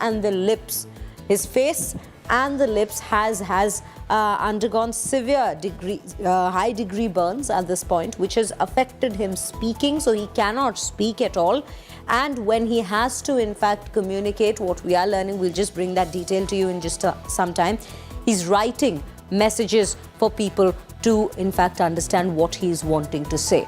and the lips. His face and the lips has undergone severe high degree burns at this point, which has affected him speaking, so he cannot speak at all. And when he has to in fact communicate, what we are learning, we'll just bring that detail to you in just some time, he's writing messages for people to in fact understand what he's wanting to say.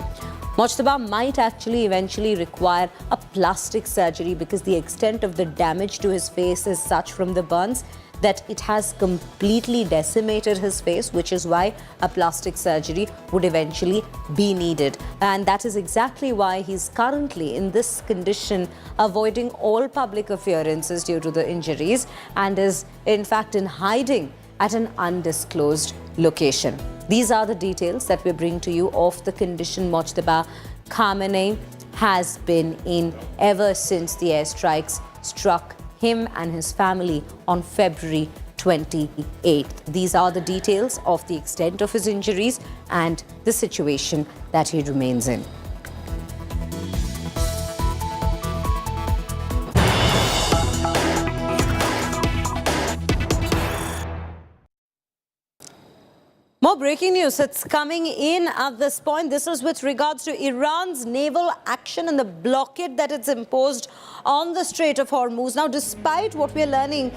Mojtaba might actually eventually require a plastic surgery because the extent of the damage to his face is such from the burns that it has completely decimated his face, which is why a plastic surgery would eventually be needed. And that is exactly why he's currently in this condition, avoiding all public appearances due to the injuries, and is in fact in hiding at an undisclosed location. These are the details that we bring to you of the condition Mojtaba Khamenei has been in ever since the airstrikes struck him and his family on February 28th. These are the details of the extent of his injuries and the situation that he remains in. More breaking news. It's coming in at this point. This is with regards to Iran's naval action and the blockade that it's imposed on the Strait of Hormuz. Now, despite what we're learning,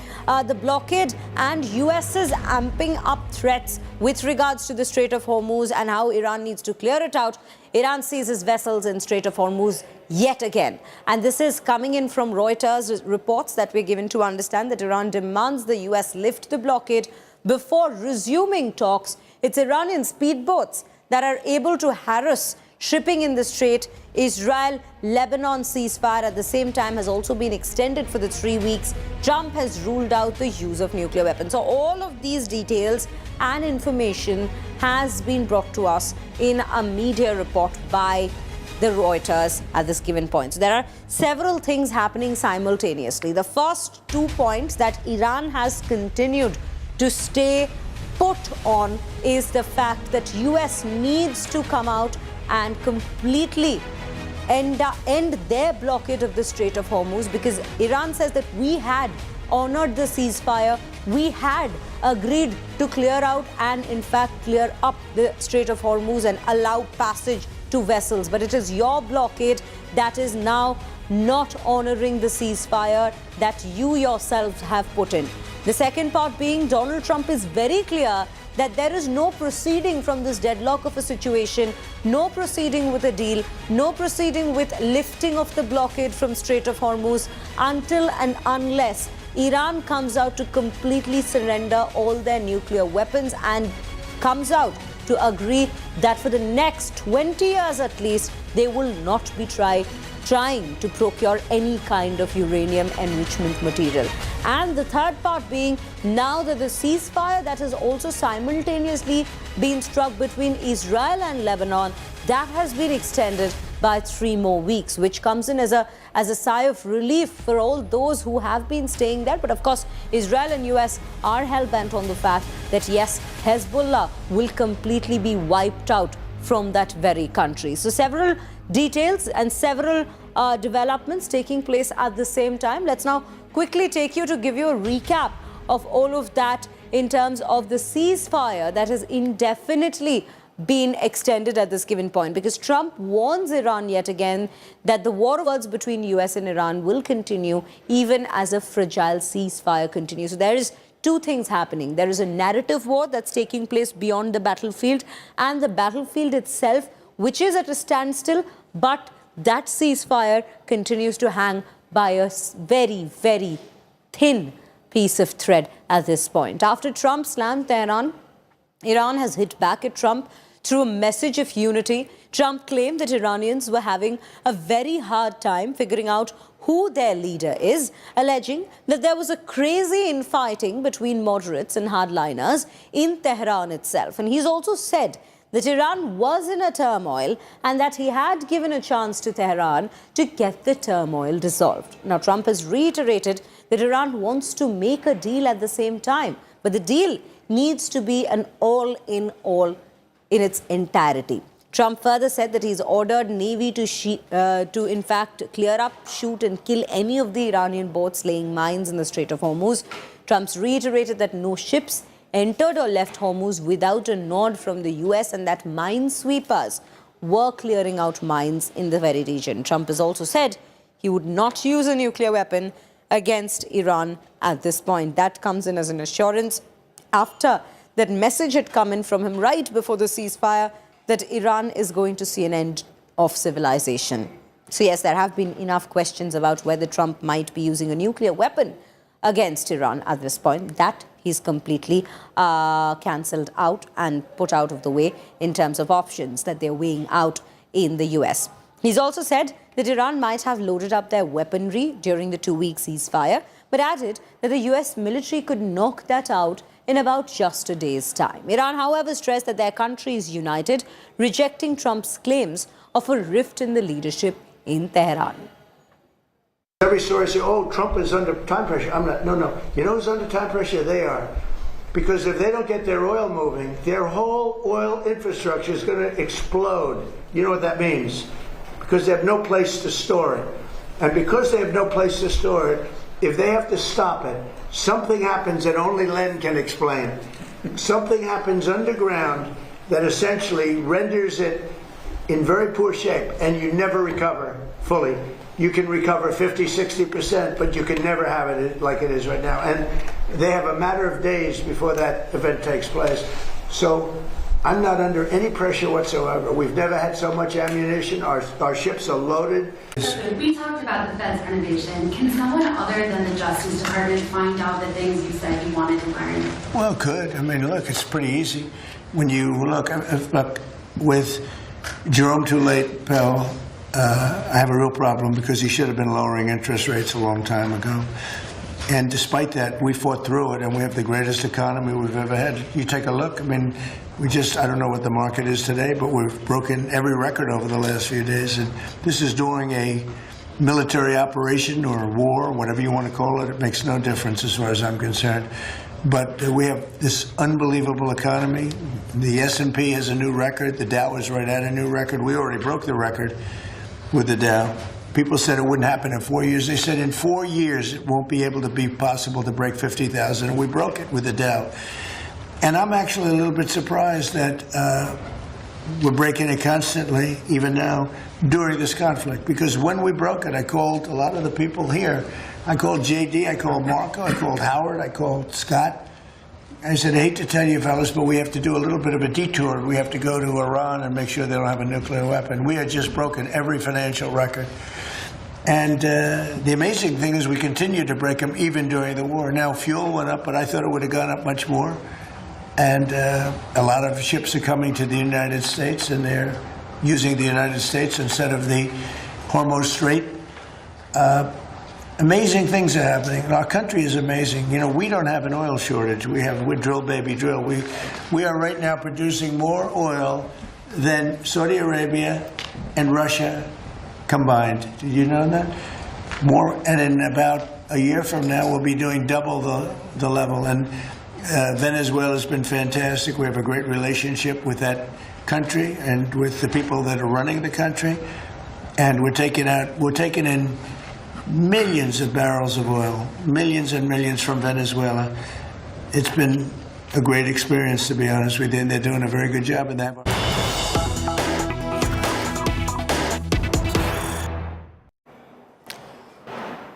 the blockade and US's amping up threats with regards to the Strait of Hormuz and how Iran needs to clear it out, Iran seizes vessels in Strait of Hormuz yet again. And this is coming in from Reuters reports that we're given to understand that Iran demands the US lift the blockade before resuming talks. It's Iranian speedboats that are able to harass shipping in the strait. Israel-Lebanon ceasefire at the same time has also been extended for the 3 weeks. Trump has ruled out the use of nuclear weapons. So all of these details and information has been brought to us in a media report by the Reuters at this given point. So there are several things happening simultaneously. The first 2 points that Iran has continued to stay put on is the fact that US needs to come out and completely end their blockade of the Strait of Hormuz, because Iran says that we had honored the ceasefire, we had agreed to clear out and in fact clear up the Strait of Hormuz and allow passage to vessels, but it is your blockade that is now not honoring the ceasefire that you yourselves have put in. The second part being, Donald Trump is very clear that there is no proceeding from this deadlock of a situation, no proceeding with a deal, no proceeding with lifting of the blockade from Strait of Hormuz until and unless Iran comes out to completely surrender all their nuclear weapons and comes out to agree that for the next 20 years at least, they will not be trying to procure any kind of uranium enrichment material. And the third part being, now that the ceasefire that has also simultaneously been struck between Israel and Lebanon, that has been extended by 3 more weeks, which comes in as a sigh of relief for all those who have been staying there. But of course, Israel and US are hell-bent on the fact that yes, Hezbollah will completely be wiped out from that very country. So several details and several developments taking place at the same time. Let's now quickly take you to give you a recap of all of that in terms of the ceasefire that has indefinitely been extended at this given point, because Trump warns Iran yet again that the war of words between US and Iran will continue even as a fragile ceasefire continues. So there is 2 things happening. There is a narrative war that's taking place beyond the battlefield, and the battlefield itself, which is at a standstill, but that ceasefire continues to hang by a very, very thin piece of thread at this point. After Trump slammed Tehran, Iran has hit back at Trump through a message of unity. Trump claimed that Iranians were having a very hard time figuring out who their leader is, alleging that there was a crazy infighting between moderates and hardliners in Tehran itself. And he's also said that Iran was in a turmoil and that he had given a chance to Tehran to get the turmoil dissolved. Now, Trump has reiterated that Iran wants to make a deal at the same time, but the deal needs to be an all in its entirety. Trump further said that he's ordered Navy to in fact clear up, shoot and kill any of the Iranian boats laying mines in the Strait of Hormuz. Trump's reiterated that no ships entered or left Hormuz without a nod from the US and that minesweepers were clearing out mines in the very region. Trump has also said he would not use a nuclear weapon against Iran at this point. That comes in as an assurance after that message had come in from him right before the ceasefire that Iran is going to see an end of civilization. So yes, there have been enough questions about whether Trump might be using a nuclear weapon against Iran at this point. That he's completely cancelled out and put out of the way in terms of options that they're weighing out in the US. He's also said that Iran might have loaded up their weaponry during the 2-week ceasefire, but added that the US military could knock that out in about just a day's time. Iran, however, stressed that their country is united, rejecting Trump's claims of a rift in the leadership in Tehran. Every story says, oh, Trump is under time pressure. I'm not. No. You know who's under time pressure? They are. Because if they don't get their oil moving, their whole oil infrastructure is going to explode. You know what that means? Because they have no place to store it. And because they have no place to store it, if they have to stop it, something happens that only Len can explain. Something happens underground that essentially renders it in very poor shape, and you never recover fully. You can recover 50, 60%, but you can never have it like it is right now. And they have a matter of days before that event takes place. So I'm not under any pressure whatsoever. We've never had so much ammunition. Our ships are loaded. We talked about the Fed's renovation. Can someone other than the Justice Department find out the things you said you wanted to learn? Well, could. I mean, look, it's pretty easy. When you look with Jerome Too Late Powell, I have a real problem because he should have been lowering interest rates a long time ago. And despite that, we fought through it, and we have the greatest economy we've ever had. You take a look. I mean, I don't know what the market is today, but we've broken every record over the last few days. And this is during a military operation or a war, whatever you want to call it. It makes no difference as far as I'm concerned. But we have this unbelievable economy. The S&P has a new record. The Dow is right at a new record. We already broke the record with the Dow. People said it wouldn't happen in 4 years. They said in 4 years it won't be able to be possible to break 50,000, and we broke it with the Dow. And I'm actually a little bit surprised that we're breaking it constantly, even now, during this conflict. Because when we broke it, I called a lot of the people here. I called JD, I called Marco, I called Howard, I called Scott. I said, I hate to tell you, fellas, but we have to do a little bit of a detour. We have to go to Iran and make sure they don't have a nuclear weapon. We had just broken every financial record. And the amazing thing is we continue to break them even during the war. Now, fuel went up, but I thought it would have gone up much more. And a lot of ships are coming to the United States, and they're using the United States instead of the Hormuz Strait. Amazing things are happening. Our country is amazing. You know, we don't have an oil shortage. We're drill, baby, drill. We are right now producing more oil than Saudi Arabia and Russia combined. Did you know that? More, and in about a year from now, we'll be doing double the level. And Venezuela's been fantastic. We have a great relationship with that country and with the people that are running the country. And we're taking in millions of barrels of oil, millions and millions from Venezuela. It's been a great experience, to be honest with you, and they're doing a very good job in that.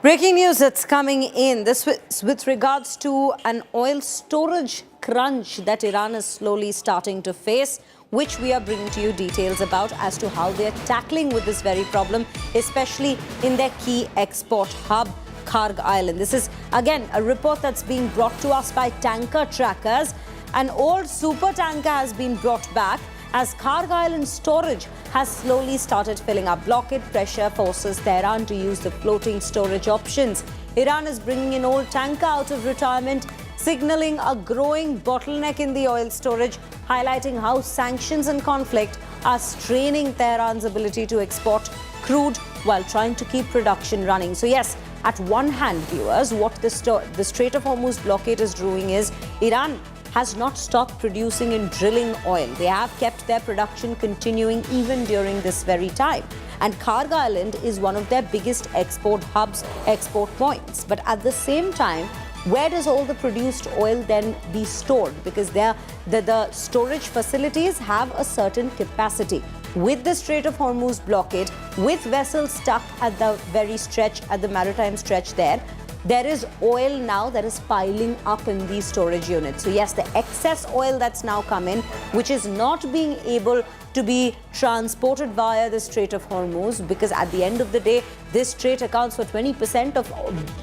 Breaking news that's coming in. This with regards to an oil storage crunch that Iran is slowly starting to face, which we are bringing to you details about as to how they're tackling with this very problem, especially in their key export hub, Kharg Island. This is, again, a report that's being brought to us by tanker trackers. An old super tanker has been brought back as Kharg Island storage has slowly started filling up. Blockade pressure forces Tehran to use the floating storage options. Iran is bringing an old tanker out of retirement, signaling a growing bottleneck in the oil storage, highlighting how sanctions and conflict are straining Tehran's ability to export crude while trying to keep production running. So yes, at one hand, viewers, what the Strait of Hormuz blockade is doing is Iran has not stopped producing and drilling oil. They have kept their production continuing even during this very time. And Kharga Island is one of their biggest export hubs, export points. But at the same time, where does all the produced oil then be stored? Because the storage facilities have a certain capacity. With the Strait of Hormuz blockade, with vessels stuck at the very stretch, at the maritime stretch there is oil now that is piling up in these storage units. So yes, the excess oil that's now come in, which is not being able to be transported via the Strait of Hormuz, because at the end of the day, this strait accounts for 20% of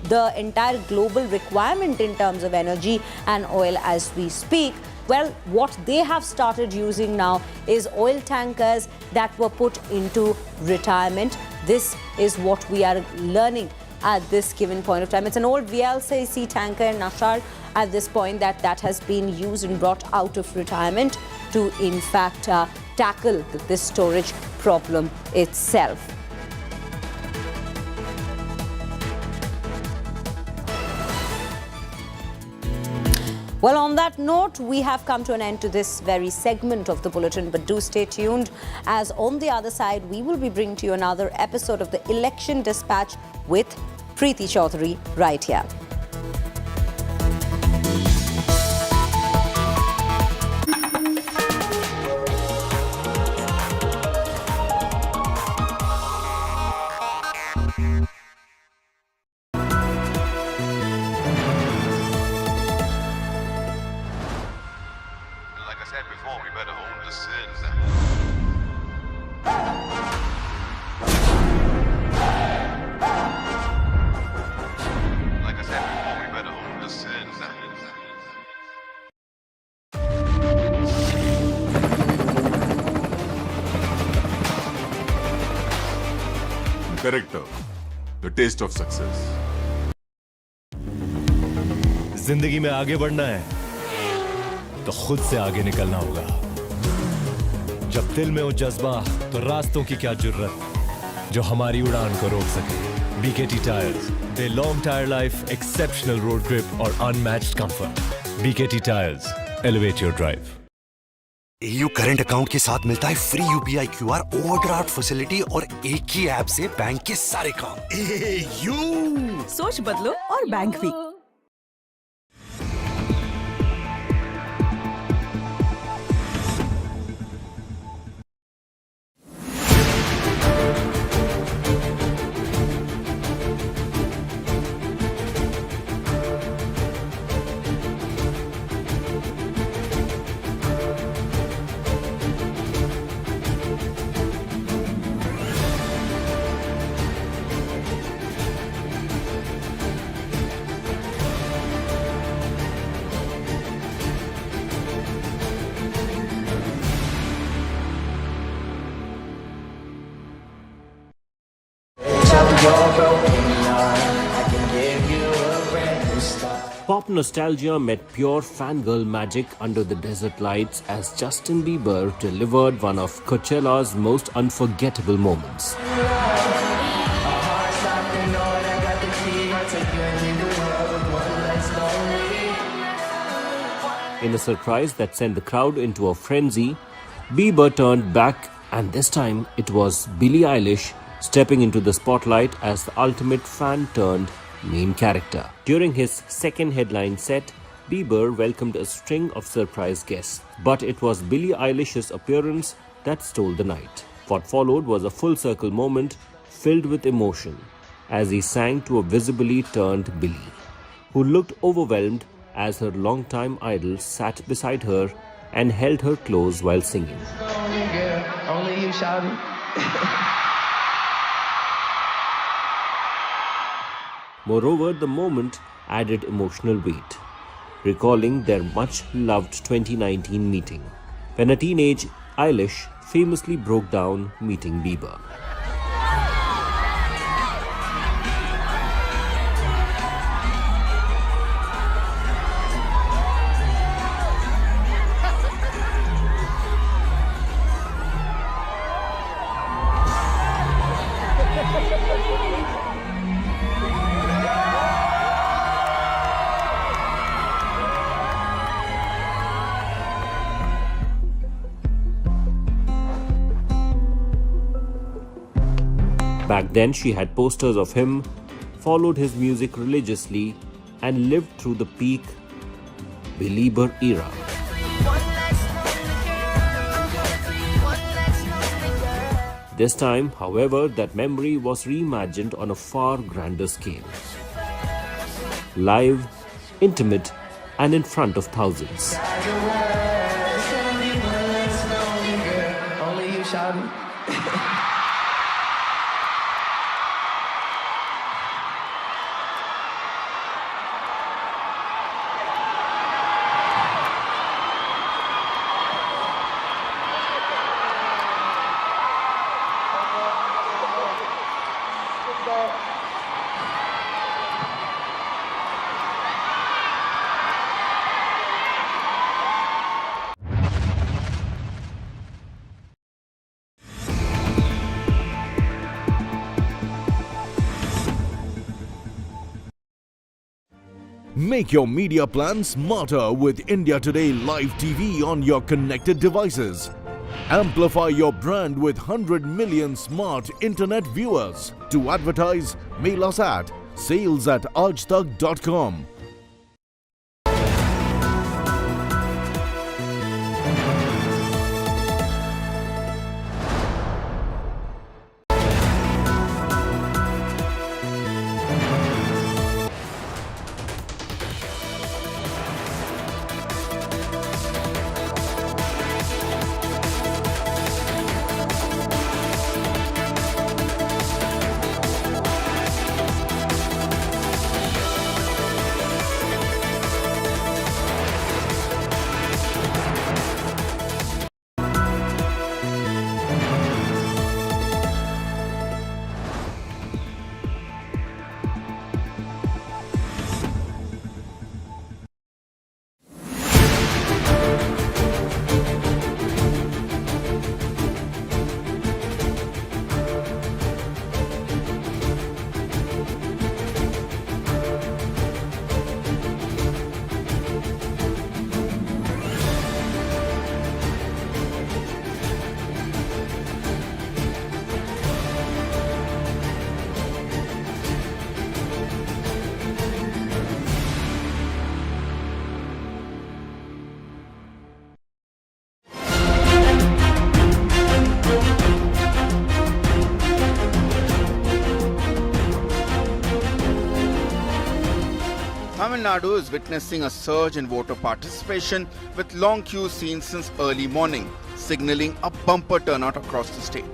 the entire global requirement in terms of energy and oil as we speak. Well, what they have started using now is oil tankers that were put into retirement. This is what we are learning at this given point of time. It's an old VLCC tanker in Nashar at this point that has been used and brought out of retirement to, in fact, tackle this storage problem itself. Well, on that note, we have come to an end to this very segment of the bulletin, but do stay tuned, as on the other side, we will be bringing to you another episode of the Election Dispatch with Preeti Chaudhary right here. Character, the taste of success. जिंदगी में आगे बढ़ना है तो खुद से आगे निकलना होगा। जब दिल में हो जज्बा तो रास्तों की क्या जुर्रत जो हमारी उड़ान को रोक सके। BKT tyres, they long tyre life, exceptional road grip और unmatched comfort. BKT tyres, elevate your drive. AU current account के साथ मिलता है free UPI QR overdraft facility और एक ही ऐप से बैंक के सारे काम। AU सोच बदलो और बैंक भी। Pop nostalgia met pure fangirl magic under the desert lights as Justin Bieber delivered one of Coachella's most unforgettable moments. In a surprise that sent the crowd into a frenzy, Bieber turned back, and this time it was Billie Eilish stepping into the spotlight as the ultimate fan-turned main character. During his second headline set, Bieber welcomed a string of surprise guests, but it was Billie Eilish's appearance that stole the night. What followed was a full-circle moment filled with emotion as he sang to a visibly turned Billie, who looked overwhelmed as her longtime idol sat beside her and held her close while singing. Only you shouting. Moreover, the moment added emotional weight, recalling their much-loved 2019 meeting, when a teenage Eilish famously broke down meeting Bieber. Back then, she had posters of him, followed his music religiously, and lived through the peak Bieber era. This time, however, that memory was reimagined on a far grander scale. Live, intimate, and in front of thousands. Only you, shawty. Make your media plan smarter with India Today Live TV on your connected devices. Amplify your brand with 100 million smart internet viewers. To advertise, mail us at sales@aajtak.com. Tamil Nadu is witnessing a surge in voter participation with long queues seen since early morning, signalling a bumper turnout across the state.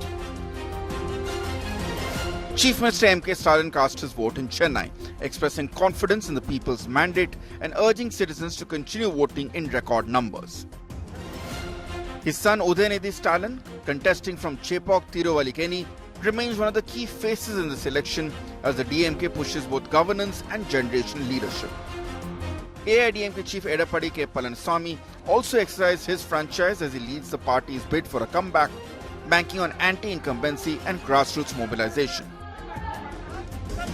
Chief Minister M.K. Stalin cast his vote in Chennai, expressing confidence in the people's mandate and urging citizens to continue voting in record numbers. His son Udayanidhi Stalin, contesting from Chepauk Tiruvallikeni, remains one of the key faces in this election as the DMK pushes both governance and generational leadership. AIDMK Chief Edappadi K. Palaniswamy also exercised his franchise as he leads the party's bid for a comeback, banking on anti-incumbency and grassroots mobilization.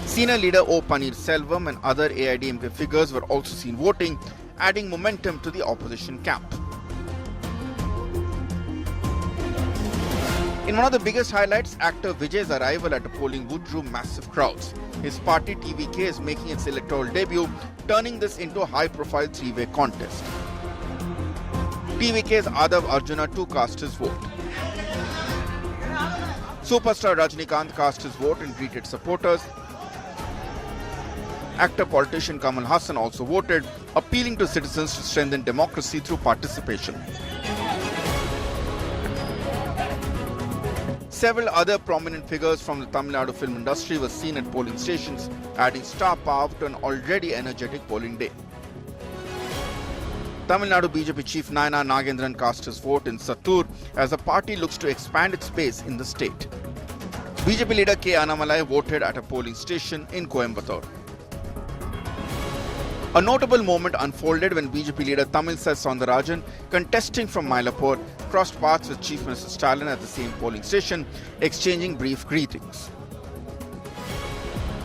Senior leader O. Paneerselvam and other AIDMK figures were also seen voting, adding momentum to the opposition camp. In one of the biggest highlights, actor Vijay's arrival at a polling booth drew massive crowds. His party TVK is making its electoral debut, turning this into a high-profile three-way contest. TVK's Adav Arjuna too cast his vote. Superstar Rajinikanth cast his vote and greeted supporters. Actor-politician Kamal Hassan also voted, appealing to citizens to strengthen democracy through participation. Several other prominent figures from the Tamil Nadu film industry were seen at polling stations, adding star power to an already energetic polling day. Tamil Nadu BJP chief Naina Nagendran cast his vote in Sattur as the party looks to expand its base in the state. BJP leader K. Annamalai voted at a polling station in Coimbatore. A notable moment unfolded when BJP leader Tamilisai Soundarajan, contesting from Mylapore, crossed paths with Chief Minister Stalin at the same polling station, exchanging brief greetings.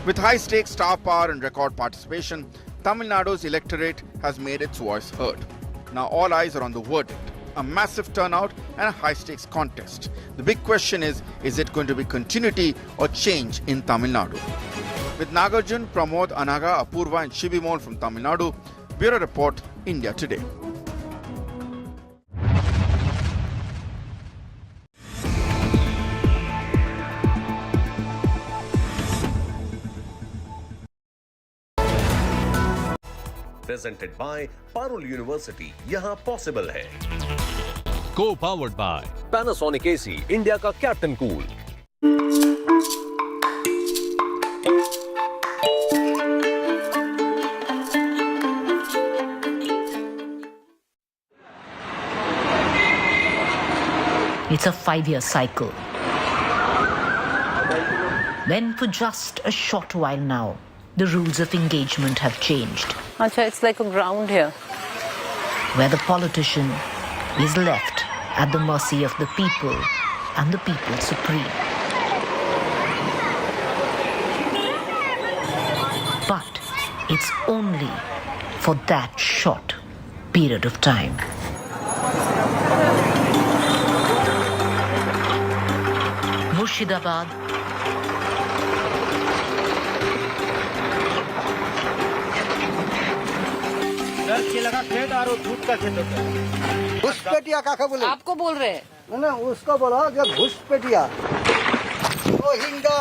With high-stakes star power and record participation, Tamil Nadu's electorate has made its voice heard. Now all eyes are on the verdict. a massive turnout and a high-stakes contest. The big question is it going to be continuity or change in Tamil Nadu? With Nagarjun, Pramod, Anaga, Apurva and Shibimol from Tamil Nadu, Bureau Report, India Today. Presented by Parul University, यहाँ possible है. Co-powered by Panasonic AC, India का Captain Cool. It's a 5-year cycle. When for just a short while now, the rules of engagement have changed. Acha, it's like a ground here. Where the politician is left at the mercy of the people and the people supreme. But it's only for that short period of time. Murshidabad, घुसपेटिया काका बोले आपको बोल रहे हैं ना उसको बोलो कि घुसपेटिया रोहिंगा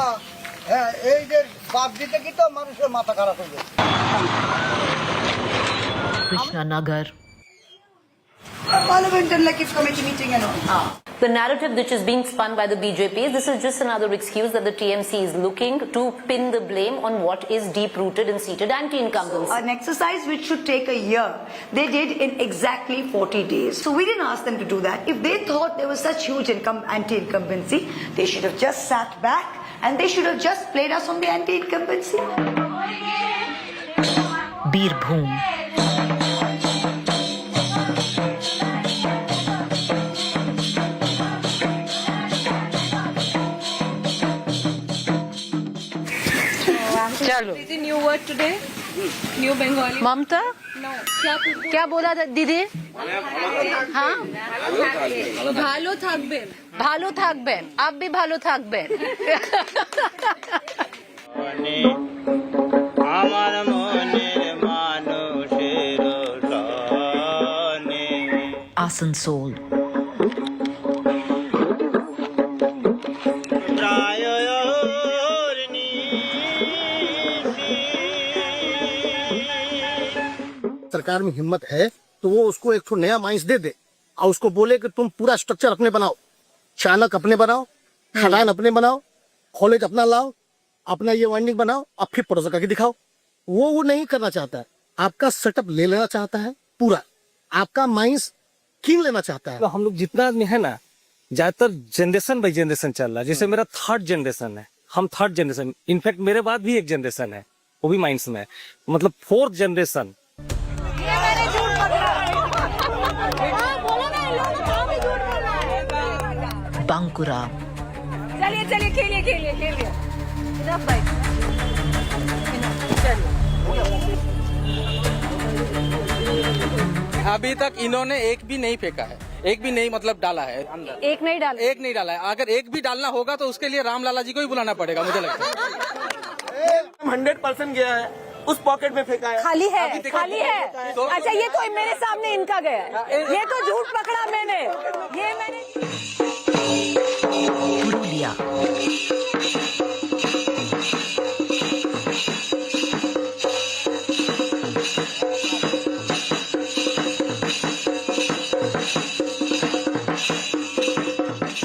এই যে বাপ দিতে কি তো মানুষের মাথা খারাপ হয়ে যায় Krishnanagar, Parliament Electoral Committee meeting and all. The narrative which is being spun by the BJP, this is just another excuse that the TMC is looking to pin the blame on what is deep-rooted and seated anti-incumbents. An exercise which should take a year, they did in exactly 40 days. So we didn't ask them to do that. If they thought there was such huge anti-incumbency, they should have just sat back and they should have just played us on the anti-incumbency. Birbhum, चलो new word today new Bengali Mamata क्या बोला था दीदी हाँ भालो থাকবেন ভালো থাকবেন आप भी ভালো থাকবেন আমার মনের মানুষের টানে Asansol, सरकार में हिम्मत है तो वो उसको एक तो नया माइंस दे दे और उसको बोले कि तुम पूरा स्ट्रक्चर अपने बनाओ, चाणक अपने बनाओ, खदान अपने बनाओ, कॉलेज अपना लाओ, अपना ये वाइंडिंग बनाओ, अब फिर पड़ोस का दिखाओ. वो नहीं करना चाहता है. आपका सेटअप ले लेना चाहता है पूरा, आपका माइंस कीन लेना चाहता है. तो हम लोग जितना आदमी है ना, ज्यादातर जनरेशन बाई जनरेशन चल रहा है. जैसे मेरा 3rd जनरेशन है, हम 3rd जनरेशन, इनफैक्ट मेरे बाद भी एक जनरेशन है, वो भी माइंस में, मतलब 4th जनरेशन. Bankura, चलिए चलिए खेलिए अभी तक इन्होंने एक भी नहीं फेंका है, एक भी नहीं मतलब डाला है अंदर, एक नहीं डाला है. अगर एक भी डालना होगा तो उसके लिए राम लाला जी को ही बुलाना पड़ेगा, मुझे लगता है. 100% गया है, उस पॉकेट में फेंका है, खाली है. अच्छा ये तो मेरे सामने इनका गया है, ये तो झूठ पकड़ा मैंने, ये मैंने Purulia,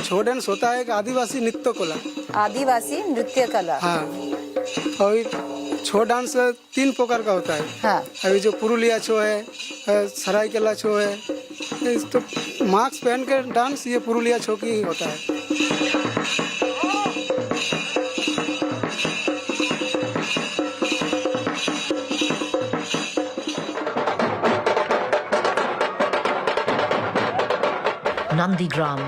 छो डांस होता है एक आदिवासी नृत्य कला. आदिवासी नृत्य कला. हाँ, और छो डांस 3 प्रकार का होता है. हाँ. अभी जो पुरुलिया छो है, सरायकेला छो है, तो मास्क पहन के डांस ये पुरुलिया छो की होता है. Nandigram,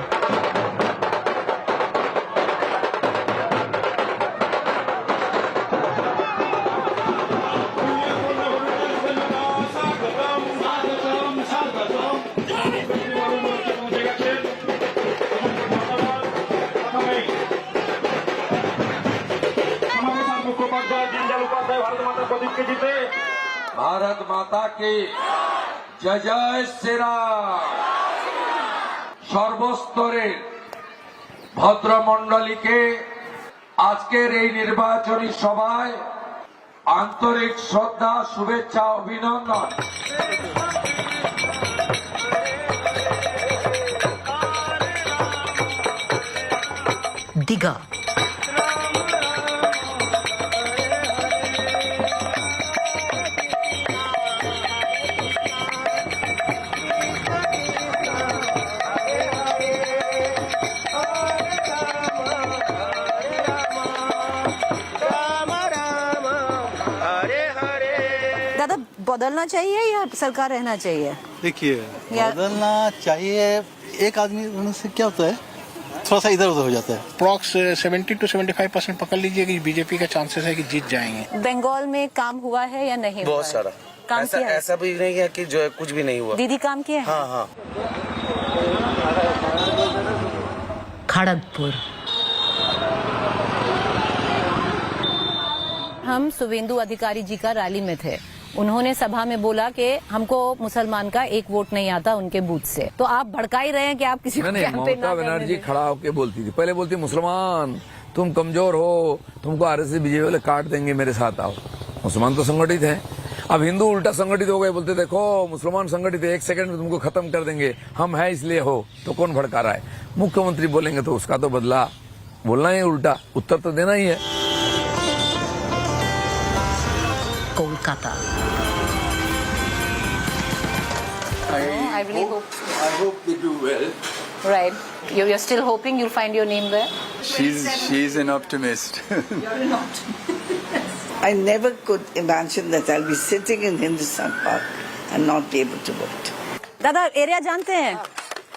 भारत माता की जय जय श्री राम। সর্বস্তরের ভদ্রমণ্ডলীকে আজকের এই নির্বাচনী সভায় আন্তরিক শ্রদ্ধা, শুভেচ্ছা, অভিনন্দন। Diga. दादा बदलना चाहिए या सरकार रहना चाहिए? देखिए, बदलना चाहिए। एक आदमी होने से क्या होता है, थोड़ा सा इधर उधर हो जाता है। अप्रॉक्स 70 to 75% पकड़ लीजिए कि बीजेपी का चांसेस है कि जीत जाएंगे। बंगाल में काम हुआ है या नहीं? बहुत सारा काम ऐसा, किया है? ऐसा भी नहीं है कि जो है कुछ भी नहीं हुआ। दीदी काम किया है? हाँ हाँ। Kharagpur. हम शुभेंदु अधिकारी जी का रैली में थे। उन्होंने सभा में बोला कि हमको मुसलमान का एक वोट नहीं आता उनके बूथ से। तो आप भड़का ही रहे हैं कि आप किसी को कैंपेन ना करने दें। ममता बनर्जी खड़ा होकर बोलती थी, पहले बोलती मुसलमान तुम कमजोर हो, तुमको आरएसएस बीजेपी वाले काट देंगे, मेरे साथ आओ। मुसलमान तो संगठित है, अब हिंदू उल्टा संगठित हो गए, बोलते देखो मुसलमान संगठित है, 1 सेकंड में तुमको खत्म कर देंगे, हम है इसलिए हो। तो कौन भड़का रहा है? मुख्यमंत्री बोलेंगे तो उसका तो बदला बोलना ही, उल्टा उत्तर तो देना ही है। Kolkata. I really hope. I hope they do well. Right. You're still hoping you'll find your name there? She's an optimist. You're not. I never could imagine that I'll be sitting in Hindustan Park and not be able to vote. दादा area जानते हैं,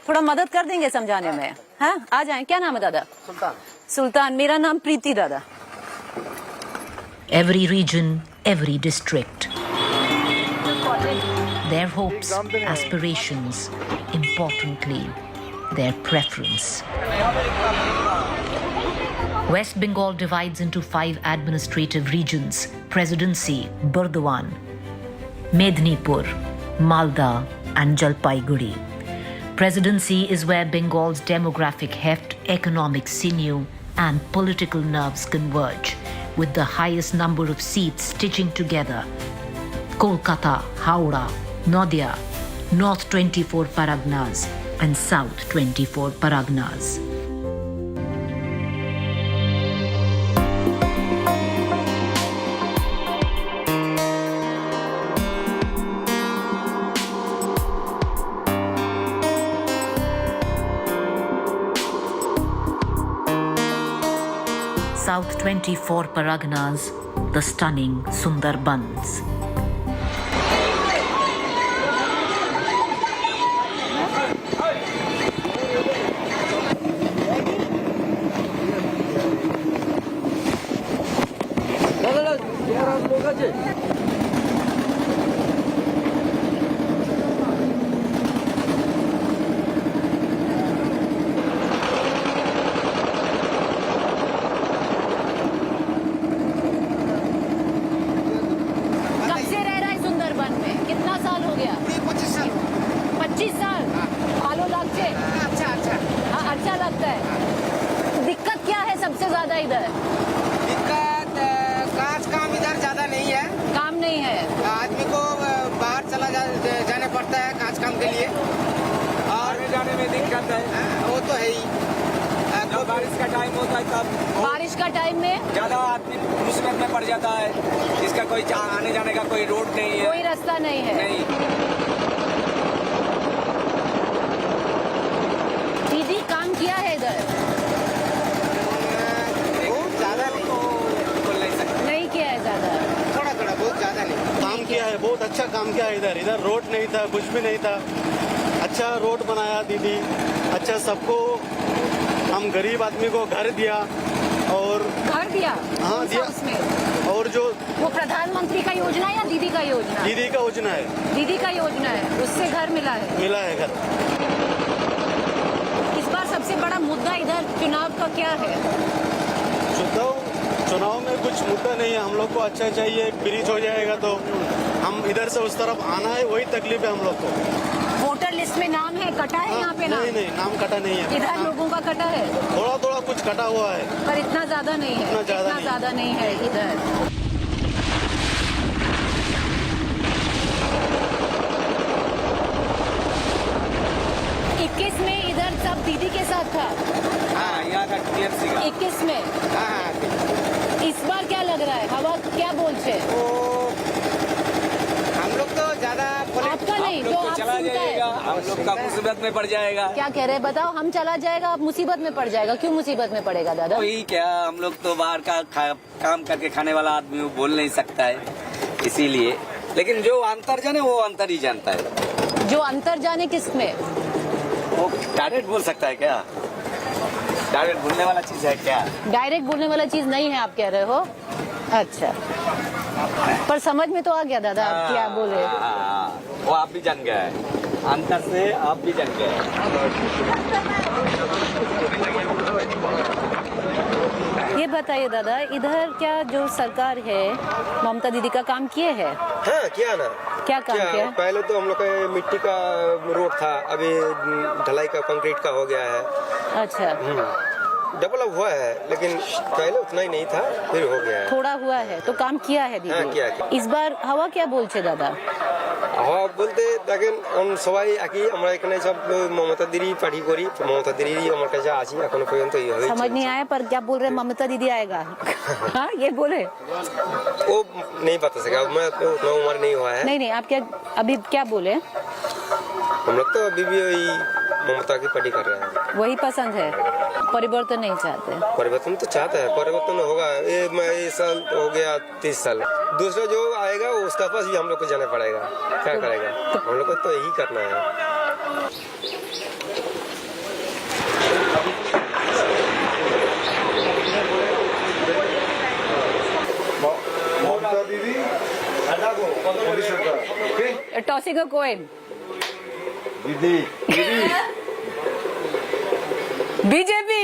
थोड़ा मदद कर देंगे समझाने में? हाँ, आ जाएं। क्या नाम है दादा? सुल्तान। सुल्तान। मेरा नाम प्रीति दादा। Every region, every district. Their hopes, aspirations, importantly, their preference. West Bengal divides into 5 administrative regions: Presidency, Burdwan, Mednipur, Malda, and Jalpaiguri. Presidency is where Bengal's demographic heft, economic sinew, and political nerves converge, with the highest number of seats stitching together Kolkata, Howrah, Nadia, North 24 Paragnas, and South 24 Paragnas. South 24 Paragnas, the stunning Sundarbans. बारिश का time में ज्यादा आदमी मुसीबत में पड़ जाता है, इसका कोई आने जाने का कोई रोड नहीं है, कोई रास्ता नहीं है। नहीं। दीदी काम किया है इधर? बहुत ज्यादा नहीं, बोल नहीं सकते। नहीं किया है ज्यादा, थोड़ा थोड़ा, बहुत ज्यादा नहीं। काम किया है, बहुत अच्छा काम किया है। इधर रोड नहीं था, कुछ भी नहीं था, अच्छा रोड बनाया दीदी, अच्छा सबको, हम गरीब आदमी को घर दिया। और घर दिया? हाँ दिया। उसमें और जो वो प्रधानमंत्री का योजना या दीदी का योजना? दीदी का योजना है। दीदी का योजना है, उससे घर मिला है? मिला है घर। इस बार सबसे बड़ा मुद्दा इधर चुनाव का क्या है? चुनाव में कुछ मुद्दा नहीं है, हम लोग को अच्छा चाहिए, ब्रिज हो जाएगा तो हम हम इधर से उस तरफ आना है, वही तकलीफ है हम लोग को। वोटर लिस्ट में नाम है, कटा है यहाँ पे? नहीं नहीं, नाम कटा नहीं है। इधर लोगों का कटा है, थोड़ा थोड़ा कुछ कटा हुआ है, पर इतना ज्यादा नहीं है। इतना ज्यादा नहीं है इधर। में इधर सब दीदी के साथ था। हाँ, यहाँ का टीएमसी का 21 में। हाँ, इस बार क्या लग रहा है, हवा क्या बोलते हैं? हम लोग तो ज्यादा आपका नहीं, जो आप चला जाएगा, हम लोग का मुसीबत में पड़ जाएगा। क्या कह रहे हैं बताओ? हम चला जाएगा, आप मुसीबत में पड़ जाएगा। क्यों मुसीबत में पड़ेगा दादा? वही क्या, हम लोग तो बाहर का काम करके खाने वाला आदमी वो बोल नहीं सकता है, इसीलिए। लेकिन जो अंतर जाने वो अंतर ही जानता है। जो अंतर जाने किसमें? वो डायरेक्ट बोल सकता है क्या? डायरेक्ट बोलने वाला चीज है क्या? डायरेक्ट बोलने वाला चीज नहीं है, आप कह रहे हो? अच्छा, पर समझ में तो आ गया दादा आप क्या बोले। वो आप भी जान गए, अंतर से आप भी जान गए। ये बताइए दादा, इधर क्या जो सरकार है ममता दीदी का काम किए है? हाँ, किया ना। क्या काम किया? पहले तो हम लोग का मिट्टी का रोड था, अभी ढलाई का कंक्रीट का हो गया है। अच्छा, डेवलप हुआ है, लेकिन पहले उतना ही नहीं था, फिर हो गया है। थोड़ा हुआ है तो काम किया है दीदी। हाँ, किया। इस बार हवा क्या बोलছে दादा? हवा बोलते দেখেন সবাই একই, আমরা এখানে সব মমতা দিদি পার্টি করি, মমতা দিদি আমার কাছে আছি এখনো পর্যন্ত। समझ नहीं आया, पर क्या बोल रहे हैं? ममता दीदी आएगा। हाँ, ये बोले। वो नहीं बता सका, मैं तो उतना उम्र नहीं हुआ है। नहीं, आप क्या अभी क्या बोले? हम लोग तो अभी भी वही ममता की पार्टी कर रहे हैं। वही पसंद है, परिवर्तन नहीं चाहते? परिवर्तन तो चाहता है, परिवर्तन होगा। ये साल हो गया 30 साल, दूसरा जो आएगा उसका पास भी हम लोग को जाना पड़ेगा। क्या करेगा, हम लोग को तो यही करना है। Tossing a coin. दीदी बीजेपी।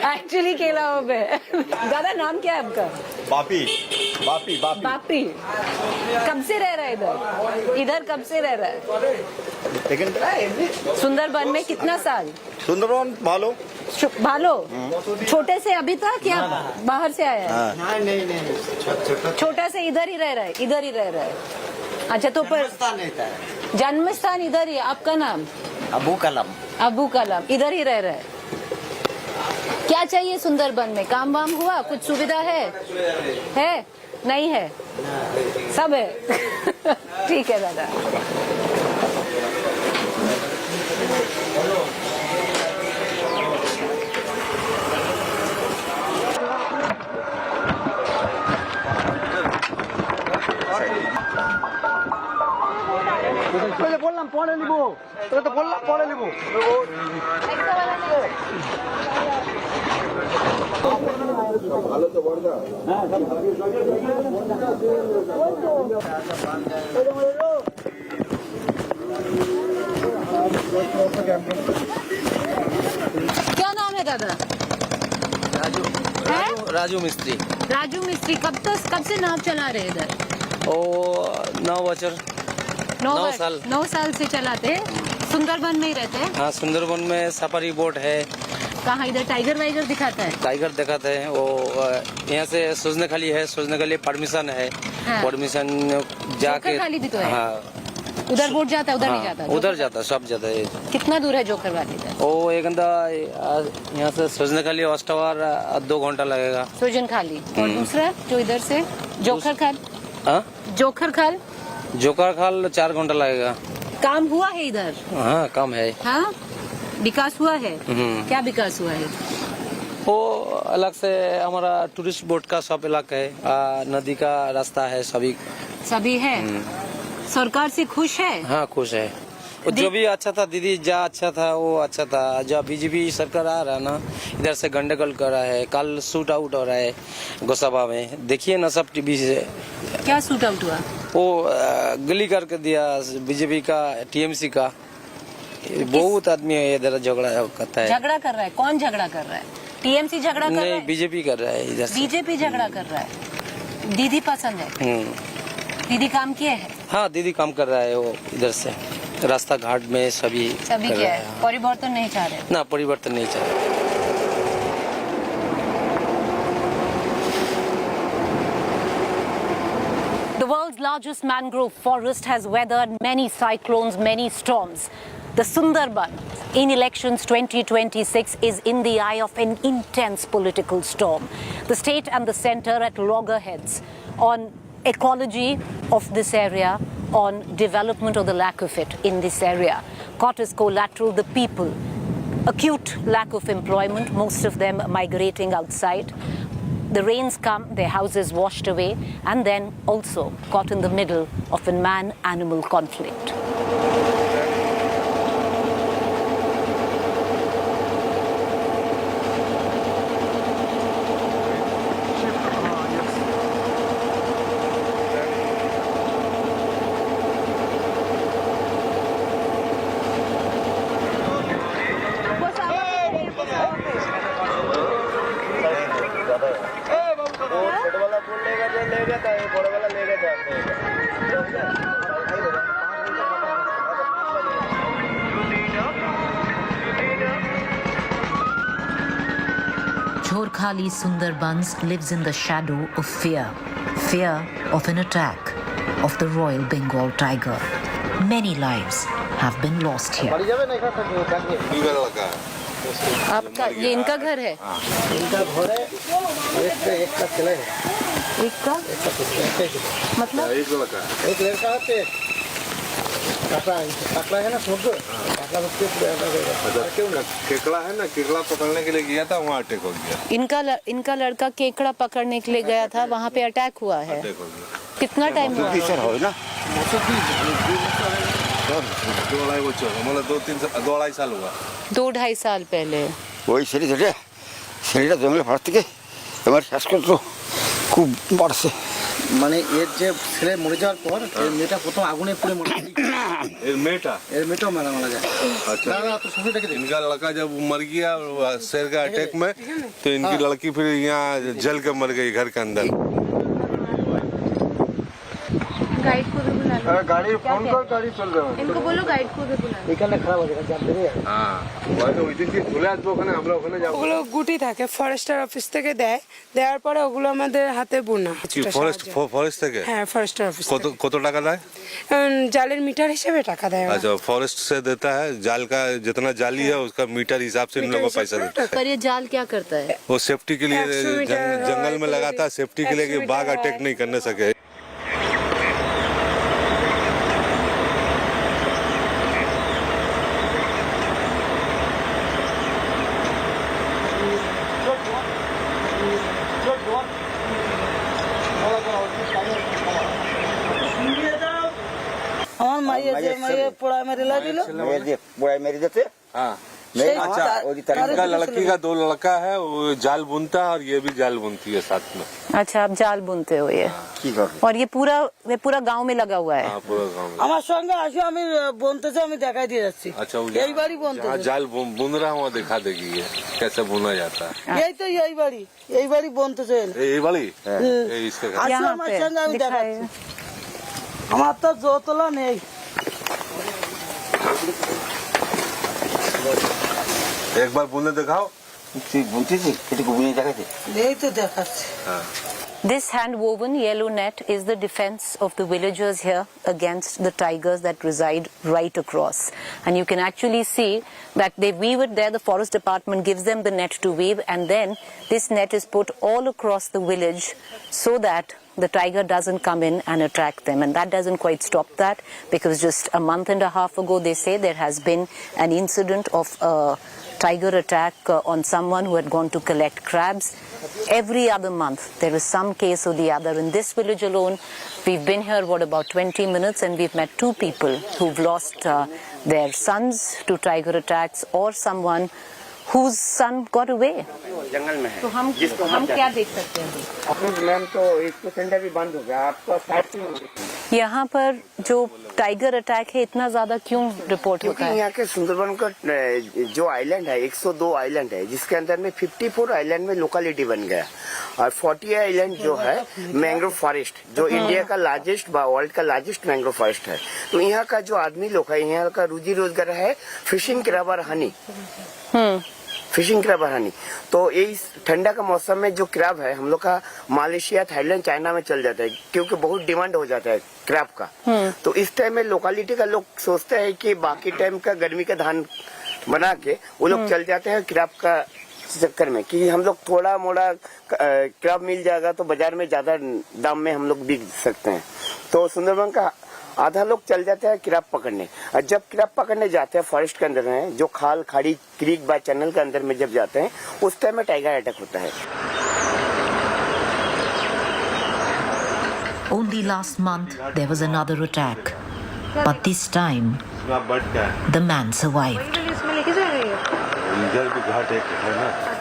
एक्चुअली केला हो पे। दादा नाम क्या है आपका? बापी। बापी बापी बापी। कब से रह रहा है इधर? इधर कब से रह रहा है? सुंदरबन में कितना साल? सुंदरबन भालो। छोटे से अभी तक या बाहर से आया है? नहीं, छोटा से इधर ही रह रहा है, इधर ही रह रहा है। अच्छा, तो पर जन्मस्थान इधर ही। आपका नाम? अबू कलम। अबू कलम, इधर ही रह रहा है। क्या चाहिए सुंदरबन में? काम वाम हुआ? कुछ सुविधा है? नहीं है? सब है। ठीक है दादा। पहले बोललाम पढ़े निबो, तो बोललाम पढ़े निबो। क्या नाम है दादा? राजू मिस्त्री। राजू मिस्त्री। कब से नाव चला रहे इधर? ओ 9 बचर 9 साल। 9 साल से चलाते हैं। सुंदरबन में ही रहते हैं? हाँ, सुंदरबन में सफारी बोट है। कहाँ इधर टाइगर वाइगर दिखाता है? टाइगर दिखाते हैं। वो यहाँ से सूजने खाली है, सूजने के लिए परमिशन है। परमिशन जाके खाली भी तो है। हाँ, उधर बोट जाता है, उधर नहीं जाता? उधर जाता है, सब जाता है। कितना दूर है जोकर वाली? वो एक घंटा यहाँ से सूजने खाली ऑस्टवार 2 घंटा लगेगा। सूजन खाली। और दूसरा जो इधर से जोखर खाल? जोखर खाल 4 घंटा लगेगा। काम हुआ है इधर? हाँ, काम है। हाँ, विकास हुआ है? क्या विकास हुआ है? वो अलग से हमारा टूरिस्ट बोट का सब इलाका है, नदी का रास्ता है, सभी है। सरकार से खुश है? हाँ, खुश है। जो भी अच्छा था दीदी, जा अच्छा था वो अच्छा था। जब बीजेपी सरकार आ रहा ना, इधर से गंडगोल कर रहा है। कल शूट आउट हो रहा है गोसाबा में, देखिए ना सब टीवी से। क्या शूट आउट हुआ? वो गली करके दिया बीजेपी का, टीएमसी का। बहुत आदमी इधर झगड़ा करता है। झगड़ा कर रहा है? कौन झगड़ा कर रहा है? टीएमसी झगड़ा कर रहा नहीं है? बीजेपी कर रहा है इधर से। बीजेपी झगड़ा कर रहा है। दीदी पसंद है? दीदी काम किए है? हाँ दीदी काम कर रहा है वो इधर से रास्ता घाट में सभी कर क्या रहा है? परिवर्तन नहीं चाह रहे? ना परिवर्तन नहीं चाह रहे। The world's largest mangrove forest has weathered many cyclones, many storms. The Sundarbans in elections 2026 is in the eye of an intense political storm. The state and the centre at loggerheads on ecology of this area, on development or the lack of it in this area. Caught as collateral, the people. Acute lack of employment, most of them migrating outside. The rains come, their houses washed away, and then also caught in the middle of a man-animal conflict. Khali Sundarbans lives in the shadow of fear of an attack of the Royal Bengal tiger. Many lives have been lost here. आपका ये इनका घर है? इनका घर है, एक का चले है। एक का? मतलब? एक लड़का है काकड़ा है ना समुद्र, काकड़ा उसके क्यों ना केकड़ा है ना, केकड़ा पकड़ने के लिए गया था, वहाँ अटैक हो गया। इनका लड़का केकड़ा पकड़ने के लिए गया था, वहाँ पे अटैक हुआ है। कितना टाइम हुआ? मतलब 2-2.5 साल हुआ। 2-2.5 साल पहले। वही শরীরটা জঙ্গলে ফাড় থেকে এবার শেষ করে তো খুব বাড়ছে। মানে এর যে ছেলে মরে যাওয়ার পর এর মেয়েটা প্রথম আগুনে পুড়ে মরে যায়। এর মেয়েটাও मारा जाए। अच्छा इनका लड़का जब मर गया शेर का अटैक में, तो इनकी लड़की फिर यहाँ जल के मर गई घर के अंदर। गाइड को भी बुला लो। गाड़ी फोन कर, गाड़ी चल रहा है। इनको बोलो गाइड को भी बुला लो। এখানে খারাপ হয়ে গেছে জানতে রে। হ্যাঁ ওই ওই দিন কি চলে আসবো ওখানে, আমরা ওখানে যাব। ওগুলো গুটি থাকে ফরেস্টার অফিস থেকে দেওয়ার পরে ওগুলো আমাদের হাতে বোনা। কি ফরেস্ট থেকে? হ্যাঁ ফরেস্টার অফিস। কত টাকা দেয়? जालेर मीटर हिसाब टाका देगा। अच्छा फॉरेस्ट से देता है, जाल का जितना जाली है उसका मीटर हिसाब से इन लोगों को पैसा देता है। पर ये जाल क्या करता है? वो सेफ्टी के लिए जंगल में लगाता है, सेफ्टी के लिए कि बाघ अटैक नहीं करने सके। আমার মাইয়ে যে মাইয়ে পোড়া মেরে লাগিল যে পোড়া মেরে দিতে। हाँ अच्छा, इनका लड़की का 2 लड़का है, वो जाल बुनता है और ये भी जाल बुनती है साथ में। अच्छा आप जाल बुनते हो ये? और ये पूरा गांव में लगा हुआ है? हाँ पूरा गांव में। আমার সঙ্গে আসো, আমি বনতেছে, আমি দেখাই দিয়ে যাচ্ছি। अच्छा এই বাড়ি বনতে जाल बुन रहा हूँ, दिखा देगी ये कैसे बुना जाता है। এই তো এই বাড়ি বনতেছে। ये वाली इसके আসো আমার সঙ্গে, আমি দেখাচ্ছি। আমার তো জোতলা নেই। एक बार बुनने दिखाओ। This hand-woven yellow net is the defense of the villagers here against the tigers that reside right across. And you can actually see that they weave it there. The forest department gives them the net to weave, and then this net is put all across the village so that the tiger doesn't come in and attack them. And that doesn't quite stop that, because just a month and a half ago they say there has been an incident of a tiger attack on someone who had gone to collect crabs. Every other month there is some case or the other. In this village alone, we've been here about 20 minutes, and we've met 2 people who've lost their sons to tiger attacks, or someone whose son got away? जंगल में है। तो हम क्या देख सकते हैं? Ma'am तो इसको सेंटर भी बंद हो गया, आपको यहाँ पर जो टाइगर अटैक है इतना ज्यादा क्यों रिपोर्ट होता है? यहाँ के सुंदरबन का जो आइलैंड है 102 आइलैंड है, जिसके अंदर में 54 आइलैंड में लोकेलिटी बन गया और 40 आइलैंड जो है मैंग्रोव फॉरेस्ट, जो इंडिया का लार्जेस्ट वर्ल्ड का लार्जेस्ट मैंग्रोव फॉरेस्ट है। तो यहाँ का जो आदमी लोग है, यहाँ का रोजी रोजगार है फिशिंग क्रैब और हनी, फिशिंग क्रैब और हनी। तो इस ठंडा का मौसम में जो क्रैब है हम लोग का मलेशिया, थाईलैंड, चाइना में चल जाता है, क्योंकि बहुत डिमांड हो जाता है क्रैब का। तो इस टाइम में लोकेलिटी का लोग सोचते हैं कि बाकी टाइम का गर्मी का धान बना के वो लोग चल जाते हैं क्रैब का चक्कर में, कि हम लोग थोड़ा मोड़ा क्रैब मिल जाएगा तो बाजार में ज्यादा दाम में हम लोग बिक सकते हैं। तो सुंदरबन का आधा लोग चल जाते हैं क्रैब पकड़ने, और जब क्रैब पकड़ने जाते हैं फॉरेस्ट के अंदर में, जो खाल खाड़ी क्रीक बा चैनल के अंदर में जब जाते हैं उस टाइम में टाइगर अटैक होता है। Only last month there was another attack, but this time the man survived.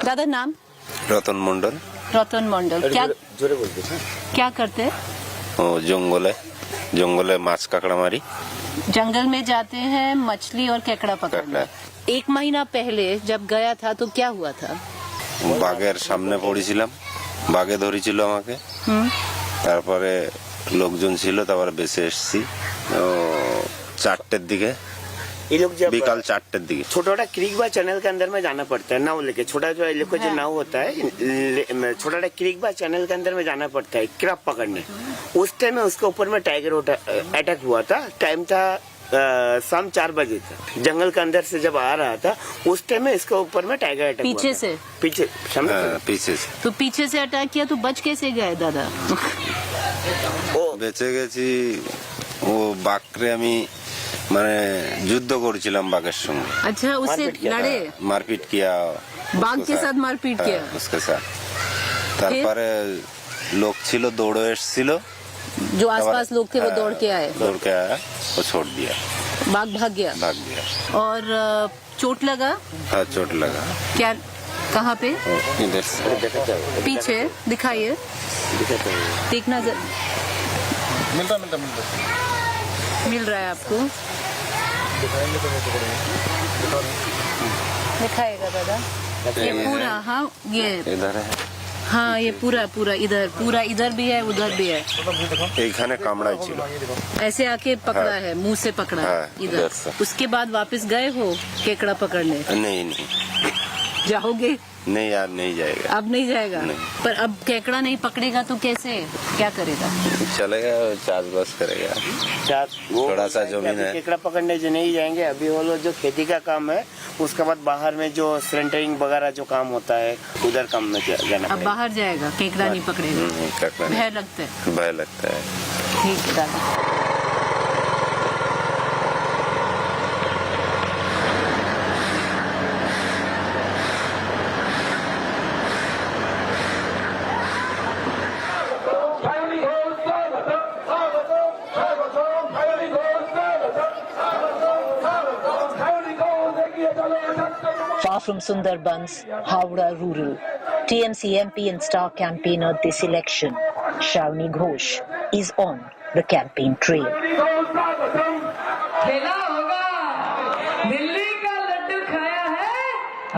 दादा नाम? रतन मंडल। रतन मंडल। क्या जोरे बोलते हैं? क्या करते हैं? जंगल है माछ काकड़ा मारी। जंगल में जाते हैं मछली और केकड़ा पकड़ने। 1 महीना पहले जब गया था तो क्या हुआ था? বাঘের সামনে পড়েছিলাম, বাঘে ধরেছিল আমাকে, তারপরে লোকজন ছিল, তারপরে বেঁচে এসেছি 4টের দিকে, ये लोग जब বিকাল 4টের दिखे छोटा क्रीक बा चैनल के अंदर में जाना पड़ता है, नाव लेके, छोटा जो लोग जो नाव होता है, छोटा क्रीक बा चैनल के अंदर में जाना पड़ता है क्रैब पकड़ने। उस टाइम में उसके ऊपर में टाइगर अटैक हुआ था। टाइम था शाम 4 बजे था, जंगल के अंदर से जब आ रहा था उस टाइम में इसके ऊपर में टाइगर अटैक पीछे से पीछे पीछे से। तो पीछे से अटैक किया तो बच कैसे गए दादा? বেঁচে গেছি, ও বাঘরে আমি মানে যুদ্ধ করেছিলাম বাঘের সঙ্গে। अच्छा, उससे लड़े? मारपीट किया बाघ के साथ मारपीट किया? उसके साथ। তারপরে লোক ছিল দৌড়ে এসেছিল, जो आसपास लोग थे वो दौड़ के आए, वो छोड़ दिया, बाघ भाग गया। और चोट लगा? हाँ चोट लगा। क्या, कहाँ पे? इधर से पीछे दिखाइए, देखना मिल रहा है आपको? दिखाएगा दादा? ये पूरा, हाँ ये इधर है, हाँ ये पूरा इधर भी है, उधर भी है। এইখানে কামড়াই ছিল, ऐसे आके पकड़ा है, मुंह से पकड़ा है इधर। उसके बाद वापस गए हो केकड़ा पकड़ने? नहीं जाओगे? नहीं यार, नहीं जाएगा, अब नहीं जाएगा। पर अब केकड़ा नहीं पकड़ेगा तो कैसे, क्या करेगा? चलेगा, चार्ज बस करेगा, थोड़ा सा जमीन है। केकड़ा पकड़ने जो नहीं जाएंगे, अभी वो लोग जो खेती का काम है, उसके बाद बाहर में जो सिलेंडरिंग वगैरह जो काम होता है उधर काम में जाना। अब बाहर जाएगा, केकड़ा नहीं पकड़ेगा? भय लगता है? भय लगता है। ठीक है दादा। Far from Sundarbans, Howrah rural, TMC MP and star campaigner this election, Shravani Ghosh, is on the campaign trail. खेला होगा, दिल्ली का लड्डू खाया है,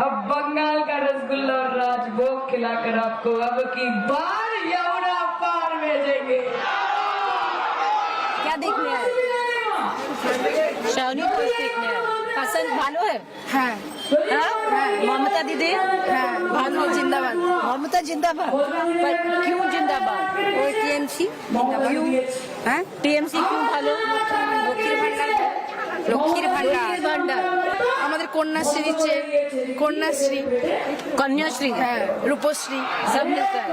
अब बंगाल का रसगुल्ला और राजभोग खिलाकर आपको अब की बार यमुना पार भेजेंगे। क्या देखने आए? शावनी घोष देखने आए। पसंद भालो है? हाँ। ममता दीदी? भालो जिंदाबाद। ममता जिंदाबाद। पर क्यों जिंदाबाद? वो टीएमसी? क्यों? टीएमसी क्यों भालो? লক্ষ্মীর ভান্ডার আমাদের কন্যাশ্রী হ্যাঁ, রূপশ্রী সব মিলতা है।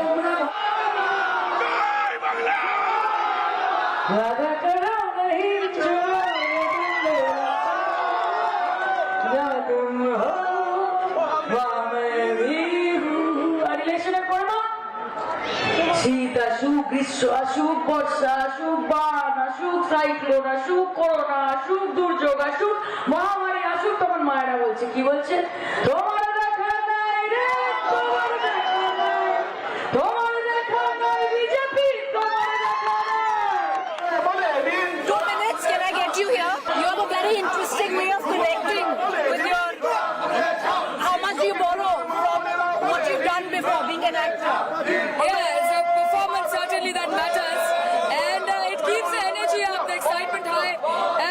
শীত আসুক, গ্রীষ্ম আসুক, বর্ষা আসুক, বান আসুক, সাইক্লোন আসুক, করোনা আসুক, দুর্যোগ আসুক, মহামারী আসুক, তখন মায়েরা বলছে, কি বলছে? তোমার দেখা an actor. Yeah, it's a performance certainly that matters, and it keeps the energy up, the excitement high,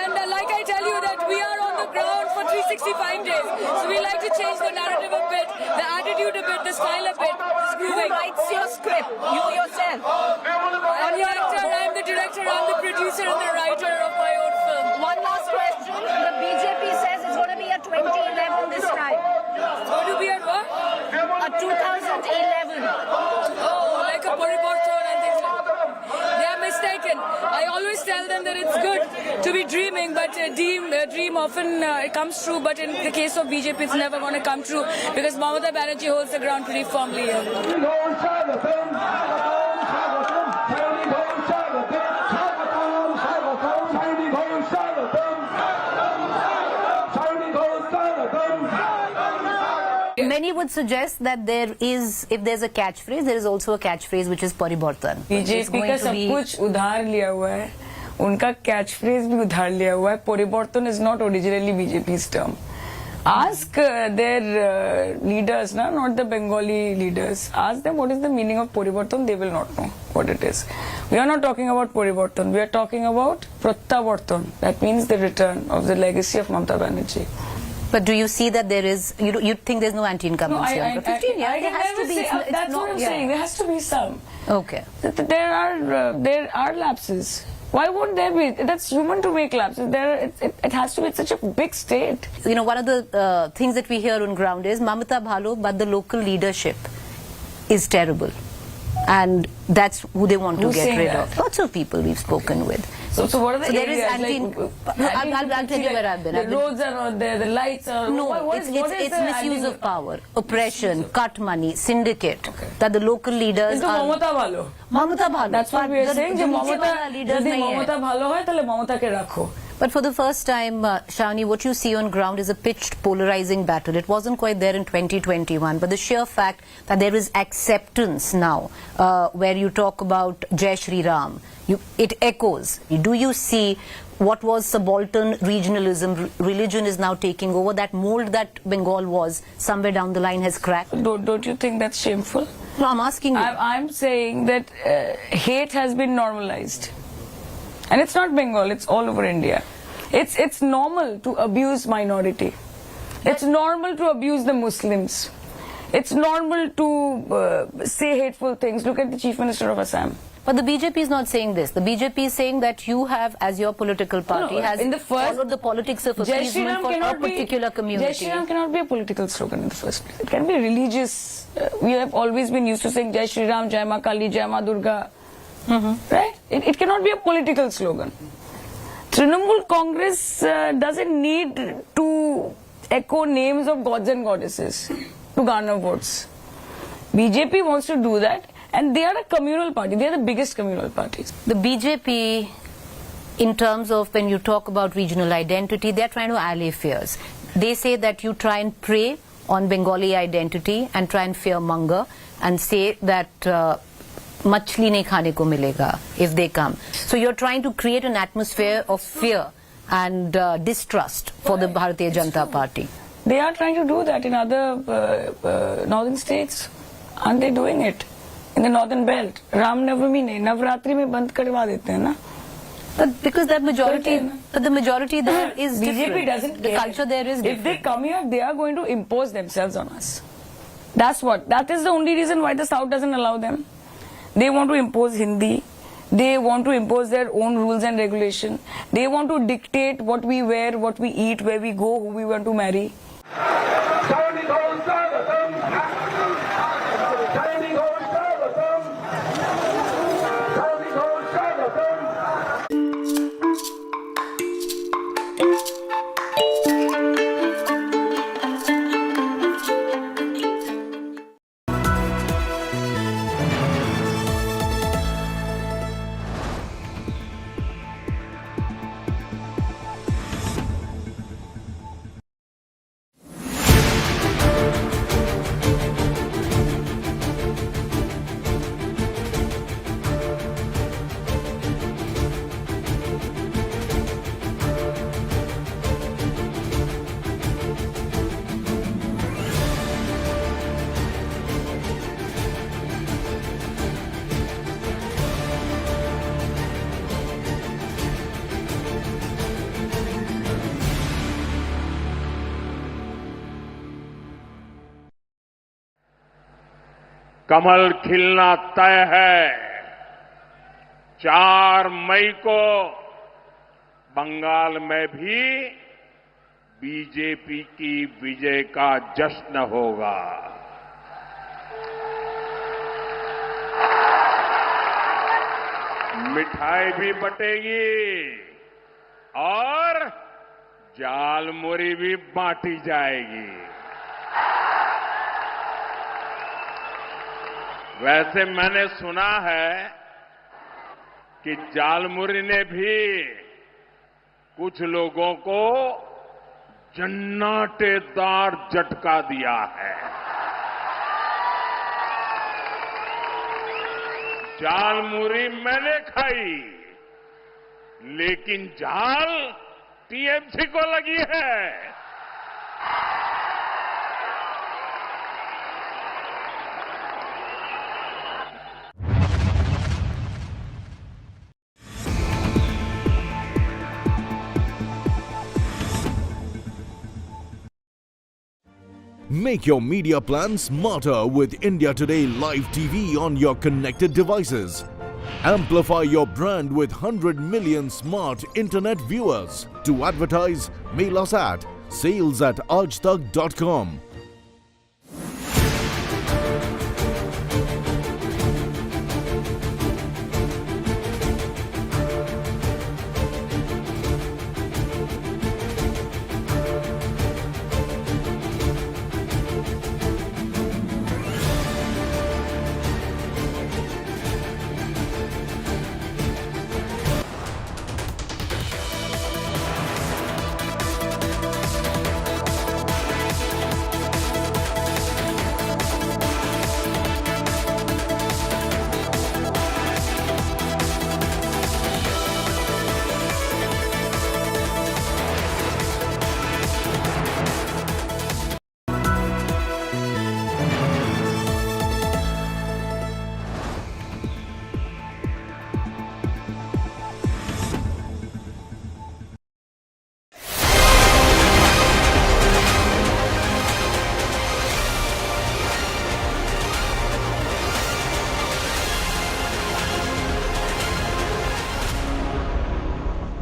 and like I tell you that we are on the ground for 365 days, so we like to change the narrative a bit, the attitude a bit, the style a bit. Who writes your script? You yourself. I'm the actor, I'm the director, I'm the producer and the writer of my own film. One last question. The BJP says it's going to be a 2011 this time. It's going to be at what? A 2011. Oh, like a Paribarton and things like that. They are mistaken. I always tell them that it's good to be dreaming, but a dream often it comes true, but in the case of BJP, it's never going to come true because Banerjee holds the ground pretty firmly here. Many would suggest that there is, if there's a catchphrase, there is also a catchphrase which is Paribartan. BJP का सब कुछ उधार लिया हुआ है, उनका catch phrase भी उधार लिया हुआ है. परिवर्तन is not originally BJP's term. Ask their leaders, not the Bengali leaders. Ask them what is the meaning of Parivartan. They will not know what it is. We are not talking about Parivartan. We are talking about Prattavartan. That means the return of the legacy of Mamata Banerjee. But do you see that there is, you think there's no anti-incumbency? No, I can never say, that's what I'm saying. There has to be some. Okay. There are lapses. Why won't there be? That's human to make lapses. It has to be such a big state. You know, one of the things that we hear on ground is Mamata bhalo, but the local leadership is terrible. And that's who they want to get rid of. Lots of people we've spoken with. So what are the there is areas? I'll tell you where I've been. The roads are not there, the lights are... No, it's misuse of power, oppression, cut money, syndicate. That the local leaders are... Mamata bhalo. Mamata bhalo. That's what we are saying. If Mamata bhalo hai, tale Mamata ke rakho. But for the first time, Shani, what you see on ground is a pitched, polarizing battle. It wasn't quite there in 2021, but the sheer fact that there is acceptance now, where you talk about Jai Shri Ram, it echoes. Do you see what was subaltern regionalism, religion is now taking over? That mold that Bengal was, somewhere down the line has cracked. Don't you think that's shameful? No, I'm asking you. I'm saying that hate has been normalized. And it's not Bengal, it's all over India. It's normal to abuse minority. It's normal to abuse the Muslims. It's normal to say hateful things. Look at the Chief Minister of Assam. But the BJP is not saying this. The BJP is saying that you have, as your political party, followed the politics of appeasement for a particular community. Jai Shri Ram cannot be a political slogan in the first place. It can be religious. We have always been used to saying Jai Shri Ram, Jai Ma Kali, Jai Ma Durga. Right? It cannot be a political slogan. Trinamool Congress doesn't need to echo names of gods and goddesses to garner votes. BJP wants to do that, and they are a communal party. They are the biggest communal parties. The BJP, in terms of when you talk about regional identity, they are trying to allay fears. They say that you try and prey on Bengali identity and try and fearmonger and say that machli nahi khane ko milega if they come. So you're trying to create an atmosphere of fear and distrust for the Bharatiya Janata Party. They are trying to do that in other northern states. Aren't they doing it? In the northern belt. Ram Navami ne, Navratri mein band karwa dete hain na. But because that majority, but the majority there is different. BJP doesn't care. The culture there is different. If they come here, they are going to impose themselves on us. That's what. That is the only reason why the South doesn't allow them. They want to impose Hindi. They want to impose their own rules and regulation. They want to dictate what we wear, what we eat, where we go, who we want to marry. कमल खिलना तय है। 4 मई को बंगाल में भी BJP की विजय का जश्न होगा। मिठाई भी बटेगी और जालमुरी भी बांटी जाएगी। वैसे मैंने सुना है कि जालमुरी ने भी कुछ लोगों को जन्नाटेदार झटका दिया है। जालमुरी मैंने खाई, लेकिन जाल टीएमसी को लगी है। Make your media plan smarter with India Today Live TV on your connected devices. Amplify your brand with 100 million smart internet viewers. To advertise, mail us at sales@aajtak.com.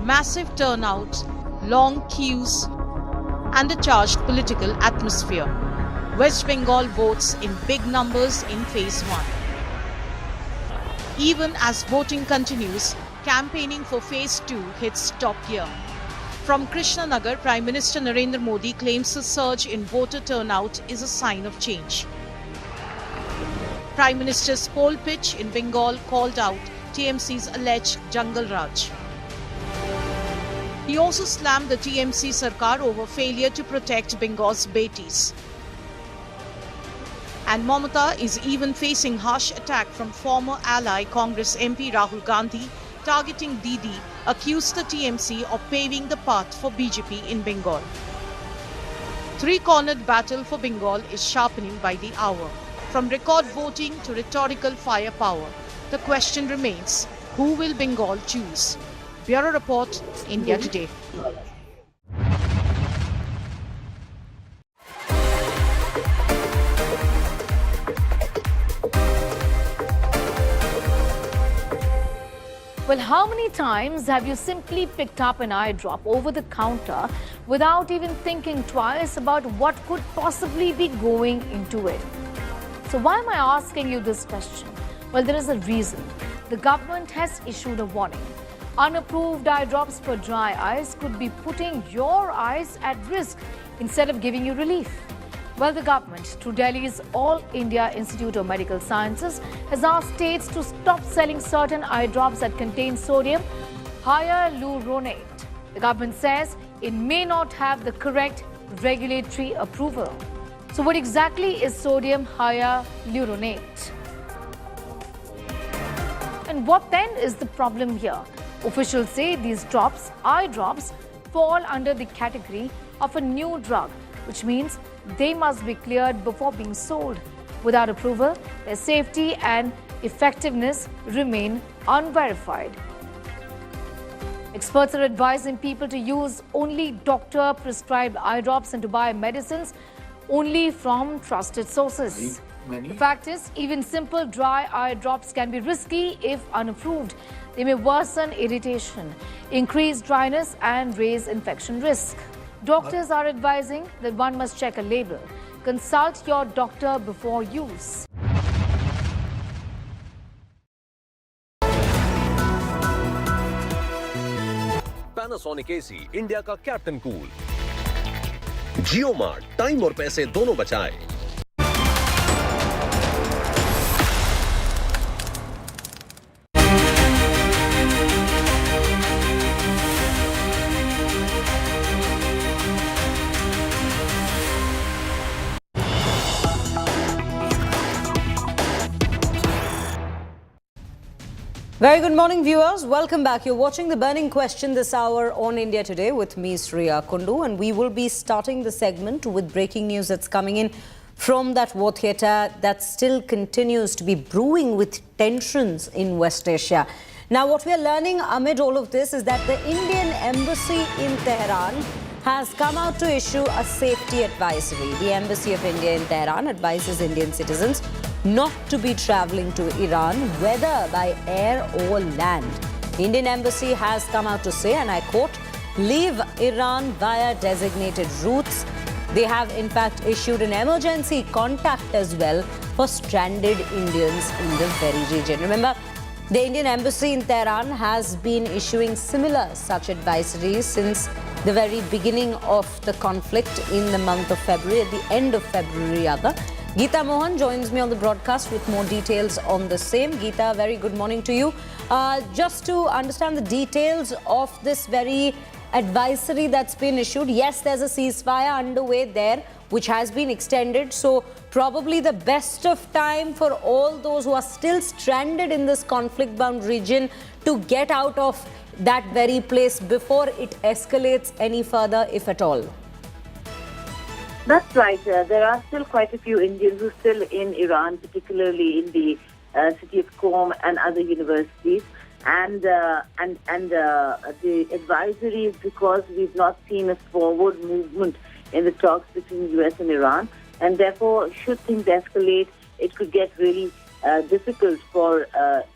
Massive turnout, long queues, and a charged political atmosphere. West Bengal votes in big numbers in phase 1. Even as voting continues, campaigning for phase 2 hits top gear. From Krishnanagar, Prime Minister Narendra Modi claims the surge in voter turnout is a sign of change. Prime Minister's poll pitch in Bengal called out TMC's alleged Jungle Raj. He also slammed the TMC Sarkar over failure to protect Bengal's betis. And Mojtaba is even facing harsh attack from former ally Congress MP Rahul Gandhi, targeting Didi, accused the TMC of paving the path for BJP in Bengal. Three-cornered battle for Bengal is sharpening by the hour. From record voting to rhetorical firepower, the question remains, who will Bengal choose? Bureau Report, India Today. Well, how many times have you simply picked up an eye drop over the counter without even thinking twice about what could possibly be going into it? So why am I asking you this question? Well, there is a reason. The government has issued a warning. Unapproved eye drops for dry eyes could be putting your eyes at risk instead of giving you relief. Well, the government, through Delhi's All India Institute of Medical Sciences, has asked states to stop selling certain eye drops that contain sodium hyaluronate. The government says it may not have the correct regulatory approval. So what exactly is sodium hyaluronate? And what then is the problem here? Officials say these drops, eye drops, fall under the category of a new drug, which means they must be cleared before being sold. Without approval, their safety and effectiveness remain unverified. Experts are advising people to use only doctor-prescribed eye drops and to buy medicines only from trusted sources. The fact is, even simple dry eye drops can be risky if unapproved. They may worsen irritation, increase dryness and raise infection risk. Doctors are advising that one must check a label. Consult your doctor before use. Panasonic AC, India का captain cool. जियो mart, time और पैसे दोनों बचाए. Very good morning, viewers. Welcome back. You're watching The Burning Question this hour on India Today with me, Sriya Kundu, and we will be starting the segment with breaking news that's coming in from that war theatre that still continues to be brewing with tensions in West Asia. Now, what we are learning amid all of this is that the Indian embassy in Tehran has come out to issue a safety advisory. The Embassy of India in Tehran advises Indian citizens not to be travelling to Iran, whether by air or land. The Indian Embassy has come out to say, and I quote, leave Iran via designated routes. They have in fact issued an emergency contact as well for stranded Indians in the very region. Remember, the Indian Embassy in Tehran has been issuing similar such advisories since the very beginning of the conflict in the month of February, at the end of February rather. Geeta Mohan joins me on the broadcast with more details on the same. Geeta, very good morning to you. Just to understand the details of this very advisory that's been issued, yes, there's a ceasefire underway there, which has been extended. So probably the best of time for all those who are still stranded in this conflict-bound region to get out of that very place before it escalates any further, if at all. That's right. There are still quite a few Indians who are still in Iran, particularly in the city of Qom and other universities. And the advisory is because we've not seen a forward movement in the talks between US and Iran. And therefore, should things escalate, it could get really difficult for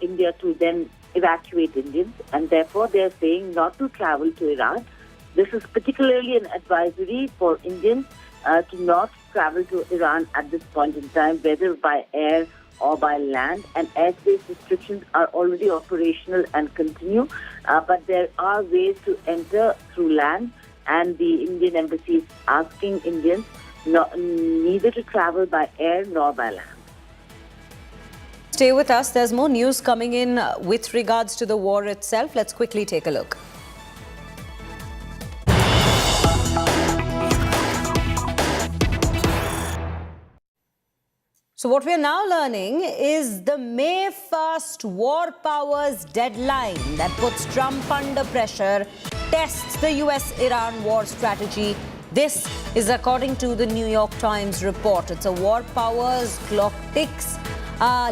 India to then evacuate Indians. And therefore, they're saying not to travel to Iran. This is particularly an advisory for Indians to not travel to Iran at this point in time, whether by air or by land. And airspace restrictions are already operational and continue. But there are ways to enter through land. And the Indian Embassy is asking Indians neither to travel by air nor by land. Stay with us. There's more news coming in with regards to the war itself. Let's quickly take a look. So what we are now learning is the May 1st war powers deadline that puts Trump under pressure, tests the US-Iran war strategy. This is according to the New York Times report. It's a war powers clock ticks.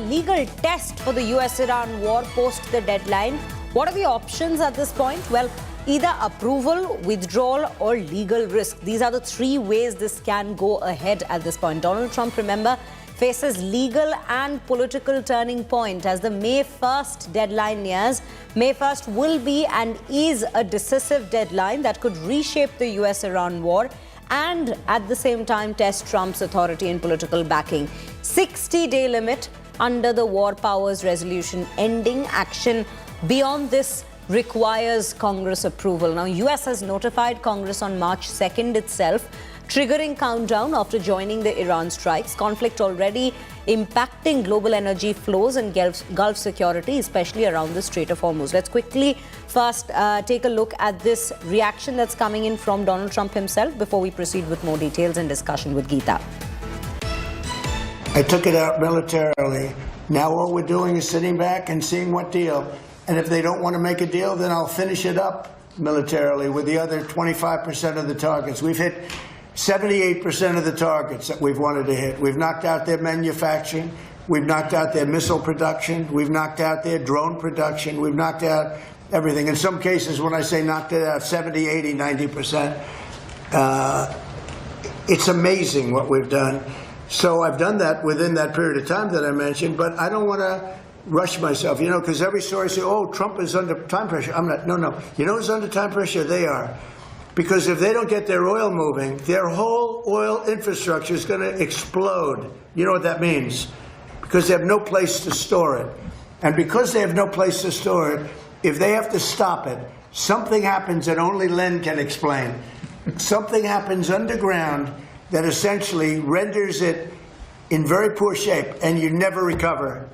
Legal test for the US-Iran war post the deadline. What are the options at this point? Well, either approval, withdrawal or legal risk. These are the three ways this can go ahead at this point. Donald Trump, remember, faces legal and political turning point as the May 1st deadline nears. May 1st will be and is a decisive deadline that could reshape the US-Iran war and at the same time test Trump's authority and political backing. 60-day limit under the war powers resolution ending. Action beyond this requires Congress approval. Now, US has notified Congress on March 2nd itself, triggering countdown after joining the Iran strikes. Conflict already impacting global energy flows and Gulf security, especially around the Strait of Hormuz. Let's quickly first take a look at this reaction that's coming in from Donald Trump himself before we proceed with more details and discussion with Geeta. I took it out militarily. Now all we're doing is sitting back and seeing what deal. And if they don't want to make a deal, then I'll finish it up militarily with the other 25% of the targets. We've hit 78% of the targets that we've wanted to hit. We've knocked out their manufacturing. We've knocked out their missile production. We've knocked out their drone production. We've knocked out everything. In some cases, when I say knocked it out, 70, 80, 90%. It's amazing what we've done. So I've done that within that period of time that I mentioned, but I don't want to rush myself, because every story says, oh, Trump is under time pressure. I'm not. No. You know who's under time pressure? They are. Because if they don't get their oil moving, their whole oil infrastructure is going to explode. You know what that means? Because they have no place to store it. And because they have no place to store it, if they have to stop it, something happens that only Len can explain. Something happens underground that essentially renders it in very poor shape, and you never recover.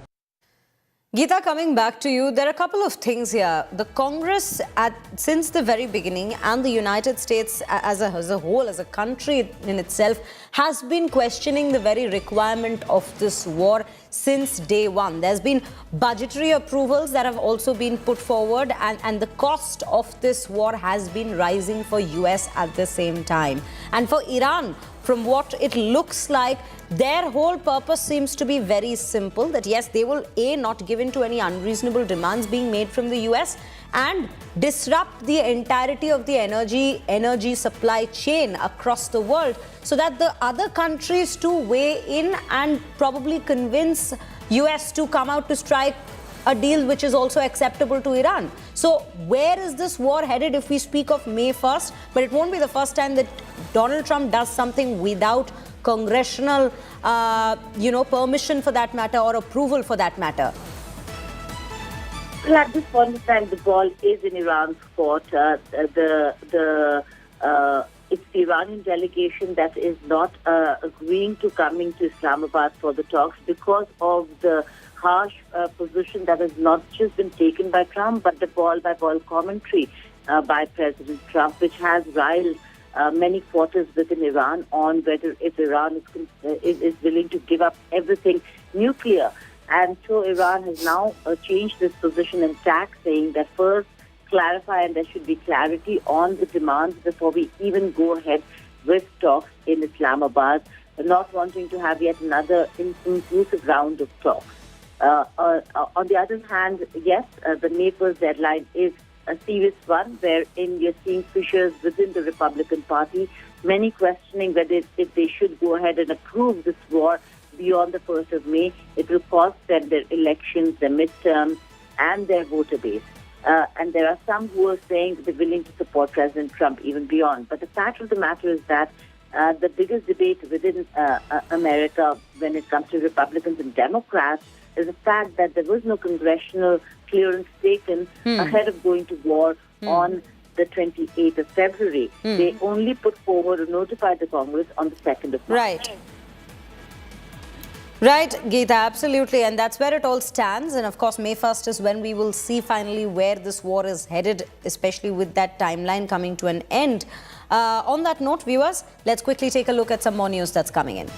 Geeta, coming back to you, there are a couple of things here. The Congress, since the very beginning, and the United States as a whole, as a country in itself, has been questioning the very requirement of this war since day one. There's been budgetary approvals that have also been put forward, and the cost of this war has been rising for US at the same time. And for Iran, from what it looks like, their whole purpose seems to be very simple, that yes, they will not give in to any unreasonable demands being made from the US and disrupt the entirety of the energy supply chain across the world, so that the other countries to weigh in and probably convince US to come out to strike a deal which is also acceptable to Iran. So where is this war headed if we speak of May 1st? But it won't be the first time that Donald Trump does something without congressional, permission for that matter, or approval for that matter. Well, at this point in time, the ball is in Iran's court. It's the Iranian delegation that is not agreeing to coming to Islamabad for the talks because of the harsh position that has not just been taken by Trump, but the ball-by-ball commentary by President Trump, which has riled many quarters within Iran on whether if Iran is willing to give up everything nuclear. And so Iran has now changed this position in tact, saying that first clarify and there should be clarity on the demands before we even go ahead with talks in Islamabad, not wanting to have yet another inclusive round of talks. On the other hand, yes, the May 1st deadline is a serious one, wherein you're seeing fissures within the Republican Party, many questioning whether if they should go ahead and approve this war beyond the 1st of May, it will cost them their elections, their midterms, and their voter base. And there are some who are saying they're willing to support President Trump even beyond. But the fact of the matter is that the biggest debate within America when it comes to Republicans and Democrats is the fact that there was no congressional clearance taken ahead of going to war on the 28th of February. They only put forward or notified the Congress on the 2nd of March. Right, Geeta, absolutely. And that's where it all stands. And of course, May 1st is when we will see finally where this war is headed, especially with that timeline coming to an end. On that note, viewers, let's quickly take a look at some more news that's coming in.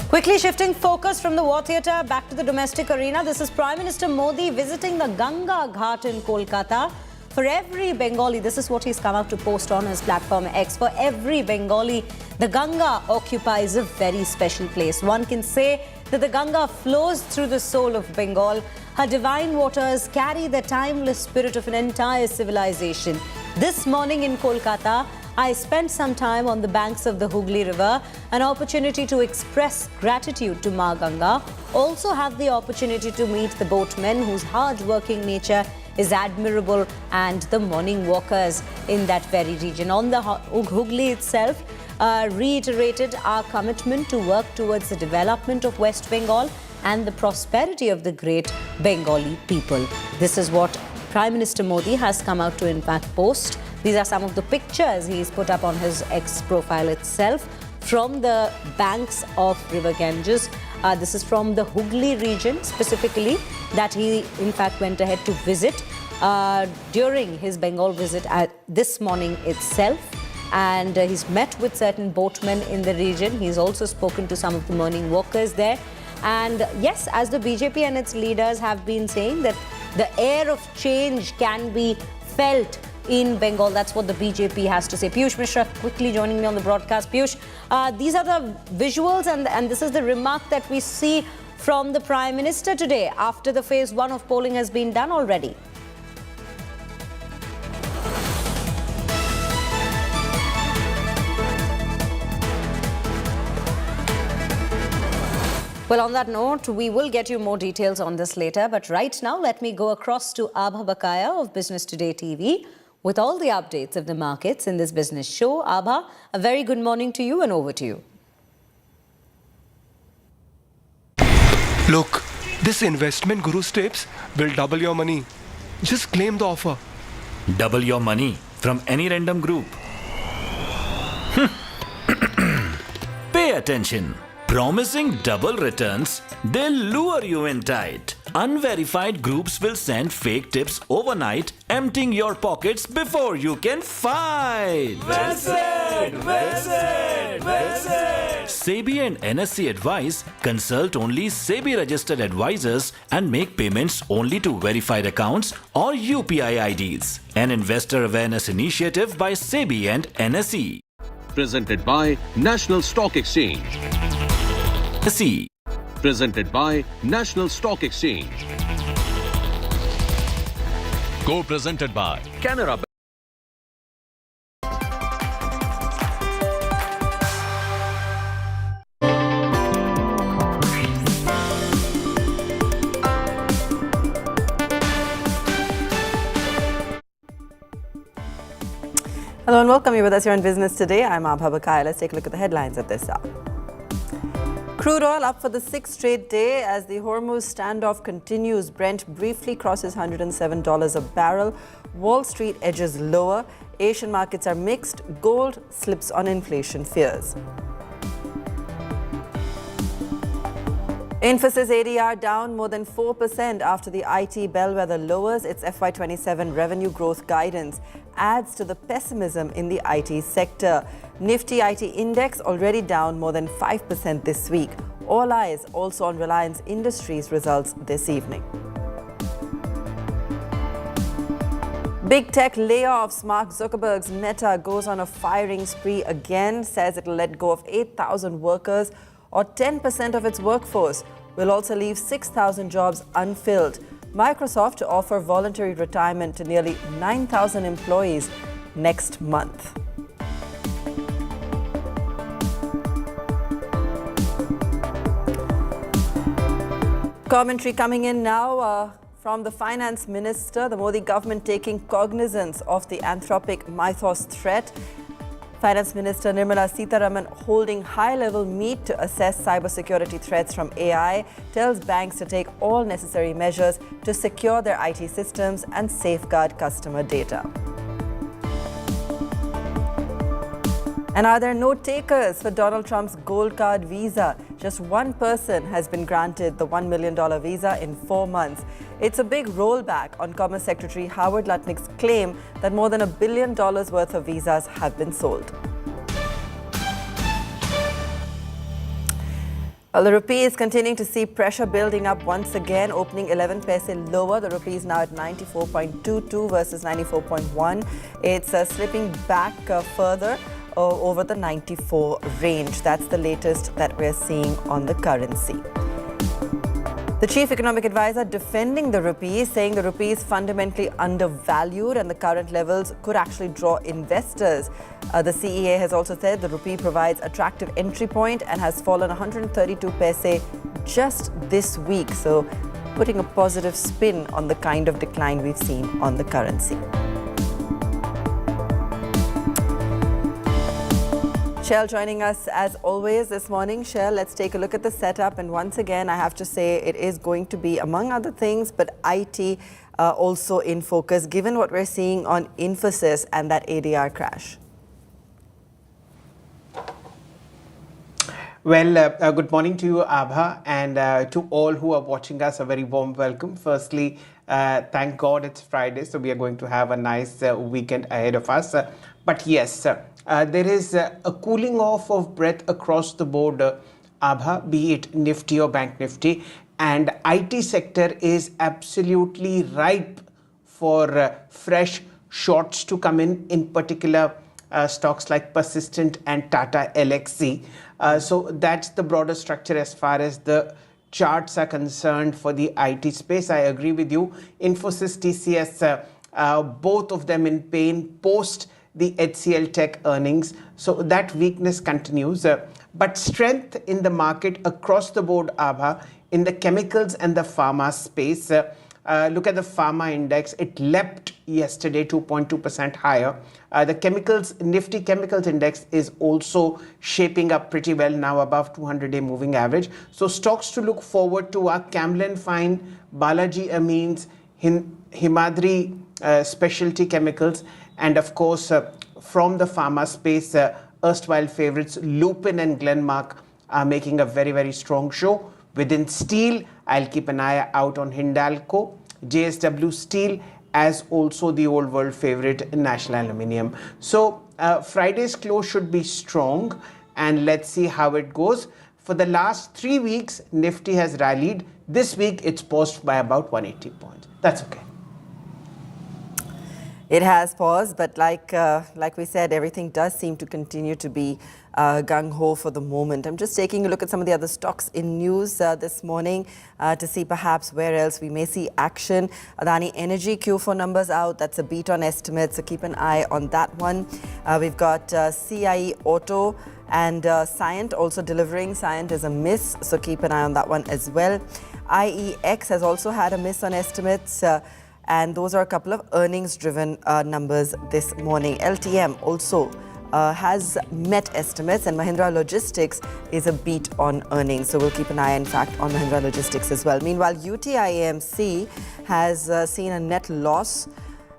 Quickly shifting focus from the war theatre back to the domestic arena. This is Prime Minister Modi visiting the Ganga Ghat in Kolkata. For every Bengali, this is what he's come out to post on his platform X. For every Bengali, the Ganga occupies a very special place. One can say that the Ganga flows through the soul of Bengal. Her divine waters carry the timeless spirit of an entire civilization. This morning in Kolkata, I spent some time on the banks of the Hooghly River, an opportunity to express gratitude to Ma Ganga. Also have the opportunity to meet the boatmen whose hard-working nature is admirable, and the morning walkers in that very region. On the Hooghly itself, reiterated our commitment to work towards the development of West Bengal and the prosperity of the great Bengali people. This is what Prime Minister Modi has come out to in fact post. These are some of the pictures he's put up on his X profile itself from the banks of River Ganges. This is from the Hooghly region specifically that he in fact went ahead to visit during his Bengal visit this morning itself. And he's met with certain boatmen in the region. He's also spoken to some of the morning walkers there. And yes, as the BJP and its leaders have been saying, that the air of change can be felt in Bengal. That's what the BJP has to say. Piyush Mishra quickly joining me on the broadcast. Piyush, these are the visuals and this is the remark that we see from the Prime Minister today after the phase 1 of polling has been done already. Well, on that note, we will get you more details on this later. But right now, let me go across to Abha Bakaya of Business Today TV with all the updates of the markets in this business show. Abha, a very good morning to you and over to you. Look, this investment Guru's tips will double your money. Just claim the offer. Double your money from any random group. Pay attention. Promising double returns, they'll lure you in tight. Unverified groups will send fake tips overnight, emptying your pockets before you can fight. Visit! SEBI and NSE advise consult only SEBI registered advisors and make payments only to verified accounts or UPI IDs. An investor awareness initiative by SEBI and NSE. Presented by National Stock Exchange. Presented by National Stock Exchange. Co-presented by Canara. Hello and welcome. You're with us here on Business Today. I'm Abha Bakaya. Let's take a look at the headlines at this hour. Crude oil up for the 6th straight day as the Hormuz standoff continues. Brent briefly crosses $107 a barrel. Wall Street edges lower. Asian markets are mixed. Gold slips on inflation fears. Infosys ADR down more than 4% after the IT bellwether lowers its FY27 revenue growth guidance, adds to the pessimism in the IT sector. Nifty IT index already down more than 5% this week. All eyes also on Reliance Industries results this evening. Big tech layoffs. Mark Zuckerberg's Meta goes on a firing spree again, says it will let go of 8,000 workers or 10% of its workforce. Will also leave 6,000 jobs unfilled. Microsoft to offer voluntary retirement to nearly 9,000 employees next month. Commentary coming in now from the finance minister. The Modi government taking cognizance of the anthropic mythos threat. Finance Minister Nirmala Sitharaman holding high-level meet to assess cybersecurity threats from AI, tells banks to take all necessary measures to secure their IT systems and safeguard customer data. And are there no takers for Donald Trump's gold card visa? Just one person has been granted the $1 million visa in 4 months. It's a big rollback on Commerce Secretary Howard Lutnick's claim that more than $1 billion worth of visas have been sold. Well, the rupee is continuing to see pressure building up once again, opening 11 paise lower. The rupee is now at 94.22 versus 94.1. It's slipping back further over the 94 range. That's the latest that we're seeing on the currency. The chief economic advisor defending the rupee, saying the rupee is fundamentally undervalued and the current levels could actually draw investors. The CEA has also said the rupee provides attractive entry point and has fallen 132 paise just this week. So putting a positive spin on the kind of decline we've seen on the currency. Shell joining us as always this morning. Shell, let's take a look at the setup. And once again, I have to say it is going to be, among other things, but IT also in focus, given what we're seeing on Infosys and that ADR crash. Well, good morning to you, Abha, and to all who are watching us, a very warm welcome. Firstly, thank God it's Friday, so we are going to have a nice weekend ahead of us. But yes, there is a cooling off of breath across the board, Abha, be it Nifty or Bank Nifty, and IT sector is absolutely ripe for fresh shorts to come in particular stocks like Persistent and Tata LXC. So that's the broader structure as far as the charts are concerned for the IT space. I agree with you. Infosys, TCS, both of them in pain post the HCL Tech earnings. So that weakness continues. But strength in the market across the board, Abha, in the chemicals and the pharma space. Look at the pharma index. It leapt yesterday 2.2% higher. The Nifty Chemicals Index is also shaping up pretty well now, above 200-day moving average. So stocks to look forward to are Camlin Fine, Balaji Amines, Himadri Specialty Chemicals, and of course from the pharma space, erstwhile favorites Lupin and Glenmark are making a very, very strong show. Within steel, I'll keep an eye out on Hindalco, JSW Steel, as also the old world favorite National Aluminium. So Friday's close should be strong, and let's see how it goes. For the last 3 weeks, Nifty has rallied. This week, it's paused by about 180 points. That's okay. It has paused, but like we said, everything does seem to continue to be gung-ho for the moment. I'm just taking a look at some of the other stocks in news this morning to see perhaps where else we may see action. Adani Energy Q4 numbers out. That's a beat on estimates, so keep an eye on that one. We've got CIE Auto and Cyient also delivering. Cyient is a miss, so keep an eye on that one as well. IEX has also had a miss on estimates. And those are a couple of earnings-driven numbers this morning. LTM also has met estimates, and Mahindra Logistics is a beat on earnings. So we'll keep an eye, in fact, on Mahindra Logistics as well. Meanwhile, UTIAMC has seen a net loss,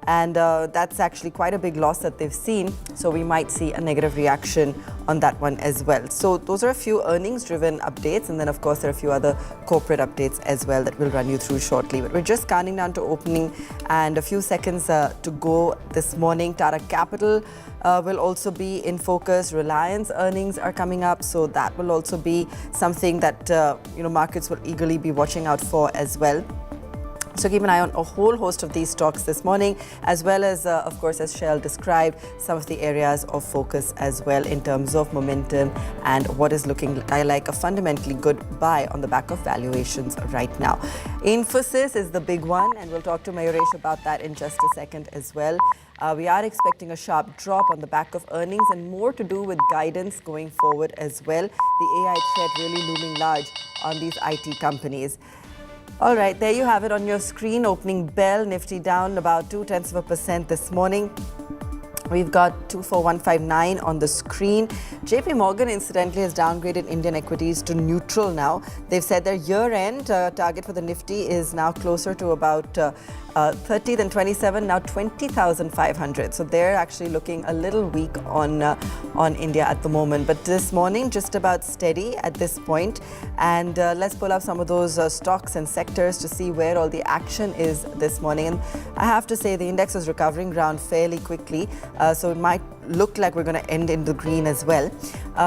and that's actually quite a big loss that they've seen. So we might see a negative reaction on that one as well. So those are a few earnings-driven updates, and then of course there are a few other corporate updates as well that we'll run you through shortly. But we're just counting down to opening, and a few seconds to go this morning. Tata Capital will also be in focus. Reliance earnings are coming up, so that will also be something that markets will eagerly be watching out for as well. So keep an eye on a whole host of these stocks this morning, as well as, of course, as Shell described, some of the areas of focus as well in terms of momentum and what is looking like a fundamentally good buy on the back of valuations right now. Infosys is the big one, and we'll talk to Mayuresh about that in just a second as well. We are expecting a sharp drop on the back of earnings and more to do with guidance going forward as well. The AI threat really looming large on these IT companies. All right, there you have it on your screen. Opening bell, Nifty down about 0.2% this morning. We've got 24159 on the screen. JP Morgan, incidentally, has downgraded Indian equities to neutral now. They've said their year-end target for the Nifty is now closer to about 30 than 27, now 20,500. So they're actually looking a little weak on India at the moment. But this morning, just about steady at this point. And let's pull up some of those stocks and sectors to see where all the action is this morning. And I have to say the index is recovering ground fairly quickly. So it might look like we're going to end in the green as well.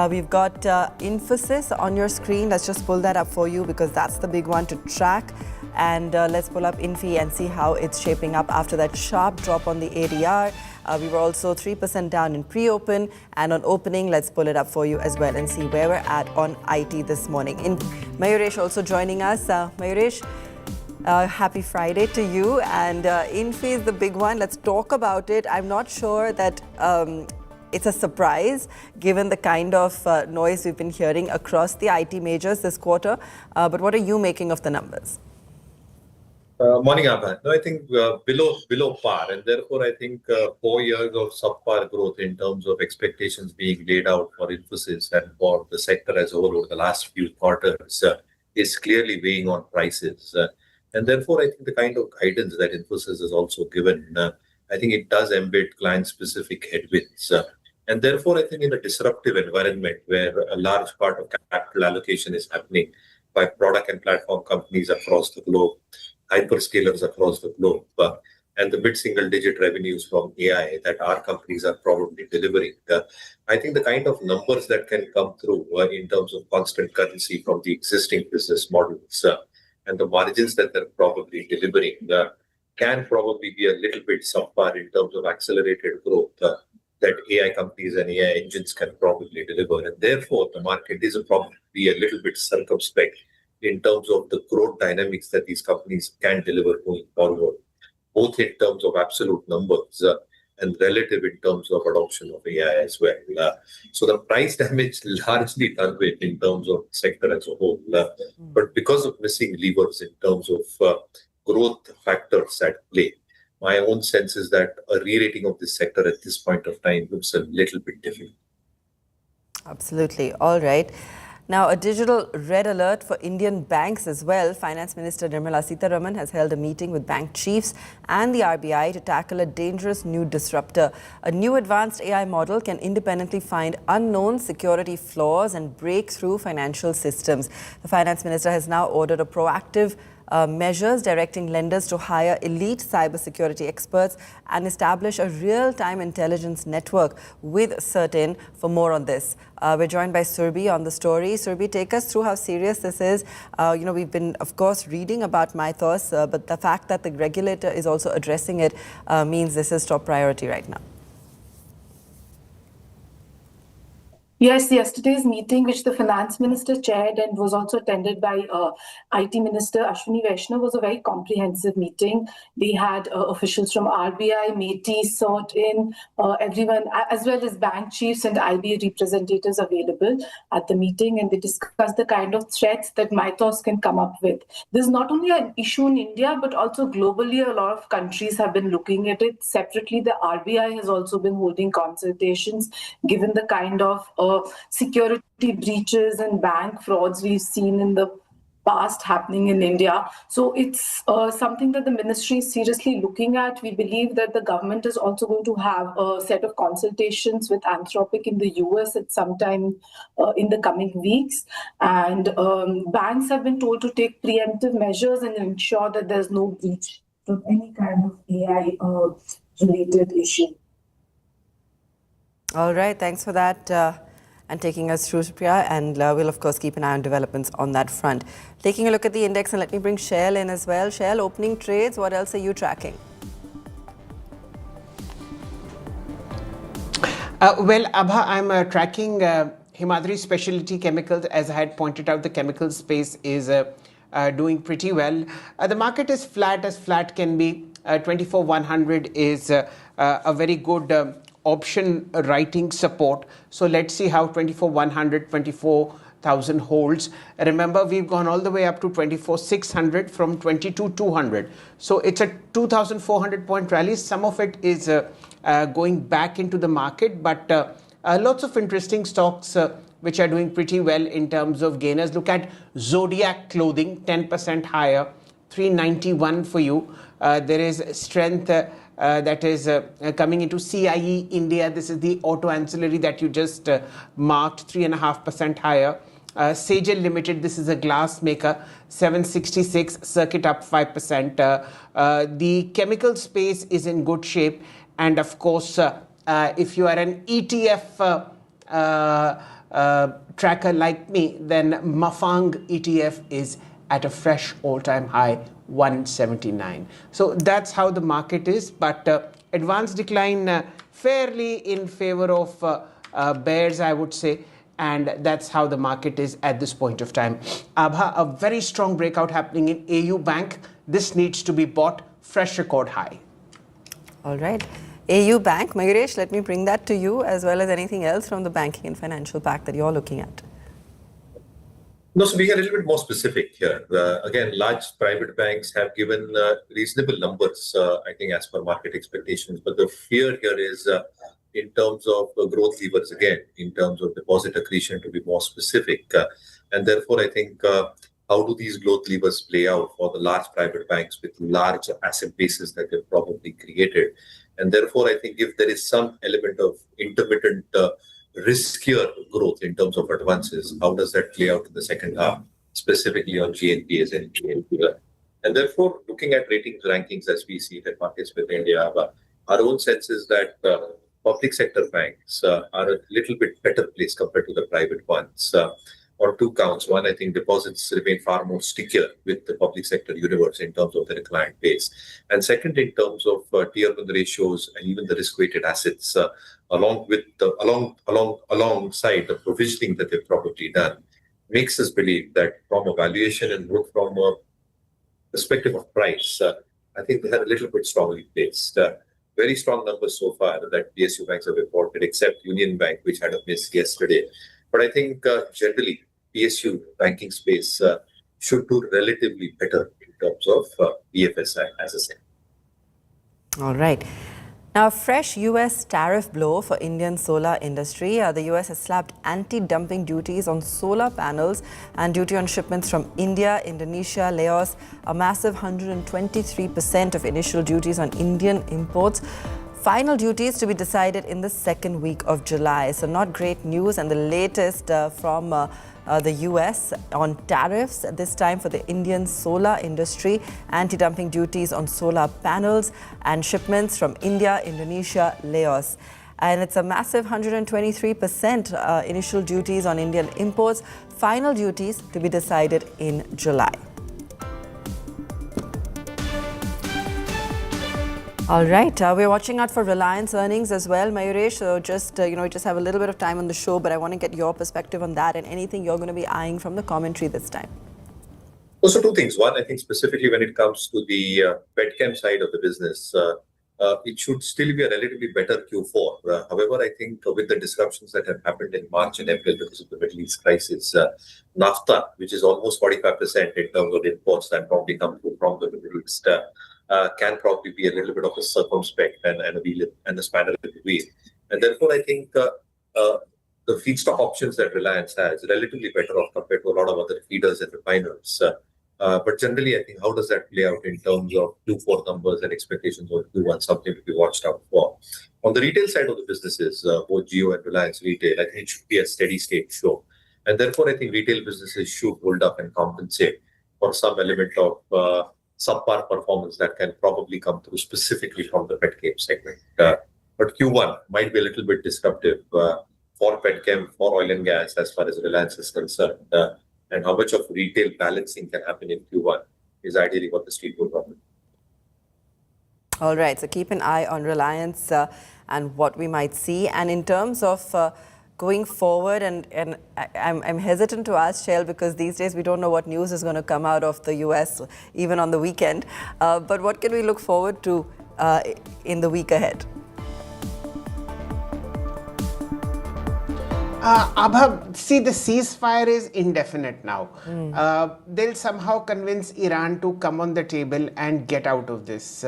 We've got Infosys on your screen. Let's just pull that up for you because that's the big one to track. And let's pull up Infi and see how it's shaping up after that sharp drop on the ADR. We were also 3% down in pre-open, and on opening, let's pull it up for you as well and see where we're at on IT this morning. Mayuresh also joining us. Mayuresh, happy Friday to you. And Infi is the big one. Let's talk about it. I'm not sure that it's a surprise given the kind of noise we've been hearing across the IT majors this quarter. But what are you making of the numbers? Morning, Abha. No, I think below par, and therefore I think 4 years of subpar growth in terms of expectations being laid out for Infosys and for the sector as a whole over the last few quarters is clearly weighing on prices. And therefore, I think the kind of guidance that Infosys has also given, I think it does embed client-specific headwinds. And therefore, I think in a disruptive environment where a large part of capital allocation is happening by product and platform companies across the globe, hyperscalers across the globe, and the mid-single-digit revenues from AI that our companies are probably delivering. I think the kind of numbers that can come through in terms of constant currency from the existing business models and the margins that they're probably delivering can probably be a little bit subpar in terms of accelerated growth that AI companies and AI engines can probably deliver. And therefore, the market is probably a little bit circumspect in terms of the growth dynamics that these companies can deliver going forward, both in terms of absolute numbers and relative in terms of adoption of AI as well. So the price damage largely done with in terms of sector as a whole. But because of missing levers in terms of growth factors at play, my own sense is that a re-rating of this sector at this point of time looks a little bit difficult. Absolutely. All right. Now, a digital red alert for Indian banks as well. Finance Minister Nirmala Sitharaman has held a meeting with bank chiefs and the RBI to tackle a dangerous new disruptor. A new advanced AI model can independently find unknown security flaws and break through financial systems. The Finance Minister has now ordered a proactive measures directing lenders to hire elite cybersecurity experts and establish a real-time intelligence network with CERTIN. For more on this, we're joined by Surbhi on the story. Surbhi, take us through how serious this is. We've been, of course, reading about mythos, but the fact that the regulator is also addressing it means this is top priority right now. Yes, yesterday's meeting, which the finance minister chaired and was also attended by IT Minister Ashwini Vaishnaw, was a very comprehensive meeting. They had officials from RBI, MeitY, CERTIN, everyone, as well as bank chiefs and IB representatives available at the meeting, and they discussed the kind of threats that mythos can come up with. This is not only an issue in India, but also globally. A lot of countries have been looking at it. Separately, the RBI has also been holding consultations, given the kind of security breaches and bank frauds we've seen in the past happening in India. So it's something that the ministry is seriously looking at. We believe that the government is also going to have a set of consultations with Anthropic in the US at some time in the coming weeks. And banks have been told to take preemptive measures and ensure that there's no breach of any kind of AI related issue. All right, thanks for that. And taking us through, Supriya, and we'll of course keep an eye on developments on that front. Taking a look at the index, and let me bring Shail in as well. Shail, opening trades, what else are you tracking? Well, Abha, I'm tracking Himadri Specialty Chemicals. As I had pointed out, the chemical space is doing pretty well. The market is flat as flat can be. 24,100 is a very good option writing support. So let's see how 24,100, 24,000 holds. Remember, we've gone all the way up to 24,600 from 22,200. So it's a 2,400 point rally. Some of it is going back into the market, but lots of interesting stocks which are doing pretty well in terms of gainers. Look at Zodiac Clothing, 10% higher, 391 for you. There is strength that is coming into CIE India. This is the auto ancillary that you just marked, 3.5% higher. Yechiel Limited, this is a glass maker, 766, circuit up 5%. The chemical space is in good shape. And of course, if you are an ETF tracker like me, then Mafang ETF is at a fresh all-time high, 179. So that's how the market is, but advanced decline fairly in favor of bears, I would say, and that's how the market is at this point of time. Abha, a very strong breakout happening in AU Bank. This needs to be bought, fresh record high. All right. AU Bank, Mayuresh, let me bring that to you, as well as anything else from the banking and financial pack that you're looking at. No, so being a little bit more specific here. Again, large private banks have given reasonable numbers, I think, as per market expectations. But the fear here is in terms of growth levers, again, in terms of deposit accretion, to be more specific. And therefore, I think, how do these growth levers play out for the large private banks with large asset bases that they've probably created? And therefore, I think if there is some element of intermittent riskier growth in terms of advances, how does that play out in the second half, specifically on GNPAs and GNPA? And therefore, looking at ratings rankings as we see it at Markets with India, our own sense is that public sector banks are a little bit better placed compared to the private ones. On two counts. One, I think deposits remain far more stickier with the public sector universe in terms of their client base. And second, in terms of tier 1 ratios and even the risk-weighted assets, alongside the provisioning that they've probably done, makes us believe that from a valuation and from a perspective of price, I think they are a little bit strongly placed. very strong numbers so far that PSU banks have reported, except Union Bank, which had a miss yesterday. But I think generally PSU banking space should do relatively better in terms of BFSI as a sector. All right. Now, a fresh US tariff blow for Indian solar industry. The US has slapped anti-dumping duties on solar panels and duty on shipments from India, Indonesia, Laos, a massive 123% of initial duties on Indian imports. Final duties to be decided in the second week of July. So not great news, and the latest from the US on tariffs, this time for the Indian solar industry, anti-dumping duties on solar panels and shipments from India, Indonesia, Laos. And it's a massive 123% initial duties on Indian imports, final duties to be decided in July. All right, we're watching out for Reliance earnings as well, Mayuresh. So just, we just have a little bit of time on the show, but I want to get your perspective on that and anything you're going to be eyeing from the commentary this time. Also, two things. One, I think specifically when it comes to the petchem side of the business, it should still be a relatively better Q4. However, I think with the disruptions that have happened in March and April because of the Middle East crisis, naphtha, which is almost 45% in terms of imports that probably come through from the Middle East, can probably be a little bit of a circumspect and a spanner in the wheel. And therefore, I think the feedstock options that Reliance has relatively better off compared to a lot of other feeders and refiners. But generally, I think how does that play out in terms of Q4 numbers and expectations of Q1, something to be watched out for. On the retail side of the businesses, both Jio and Reliance Retail, I think it should be a steady state show. And therefore, I think retail businesses should hold up and compensate for some element of subpar performance that can probably come through specifically from the petchem segment. But Q1 might be a little bit disruptive for petchem, for oil and gas as far as Reliance is concerned. And how much of retail balancing can happen in Q1 is ideally what the street will cover. All right, so keep an eye on Reliance and what we might see. And in terms of going forward, and I'm hesitant to ask Shell because these days we don't know what news is going to come out of the US even on the weekend. But what can we look forward to in the week ahead? Abha, see, the ceasefire is indefinite now. They'll somehow convince Iran to come on the table and get out of this.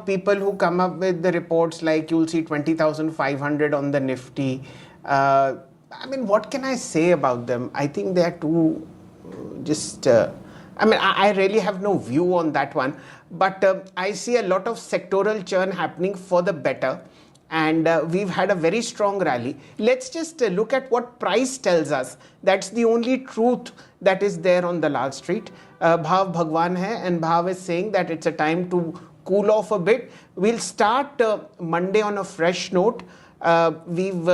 People who come up with the reports like you'll see 20,500 on the Nifty. What can I say about them? I think they are too I really have no view on that one. But I see a lot of sectoral churn happening for the better. And we've had a very strong rally. Let's just look at what price tells us. That's the only truth that is there on the Lal Street. Bhav Bhagwan hai, and Bhav is saying that it's a time to cool off a bit. We'll start Monday on a fresh note. We've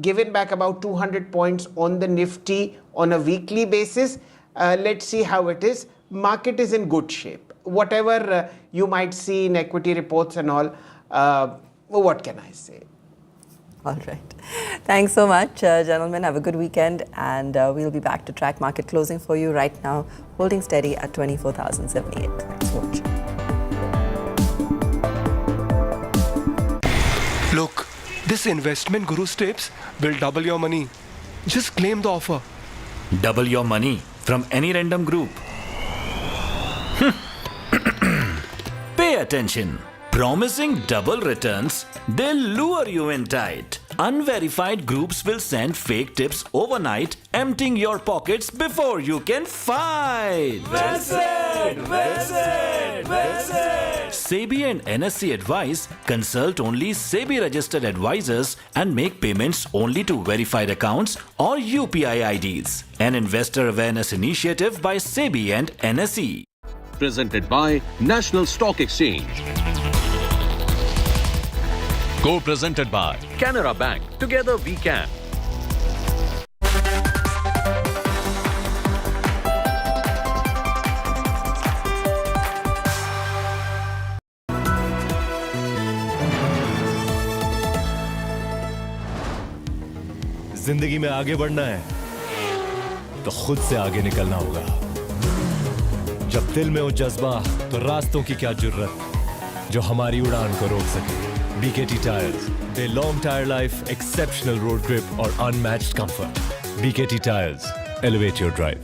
given back about 200 points on the Nifty on a weekly basis. Let's see how it is. Market is in good shape. Whatever you might see in equity reports and all, what can I say? All right. Thanks so much, gentlemen. Have a good weekend. And we'll be back to track market closing for you right now, holding steady at 24,078. Thanks for watching. Look, this investment guru's tips will double your money. Just claim the offer. Double your money from any random group. Pay attention. Promising double returns, they'll lure you in tight. Unverified groups will send fake tips overnight, emptying your pockets before you can fight. Visit! SEBI and NSE advise, consult only SEBI registered advisors and make payments only to verified accounts or UPI IDs. An investor awareness initiative by SEBI and NSE. Presented by National Stock Exchange. Co-presented by Canara Bank. Together we can. जिंदगी में आगे बढ़ना है तो खुद से आगे निकलना होगा। जब दिल में हो जज्बा तो रास्तों की क्या जरूरत। जो हमारी उड़ान को रोक सके। BKT tyres, they long tyre life, exceptional road grip और unmatched comfort. BKT tyres, elevate your drive.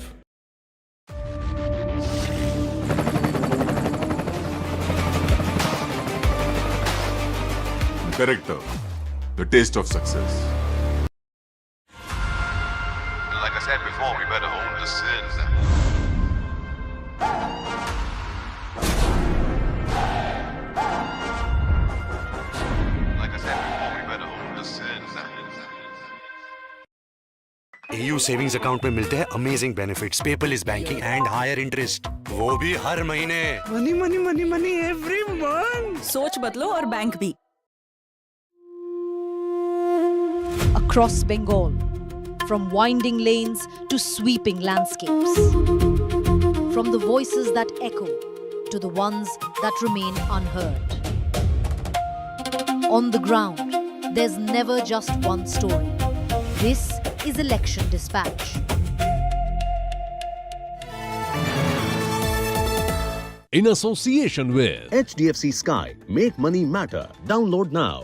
Character, the taste of success. Like I said before, we better own the sin. Like I said before, we better own the sin. AU savings account में मिलते हैं amazing benefits, paperless banking and higher interest, वो भी हर महीने। Money money money money every month. सोच बदलो और बैंक भी। Across Bengal, from winding lanes to sweeping landscapes, from the voices that echo to the ones that remain unheard. On the ground, there's never just one story. This is Election Dispatch. In association with HDFC Sky, make money matter. Download now.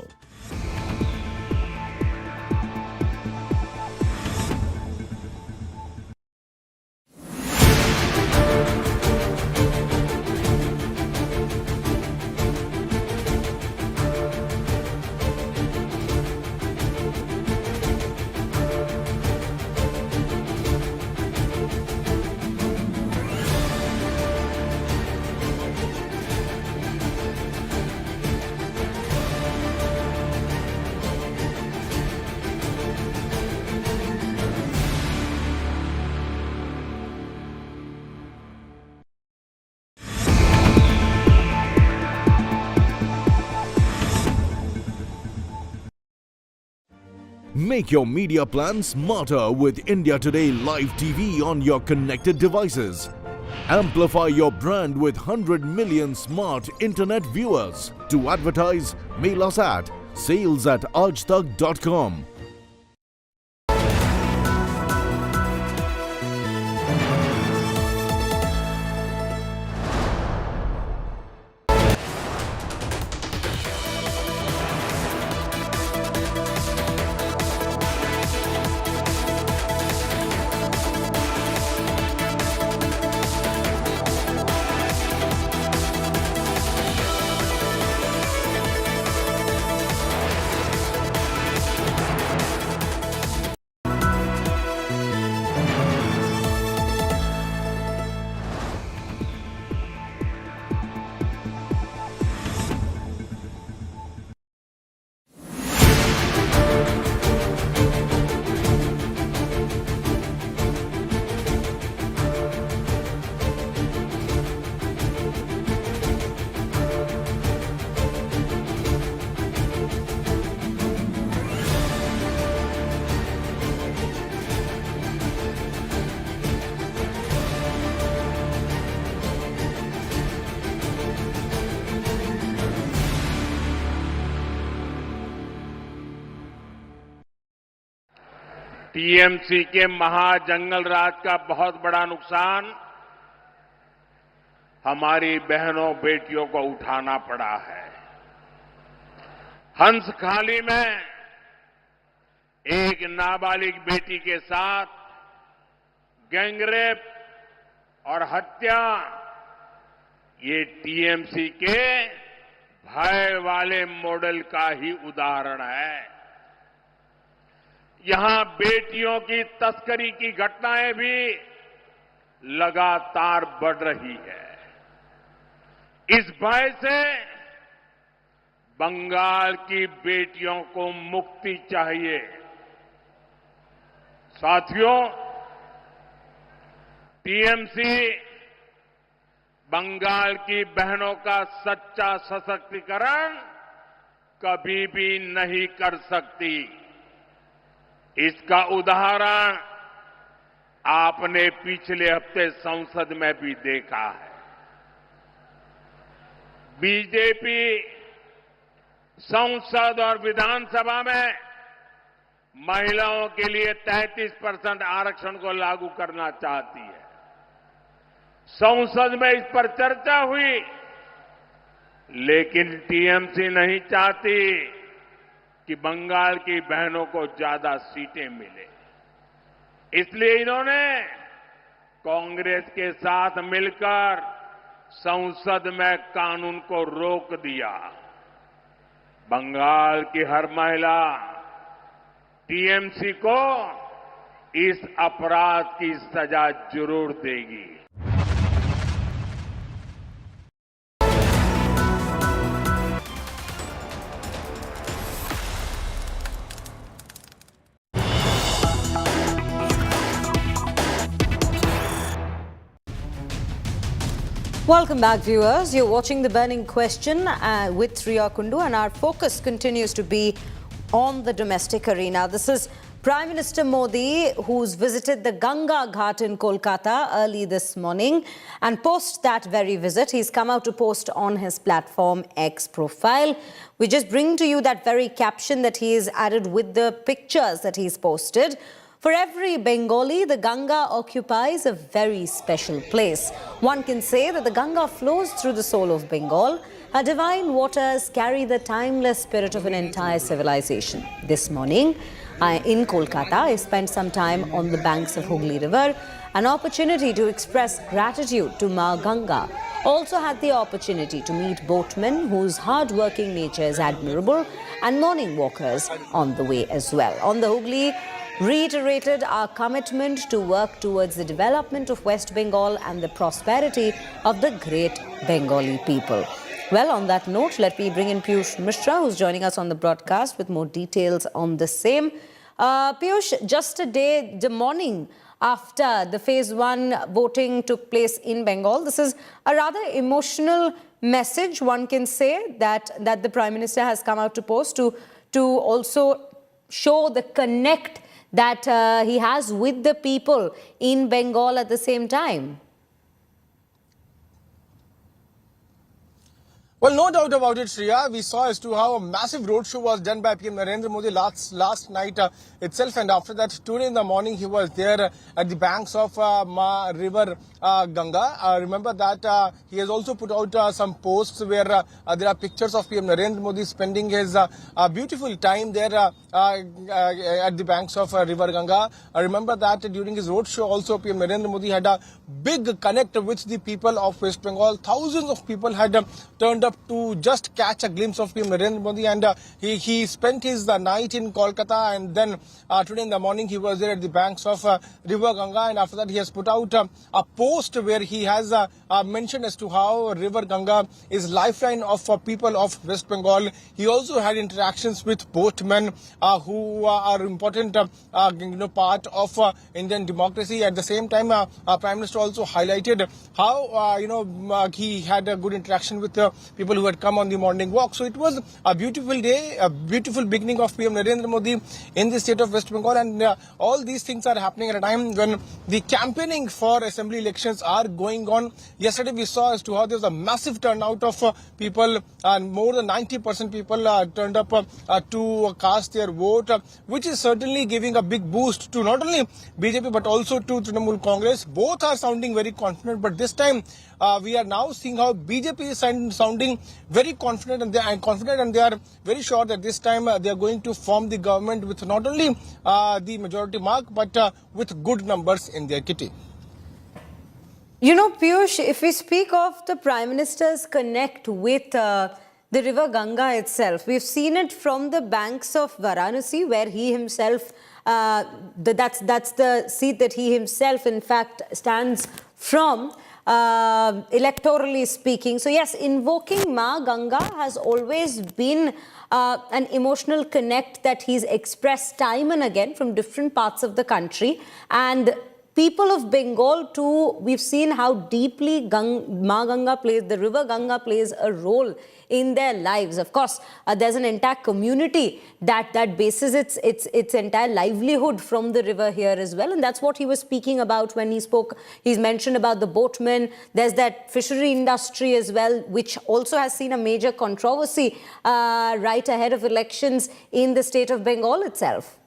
Make your media plan smarter with India Today Live TV on your connected devices. Amplify your brand with 100 million smart internet viewers. To advertise, mail us at sales@aajtak.com. TMC के महाजंगल राज का बहुत बड़ा नुकसान हमारी बहनों बेटियों को उठाना पड़ा है। हंसखाली में एक नाबालिग बेटी के साथ गैंगरेप और हत्या, ये टीएमसी के भय वाले मॉडल का ही उदाहरण है। यहां बेटियों की तस्करी की घटनाएं भी लगातार बढ़ रही है। इस भय से बंगाल की बेटियों को मुक्ति चाहिए। साथियों, टीएमसी बंगाल की बहनों का सच्चा सशक्तिकरण कभी भी नहीं कर सकती। इसका उदाहरण आपने पिछले हफ्ते संसद में भी देखा है। बीजेपी संसद और विधानसभा में महिलाओं के लिए 33% आरक्षण को लागू करना चाहती है। संसद में इस पर चर्चा हुई, लेकिन टीएमसी नहीं चाहती कि बंगाल की बहनों को ज्यादा सीटें मिले। इसलिए इन्होंने कांग्रेस के साथ मिलकर संसद में कानून को रोक दिया। बंगाल की हर महिला टीएमसी को इस अपराध की सजा जरूर देगी। Welcome back, viewers. You're watching The Burning Question with Sriya Kundu, and our focus continues to be on the domestic arena. This is Prime Minister Modi, who's visited the Ganga Ghat in Kolkata early this morning. And post that very visit, he's come out to post on his platform X profile. We just bring to you that very caption that he's added with the pictures that he's posted. For every Bengali, the Ganga occupies a very special place. One can say that the Ganga flows through the soul of Bengal. Her divine waters carry the timeless spirit of an entire civilization. This morning, in Kolkata, I spent some time on the banks of Hooghly River, an opportunity to express gratitude to Ma Ganga. Also had the opportunity to meet boatmen whose hard-working nature is admirable, and morning walkers on the way as well. On the Hooghly, reiterated our commitment to work towards the development of West Bengal and the prosperity of the great Bengali people. Well, on that note, let me bring in Piyush Mishra, who's joining us on the broadcast with more details on the same. Piyush, just a day, the morning after the Phase 1 voting took place in Bengal, this is a rather emotional message, one can say, that the Prime Minister has come out to post to also show the connect that he has with the people in Bengal at the same time. Well, no doubt about it, Shriya. We saw as to how a massive roadshow was done by PM Narendra Modi last night itself, and after that, today in the morning, he was there at the banks of river Ganga. Remember that he has also put out some posts where there are pictures of PM Narendra Modi spending his beautiful time there at the banks of river Ganga. Remember that during his roadshow also, PM Narendra Modi had a big connect with the people of West Bengal. Thousands of people had turned up to just catch a glimpse of PM Narendra Modi, and he spent his night in Kolkata, and then today in the morning he was there at the banks of river Ganga, and after that he has put out a post where he has mentioned as to how river Ganga is lifeline of people of West Bengal. He also had interactions with boatmen who are important part of Indian democracy. At the same time, Prime Minister also highlighted how he had a good interaction with people who had come on the morning walk. So it was a beautiful day, a beautiful beginning of PM Narendra Modi in the state of West Bengal, and all these things are happening at a time when the campaigning for assembly elections are going on. Yesterday we saw as to how there was a massive turnout of people, and more than 90% people turned up to cast their vote, which is certainly giving a big boost to not only BJP but also to Trinamool Congress. Both are sounding very confident, but this time we are now seeing how BJP is sounding very confident, and they are very sure that this time they are going to form the government with not only the majority mark but with good numbers in their kitty. You know, Piyush, if we speak of the Prime Minister's connect with the river Ganga itself, we've seen it from the banks of Varanasi, where he himself, that's the seat that he himself, in fact, stands from, electorally speaking. So yes, invoking Ma Ganga has always been an emotional connect that he's expressed time and again from different parts of the country. And people of Bengal too, we've seen how deeply Ma Ganga plays, the river Ganga plays a role in their lives. Of course, there's an entire community that bases its entire livelihood from the river here as well. And that's what he was speaking about when he spoke. He's mentioned about the boatmen. There's that fishery industry as well, which also has seen a major controversy right ahead of elections in the state of Bengal itself.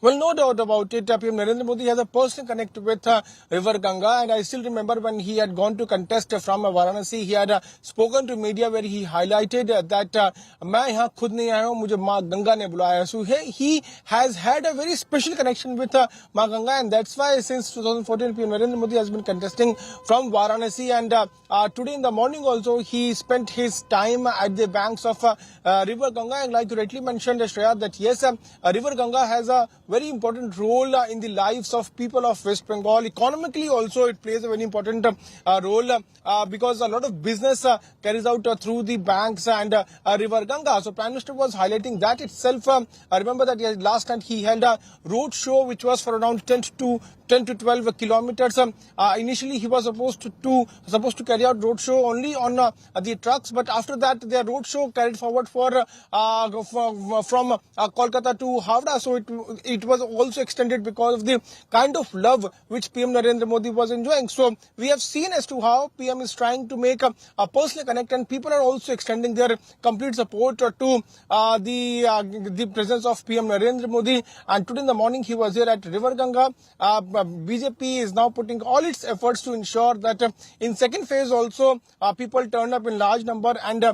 Well, no doubt about it. PM Narendra Modi has a personal connect with River Ganga, and I still remember when he had gone to contest from Varanasi, he had spoken to media where he highlighted that "मैं यहाँ खुद नहीं आया हूँ, मुझे माँ गंगा ने बुलाया." So he has had a very special connection with माँ Ganga, and that's why since 2014 PM Narendra Modi has been contesting from Varanasi, and today in the morning also he spent his time at the banks of River Ganga, and like you rightly mentioned, Shreya, that yes, River Ganga has a very important role in the lives of people of West Bengal. Economically also it plays a very important role because a lot of business carries out through the banks and River Ganga. So Prime Minister was highlighting that itself. I remember that last night he held a road show which was for around 10 to 12 kilometers. Initially he was supposed to carry out road show only on the trucks, but after that their road show carried forward from Kolkata to Howrah. So it was also extended because of the kind of love which PM Narendra Modi was enjoying. So we have seen as to how PM is trying to make a personal connect, and people are also extending their complete support to the presence of PM Narendra Modi. And today in the morning he was here at River Ganga. BJP is now putting all its efforts to ensure that in second phase also people turn up in large number, and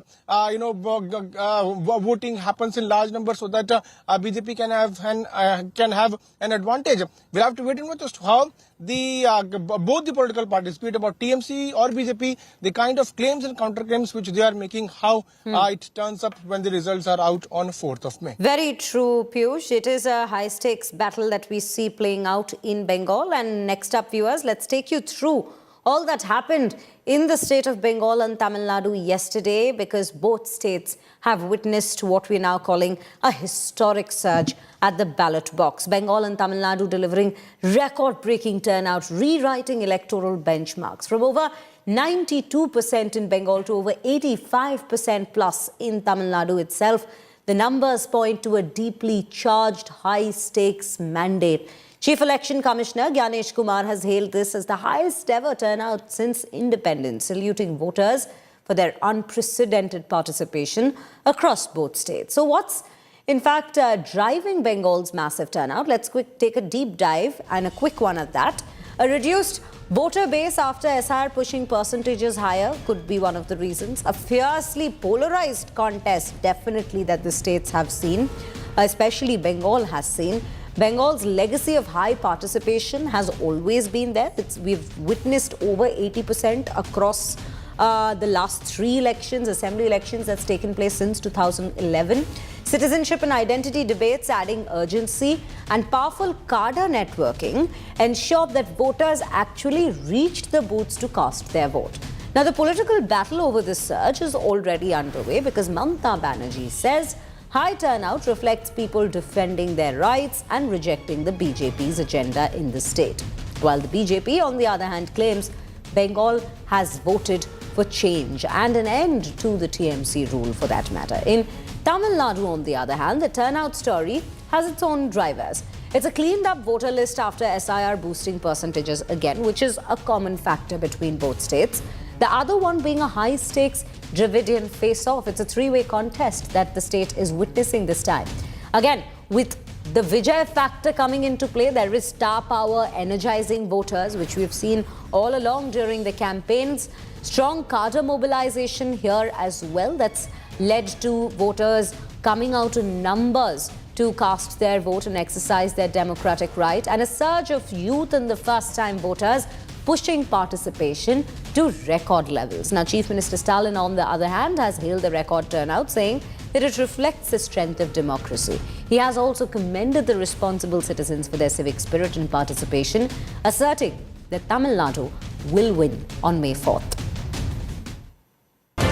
voting happens in large number, so that BJP can have an advantage. We'll have to wait and watch as to how both the political parties, be it about TMC or BJP, the kind of claims and counterclaims which they are making, how it turns up when the results are out on 4th of May. Very true, Piyush. It is a high-stakes battle that we see playing out in Bengal. And next up, viewers, let's take you through all that happened in the state of Bengal and Tamil Nadu yesterday, because both states have witnessed what we're now calling a historic surge at the ballot box. Bengal and Tamil Nadu delivering record-breaking turnout, rewriting electoral benchmarks from over 92% in Bengal to over 85% plus in Tamil Nadu itself. The numbers point to a deeply charged high-stakes mandate. Chief Election Commissioner Gyanesh Kumar has hailed this as the highest ever turnout since independence, saluting voters for their unprecedented participation across both states. So what's in fact driving Bengal's massive turnout? Let's take a deep dive, and a quick one at that. A reduced voter base after SR pushing percentages higher could be one of the reasons. A fiercely polarized contest, definitely, that the states have seen, especially Bengal has seen. Bengal's legacy of high participation has always been there. We've witnessed over 80% across the last 3 elections, assembly elections that's taken place since 2011. Citizenship and identity debates adding urgency, and powerful cadre networking ensured that voters actually reached the booths to cast their vote. Now, the political battle over this surge is already underway, because Banerjee says high turnout reflects people defending their rights and rejecting the BJP's agenda in the state. While the BJP, on the other hand, claims Bengal has voted for change and an end to the TMC rule, for that matter. In Tamil Nadu, on the other hand, the turnout story has its own drivers. It's a cleaned-up voter list after SIR boosting percentages again, which is a common factor between both states. The other one being a high-stakes Dravidian face-off. It's a 3-way contest that the state is witnessing this time. Again, with the Vijay factor coming into play, there is star power energizing voters, which we've seen all along during the campaigns. Strong cadre mobilization here as well, that's led to voters coming out in numbers to cast their vote and exercise their democratic right. And a surge of youth and the first-time voters pushing participation to record levels. Now, Chief Minister Stalin, on the other hand, has hailed the record turnout, saying that it reflects the strength of democracy. He has also commended the responsible citizens for their civic spirit and participation, asserting that Tamil Nadu will win on May 4th.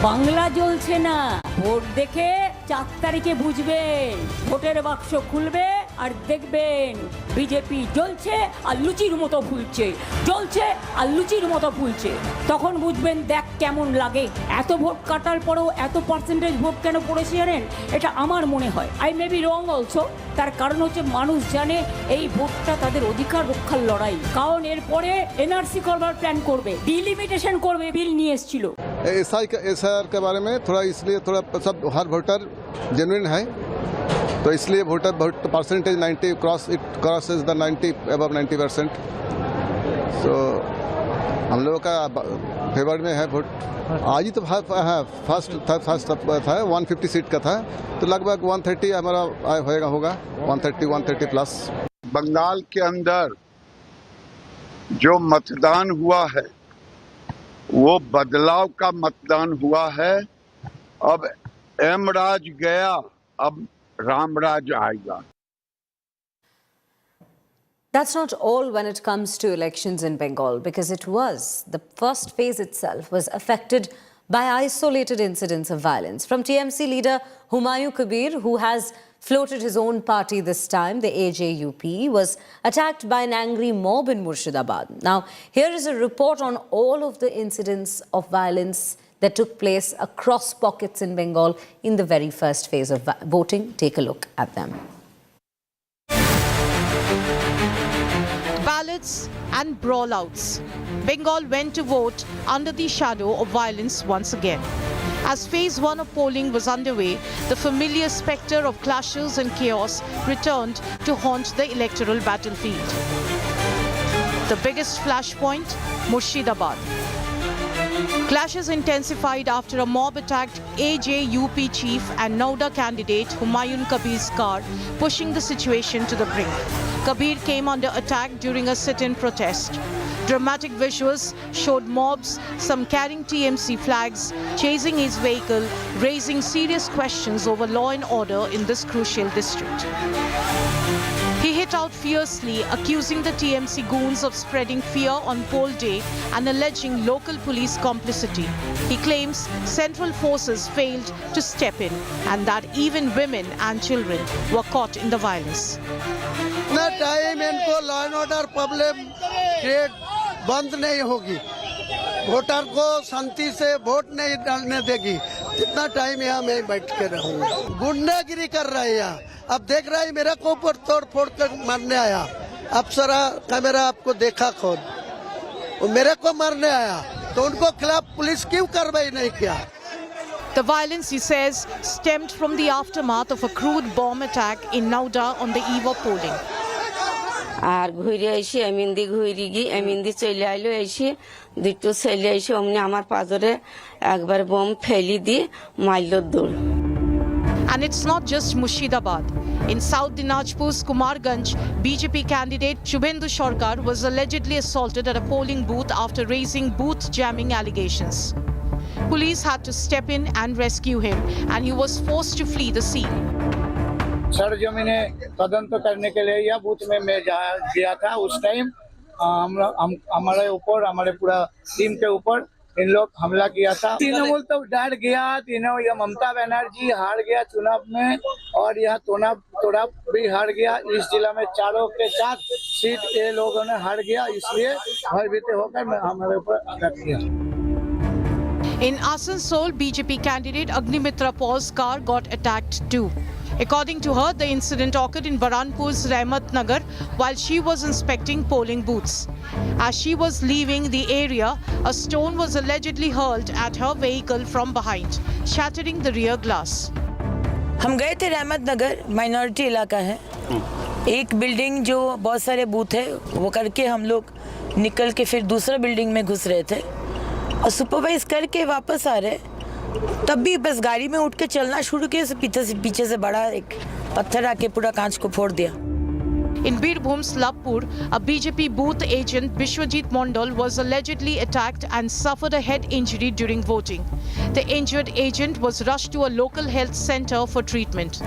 Bangla জ্বলছে না, vote দেখে 4 তারিখে বুঝবেন। ভোটের বাক্স খুলবে আর দেখবেন BJP জ্বলছে আর লুচির মতো ফুলছে, জ্বলছে আর লুচির মতো ফুলছে। তখন বুঝবেন দেখ কেমন লাগে। এত ভোট কাটার পরেও এত পার্সেন্টেজ ভোট কেন পড়েছে জানেন? এটা আমার মনে হয়, I may be wrong also. তার কারণ হচ্ছে মানুষ জানে এই ভোটটা তাদের অধিকার রক্ষার লড়াই। কারণ এরপরে এনআরসি করবার প্ল্যান করবে, ডিলিমিটেশন করবে, বিল নিয়ে এসেছিল। एसआईआर के बारे में थोड़ा, इसलिए थोड़ा सब हर वोटर जेन्युइन है, तो इसलिए voter percentage 90 crosses the 90 above 90%. सो हम लोगों का फेवर में है वोट. आज ही तो फर्स्ट था 150 सीट का था, तो लगभग 130 हमारा होगा 130 प्लस. बंगाल के अंदर जो मतदान हुआ है वो बदलाव का मतदान हुआ है. अब एमराज गया, अब रामराज आएगा. That's not all when it comes to elections in Bengal, because the first phase itself was affected by isolated incidents of violence. From TMC leader Humayun Kabir, who has floated his own party this time, the AJUP, was attacked by an angry mob in Murshidabad. Now, here is a report on all of the incidents of violence that took place across pockets in Bengal in the very first phase of voting. Take a look at them. Ballots and brawlouts. Bengal went to vote under the shadow of violence once again. As phase 1 of polling was underway, the familiar spectre of clashes and chaos returned to haunt the electoral battlefield. The biggest flashpoint, Murshidabad. Clashes intensified after a mob attacked AJUP chief and Nada candidate Humayun Kabir's car, pushing the situation to the brink. Kabir came under attack during a sit-in protest. Dramatic visuals showed mobs, some carrying TMC flags, chasing his vehicle, raising serious questions over law and order in this crucial district. He hit out fiercely, accusing the TMC goons of spreading fear on poll day and alleging local police complicity. He claims central forces failed to step in and that even women and children were caught in the violence. इतना time इनको law and order problem create बंद नहीं होगी, voter को शांति से vote नहीं डालने देगी, जितना टाइम यहाँ मैं बैठ के रहूँगा. गुंडागिरी कर रहा है यहाँ. अब देख रहा है मेरे को ऊपर तोड़ फोड़ कर मारने आया. अफसरा कैमरा आपको देखा खुद, वो मेरे को मारने आया, तो उनको खिलाफ पुलिस क्यों कार्रवाई नहीं किया? The violence, he says, stemmed from the aftermath of a crude bomb attack in Nada on the eve of polling. আর ঘুরে এসে এমিন্দি ঘুরে গিয়ে এমিন্দি চলে আইলো, এসে দুটো ছেলে এসে অমনি আমার পাজরে একবার বোম ফেলি দিয়ে মারলো দৌড়. And it's not just Murshidabad. In South Dinajpur's Kumarganj, BJP candidate Shubhendu Sarkar was allegedly assaulted at a polling booth after raising booth jamming allegations. Police had to step in and rescue him, and he was forced to flee the scene. सरजमीने तदंत करने के लिए यह booth में मैं गया था. उस टाइम हमारे ऊपर, हमारे पूरा टीम के ऊपर इन लोग हमला किया था. तृणमूल तो डर गया. यह ममता बनर्जी हार गया चुनाव में, और यह तोड़ा भी हार गया. इस जिला में 4 सीट ये लोगों ने हार गया, इसलिए भयभीत होकर हमारे ऊपर अटैक किया. In Asansol, BJP candidate Agnimitra Paul's car got attacked too. According to her, the incident occurred in Baranpur's Rahmat Nagar while she was inspecting polling booths. As she was leaving the area, a stone was allegedly hurled at her vehicle from behind, shattering the rear glass. हम गए थे रहमत नगर, minority इलाका है. एक building जो बहुत सारे बूथ है वो करके हम लोग निकल के फिर दूसरा बिल्डिंग में घुस रहे थे और सुपरवाइज करके वापस आ रहे, तब भी बस गाड़ी में उठ के चलना शुरू किया, पीछे से बड़ा एक पत्थर आके पूरा कांच को फोड़ दिया. In Birbhum's Labpur, a BJP booth agent Bishwajit Mondal was allegedly attacked and suffered a head injury during voting. The injured agent was rushed to a local health center for treatment.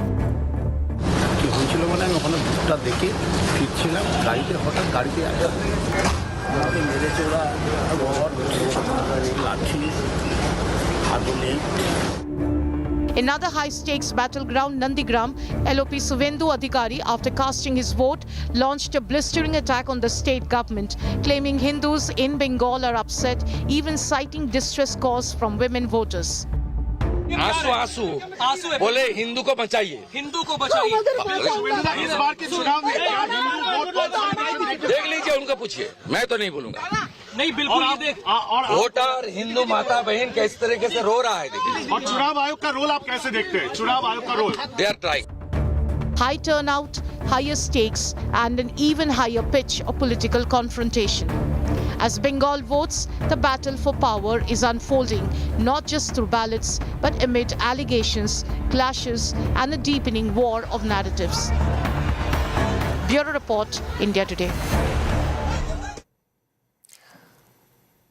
Another high-stakes battleground, Nandigram, LOP Suvendu Adhikari, after casting his vote, launched a blistering attack on the state government, claiming Hindus in Bengal are upset, even citing distress calls from women voters. आंसू बोले हिंदू को बचाइए, हिंदू को बचाइए. इस बार के चुनाव में देख लीजिए, उनको पूछिए, मैं तो नहीं बोलूंगा. नहीं बिल्कुल वोटर हिंदू माता बहन किस तरीके से रो रहा है. देखिए. और चुनाव आयोग का रोल आप कैसे देखते हैं? चुनाव आयोग का role, they are trying. High turnout, higher stakes, and an even higher pitch of political confrontation. As Bengal votes, the battle for power is unfolding not just through ballots, but amid allegations, clashes, and a deepening war of narratives. Bureau Report, India Today.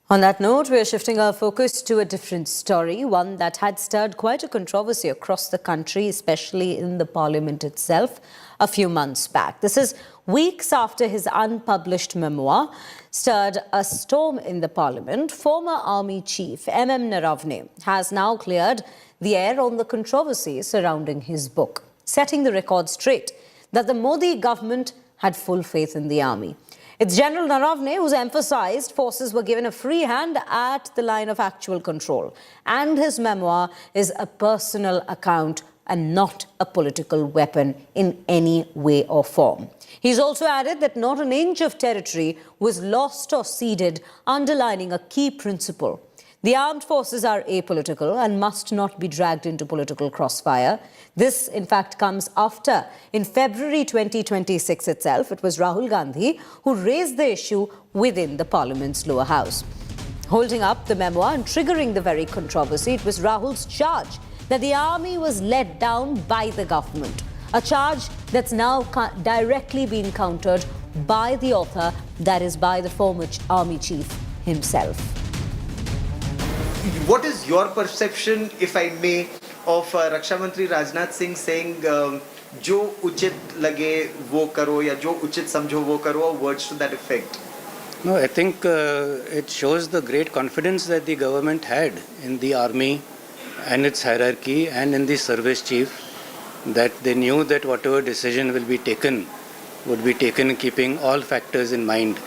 On that note, we are shifting our focus to a different story, one that had stirred quite a controversy across the country, especially in the parliament itself, a few months back. This is weeks after his unpublished memoir stirred a storm in the parliament. Former army chief Naravne has now cleared the air on the controversy surrounding his book, setting the record straight that the Modi government had full faith in the army. It's General Naravne who's emphasized forces were given a free hand at the line of actual control. And his memoir is a personal account and not a political weapon in any way or form. He's also added that not an inch of territory was lost or ceded, underlining a key principle. The armed forces are apolitical and must not be dragged into political crossfire. This, in fact, comes after, in February 2026 itself, it was Rahul Gandhi who raised the issue within the parliament's lower house. Holding up the memoir and triggering the very controversy, it was Rahul's charge that the army was let down by the government, a charge that's now directly being countered by the author, that is by the former army chief himself. What is your perception, if I may, of Raksha Mantri Rajnath Singh saying, "Jo uchit lage wo karo" ya "Jo uchit samjho wo karo," or words to that effect? No, I think it shows the great confidence that the government had in the army and its hierarchy and in the service chief, that they knew that whatever decision will be taken would be taken keeping all factors in mind.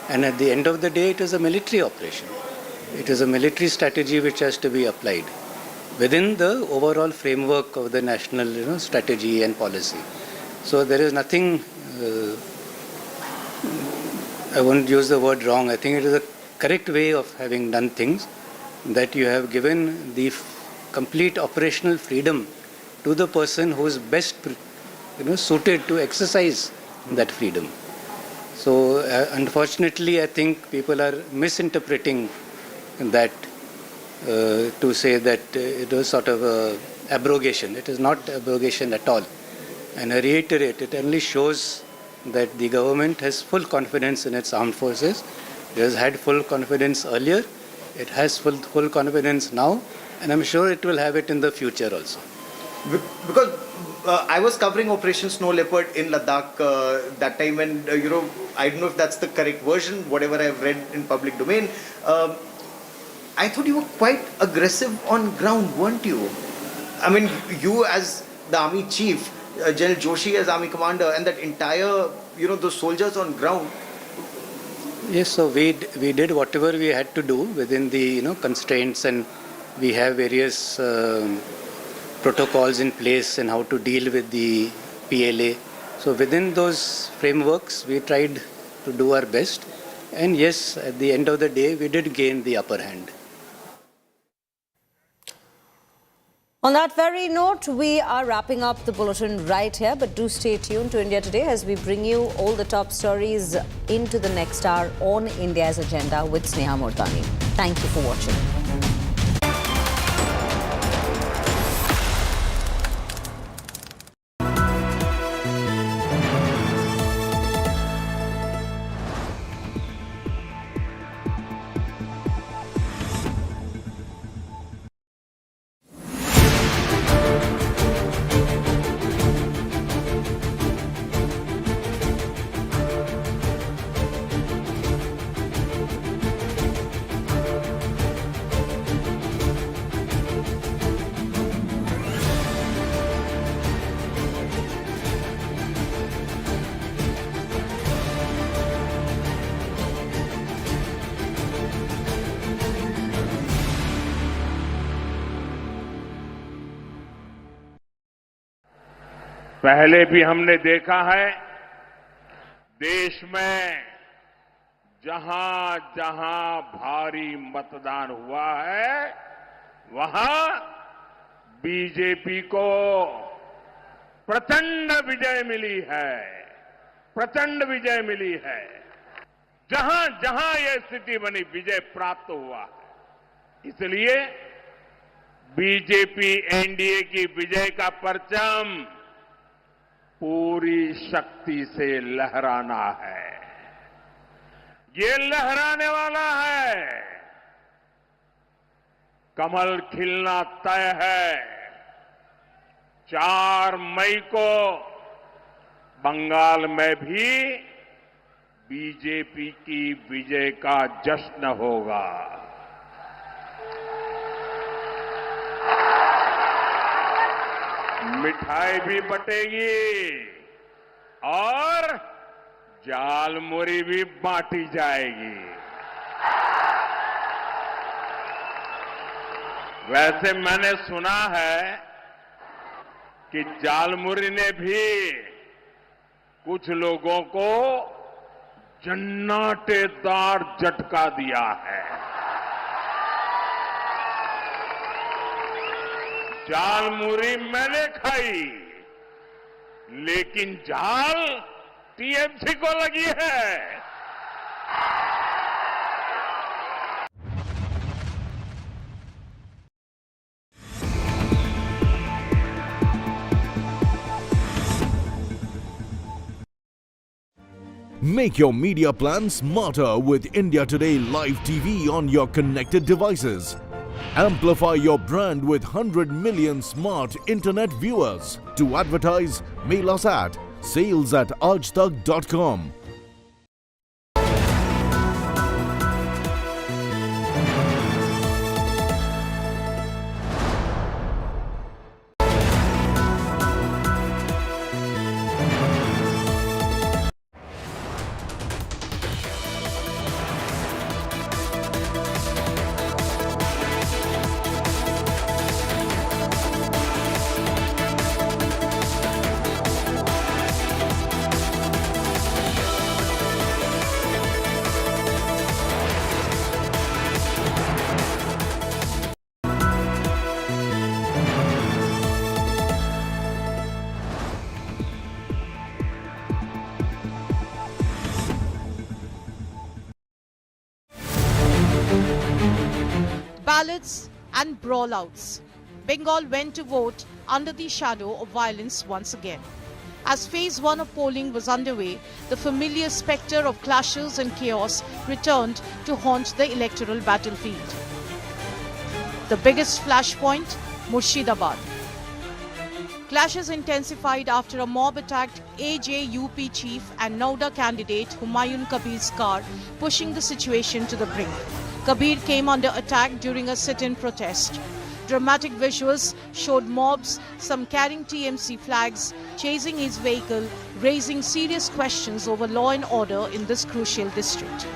And at the end of the day, it is a military operation. It is a military strategy which has to be applied within the overall framework of the national strategy and policy. So there is nothing, I won't use the word wrong, I think it is a correct way of having done things, that you have given the complete operational freedom to the person who is best suited to exercise that freedom. So unfortunately, I think people are misinterpreting that to say that it was sort of a abrogation. It is not abrogation at all. And I reiterate, it only shows that the government has full confidence in its armed forces. It has had full confidence earlier. It has full confidence now, and I'm sure it will have it in the future also. Because I was covering Operation Snow Leopard in Ladakh that time, and I don't know if that's the correct version, whatever I've read in public domain. I thought you were quite aggressive on ground, weren't you? I mean, you as the army chief, General Joshi as army commander, and that entire, those soldiers on ground. Yes, so we did whatever we had to do within the constraints, and we have various protocols in place and how to deal with the PLA. So within those frameworks, we tried to do our best. And yes, at the end of the day, we did gain the upper hand. On that very note, we are wrapping up the bulletin right here, but do stay tuned to India Today as we bring you all the top stories into the next hour on India's agenda with Sneha Mordani. Thank you for watching. पहले भी हमने देखा है, देश में जहां जहां भारी मतदान हुआ है, वहां बीजेपी को प्रचंड विजय मिली है, प्रचंड विजय मिली है। जहां जहां यह स्थिति बनी विजय प्राप्त हुआ है। इसलिए बीजेपी एनडीए की विजय का परचम पूरी शक्ति से लहराना है। ये लहराने वाला है। कमल खिलना तय है। 4 मई को बंगाल में भी बीजेपी की विजय का जश्न होगा। मिठाई भी बटेगी और जालमुरी भी बांटी जाएगी। वैसे मैंने सुना है कि जालमुरी ने भी कुछ लोगों को जन्नाटेदार झटका दिया है। जालमुरी मैंने खाई, लेकिन जाल टीएमसी को लगी है। Make your media plan smarter with India Today Live TV on your connected devices. Amplify your brand with 100 million smart internet viewers. To advertise, mail us at sales@aajtak.com. Ballots and brawlouts. Bengal went to vote under the shadow of violence once again. As phase 1 of polling was underway, the familiar spectre of clashes and chaos returned to haunt the electoral battlefield. The biggest flashpoint, Murshidabad. Clashes intensified after a mob attacked AJUP chief and Nada candidate Humayun Kabir's car, pushing the situation to the brink. Kabir came under attack during a sit-in protest. Dramatic visuals showed mobs, some carrying TMC flags, chasing his vehicle, raising serious questions over law and order in this crucial district.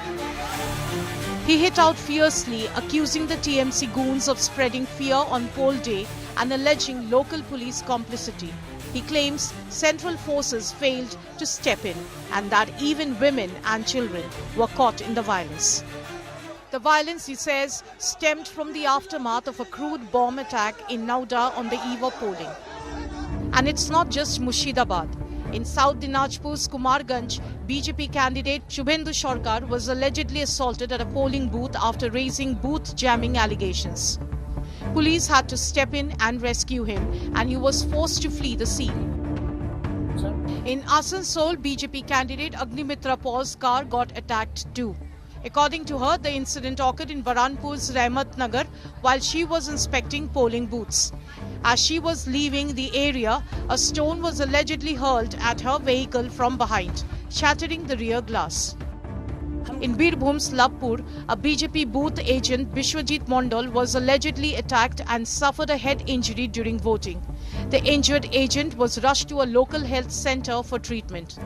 He hit out fiercely, accusing the TMC goons of spreading fear on poll day and alleging local police complicity. He claims central forces failed to step in and that even women and children were caught in the violence. The violence, he says, stemmed from the aftermath of a crude bomb attack in Nada on the eve of polling. And it's not just Murshidabad. In South Dinajpur's Kumarganj, BJP candidate Shubhendu Sarkar was allegedly assaulted at a polling booth after raising booth jamming allegations. Police had to step in and rescue him, and he was forced to flee the scene. In Asansol, BJP candidate Agnimitra Paul's car got attacked too. According to her, the incident occurred in Baranpur's Rahmat Nagar while she was inspecting polling booths. As she was leaving the area, a stone was allegedly hurled at her vehicle from behind, shattering the rear glass. In Birbhum's Labpur, a BJP booth agent Bishwajit Mondal was allegedly attacked and suffered a head injury during voting. The injured agent was rushed to a local health center for treatment.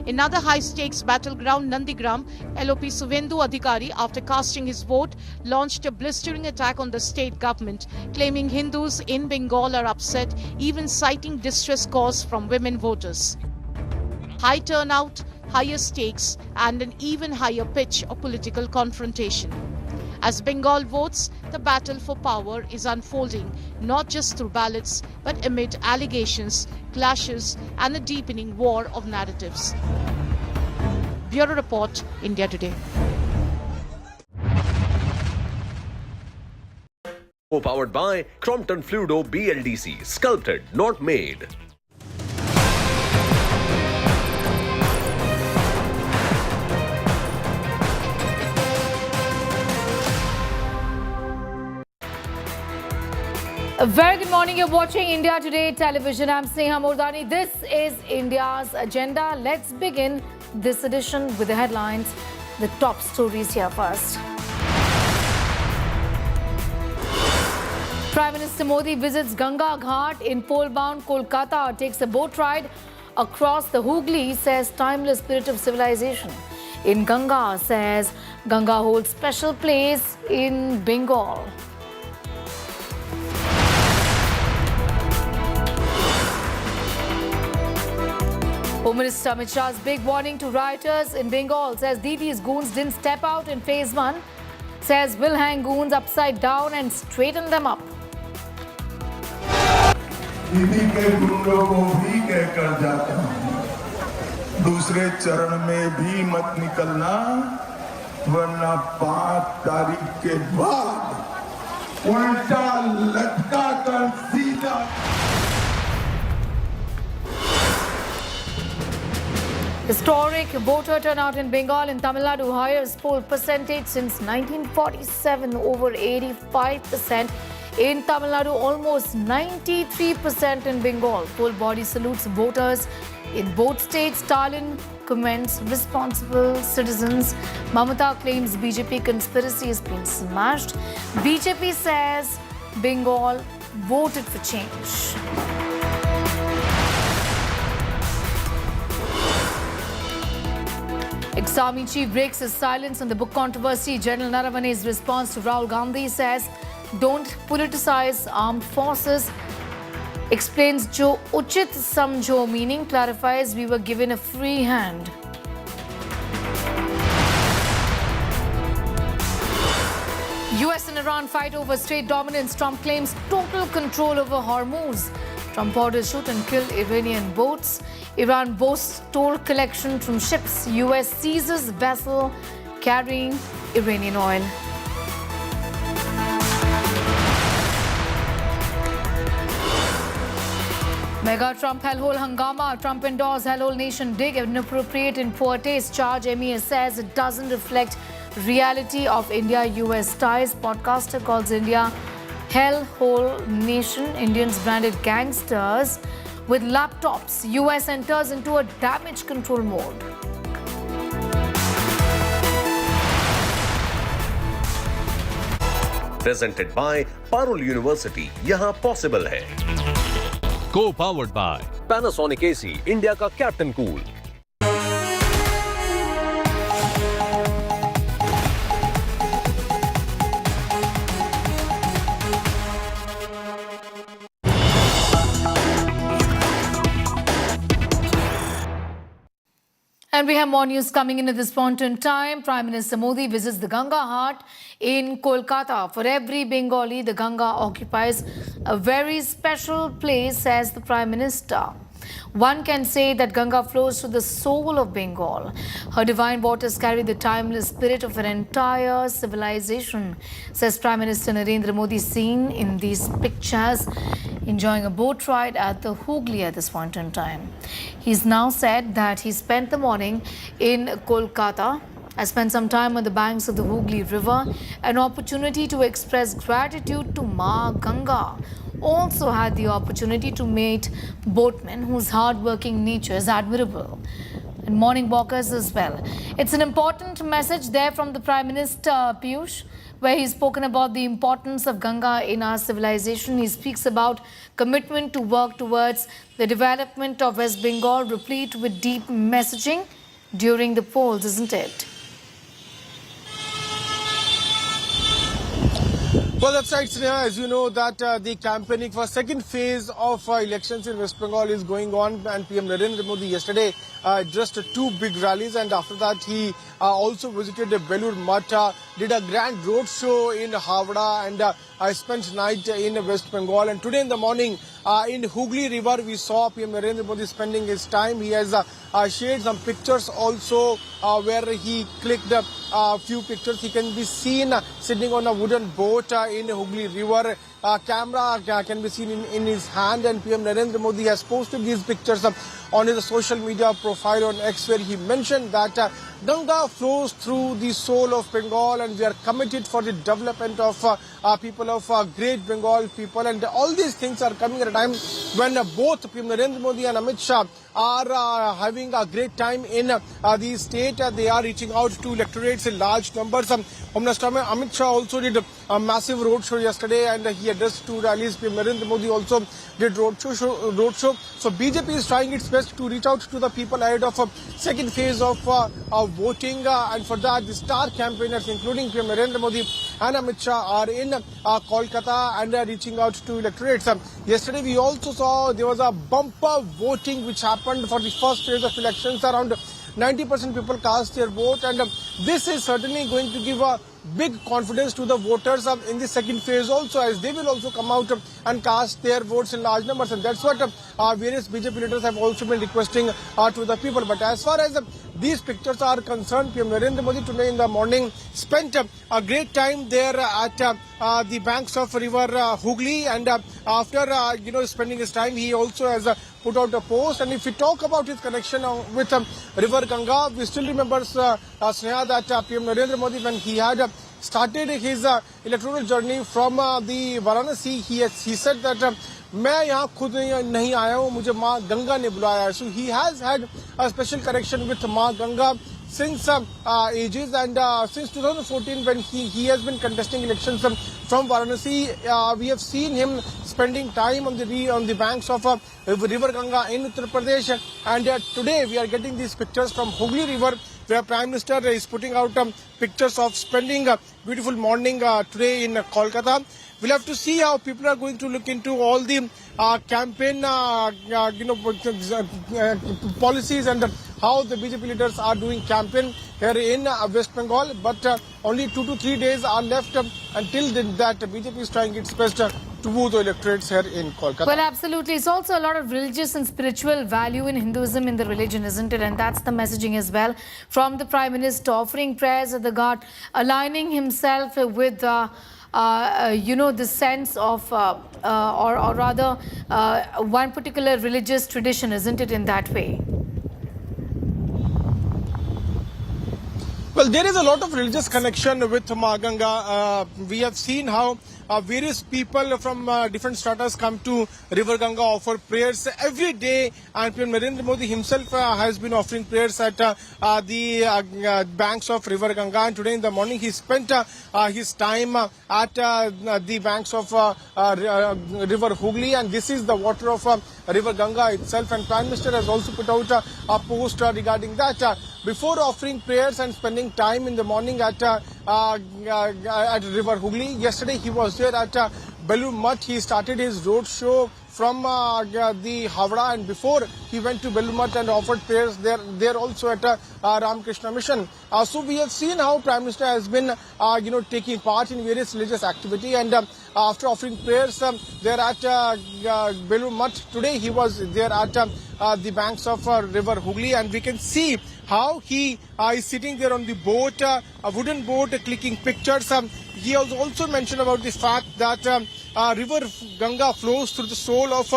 In another high-stakes battleground, Nandigram, LOP Suvendu Adhikari, after casting his vote, launched a blistering attack on the state government, claiming Hindus in Bengal are upset, even citing distress calls from women voters. High turnout, higher stakes, and an even higher pitch of political confrontation. As Bengal votes, the battle for power is unfolding not just through ballots but amid allegations, clashes and a deepening war of narratives. Bureau Report, India Today. Co-powered by Crompton Fluido BLDC, sculpted, not made. A very good morning. You're watching India Today Television. I'm Sneha Mordani. This is India's agenda. Let's begin this edition with the headlines. The top stories here first. Prime Minister Modi visits Ganga Ghat in pole-bound Kolkata, takes a boat ride across the Hooghly, says timeless spirit of civilization. In Ganga, says Ganga holds special place in Bengal. Home Minister Amit Shah's big warning to rioters in Bengal, says Didi's goons didn't step out in phase 1, says we'll hang goons upside down and straighten them up. दीदी के गुंडों को भी कहकर जाता हूं, दूसरे चरण में भी मत निकलना, वरना 5 तारीख के बाद उल्टा लटका कर सीधा. Historic voter turnout in Bengal and Tamil Nadu, highest poll percentage since 1947, over 85%. In Tamil Nadu, almost 93% in Bengal. Poll body salutes voters in both states. Stalin commends responsible citizens. Mamata claims BJP conspiracy has been smashed. BJP says Bengal voted for change. Ex-army chief breaks his silence on the book controversy. General Nada Moawad's response to Rahul Gandhi says, don't politicize armed forces. Explains jo uchit samjho, meaning clarifies we were given a free hand. US and Iran fight over strait dominance. Trump claims total control over Hormuz. Trump orders shoot and kill Iranian boats. Iran boasts toll collection from ships. US seizes vessel carrying Iranian oil. Mega Trump hellhole hangama. Trump endorsed hellhole nation dig inappropriate in poor taste. Charge MES says it doesn't reflect reality of India-US ties. Podcaster calls India hellhole nation. Indians branded gangsters with laptops. US enters into a damage control mode. Presented by Parul University. यहाँ possible है. Co-powered by Panasonic AC, India का Captain Cool. And we have more news coming in at this point in time. Prime Minister Modi visits the Ganga Ghat in Kolkata. For every Bengali, the Ganga occupies a very special place, says the Prime Minister. One can say that Ganga flows through the soul of Bengal. Her divine waters carry the timeless spirit of an entire civilization, says Prime Minister Narendra Modi, seen in these pictures, enjoying a boat ride at the Hooghly at this point in time. He's now said that he spent the morning in Kolkata. I spent some time on the banks of the Hooghly River, an opportunity to express gratitude to Ma Ganga. Also had the opportunity to meet boatmen whose hard-working nature is admirable, and morning walkers as well. It's an important message there from the Prime Minister, Piyush, where he's spoken about the importance of Ganga in our civilization. He speaks about commitment to work towards the development of West Bengal, replete with deep messaging during the polls, isn't it? Well, that's right, Sneha. As you know, that the campaigning for second phase of elections in West Bengal is going on, and PM Narendra Modi yesterday addressed 2 big rallies, and after that he also visited Belur Math, did a grand road show in Havda, and I spent night in West Bengal. And today in the morning in Hooghly River, we saw PM Narendra Modi spending his time. He has shared some pictures also where he clicked a few pictures. He can be seen sitting on a wooden boat in Hooghly River. Camera can be seen in his hand, and PM Narendra Modi has posted these pictures on his social media profile on X, where he mentioned that Ganga flows through the soul of Bengal, and we are committed for the development of people of Great Bengal people. And all these things are coming at a time when both PM Narendra Modi and Amit Shah are having a great time in the state. They are reaching out to electorates in large numbers. Home Minister Amit Shah also did a massive road show yesterday, and he addressed two rallies. PM Narendra Modi also did road show. So BJP is trying its best to reach out to the people ahead of second phase of voting, and for that the star campaigners including PM Narendra Modi and Amit Shah are in Kolkata and reaching out to electorates. Yesterday we also saw there was a bumper voting which happened for the first phase of elections. Around 90% people cast their vote, and this is certainly going to give a big confidence to the voters in the second phase also, as they will also come out and cast their votes in large numbers. And that's what various BJP leaders have also been requesting to the people. But as far as these pictures are concerned, PM Narendra Modi today in the morning spent a great time there at the banks of river Hooghly, and after spending his time, he also has put out a post. And if we talk about his connection with river Ganga, we still remember Sneha that PM Narendra Modi, when he had started his electoral journey from the Varanasi, he said that मैं यहाँ खुद नहीं आया हूँ, मुझे माँ गंगा ने बुलाया है. So he has had a special connection with माँ Ganga since ages, and since 2014 when he has been contesting elections from Varanasi, we have seen him spending time on the banks of river Ganga in Uttar Pradesh. And today we are getting these pictures from Hooghly River, where Prime Minister is putting out pictures of spending a beautiful morning today in Kolkata. We'll have to see how people are going to look into all the campaign policies and how the BJP leaders are doing campaign here in West Bengal. But only 2 to 3 days are left until that BJP is trying its best to woo the electorates here in Kolkata. Well, absolutely. It's also a lot of religious and spiritual value in Hinduism in the religion, isn't it? And that's the messaging as well from the Prime Minister, offering prayers at the Ghat, aligning himself with the sense of, or rather, one particular religious tradition, isn't it, in that way? Well, there is a lot of religious connection with Ma Ganga. We have seen how various people from different stratas come to River Ganga, offer prayers every day, and PM Narendra Modi himself has been offering prayers at the banks of River Ganga. And today in the morning he spent his time at the banks of River Hooghly, and this is the water of River Ganga itself. And Prime Minister has also put out a post regarding that. Before offering prayers and spending time in the morning at River Hooghly, yesterday he was there at Belur Math. He started his road show from the Havda, and before he went to Belur Math and offered prayers there also at Ramakrishna Mission. So we have seen how Prime Minister has been taking part in various religious activity, and after offering prayers there at Belur Math, today he was there at the banks of River Hooghly, and we can see how he is sitting there on the boat, a wooden boat, clicking pictures. He has also mentioned about the fact that River Ganga flows through the soul of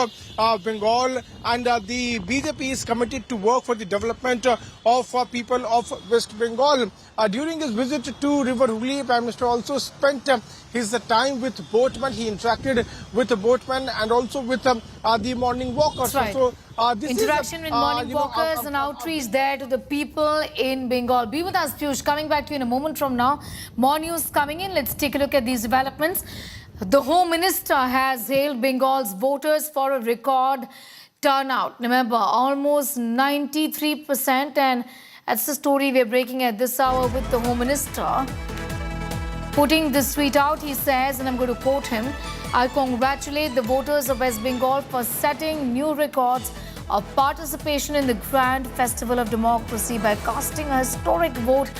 Bengal, and the BJP is committed to work for the development of people of West Bengal. During his visit to River Hooghly, Prime Minister also spent his time with boatmen. He interacted with the boatmen and also with the morning walkers. Right. So, this interaction is, with morning walkers and outreach there to the people in Bengal. Be with us, Piyush. Coming back to you in a moment from now. More news coming in. Let's take a look at these developments. The Home Minister has hailed Bengal's voters for a record turnout. Remember, almost 93%, and that's the story we're breaking at this hour with the Home Minister. Putting this tweet out, he says, and I'm going to quote him, "I congratulate the voters of West Bengal for setting new records of participation in the grand festival of democracy by casting a historic vote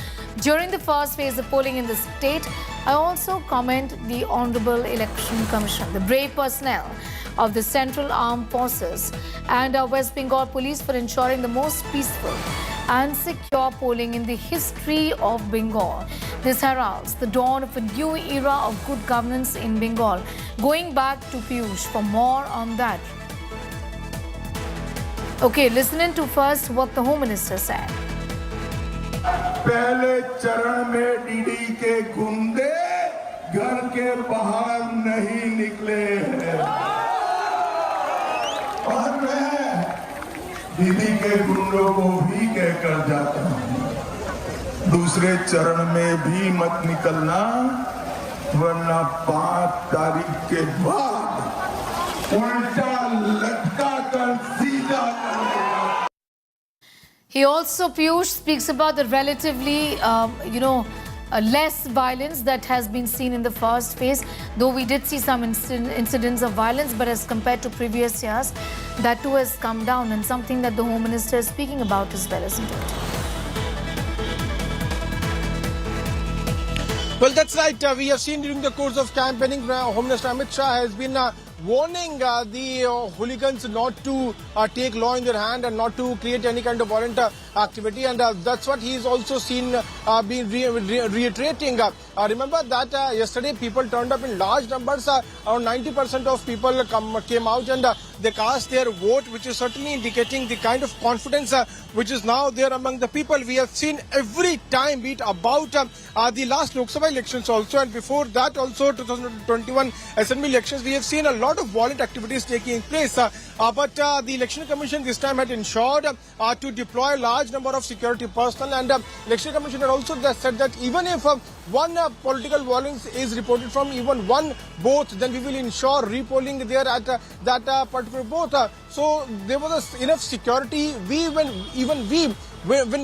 during the first phase of polling in the state. I also commend the Honorable Election Commission, the brave personnel of the Central Armed Forces and West Bengal Police for ensuring the most peaceful and secure polling in the history of Bengal. This heralds the dawn of a new era of good governance in Bengal. Going back to Piyush for more on that. Okay, listening to first what the Home Minister said. पहले चरण में DD के गुंडे घर के बाहर नहीं निकले हैं और मैं दीदी के गुंडों को भी कहकर जाता हूं दूसरे चरण में भी मत निकलना वरना 5 तारीख के बाद उल्टा लटका कर सीधा करेगा. He also, Piyush, speaks about the relatively, less violence that has been seen in the first phase, though we did see some incidents of violence, but as compared to previous years, that too has come down, and something that the Home Minister is speaking about as well, isn't it? Well, that's right. We have seen during the course of campaigning, Home Minister Amit Shah has been warning the hooligans not to take law in their hand and not to create any kind of violent activity, and that's what he is also seen being reiterating. Remember that yesterday people turned up in large numbers. Around 90% of people came out and they cast their vote, which is certainly indicating the kind of confidence which is now there among the people. We have seen every time, be it about the last Lok Sabha elections also, and before that also 2021 Assembly elections, we have seen a lot of violent activities taking place. But the Election Commission this time had ensured to deploy a large number of security personnel, and Election Commission had also said that even if one political violence is reported from even one booth, then we will ensure repolling there at that particular booth. So there was enough security. When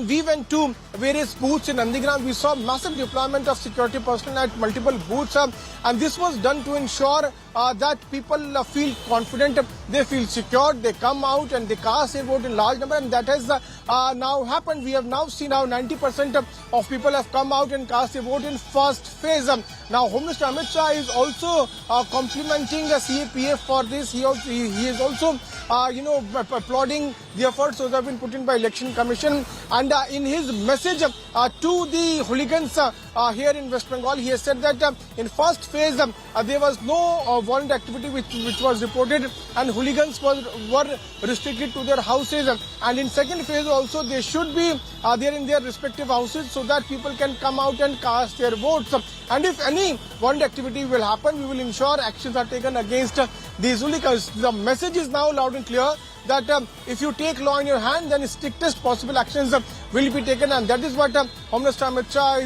we went to various booths in Nandigram, we saw massive deployment of security personnel at multiple booths, and this was done to ensure that people feel confident, they feel secure, they come out and they cast their vote in large number, and that has now happened. We have now seen how 90% of people have come out and cast their vote in first phase. Now, Home Minister Amit Shah is also complimenting CAPF for this. He is also applauding the efforts that have been put in by Election Commission. And in his message to the hooligans here in West Bengal, he has said that in first phase there was no violent activity which was reported, and hooligans were restricted to their houses. And in second phase also they should be there in their respective houses so that people can come out and cast their votes. And if any violent activity will happen, we will ensure actions are taken against these hooligans. The message is now loud and clear that if you take law in your hand, then strictest possible actions will be taken, and that is what Home Minister Amit Shah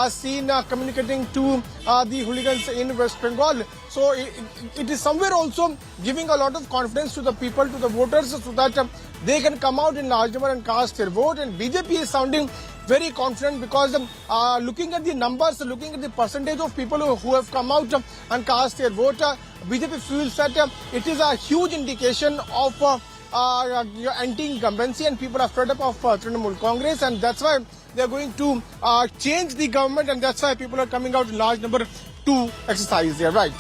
is seen communicating to the hooligans in West Bengal. So it is somewhere also giving a lot of confidence to the people, to the voters, so that they can come out in large number and cast their vote. And BJP is sounding very confident because looking at the numbers, looking at the percentage of people who have come out and cast their vote, BJP feels that it is a huge indication of anti-incumbency, and people are fed up of Trinamool Congress, and that's why they are going to change the government, and that's why people are coming out in large number to exercise their right.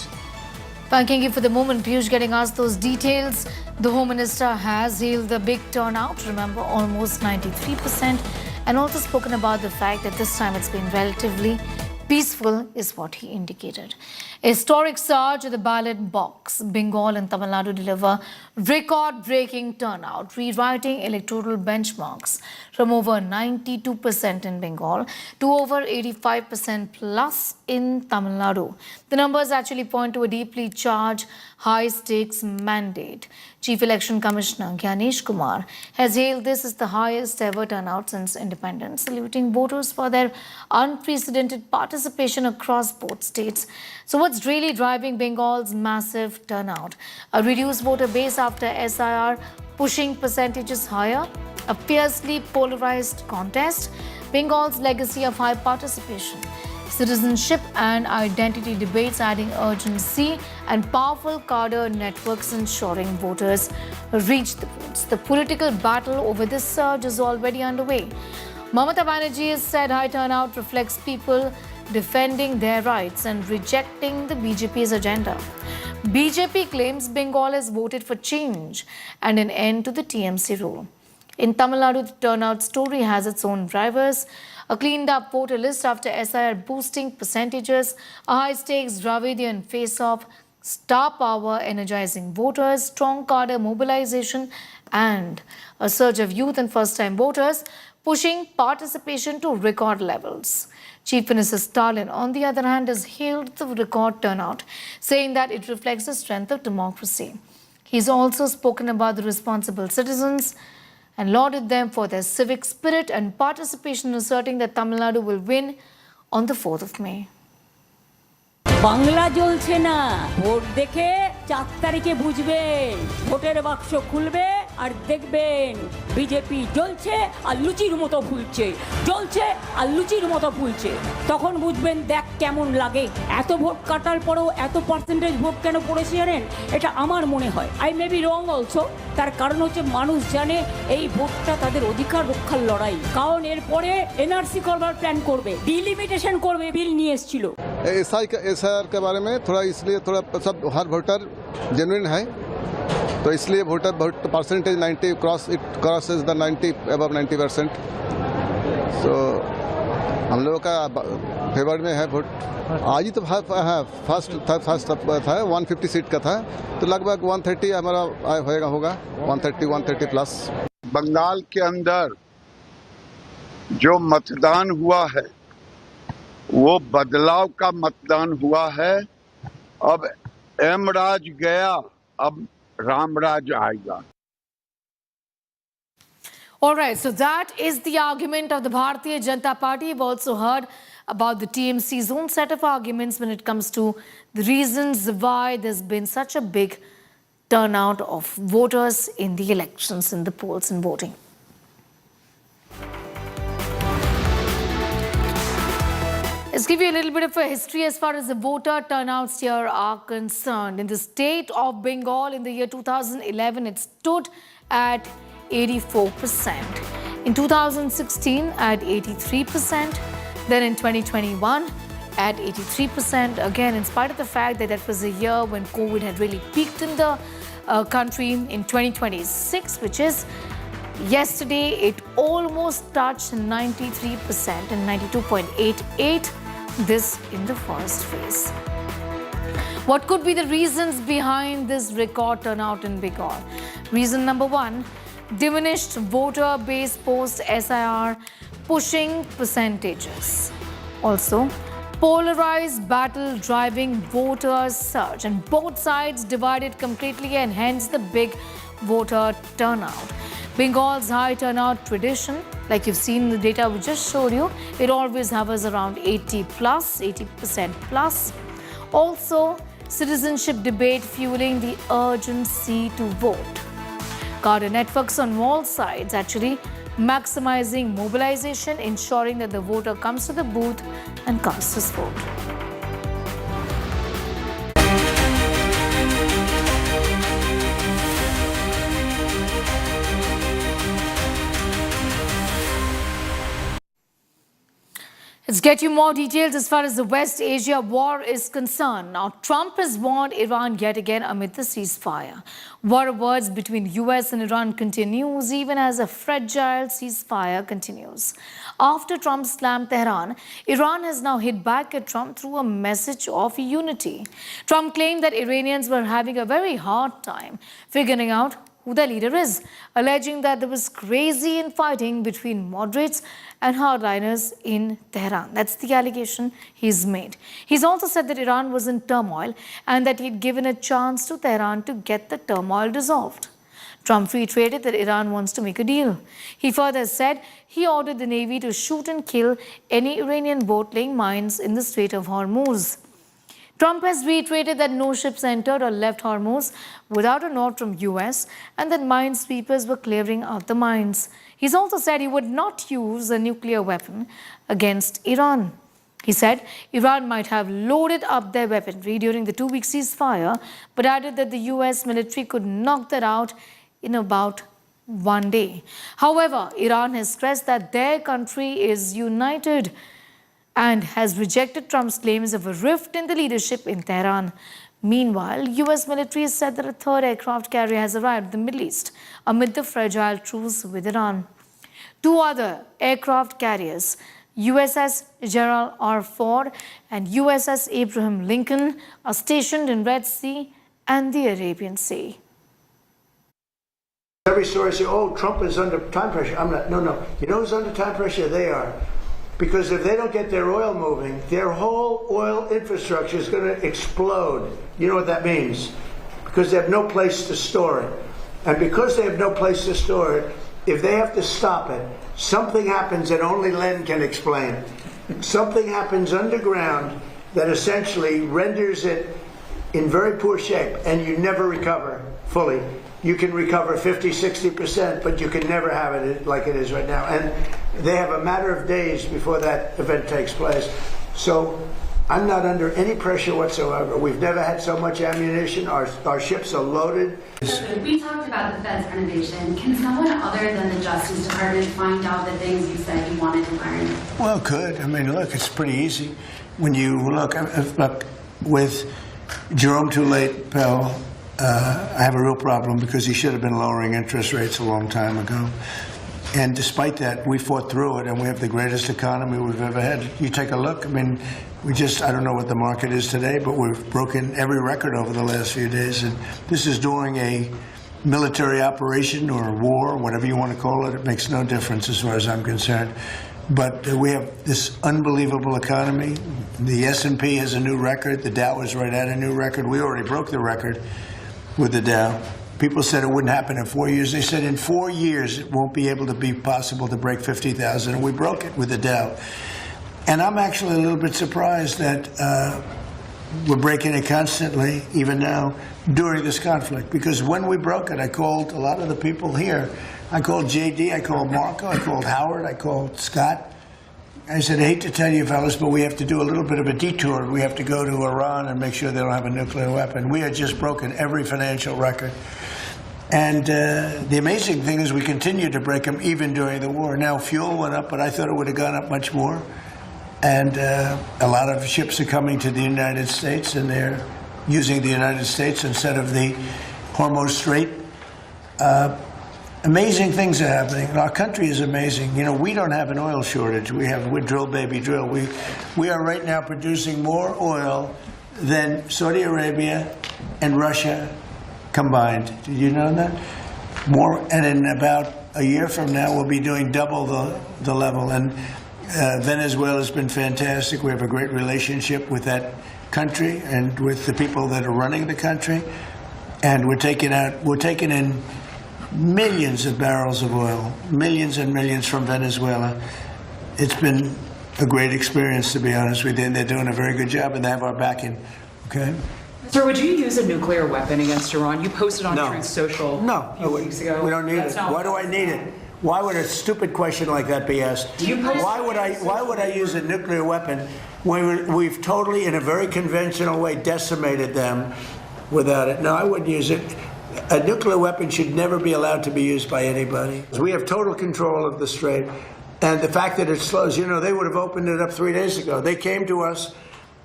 Thanking you for the moment, Piyush, getting us those details. The Home Minister has hailed the big turnout, remember, almost 93%, and also spoken about the fact that this time it's been relatively peaceful, is what he indicated. A historic surge at the ballot box. Bengal and Tamil Nadu deliver record-breaking turnout, rewriting electoral benchmarks from over 92% in Bengal to over 85% plus in Tamil Nadu. The numbers actually point to a deeply charged, high-stakes mandate. Chief Election Commissioner Gyanesh Kumar has hailed this as the highest ever turnout since independence, saluting voters for their unprecedented participation across both states. So what's really driving Bengal's massive turnout? A reduced voter base after SIR pushing percentages higher? A fiercely polarized contest? Bengal's legacy of high participation? Citizenship and identity debates adding urgency, and powerful cadre networks ensuring voters reach the polls. The political battle over this surge is already underway. Banerjee has said high turnout reflects people defending their rights and rejecting the BJP's agenda. BJP claims Bengal has voted for change and an end to the TMC rule. In Tamil Nadu, the turnout story has its own drivers. A cleaned-up voter list after SIR boosting percentages, a high-stakes Dravidian face-off, star power energizing voters, strong cadre mobilization, and a surge of youth and first-time voters pushing participation to record levels. Chief Minister Stalin, on the other hand, has hailed the record turnout, saying that it reflects the strength of democracy. He's also spoken about the responsible citizens and lauded them for their civic spirit and participation, asserting that Tamil Nadu will win on the 4th of May. Bangla জ্বলছে না vote দেখে 4 তারিখে বুঝবেন ভোটের বাক্স খুলবে আর দেখবেন BJP জ্বলছে আর লুচির মতো ফুলছে জ্বলছে আর লুচির মতো ফুলছে তখন বুঝবেন দেখ কেমন লাগে এত ভোট কাটার পরেও এত পার্সেন্টেজ ভোট কেন পড়েছে জানেন এটা আমার মনে হয় I may be wrong also তার কারণ হচ্ছে মানুষ জানে এই ভোটটা তাদের অধিকার রক্ষার লড়াই কারণ এরপরে এনআরসি করবার প্ল্যান করবে ডিলিমিটেশন করবে বিল নিয়ে এসেছিল एसआईआर के बारे में थोड़ा इसलिए थोड़ा सब हर वोटर जेन्युइन है तो इसलिए vote percentage 90 crosses the 90 above 90%. सो हम लोगों का फेवर में है वोट. आज ही तो फर्स्ट था 150 सीट का था तो लगभग 130 हमारा होगा 130 प्लस. बंगाल के अंदर जो मतदान हुआ है वो बदलाव का मतदान हुआ है. अब एमराज गया, अब रामराज आएगा. All right, so that is the argument of the Bharatiya Janata Party. We've also heard about the TMC's own set of arguments when it comes to the reasons why there's been such a big turnout of voters in the elections, in the polls and voting. Let's give you a little bit of a history as far as the voter turnouts here are concerned. In the state of Bengal in the year 2011, it stood at 84%. In 2016, at 83%. Then in 2021, at 83%. Again, in spite of the fact that that was a year when COVID had really peaked in the country. In 2026, which is yesterday, it almost touched 93% and 92.88%. This in the first phase. What could be the reasons behind this record turnout in Bengal? Reason number one, diminished voter base post SIR pushing percentages. Also, polarized battle driving voters surge and both sides divided completely and hence the big voter turnout. Bengal's high turnout tradition, like you've seen the data we just showed you, it always hovers around 80% plus. Also, citizenship debate fueling the urgency to vote. Cadre networks on all sides actually maximizing mobilization, ensuring that the voter comes to the booth and casts his vote. Let's get you more details as far as the West Asia war is concerned. Now, Trump has warned Iran yet again amid the ceasefire. War of words between US and Iran continues even as a fragile ceasefire continues. After Trump slammed Tehran, Iran has now hit back at Trump through a message of unity. Trump claimed that Iranians were having a very hard time figuring out who their leader is, alleging that there was crazy infighting between moderates and hardliners in Tehran. That's the allegation he's made. He's also said that Iran was in turmoil and that he'd given a chance to Tehran to get the turmoil dissolved. Trump reiterated that Iran wants to make a deal. He further said he ordered the Navy to shoot and kill any Iranian boat laying mines in the Strait of Hormuz. Trump has reiterated that no ships entered or left Hormuz without a note from US and that minesweepers were clearing out the mines. He's also said he would not use a nuclear weapon against Iran. He said Iran might have loaded up their weaponry during the 2-week ceasefire, but added that the US military could knock that out in about 1 day. However, Iran has stressed that their country is united and has rejected Trump's claims of a rift in the leadership in Tehran. Meanwhile, US military has said that a third aircraft carrier has arrived in the Middle East amid the fragile truce with Iran. 2 other aircraft carriers, USS Gerald R. Ford and USS Abraham Lincoln, are stationed in Red Sea and the Arabian Sea. Every story say, oh, Trump is under time pressure. I'm not. No. You know who's under time pressure? They are. Because if they don't get their oil moving, their whole oil infrastructure is going to explode. You know what that means? Because they have no place to store it. And because they have no place to store it, if they have to stop it, something happens that only Len can explain. Something happens underground that essentially renders it in very poor shape, and you never recover fully. You can recover 50, 60%, but you can never have it like it is right now. And they have a matter of days before that event takes place. So I'm not under any pressure whatsoever. We've never had so much ammunition. Our ships are loaded. We talked about the Fed's renovation. Can someone other than the Justice Department find out the things you said you wanted to learn? Well, could. I mean, look, it's pretty easy. When you look with Jerome Too Late, Powell, I have a real problem because he should have been lowering interest rates a long time ago. And despite that, we fought through it, and we have the greatest economy we've ever had. You take a look, I mean, I don't know what the market is today, but we've broken every record over the last few days. And this is during a military operation or a war, whatever you want to call it. It makes no difference as far as I'm concerned. But we have this unbelievable economy. The S&P has a new record. The Dow is right at a new record. We already broke the record with the Dow. People said it wouldn't happen in 4 years. They said in 4 years it won't be able to be possible to break 50,000, and we broke it with the Dow. And I'm actually a little bit surprised that we're breaking it constantly, even now, during this conflict. Because when we broke it, I called a lot of the people here. I called JD, I called Marco, I called Howard, I called Scott. I said, I hate to tell you fellas, but we have to do a little bit of a detour. We have to go to Iran and make sure they don't have a nuclear weapon. We had just broken every financial record. And the amazing thing is we continue to break them even during the war. Now, fuel went up, but I thought it would have gone up much more. And a lot of ships are coming to the United States, and they're using the United States instead of the Hormuz Strait. Amazing things are happening. Our country is amazing. You know, we don't have an oil shortage. We're drill, baby, drill. We are right now producing more oil than Saudi Arabia and Russia combined. Did you know that? More, and in about a year from now, we'll be doing double the level. And Venezuela has been fantastic. We have a great relationship with that country and with the people that are running the country. And we're taking in millions of barrels of oil, millions and millions from Venezuela. It's been a great experience, to be honest with you, and they're doing a very good job, and they have our backing, okay? Sir, would you use a nuclear weapon against Iran? You posted on Truth Social a few weeks ago. We don't need it. Why do I need it? Why would a stupid question like that be asked? Why would I use a nuclear weapon when we've totally, in a very conventional way, decimated them without it? No, I wouldn't use it. A nuclear weapon should never be allowed to be used by anybody. We have total control of the strait. And the fact that it slows, you know, they would have opened it up 3 days ago. They came to us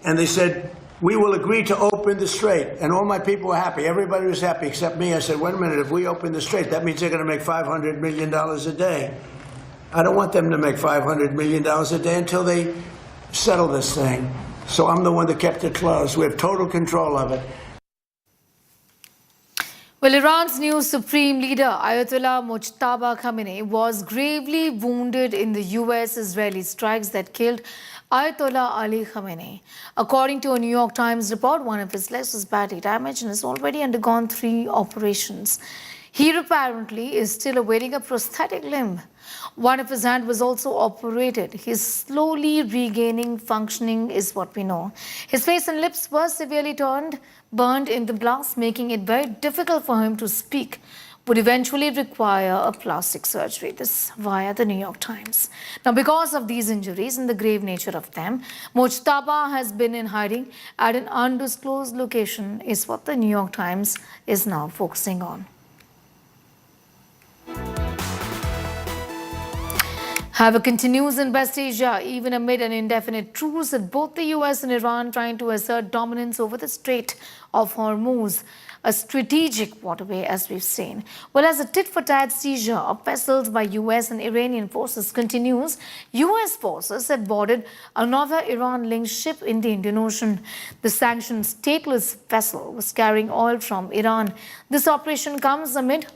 and they said, we will agree to open the strait. And all my people were happy. Everybody was happy except me. I said, wait a minute, if we open the strait, that means they're going to make $500 million a day. I don't want them to make $500 million a day until they settle this thing. So I'm the one that kept it closed. We have total control of it. Well, Iran's new supreme leader, Ayatollah Mojtaba Khamenei, was gravely wounded in the US-Israeli strikes that killed Ayatollah Ali Khamenei. According to a New York Times report, one of his legs was badly damaged and has already undergone 3 operations. He apparently is still awaiting a prosthetic limb. One of his hands was also operated. He's slowly regaining functioning is what we know. His face and lips were severely burned in the blast, making it very difficult for him to speak. would eventually require a plastic surgery. This via the New York Times. Now, because of these injuries and the grave nature of them, Mojtaba has been in hiding at an undisclosed location, is what the New York Times is now focusing on. However, continues in West Asia, even amid an indefinite truce with both the US and Iran trying to assert dominance over the Strait of Hormuz, a strategic waterway, as we've seen. Well, as a tit-for-tat seizure of vessels by US and Iranian forces continues, US forces have boarded another Iran-linked ship in the Indian Ocean. The sanctioned stateless vessel was carrying oil from Iran. This operation comes amid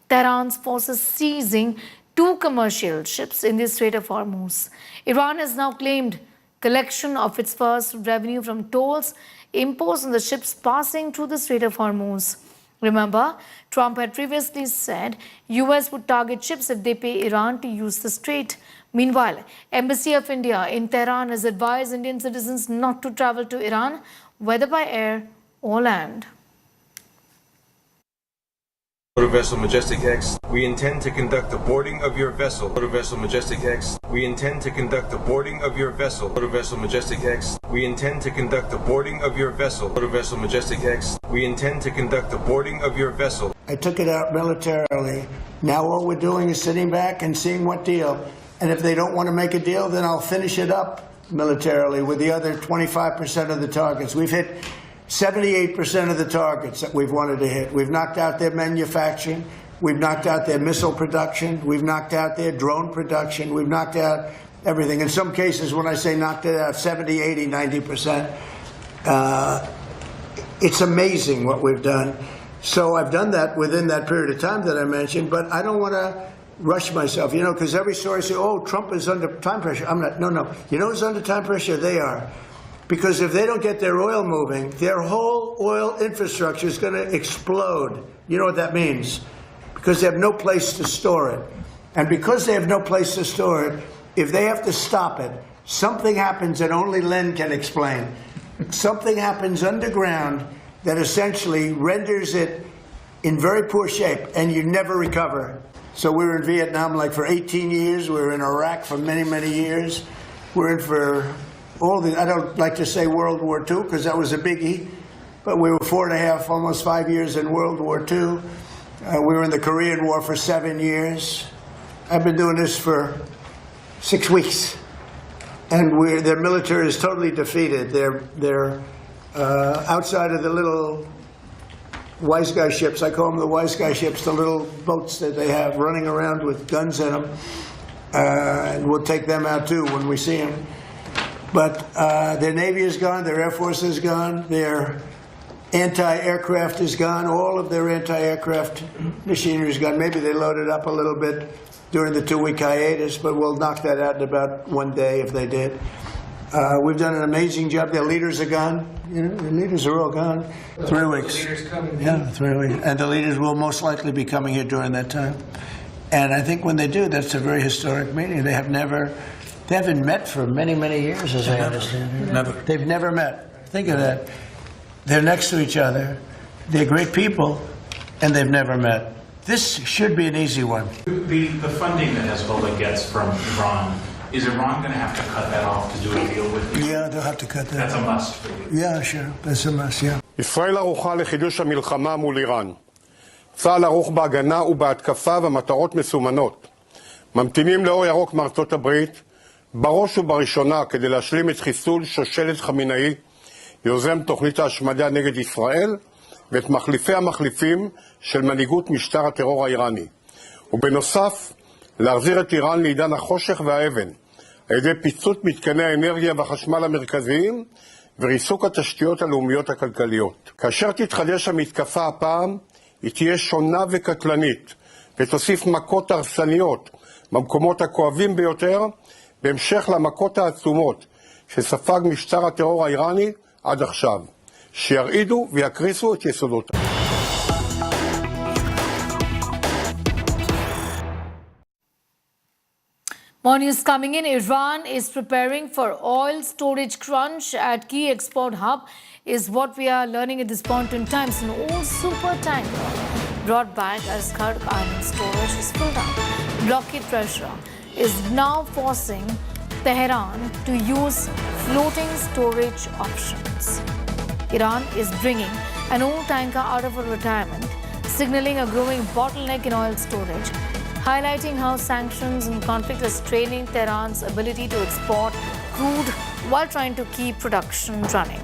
Tehran's forces seizing 2 commercial ships in the Strait of Hormuz. Iran has now claimed collection of its first revenue from tolls imposed on the ships passing through the Strait of Hormuz. Remember, Trump had previously said US would target ships if they pay Iran to use the strait. Meanwhile, Embassy of India in Tehran has advised Indian citizens not to travel to Iran, whether by air or land. Motor Vessel Majestic X, we intend to conduct the boarding of your vessel. Motor Vessel Majestic X, we intend to conduct the boarding of your vessel. Motor Vessel Majestic X, we intend to conduct the boarding of your vessel. Motor Vessel Majestic X, we intend to conduct the boarding of your vessel. I took it out militarily. Now all we're doing is sitting back and seeing what deal. And if they don't want to make a deal, then I'll finish it up militarily with the other 25% of the targets. We've hit 78% of the targets that we've wanted to hit. We've knocked out their manufacturing. We've knocked out their missile production. We've knocked out their drone production. We've knocked out everything. In some cases, when I say knocked it out, 70, 80, 90%. It's amazing what we've done. So I've done that within that period of time that I mentioned, but I don't want to rush myself, you know, because every story says, oh, Trump is under time pressure. I'm not. No. You know who's under time pressure? They are. Because if they don't get their oil moving, their whole oil infrastructure is going to explode. You know what that means? Because they have no place to store it. And because they have no place to store it, if they have to stop it, something happens that only Len can explain. Something happens underground that essentially renders it in very poor shape, and you never recover. So we were in Vietnam like for 18 years. We were in Iraq for many, many years. We're in for all the, I don't like to say World War II because that was a biggie, but we were 4.5, almost 5 years in World War II. We were in the Korean War for 7 years. I've been doing this for 6 weeks. And their military is totally defeated. They're outside of the little wise guy ships. I call them the wise guy ships, the little boats that they have running around with guns in them. And we'll take them out too when we see them. But their Navy is gone, their Air Force is gone, their anti-aircraft is gone, all of their anti-aircraft machinery is gone. Maybe they loaded up a little bit during the 2-week hiatus, but we'll knock that out in about 1 day if they did. We've done an amazing job. Their leaders are gone. You know, the leaders are all gone. 3 weeks. The leaders coming. Yeah, 3 weeks. And the leaders will most likely be coming here during that time. And I think when they do, that's a very historic meeting. They haven't met for many, many years, as I understand it. Never. They've never met. Think of that. They're next to each other. They're great people, and they've never met. This should be an easy one. The funding that Hezbollah gets from Iran, is Iran going to have to cut that off to do a deal with you? Yeah, they'll have to cut that. That's a must for you. Yeah, sure. That's a must, yeah. ישראל ערוכה לחידוש המלחמה מול איראן. צה"ל ערוך בהגנה ובהתקפה ומטרות מסומנות. ממתינים לאור ירוק מארצות הברית, בראש ובראשונה כדי להשלים את חיסול שושלת חמינאי, יוזם תוכנית ההשמדה נגד ישראל, ואת מחליפי המחליפים של מנהיגות משטר הטרור האיראני. ובנוסף, להחזיר את איראן לעידן החושך והאבן, על ידי פיצוץ מתקני האנרגיה והחשמל המרכזיים, וריסוק התשתיות הלאומיות הכלכליות. כאשר תתחדש המתקפה הפעם, היא תהיה שונה וקטלנית, ותוסיף מכות הרסניות במקומות הכואבים ביותר, בהמשך למכות העצומות שספג משטר הטרור האיראני עד עכשיו, שירעידו ויקריסו את יסודותיו. More news coming in. Iran is preparing for oil storage crunch at key export hub is what we are learning at this point in time. It's an old super tanker brought back as Kharg Island storage is filled up. Blockade pressure is now forcing Tehran to use floating storage options. Iran is bringing an old tanker out of a retirement, signaling a growing bottleneck in oil storage, highlighting how sanctions and conflict is straining Tehran's ability to export crude while trying to keep production running.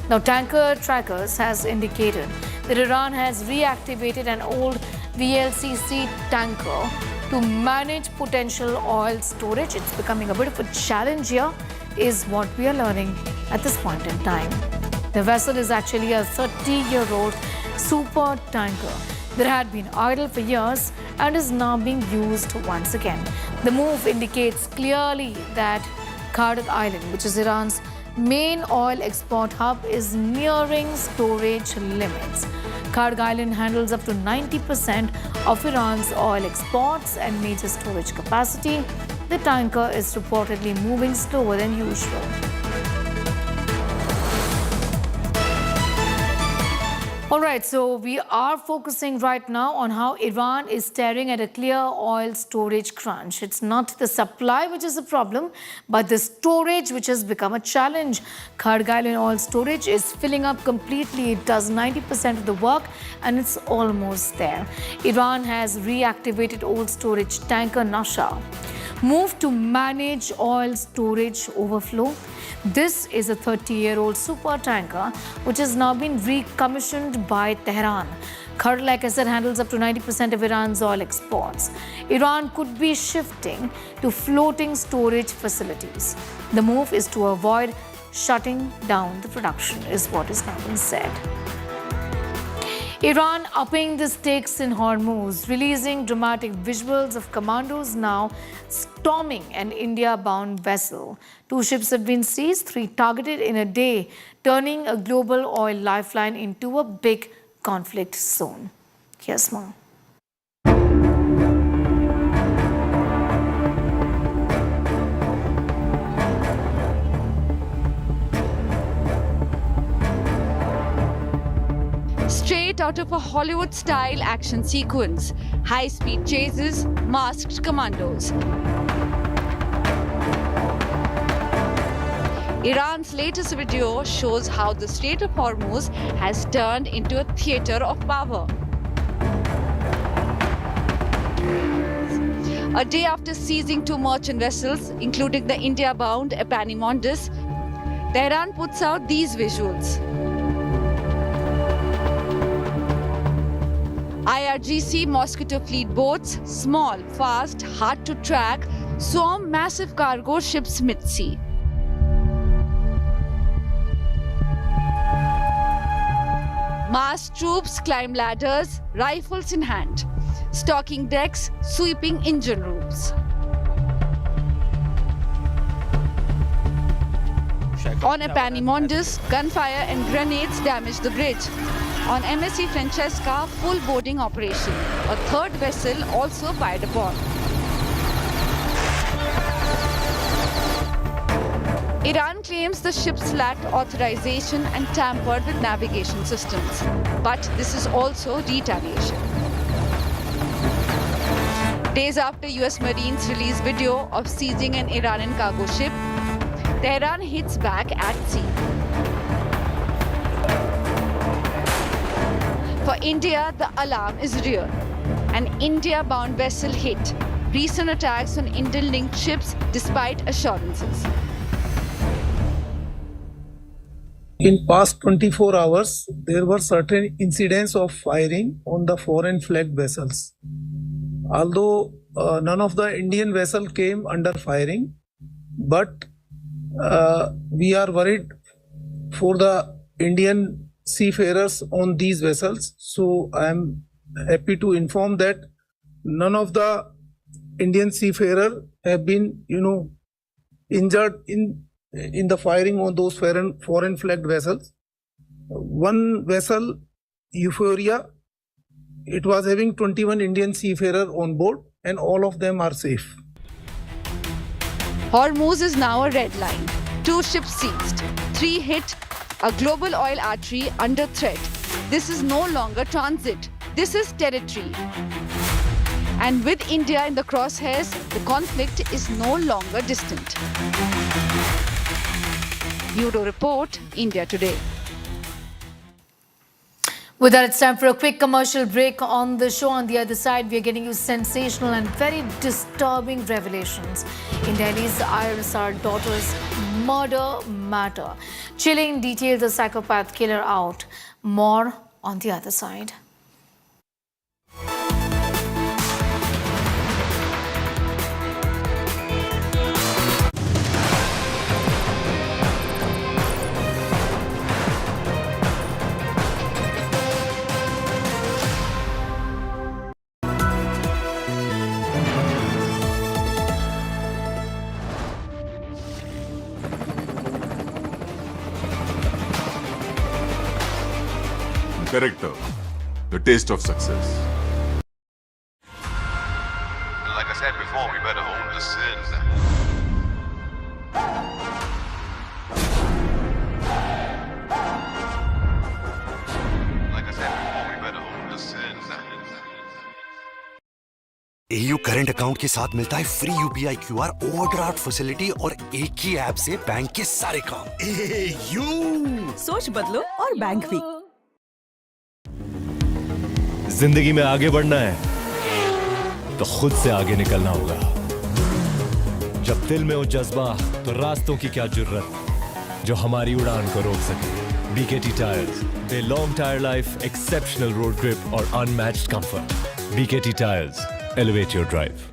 Now, Tanker Trackers has indicated that Iran has reactivated an old VLCC tanker to manage potential oil storage. It's becoming a bit of a challenge here, is what we are learning at this point in time. The vessel is actually a 30-year-old super tanker that had been idle for years and is now being used once again. The move indicates clearly that Kharg Island, which is Iran's main oil export hub, is nearing storage limits. Kharg Island handles up to 90% of Iran's oil exports and major storage capacity. The tanker is reportedly moving slower than usual. All right, so we are focusing right now on how Iran is staring at a clear oil storage crunch. It's not the supply which is the problem, but the storage which has become a challenge. Kharg Island oil storage is filling up completely. It does 90% of the work and it's almost there. Iran has reactivated old storage tanker Nasha, moved to manage oil storage overflow. This is a 30-year-old super tanker which has now been recommissioned by Tehran. Kharg, like I said, handles up to 90% of Iran's oil exports. Iran could be shifting to floating storage facilities. The move is to avoid shutting down the production, is what has now been said. Iran upping the stakes in Hormuz, releasing dramatic visuals of commandos now storming an India-bound vessel. 2 ships have been seized, 3 targeted in a day, turning a global oil lifeline into a big conflict zone. Here's more. Straight out of a Hollywood-style action sequence, high-speed chases, masked commandos. Iran's latest video shows how the Strait of Hormuz has turned into a theater of power. A day after seizing 2 merchant vessels, including the India-bound Epaminondas, Tehran puts out these visuals. IRGC Mosquito Fleet boats, small, fast, hard to track, swarm massive cargo ships mid-sea. Masked troops climb ladders, rifles in hand, stalking decks, sweeping engine rooms. On Epaminondas, gunfire and grenades damage the bridge. On MSC Francesca, full boarding operation. A 3rd vessel also fired upon. Iran claims the ships lacked authorization and tampered with navigation systems. But this is also retaliation. Days after US Marines release video of seizing an Iranian cargo ship, Tehran hits back at sea. For India, the alarm is real. An India-bound vessel hit. Recent attacks on Indian-linked ships despite assurances. In past 24 hours, there were certain incidents of firing on the foreign flagged vessels. Although none of the Indian vessel came under firing, but we are worried for the Indian seafarers on these vessels. So I am happy to inform that none of the Indian seafarers have been, injured in the firing on those foreign flagged vessels. One vessel, Euphoria, it was having 21 Indian seafarers on board and all of them are safe. Hormuz is now a red line. 2 ships seized, 3 hit, a global oil artery under threat. This is no longer transit. This is territory. And with India in the crosshairs, the conflict is no longer distant. Bureau Report, India Today. With that, it's time for a quick commercial break on the show. On the other side, we are getting you sensational and very disturbing revelations in Delhi's IRSR daughter's murder matter. Chilling details of psychopath killer out. More on the other side. Character, the taste of success. Like I said before, we better own the sin. Like I said before, we better own the sin. AU current account के साथ मिलता है free UPI QR overdraft facility और एक ही app से bank के सारे काम। AU सोच बदलो और बैंक भी। जिंदगी में आगे बढ़ना है तो खुद से आगे निकलना होगा। जब दिल में हो जज्बा तो रास्तों की क्या जुर्रत जो हमारी उड़ान को रोक सके। BKT tyres, they long tyre life, exceptional road grip और unmatched comfort. BKT tyres, elevate your drive.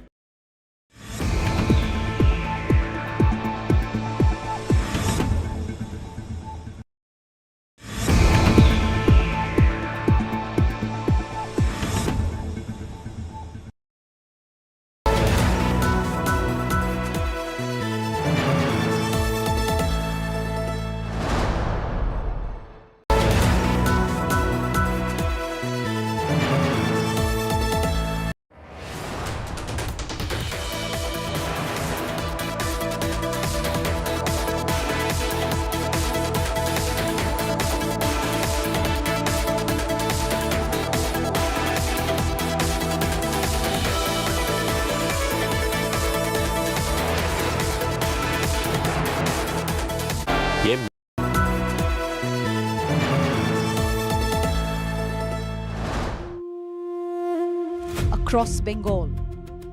Across Bengal,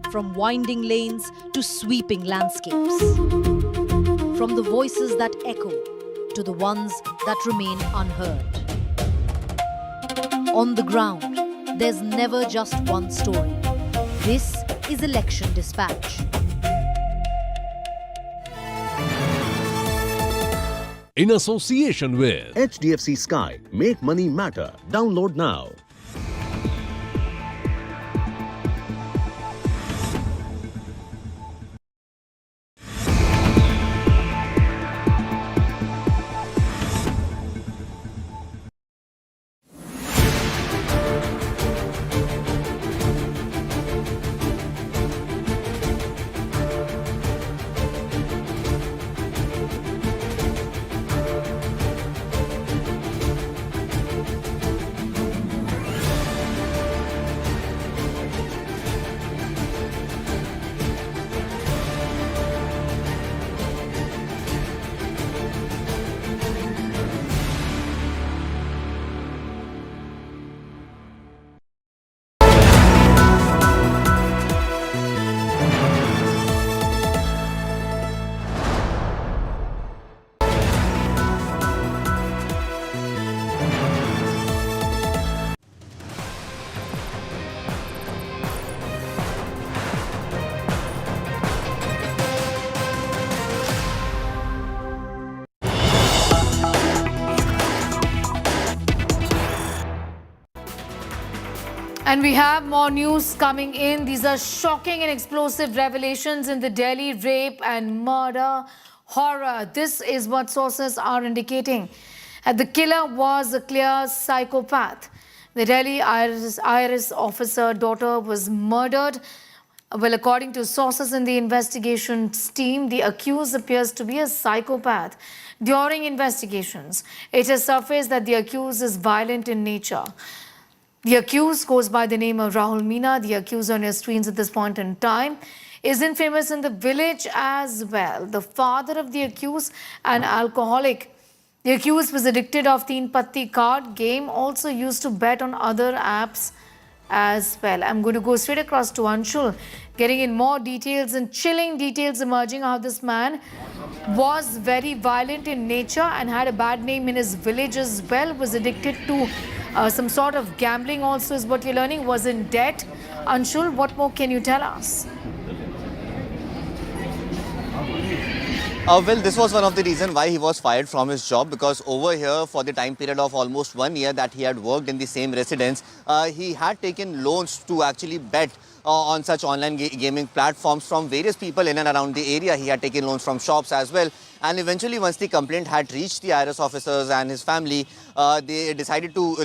from winding lanes to sweeping landscapes, from the voices that echo to the ones that remain unheard. On the ground, there's never just one story. This is Election Dispatch. In association with HDFC Sky, make money matter. Download now. And we have more news coming in. These are shocking and explosive revelations in the Delhi rape and murder horror. This is what sources are indicating. The killer was a clear psychopath. The Delhi IRS officer daughter was murdered. Well, according to sources in the investigations team, the accused appears to be a psychopath. During investigations, it has surfaced that the accused is violent in nature. The accused goes by the name of Rahul Meena. The accused on your screens at this point in time is infamous in the village as well. The father of the accused, an alcoholic. The accused was addicted of Teen Patti card game, also used to bet on other apps as well. I'm going to go straight across to Anshul, getting in more details and chilling details emerging how this man was very violent in nature and had a bad name in his village as well, was addicted to some sort of gambling also is what you're learning, was in debt. Anshul, what more can you tell us? Well, this was one of the reasons why he was fired from his job, because over here for the time period of almost 1 year that he had worked in the same residence, he had taken loans to actually bet on such online gaming platforms from various people in and around the area. He had taken loans from shops as well. And eventually, once the complaint had reached the IRS officers and his family, they decided to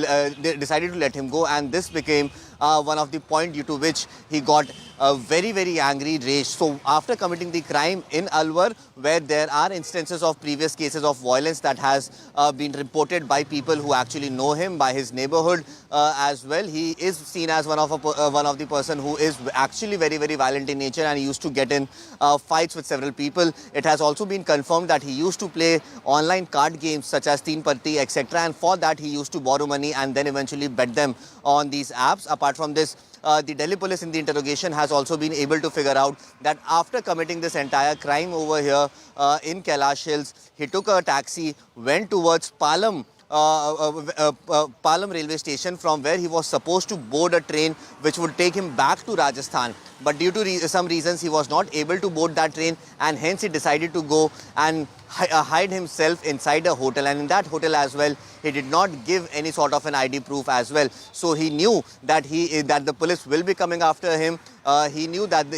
let him go. And this became one of the points due to which he got a very, very angry rage. So after committing the crime in Alwar, where there are instances of previous cases of violence that has been reported by people who actually know him, by his neighborhood as well, he is seen as one of the person who is actually very, very violent in nature, and he used to get in fights with several people. It has also been confirmed that he used to play online card games such as Teen Patti, etc. And for that, he used to borrow money and then eventually bet them on these apps. Apart from this, the Delhi police in the interrogation has also been able to figure out that after committing this entire crime over here in Kailash Hills, he took a taxi, went towards Palam railway station, from where he was supposed to board a train which would take him back to Rajasthan. But due to some reasons, he was not able to board that train, and hence he decided to go and hide himself inside a hotel. And in that hotel as well, he did not give any sort of an ID proof as well. So he knew that the police will be coming after him. He knew that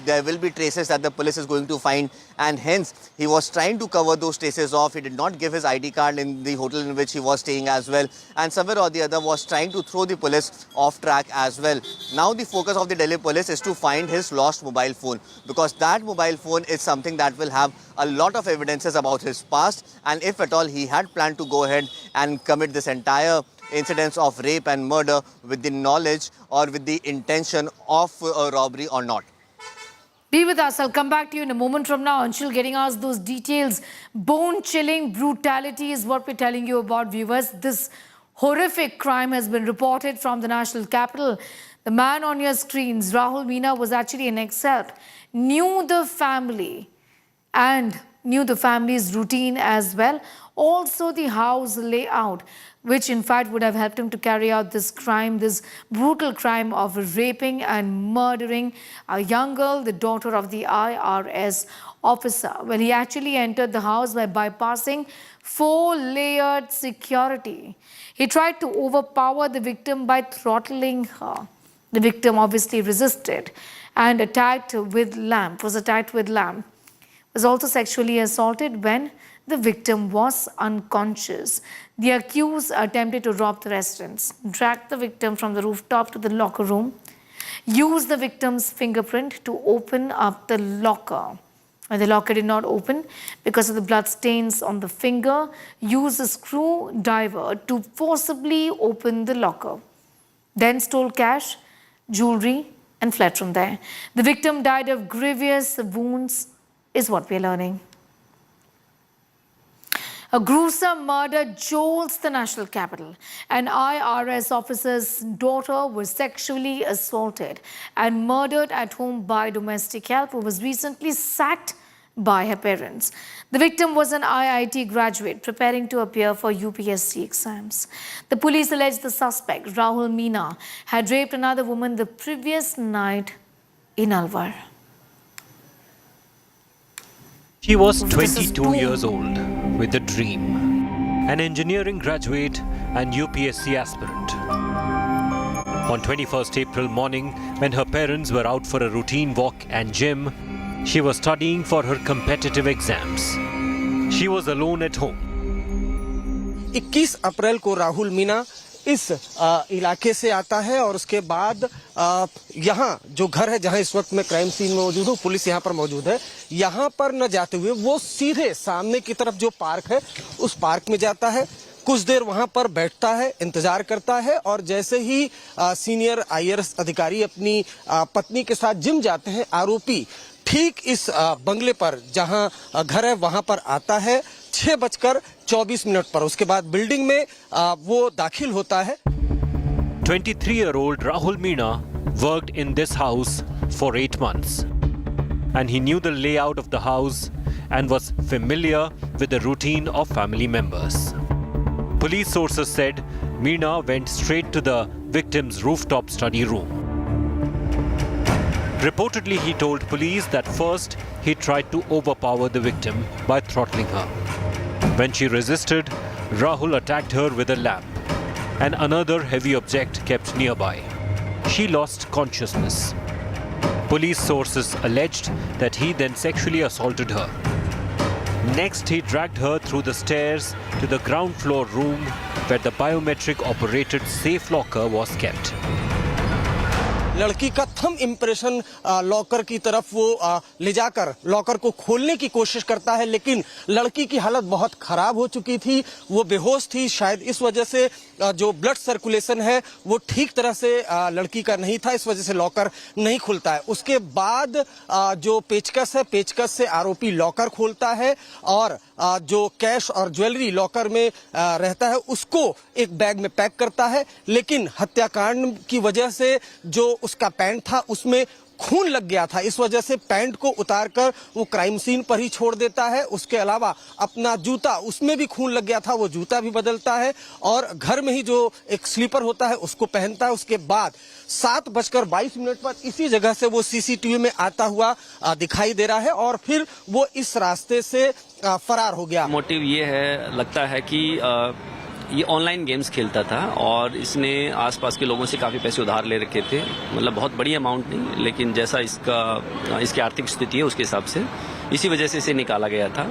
there will be traces that the police is going to find, and hence he was trying to cover those traces off. He did not give his ID card in the hotel in which he was staying as well, and somewhere or the other was trying to throw the police off track as well. Now the focus of the Delhi police is to find his lost mobile phone, because that mobile phone is something that will have a lot of evidences about his past, and if at all he had planned to go ahead and commit this entire incidents of rape and murder with the knowledge or with the intention of a robbery or not. Be with us. I'll come back to you in a moment from now. Anshul getting us those details. Bone-chilling brutality is what we're telling you about, viewers. This horrific crime has been reported from the national capital. The man on your screens, Rahul Meena, was actually an ex-help, knew the family and knew the family's routine as well. Also the house layout, which in fact would have helped him to carry out this crime, this brutal crime of raping and murdering a young girl, the daughter of the IRS officer. Well, he actually entered the house by bypassing 4-layered security. He tried to overpower the victim by throttling her. The victim obviously resisted and was attacked with lamp. Was also sexually assaulted when the victim was unconscious. The accused attempted to rob the residence, dragged the victim from the rooftop to the locker room, used the victim's fingerprint to open up the locker. When the locker did not open because of the blood stains on the finger, used a screwdriver to forcibly open the locker. Then stole cash, jewelry, and fled from there. The victim died of grievous wounds, is what we're learning. A gruesome murder jolts the national capital. An IRS officer's daughter was sexually assaulted and murdered at home by domestic help, who was recently sacked by her parents. The victim was an IIT graduate preparing to appear for UPSC exams. The police alleged the suspect, Rahul Meena, had raped another woman the previous night in Alwar. She was 22 years old with a dream, an engineering graduate and UPSC aspirant. On 21st April morning, when her parents were out for a routine walk and gym, she was studying for her competitive exams. She was alone at home. 21 अप्रैल को राहुल मीना इस इलाके से आता है और उसके बाद यहाँ जो घर है जहाँ इस वक्त मैं क्राइम सीन में मौजूद हूँ, पुलिस यहाँ पर मौजूद है, यहाँ पर न जाते हुए वो सीधे सामने की तरफ जो पार्क है उस पार्क में जाता है। कुछ देर वहां पर बैठता है, इंतजार करता है और जैसे ही सीनियर IAS अधिकारी अपनी पत्नी के साथ जिम जाते हैं, आरोपी ठीक इस बंगले पर जहां घर है वहां पर आता है 6:24 पर। उसके बाद बिल्डिंग में वो दाखिल होता है। 23-year-old Rahul Meena worked in this house for 8 months, and he knew the layout of the house and was familiar with the routine of family members. Police sources said Meena went straight to the victim's rooftop study room. Reportedly, he told police that first he tried to overpower the victim by throttling her. When she resisted, Rahul attacked her with a lamp, and another heavy object kept nearby. She lost consciousness. Police sources alleged that he then sexually assaulted her. Next, he dragged her through the stairs to the ground floor room where the biometric-operated safe locker was kept. लड़की का thumb impression locker की तरफ वो ले जाकर locker को खोलने की कोशिश करता है, लेकिन लड़की की हालत बहुत खराब हो चुकी थी, वो बेहोश थी। शायद इस वजह से जो ब्लड सर्कुलेशन है वो ठीक तरह से लड़की का नहीं था, इस वजह से लॉकर नहीं खुलता है। उसके बाद जो पेचकस है, पेचकस से आरोपी लॉकर खोलता है और जो कैश और ज्वेलरी लॉकर में रहता है उसको एक बैग में पैक करता है, लेकिन हत्याकांड की वजह से जो उसका पैंट था उसमें खून लग गया था, इस वजह से पैंट को उतारकर वो क्राइम सीन पर ही छोड़ देता है। उसके अलावा अपना जूता, उसमें भी खून लग गया था, वो जूता भी बदलता है और घर में ही जो एक स्लीपर होता है उसको पहनता है। उसके बाद 7:22 पर इसी जगह से वो CCTV में आता हुआ दिखाई दे रहा है और फिर वो इस रास्ते से फरार हो गया। मोटिव ये है, लगता है कि ये ऑनलाइन गेम्स खेलता था और इसने आसपास के लोगों से काफ़ी पैसे उधार ले रखे थे, मतलब बहुत बड़ी अमाउंट नहीं, लेकिन जैसा इसकी आर्थिक स्थिति है उसके हिसाब से इसी वजह से इसे निकाला गया था,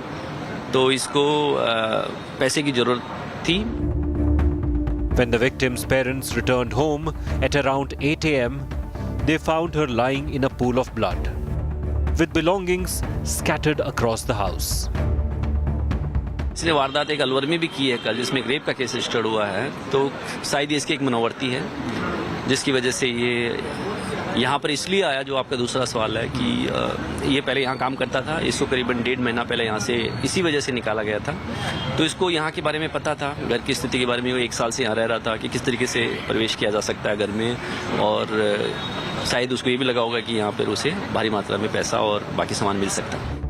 तो इसको पैसे की जरूरत थी। When the victim's parents returned home at around 8 a.m., they found her lying in a pool of blood, with belongings scattered across the house. इसने वारदात एक अलवर में भी की है कल, जिसमें रेप का केस रजिस्टर्ड हुआ है, तो शायद ये इसकी एक मनोवर्ती है जिसकी वजह से ये यहाँ पर इसलिए आया। जो आपका दूसरा सवाल है कि ये पहले यहाँ काम करता था, इसको करीबन 1.5 महीना पहले यहाँ से इसी वजह से निकाला गया था, तो इसको यहाँ के बारे में पता था, घर की स्थिति के बारे में। वो 1 साल से यहाँ रह रहा था कि किस तरीके से प्रवेश किया जा सकता है घर में, और शायद उसको ये भी लगा होगा कि यहाँ पर उसे भारी मात्रा में पैसा और बाकी सामान मिल सकता है।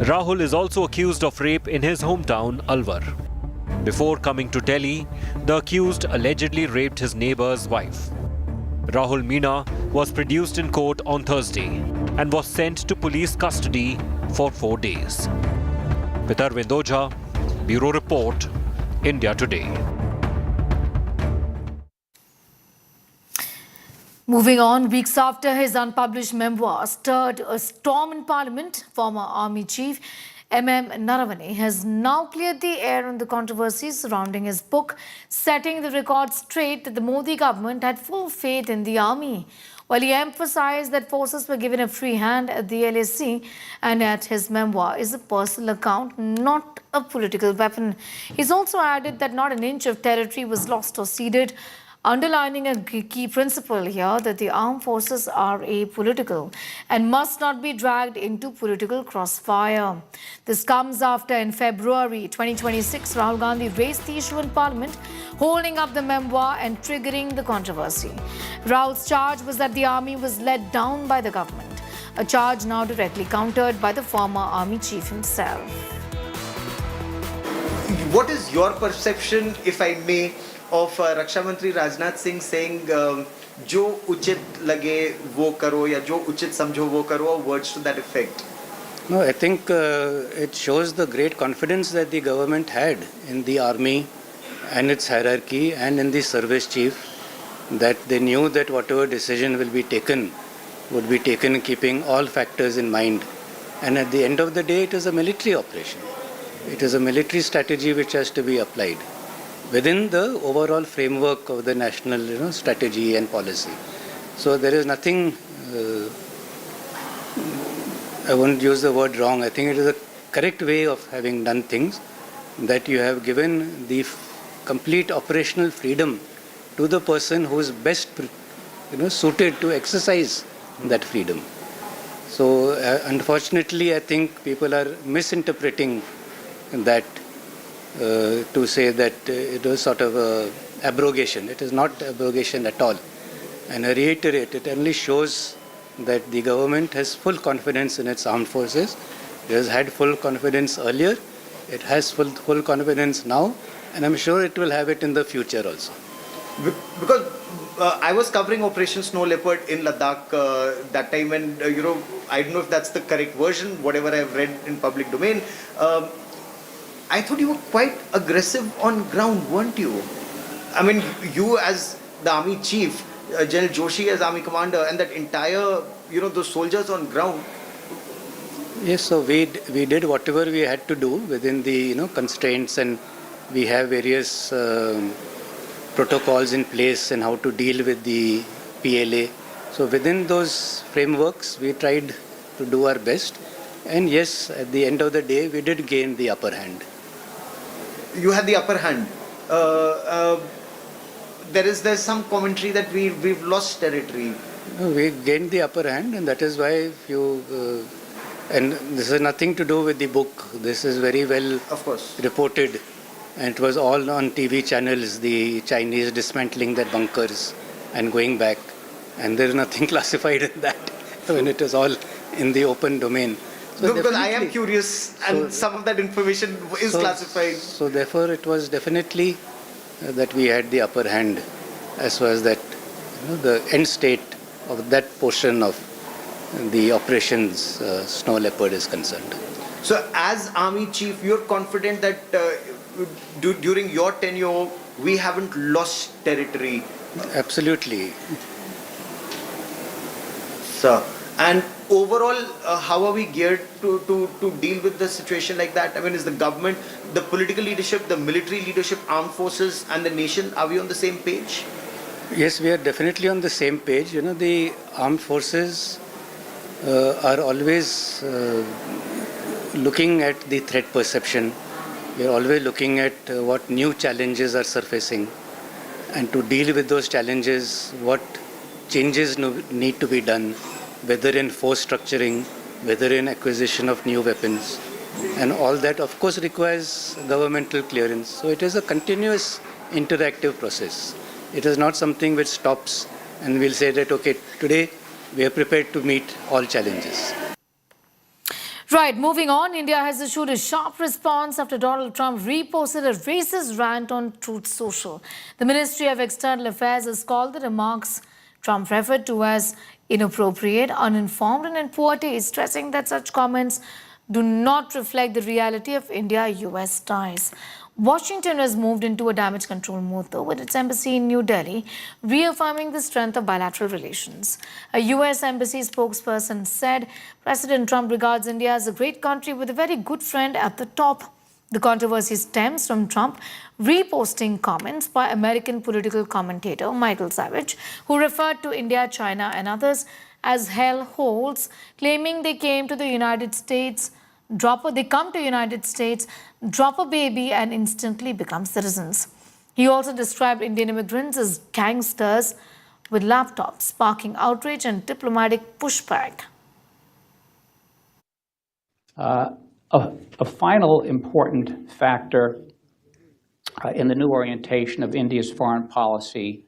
Rahul is also accused of rape in his hometown, Alwar. Before coming to Delhi, the accused allegedly raped his neighbor's wife. Rahul Meena was produced in court on Thursday and was sent to police custody for 4 days. With Arvind Ojha, Bureau Report, India Today. Moving on, weeks after his unpublished memoir stirred a storm in Parliament, former Army Chief Naravane has now cleared the air on the controversies surrounding his book, setting the record straight that the Modi government had full faith in the army. While he emphasized that forces were given a free hand at the LAC and that his memoir is a personal account, not a political weapon. He's also added that not an inch of territory was lost or ceded, underlining a key principle here that the armed forces are apolitical and must not be dragged into political crossfire. This comes after in February 2026, Rahul Gandhi raised the issue in Parliament, holding up the memoir and triggering the controversy. Rahul's charge was that the army was let down by the government, a charge now directly countered by the former army chief himself. What is your perception, if I may, of Raksha Mantri Rajnath Singh saying जो उचित लगे वो करो या जो उचित समझो वो करो, words to that effect? No, I think it shows the great confidence that the government had in the army and its hierarchy and in the service chief, that they knew that whatever decision will be taken would be taken keeping all factors in mind. And at the end of the day, it is a military operation. It is a military strategy which has to be applied within the overall framework of the national strategy and policy. So there is nothing, I won't use the word wrong, I think it is a correct way of having done things, that you have given the complete operational freedom to the person who is best suited to exercise that freedom. So unfortunately, I think people are misinterpreting that to say that it was sort of a abrogation. It is not abrogation at all. And I reiterate, it only shows that the government has full confidence in its armed forces. It has had full confidence earlier. It has full confidence now, and I'm sure it will have it in the future also. Because I was covering Operation Snow Leopard in Ladakh that time, and I don't know if that's the correct version, whatever I've read in public domain. I thought you were quite aggressive on ground, weren't you? I mean, you as the army chief, General Joshi as army commander, and that entire, those soldiers on ground. Yes, so we did whatever we had to do within the constraints, and we have various protocols in place and how to deal with the PLA. So within those frameworks, we tried to do our best. And yes, at the end of the day, we did gain the upper hand. You had the upper hand. There's some commentary that we've lost territory. No, we gained the upper hand, and that is why and this has nothing to do with the book. This is very well reported, and it was all on TV channels, the Chinese dismantling their bunkers and going back, and there is nothing classified in that. When it is all in the open domain. So no, because I am curious, and some of that information is classified. So therefore, it was definitely that we had the upper hand as far as that the end state of that portion of the operations Snow Leopard is concerned. So as army chief, you're confident that during your tenure, we haven't lost territory? Absolutely. Sir, and overall, how are we geared to deal with the situation like that? I mean, is the government, the political leadership, the military leadership, armed forces and the nation, are we on the same page? Yes, we are definitely on the same page. The armed forces are always looking at the threat perception. We are always looking at what new challenges are surfacing, and to deal with those challenges, what changes need to be done, whether in force structuring, whether in acquisition of new weapons. And all that, of course, requires governmental clearance. So it is a continuous interactive process. It is not something which stops and we'll say that, okay, today we are prepared to meet all challenges. Right, moving on, India has issued a sharp response after Donald Trump reposted a racist rant on Truth Social. The Ministry of External Affairs has called the remarks Trump referred to as inappropriate, uninformed and in poor taste, stressing that such comments do not reflect the reality of India-US ties. Washington has moved into a damage control mode, though, with its embassy in New Delhi reaffirming the strength of bilateral relations. A US embassy spokesperson said President Trump regards India as a great country with a very good friend at the top. The controversy stems from Trump reposting comments by American political commentator Michael Savage, who referred to India, China and others as hellholes, claiming they come to United States, drop a baby and instantly become citizens. He also described Indian immigrants as gangsters with laptops, sparking outrage and diplomatic pushback. A final important factor in the new orientation of India's foreign policy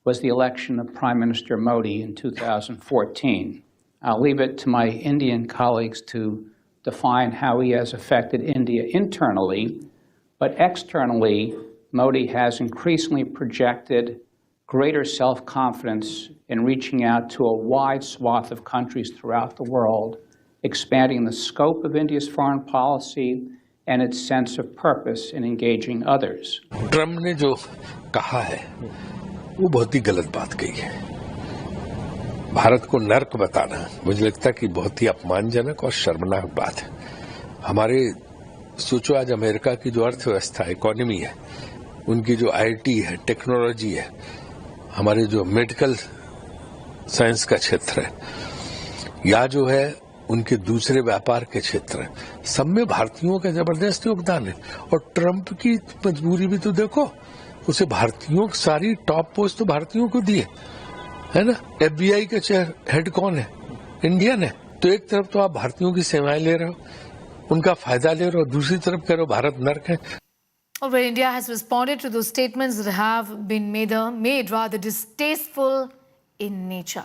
was the election of Prime Minister Modi in 2014. I'll leave it to my Indian colleagues to define how he has affected India internally, but externally, Modi has increasingly projected greater self-confidence in reaching out to a wide swath of countries throughout the world, expanding the scope of India's foreign policy and its sense of purpose in engaging others. Trump ने जो कहा है वो बहुत ही गलत बात कही है। भारत को नर्क बताना मुझे लगता है कि बहुत ही अपमानजनक और शर्मनाक बात है। हमारे सोचो आज अमेरिका की जो अर्थव्यवस्था इकोनॉमी है, उनकी जो आईटी है, टेक्नोलॉजी है, हमारे जो मेडिकल साइंस का क्षेत्र है, या जो है उनके दूसरे व्यापार के क्षेत्र हैं, सब में भारतीयों का जबरदस्त योगदान है। और ट्रंप की मजबूरी भी तो देखो, उसे भारतीयों की सारी टॉप पोस्ट तो भारतीयों को दिए, है ना। FBI के चेयर हेड कौन है? इंडियन है। तो एक तरफ तो आप भारतीयों की सेवाएं ले रहे हो, उनका फायदा ले रहे हो, दूसरी तरफ कह रहे हो भारत नर्क है। Well, India has responded to those statements that have been made rather distasteful in nature.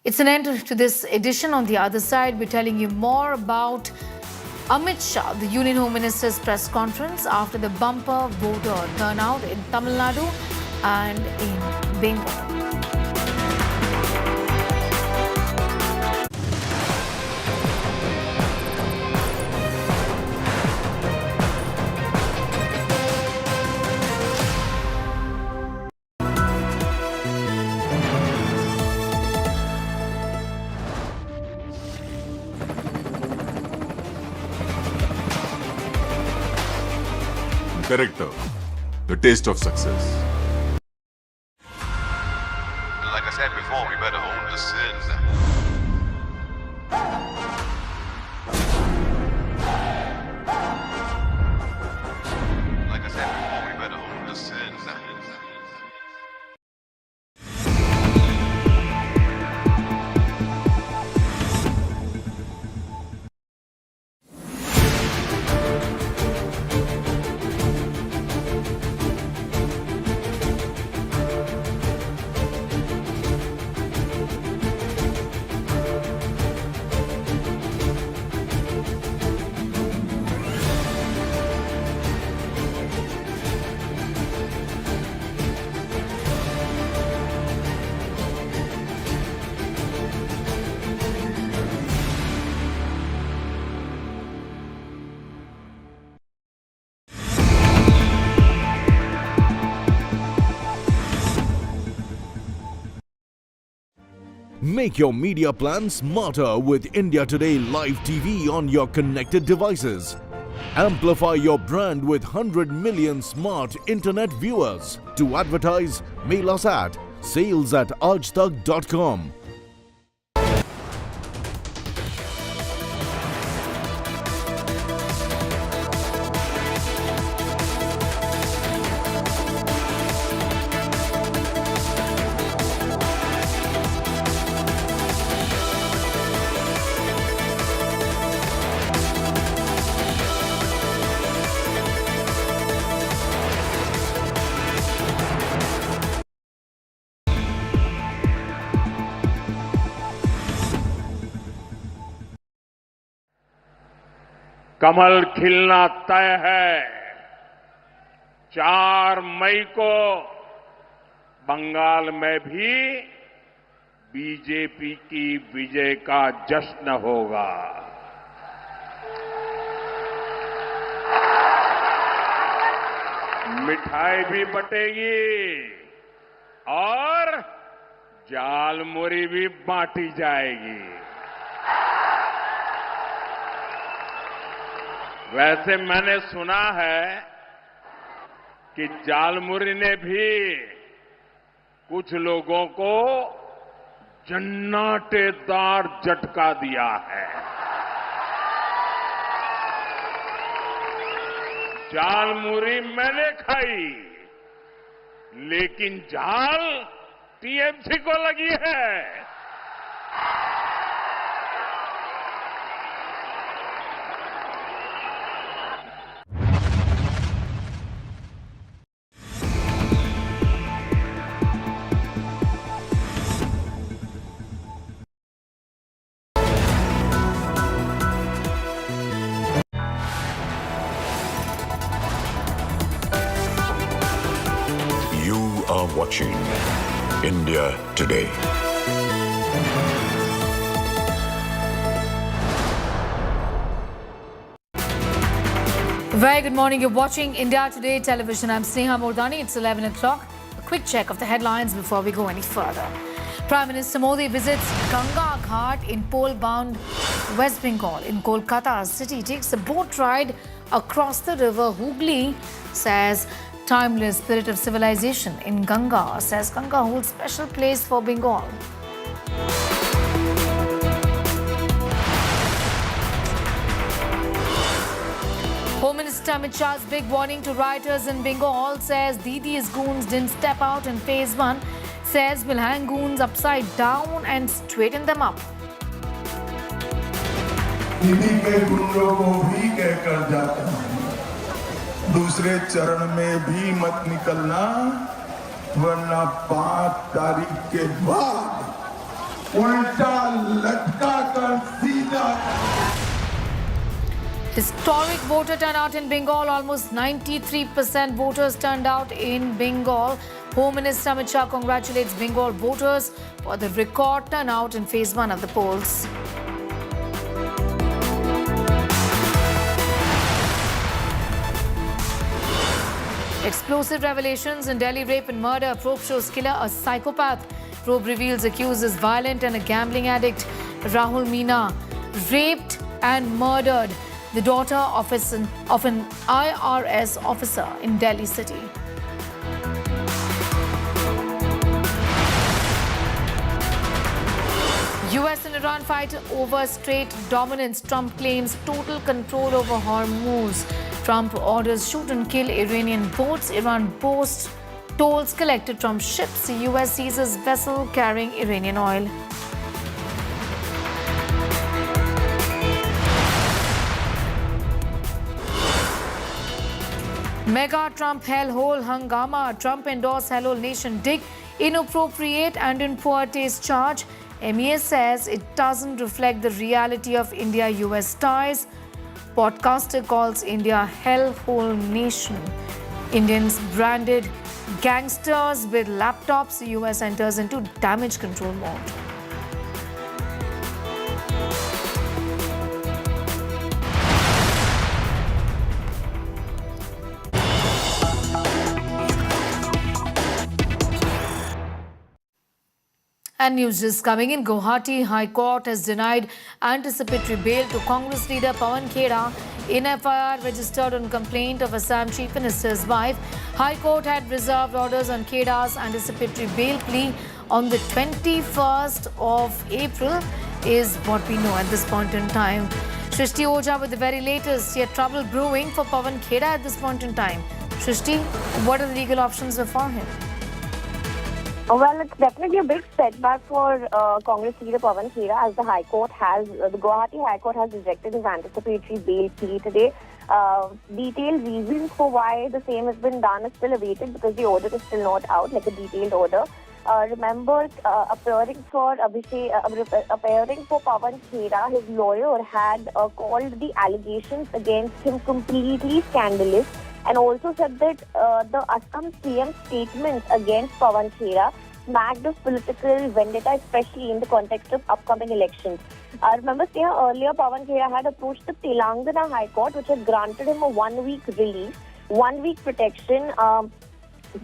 It's an end to this edition. On the other side, we're telling you more about Amit Shah, the Union Home Minister's press conference after the bumper voter turnout in Tamil Nadu and in Bengal. Character, the taste of success. Like I said before, we better own the sins. Like I said before, we better own the sins. Make your media plan smarter with India Today Live TV on your connected devices. Amplify your brand with 100 million smart internet viewers. To advertise, mail us at sales@aajtak.com. कमल खिलना तय है। 4 मई को बंगाल में भी BJP की विजय का जश्न होगा। मिठाई भी बटेगी और जालमुरी भी बांटी जाएगी। वैसे मैंने सुना है कि जालमुरी ने भी कुछ लोगों को जन्नाटेदार झटका दिया है। जालमुरी मैंने खाई, लेकिन जाल टीएमसी को लगी है। Watching India Today. Very good morning. You're watching India Today television. I'm Sneha Mordani. It's 11 o'clock. A quick check of the headlines before we go any further. Prime Minister Modi visits Ganga Ghat in pole-bound West Bengal. In Kolkata city, takes a boat ride across the river Hooghly, says timeless spirit of civilization in Ganga, says Ganga holds special place for Bengal. Minister Amit Shah's big warning to rioters in Bengal says Didi's goons didn't step out in phase 1. Says we'll hang goons upside down and straighten them up. दीदी के गुंडों को भी कहकर जाता हूं, दूसरे चरण में भी मत निकलना, वरना 5 तारीख के बाद उल्टा लटका कर सीधा. Historic voter turnout in Bengal. Almost 93% voters turned out in Bengal. Home Minister Amit Shah congratulates Bengal voters for the record turnout in phase 1 of the polls. Explosive revelations in Delhi rape and murder. Probe shows killer a psychopath. Probe reveals accused is violent and a gambling addict. Rahul Meena raped and murdered the daughter of an IRS officer in Delhi city. US and Iran fight over Strait dominance. Trump claims total control over Hormuz. Trump orders shoot and kill Iranian boats. Iran boasts tolls collected from ships. The US seizes vessel carrying Iranian oil. Mega Trump hellhole hangama. Trump endorsed Hello Nation dig inappropriate and in poor taste charge. MEA says it doesn't reflect the reality of India-US ties. Podcaster calls India hellhole nation. Indians branded gangsters with laptops. The US enters into damage control mode. And news is coming in. Guwahati High Court has denied anticipatory bail to Congress leader Pavan Khera in FIR registered on complaint of Assam Chief Minister's wife. High Court had reserved orders on Khera's anticipatory bail plea on the 21st of April is what we know at this point in time. Shrishti Oja with the very latest, yet trouble brewing for Pavan Khera at this point in time. Shrishti, what are the legal options before him? Well, it's definitely a big setback for Congress leader Pavan Khera, as the Guwahati High Court has rejected his anticipatory bail plea today. Detailed reasons for why the same has been done is still awaited because the order is still not out, like a detailed order. Remember, appearing for Pavan Khera, his lawyer had called the allegations against him completely scandalous, and also said that the Assam CM statements against Pavan Khera smacked of political vendetta, especially in the context of upcoming elections. Remember, earlier Pavan Khera had approached the Telangana High Court, which had granted him a 1-week release, 1-week protection,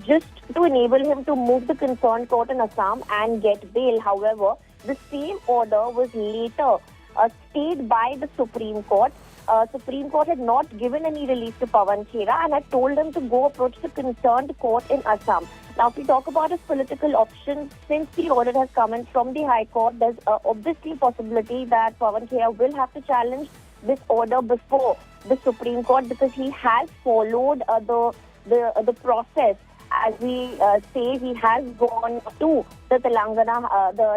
just to enable him to move the concerned court in Assam and get bail. However, the same order was later stayed by the Supreme Court. Supreme Court had not given any relief to Pavan Khera and had told him to go approach the concerned court in Assam. Now, if we talk about his political options, since the order has come in from the High Court, there's obviously a possibility that Pavan Khera will have to challenge this order before the Supreme Court, because he has followed the process. As we say, he has gone to the Telangana,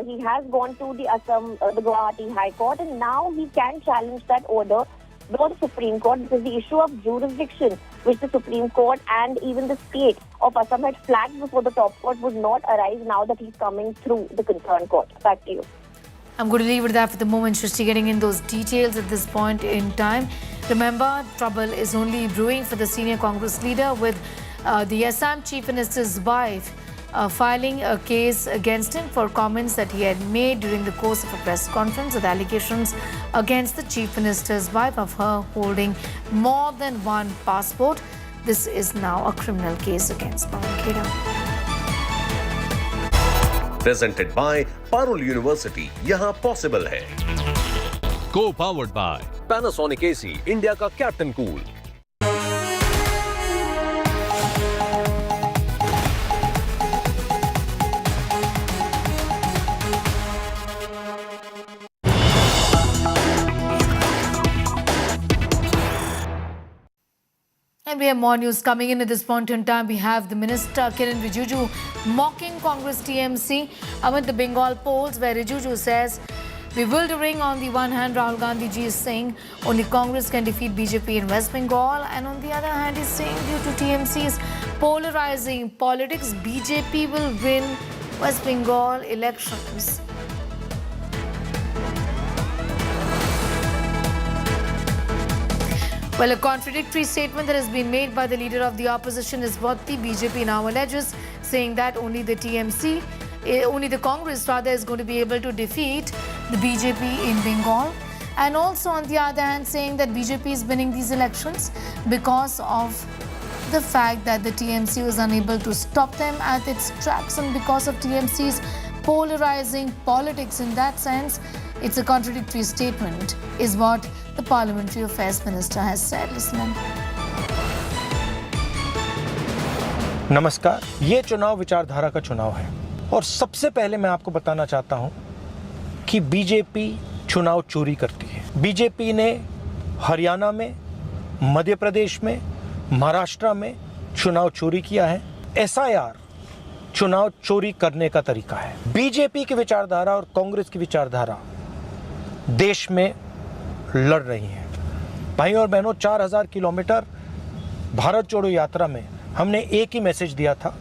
he has gone to the Assam, the Guwahati High Court, and now he can challenge that order before the Supreme Court, because the issue of jurisdiction, which the Supreme Court and even the state of Assam had flagged before the top court, would not arise now that he's coming through the concerned court. Back to you. I'm going to leave it there for the moment. Shrishti getting in those details at this point in time. Remember, trouble is only brewing for the senior Congress leader, with the Assam Chief Minister's wife filing a case against him for comments that he had made during the course of a press conference, with allegations against the Chief Minister's wife of her holding more than one passport. This is now a criminal case against Pavan Khera. Presented by Parul University, यहाँ possible है. Co-powered by Panasonic AC, India का Captain Cool. Okay, more news coming in at this point in time. We have the Minister Kiren Rijiju mocking Congress TMC amid the Bengal polls, where Rijiju says, bewildering. On the one hand, Rahul Gandhi ji is saying only Congress can defeat BJP in West Bengal, and on the other hand, he's saying due to TMC's polarizing politics, BJP will win West Bengal elections. Well, a contradictory statement that has been made by the leader of the opposition is what the BJP now alleges, saying that only the Congress rather is going to be able to defeat the BJP in Bengal. And also on the other hand, saying that BJP is winning these elections because of the fact that the TMC was unable to stop them at its tracks, and because of TMC's polarizing politics. In that sense, it's a contradictory statement, is what the Parliamentary Affairs Minister has said. Listen in. नमस्कार, ये चुनाव विचारधारा का चुनाव है और सबसे पहले मैं आपको बताना चाहता हूं कि बीजेपी चुनाव चोरी करती है। बीजेपी ने हरियाणा में, मध्य प्रदेश में, महाराष्ट्र में चुनाव चोरी किया है। एसआईआर चुनाव चोरी करने का तरीका है। बीजेपी की विचारधारा और कांग्रेस की विचारधारा देश में लड़ रही है। भाई और बहनों, 4000 किलोमीटर भारत जोड़ो यात्रा में हमने एक ही मैसेज दिया था,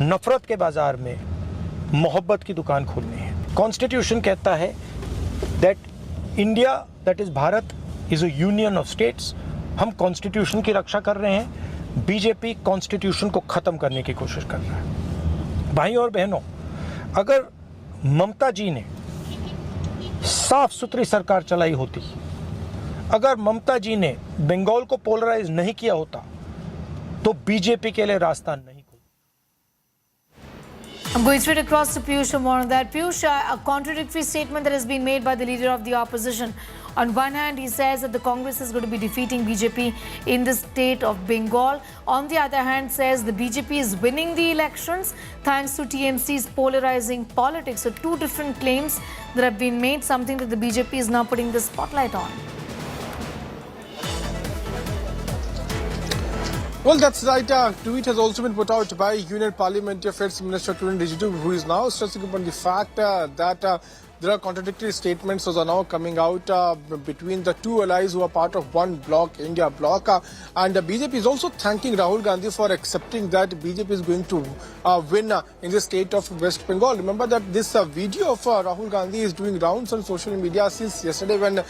नफरत के बाजार में मोहब्बत की दुकान खोलनी है। कॉन्स्टिट्यूशन कहता है that India, that is Bharat, is a union of states. हम कॉन्स्टिट्यूशन की रक्षा कर रहे हैं, बीजेपी कॉन्स्टिट्यूशन को खत्म करने की कोशिश कर रहा है। भाई और बहनों, अगर ममता जी ने साफ सुथरी सरकार चलाई होती, अगर ममता जी ने बंगाल को पोलराइज नहीं किया होता, तो बीजेपी के लिए रास्ता नहीं। I'm going straight across to Piyush for more on that. Piyush, a contradictory statement that has been made by the leader of the opposition. On one hand, he says that the Congress is going to be defeating BJP in the state of Bengal. On the other hand, says the BJP is winning the elections thanks to TMC's polarizing politics. So two different claims that have been made, something that the BJP is now putting the spotlight on. Well, that's right. A tweet has also been put out by Union Parliamentary Affairs Minister Kiren Rijiju, who is now stressing upon the fact that there are contradictory statements that are now coming out between the two allies who are part of one bloc, India bloc. And BJP is also thanking Rahul Gandhi for accepting that BJP is going to win in the state of West Bengal. Remember that this video of Rahul Gandhi is doing rounds on social media since yesterday when,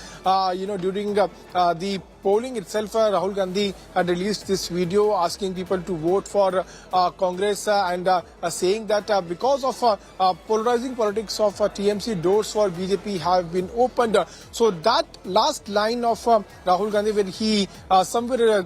during the polling itself, Rahul Gandhi had released this video asking people to vote for Congress and saying that because of polarizing politics of TMC, doors for BJP have been opened. So that last line of Rahul Gandhi, where he somewhere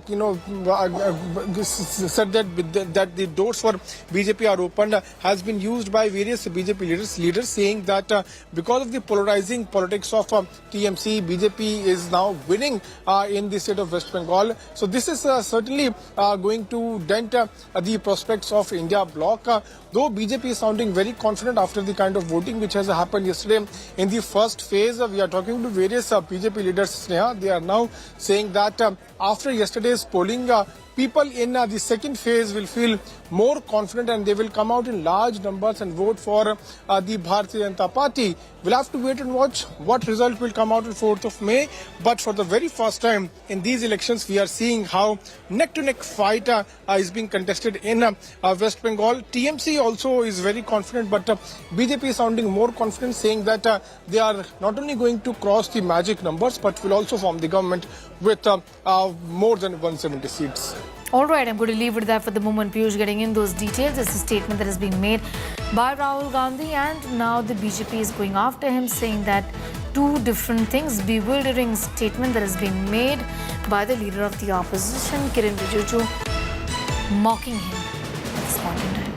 said that the doors for BJP are opened, has been used by various BJP leaders saying that because of the polarizing politics of TMC, BJP is now winning in the state of West Bengal. So this is certainly going to dent the prospects of India bloc. Though BJP is sounding very confident after the kind of voting which has happened yesterday in the first phase. We are talking to various BJP leaders, Sneha. They are now saying that after yesterday's polling, people in the second phase will feel more confident and they will come out in large numbers and vote for the Bharatiya Janata Party. We'll have to wait and watch what result will come out on 4th of May. But for the very first time in these elections, we are seeing how neck-to-neck fight is being contested in West Bengal. TMC also is very confident, but BJP is sounding more confident, saying that they are not only going to cross the magic numbers, but will also form the government with more than 170 seats. All right, I'm going to leave it there for the moment. Piyush getting in those details. It's a statement that has been made by Rahul Gandhi, and now the BJP is going after him, saying that two different things. Bewildering statement that has been made by the leader of the opposition, Kiren Rijiju, mocking him at this point in time.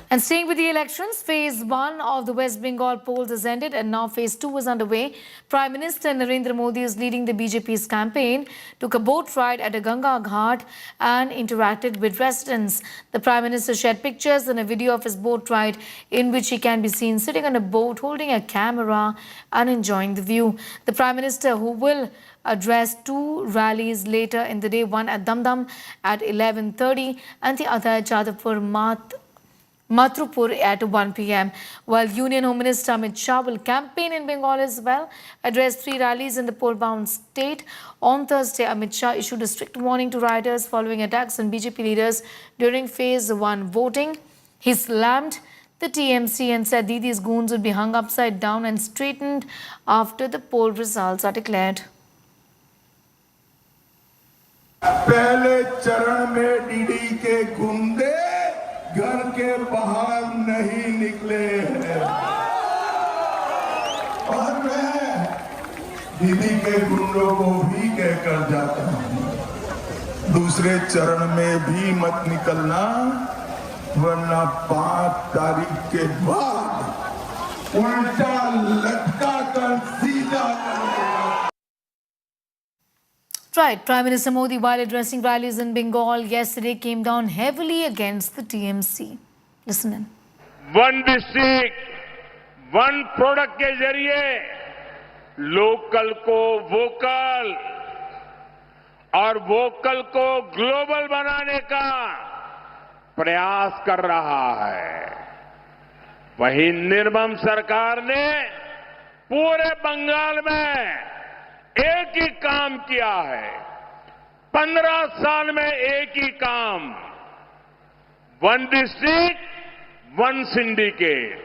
And staying with the elections, phase 1 of the West Bengal polls has ended and now phase 2 is underway. Prime Minister Narendra Modi is leading the BJP's campaign, took a boat ride at a Ganga Ghat and interacted with residents. The Prime Minister shared pictures and a video of his boat ride in which he can be seen sitting on a boat holding a camera and enjoying the view. The Prime Minister, who will address 2 rallies later in the day, one at Damdam at 11:30 and the other at Chadha Matrupur at 1 p.m. While Union Home Minister Amit Shah will campaign in Bengal as well, address 3 rallies in the poll-bound state. On Thursday, Amit Shah issued a strict warning to rioters following attacks on BJP leaders during phase 1 voting. He slammed the TMC and said Didi's goons would be hung upside down and straightened after the poll results are declared. पहले चरण में DD के गुंडे घर के बाहर नहीं निकले हैं और मैं दीदी के गुंडों को भी कहकर जाता हूं, दूसरे चरण में भी मत निकलना, वरना 5 तारीख के बाद उल्टा लटका कर सीधा करेगा। Right, Prime Minister Modi, while addressing rallies in Bengal yesterday, came down heavily against the TMC. Listen in. One district, one product के जरिए लोकल को वोकल और वोकल को ग्लोबल बनाने का प्रयास कर रहा है। वहीं निर्मम सरकार ने पूरे बंगाल में एक ही काम किया है, 15 साल में एक ही काम, वन डिस्ट्रिक्ट वन सिंडिकेट।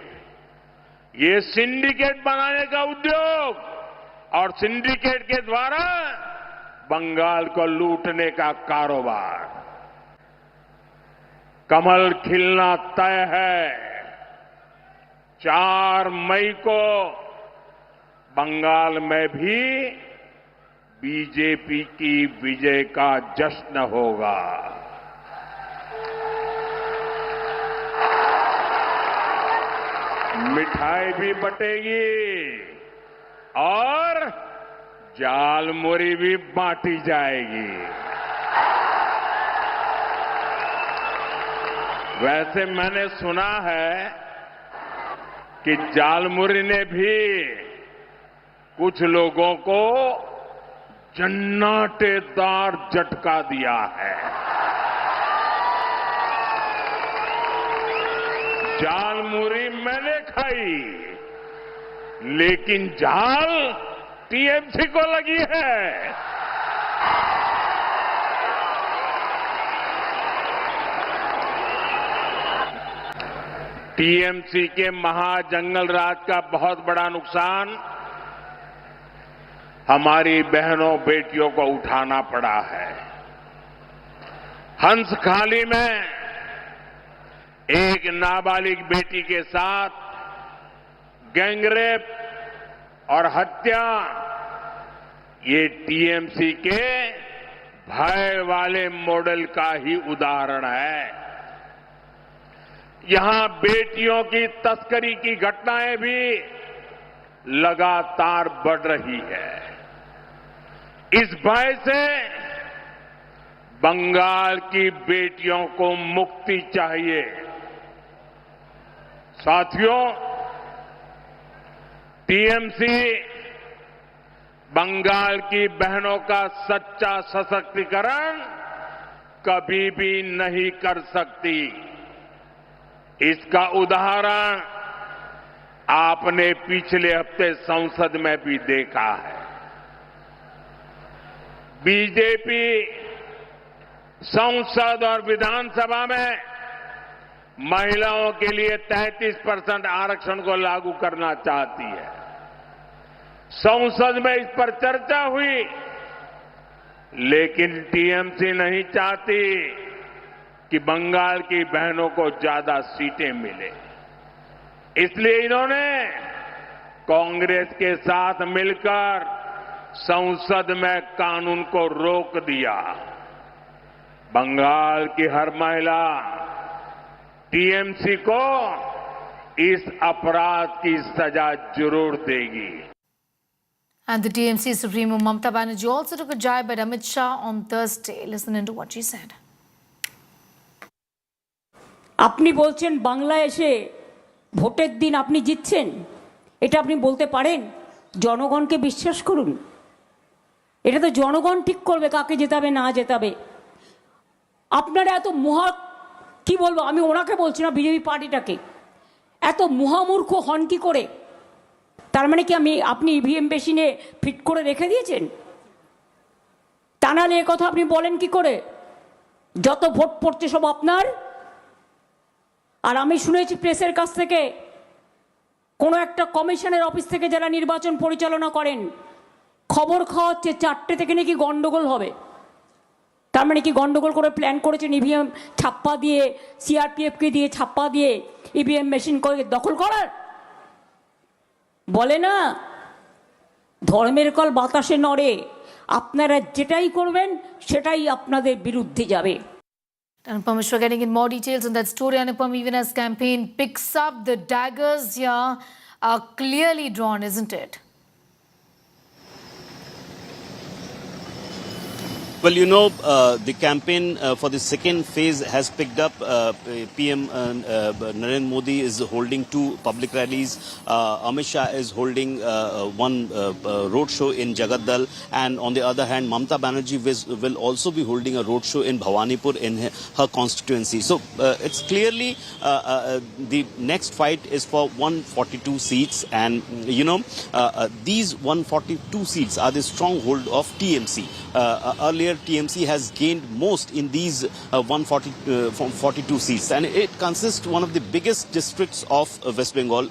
ये सिंडिकेट बनाने का उद्योग और सिंडिकेट के द्वारा बंगाल को लूटने का कारोबार। कमल खिलना तय है। 4 मई को बंगाल में भी बीजेपी की विजय का जश्न होगा। मिठाई भी बटेगी और जालमुरी भी बांटी जाएगी। वैसे मैंने सुना है कि जालमुरी ने भी कुछ लोगों को जन्नाटेदार झटका दिया है। जालमुरी मैंने खाई, लेकिन जाल टीएमसी को लगी है। टीएमसी के महाजंगल राज का बहुत बड़ा नुकसान हमारी बहनों बेटियों को उठाना पड़ा है। हंसखाली में एक नाबालिग बेटी के साथ गैंगरेप और हत्या, ये टीएमसी के भय वाले मॉडल का ही उदाहरण है। यहां बेटियों की तस्करी की घटनाएं भी लगातार बढ़ रही है। इस भय से बंगाल की बेटियों को मुक्ति चाहिए। साथियों, टीएमसी बंगाल की बहनों का सच्चा सशक्तिकरण कभी भी नहीं कर सकती। इसका उदाहरण आपने पिछले हफ्ते संसद में भी देखा है। बीजेपी संसद और विधानसभा में महिलाओं के लिए 33% आरक्षण को लागू करना चाहती है। संसद में इस पर चर्चा हुई, लेकिन टीएमसी नहीं चाहती कि बंगाल की बहनों को ज्यादा सीटें मिले। इसलिए इन्होंने कांग्रेस के साथ मिलकर संसद में कानून को रोक दिया। बंगाल की हर महिला टीएमसी को इस अपराध की सजा जरूर देगी. And the TMC Supremo Mamata Banerjee also took a jibe at Amit Shah on Thursday. Listen into what she said. আপনি বলছেন বাংলায় এসে ভোটের দিন আপনি জিতছেন, এটা আপনি বলতে পারেন? জনগণকে বিশ্বাস করুন, এটা তো জনগণ ঠিক করবে কাকে জেতাবে না জেতাবে। আপনারা এত কি বলবো, আমি ওনাকে বলছি না, বিজেপি পার্টিটাকে এত মহামূর্খ হন কি করে? তার মানে কি আপনি ইভিএম মেশিনে ফিট করে রেখে দিয়েছেন? তা নাহলে এ কথা আপনি বলেন কি করে? যত ভোট পড়ছে সব আপনার। আর আমি শুনেছি প্রেসের কাছ থেকে কোনো একটা কমিশনের অফিস থেকে যারা নির্বাচন পরিচালনা করেন খবর খাওয়াচ্ছে 4টে থেকে নাকি গন্ডগোল হবে। তার মানে কি গন্ডগোল করে প্ল্যান করেছেন ইভিএম ছাপ্পা দিয়ে, সিআরপিএফকে দিয়ে ছাপ্পা দিয়ে ইভিএম মেশিন করে দখল করার? বলে না ধর্মের কল বাতাসে নড়ে, আপনারা যেটাই করবেন সেটাই আপনাদের বিরুদ্ধে যাবে। Anupam Mishra getting in more details on that story. Anupam, even as campaign picks up, the daggers here are clearly drawn, isn't it? Well, you know, the campaign for the second phase has picked up. PM Narendra Modi is holding 2 public rallies. Amit Shah is holding one road show in Jagaddal. And on the other hand, Mamata Banerjee will also be holding a road show in Bhawanipur in her constituency. So it's clearly the next fight is for 142 seats. And, you know, these 142 seats are the stronghold of TMC. Earlier, TMC has gained most in these 142 seats, and it consists one of the biggest districts of West Bengal,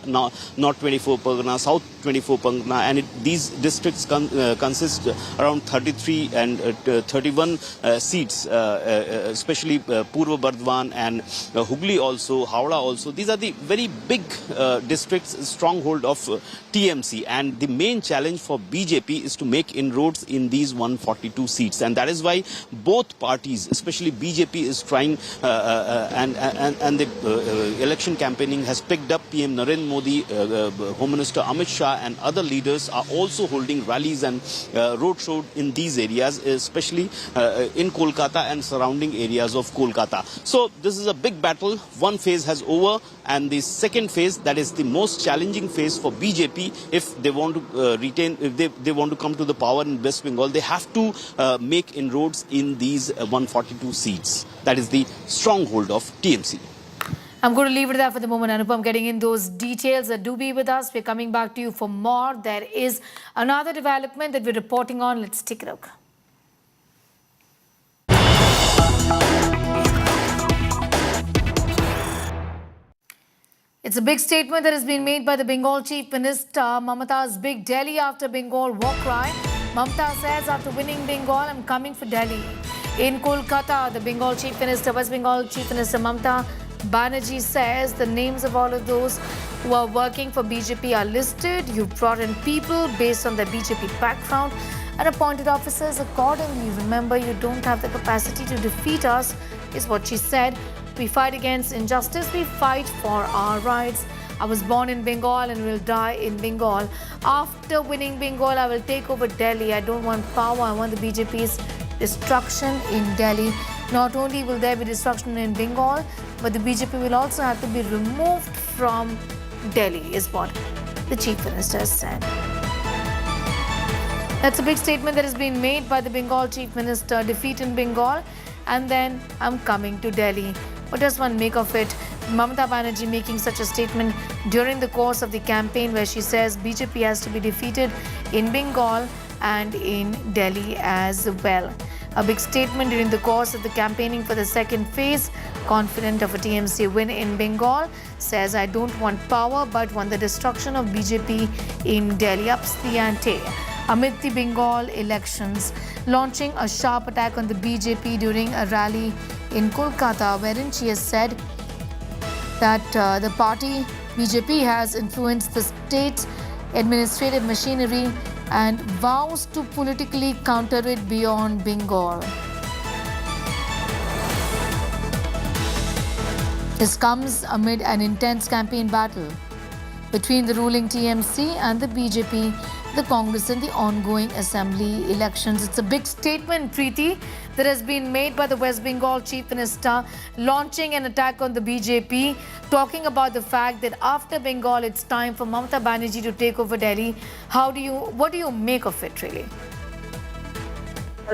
North 24 Pargana, South 24 Pargana, and these districts consist around 33 and 31 seats, especially Purva Bardwan and Hooghly also, Howrah also. These are the very big districts, stronghold of TMC, and the main challenge for BJP is to make inroads in these 142 seats, and that is why both parties, especially BJP, is trying and the election campaigning has picked up. PM Narendra Modi, Home Minister Amit Shah and other leaders are also holding rallies and road shows in these areas, especially in Kolkata and surrounding areas of Kolkata. So this is a big battle. One phase has over, and the second phase, that is the most challenging phase for BJP, if they want to retain, if they want to come to the power in West Bengal, they have to make inroads in these 142 seats. That is the stronghold of TMC. I'm going to leave it there for the moment, Anupam, getting in those details. Do be with us. We're coming back to you for more. There is another development that we're reporting on. Let's take a look. It's a big statement that has been made by the Bengal Chief Minister. Mamata's big Delhi after Bengal war cry. Mamata says, after winning Bengal, I'm coming for Delhi. In Kolkata, the Bengal Chief Minister, West Bengal Chief Minister Mamata Banerjee says the names of all of those who are working for BJP are listed. You've brought in people based on their BJP background and appointed officers accordingly. Remember, you don't have the capacity to defeat us, is what she said. We fight against injustice. We fight for our rights. I was born in Bengal and will die in Bengal. After winning Bengal, I will take over Delhi. I don't want power. I want the BJP's destruction in Delhi. Not only will there be destruction in Bengal, but the BJP will also have to be removed from Delhi, is what the Chief Minister said. That's a big statement that has been made by the Bengal Chief Minister. Defeat in Bengal, and then I'm coming to Delhi. What does one make of it? Mamata Banerjee making such a statement during the course of the campaign, where she says BJP has to be defeated in Bengal and in Delhi as well. A big statement during the course of the campaigning for the second phase. Confident of a TMC win in Bengal, says I don't want power but want the destruction of BJP in Delhi. Ups the ante amid the Bengal elections, launching a sharp attack on the BJP during a rally in Kolkata, wherein she has said that the party BJP has influenced the state's administrative machinery and vows to politically counter it beyond Bengal. This comes amid an intense campaign battle between the ruling TMC and the BJP, the Congress in the ongoing assembly elections. It's a big statement, Preeti, that has been made by the West Bengal Chief Minister, launching an attack on the BJP, talking about the fact that after Bengal, it's time for Mamata Banerjee to take over Delhi. What do you make of it, really?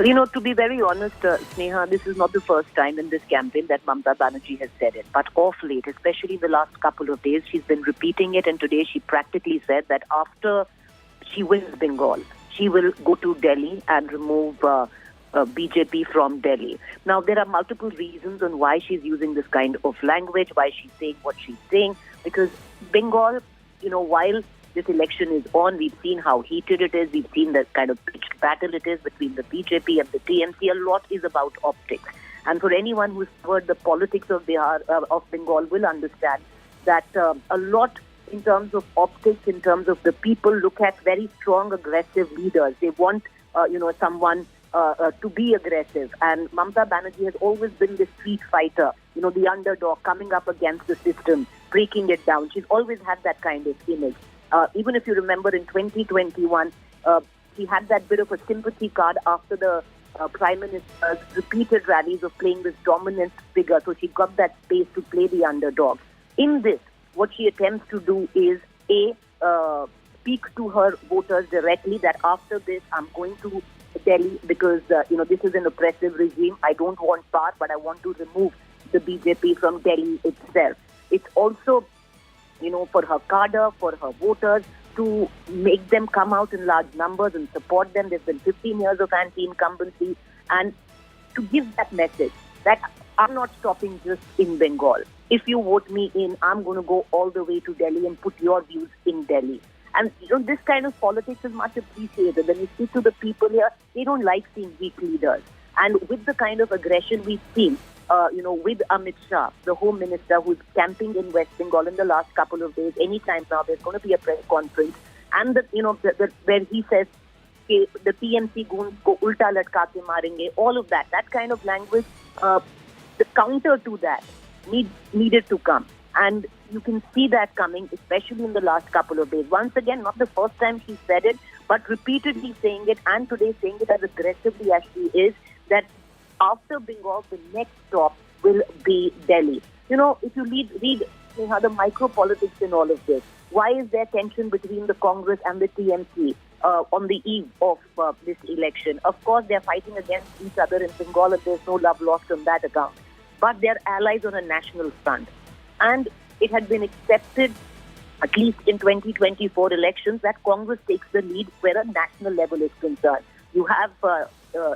You know, to be very honest, Sneha, this is not the first time in this campaign that Mamata Banerjee has said it. But off late, especially in the last couple of days, she's been repeating it. And today she practically said that after she wins Bengal, she will go to Delhi and remove BJP from Delhi. Now, there are multiple reasons on why she's using this kind of language, why she's saying what she's saying. Because Bengal, you know, while this election is on, we've seen how heated it is. We've seen the kind of pitched battle it is between the BJP and the TMC. A lot is about optics. And for anyone who's heard the politics of Bengal will understand that a lot in terms of optics, in terms of the people look at very strong, aggressive leaders. They want, someone to be aggressive. And Mamata Banerjee has always been the street fighter, you know, the underdog coming up against the system, breaking it down. She's always had that kind of image. Even if you remember in 2021, she had that bit of a sympathy card after the Prime Minister's repeated rallies of playing this dominant figure. So she got that space to play the underdog. In this, what she attempts to do is, speak to her voters directly that after this, I'm going to Delhi because, this is an oppressive regime. I don't want power, but I want to remove the BJP from Delhi itself. It's also, for her cadre, for her voters, to make them come out in large numbers and support them. There's been 15 years of anti-incumbency, and to give that message that I'm not stopping just in Bengal. If you vote me in, I'm going to go all the way to Delhi and put your views in Delhi. And, this kind of politics is much appreciated. When you speak to the people here, they don't like seeing weak leaders. And with the kind of aggression we've seen, with Amit Shah, the Home Minister, who's camping in West Bengal in the last couple of days, anytime now there's going to be a press conference, and where he says, the TMC goons ko ulta latka ke marenge, all of that kind of language, the counter to that needed to come. And you can see that coming, especially in the last couple of days. Once again, not the first time she said it, but repeatedly saying it, and today saying it as aggressively as she is, that after Bengal, the next stop will be Delhi. If you read the micro-politics in all of this, why is there tension between the Congress and the TMC on the eve of this election? Of course, they're fighting against each other in Bengal, and there's no love lost on that account. But they're allies on a national front. And it had been accepted, at least in 2024 elections, that Congress takes the lead where a national level is concerned. You have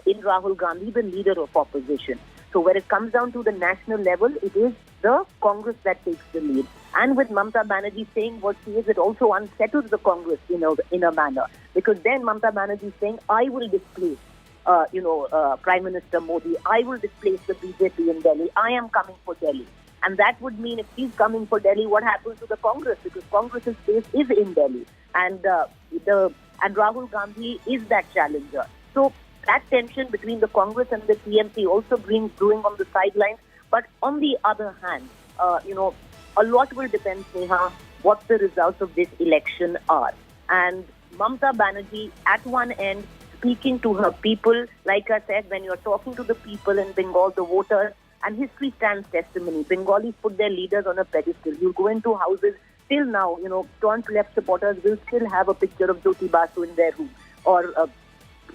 in Rahul Gandhi, the leader of opposition. So when it comes down to the national level, it is the Congress that takes the lead. And with Mamata Banerjee saying what she is, it also unsettles the Congress in a manner. Because then Mamata Banerjee is saying, I will displace, Prime Minister Modi. I will displace the BJP in Delhi. I am coming for Delhi. And that would mean if she's coming for Delhi, what happens to the Congress? Because Congress's base is in Delhi. And Rahul Gandhi is that challenger. So that tension between the Congress and the TMC also brewing on the sidelines. But on the other hand, a lot will depend, Sneha, what the results of this election are. And Mamata Banerjee, at one end, speaking to her people, like I said, when you're talking to the people in Bengal, the voters, and history stands testimony. Bengalis put their leaders on a pedestal. You go into houses, till now, staunch left supporters will still have a picture of Jyoti Basu in their room, or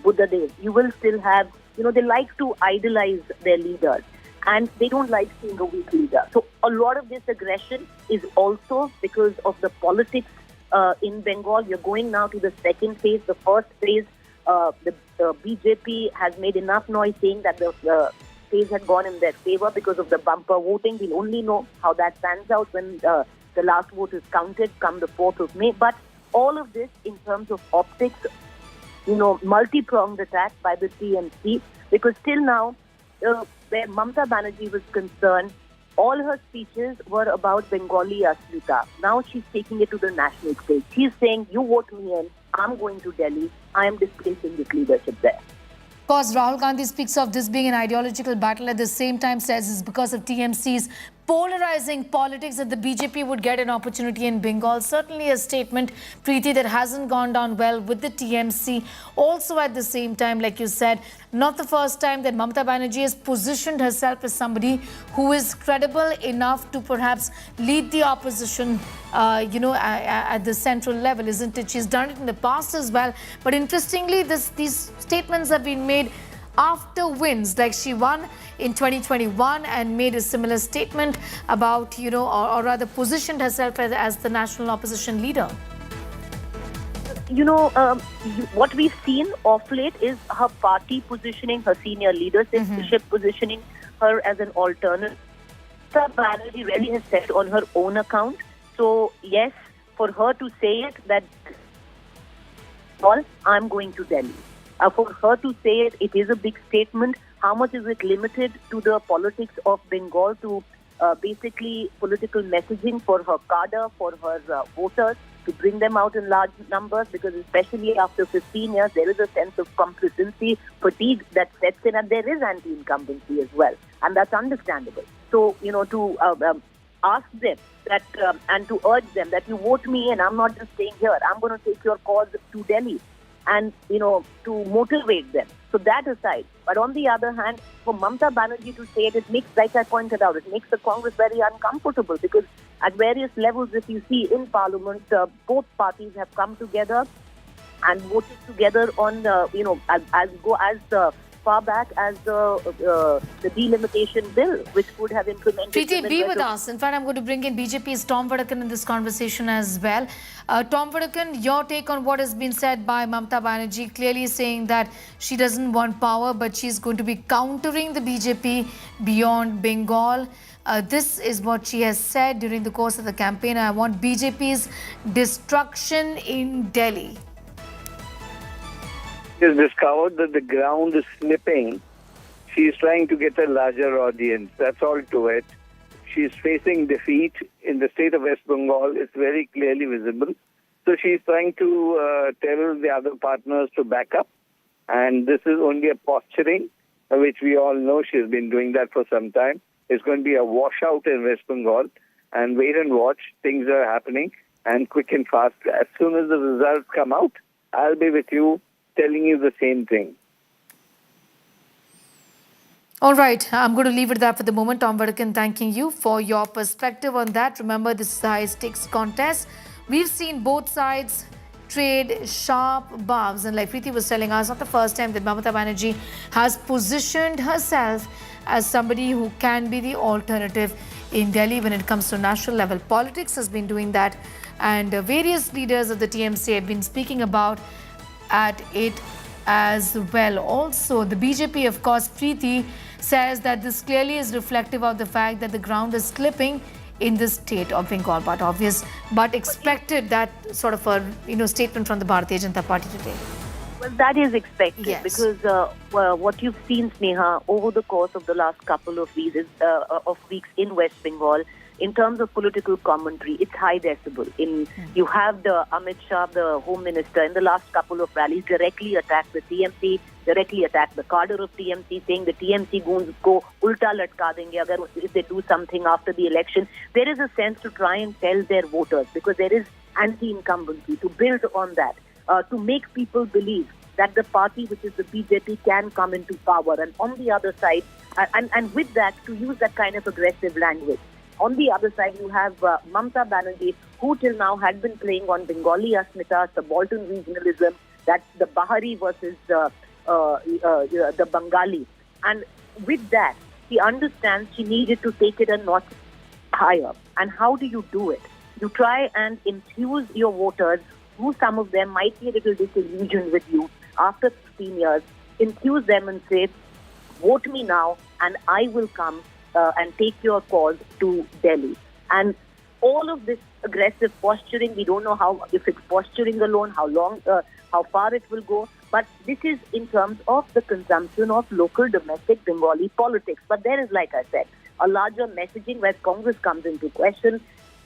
Buddha Dev. You will still have, they like to idolize their leaders, and they don't like seeing a weak leader. So a lot of this aggression is also because of the politics in Bengal. You're going now to the second phase. The first phase, the BJP has made enough noise saying that the phase had gone in their favor because of the bumper voting. We'll only know how that pans out when the last vote is counted come the 4th of May. But all of this in terms of optics, multi-pronged attack by the TMC, because till now, where Mamata Banerjee was concerned, all her speeches were about Bengali Asmita. Now she's taking it to the national stage. She's saying, you vote me in, I'm going to Delhi, I am displacing this leadership there. Of course, Rahul Gandhi speaks of this being an ideological battle, at the same time says it's because of TMC's polarizing politics, that the BJP would get an opportunity in Bengal. Certainly a statement, Preeti, that hasn't gone down well with the TMC. Also at the same time, like you said, not the first time that Mamata Banerjee has positioned herself as somebody who is credible enough to perhaps lead the opposition, at the central level, isn't it? She's done it in the past as well. But interestingly, these statements have been made after wins, like she won in 2021 and made a similar statement about, or rather positioned herself as the national opposition leader. What we've seen of late is her party positioning, her senior leadership positioning her as an alternative. Banerjee really has said on her own account. So yes, for her to say it that I'm going to Delhi. For her to say it, it is a big statement. How much is it limited to the politics of Bengal, to basically political messaging for her cadre, for her voters, to bring them out in large numbers? Because especially after 15 years, there is a sense of complacency, fatigue that sets in, and there is anti-incumbency as well. And that's understandable. So, to ask them that and to urge them that you vote me in, I'm not just staying here, I'm going to take your cause to Delhi. And, to motivate them. So that aside. But on the other hand, for Mamata Banerjee to say it makes, like I pointed out, it makes the Congress very uncomfortable, because at various levels, if you see in Parliament, both parties have come together and voted together on, as far back as the delimitation bill, which would have implemented... Preeti, be with us. In fact, I'm going to bring in BJP's Tom Vadakan in this conversation as well. Tom Vadakan, your take on what has been said by Mamata Banerjee, clearly saying that she doesn't want power, but she's going to be countering the BJP beyond Bengal. This is what she has said during the course of the campaign. I want BJP's destruction in Delhi. She has discovered that the ground is slipping. She is trying to get a larger audience. That's all to it. She is facing defeat in the state of West Bengal. It's very clearly visible. So she is trying to tell the other partners to back up. And this is only a posturing, which we all know she has been doing that for some time. It's going to be a washout in West Bengal. And wait and watch. Things are happening, and quick and fast. As soon as the results come out, I'll be with you, telling you the same thing. All right, I'm going to leave it there for the moment. Tom Vadakan, thanking you for your perspective on that. Remember, this is a high-stakes contest. We've seen both sides trade sharp barbs. And like Preeti was telling us, not the first time that Mamata Banerjee has positioned herself as somebody who can be the alternative in Delhi when it comes to national level politics, has been doing that. And various leaders of the TMC have been speaking about at it as well. Also, the BJP, of course, Preeti, says that this clearly is reflective of the fact that the ground is slipping in the state of Bengal. But obvious, but expected that sort of a statement from the Bharatiya Janata Party today. Well, that is expected, yes, because what you've seen, Sneha, over the course of the last couple of weeks in West Bengal, in terms of political commentary, it's high decibel. You have the Amit Shah, the Home Minister, in the last couple of rallies directly attacked the TMC, directly attacked the cadre of TMC, saying the TMC goons ko ulta latka denge agar if they do something after the election. There is a sense to try and tell their voters, because there is anti-incumbency, to build on that, to make people believe that the party, which is the BJP, can come into power. And on the other side, and with that, to use that kind of aggressive language. On the other side, you have Mamata Banerjee, who till now had been playing on Bengali Asmita, subaltern regionalism, that's the Bahari versus the Bengali. And with that, she understands she needed to take it a notch higher. And how do you do it? You try and infuse your voters, who some of them might be a little disillusioned with you after 15 years, infuse them and say, vote me now and I will come and take your cause to Delhi. And all of this aggressive posturing, we don't know if it's posturing alone, how far it will go. But this is in terms of the consumption of local domestic Bengali politics. But there is, like I said, a larger messaging where Congress comes into question.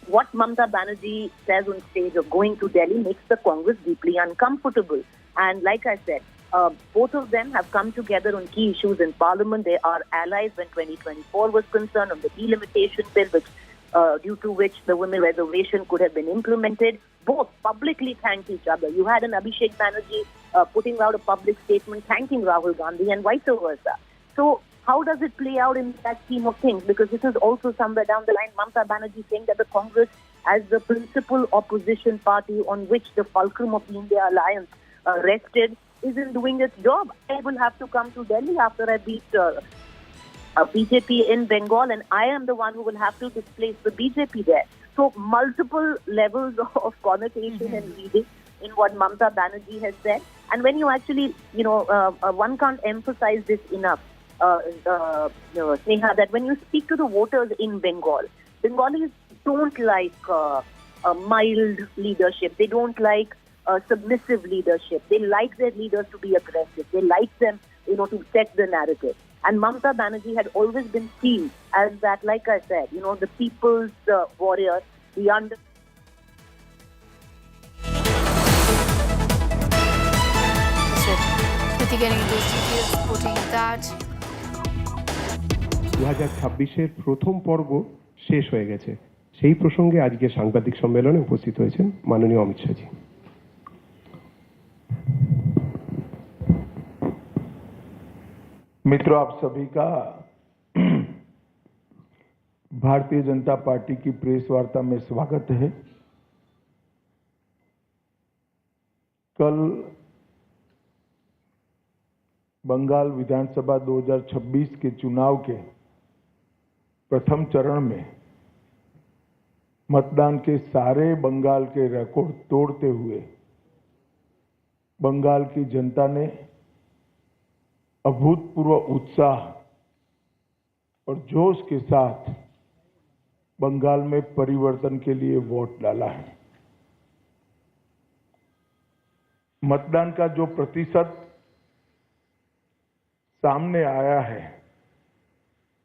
What Mamata Banerjee says on stage of going to Delhi makes the Congress deeply uncomfortable. And like I said, Both of them have come together on key issues in Parliament. They are allies when 2024 was concerned on the delimitation bill, which, due to which the women reservation could have been implemented. Both publicly thanked each other. You had an Abhishek Banerjee putting out a public statement thanking Rahul Gandhi and vice versa. So how does it play out in that scheme of things? Because this is also somewhere down the line, Mamata Banerjee saying that the Congress, as the principal opposition party on which the fulcrum of the India alliance rested, isn't doing its job. I will have to come to Delhi after I beat BJP in Bengal, and I am the one who will have to displace the BJP there. So multiple levels of connotation and reading in what Mamata Banerjee has said. And when you actually, one can't emphasize this enough, Sneha, that when you speak to the voters in Bengal, Bengalis don't like mild leadership. They don't like submissive leadership. They like their leaders to be aggressive. They like them, to set the narrative. And Mamata Banerjee had always been seen as that, like I said, the people's warrior, the under. Getting into details, putting that. 2026-এর প্রথম পর্ব শেষ হয়ে গেছে। সেই প্রসঙ্গে আজকে সাংবাদিক সম্মেলনে উপস্থিত হয়েছেন মাননীয় অমিত শাহজি। मित्रों, आप सभी का भारतीय जनता पार्टी की प्रेस वार्ता में स्वागत है। कल बंगाल विधानसभा 2026 के चुनाव के प्रथम चरण में मतदान के सारे बंगाल के रिकॉर्ड तोड़ते हुए बंगाल की जनता ने अभूतपूर्व उत्साह और जोश के साथ बंगाल में परिवर्तन के लिए वोट डाला है। मतदान का जो प्रतिशत सामने आया है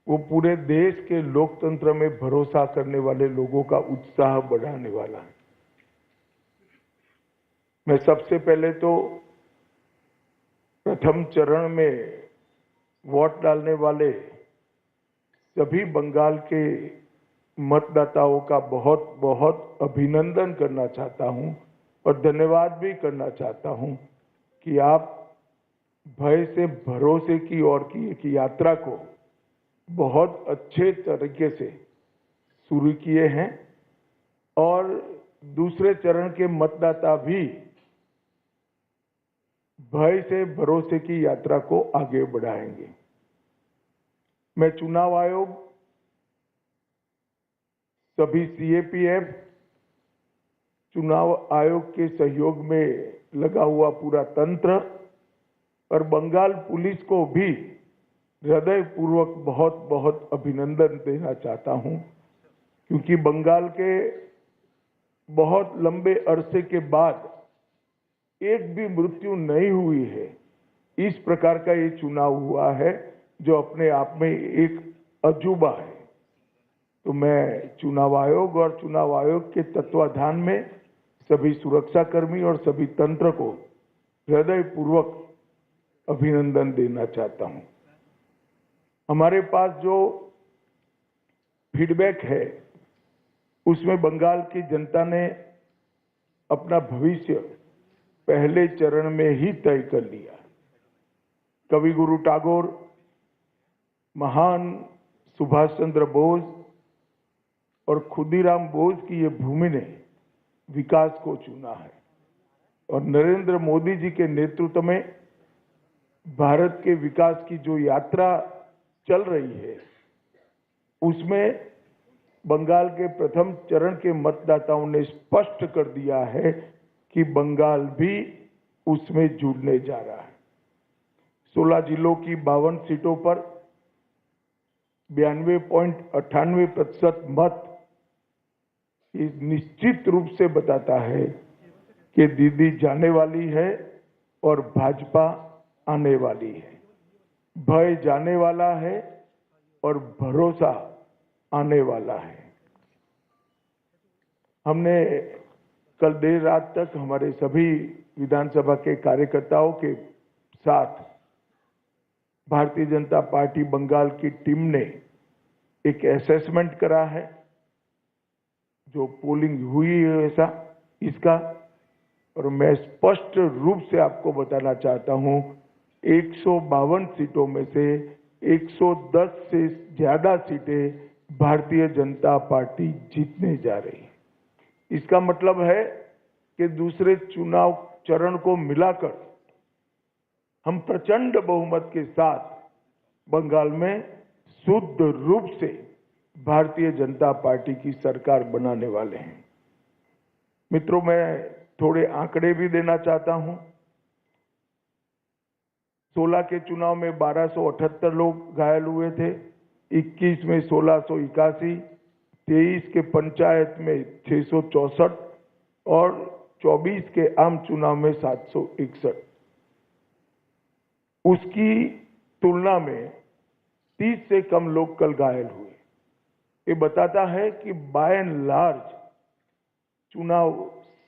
वो पूरे देश के लोकतंत्र में भरोसा करने वाले लोगों का उत्साह बढ़ाने वाला है। मैं सबसे पहले तो प्रथम चरण में वोट डालने वाले सभी बंगाल के मतदाताओं का बहुत बहुत अभिनंदन करना चाहता हूं और धन्यवाद भी करना चाहता हूं कि आप भय से भरोसे की ओर की एक यात्रा को बहुत अच्छे तरीके से शुरू किए हैं और दूसरे चरण के मतदाता भी भय से भरोसे की यात्रा को आगे बढ़ाएंगे। मैं चुनाव आयोग, सभी सीएपीएफ, चुनाव आयोग के सहयोग में लगा हुआ पूरा तंत्र और बंगाल पुलिस को भी हृदयपूर्वक बहुत बहुत अभिनंदन देना चाहता हूं, क्योंकि बंगाल के बहुत लंबे अरसे के बाद एक भी मृत्यु नहीं हुई है। इस प्रकार का ये चुनाव हुआ है जो अपने आप में एक अजूबा है। तो मैं चुनाव आयोग और चुनाव आयोग के तत्वाधान में सभी सुरक्षाकर्मी और सभी तंत्र को हृदयपूर्वक अभिनंदन देना चाहता हूं। हमारे पास जो फीडबैक है उसमें बंगाल की जनता ने अपना भविष्य पहले चरण में ही तय कर लिया। कवि गुरु टैगोर, महान सुभाष चंद्र बोस और खुदीराम बोस की ये भूमि ने विकास को चुना है और नरेंद्र मोदी जी के नेतृत्व में भारत के विकास की जो यात्रा चल रही है उसमें बंगाल के प्रथम चरण के मतदाताओं ने स्पष्ट कर दिया है कि बंगाल भी उसमें जुड़ने जा रहा है। 16 जिलों की 52 सीटों पर 92.98% मत ये निश्चित रूप से बताता है कि दीदी जाने वाली है और भाजपा आने वाली है। भय जाने वाला है और भरोसा आने वाला है। हमने कल देर रात तक हमारे सभी विधानसभा के कार्यकर्ताओं के साथ भारतीय जनता पार्टी बंगाल की टीम ने एक असेसमेंट करा है, जो पोलिंग हुई है ऐसा इसका, और मैं स्पष्ट रूप से आपको बताना चाहता हूं 152 सीटों में से 110 से ज्यादा सीटें भारतीय जनता पार्टी जीतने जा रही है। इसका मतलब है कि दूसरे चुनाव चरण को मिलाकर हम प्रचंड बहुमत के साथ बंगाल में शुद्ध रूप से भारतीय जनता पार्टी की सरकार बनाने वाले हैं। मित्रों, मैं थोड़े आंकड़े भी देना चाहता हूं। 16 के चुनाव में 1278 लोग घायल हुए थे, 21 में 1681, 23 के पंचायत में 664 और 24 के आम चुनाव में 761। उसकी तुलना में 30 से कम लोग कल घायल हुए। ये बताता है कि बाय एंड लार्ज चुनाव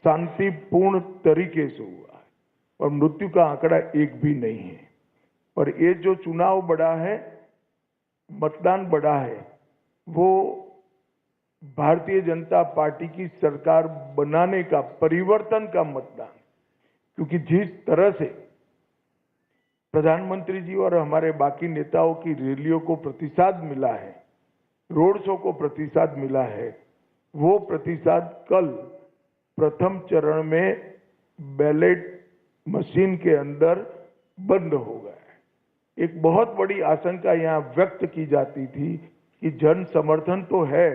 शांतिपूर्ण तरीके से हुआ है और मृत्यु का आंकड़ा एक भी नहीं है। और ये जो चुनाव बढ़ा है, मतदान बढ़ा है, वो भारतीय जनता पार्टी की सरकार बनाने का, परिवर्तन का मतदान। क्योंकि जिस तरह से प्रधानमंत्री जी और हमारे बाकी नेताओं की रैलियों को प्रतिसाद मिला है, रोड शो को प्रतिसाद मिला है, वो प्रतिसाद कल प्रथम चरण में बैलेट मशीन के अंदर बंद हो गया है। एक बहुत बड़ी आशंका यहाँ व्यक्त की जाती थी कि जन समर्थन तो है,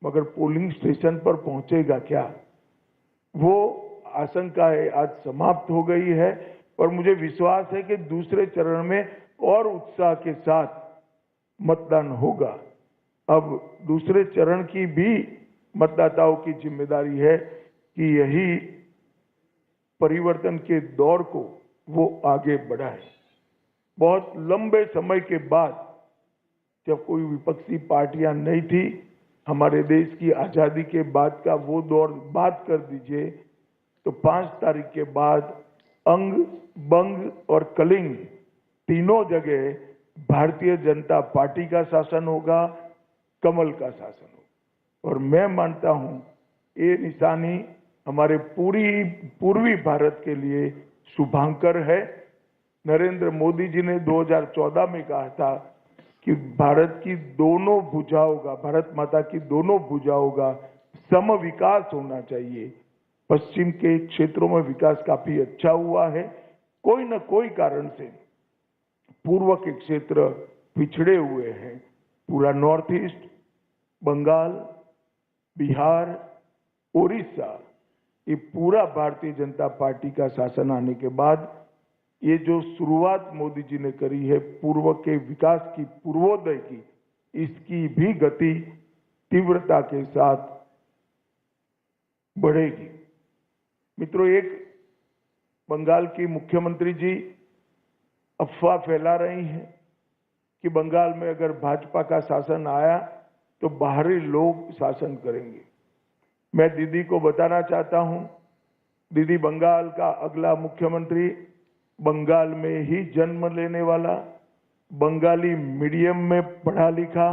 मगर पोलिंग स्टेशन पर पहुंचेगा क्या? वो आशंका आज समाप्त हो गई है और मुझे विश्वास है कि दूसरे चरण में और उत्साह के साथ मतदान होगा। अब दूसरे चरण की भी मतदाताओं की जिम्मेदारी है कि यही परिवर्तन के दौर को वो आगे बढ़ाए। बहुत लंबे समय के बाद, जब कोई विपक्षी पार्टियां नहीं थी, हमारे देश की आजादी के बाद का वो दौर बात कर दीजिए, तो 5 तारीख के बाद अंग, बंग और कलिंग तीनों जगह भारतीय जनता पार्टी का शासन होगा, कमल का शासन होगा। और मैं मानता हूं ये निशानी हमारे पूर्वी भारत के लिए शुभांकर है। नरेंद्र मोदी जी ने 2014 में कहा था कि भारत की दोनों भुजाओं का, भारत माता की दोनों भुजाओं का सम विकास होना चाहिए। पश्चिम के क्षेत्रों में विकास काफी अच्छा हुआ है, कोई न कोई कारण से पूर्व के क्षेत्र पिछड़े हुए हैं। पूरा नॉर्थ ईस्ट, बंगाल, बिहार, उड़ीसा, ये पूरा भारतीय जनता पार्टी का शासन आने के बाद ये जो शुरुआत मोदी जी ने करी है पूर्व के विकास की, पूर्वोदय की, इसकी भी गति तीव्रता के साथ बढ़ेगी। मित्रों, एक बंगाल की मुख्यमंत्री जी अफवाह फैला रही हैं कि बंगाल में अगर भाजपा का शासन आया तो बाहरी लोग शासन करेंगे। मैं दीदी को बताना चाहता हूं, दीदी बंगाल का अगला मुख्यमंत्री बंगाल में ही जन्म लेने वाला, बंगाली मीडियम में पढ़ा लिखा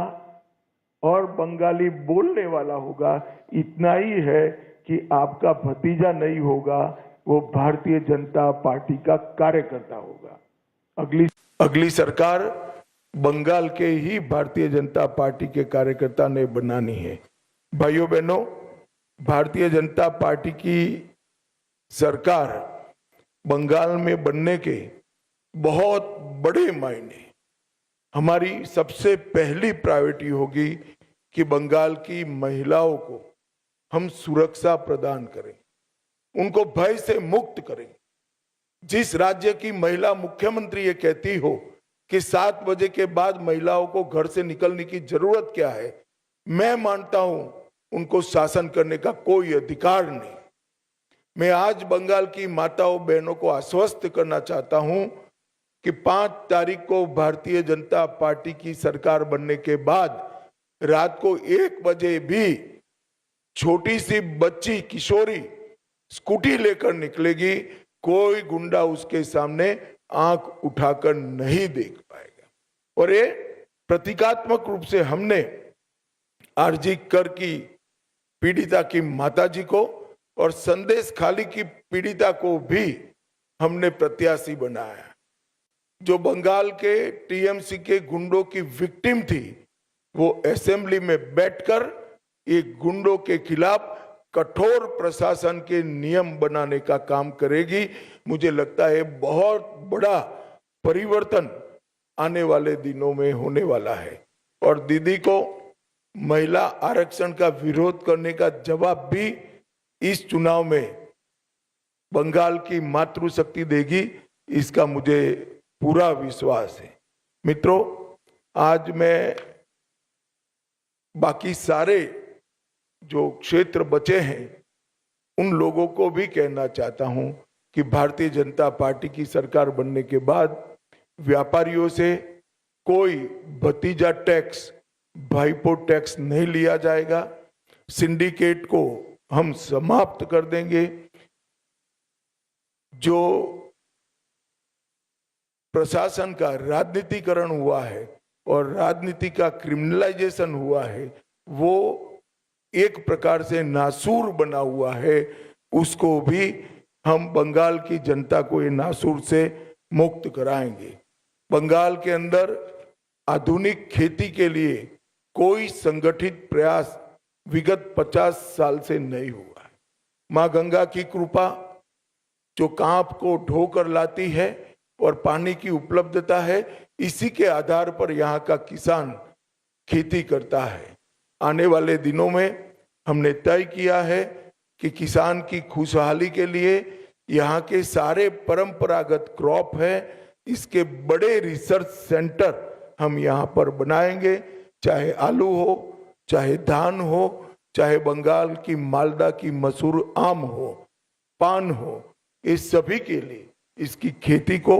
और बंगाली बोलने वाला होगा। इतना ही है कि आपका भतीजा नहीं होगा, वो भारतीय जनता पार्टी का कार्यकर्ता होगा। अगली सरकार बंगाल के ही भारतीय जनता पार्टी के कार्यकर्ता ने बनानी है। भाइयों बहनों, भारतीय जनता पार्टी की सरकार बंगाल में बनने के बहुत बड़े मायने, हमारी सबसे पहली प्रायोरिटी होगी कि बंगाल की महिलाओं को हम सुरक्षा प्रदान करें, उनको भय से मुक्त करें। जिस राज्य की महिला मुख्यमंत्री ये कहती हो कि 7 बजे के बाद महिलाओं को घर से निकलने की जरूरत क्या है, मैं मानता हूं उनको शासन करने का कोई अधिकार नहीं। मैं आज बंगाल की माताओं बहनों को आश्वस्त करना चाहता हूं कि 5 तारीख को भारतीय जनता पार्टी की सरकार बनने के बाद रात को 1 बजे भी छोटी सी बच्ची, किशोरी स्कूटी लेकर निकलेगी, कोई गुंडा उसके सामने आंख उठाकर नहीं देख पाएगा। और ये प्रतीकात्मक रूप से हमने आरजी कर की पीड़िता की माताजी को और संदेश खाली की पीड़िता को भी हमने प्रत्याशी बनाया। जो बंगाल के टीएमसी के गुंडों की विक्टिम थी, वो असेंबली में बैठकर ये गुंडों के खिलाफ कठोर प्रशासन के नियम बनाने का काम करेगी। मुझे लगता है बहुत बड़ा परिवर्तन आने वाले दिनों में होने वाला है। और दीदी को महिला आरक्षण का विरोध करने का जवाब भी इस चुनाव में बंगाल की मातृशक्ति देगी, इसका मुझे पूरा विश्वास है। मित्रों, आज मैं बाकी सारे जो क्षेत्र बचे हैं उन लोगों को भी कहना चाहता हूं कि भारतीय जनता पार्टी की सरकार बनने के बाद व्यापारियों से कोई भतीजा टैक्स, भाईपो टैक्स नहीं लिया जाएगा। सिंडिकेट को हम समाप्त कर देंगे। जो प्रशासन का राजनीतिकरण हुआ है और राजनीति का क्रिमिनलाइजेशन हुआ है, वो एक प्रकार से नासूर बना हुआ है, उसको भी हम बंगाल की जनता को ये नासूर से मुक्त कराएंगे। बंगाल के अंदर आधुनिक खेती के लिए कोई संगठित प्रयास विगत 50 साल से नहीं हुआ है। मां गंगा की कृपा जो कांप को ढोकर लाती है और पानी की उपलब्धता है, इसी के आधार पर यहाँ का किसान खेती करता है। आने वाले दिनों में हमने तय किया है कि किसान की खुशहाली के लिए यहाँ के सारे परंपरागत क्रॉप है, इसके बड़े रिसर्च सेंटर हम यहाँ पर बनाएंगे। चाहे आलू हो, चाहे धान हो, चाहे बंगाल की मालदा की मसूर आम हो, पान हो, इस सभी के लिए इसकी खेती को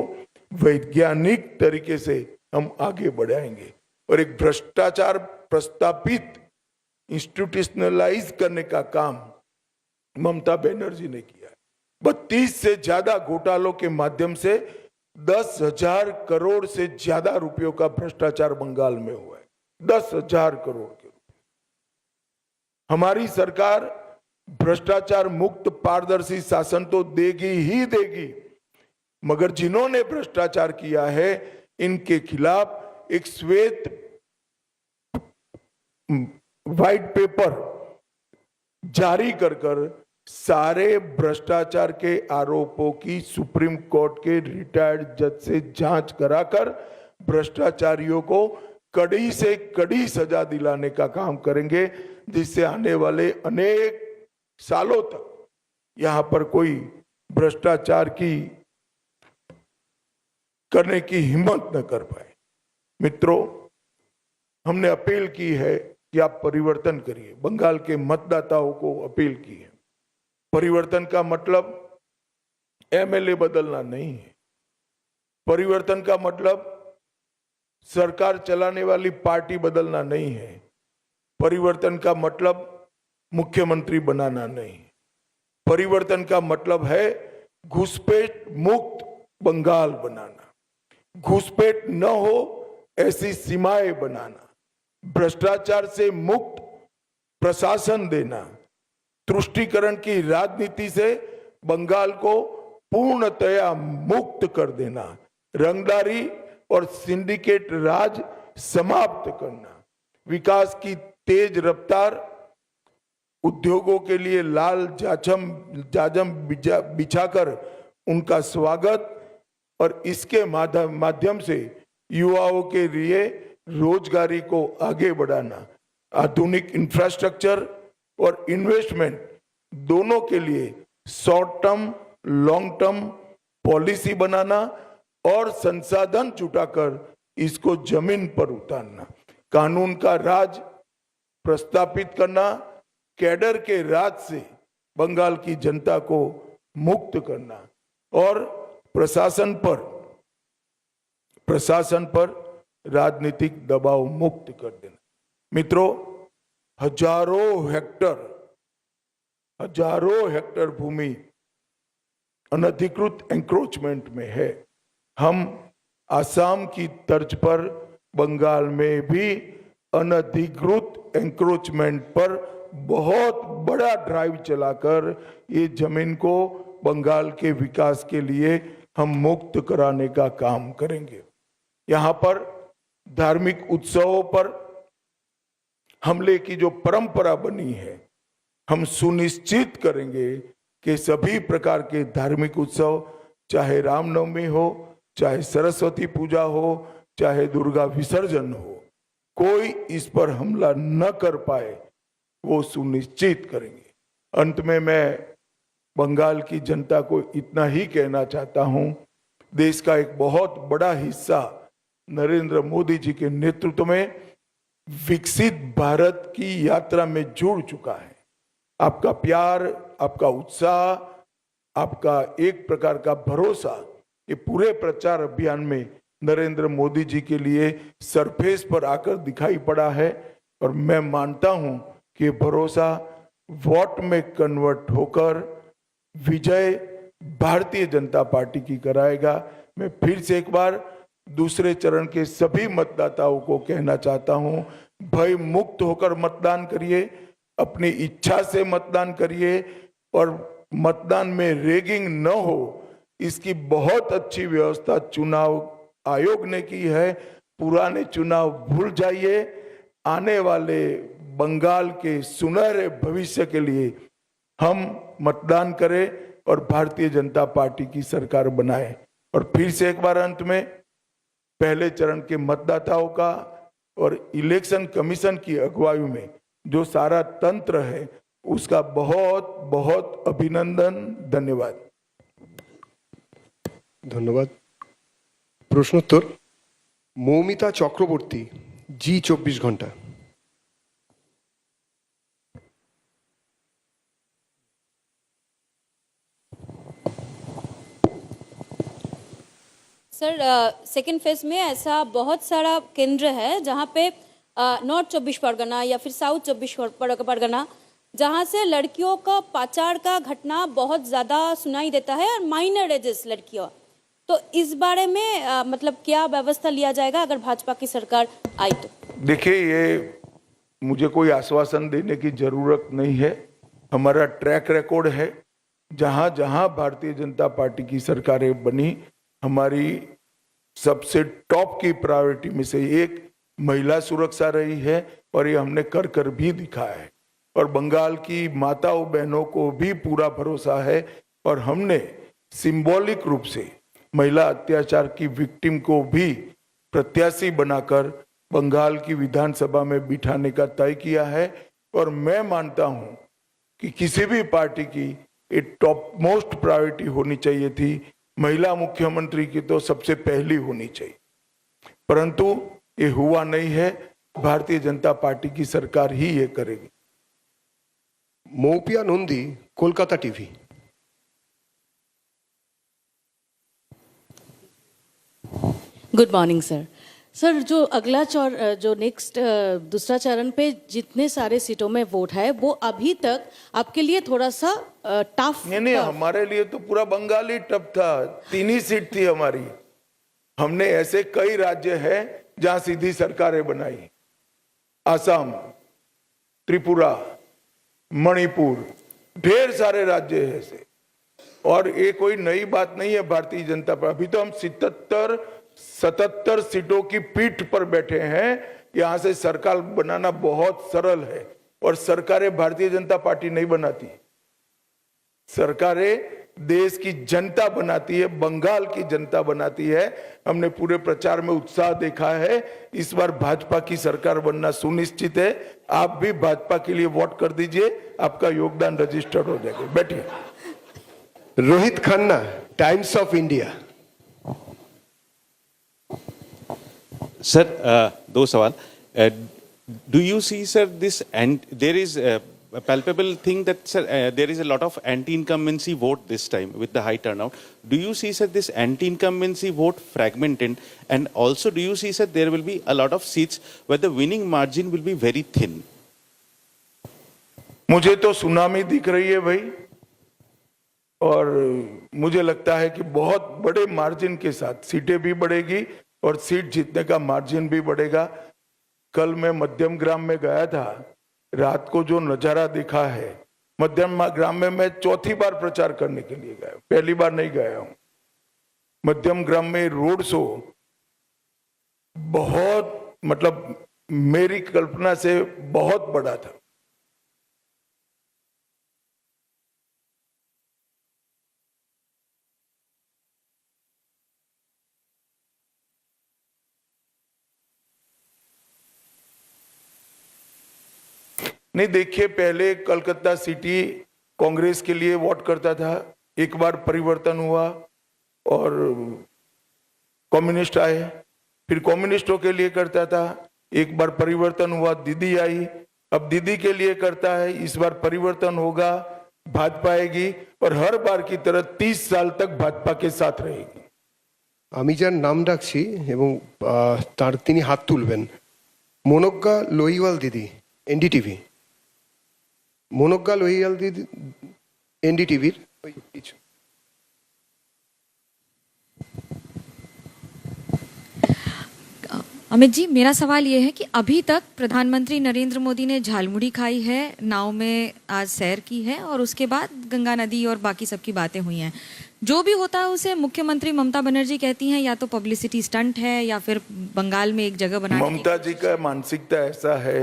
वैज्ञानिक तरीके से हम आगे बढ़ाएंगे। और एक भ्रष्टाचार प्रस्तापित इंस्टीट्यूशनलाइज करने का काम ममता बनर्जी ने किया है। 32 से ज्यादा घोटालों के माध्यम से 10,000 करोड़ से ज्यादा रुपयों का भ्रष्टाचार बंगाल में हुआ है। 10,000 करोड़ के रुपए। हमारी सरकार भ्रष्टाचार मुक्त पारदर्शी शासन तो देगी ही देगी, मगर जिन्होंने भ्रष्टाचार किया है इनके खिलाफ एक श्वेत व्हाइट पेपर जारी कर सारे भ्रष्टाचार के आरोपों की सुप्रीम कोर्ट के रिटायर्ड जज से जांच कराकर भ्रष्टाचारियों को कड़ी से कड़ी सजा दिलाने का काम करेंगे, जिससे आने वाले अनेक सालों तक यहां पर कोई भ्रष्टाचार की करने की हिम्मत न कर पाए। मित्रों, हमने अपील की है कि आप परिवर्तन करिए। बंगाल के मतदाताओं को अपील की है। परिवर्तन का मतलब एमएलए बदलना नहीं है। परिवर्तन का मतलब सरकार चलाने वाली पार्टी बदलना नहीं है। परिवर्तन का मतलब मुख्यमंत्री बनाना नहीं। परिवर्तन का मतलब है घुसपैठ मुक्त बंगाल बनाना, घुसपैठ न हो ऐसी सीमाएं बनाना, भ्रष्टाचार से मुक्त प्रशासन देना, तुष्टीकरण की राजनीति से बंगाल को पूर्णतया मुक्त कर देना, रंगदारी और सिंडिकेट राज समाप्त करना, विकास की तेज रफ्तार, उद्योगों के लिए लाल जाजम बिछाकर उनका स्वागत और इसके माध्यम से युवाओं के लिए रोजगारी को आगे बढ़ाना, आधुनिक इंफ्रास्ट्रक्चर और इन्वेस्टमेंट दोनों के लिए short term long term policy बनाना और संसाधन जुटाकर इसको जमीन पर उतारना, कानून का राज प्रस्तापित करना, कैडर के राज से बंगाल की जनता को मुक्त करना और प्रशासन पर राजनीतिक दबाव मुक्त कर देना। मित्रों, हजारों हेक्टर भूमि अनधिकृत एंक्रोचमेंट में है। हम असम की तर्ज पर बंगाल में भी अनधिकृत एंक्रोचमेंट पर बहुत बड़ा ड्राइव चलाकर ये जमीन को बंगाल के विकास के लिए हम मुक्त कराने का काम करेंगे। यहाँ पर धार्मिक उत्सवों पर हमले की जो परंपरा बनी है, हम सुनिश्चित करेंगे कि सभी प्रकार के धार्मिक उत्सव, चाहे रामनवमी हो, चाहे सरस्वती पूजा हो, चाहे दुर्गा विसर्जन हो, कोई इस पर हमला न कर पाए, वो सुनिश्चित करेंगे। अंत में मैं बंगाल की जनता को इतना ही कहना चाहता हूं, देश का एक बहुत बड़ा हिस्सा नरेंद्र मोदी जी के नेतृत्व में विकसित भारत की यात्रा में जुड़ चुका है। आपका प्यार, आपका उत्साह, आपका एक प्रकार का भरोसा, ये पूरे प्रचार अभियान में नरेंद्र मोदी जी के लिए सरफेस पर आकर दिखाई पड़ा है और मैं मानता हूं कि ये भरोसा वोट में कन्वर्ट होकर विजय भारतीय जनता पार्टी की कराएगा। मैं फिर से एक बार दूसरे चरण के सभी मतदाताओं को कहना चाहता हूं, भय मुक्त होकर मतदान करिए, अपनी इच्छा से मतदान करिए और मतदान में रेगिंग न हो, इसकी बहुत अच्छी व्यवस्था चुनाव आयोग ने की है। पुराने चुनाव भूल जाइए, आने वाले बंगाल के सुनहरे भविष्य के लिए हम मतदान करें और भारतीय जनता पार्टी की सरकार बनाएं। और फिर से एक बार अंत में पहले चरण के मतदाताओं का और इलेक्शन कमीशन की अगुवाई में जो सारा तंत्र है, उसका बहुत बहुत अभिनंदन, धन्यवाद। ধন্যবাদ। প্রশ্নোত্তর মৌমিতা চক্রবর্তী, জি 24 ঘন্টা। सर, सेकेंड फेज में ऐसा बहुत सारा केंद्र है जहाँ पे नॉर्थ 24 परगना या फिर साउथ 24 परगना, जहाँ से लड़कियों का पाचार का घटना बहुत ज़्यादा सुनाई देता है और माइनर एजेस लड़कियों। तो इस बारे में मतलब क्या व्यवस्था लिया जाएगा अगर भाजपा की सरकार आई तो? देखिए, ये मुझे कोई आश्वासन देने की जरूरत नहीं है। हमारा ट्रैक रिकॉर्ड है, जहाँ जहाँ भारतीय जनता पार्टी की सरकारें बनी, हमारी सबसे टॉप की प्रायोरिटी में से एक महिला सुरक्षा रही है और ये हमने कर कर भी दिखाया है। और बंगाल की माताओं बहनों को भी पूरा भरोसा है और हमने सिंबॉलिक रूप से महिला अत्याचार की विक्टिम को भी प्रत्याशी बनाकर बंगाल की विधानसभा में बिठाने का तय किया है। और मैं मानता हूं कि किसी भी पार्टी की एक टॉप मोस्ट प्रायोरिटी होनी चाहिए थी, महिला मुख्यमंत्री की तो सबसे पहली होनी चाहिए, परंतु ये हुआ नहीं है। भारतीय जनता पार्टी की सरकार ही ये करेगी। Moupia Nandi, Kolkata TV. Good morning sir. Sir, जो अगला जो नेक्स्ट दूसरा चरण पे जितने सारे सीटों में वोट है, वो अभी तक आपके लिए थोड़ा सा टफ? नहीं, हमारे लिए तो पूरा बंगाल ही टफ था। 3 ही सीट थी हमारी। हमने ऐसे कई राज्य हैं जहां सीधी सरकारें बनाई, असम, त्रिपुरा, मणिपुर, ढेर सारे राज्य हैं ऐसे। और ये कोई नई बात नहीं है भारतीय जनता पार्टी। अभी तो हम 77 सीटों की पीठ पर बैठे हैं। यहां से सरकार बनाना बहुत सरल है और सरकारें भारतीय जनता पार्टी नहीं बनाती, सरकारें देश की जनता बनाती है, बंगाल की जनता बनाती है। हमने पूरे प्रचार में उत्साह देखा है। इस बार भाजपा की सरकार बनना सुनिश्चित है। आप भी भाजपा के लिए वोट कर दीजिए, आपका योगदान रजिस्टर्ड हो जाएगा। बैठिए। Rohit Khanna, times of India. Sir, 2 सवाल। Do you see, sir, this, and there is a palpable thing that, sir, there is a lot of anti-incumbency vote this time with the high turnout. Do you see, sir, this anti-incumbency vote fragmented? And also, do you see, sir, there will be a lot of seats where the winning margin will be very thin? मुझे तो tsunami दिख रही है भाई। और मुझे लगता है कि बहुत बड़े मार्जिन के साथ सीटें भी बढ़ेगी और सीट जीतने का मार्जिन भी बढ़ेगा। कल मैं मध्यम ग्राम में गया था, रात को जो नजारा दिखा है, मध्यम ग्राम में मैं चौथी बार प्रचार करने के लिए गया, पहली बार नहीं गया हूं। मध्यम ग्राम में रोड शो बहुत, मतलब मेरी कल्पना से बहुत बड़ा था। नहीं, देखिए, पहले कलकत्ता सिटी कांग्रेस के लिए वोट करता था, एक बार परिवर्तन हुआ और कम्युनिस्ट आए, फिर कम्युनिस्टों के लिए करता था, एक बार परिवर्तन हुआ, दीदी आई, अब दीदी के लिए करता है, इस बार परिवर्तन होगा, भाजपा आएगी और हर बार की तरह 30 साल तक भाजपा के साथ रहेगी। আমি যার নাম ডাকছি এবং তার তিনি হাত তুলবেন, মনোজ্ঞা লোহিওয়াল দিদি, এনডিটিভি। মনোজ্ঞা লোহিওয়াল দিদি, এনডিটিভির কিছু। अमित जी, मेरा सवाल ये है कि अभी तक प्रधानमंत्री नरेंद्र मोदी ने झालमुड़ी खाई है, नाव में आज सैर की है और उसके बाद गंगा नदी और बाकी सबकी बातें हुई हैं। जो भी होता है उसे मुख्यमंत्री ममता बनर्जी कहती हैं या तो पब्लिसिटी स्टंट है या फिर बंगाल में एक जगह बना। ममता जी का मानसिकता ऐसा है,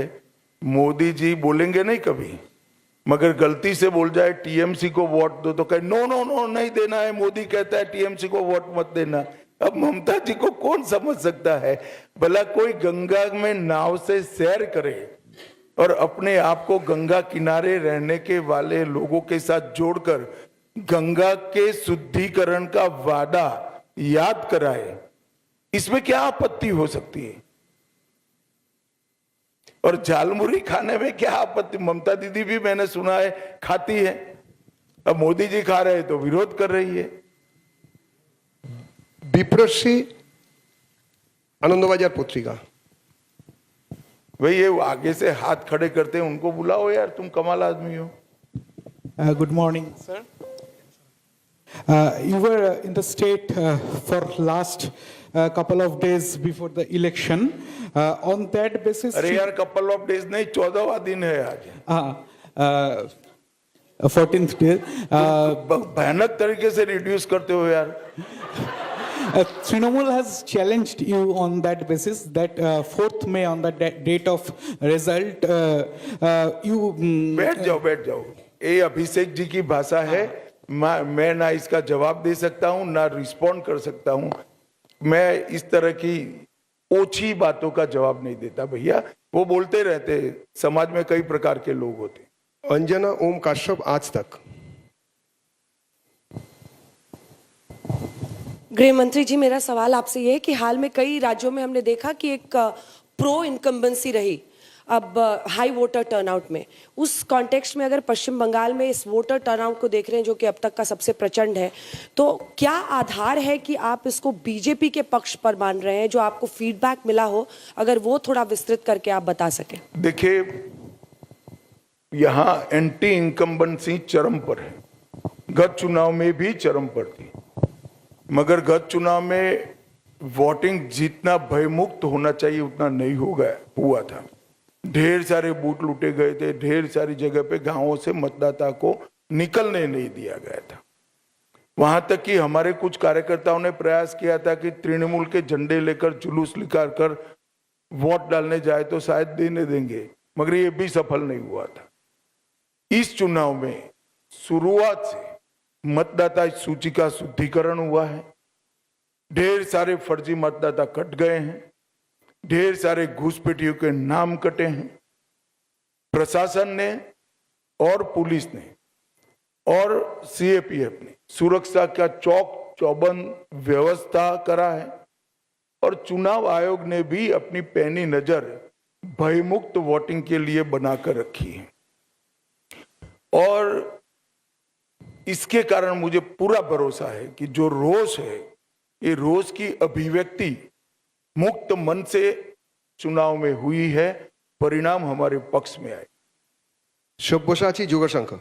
मोदी जी बोलेंगे नहीं कभी, मगर गलती से बोल जाए टीएमसी को वोट दो तो कहे नो नो नो नहीं देना है, मोदी कहता है टीएमसी को वोट मत देना। अब ममता जी को कौन समझ सकता है? भला कोई गंगा में नाव से सैर करे और अपने आप को गंगा किनारे रहने के वाले लोगों के साथ जोड़कर गंगा के शुद्धिकरण का वादा याद कराए, इसमें क्या आपत्ति हो सकती है? और झालमुड़ी खाने में क्या आपत्ति? ममता दीदी भी मैंने सुना है खाती है, अब मोदी जी खा रहे हैं तो विरोध कर रही है। বিপ্রশ্রী आनंदबाजार पत्रिका। भाई ये आगे से हाथ खड़े करते हैं, उनको बुलाओ यार, तुम कमाल आदमी हो। Good morning, sir. You were in the state for last couple of days before the election. On that basis, अरे यार couple of days नहीं, 14वां दिन है आज। 14th day. भयानक तरीके से रिड्यूस करते हो यार। Trinamool has challenged you on that basis that 4th May on the date of result you बैठ जाओ। ये अभिषेक जी की भाषा है, मैं ना इसका जवाब दे सकता हूँ ना रिस्पॉन्ड कर सकता हूँ। मैं इस तरह की ओछी बातों का जवाब नहीं देता भैया, वो बोलते रहते, समाज में कई प्रकार के लोग होते। अंजना ओम काश्यप, आज तक। गृह मंत्री जी, मेरा सवाल आपसे ये है कि हाल में कई राज्यों में हमने देखा कि एक प्रो इनकम्बेंसी रही अब हाई वोटर टर्नआउट में। उस कॉन्टेक्स्ट में अगर पश्चिम बंगाल में इस वोटर टर्नआउट को देख रहे हैं जो कि अब तक का सबसे प्रचंड है, तो क्या आधार है कि आप इसको बीजेपी के पक्ष पर मान रहे हैं? जो आपको फीडबैक मिला हो, अगर वो थोड़ा विस्तृत करके आप बता सकें। देखिए, यहाँ एंटी इनकम्बेंसी चरम पर है, गत चुनाव में भी चरम पर थी, मगर गत चुनाव में वोटिंग जितना भयमुक्त होना चाहिए उतना नहीं हुआ था। ढेर सारे बूथ लूटे गए थे, ढेर सारी जगह पे गांवों से मतदाता को निकलने नहीं दिया गया था। वहां तक कि हमारे कुछ कार्यकर्ताओं ने प्रयास किया था कि तृणमूल के झंडे लेकर जुलूस निकाल कर वोट डालने जाए तो शायद देने देंगे, मगर ये भी सफल नहीं हुआ था। इस चुनाव में शुरुआत से मतदाता सूची का शुद्धिकरण हुआ है, ढेर सारे फर्जी मतदाता कट गए हैं, ढेर सारे घुसपैठियों के नाम कटे हैं। प्रशासन ने और पुलिस ने और सीएपीएफ ने सुरक्षा का चौक चौबंद व्यवस्था करा है और चुनाव आयोग ने भी अपनी पैनी नजर भयमुक्त वोटिंग के लिए बनाकर रखी है। और इसके कारण मुझे पूरा भरोसा है कि जो रोष है, ये रोष की अभिव्यक्ति मुक्त मन से चुनाव में हुई है, परिणाम हमारे पक्ष में आए। Sabyasachi যোগসংখ্য।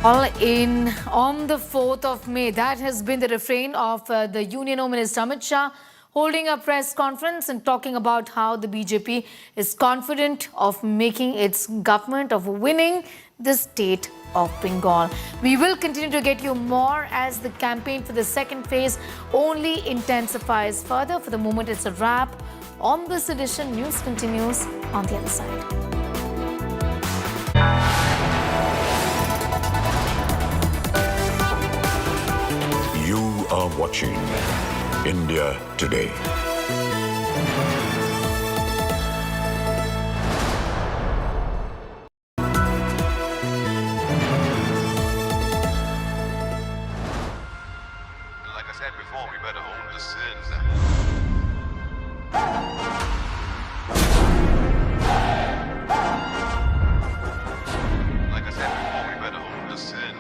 On the 4th of May, that has been the refrain of the Union Home Minister Amit Shah holding a press conference and talking about how the BJP is confident of making its government, of winning the state of Bengal. We will continue to get you more as the campaign for the second phase only intensifies further. For the moment, it's a wrap on this edition. News continues on the other side. You are watching India Today. Like I said before, we better own the sin. Like I said before, we better own the sin.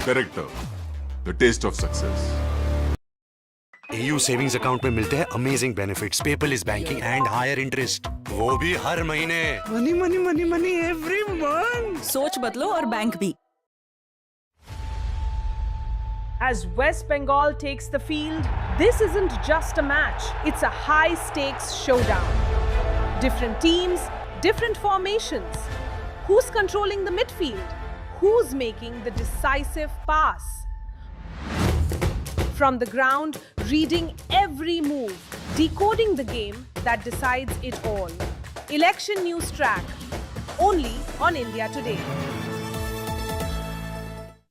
Character, the taste of success. AU savings account में मिलते हैं amazing benefits, paperless banking and higher interest, वो भी हर महीने। Money money money money every month. सोच बदलो और बैंक भी। As West Bengal takes the field, this isn't just a match, it's a high-stakes showdown. Different teams, different formations. Who's controlling the midfield? Who's making the decisive pass? From the ground, reading every move, decoding the game that decides it all. Election News Track, only on India Today.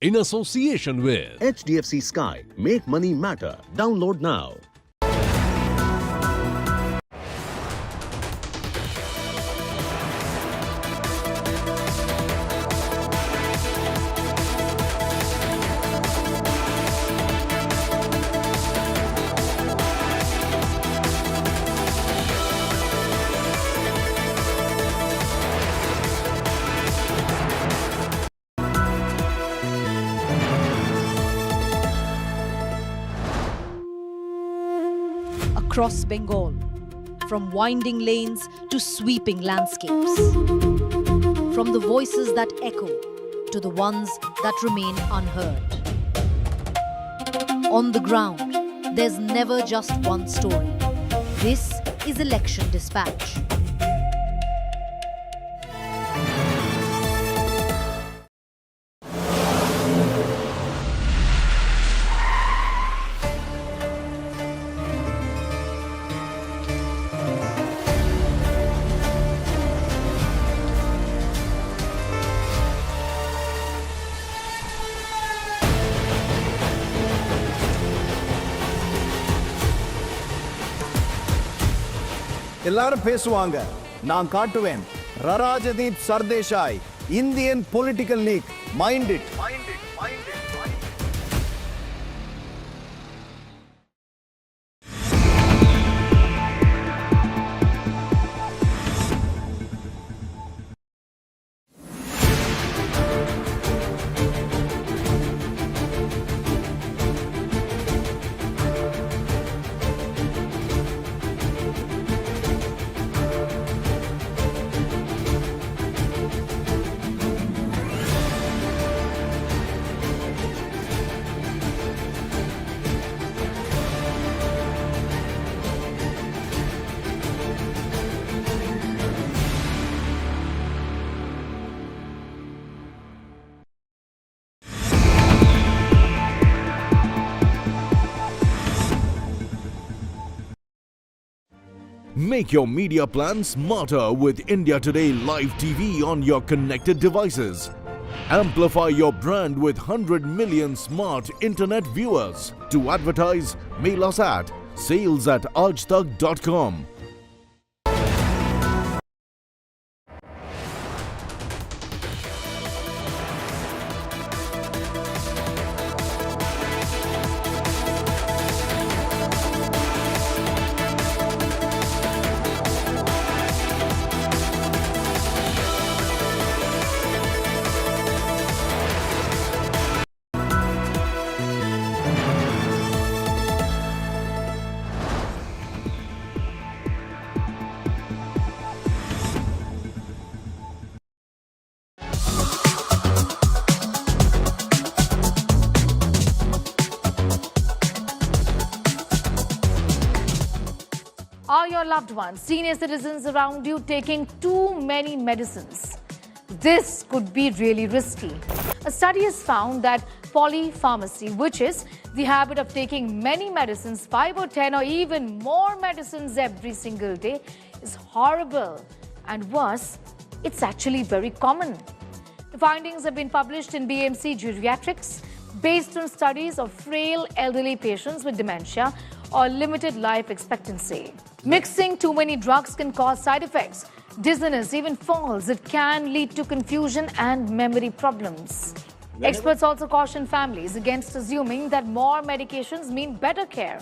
In association with HDFC Sky. Make money matter. Download now. Across Bengal, from winding lanes to sweeping landscapes, from the voices that echo to the ones that remain unheard. On the ground, there's never just one story. This is Election Dispatch. எல்லாரும் பேசுவாங்க, நான் காட்டுவேன். Rajdeep Sardesai, Indian political league, mind it. Make your media plan smarter with India Today Live TV on your connected devices. Amplify your brand with 100 million smart internet viewers. To advertise, mail us at sales@aajtak.com. loved ones, senior citizens around you taking too many medicines. This could be really risky. A study has found that polypharmacy, which is the habit of taking many medicines, 5 or 10 or even more medicines every single day, is horrible. And worse, it's actually very common. The findings have been published in BMC Geriatrics based on studies of frail elderly patients with dementia or limited life expectancy. Mixing too many drugs can cause side effects, dizziness, even falls. It can lead to confusion and memory problems. Experts also caution families against assuming that more medications mean better care.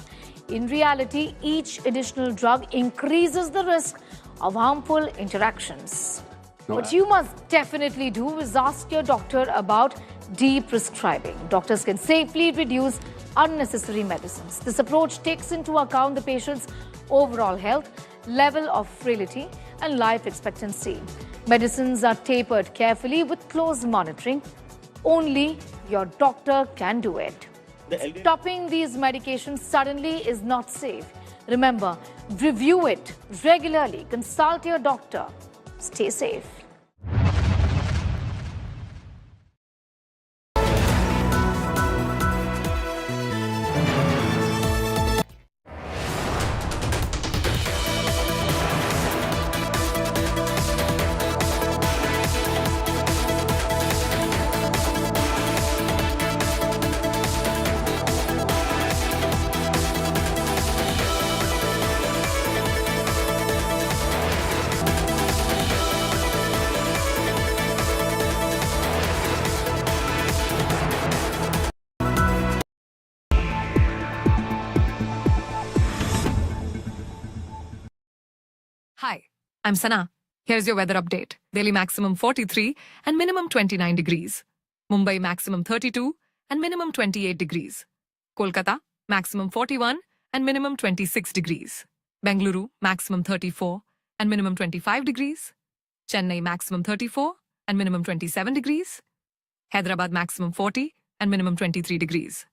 In reality, each additional drug increases the risk of harmful interactions. What you must definitely do is ask your doctor about de-prescribing. Doctors can safely reduce unnecessary medicines. This approach takes into account the patient's overall health, level of frailty, and life expectancy. Medicines are tapered carefully with close monitoring. Only your doctor can do it. Stopping these medications suddenly is not safe. Remember, review it regularly. Consult your doctor. Stay safe. Hi, I'm Sana. Here's your weather update. Daily maximum 43 and minimum 29 degrees. Mumbai maximum 32 and minimum 28 degrees. Kolkata maximum 41 and minimum 26 degrees. Bengaluru maximum 34 and minimum 25 degrees. Chennai maximum 34 and minimum 27 degrees. Hyderabad maximum 40 and minimum 23 degrees.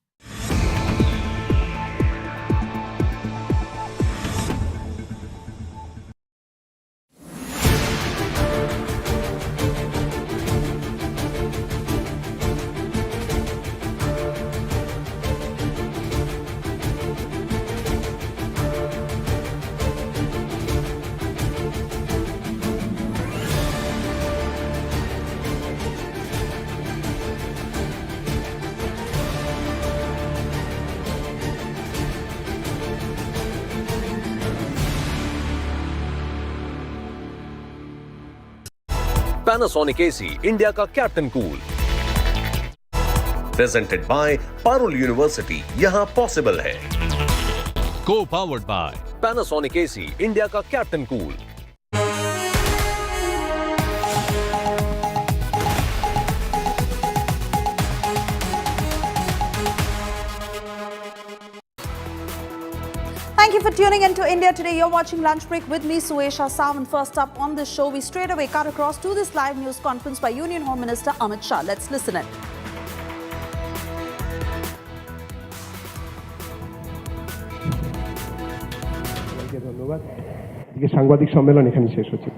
Panasonic AC, India का captain cool. Presented by Parul University, यहाँ possible है. Co-powered by Panasonic AC, India का captain cool. Thank you for tuning in to India Today. You're watching Lunch Break with me, Suesha Sawan. First up on this show, we straight away cut across to this live news conference by Union Home Minister Amit Shah. Let's listen in. ধন্যবাদ। আজকে সাংবাদিক সম্মেলন এখানে শেষ হচ্ছে।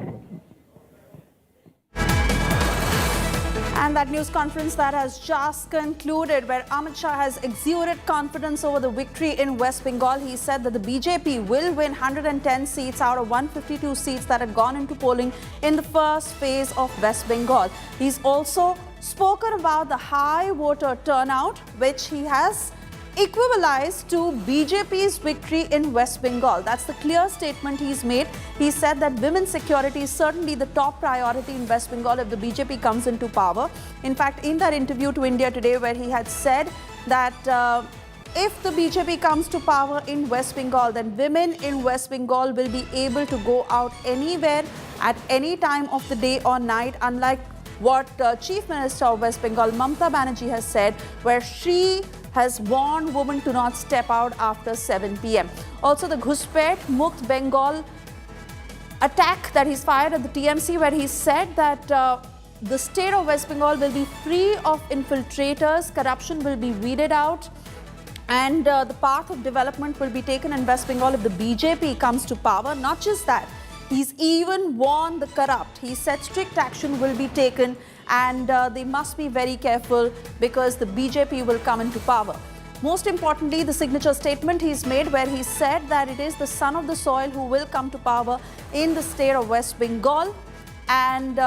And that news conference that has just concluded, where Amit Shah has exuded confidence over the victory in West Bengal. He said that the BJP will win 110 seats out of 152 seats that had gone into polling in the first phase of West Bengal. He's also spoken about the high voter turnout, which he has equivalized to BJP's victory in West Bengal. That's the clear statement he's made. He said that women's security is certainly the top priority in West Bengal if the BJP comes into power. In fact, in that interview to India Today, where he had said that if the BJP comes to power in West Bengal, then women in West Bengal will be able to go out anywhere at any time of the day or night, unlike what Chief Minister of West Bengal, Mamta Banerjee, has said, where she has warned women to not step out after 7 p.m. Also, the Ghuspet Mukt Bengal attack that he's fired at the TMC, where he said that the state of West Bengal will be free of infiltrators, corruption will be weeded out, And the path of development will be taken in West Bengal if the BJP comes to power. Not just that, he's even warned the corrupt. He said strict action will be taken and they must be very careful because the BJP will come into power. Most importantly, the signature statement he's made where he said that it is the son of the soil who will come to power in the state of West Bengal, and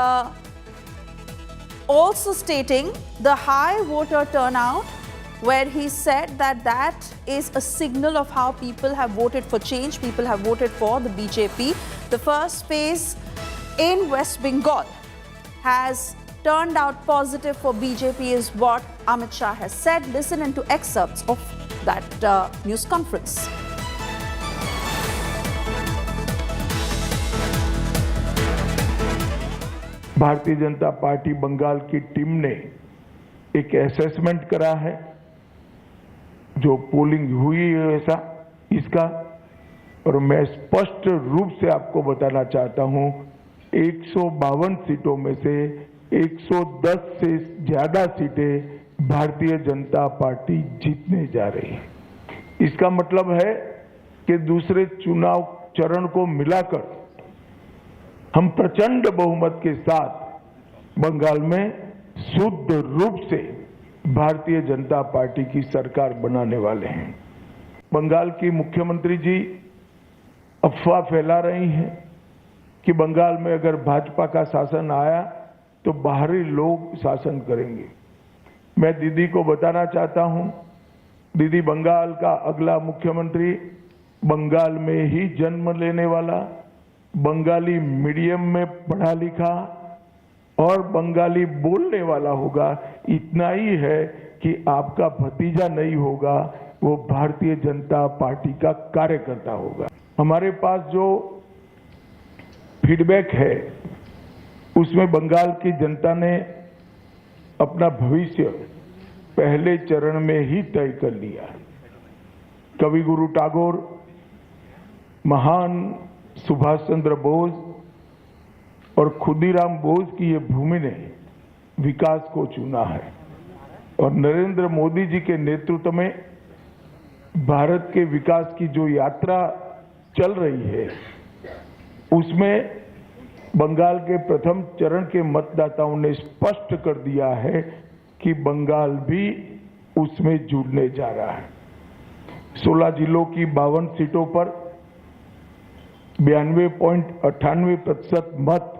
also stating the high voter turnout, where he said that that is a signal of how people have voted for change, people have voted for the BJP. The first phase in West Bengal has turned out positive for BJP is what Amit Shah has said. Listen into excerpts of that news conference. Bharatiya Janata party Bengal की team ने एक assessment करा है, जो polling हुई है ऐसा इसका, और मैं स्पष्ट रूप से आपको बताना चाहता हूं 152 सीटों में से 110 से ज्यादा सीटें भारतीय जनता पार्टी जीतने जा रही है। इसका मतलब है कि दूसरे चुनाव चरण को मिलाकर हम प्रचंड बहुमत के साथ बंगाल में शुद्ध रूप से भारतीय जनता पार्टी की सरकार बनाने वाले हैं। बंगाल की मुख्यमंत्री जी अफवाह फैला रही हैं कि बंगाल में अगर भाजपा का शासन आया तो बाहरी लोग शासन करेंगे। मैं दीदी को बताना चाहता हूं, दीदी बंगाल का अगला मुख्यमंत्री बंगाल में ही जन्म लेने वाला, बंगाली मीडियम में पढ़ा लिखा और बंगाली बोलने वाला होगा। इतना ही है कि आपका भतीजा नहीं होगा, वो भारतीय जनता पार्टी का कार्यकर्ता होगा। हमारे पास जो फीडबैक है उसमें बंगाल की जनता ने अपना भविष्य पहले चरण में ही तय कर लिया। कवि गुरु टैगोर, महान सुभाष चंद्र बोस और खुदीराम बोस की ये भूमि ने विकास को चुना है, और नरेंद्र मोदी जी के नेतृत्व में भारत के विकास की जो यात्रा चल रही है उसमें बंगाल के प्रथम चरण के मतदाताओं ने स्पष्ट कर दिया है कि बंगाल भी उसमें जुड़ने जा रहा है। 16 जिलों की 52 सीटों पर 92.98% मत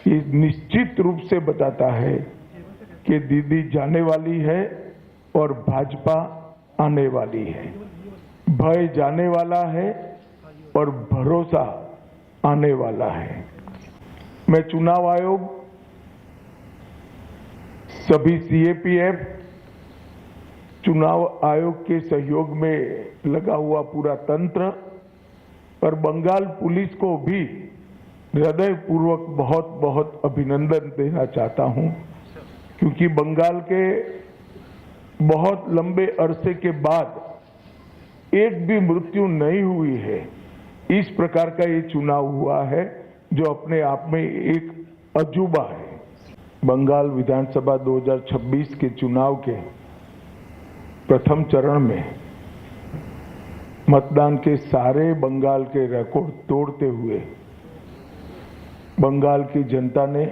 ये निश्चित रूप से बताता है कि दीदी जाने वाली है और भाजपा आने वाली है। भय जाने वाला है और भरोसा आने वाला है। मैं चुनाव आयोग, सभी सीएपीएफ, चुनाव आयोग के सहयोग में लगा हुआ पूरा तंत्र और बंगाल पुलिस को भी हृदयपूर्वक बहुत बहुत अभिनंदन देना चाहता हूं, क्योंकि बंगाल के बहुत लंबे अरसे के बाद एक भी मृत्यु नहीं हुई है। इस प्रकार का ये चुनाव हुआ है जो अपने आप में एक अजूबा है। बंगाल विधानसभा 2026 के चुनाव के प्रथम चरण में मतदान के सारे बंगाल के रिकॉर्ड तोड़ते हुए बंगाल की जनता ने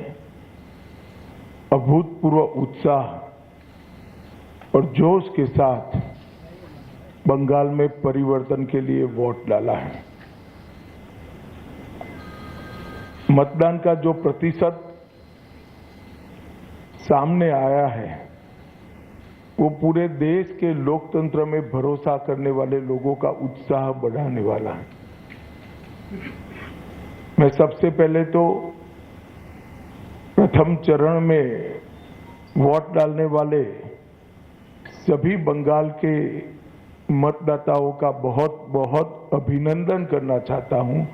अभूतपूर्व उत्साह और जोश के साथ बंगाल में परिवर्तन के लिए वोट डाला है। मतदान का जो प्रतिशत सामने आया है वो पूरे देश के लोकतंत्र में भरोसा करने वाले लोगों का उत्साह बढ़ाने वाला है। मैं सबसे पहले तो प्रथम चरण में वोट डालने वाले सभी बंगाल के मतदाताओं का बहुत बहुत अभिनंदन करना चाहता हूं।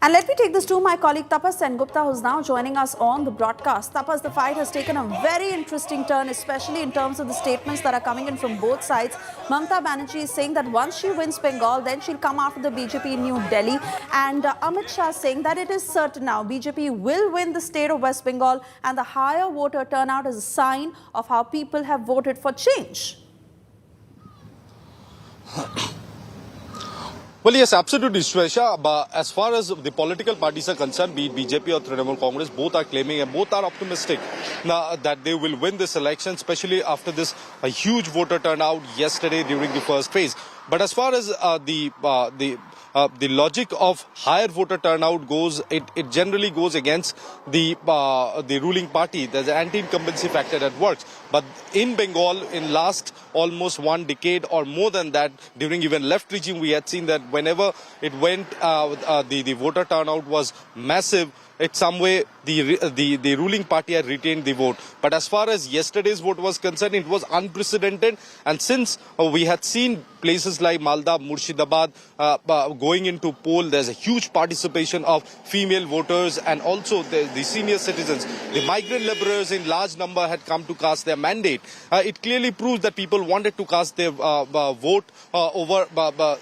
And let me take this to my colleague Tapas Sengupta, who's now joining us on the broadcast. Tapas, the fight has taken a very interesting turn, especially in terms of the statements that are coming in from both sides. Mamata Banerjee is saying that once she wins Bengal, then she'll come after the BJP in New Delhi. And Amit Shah saying that it is certain now BJP will win the state of West Bengal, and the higher voter turnout is a sign of how people have voted for change. Well, yes, absolutely, Shwesha. But as far as the political parties are concerned, be it BJP or Trinamool Congress, both are claiming and both are optimistic that they will win this election, especially after this huge voter turnout yesterday during the first phase. But as far as the logic of higher voter turnout goes, it generally goes against the ruling party. There's an anti-incumbency factor that works. But in Bengal, in last almost 1 decade or more than that, during even left regime, we had seen that whenever it went, the voter turnout was massive. In some way, the ruling party had retained the vote. But as far as yesterday's vote was concerned, it was unprecedented. And since we had seen places like Malda, Murshidabad going into poll, there's a huge participation of female voters and also the senior citizens. The migrant laborers in large number had come to cast their mandate. It clearly proves that people wanted to cast their vote over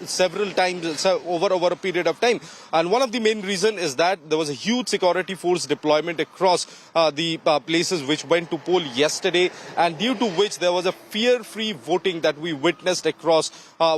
several times, over a period of time. And one of the main reasons is that there was a huge security force deployment across the places which went to poll yesterday, and due to which there was a fear-free voting that we witnessed across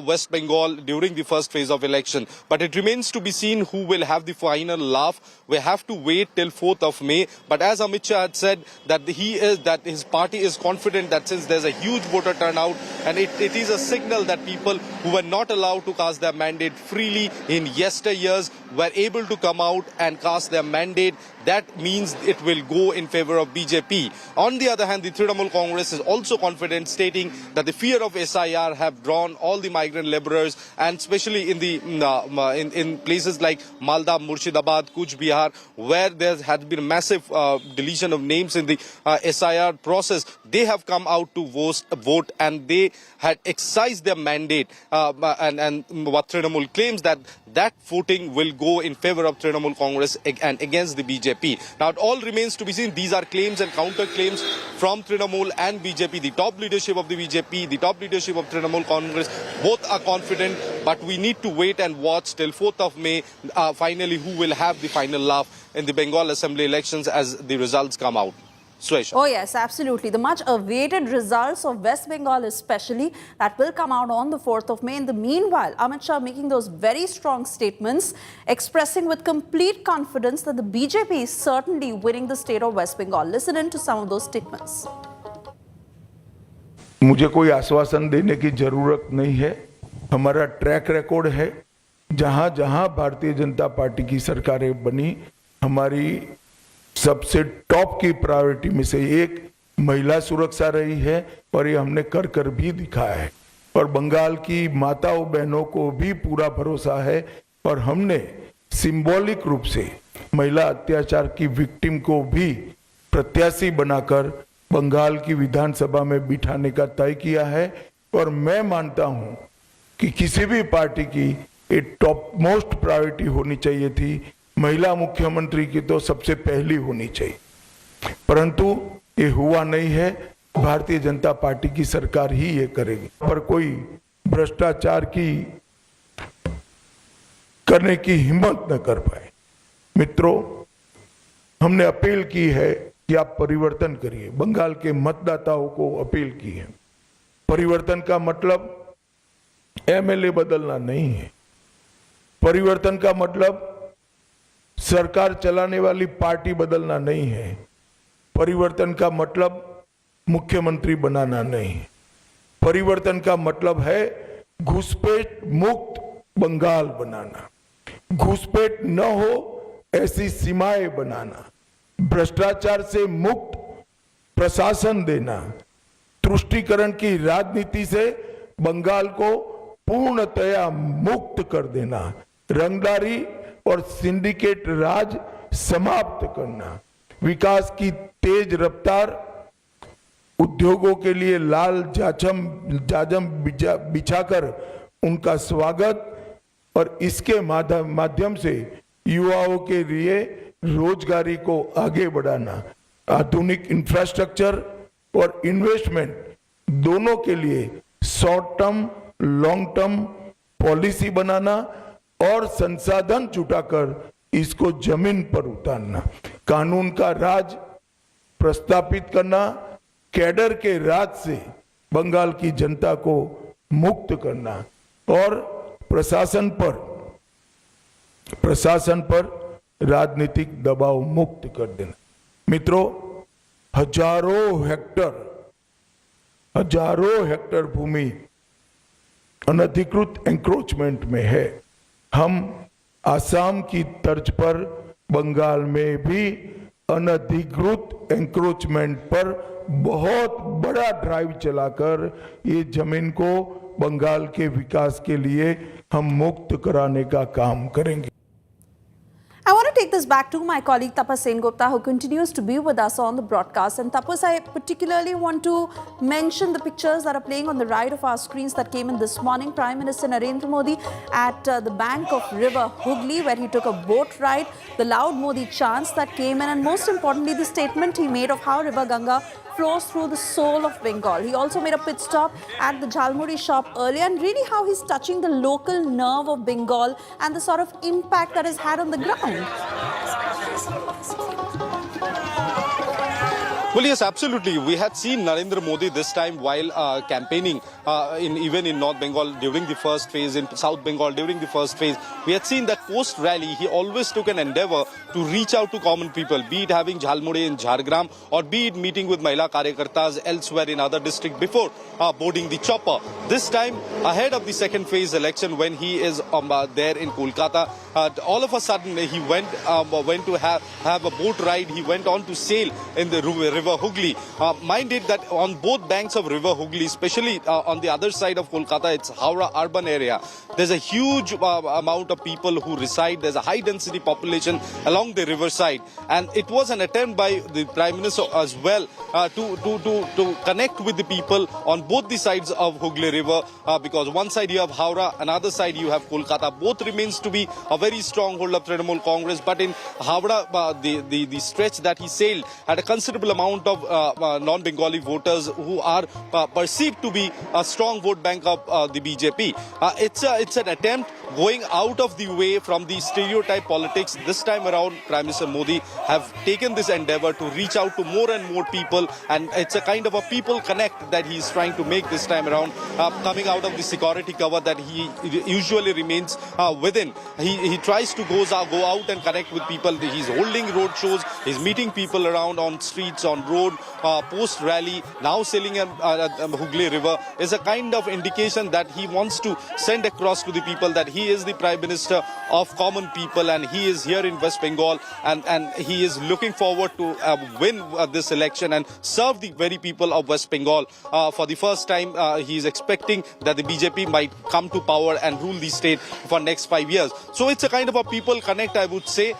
West Bengal during the first phase of election. But it remains to be seen who will have the final laugh. We have to wait till 4th of May. But as Amit Shah had said, that his party is confident that since there's a huge voter turnout, and it is a signal that people who were not allowed to cast their mandate freely in yesteryears were able to come out and cast their mandate. That means it will go in favor of BJP. On the other hand, the Trinamool Congress is also confident, stating that the fear of SIR have drawn all the migrant laborers, and especially in places like Malda, Murshidabad, Kuch Bihar, where there has been a massive deletion of names in the SIR process. They have come out to vote, and they had excised their mandate. And what Trinamool claims that voting will go in favor of Trinamool Congress and against the BJP. Now, it all remains to be seen. These are claims and counter-claims from Trinamool and BJP. The top leadership of the BJP, the top leadership of Trinamool Congress, both are confident, but we need to wait and watch till 4th of May, finally, who will have the final laugh in the Bengal Assembly elections as the results come out. Swesha. Oh yes, absolutely. The much awaited results of West Bengal especially, that will come out on the 4th of May. In the meanwhile, Amit Shah making those very strong statements, expressing with complete confidence that the BJP is certainly winning the state of West Bengal. Listen in to some of those statements. मुझे कोई आश्वासन देने की जरूरत नहीं है। हमारा track record है। जहां जहां भारतीय जनता पार्टी की सरकारें बनी, हमारी सबसे टॉप की प्रायोरिटी में से एक महिला सुरक्षा रही है, और ये हमने कर भी दिखाया है। और बंगाल की माताओं बहनों को भी पूरा भरोसा है, और हमने सिंबॉलिक रूप से महिला अत्याचार की विक्टिम को भी प्रत्याशी बनाकर बंगाल की विधानसभा में बिठाने का तय किया है। और मैं मानता हूं कि किसी भी पार्टी की एक टॉप मोस्ट प्रायोरिटी होनी चाहिए थी, महिला मुख्यमंत्री की तो सबसे पहली होनी चाहिए, परंतु ये हुआ नहीं है। भारतीय जनता पार्टी की सरकार ही ये करेगी। पर कोई भ्रष्टाचार की करने की हिम्मत न कर पाए। मित्रों, हमने अपील की है कि आप परिवर्तन करिए। बंगाल के मतदाताओं को अपील की है। परिवर्तन का मतलब एमएलए बदलना नहीं है। परिवर्तन का मतलब सरकार चलाने वाली पार्टी बदलना नहीं है। परिवर्तन का मतलब मुख्यमंत्री बनाना नहीं है। परिवर्तन का मतलब है घुसपैठ मुक्त बंगाल बनाना, घुसपैठ न हो ऐसी सीमाएं बनाना, भ्रष्टाचार से मुक्त प्रशासन देना, तुष्टीकरण की राजनीति से बंगाल को पूर्णतया मुक्त कर देना, रंगदारी और सिंडिकेट राज समाप्त करना, विकास की तेज रफ्तार, उद्योगों के लिए लाल जाजम बिछाकर उनका स्वागत, और इसके माध्यम से युवाओं के लिए रोजगारी को आगे बढ़ाना, आधुनिक इंफ्रास्ट्रक्चर और इन्वेस्टमेंट दोनों के लिए short term long term policy बनाना और संसाधन जुटाकर इसको जमीन पर उतारना, कानून का राज प्रस्तापित करना, कैडर के राज से बंगाल की जनता को मुक्त करना और प्रशासन पर राजनीतिक दबाव मुक्त कर देना। मित्रों, हजारों हेक्टर भूमि अनधिकृत एंक्रोचमेंट में है। हम आसाम की तर्ज पर बंगाल में भी अनधिकृत एंक्रोचमेंट पर बहुत बड़ा ड्राइव चलाकर ये जमीन को बंगाल के विकास के लिए हम मुक्त कराने का काम करेंगे। I want to take this back to my colleague Tapas Sengupta, who continues to be with us on the broadcast. And Tapas, I particularly want to mention the pictures that are playing on the right of our screens that came in this morning. Prime Minister Narendra Modi at the bank of River Hooghly, where he took a boat ride, the loud Modi chants that came in, and most importantly, the statement he made of how River Ganga flows through the soul of Bengal. He also made a pit stop at the Jhalmuri shop earlier, and really how he's touching the local nerve of Bengal and the sort of impact that has had on the ground. Well, yes, absolutely. We had seen Narendra Modi this time while campaigning even in North Bengal during the first phase, in South Bengal during the first phase. We had seen that post-rally, he always took an endeavor to reach out to common people, be it having Jhalmuri in Jhargram or be it meeting with Mahila Karyakartas elsewhere in other districts before boarding the chopper. This time, ahead of the second phase election, when he is there in Kolkata, all of a sudden he went to have a boat ride. He went on to sail in the River Hooghly. Mind it that on both banks of River Hooghly, especially on the other side of Kolkata, it's Howrah urban area. There's a huge amount of people who reside. There's a high density population along the riverside, and it was an attempt by the Prime Minister as well to connect with the people on both the sides of Hooghly River, because one side you have Howrah, another side you have Kolkata. Both remains to be a very strong hold of Trinamool Congress, but in Howrah, the stretch that he sailed had a considerable amount of non-Bengali voters who are perceived to be a strong vote bank of the BJP. It's an attempt going out of the way from the stereotype politics. This time around, Prime Minister Modi have taken this endeavor to reach out to more and more people, and it's a kind of a people connect that he's trying to make this time around, coming out of the security cover that he usually remains within. He tries to go out and connect with people. He's holding road shows. He's meeting people around on streets, on road, post rally, now sailing at Hooghly River is a kind of indication that he wants to send across to the people that he is the Prime Minister of common people, and he is here in West Bengal, and he is looking forward to win this election and serve the very people of West Bengal. For the first time, he is expecting that the BJP might come to power and rule the state for next 5 years. So it's a kind of a people connect, I would say,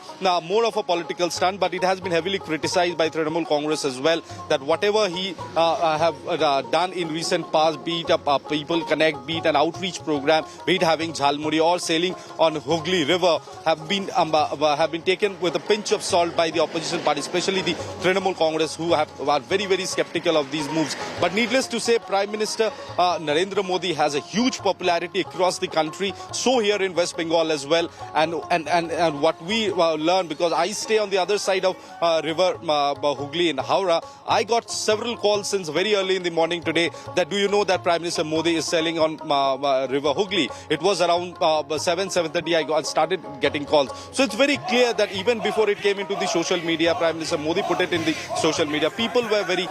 more of a political stunt, but it has been heavily criticized by Trinamool Congress as well, that whatever he have done in recent past, be it a people connect, be it an outreach program, be it having Jhalmuri or sailing on Hooghly River, have been taken with a pinch of salt by the opposition party, especially the Trinamool Congress, who are very, very skeptical of these moves. But needless to say, Prime Minister Narendra Modi has a huge popularity across the country, so here in West Bengal as well. And what we learn, because I stay on the other side of River Hooghly in Howrah, I got several calls since very early in the morning today that, do you know that Prime Minister Modi is sailing on River Hooghly? It was around 7:30 I started getting calls. So it's very clear that even before it came into the social media, Prime Minister Modi put it in the social media. People were very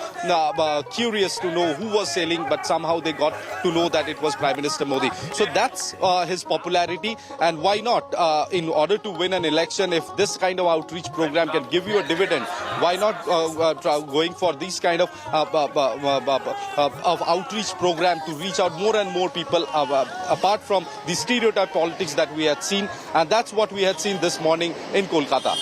curious to know who was sailing, but somehow they got to know that it was Prime Minister Modi. So that's his popularity, and why not? In order to win an election, if this kind of outreach program can give you a dividend, why not going for these kind of outreach program to reach out more and more people apart from the stereotype politics that we had seen, and that's what we had seen this morning in Kolkata.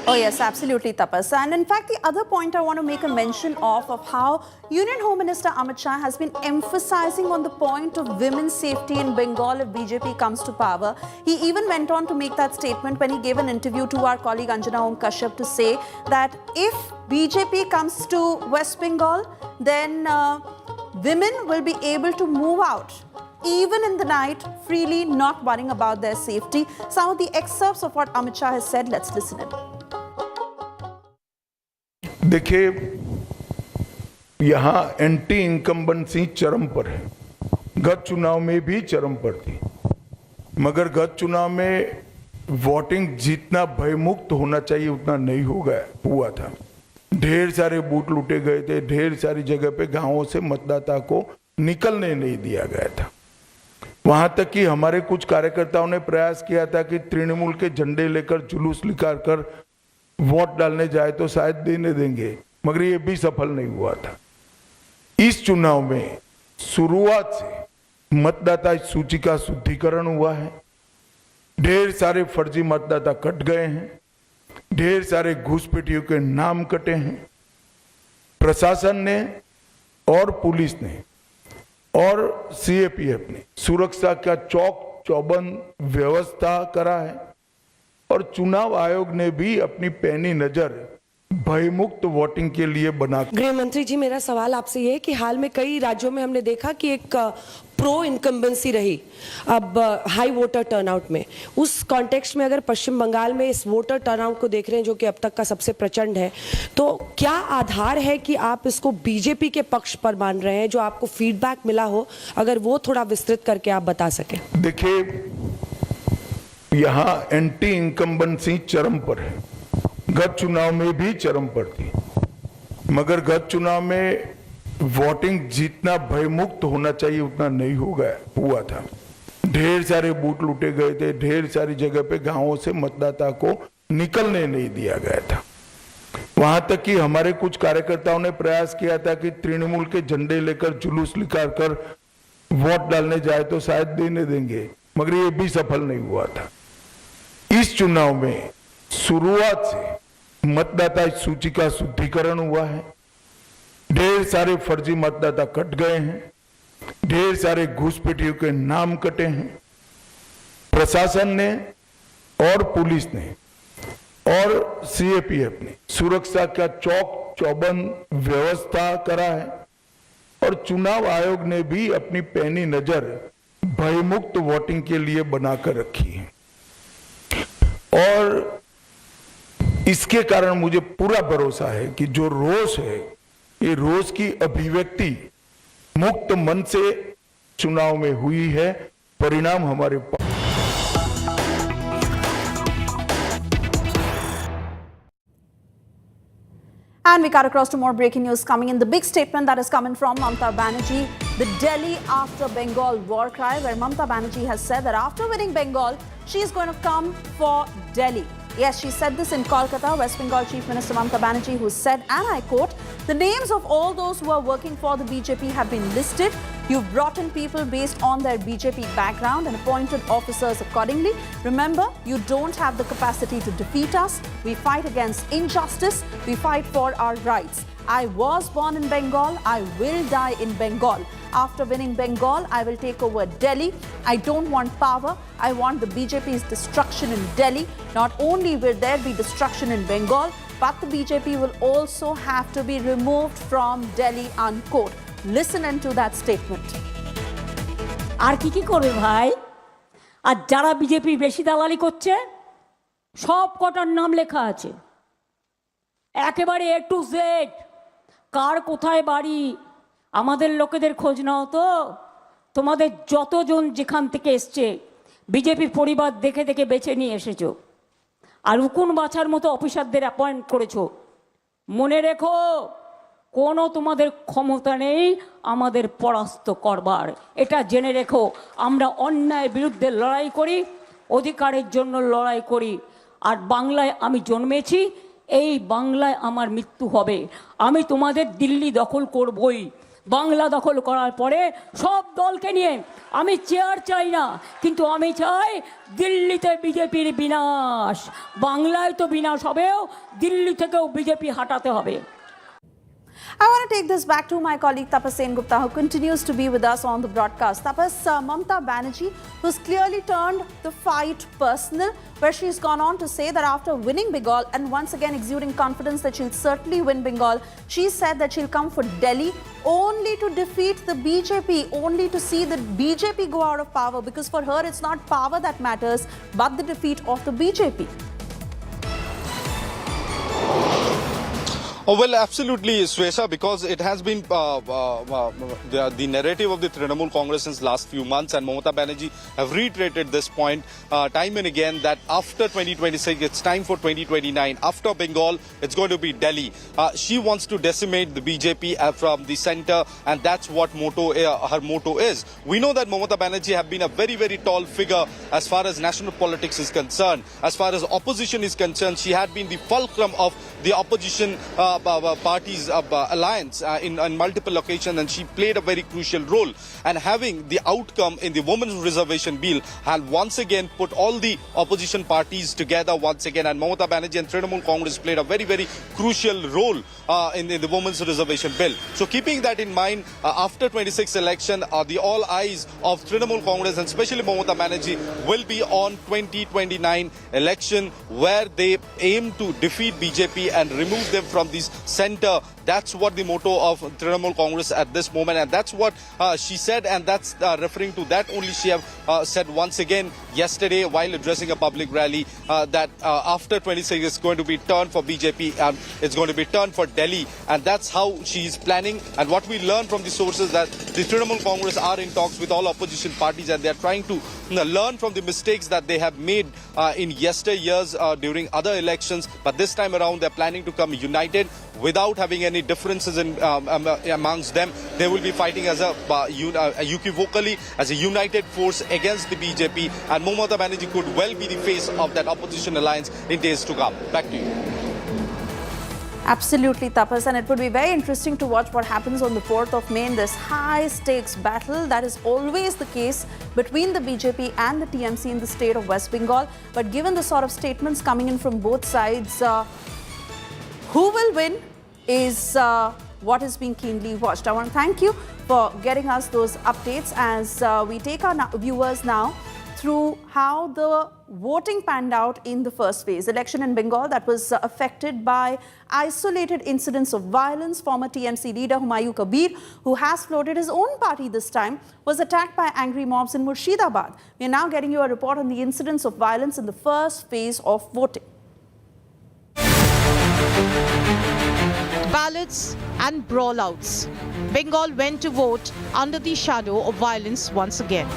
Oh yes, absolutely, Tapas. And in fact, the other point I want to make a mention of how Union Home Minister Amit Shah has been emphasizing on the point of women's safety in Bengal if BJP comes to power. He even went on to make that statement when he gave an interview to our colleague Anjana Om Kashyap to say that if BJP comes to West Bengal, then women will be able to move out even in the night, freely, not worrying about their safety. Some of the excerpts of what Amit Shah has said, let's listen in. देखिए, यहाँ anti incumbency चरम पर है। गत चुनाव में भी चरम पर थी, मगर गत चुनाव में वोटिंग जितना भयमुक्त होना चाहिए उतना नहीं हुआ था। ढेर सारे बूथ लूटे गए थे, ढेर सारी जगह पे गांवों से मतदाता को निकलने नहीं दिया गया था। वहां तक कि हमारे कुछ कार्यकर्ताओं ने प्रयास किया था कि तृणमूल के झंडे लेकर जुलूस निकाल कर वोट डालने जाए तो शायद देने देंगे, मगर ये भी सफल नहीं हुआ था। इस चुनाव में शुरुआत से मतदाता सूची का शुद्धिकरण हुआ है। ढेर सारे फर्जी मतदाता कट गए हैं, ढेर सारे घुसपैठियों के नाम कटे हैं। प्रशासन ने और पुलिस ने और सीएपीएफ ने सुरक्षा का चौक चौबंद व्यवस्था करा है और चुनाव आयोग ने भी अपनी पैनी नजर भयमुक्त वोटिंग के लिए बना। गृह मंत्री जी, मेरा सवाल आपसे ये है कि हाल में कई राज्यों में हमने देखा कि एक प्रो इनकम्बेंसी रही अब हाई वोटर टर्नआउट में। उस कॉन्टेक्स्ट में अगर पश्चिम बंगाल में इस वोटर टर्नआउट को देख रहे हैं जो कि अब तक का सबसे प्रचंड है, तो क्या आधार है कि आप इसको बीजेपी के पक्ष पर मान रहे हैं? जो आपको फीडबैक मिला हो, अगर वो थोड़ा विस्तृत करके आप बता सकें। देखिए, यहाँ एंटी इनकम्बेंसी चरम पर है। गत चुनाव में भी चरम पर थी, मगर गत चुनाव में वोटिंग जितना भयमुक्त होना चाहिए उतना नहीं हुआ था। ढेर सारे बूथ लूटे गए थे, ढेर सारी जगह पे गांवों से मतदाता को निकलने नहीं दिया गया था। वहां तक कि हमारे कुछ कार्यकर्ताओं ने प्रयास किया था कि तृणमूल के झंडे लेकर जुलूस निकाल कर वोट डालने जाए तो शायद देने देंगे, मगर ये भी सफल नहीं हुआ था। इस चुनाव में शुरुआत से मतदाता सूची का शुद्धिकरण हुआ है। ढेर सारे फर्जी मतदाता कट गए हैं, ढेर सारे घुसपैठियों के नाम कटे हैं। प्रशासन ने और पुलिस ने और सीएपीएफ ने सुरक्षा का चौक चौबंद व्यवस्था करा है और चुनाव आयोग ने भी अपनी पैनी नजर भयमुक्त वोटिंग के लिए बनाकर रखी है। और इसके कारण मुझे पूरा भरोसा है कि जो रोष है, ये रोष की अभिव्यक्ति मुक्त मन से चुनाव में हुई है। परिणाम हमारे पास। And we cut across to more breaking news coming in. The big statement that is coming from Mamata Banerjee, the Delhi after Bengal war cry, where Mamata Banerjee has said that after winning Bengal, she is going to come for Delhi. Yes, she said this in Kolkata. West Bengal Chief Minister Mamata Banerjee, who said, and I quote, "The names of all those who are working for the BJP have been listed. You've brought in people based on their BJP background and appointed officers accordingly. Remember, you don't have the capacity to defeat us. We fight against injustice. We fight for our rights. I was born in Bengal. I will die in Bengal. After winning Bengal, I will take over Delhi. I don't want power. I want the BJP's destruction in Delhi. Not only will there be destruction in Bengal, but the BJP will also have to be removed from Delhi," unquote. Listen into that statement. আর কি করবে ভাই? আর যারা BJP বেশি দালালি করছে সব কটার নাম লেখা আছে একেবারে A to Z, কার কোথায় বাড়ি। আমাদের লোকেদের খোঁজ নাও তো, তোমাদের যতজন যেখান থেকে এসছে বিজেপি পরিবার দেখে দেখে বেছে নিয়ে এসেছো আর উকুন বাছার মতো অফিসারদের অ্যাপয়েন্ট করেছো। মনে রেখো, কোনো তোমাদের ক্ষমতা নেই আমাদের পরাস্ত করবার। এটা জেনে রেখো, আমরা অন্যায়ের বিরুদ্ধে লড়াই করি, অধিকারের জন্য লড়াই করি। আর বাংলায় আমি জন্মেছি, এই বাংলায় আমার মৃত্যু হবে। আমি তোমাদের দিল্লি দখল করবই, বাংলা দখল করার পরে সব দলকে নিয়ে আমি চেয়ার চাই না, কিন্তু আমি চাই দিল্লিতে বিজেপির বিনাশ। বাংলায় তো বিনাশ হবেও, দিল্লি থেকেও বিজেপি হাঁটাতে হবে। I want to take this back to my colleague Tapas Gupta, who continues to be with us on the broadcast. Tapas, Mamata Banerjee, who's clearly turned the fight personal, where she's gone on to say that after winning Bengal and once again exuding confidence that she'll certainly win Bengal, she said that she'll come for Delhi only to defeat the BJP, only to see the BJP go out of power, because for her it's not power that matters, but the defeat of the BJP. Oh, well, absolutely, Swesha, because it has been the narrative of the Trinamool Congress since last few months, and Mamata Banerjee have reiterated this point time and again, that after 2026, it's time for 2029. After Bengal, it's going to be Delhi. She wants to decimate the BJP from the center, and that's what her motto is. We know that Mamata Banerjee have been a very, very tall figure as far as national politics is concerned. As far as opposition is concerned, she had been the fulcrum of the opposition parties' alliance in multiple occasions, and she played a very crucial role. And having the outcome in the women's reservation bill had once again put all the opposition parties together once again, and Mamata Banerjee and Trinamool Congress played a very, very crucial role in the women's reservation bill. So keeping that in mind, after 26 election, the all eyes of Trinamool Congress and especially Mamata Banerjee will be on 2029 election, where they aim to defeat BJP and remove them from this center. That's what the motto of Trinamool Congress at this moment, and that's what she said, and that's referring to that only she have said once again yesterday while addressing a public rally, that after 26 it's going to be turned for BJP, and it's going to be turned for Delhi, and that's how she is planning. And what we learn from the sources that the Trinamool Congress are in talks with all opposition parties, and they are trying to learn from the mistakes that they have made in yesteryears during other elections, but this time around they're planning to come united without having any differences in amongst them. They will be fighting as unequivocally as a united force against the BJP, and Mamata Banerjee could well be the face of that opposition alliance in days to come. Back to you. Absolutely, Tapas, and it would be very interesting to watch what happens on the 4th of May in this high-stakes battle. That is always the case between the BJP and the TMC in the state of West Bengal. But given the sort of statements coming in from both sides, who will win is what is being keenly watched. I want to thank you for getting us those updates as we take our viewers now through how the voting panned out in the first phase. Election in Bengal that was affected by isolated incidents of violence. Former TMC leader Humayun Kabir, who has floated his own party this time, was attacked by angry mobs in Murshidabad. We are now getting you a report on the incidents of violence in the first phase of voting. Ballots and brawlouts. Bengal went to vote under the shadow of violence once again.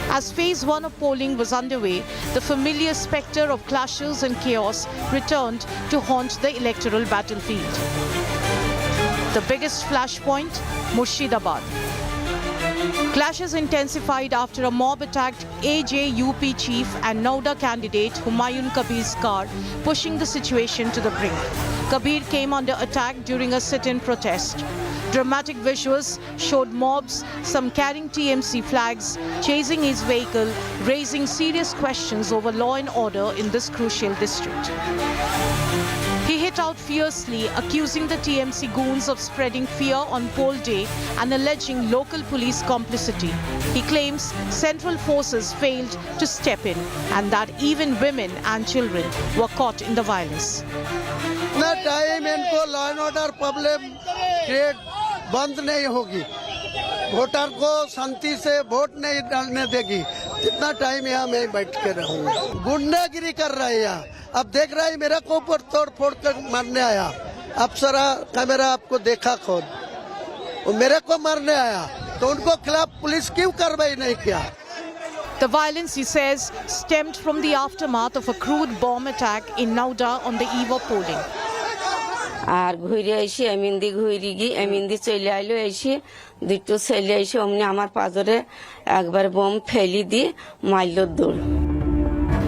As phase 1 of polling was underway, the familiar spectre of clashes and chaos returned to haunt the electoral battlefield. The biggest flashpoint, Murshidabad. Clashes intensified after a mob attacked AJUP chief and Nada candidate Humayun Kabir's car, pushing the situation to the brink. Kabir came under attack during a sit-in protest. Dramatic visuals showed mobs, some carrying TMC flags, chasing his vehicle, raising serious questions over law and order in this crucial district. He hit out fiercely, accusing the TMC goons of spreading fear on poll day and alleging local police complicity. He claims central forces failed to step in and that even women and children were caught in the violence. इतना time इनको law and order problem create बंद नहीं होगी, voter को शांति से vote नहीं डालने देगी, जितना टाइम यहाँ मैं बैठ के रहूँगा। गुंडागिरी कर रहा है यहाँ, अब देख रहा है मेरा को ऊपर तोड़ फोड़ कर मारने आया, अफसरा कैमरा आपको देखा खुद, वो मेरे को मारने आया, तो उनको खिलाफ पुलिस क्यों कार्रवाई नहीं किया? The violence, he says, stemmed from the aftermath of a crude bomb attack in Nada on the eve of polling. আর ঘুরে এসে এমিন্দি ঘুরে গিয়ে এমিন্দি চলে আইলো, এসে দুটো ছেলে এসে অমনি আমার পাজরে একবার বোম ফেলি দিয়ে মারল দৌড়।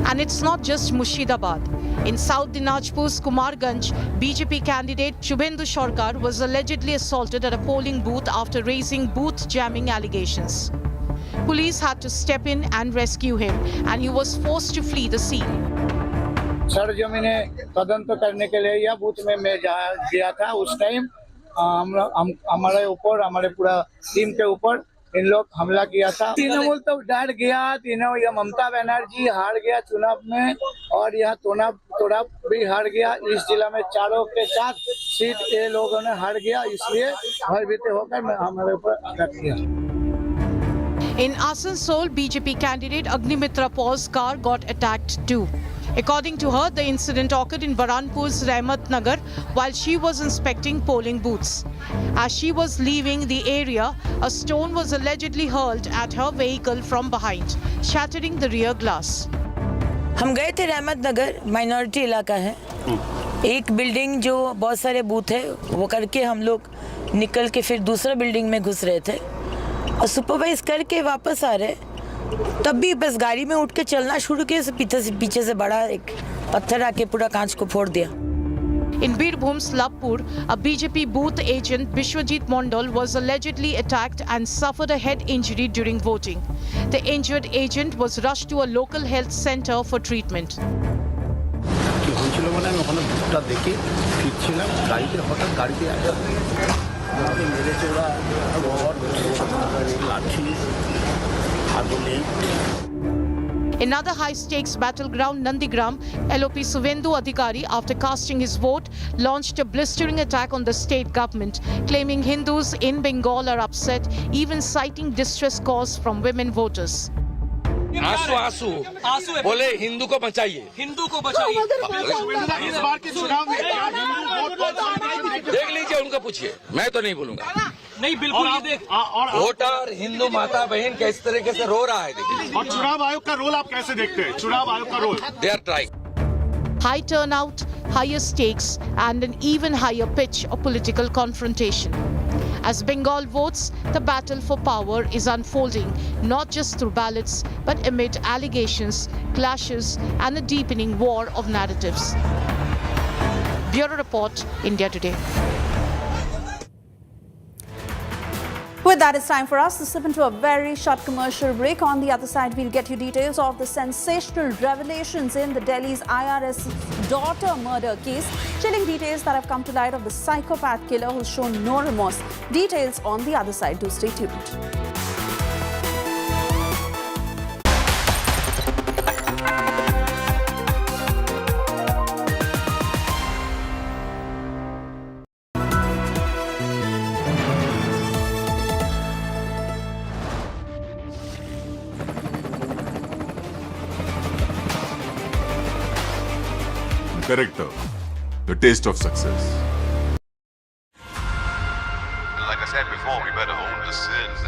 And it's not just Murshidabad. In South Dinajpur's Kumarganj, BJP candidate Shubhendu Sarkar was allegedly assaulted at a polling booth after raising booth jamming allegations. Police had to step in and rescue him, and he was forced to flee the scene. सरजमीने तदंत करने के लिए यह booth में मैं गया था। उस टाइम हमारे ऊपर, हमारे पूरा टीम के ऊपर इन लोग हमला किया था। तृणमूल तो डर गया, यह ममता बनर्जी हार गया चुनाव में, और यह तोड़ा भी हार गया। इस जिला में 4 के 4 सीट ये लोगों ने हार गया, इसलिए भयभीत होकर हमारे ऊपर अटैक किया। In Asansol, BJP candidate Agnimitra Paul's car got attacked too. According to her, the incident occurred in Baranpur's Rahmat Nagar while she was inspecting polling booths. As she was leaving the area, a stone was allegedly hurled at her vehicle from behind, shattering the rear glass. हम गए थे रहमत नगर, minority इलाका है। एक building जो बहुत सारे बूथ है वो करके हम लोग निकल के फिर दूसरा बिल्डिंग में घुस रहे थे और सुपरवाइज करके वापस आ रहे, तब भी बस गाड़ी में उठ के चलना शुरू किया, पीछे से बड़ा एक पत्थर आके पूरा कांच को फोड़ दिया। In Birbhum's Labpur, a BJP booth agent Bishwajit Mondal was allegedly attacked and suffered a head injury during voting. The injured agent was rushed to a local health center for treatment. Another high-stakes battleground, Nandigram, LOP Suvendu Adhikari, after casting his vote, launched a blistering attack on the state government, claiming Hindus in Bengal are upset, even citing distress calls from women voters. आंसू बोले हिंदू को बचाइए, हिंदू को बचाइए। इस बार के चुनाव में देख लीजिए, उनको पूछिए, मैं तो नहीं बोलूंगा। नहीं, बिल्कुल ये देख, वोटर हिंदू माता बहन किस तरीके से रो रहा है। और चुनाव आयोग का रोल आप कैसे देखते हैं? चुनाव आयोग का role? They are trying. High turnout, higher stakes, and an even higher pitch of political confrontation. As Bengal votes, the battle for power is unfolding, not just through ballots, but amid allegations, clashes, and a deepening war of narratives. Bureau Report, India Today. With that, it's time for us to slip into a very short commercial break. On the other side, we'll get you details of the sensational revelations in the Delhi's IRS daughter murder case. Chilling details that have come to light of the psychopath killer who's shown no remorse. Details on the other side. Do stay tuned. Character, the taste of success. Like I said before, we better own the sins.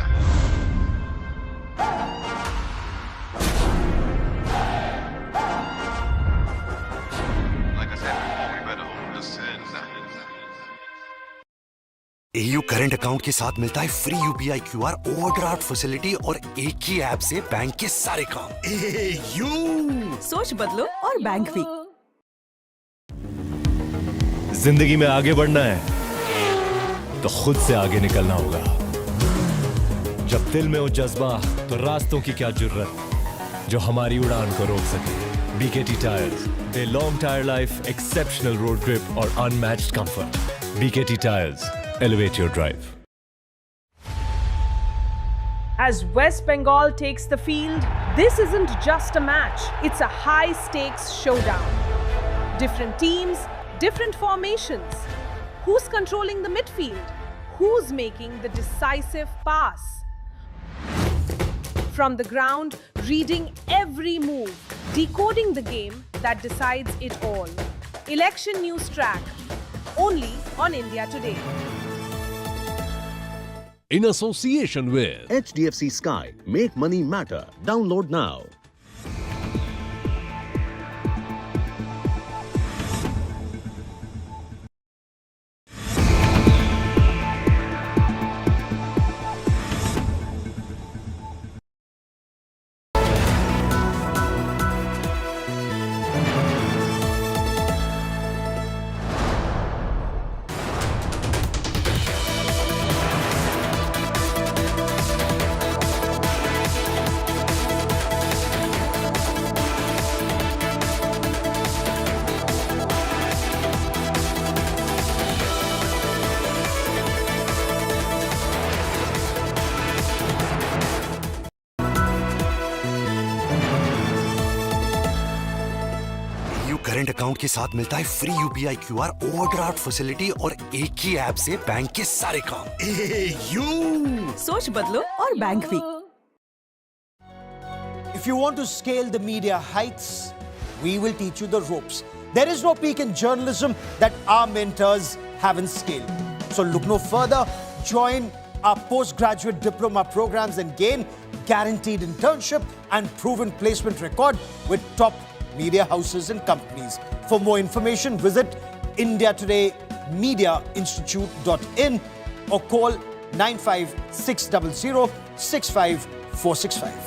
Like I said before, we better own the sins. AU current account के साथ मिलता है free UPI QR overdraft facility और एक ही app से bank के सारे काम। AU सोच बदलो और बैंक भी। जिंदगी में आगे बढ़ना है तो खुद से आगे निकलना होगा। जब दिल में हो जज्बा तो रास्तों की क्या जुर्रत जो हमारी उड़ान को रोक सके। BKT tyres, they long tyre life, exceptional road grip और unmatched comfort. BKT tyres, elevate your drive. As West Bengal takes the field, this isn't just a match, it's a high-stakes showdown. Different teams, different formations. Who's controlling the midfield? Who's making the decisive pass? From the ground, reading every move, decoding the game that decides it all. Election News Track, only on India Today. In association with HDFC Sky. Make money matter. Download now. Account के साथ मिलता है free UPI QR, overdraft facility और एक ही app से bank के सारे काम। सोच बदलो और बैंक भी। If you want to scale the media heights, we will teach you the ropes. There is no peak in journalism that our mentors haven't scaled. So look no further. Join our postgraduate diploma programs and gain guaranteed internship and proven placement record with top media houses and companies. For more information, visit indiatodayMediaInstitute.in or call 95600 65465.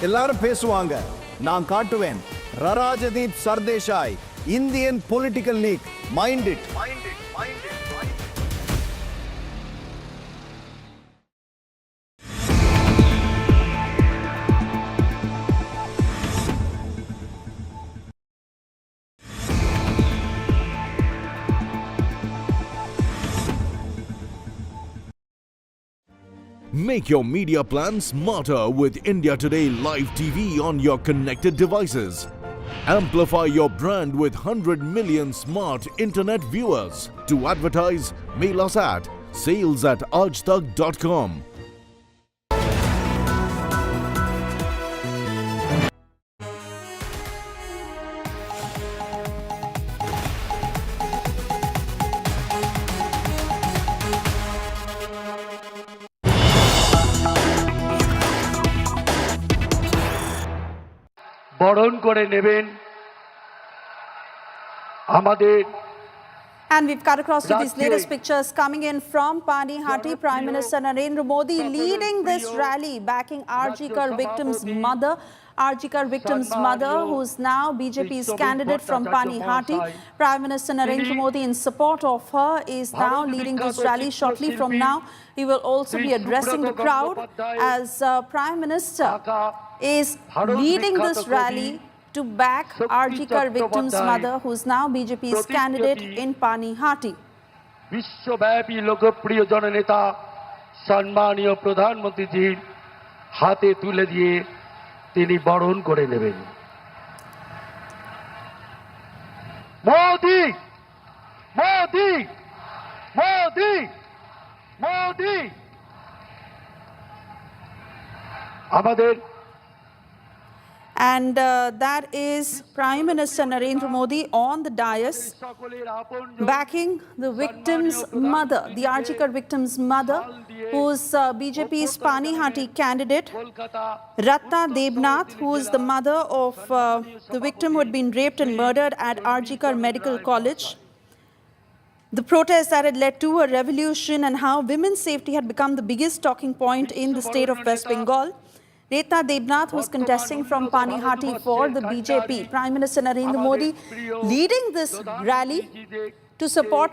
எல்லாரும் பேசுவாங்க, நான் காட்டுவேன். Rajdeep Sardesai, Indian political league. Mind it. Make your media plan smarter with India Today Live TV on your connected devices. Amplify your brand with 100 million smart internet viewers. To advertise, mail us at sales@aajtak.com. বরণ করে নেবেন আমাদের। And we've cut across to these latest pictures coming in from Panihati. Prime Minister Narendra Modi leading this rally backing Arjikar victims' mother. Arjikar victims' mother, who's now BJP's candidate from Panihati. Prime Minister Narendra Modi, in support of her, is now leading this rally. Shortly from now, he will also be addressing the crowd as Prime Minister is leading this rally to back Arjikar victims' mother, who is now BJP's candidate in Panihati. বিশ্বব্যাপী লোকপ্রিয় জননেতা সম্মানীয় প্রধানমন্ত্রীজির হাতে তুলে দিয়ে তিনি বরণ করে নেবেন। মোদি মোদি মোদি মোদি। আমাদের And that is Prime Minister Narendra Modi on the dais backing the victim's mother, the Arjikar victim's mother, who's BJP's Panihati candidate, Ratna Debnath, who is the mother of the victim who had been raped and murdered at Arjikar Medical College. The protest that had led to a revolution and how women's safety had become the biggest talking point in the state of West Bengal. Ratna Debnath, who is contesting from Panihati for the BJP. Prime Minister Narendra Modi leading this rally to support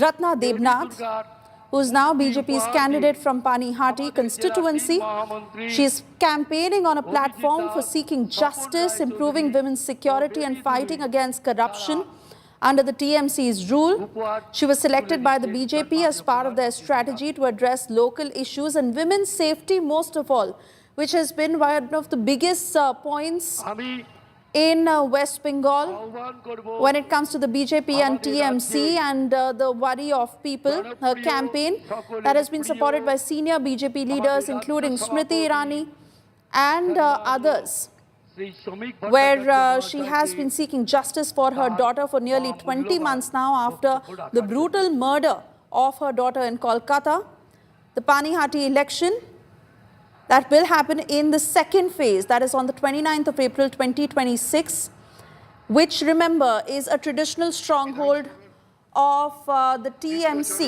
Ratna Debnath, who is now BJP's candidate from Panihati constituency. She is campaigning on a platform for seeking justice, improving women's security and fighting against corruption under the TMC's rule. She was selected by the BJP as part of their strategy to address local issues and women's safety most of all, which has been one of the biggest points in West Bengal when it comes to the BJP and TMC and the worry of people. Her campaign that has been supported by senior BJP leaders including Smriti Irani and others, where she has been seeking justice for her daughter for nearly 20 months now after the brutal murder of her daughter in Kolkata. The Panihati election that will happen in the second phase, that is on the 29th of April 2026, which, remember, is a traditional stronghold of the TMC.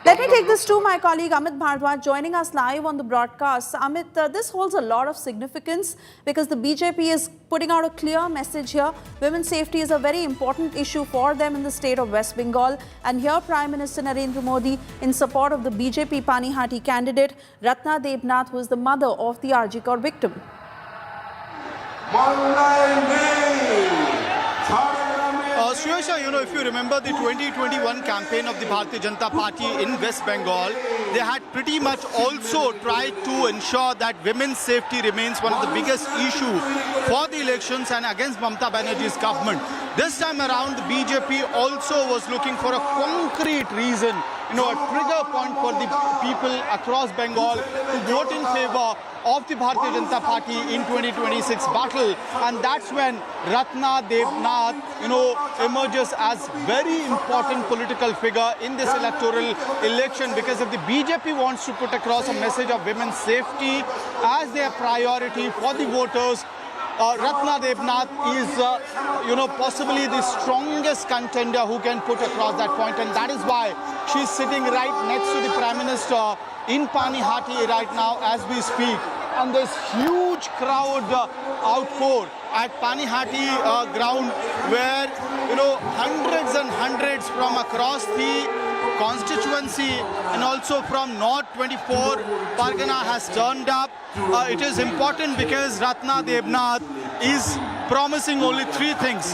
Let me take this to my colleague Amit Bhardwaj joining us live on the broadcast. Amit, this holds a lot of significance because the BJP is putting out a clear message here. Women's safety is a very important issue for them in the state of West Bengal. And here Prime Minister Narendra Modi, in support of the BJP Panihati candidate Ratna Debnath, who is the mother of the RG Kaur victim. Suesha, if you remember the 2021 campaign of the Bharatiya Janata Party in West Bengal, they had pretty much also tried to ensure that women's safety remains one of the biggest issues for the elections and against Mamata Banerjee's government. This time around, the BJP also was looking for a concrete reason, a trigger point for the people across Bengal to vote in favor of the Bharatiya Janata Party in 2026 battle, and that's when Ratna Debnath, emerges as very important political figure in this electoral election, because if the BJP wants to put across a message of women's safety as their priority for the voters, Ratna Debnath is, possibly the strongest contender who can put across that point, and that is why she's sitting right next to the Prime Minister in Panihati right now as we speak. And this huge crowd outpour at Panihati ground where, hundreds and hundreds from across the constituency and also from North 24 Pargana has turned up. It is important because Ratna Debnath is promising only three things: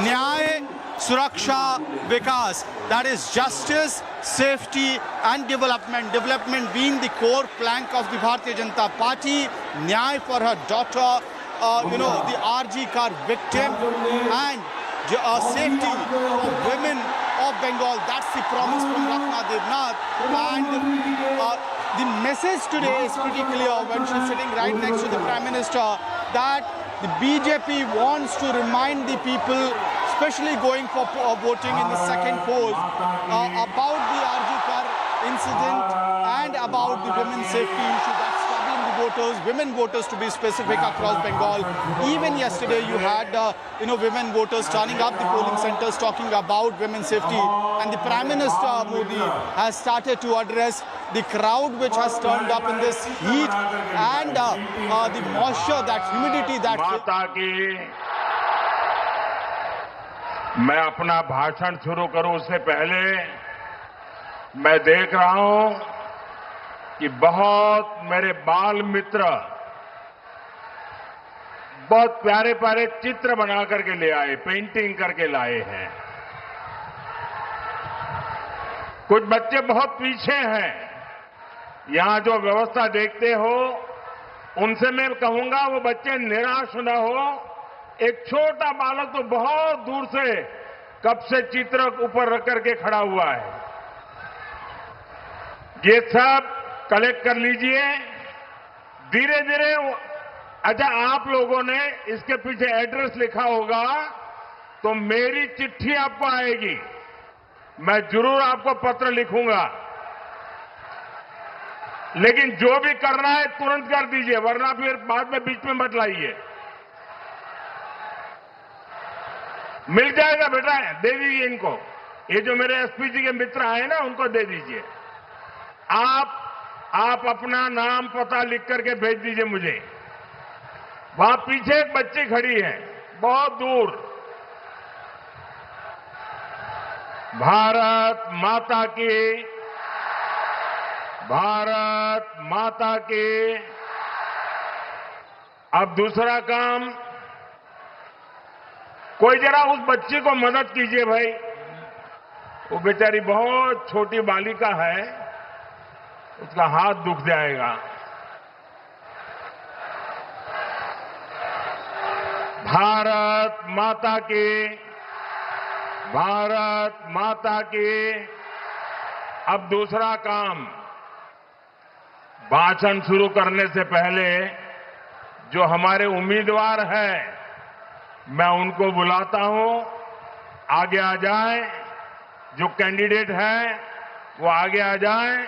Nyay, Suraksha, Vikas. That is justice, safety and development. Development being the core plank of the Bharatiya Janata Party. Nyay for her daughter, the RG Kaur victim, and safety for women of Bengal. That's the promise from Ratna Debnath. And the message today is pretty clear when she's sitting right next to the Prime Minister, that the BJP wants to remind the people, especially going for voting in the second poll, about the RG Kaur incident and about the women's safety issue that's troubling the voters, women voters to be specific, across Bengal. Even yesterday you had women voters turning up the polling centers talking about women's safety, and the Prime Minister Modi has started to address the crowd which has turned up in this heat and the moisture, that humidity that... मैं अपना भाषण शुरू करूं उससे पहले मैं देख रहा हूं कि बहुत मेरे बाल मित्र बहुत प्यारे प्यारे चित्र बना करके ले आए, पेंटिंग करके लाए हैं। कुछ बच्चे बहुत पीछे हैं। यहां जो व्यवस्था देखते हो उनसे मैं कहूंगा वो बच्चे निराश न हो। एक छोटा बालक तो बहुत दूर से कब से चित्र ऊपर रख करके खड़ा हुआ है। ये सब कलेक्ट कर लीजिए धीरे धीरे। अच्छा, आप लोगों ने इसके पीछे एड्रेस लिखा होगा तो मेरी चिट्ठी आपको आएगी, मैं जरूर आपको पत्र लिखूंगा, लेकिन जो भी करना है तुरंत कर दीजिए, वरना फिर बाद में बीच में मत लाइए। मिल जाएगा बेटा, दे दीजिए इनको। ये जो मेरे एसपी जी के मित्र आए ना, उनको दे दीजिए। आप अपना नाम पता लिख करके भेज दीजिए मुझे। वहां पीछे एक बच्ची खड़ी है बहुत दूर। भारत माता की, भारत माता की। अब दूसरा काम, कोई जरा उस बच्ची को मदद कीजिए भाई, वो बेचारी बहुत छोटी बालिका है, उसका हाथ दुख जाएगा। भारत माता की, भारत माता की। अब दूसरा काम, भाषण शुरू करने से पहले जो हमारे उम्मीदवार हैं मैं उनको बुलाता हूं, आगे आ जाएं। जो कैंडिडेट हैं वो आगे आ जाएं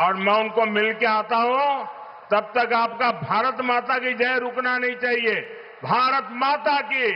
और मैं उनको मिल के आता हूं। तब तक आपका भारत माता की जय रुकना नहीं चाहिए। भारत माता की।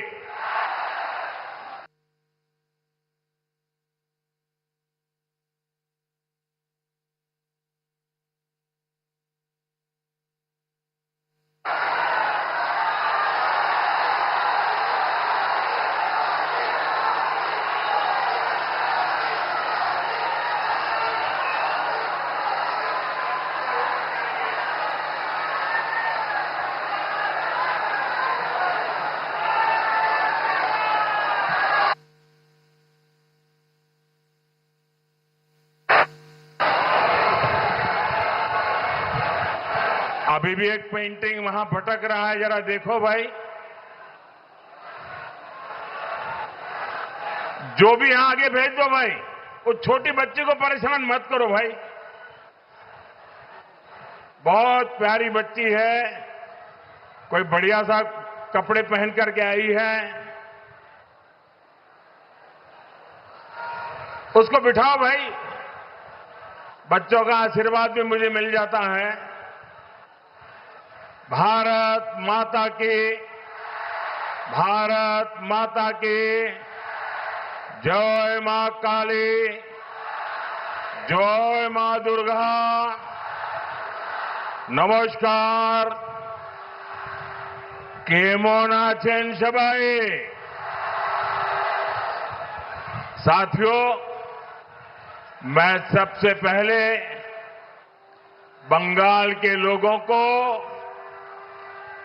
अभी भी एक पेंटिंग वहां भटक रहा है, जरा देखो भाई। जो भी यहां आगे भेज दो भाई, उस छोटी बच्ची को परेशान मत करो भाई। बहुत प्यारी बच्ची है, कोई बढ़िया सा कपड़े पहन करके आई है, उसको बिठाओ भाई। बच्चों का आशीर्वाद भी मुझे मिल जाता है। भारत माता की, भारत माता की जय मां काली, जय मां दुर्गा। नमस्कार। केमन आছেন সবাই? साथियों, मैं सबसे पहले बंगाल के लोगों को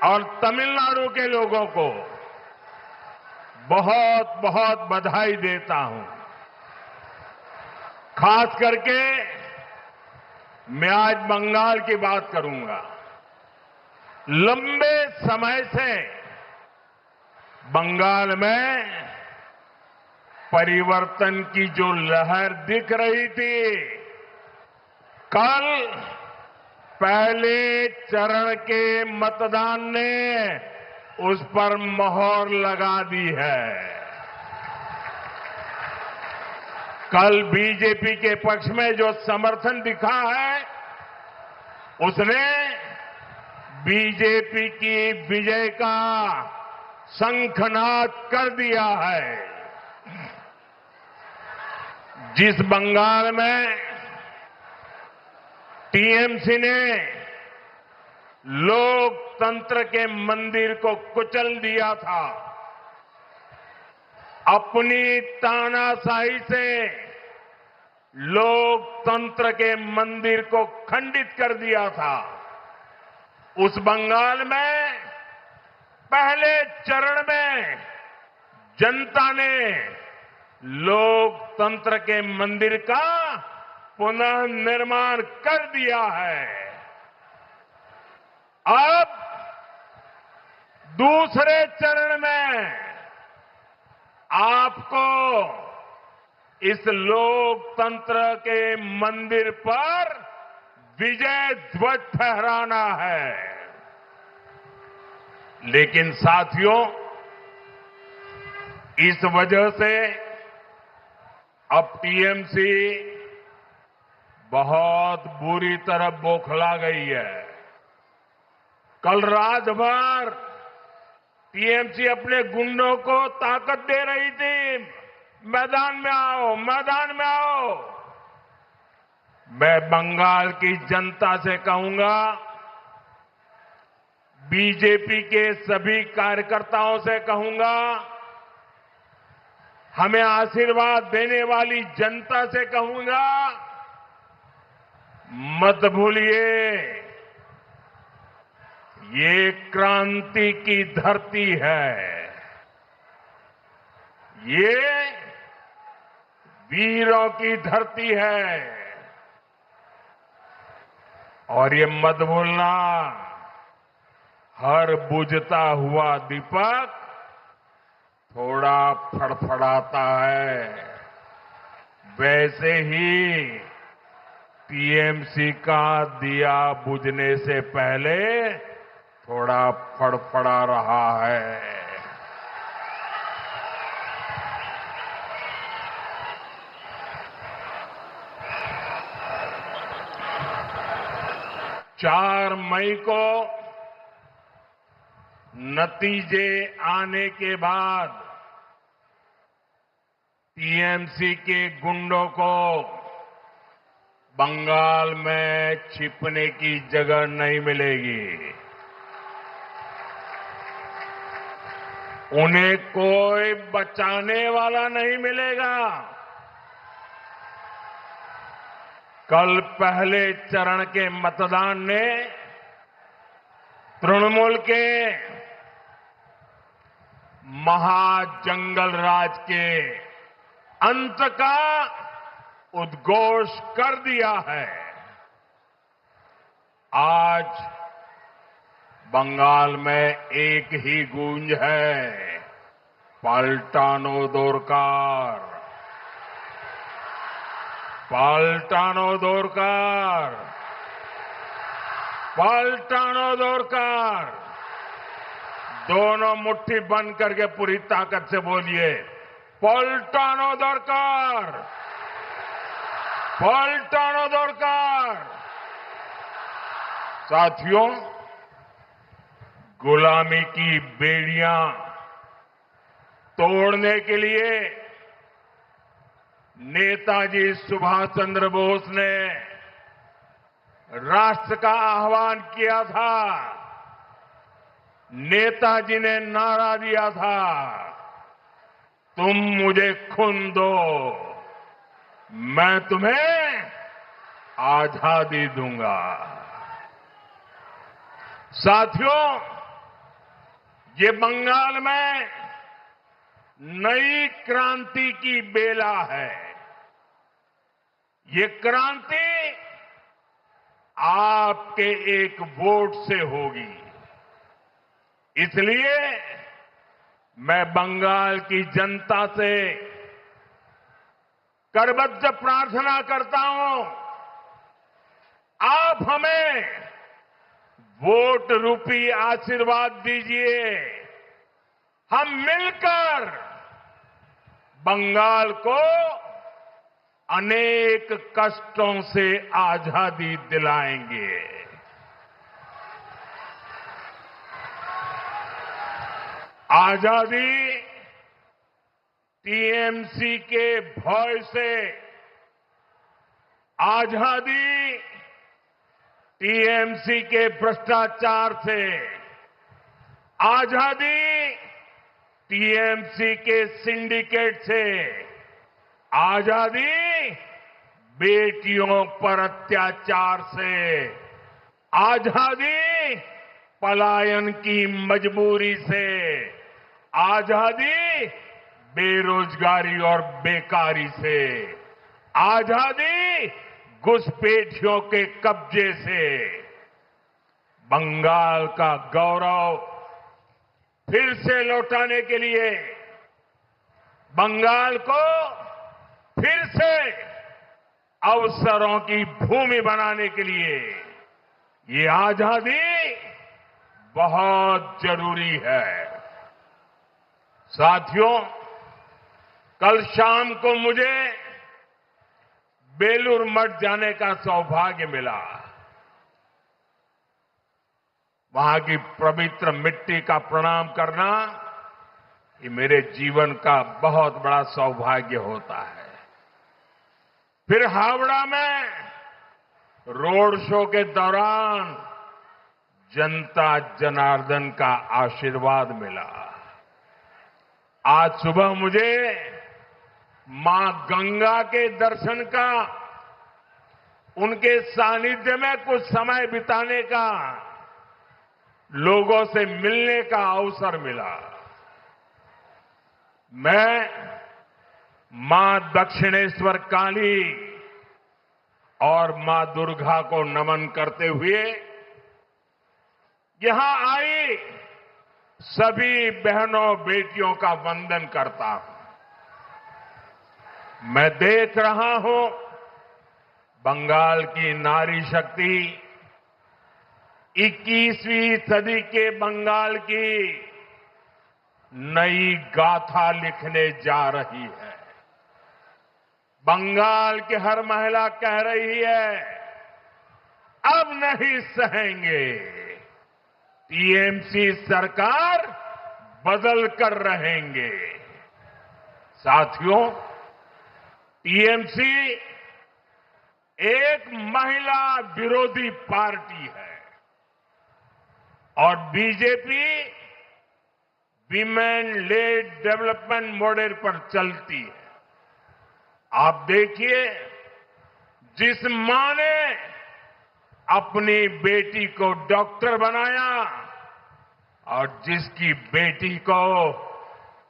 और तमिलनाडु के लोगों को बहुत बहुत बधाई देता हूं। खास करके मैं आज बंगाल की बात करूंगा। लंबे समय से बंगाल में परिवर्तन की जो लहर दिख रही थी, कल पहले चरण के मतदान ने उस पर मोहर लगा दी है। कल बीजेपी के पक्ष में जो समर्थन दिखा है, उसने बीजेपी की विजय का शंखनाद कर दिया है। जिस बंगाल में टीएमसी ने लोकतंत्र के मंदिर को कुचल दिया था, अपनी तानाशाही से लोकतंत्र के मंदिर को खंडित कर दिया था, उस बंगाल में पहले चरण में जनता ने लोकतंत्र के मंदिर का पुनर्निर्माण कर दिया है। अब दूसरे चरण में आपको इस लोकतंत्र के मंदिर पर विजय ध्वज फहराना है। लेकिन साथियों, इस वजह से अब टीएमसी बहुत बुरी तरह बौखला गई है। कल रात भर टीएमसी अपने गुंडों को ताकत दे रही थी, मैदान में आओ, मैदान में आओ। मैं बंगाल की जनता से कहूंगा, बीजेपी के सभी कार्यकर्ताओं से कहूंगा, हमें आशीर्वाद देने वाली जनता से कहूंगा, मत भूलिए, ये क्रांति की धरती है, ये वीरों की धरती है। और ये मत भूलना, हर बुझता हुआ दीपक थोड़ा फड़फड़ाता है। वैसे ही टीएमसी का दिया बुझने से पहले थोड़ा फड़फड़ा रहा है। चार मई को नतीजे आने के बाद टीएमसी के गुंडों को बंगाल में छिपने की जगह नहीं मिलेगी। उन्हें कोई बचाने वाला नहीं मिलेगा। कल पहले चरण के मतदान ने तृणमूल के महाजंगल राज के अंत का उद्घोष कर दिया है। आज बंगाल में एक ही गूंज है, पलटानो दोरकार, पलटानो दोरकार, पलटानो दोरकार। दोनों मुट्ठी बंद करके पूरी ताकत से बोलिए, पलटानो दोरकार, पलटानो दोरकार। साथियों, गुलामी की बेड़ियां तोड़ने के लिए नेताजी सुभाष चंद्र बोस ने राष्ट्र का आह्वान किया था। नेताजी ने नारा दिया था, तुम मुझे खून दो, मैं तुम्हें आजादी दूंगा। साथियों, ये बंगाल में नई क्रांति की बेला है। ये क्रांति आपके एक वोट से होगी। इसलिए मैं बंगाल की जनता से करबद्ध प्रार्थना करता हूं, आप हमें वोट रूपी आशीर्वाद दीजिए। हम मिलकर बंगाल को अनेक कष्टों से आजादी दिलाएंगे। आजादी टीएमसी के भय से, आजादी टीएमसी के भ्रष्टाचार से, आजादी टीएमसी के सिंडिकेट से, आजादी बेटियों पर अत्याचार से, आजादी पलायन की मजबूरी से, आजादी बेरोजगारी और बेकारी से, आजादी घुसपैठियों के कब्जे से। बंगाल का गौरव फिर से लौटाने के लिए, बंगाल को फिर से अवसरों की भूमि बनाने के लिए ये आजादी बहुत जरूरी है। साथियों, कल शाम को मुझे बेलूर मठ जाने का सौभाग्य मिला। वहां की पवित्र मिट्टी का प्रणाम करना ये मेरे जीवन का बहुत बड़ा सौभाग्य होता है। फिर हावड़ा में रोड शो के दौरान जनता जनार्दन का आशीर्वाद मिला। आज सुबह मुझे मां गंगा के दर्शन का, उनके सानिध्य में कुछ समय बिताने का, लोगों से मिलने का अवसर मिला। मैं मां दक्षिणेश्वर काली और मां दुर्गा को नमन करते हुए यहां आई सभी बहनों बेटियों का वंदन करता हूं। मैं देख रहा हूं बंगाल की नारी शक्ति 21वीं सदी के बंगाल की नई गाथा लिखने जा रही है। बंगाल की हर महिला कह रही है, अब नहीं सहेंगे, टीएमसी सरकार बदल कर रहेंगे। साथियों, टीएमसी एक महिला विरोधी पार्टी है और BJP women lead development model पर चलती है। आप देखिए, जिस मां ने अपनी बेटी को डॉक्टर बनाया और जिसकी बेटी को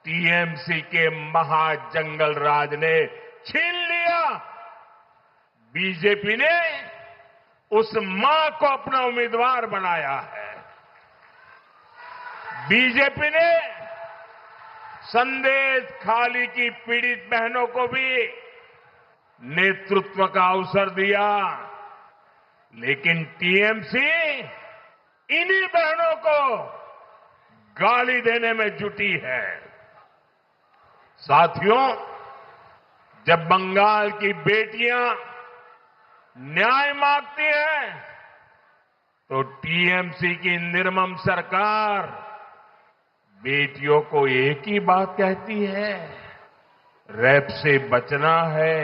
टीएमसी के महाजंगल राज ने छीन लिया, बीजेपी ने उस मां को अपना उम्मीदवार बनाया है। बीजेपी ने संदेश खाली की पीड़ित बहनों को भी नेतृत्व का अवसर दिया, लेकिन टीएमसी इन्हीं बहनों को गाली देने में जुटी है। साथियों, जब बंगाल की बेटियां न्याय मांगती हैं, तो टीएमसी की निर्मम सरकार बेटियों को एक ही बात कहती है, रेप से बचना है,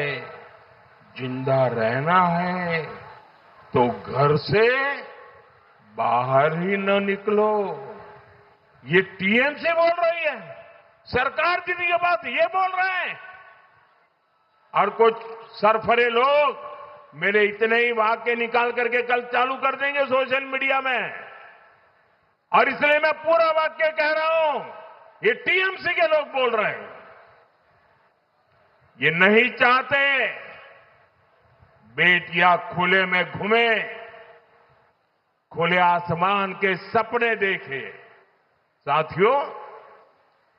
जिंदा रहना है तो घर से बाहर ही न निकलो। ये टीएमसी बोल रही है, सरकार की ये बात ये बोल रहे हैं। और कुछ सरफरे लोग मेरे इतने ही वाक्य निकाल करके कल चालू कर देंगे सोशल मीडिया में, और इसलिए मैं पूरा वाक्य कह रहा हूं, ये टीएमसी के लोग बोल रहे हैं। ये नहीं चाहते बेटियां खुले में घूमे, खुले आसमान के सपने देखे। साथियों,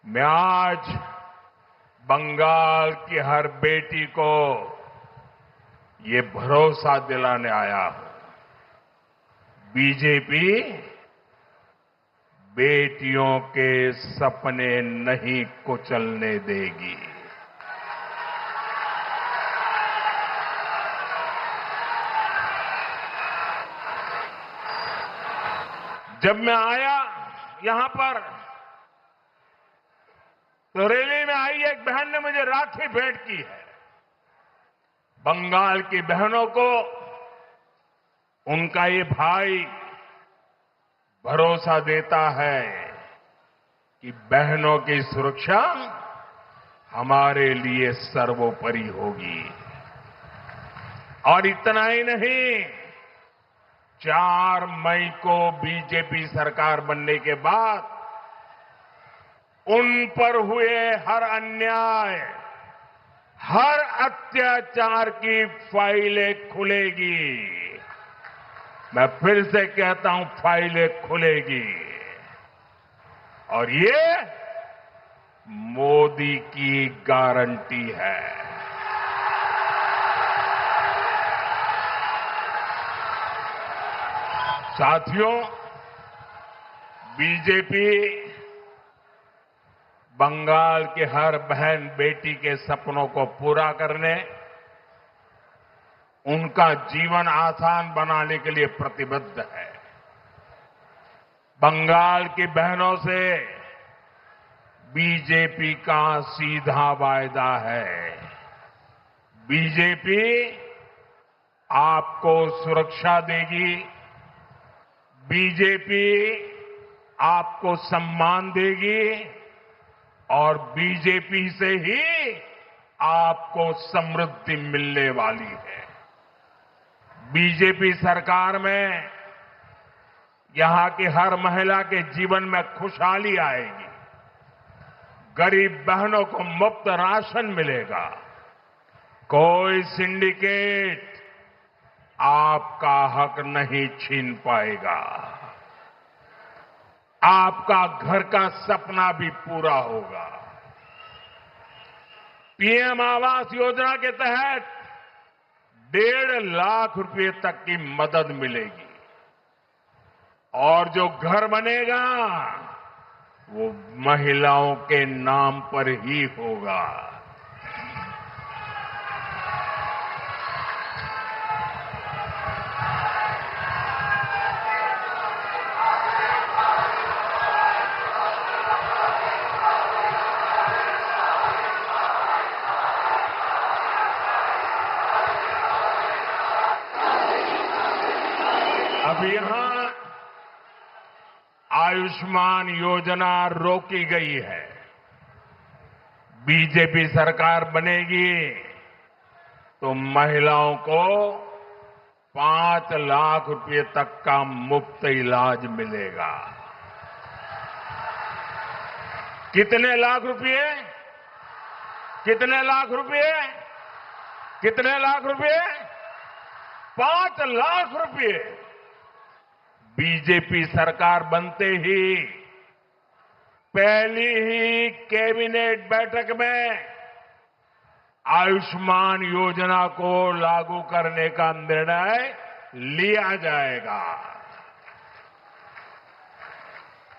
मैं आज बंगाल की हर बेटी को ये भरोसा दिलाने आया हूं, बीजेपी बेटियों के सपने नहीं कुचलने देगी। जब मैं आया यहां पर तो रैली में आई एक बहन ने मुझे राखी भेंट की है। बंगाल की बहनों को उनका ये भाई भरोसा देता है कि बहनों की सुरक्षा हमारे लिए सर्वोपरि होगी। और इतना ही नहीं, 4 मई को बीजेपी सरकार बनने के बाद उन पर हुए हर अन्याय, हर अत्याचार की फाइलें खुलेगी। मैं फिर से कहता हूं, फाइलें खुलेगी। और ये मोदी की गारंटी है। साथियों, बीजेपी बंगाल के हर बहन बेटी के सपनों को पूरा करने, उनका जीवन आसान बनाने के लिए प्रतिबद्ध है। बंगाल की बहनों से बीजेपी का सीधा वायदा है। बीजेपी आपको सुरक्षा देगी, बीजेपी आपको सम्मान देगी और बीजेपी से ही आपको समृद्धि मिलने वाली है। बीजेपी सरकार में यहां की हर महिला के जीवन में खुशहाली आएगी। गरीब बहनों को मुफ्त राशन मिलेगा। कोई सिंडिकेट आपका हक नहीं छीन पाएगा। आपका घर का सपना भी पूरा होगा। पीएम आवास योजना के तहत 1.5 लाख रुपए तक की मदद मिलेगी। और जो घर बनेगा वो महिलाओं के नाम पर ही होगा। अब यहां आयुष्मान योजना रोकी गई है। बीजेपी सरकार बनेगी तो महिलाओं को 5 लाख रुपए तक का मुफ्त इलाज मिलेगा। कितने लाख रुपए? कितने लाख रुपए? कितने लाख रुपए? 5 लाख रुपए। बीजेपी सरकार बनते ही पहली ही कैबिनेट बैठक में आयुष्मान योजना को लागू करने का निर्णय लिया जाएगा।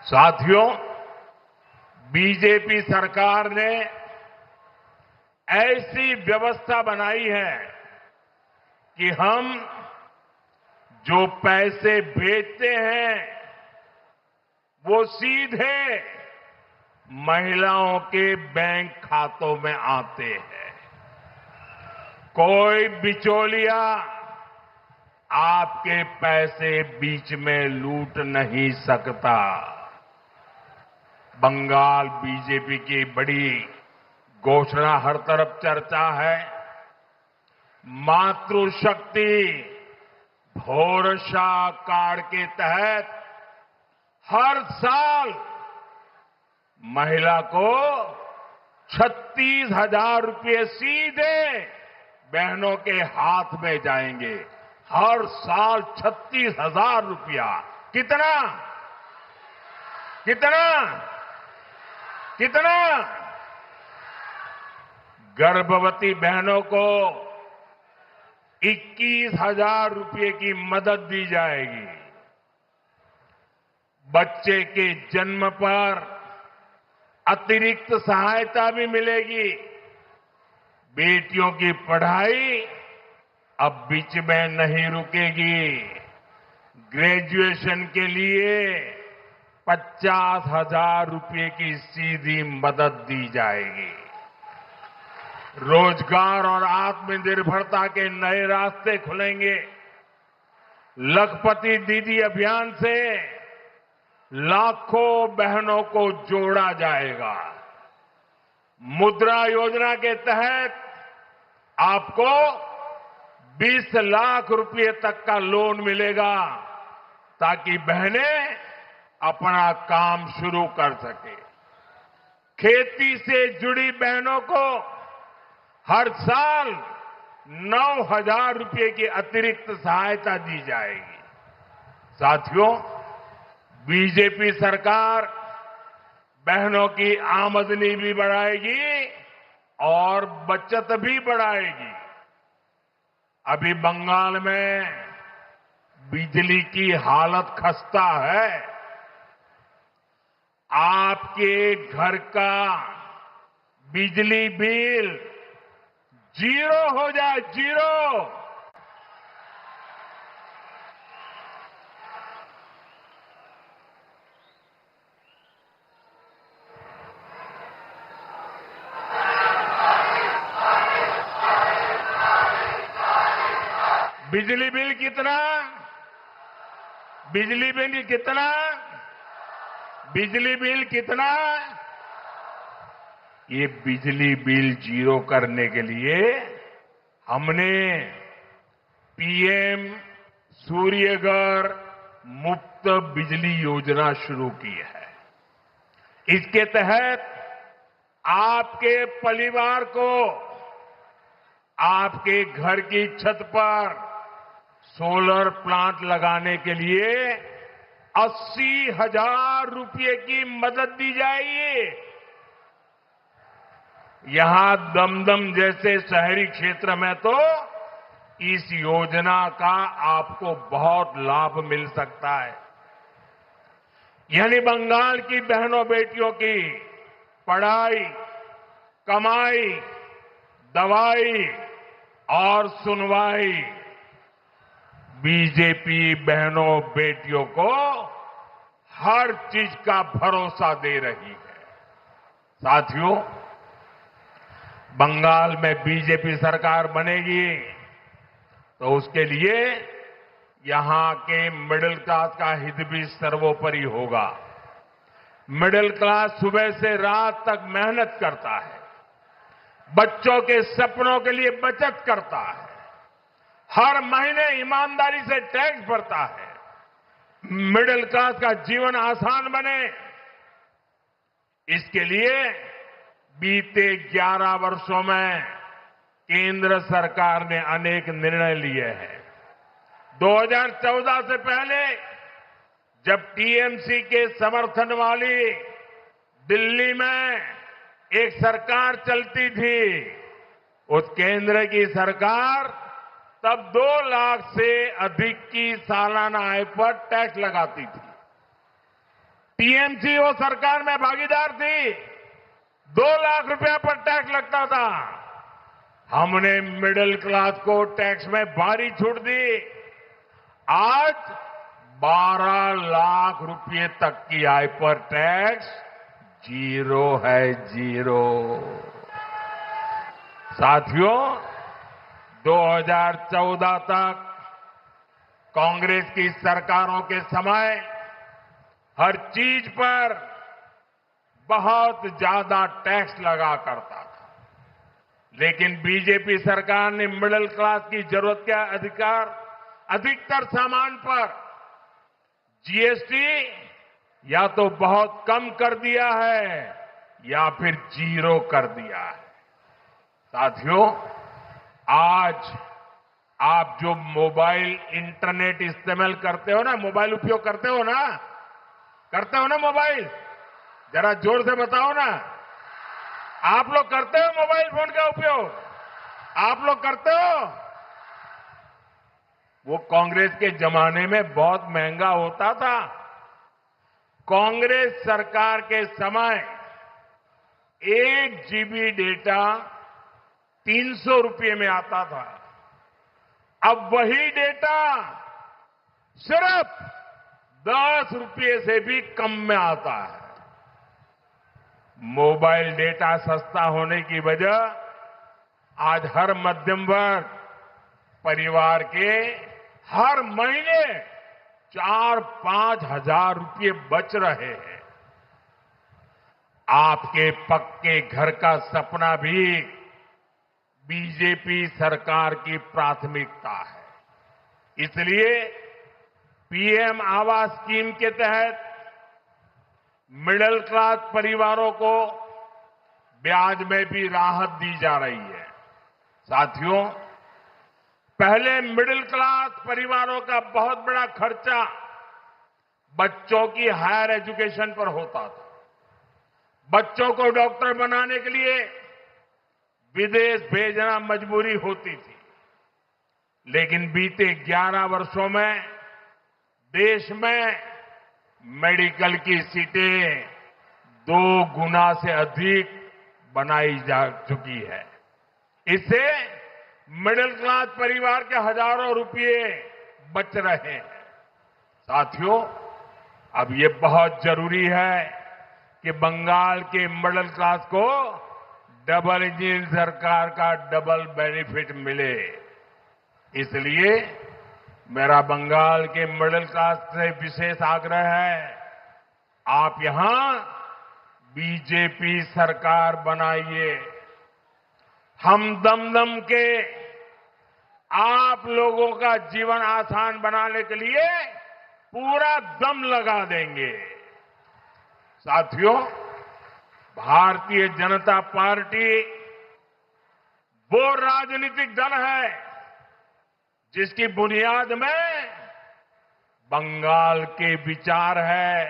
साथियों, बीजेपी सरकार ने ऐसी व्यवस्था बनाई है कि हम जो पैसे भेजते हैं वो सीधे महिलाओं के बैंक खातों में आते हैं। कोई बिचौलिया आपके पैसे बीच में लूट नहीं सकता। बंगाल बीजेपी की बड़ी घोषणा हर तरफ चर्चा है। मातृशक्ति भरोसा कार्ड के तहत हर साल महिला को 36,000 रुपये सीधे बहनों के हाथ में जाएंगे। हर साल 36,000 रुपया। कितना कितना कितना? गर्भवती बहनों को 21,000 रुपये की मदद दी जाएगी। बच्चे के जन्म पर अतिरिक्त सहायता भी मिलेगी। बेटियों की पढ़ाई अब बीच में नहीं रुकेगी। ग्रेजुएशन के लिए 50,000 रुपये की सीधी मदद दी जाएगी। रोजगार और आत्मनिर्भरता के नए रास्ते खुलेंगे। लखपति दीदी अभियान से लाखों बहनों को जोड़ा जाएगा। मुद्रा योजना के तहत आपको 20 लाख रुपए तक का लोन मिलेगा ताकि बहनें अपना काम शुरू कर सके। खेती से जुड़ी बहनों को हर साल 9,000 रुपए की अतिरिक्त सहायता दी जाएगी। साथियों, बीजेपी सरकार बहनों की आमदनी भी बढ़ाएगी और बचत भी बढ़ाएगी। अभी बंगाल में बिजली की हालत खस्ता है। आपके घर का बिजली बिल 0 हो जाए, 0। बिजली बिल कितना? बिजली बिल कितना? बिजली बिल कितना? ये बिजली बिल 0 करने के लिए हमने पीएम सूर्यघर मुफ्त बिजली योजना शुरू की है। इसके तहत आपके परिवार को आपके घर की छत पर सोलर प्लांट लगाने के लिए 80,000 रुपये की मदद दी जाएगी। यहां दमदम जैसे शहरी क्षेत्र में तो इस योजना का आपको बहुत लाभ मिल सकता है। यानी बंगाल की बहनों बेटियों की पढ़ाई, कमाई, दवाई और सुनवाई बीजेपी बहनों बेटियों को हर चीज का भरोसा दे रही है। साथियों, बंगाल में बीजेपी सरकार बनेगी तो उसके लिए यहां के मिडिल क्लास का हित भी सर्वोपरि होगा। मिडिल क्लास सुबह से रात तक मेहनत करता है, बच्चों के सपनों के लिए बचत करता है, हर महीने ईमानदारी से टैक्स भरता है। मिडिल क्लास का जीवन आसान बने, इसके लिए बीते 11 वर्षों में केंद्र सरकार ने अनेक निर्णय लिए हैं। 2014 से पहले जब टीएमसी के समर्थन वाली दिल्ली में एक सरकार चलती थी, उस केंद्र की सरकार तब 2 लाख से अधिक की सालाना आय पर टैक्स लगाती थी। टीएमसी वो सरकार में भागीदार थी, 2 लाख रुपया पर टैक्स लगता था। हमने मिडिल क्लास को टैक्स में भारी छूट दी। आज 12 लाख रुपए तक की आय पर टैक्स 0 है, 0। साथियों, 2014 तक कांग्रेस की सरकारों के समय हर चीज पर बहुत ज्यादा टैक्स लगा करता था, लेकिन बीजेपी सरकार ने मिडिल क्लास की जरूरत के अधिकतर सामान पर जीएसटी या तो बहुत कम कर दिया है या फिर 0 कर दिया है। साथियों, आज आप जो मोबाइल इंटरनेट इस्तेमाल करते हो ना, मोबाइल उपयोग करते हो ना मोबाइल, जरा जोर से बताओ ना। आप लोग करते हो मोबाइल फोन का उपयोग? आप लोग करते हो? वो कांग्रेस के जमाने में बहुत महंगा होता था। कांग्रेस सरकार के समय 1 GB डेटा 300 रुपये में आता था। अब वही डेटा सिर्फ 10 रुपये से भी कम में आता है। मोबाइल डेटा सस्ता होने की वजह आज हर मध्यम वर्ग परिवार के हर महीने 4-5 हजार रुपये बच रहे हैं। आपके पक्के घर का सपना भी बीजेपी सरकार की प्राथमिकता है। इसलिए पीएम आवास स्कीम के तहत मिडिल क्लास परिवारों को ब्याज में भी राहत दी जा रही है। साथियों, पहले मिडिल क्लास परिवारों का बहुत बड़ा खर्चा बच्चों की हायर एजुकेशन पर होता था। बच्चों को डॉक्टर बनाने के लिए विदेश भेजना मजबूरी होती थी, लेकिन बीते 11 वर्षों में देश में मेडिकल की सीटें 2 गुना से अधिक बनाई जा चुकी है। इससे मिडिल क्लास परिवार के हजारों रुपये बच रहे हैं। साथियों, अब ये बहुत जरूरी है कि बंगाल के मिडिल क्लास को डबल इंजन सरकार का डबल बेनिफिट मिले। इसलिए मेरा बंगाल के मिडिल क्लास से विशेष आग्रह है, आप यहां बीजेपी सरकार बनाइए। हम दम के आप लोगों का जीवन आसान बनाने के लिए पूरा दम लगा देंगे। साथियों, भारतीय जनता पार्टी वो राजनीतिक दल है जिसकी बुनियाद में बंगाल के विचार है,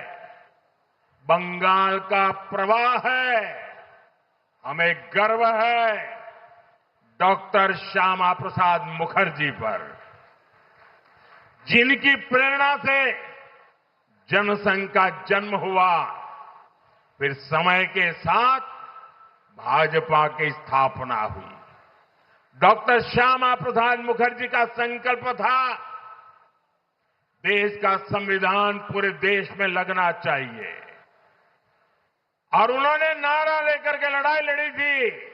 बंगाल का प्रवाह है। हमें गर्व है डॉक्टर श्यामा प्रसाद मुखर्जी पर, जिनकी प्रेरणा से जनसंघ का जन्म हुआ, फिर समय के साथ भाजपा की स्थापना हुई। डॉक्टर श्यामा प्रसाद मुखर्जी का संकल्प था, देश का संविधान पूरे देश में लगना चाहिए, और उन्होंने नारा लेकर के लड़ाई लड़ी थी।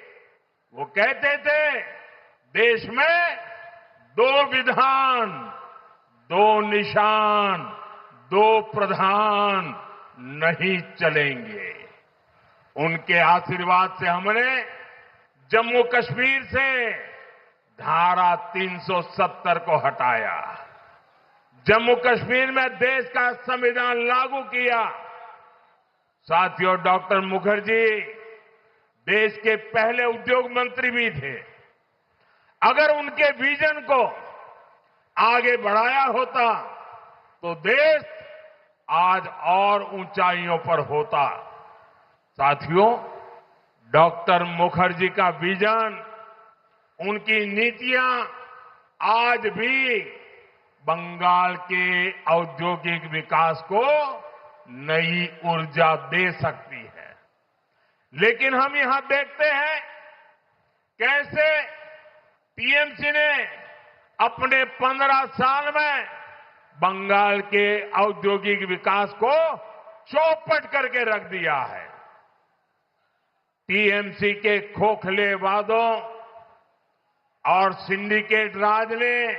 वो कहते थे, देश में 2 विधान, 2 निशान, 2 प्रधान नहीं चलेंगे। उनके आशीर्वाद से हमने जम्मू कश्मीर से धारा 370 को हटाया, जम्मू कश्मीर में देश का संविधान लागू किया। साथियों, डॉक्टर मुखर्जी देश के पहले उद्योग मंत्री भी थे। अगर उनके विजन को आगे बढ़ाया होता तो देश आज और ऊंचाइयों पर होता। साथियों, डॉक्टर मुखर्जी का विजन, उनकी नीतियां आज भी बंगाल के औद्योगिक विकास को नई ऊर्जा दे सकती है। लेकिन हम यहां देखते हैं कैसे टीएमसी ने अपने 15 साल में बंगाल के औद्योगिक विकास को चौपट करके रख दिया है। टीएमसी के खोखले वादों और सिंडिकेट राज ने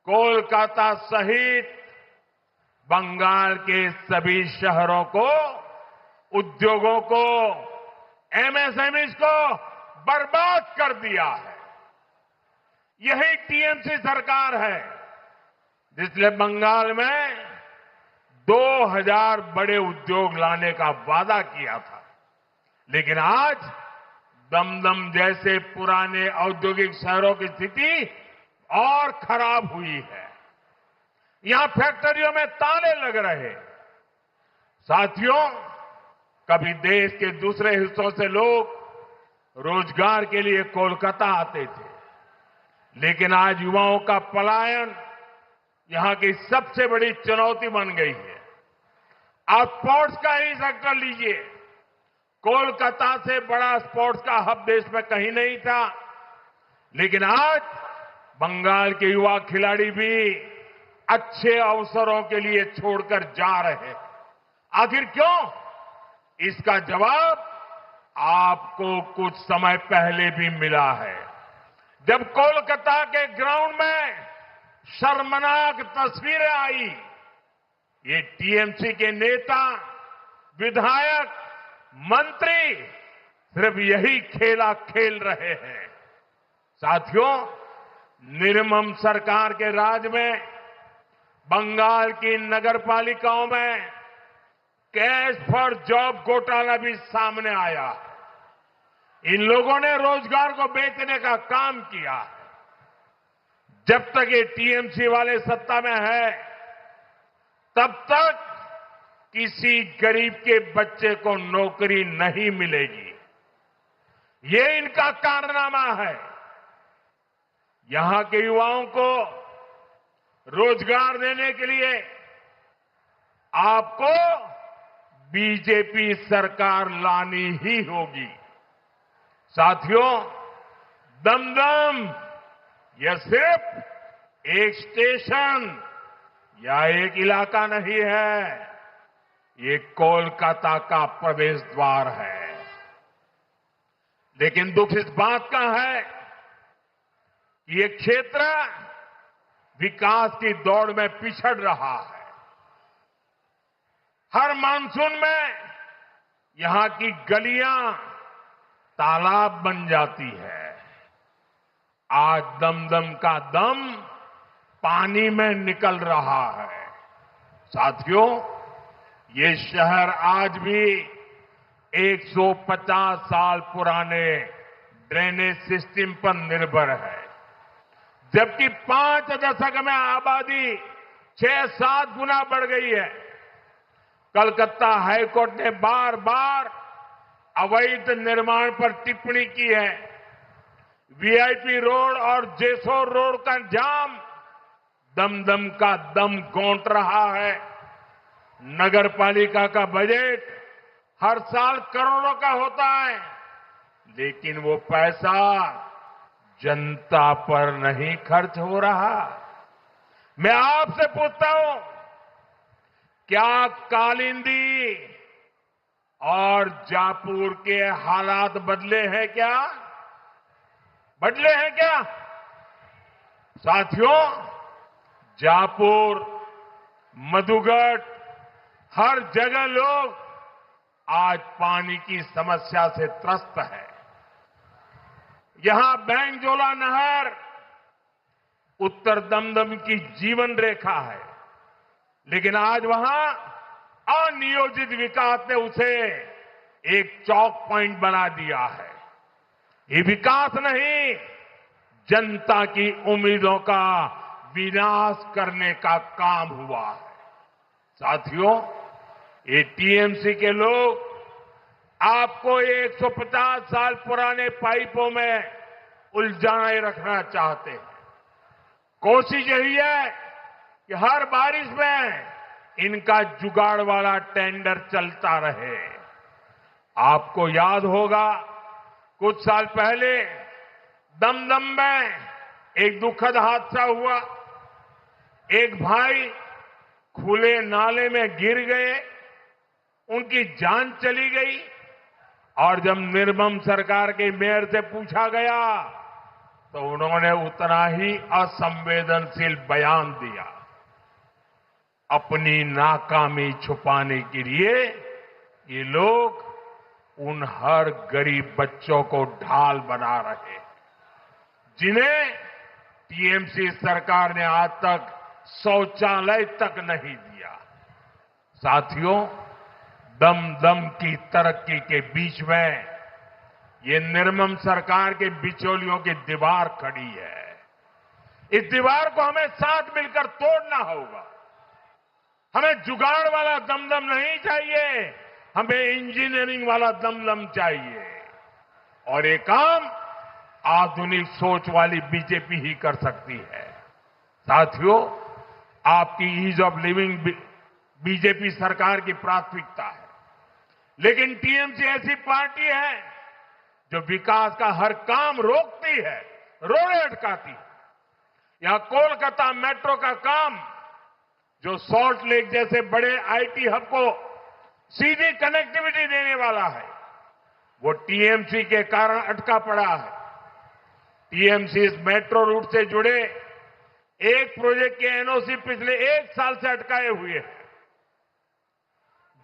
कोलकाता सहित बंगाल के सभी शहरों को, उद्योगों को, एमएसएमईज को बर्बाद कर दिया है। यही टीएमसी सरकार है जिसने बंगाल में 2000 बड़े उद्योग लाने का वादा किया था, लेकिन आज दमदम जैसे पुराने औद्योगिक शहरों की स्थिति और खराब हुई है। यहां फैक्ट्रियों में ताले लग रहे। साथियों, कभी देश के दूसरे हिस्सों से लोग रोजगार के लिए कोलकाता आते थे, लेकिन आज युवाओं का पलायन यहां की सबसे बड़ी चुनौती बन गई है। आप स्पोर्ट्स का ही सेक्टर लीजिए, कोलकाता से बड़ा स्पोर्ट्स का हब देश में कहीं नहीं था, लेकिन आज बंगाल के युवा खिलाड़ी भी अच्छे अवसरों के लिए छोड़कर जा रहे हैं। आखिर क्यों? इसका जवाब आपको कुछ समय पहले भी मिला है, जब कोलकाता के ग्राउंड में शर्मनाक तस्वीरें आई। ये टीएमसी के नेता, विधायक, मंत्री सिर्फ यही खेला खेल रहे हैं। साथियों, निर्मम सरकार के राज में बंगाल की नगरपालिकाओं में कैश फॉर जॉब घोटाला भी सामने आया। इन लोगों ने रोजगार को बेचने का काम किया। जब तक ये टीएमसी वाले सत्ता में है, तब तक किसी गरीब के बच्चे को नौकरी नहीं मिलेगी। ये इनका कारनामा है। यहां के युवाओं को रोजगार देने के लिए आपको बीजेपी सरकार लानी ही होगी। साथियों, दमदम यह सिर्फ एक स्टेशन या एक इलाका नहीं है, ये कोलकाता का प्रवेश द्वार है। लेकिन दुख इस बात का है कि ये क्षेत्र विकास की दौड़ में पिछड़ रहा है। हर मानसून में यहां की गलियां तालाब बन जाती है। आज दमदम का दम पानी में निकल रहा है। साथियों, ये शहर आज भी 150 साल पुराने ड्रेनेज सिस्टम पर निर्भर है, जबकि 5 दशक में आबादी 6-7 गुना बढ़ गई है। कलकत्ता हाईकोर्ट ने बार बार अवैध निर्माण पर टिप्पणी की है। वीआईपी रोड और जेसोर रोड का जाम दमदम का दम घोंट रहा है। नगर पालिका का बजट हर साल करोड़ों का होता है, लेकिन वो पैसा जनता पर नहीं खर्च हो रहा। मैं आपसे पूछता हूं, क्या कालिंदी और जापुर के हालात बदले हैं क्या? बदले हैं क्या? साथियों, जापुर, मधुगढ़, हर जगह लोग आज पानी की समस्या से त्रस्त है। यहां बैंगजोला नहर उत्तर दमदम की जीवन रेखा है, लेकिन आज वहां अनियोजित विकास ने उसे एक चौक पॉइंट बना दिया है। ये विकास नहीं, जनता की उम्मीदों का विनाश करने का काम हुआ है। साथियों, ये टीएमसी के लोग आपको ये 150 साल पुराने पाइपों में उलझाए रखना चाहते हैं। कोशिश यही है कि हर बारिश में इनका जुगाड़ वाला टेंडर चलता रहे। आपको याद होगा कुछ साल पहले दमदम में एक दुखद हादसा हुआ। एक भाई खुले नाले में गिर गए, उनकी जान चली गई और जब निर्मम सरकार के मेयर से पूछा गया तो उन्होंने उतना ही असंवेदनशील बयान दिया। अपनी नाकामी छुपाने के लिए ये लोग उन हर गरीब बच्चों को ढाल बना रहे हैं जिन्हें टीएमसी सरकार ने आज तक शौचालय तक नहीं दिया। साथियों, दम दम की तरक्की के बीच में ये निर्मम सरकार के बिचौलियों की दीवार खड़ी है। इस दीवार को हमें साथ मिलकर तोड़ना होगा। हमें जुगाड़ वाला दमदम नहीं चाहिए, हमें इंजीनियरिंग वाला दमदम चाहिए। और ये काम आधुनिक सोच वाली बीजेपी ही कर सकती है। साथियों, आपकी ईज ऑफ लिविंग बीजेपी सरकार की प्राथमिकता है, लेकिन टीएमसी ऐसी पार्टी है जो विकास का हर काम रोकती है, रोड़े अटकाती है। यहां कोलकाता मेट्रो का काम जो सॉल्ट लेक जैसे बड़े आईटी हब को सीधी कनेक्टिविटी देने वाला है, वो टीएमसी के कारण अटका पड़ा है। टीएमसी इस मेट्रो रूट से जुड़े एक प्रोजेक्ट के एनओसी पिछले 1 साल से अटकाए हुए हैं।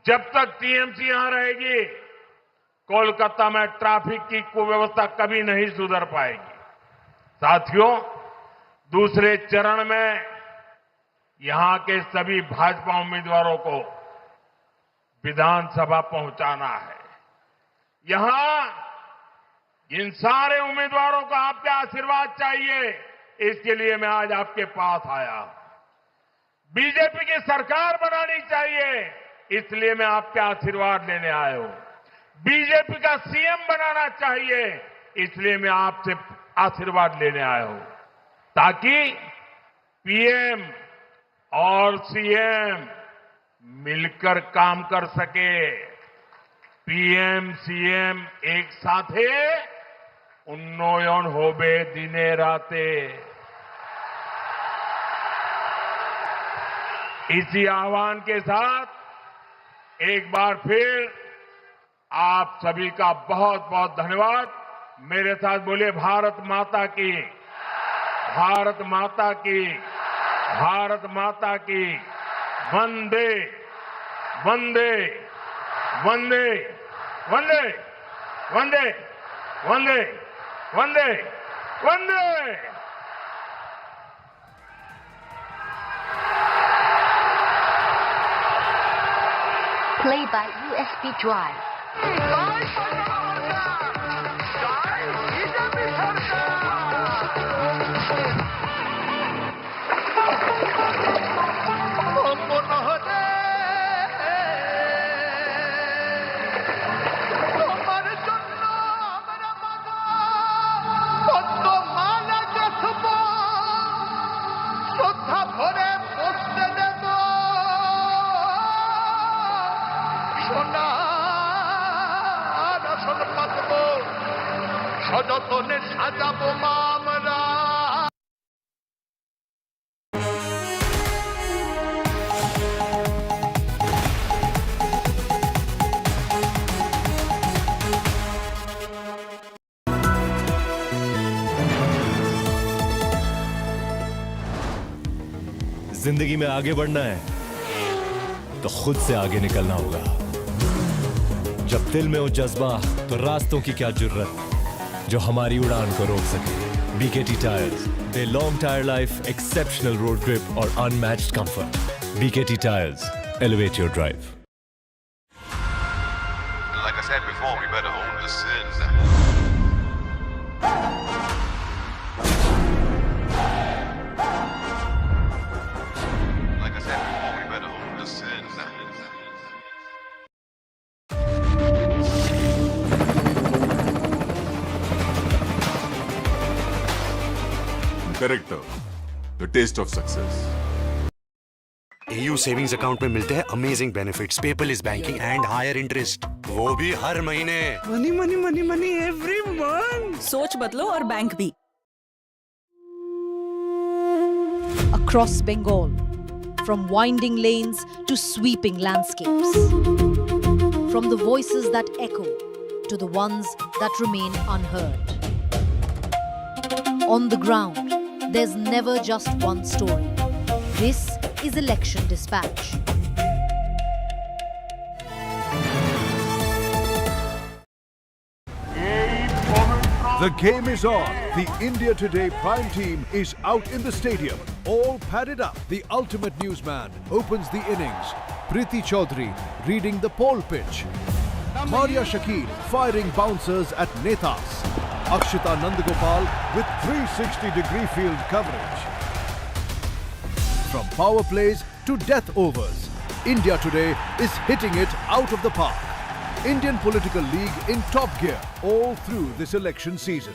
जब तक टीएमसी यहां रहेगी, कोलकाता में ट्रैफिक की कुव्यवस्था कभी नहीं सुधर पाएगी। साथियों, दूसरे चरण में यहां के सभी भाजपा उम्मीदवारों को विधानसभा पहुंचाना है। यहां इन सारे उम्मीदवारों को आपके आशीर्वाद चाहिए, इसके लिए मैं आज आपके पास आया हूं। बीजेपी की सरकार बनानी चाहिए, इसलिए मैं आपके आशीर्वाद लेने आया हूं। बीजेपी का सीएम बनाना चाहिए, इसलिए मैं आपसे आशीर्वाद लेने आया हूं, ताकि पीएम और सीएम मिलकर काम कर सके। पीएम सीएम एक साथे उन्नयन होबे दिने राते। इसी आह्वान के साथ एक बार फिर आप सभी का बहुत बहुत धन्यवाद। मेरे साथ बोलिए भारत माता की, भारत माता की, भारत माता की। वंदे वंदे वंदे वंदे वंदे वंदे वंदे वंदे। Play by USB drive. সযতনে সাজাবো মামলা। जिंदगी में आगे बढ़ना है तो खुद से आगे निकलना होगा। जब दिल में हो जज्बा तो रास्तों की क्या जुर्रत जो हमारी उड़ान को रोक सके। BKT tyres, they long tyre life, exceptional road grip और unmatched comfort. BKT tyres, elevate your drive. Like I said before, we better own the sins. Like I said before, we better own the sins. the taste of success. AU savings account में मिलते हैं amazing benefits, paperless banking and higher interest, वो भी हर महीने। Money money money money every month. सोच बदलो और बैंक भी। Across Bengal, from winding lanes to sweeping landscapes, from the voices that echo to the ones that remain unheard. On the ground, there's never just one story. This is Election Dispatch. The game is on. The India Today Prime Team is out in the stadium, all padded up. The ultimate newsman opens the innings. Preeti Chaudhary reading the pole pitch. Maria Shakil firing bouncers at Netas. Akshita Nandagopal with 360-degree field coverage. From power plays to death overs, India Today is hitting it out of the park. Indian political league in top gear all through this election season.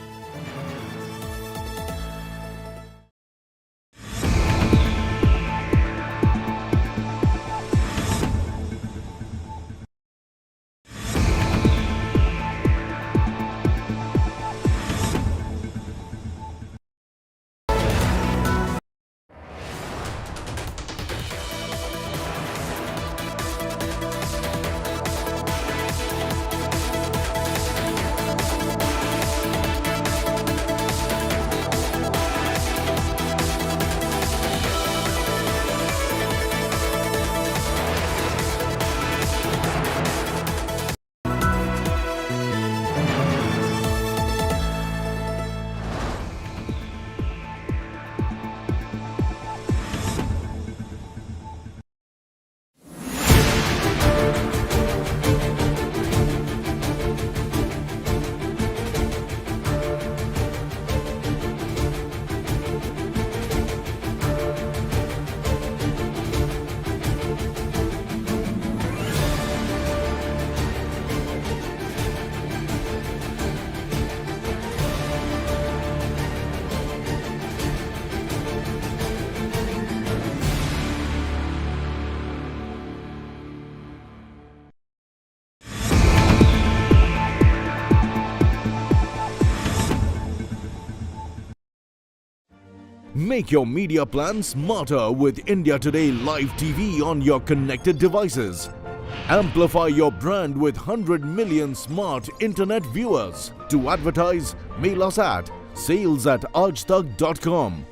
Make your media plan smarter with India Today Live TV on your connected devices. Amplify your brand with 100 million smart internet viewers. To advertise, mail us at sales@aajtak.com.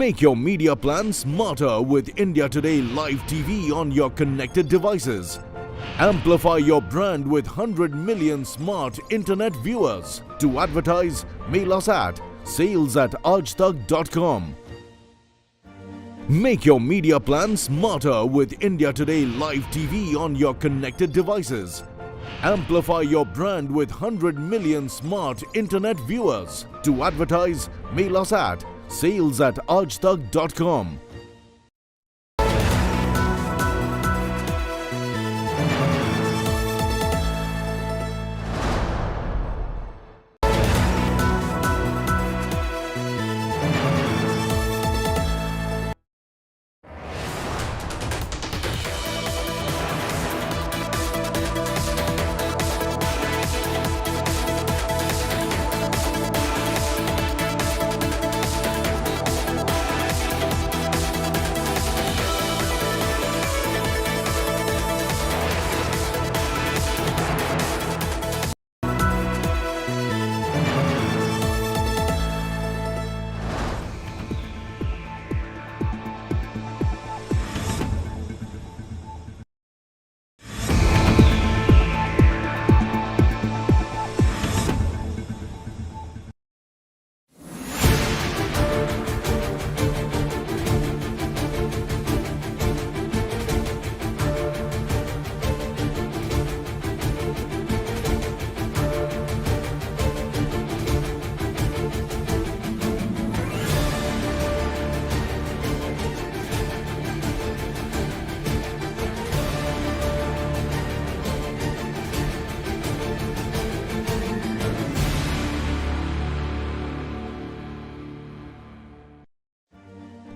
Make your media plan smarter with India Today Live TV on your connected devices. Amplify your brand with 100 million smart internet viewers. To advertise, mail us at sales@aajtak.com. Make your media plan smarter with India Today Live TV on your connected devices. Amplify your brand with 100 million smart internet viewers. To advertise, mail us at sales@aajtak.com.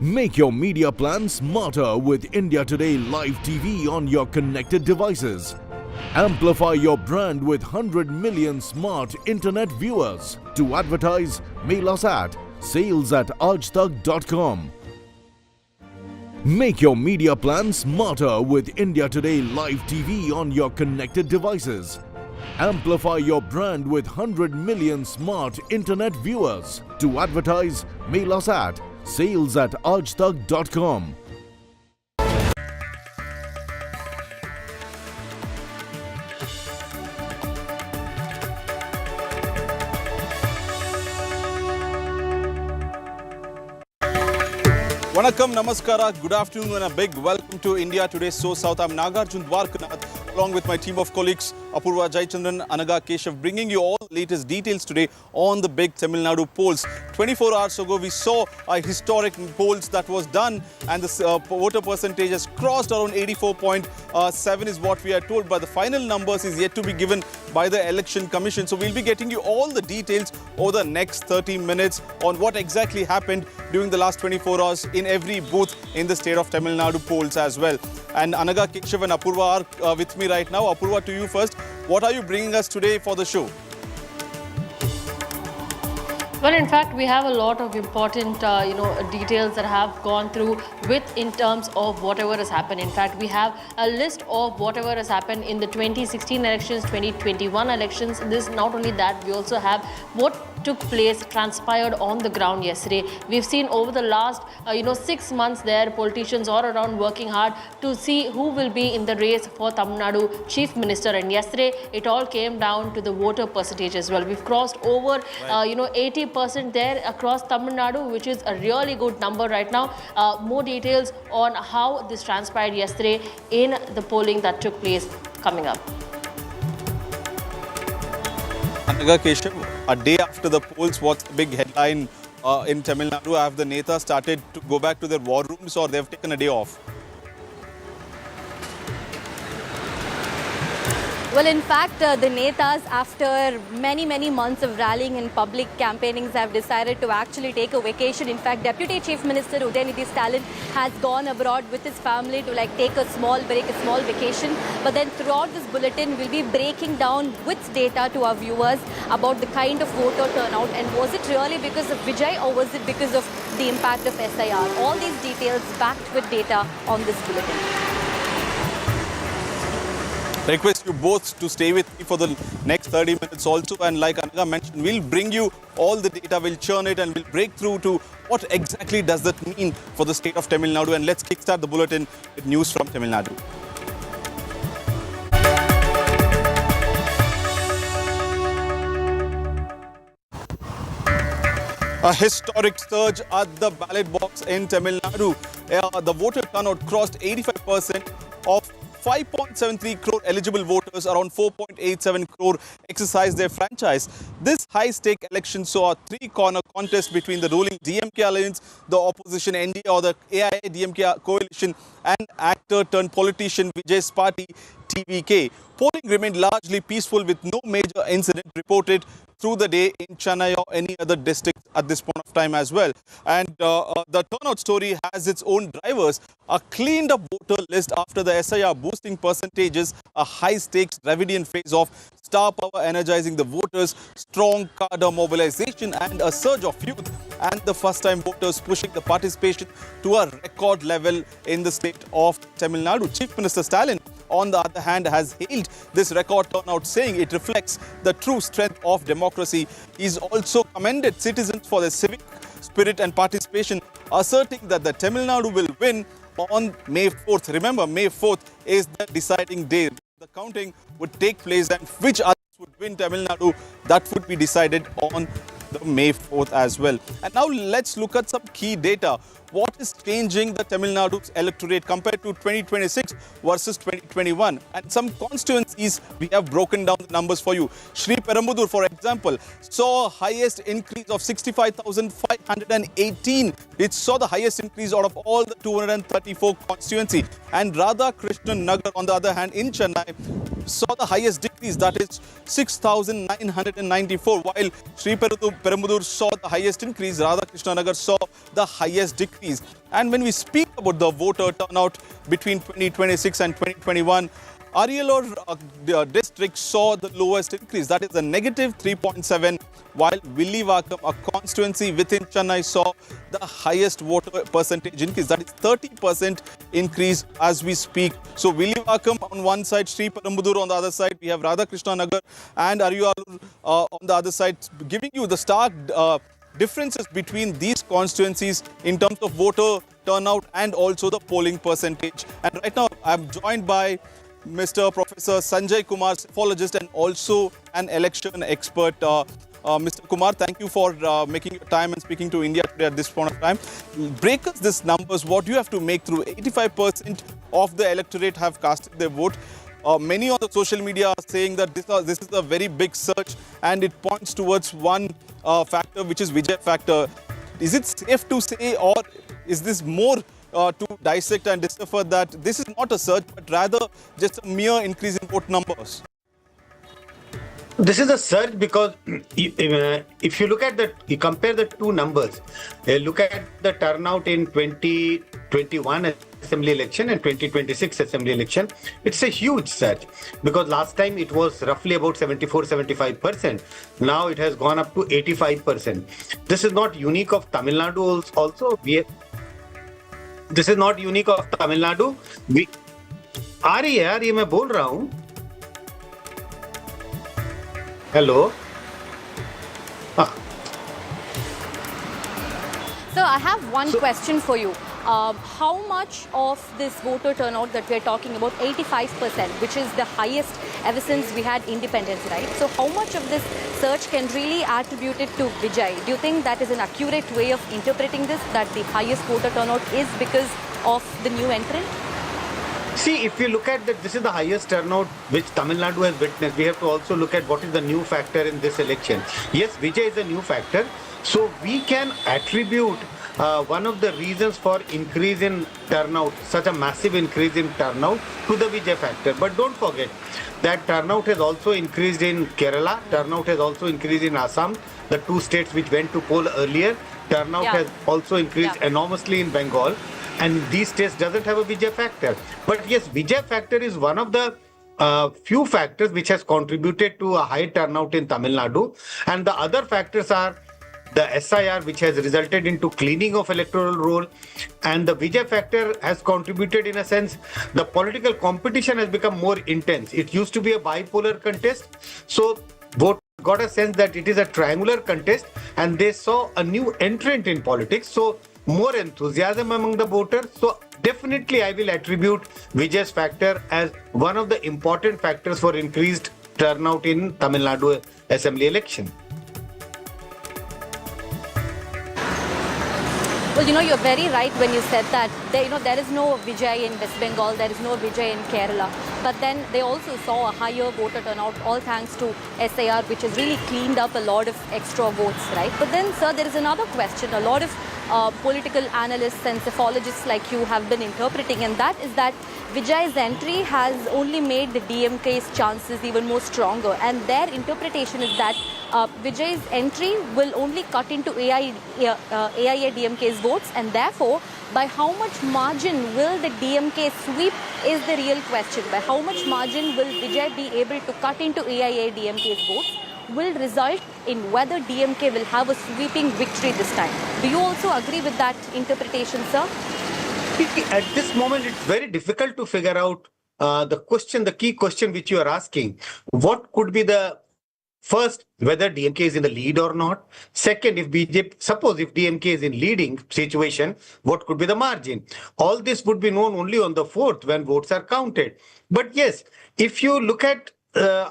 Make your media plan smarter with India Today Live TV on your connected devices. Amplify your brand with 100 million smart internet viewers. To advertise, mail us at sales@aajtak.com. Make your media plan smarter with India Today Live TV on your connected devices. Amplify your brand with 100 million smart internet viewers. To advertise, mail us at sales@aajtak.com. Vanakkam, Namaskara, good afternoon and a big welcome to India Today So South. I'm Nagarjun Dwarkanath along with my team of colleagues Apurva Jayachandran, Anaga Keshav, bringing you all the latest details today on the big Tamil Nadu polls. 24 hours ago we saw a historic polls that was done and the voter percentage has crossed around 84.7 is what we are told, but the final numbers is yet to be given by the Election Commission. So we'll be getting you all the details over the next 30 minutes on what exactly happened during the last 24 hours in every booth in the state of Tamil Nadu polls as well. And Anaga, Keshav and Apurva are with me right now. Apurva, to you first. What are you bringing us today for the show? Well, in fact, we have a lot of important, details that have gone through in terms of whatever has happened. In fact, we have a list of whatever has happened in the 2016 elections, 2021 elections. This not only that, we also have what took place, transpired on the ground yesterday. We've seen over the last, 6 months there, politicians all around working hard to see who will be in the race for Tamil Nadu Chief Minister. And yesterday, it all came down to the voter percentage as well. We've crossed over, 80% there across Tamil Nadu, which is a really good number right now. More details on how this transpired yesterday in the polling that took place coming up. Anaga, Keshav, a day after the polls, what's the big headline in Tamil Nadu? Have the Netas started to go back to their war rooms or they've taken a day off? Well, in fact, the Netas, after many months of rallying and public campaignings, have decided to actually take a vacation. In fact, Deputy Chief Minister Udayanidhi Stalin has gone abroad with his family to take a small break, a small vacation. But then throughout this bulletin, we'll be breaking down with data to our viewers about the kind of voter turnout and was it really because of Vijay or was it because of the impact of SIR? All these details backed with data on this bulletin. Request you both to stay with me for the next 30 minutes also, and like Anaga mentioned, we'll bring you all the data, we'll churn it and we'll break through to what exactly does that mean for the state of Tamil Nadu. And let's kickstart the bulletin with news from Tamil Nadu. A historic surge at the ballot box in Tamil Nadu. The voter turnout crossed 85% of 5.73 crore eligible voters, around 4.87 crore exercised their franchise. This high-stake election saw a three-corner contest between the ruling DMK alliance, the opposition NDA or the AIA-DMK coalition, and actor-turned-politician Vijay's party, TVK. Polling remained largely peaceful with no major incident reported through the day in Chennai or any other district at this point of time as well. And the turnout story has its own drivers. A cleaned up voter list after the SIR boosting percentages, a high stakes Dravidian Faceoff, star power energizing the voters, strong cadre mobilization and a surge of youth and the first time voters pushing the participation to a record level in the state of Tamil Nadu. Chief Minister Stalin, on the other hand, has hailed this record turnout, saying it reflects the true strength of democracy. He's also commended citizens for their civic spirit and participation, asserting that the Tamil Nadu will win on May 4th. Remember, May 4th is the deciding day. The counting would take place and which others would win Tamil Nadu, that would be decided on the May 4th as well. And now let's look at some key data. What is changing the Tamil Nadu's electorate compared to 2026 versus 2021? And some constituencies, we have broken down the numbers for you. Sri Perambudur, for example, saw highest increase of 65,518. It saw the highest increase out of all the 234 constituency. And Radha Krishnan Nagar, on the other hand, in Chennai, saw the highest decrease, that is 6,994. While Sri Perambudur saw the highest increase, Radha Krishnan Nagar saw the highest decrease. increase. And when we speak about the voter turnout between 2026 and 2021, Ariyalur district saw the lowest increase, that is a negative 3.7, while Villivakam, a constituency within Chennai, saw the highest voter percentage increase, that is 30% increase as we speak. So Villivakam on one side, Sri Parambudur on the other side, we have Radhakrishna Nagar and Ariyalur on the other side, giving you the stark differences between these constituencies in terms of voter turnout and also the polling percentage. And right now I'm joined by Mr. Professor Sanjay Kumar, psephologist and also an election expert. Mr. Kumar, thank you for making your time and speaking to India Today at this point of time. Break us these numbers. What do you have to make through? 85% of the electorate have casted their vote. Many on the social media are saying that this is a very big surge and it points towards one factor, which is Vijay factor. Is it safe to say, or is this more to dissect and decipher that this is not a surge, but rather just a mere increase in vote numbers? This is a surge because if you look at you compare the two numbers, look at the turnout in 2021 assembly election and 2026 assembly election, it's a huge surge because last time it was roughly about 74-75%. Now it has gone up to 85%. This is not unique of Tamil Nadu also. This is not unique of Tamil Nadu. आ रही है यार, ये मैं बोल रहा हूँ. Hello. So I have one question for you. How much of this voter turnout that we are talking about, 85%, which is the highest ever since we had independence, right? So how much of this surge can really attribute it to Vijay? Do you think that is an accurate way of interpreting this, that the highest voter turnout is because of the new entrant? See, if you look at that, this is the highest turnout which Tamil Nadu has witnessed. We have to also look at what is the new factor in this election. Yes, Vijay is a new factor. So we can attribute one of the reasons for increase in turnout, such a massive increase in turnout, to the Vijay factor. But don't forget that turnout has also increased in Kerala, turnout has also increased in Assam, the two states which went to poll earlier. Turnout has also increased enormously in Bengal. And these states doesn't have a Vijay factor. But yes, Vijay factor is one of the few factors which has contributed to a high turnout in Tamil Nadu. And the other factors are the SIR, which has resulted into cleaning of electoral roll, and the Vijay factor has contributed in a sense. The political competition has become more intense. It used to be a bipolar contest, so voters got a sense that it is a triangular contest, and they saw a new entrant in politics, so more enthusiasm among the voters. So definitely I will attribute Vijay's factor as one of the important factors for increased turnout in Tamil Nadu assembly election. Well, you're very right when you said that there is no Vijay in West Bengal, there is no Vijay in Kerala. But then they also saw a higher voter turnout, all thanks to SIR, which has really cleaned up a lot of extra votes, right? But then, sir, there is another question. A lot of political analysts and psephologists like you have been interpreting, and that is that Vijay's entry has only made the DMK's chances even more stronger. And their interpretation is that Vijay's entry will only cut into AIA-DMK's votes, and therefore, by how much margin will the DMK sweep is the real question. By how much margin will Vijay be able to cut into AIA-DMK's votes will result in whether DMK will have a sweeping victory this time. Do you also agree with that interpretation, sir? At this moment, it's very difficult to figure out the key question which you are asking. What could be the first, whether DMK is in the lead or not? Second, suppose if DMK is in leading situation, what could be the margin? All this would be known only on the 4th when votes are counted. But yes, if you look at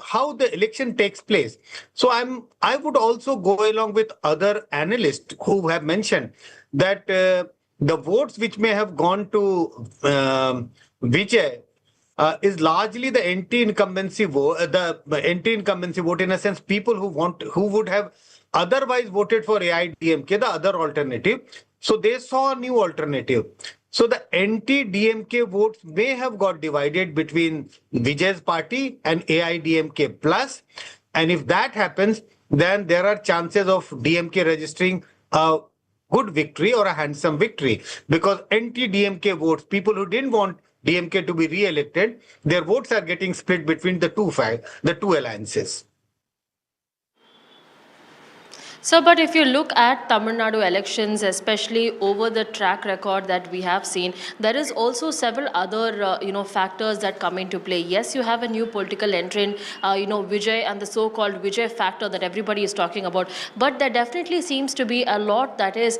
how the election takes place. So I would also go along with other analysts who have mentioned that the votes which may have gone to Vijay is largely the anti-incumbency vote. The anti-incumbency vote, in a sense, people who would have otherwise voted for AIDMK, the other alternative. So they saw a new alternative. So the anti-DMK votes may have got divided between Vijay's party and AIDMK plus. And if that happens, then there are chances of DMK registering a good victory or a handsome victory, because anti-DMK votes, people who didn't want DMK to be re-elected, their votes are getting split between the two alliances. So, but if you look at Tamil Nadu elections, especially over the track record that we have seen, there is also several other, factors that come into play. Yes, you have a new political entrant, Vijay and the so-called Vijay factor that everybody is talking about. But there definitely seems to be a lot that is,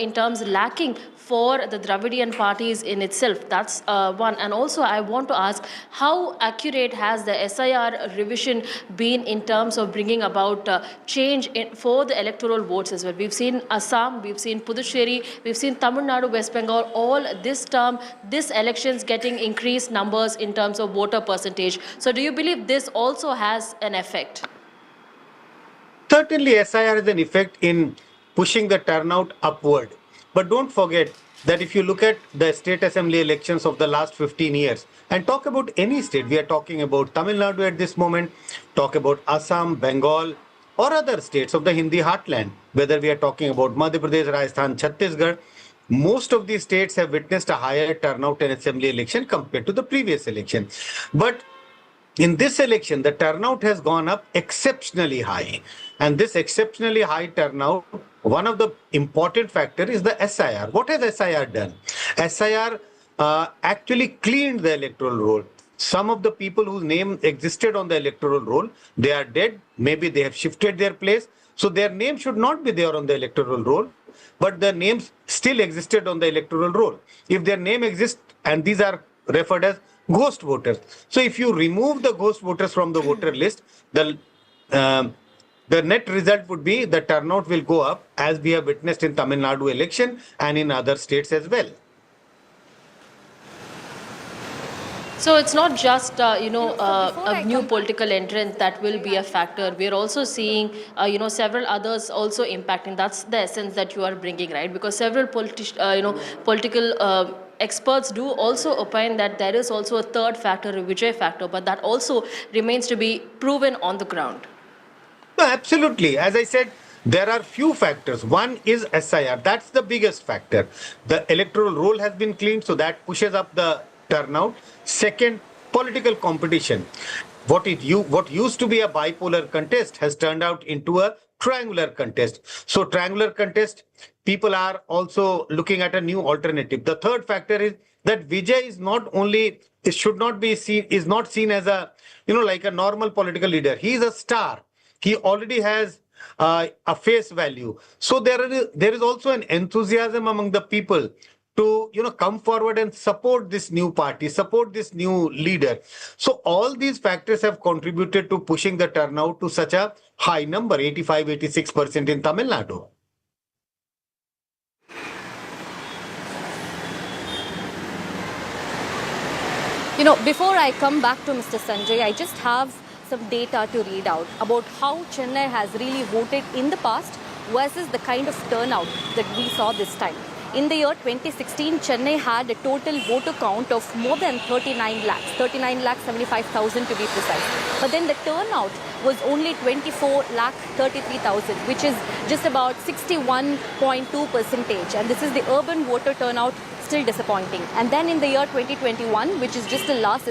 in terms lacking for the Dravidian parties in itself. That's one. And also, I want to ask, how accurate has the SIR revision been in terms of bringing about change for the electoral votes as well? We've seen Assam, we've seen Puducherry, we've seen Tamil Nadu, West Bengal, all this term, this elections getting increased numbers in terms of voter percentage. So do you believe this also has an effect? Certainly, SIR has an effect in pushing the turnout upward. But don't forget that if you look at the state assembly elections of the last 15 years and talk about any state, we are talking about Tamil Nadu at this moment, talk about Assam, Bengal, or other states of the Hindi heartland, whether we are talking about Madhya Pradesh, Rajasthan, Chhattisgarh, most of these states have witnessed a higher turnout in assembly election compared to the previous election. But in this election, the turnout has gone up exceptionally high. And this exceptionally high turnout, one of the important factors is the SIR. What has SIR done? SIR actually cleaned the electoral roll. Some of the people whose name existed on the electoral roll, they are dead. Maybe they have shifted their place. So their name should not be there on the electoral roll, but their names still existed on the electoral roll. If their name exists, and these are referred as ghost voters. So if you remove the ghost voters from the voter list, the net result would be the turnout will go up, as we have witnessed in Tamil Nadu election and in other states as well. So it's not just, a new political entrant that will be a factor. We're also seeing, several others also impacting. That's the essence that you are bringing, right? Because several political experts do also opine that there is also a third factor, a Vijay factor, but that also remains to be proven on the ground. No, absolutely. As I said, there are few factors. One is SIR. That's the biggest factor. The electoral roll has been cleaned, so that pushes up the turnout. Second, political competition. What used to be a bipolar contest has turned out into a triangular contest. So triangular contest, people are also looking at a new alternative. The third factor is that Vijay is not seen as a, like a normal political leader. He is a star. He already has a face value. So there is also an enthusiasm among the people to come forward and support this new party, support this new leader. So all these factors have contributed to pushing the turnout to such a high number, 85-86% in Tamil Nadu. Before I come back to Mr. Sanjay, I just have some data to read out about how Chennai has really voted in the past versus the kind of turnout that we saw this time. In the year 2016, Chennai had a total voter count of more than 39 lakhs, 39,75,000 to be precise. But then the turnout was only 24,33,000, which is just about 61.2%. And this is the urban voter turnout, still disappointing. And then in the year 2021, which is just the last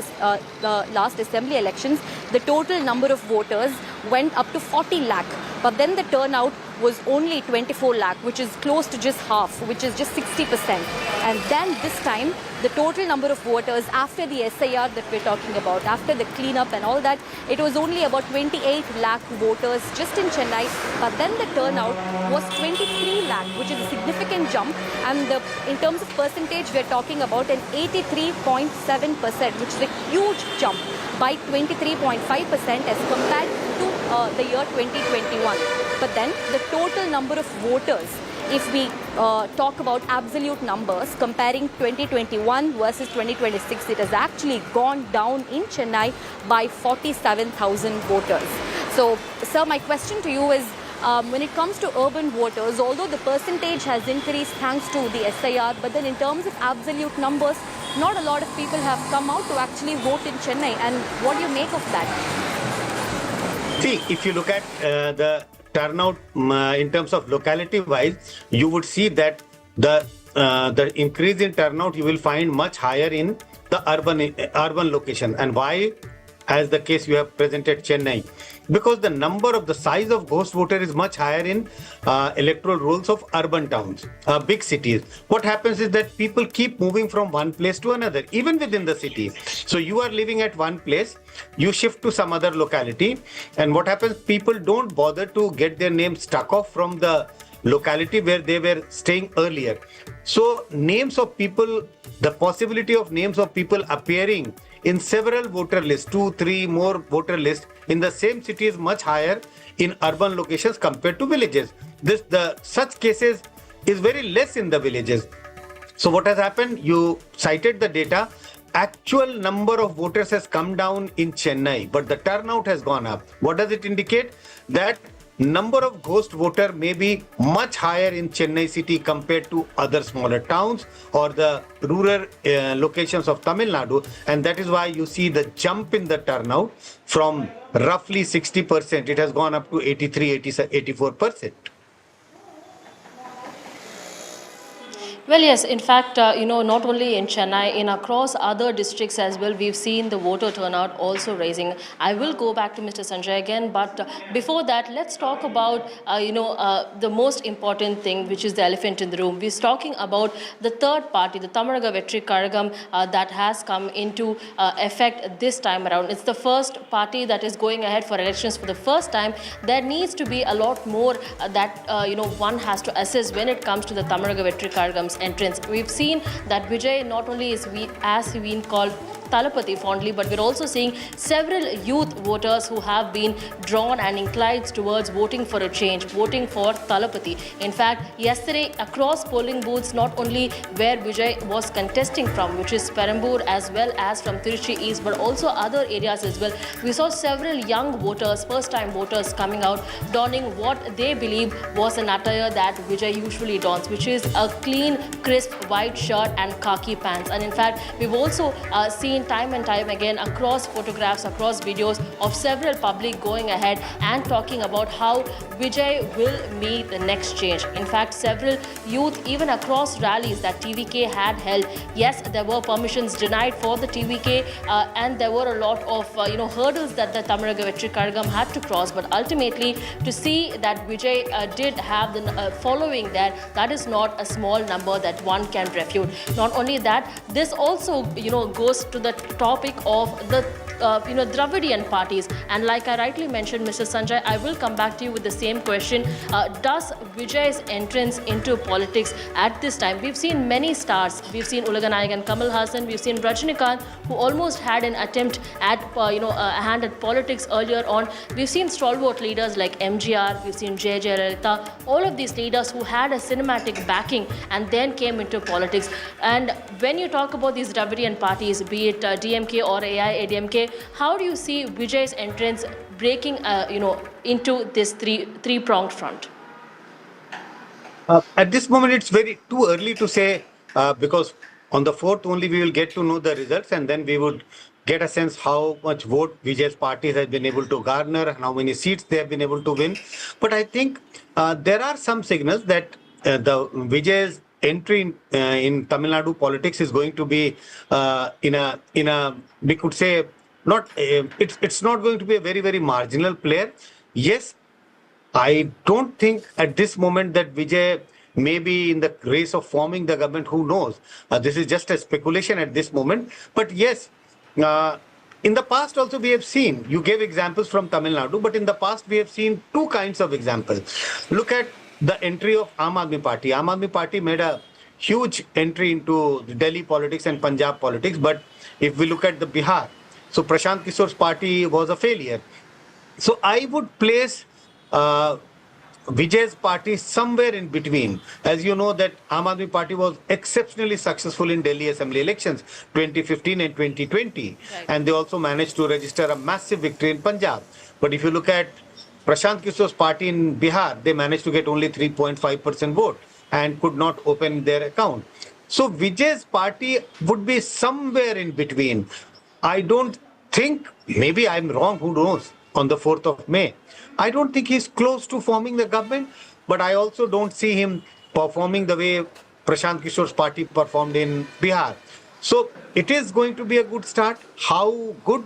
assembly elections, the total number of voters went up to 40 lakh. But then the turnout was only 24 lakh, which is close to just half, which is just 60%. And then this time, the total number of voters after the SIR that we're talking about, after the cleanup and all that, it was only about 28 lakh voters just in Chennai. But then the turnout was 23 lakh, which is a significant jump. And in terms of percentage, we're talking about an 83.7%, which is a huge jump by 23.5% as compared to the year 2021. But then the total number of voters, if we talk about absolute numbers, comparing 2021 versus 2026, it has actually gone down in Chennai by 47,000 voters. So, sir, my question to you is, when it comes to urban voters, although the percentage has increased thanks to the SIR, but then in terms of absolute numbers, not a lot of people have come out to actually vote in Chennai. And what do you make of that? See, if you look at the turnout in terms of locality wise, you would see that the increase in turnout you will find much higher in the urban location. And why? As the case you have presented Chennai, because the size of ghost voter is much higher in electoral rolls of urban towns, big cities. What happens is that people keep moving from one place to another, even within the city. So you are living at one place, you shift to some other locality, and what happens? People don't bother to get their name struck off from the locality where they were staying earlier. So names of people, the possibility of names of people appearing in several voter lists, 2-3 more voter lists in the same city is much higher in urban locations compared to villages. Such cases is very less in the villages. So what has happened? You cited the data. Actual number of voters has come down in Chennai, but the turnout has gone up. What does it indicate? That number of ghost voter may be much higher in Chennai city compared to other smaller towns or the rural locations of Tamil Nadu, and that is why you see the jump in the turnout from roughly 60%. It has gone up to 83-84%. Well, yes, in fact, not only in Chennai, in across other districts as well, we've seen the voter turnout also raising. I will go back to Mr. Sanjay again, but before that, let's talk about, the most important thing, which is the elephant in the room. We're talking about the third party, the Tamaraga Vetri Karagam, that has come into effect this time around. It's the first party that is going ahead for elections for the first time. There needs to be a lot more that, one has to assess when it comes to the Tamaraga Vetri Karagam's entrance. We've seen that Vijay not only is as been called Talapati fondly, but we're also seeing several youth voters who have been drawn and inclined towards voting for a change, voting for Talapati. In fact, yesterday across polling booths, not only where Vijay was contesting from, which is Perambur as well as from Tiruchi East, but also other areas as well, we saw several young voters, first-time voters coming out, donning what they believe was an attire that Vijay usually dons, which is a clean, crisp white shirt and khaki pants. And in fact, we've also seen time and time again across photographs, across videos of several public going ahead and talking about how Vijay will meet the next change. In fact, several youth, even across rallies that TVK had held, yes, there were permissions denied for the TVK and there were a lot of hurdles that the Tamaraga Vetri Karagam had to cross, but ultimately to see that Vijay did have the following there, that is not a small number that one can refute. Not only that, this also goes to the topic of the Dravidian parties, and like I rightly mentioned, Mr. Sanjay, I will come back to you with the same question. Does Vijay's entrance into politics at this time? We've seen many stars. We've seen Ulaganayagan Kamal Hassan, we've seen Rajinikanth, who almost had an attempt at a hand at politics earlier on. We've seen stalwart leaders like MGR, we've seen Yechiel Leiter, all of these leaders who had a cinematic backing and then came into politics. And when you talk about these Dravidian parties, be it DMK or AIADMK, how do you see Vijay's entrance breaking, into this three-pronged front? At this moment, it's very too early to say because on the 4th only we will get to know the results, and then we would get a sense how much vote Vijay's party has been able to garner and how many seats they have been able to win. But I think there are some signals that the Vijay's entry in Tamil Nadu politics is going to be in a we could say not it's not going to be a very, very marginal player. Yes, I don't think at this moment that Vijay may be in the race of forming the government. Who knows? This is just a speculation at this moment. But yes, in the past also we have seen, you gave examples from Tamil Nadu, but in the past we have seen two kinds of examples. Look at the entry of Aam Aadmi Party. Aam Aadmi Party made a huge entry into Delhi politics and Punjab politics. But if we look at the Bihar, so Prashant Kishore's party was a failure. So I would place Vijay's party somewhere in between. As you know that Aam Aadmi Party was exceptionally successful in Delhi Assembly elections 2015 and 2020. Right. And they also managed to register a massive victory in Punjab. But if you look at Prashant Kishore's party in Bihar, they managed to get only 3.5% vote and could not open their account. So Vijay's party would be somewhere in between. I don't think, maybe I'm wrong, who knows? on the 4th of May. I don't think he's close to forming the government, but I also don't see him performing the way Prashant Kishore's party performed in Bihar. So it is going to be a good start. How good?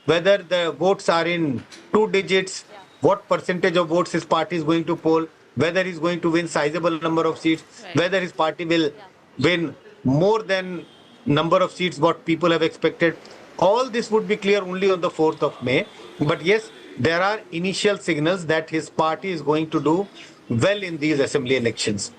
Whether the votes are in 2 digits, what percentage of votes his party is going to poll, whether he's going to win sizable number of seats, whether his party will win more than number of seats what people have expected. All this would be clear only on the 4th of May. But yes, there are initial signals that his party is going to do well in these assembly elections.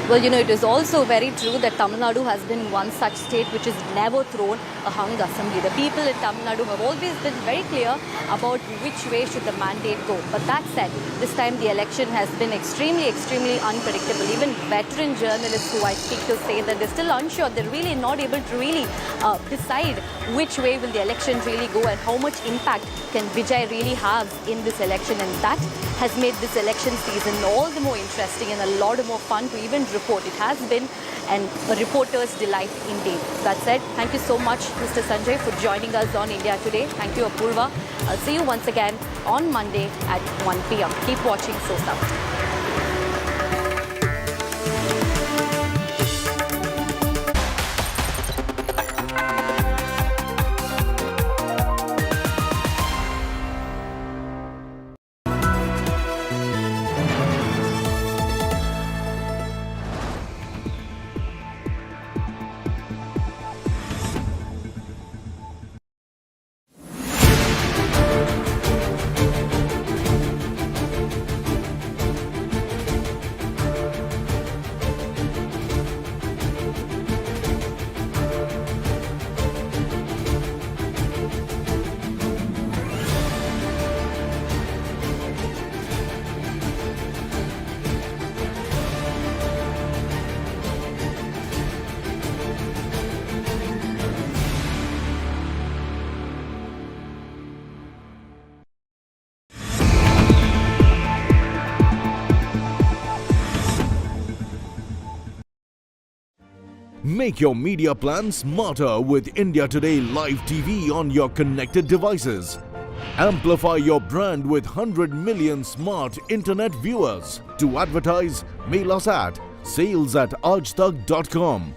Well, it is also very true that Tamil Nadu has been one such state which has never thrown a hung assembly. The people in Tamil Nadu have always been very clear about which way should the mandate go. But that said, this time the election has been extremely unpredictable. Even veteran journalists who I speak to say that they're still unsure. They're really not able to really decide which way will the election really go and how much impact can Vijay really have in this election. And that has made this election season all the more interesting and a lot more fun to even report. It has been a reporter's delight indeed. That said, thank you so much, Mr. Sanjay, for joining us on India Today. Thank you, Apurva. I'll see you once again on Monday at 1 p.m. Keep watching SOSA. Make your media plan smarter with India Today Live TV on your connected devices. Amplify your brand with 100 million smart internet viewers. To advertise, mail us at sales@aajtak.com.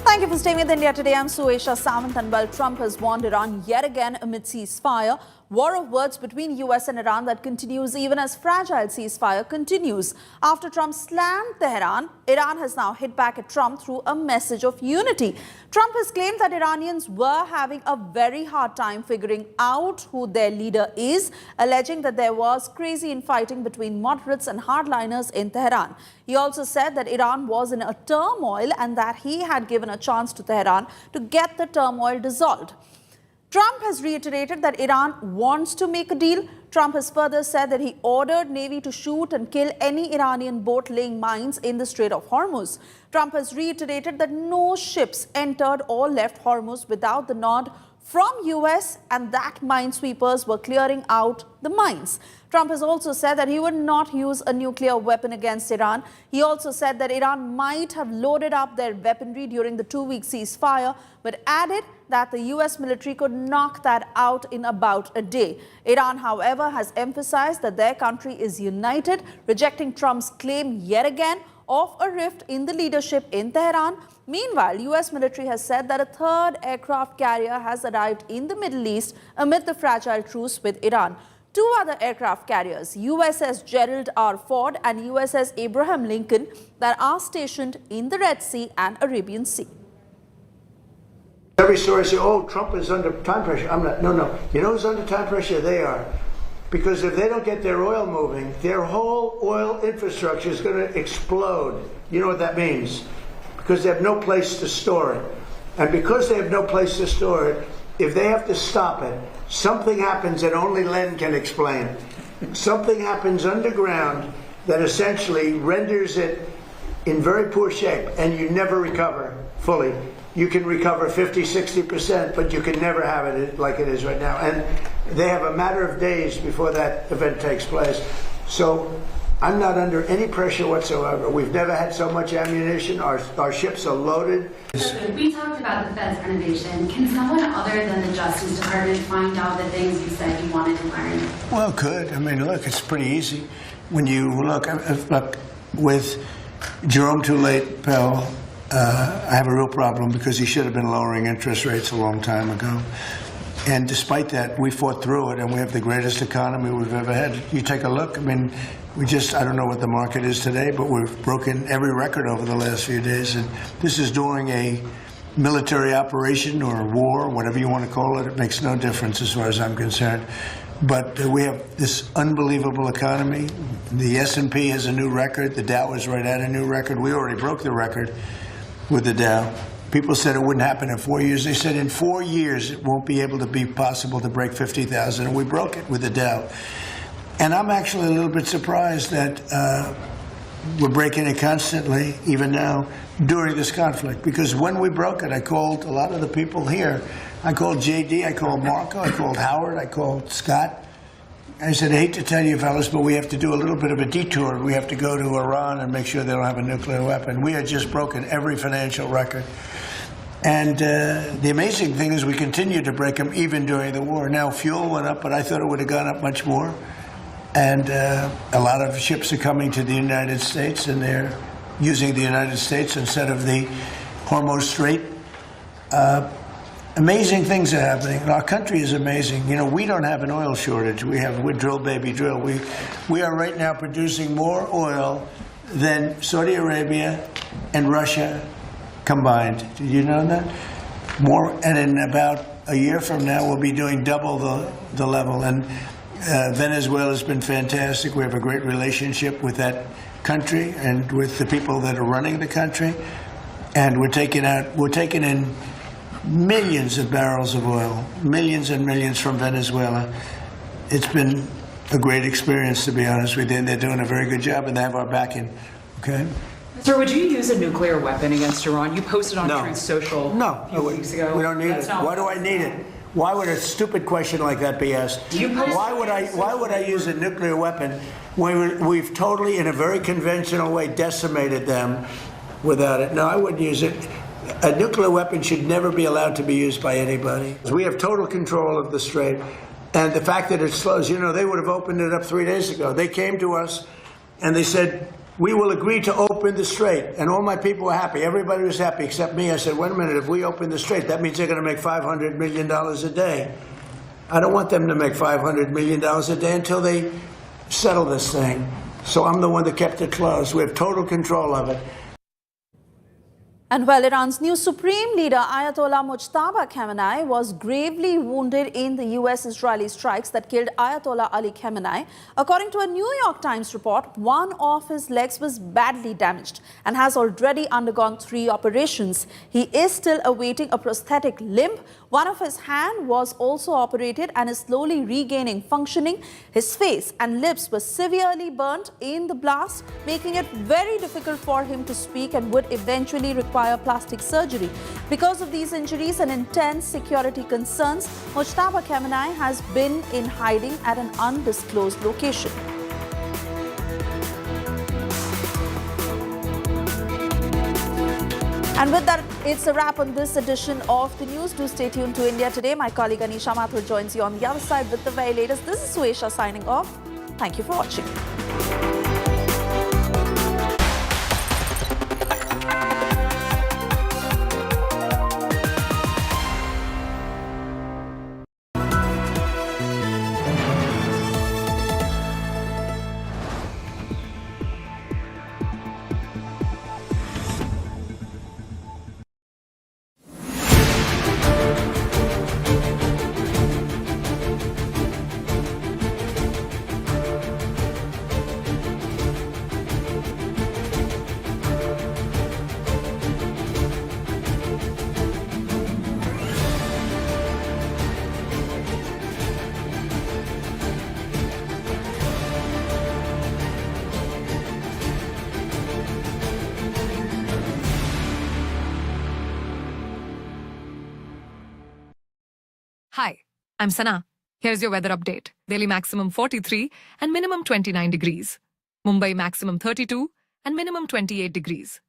Thank you for staying with India Today. I'm Suesha Samant, and while Trump has warned Iran yet again amid ceasefire, war of words between US and Iran that continues even as fragile ceasefire continues. After Trump slammed Tehran, Iran has now hit back at Trump through a message of unity. Trump has claimed that Iranians were having a very hard time figuring out who their leader is, alleging that there was crazy infighting between moderates and hardliners in Tehran. He also said that Iran was in a turmoil and that he had given a chance to Tehran to get the turmoil dissolved. Trump has reiterated that Iran wants to make a deal. Trump has further said that he ordered Navy to shoot and kill any Iranian boat laying mines in the Strait of Hormuz. Trump has reiterated that no ships entered or left Hormuz without the nod from US and that minesweepers were clearing out the mines. Trump has also said that he would not use a nuclear weapon against Iran. He also said that Iran might have loaded up their weaponry during the 2-week ceasefire, but added that the US military could knock that out in about a day. Iran, however, has emphasized that their country is united, rejecting Trump's claim yet again of a rift in the leadership in Tehran. Meanwhile, US military has said that a third aircraft carrier has arrived in the Middle East amid the fragile truce with Iran. 2 other aircraft carriers, USS Gerald R. Ford and USS Abraham Lincoln, that are stationed in the Red Sea and Arabian Sea. Every story says, oh, Trump is under time pressure. I'm not. No. You know who's under time pressure? They are. Because if they don't get their oil moving, their whole oil infrastructure is going to explode. You know what that means? Because they have no place to store it. And because they have no place to store it, if they have to stop it, something happens that only Len can explain. Something happens underground that essentially renders it in very poor shape, and you never recover. fully. You can recover 50, 60%, but you can never have it like it is right now. And they have a matter of days before that event takes place. So I'm not under any pressure whatsoever. We've never had so much ammunition. Our ships are loaded. We talked about the Fed's renovation. Can someone other than the Justice Department find out the things you said you wanted to learn? Well, could. I mean, look, it's pretty easy. When you look with Jerome Too Late Powell, I have a real problem because he should have been lowering interest rates a long time ago. And despite that, we fought through it, and we have the greatest economy we've ever had. You take a look, I mean, I don't know what the market is today, but we've broken every record over the last few days. And this is during a military operation or a war, whatever you want to call it. It makes no difference as far as I'm concerned. But we have this unbelievable economy. The S&P has a new record. The Dow is right at a new record. We already broke the record with the Dow. People said it wouldn't happen in 4 years. They said in 4 years it won't be able to be possible to break 50,000, and we broke it with the Dow. And I'm actually a little bit surprised that we're breaking it constantly, even now, during this conflict. Because when we broke it, I called a lot of the people here. I called JD, I called Marco, I called Howard, I called Scott. I said, I hate to tell you fellas, but we have to do a little bit of a detour. We have to go to Iran and make sure they don't have a nuclear weapon. We had just broken every financial record. And the amazing thing is we continue to break them even during the war. Now, fuel went up, but I thought it would have gone up much more. And a lot of ships are coming to the United States, and they're using the United States instead of the Hormuz Strait. Amazing things are happening. Our country is amazing. You know, we don't have an oil shortage. We're drill, baby, drill. We are right now producing more oil than Saudi Arabia and Russia combined. Did you know that? More, and in about a year from now, we'll be doing double the level. And Venezuela's been fantastic. We have a great relationship with that country and with the people that are running the country. And we're taking in millions of barrels of oil, millions and millions from Venezuela. It's been a great experience, to be honest with you. And they're doing a very good job, and they have our backing. Okay? Sir, would you use a nuclear weapon against Iran? You posted on Truth Social a few weeks ago. We don't need it. Why do I need it? Why would a stupid question like that be asked? Why would I use a nuclear weapon when we've totally, in a very conventional way, decimated them without it? No, I wouldn't use it. A nuclear weapon should never be allowed to be used by anybody. We have total control of the strait. And the fact that it slows, you know, they would have opened it up 3 days ago. They came to us and they said, we will agree to open the strait. And all my people were happy. Everybody was happy except me. I said, wait a minute, if we open the strait, that means they're going to make $500 million a day. I don't want them to make $500 million a day until they settle this thing. So I'm the one that kept it closed. We have total control of it. And while Iran's new supreme leader, Ayatollah Mojtaba Khamenei, was gravely wounded in the US-Israeli strikes that killed Ayatollah Ali Khamenei, according to a New York Times report, one of his legs was badly damaged and has already undergone 3 operations. He is still awaiting a prosthetic limb. One of his hands was also operated and is slowly regaining functioning. His face and lips were severely burnt in the blast, making it very difficult for him to speak and would eventually require plastic surgery. Because of these injuries and intense security concerns, Mojtaba Khamenei has been in hiding at an undisclosed location. And with that, it's a wrap on this edition of the news. Do stay tuned to India Today. My colleague Anisha Mathur joins you on the other side with the very latest. This is Suesha signing off. Thank you for watching. Hi, I'm Sana. Here's your weather update. Daily maximum 43 and minimum 29 degrees. Mumbai maximum 32 and minimum 28 degrees.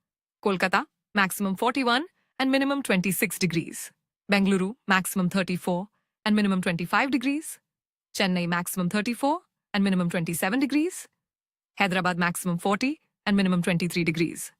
Kolkata maximum 41 and minimum 26 degrees. Bengaluru maximum 34 and minimum 25 degrees. Chennai maximum 34 and minimum 27 degrees. Hyderabad maximum 40 and minimum 23 degrees.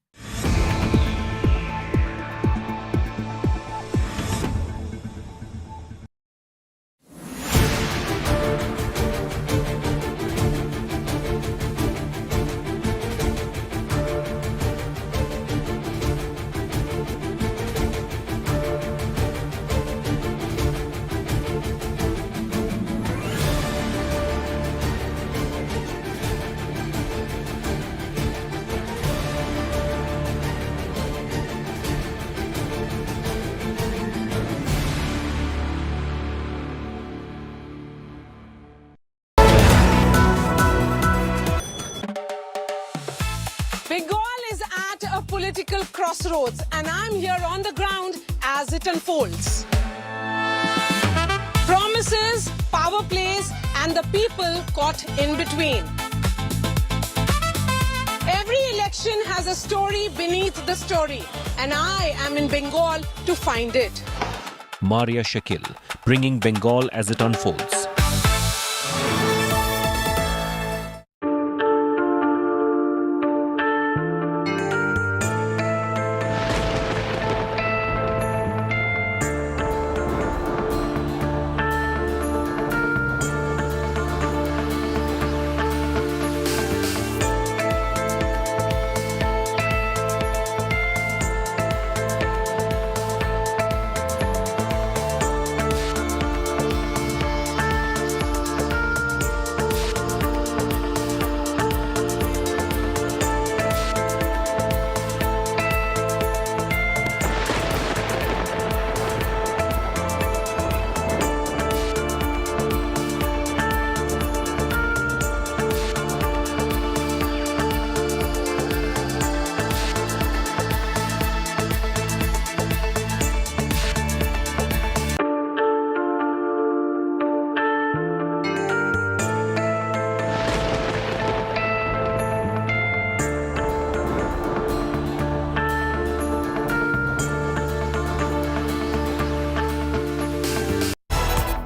Bengal is at a political crossroads, and I'm here on the ground as it unfolds. Promises, power plays, and the people caught in between. Every election has a story beneath the story, and I am in Bengal to find it. Maria Shakil, bringing Bengal as it unfolds.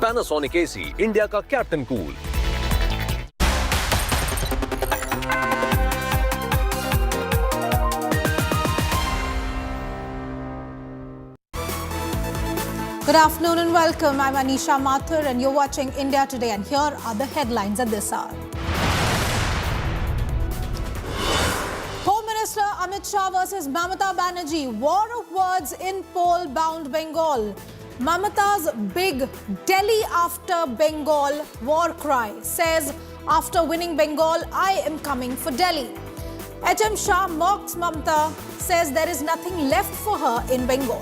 Panasonic AC, India का captain cool. Good afternoon and welcome. I'm Anisha Mathur and you're watching India Today, and here are the headlines at this hour. Home Minister Amit Shah versus Mamata Banerjee. War of words in poll-bound Bengal. Mamata's big Delhi after Bengal war cry says, after winning Bengal, I am coming for Delhi. HM Shah mocks Mamata, says there is nothing left for her in Bengal.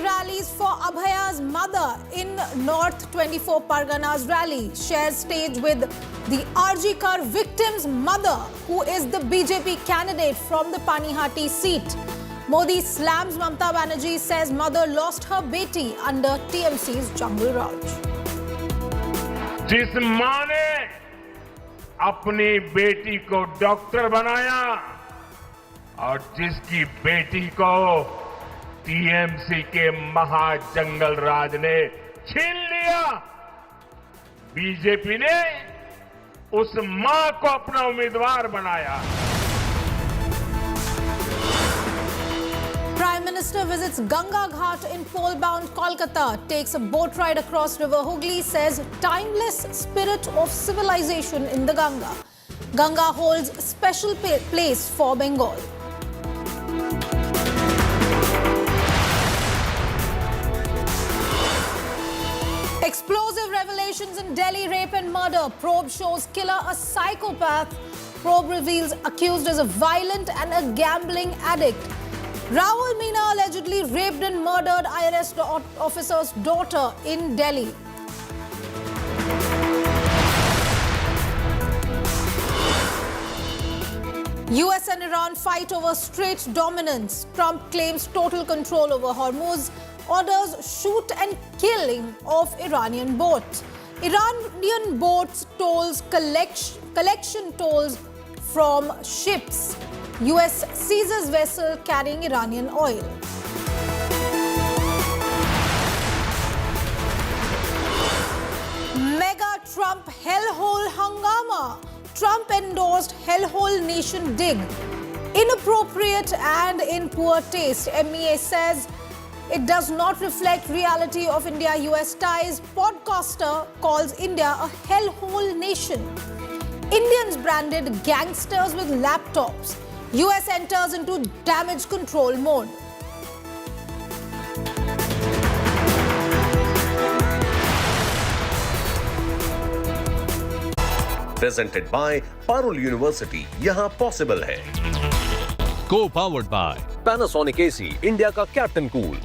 Rallies for Abhaya's mother in North 24 Parganas rally. Shares stage with the RG car victim's mother, who is the BJP candidate from the Panihati seat. Modi slams Mamata Banerjee, says mother lost her beti under TMC's Jungle Raj. जिस मां ने अपनी बेटी को doctor बनाया और जिसकी बेटी को टीएमसी के महाजंगल राज ने छीन लिया, बीजेपी ने उस मां को अपना उम्मीदवार बनाया। Prime Minister visits Ganga Ghat in pole-bound Kolkata, takes a boat ride across River Hooghly, says timeless spirit of civilization in the Ganga. Ganga holds special place for Bengal. Explosive revelations in Delhi rape and murder. Probe shows killer a psychopath. Probe reveals accused as a violent and a gambling addict. Rahul Meena allegedly raped and murdered IRS officer's daughter in Delhi. US and Iran fight over Strait dominance. Trump claims total control over Hormuz. Orders shoot and killing of Iranian boats. Iranian boats tolls collection tolls from ships. US seizes vessel carrying Iranian oil. Mega Trump hellhole hangama. Trump endorsed hellhole nation dig. Inappropriate and in poor taste. MEA says it does not reflect reality of India-US ties. Podcaster calls India a hellhole nation. Indians branded gangsters with laptops. US enters into damage control mode. Presented by Parul University. यहाँ possible है. Co-powered by Panasonic AC, India का Captain Cool.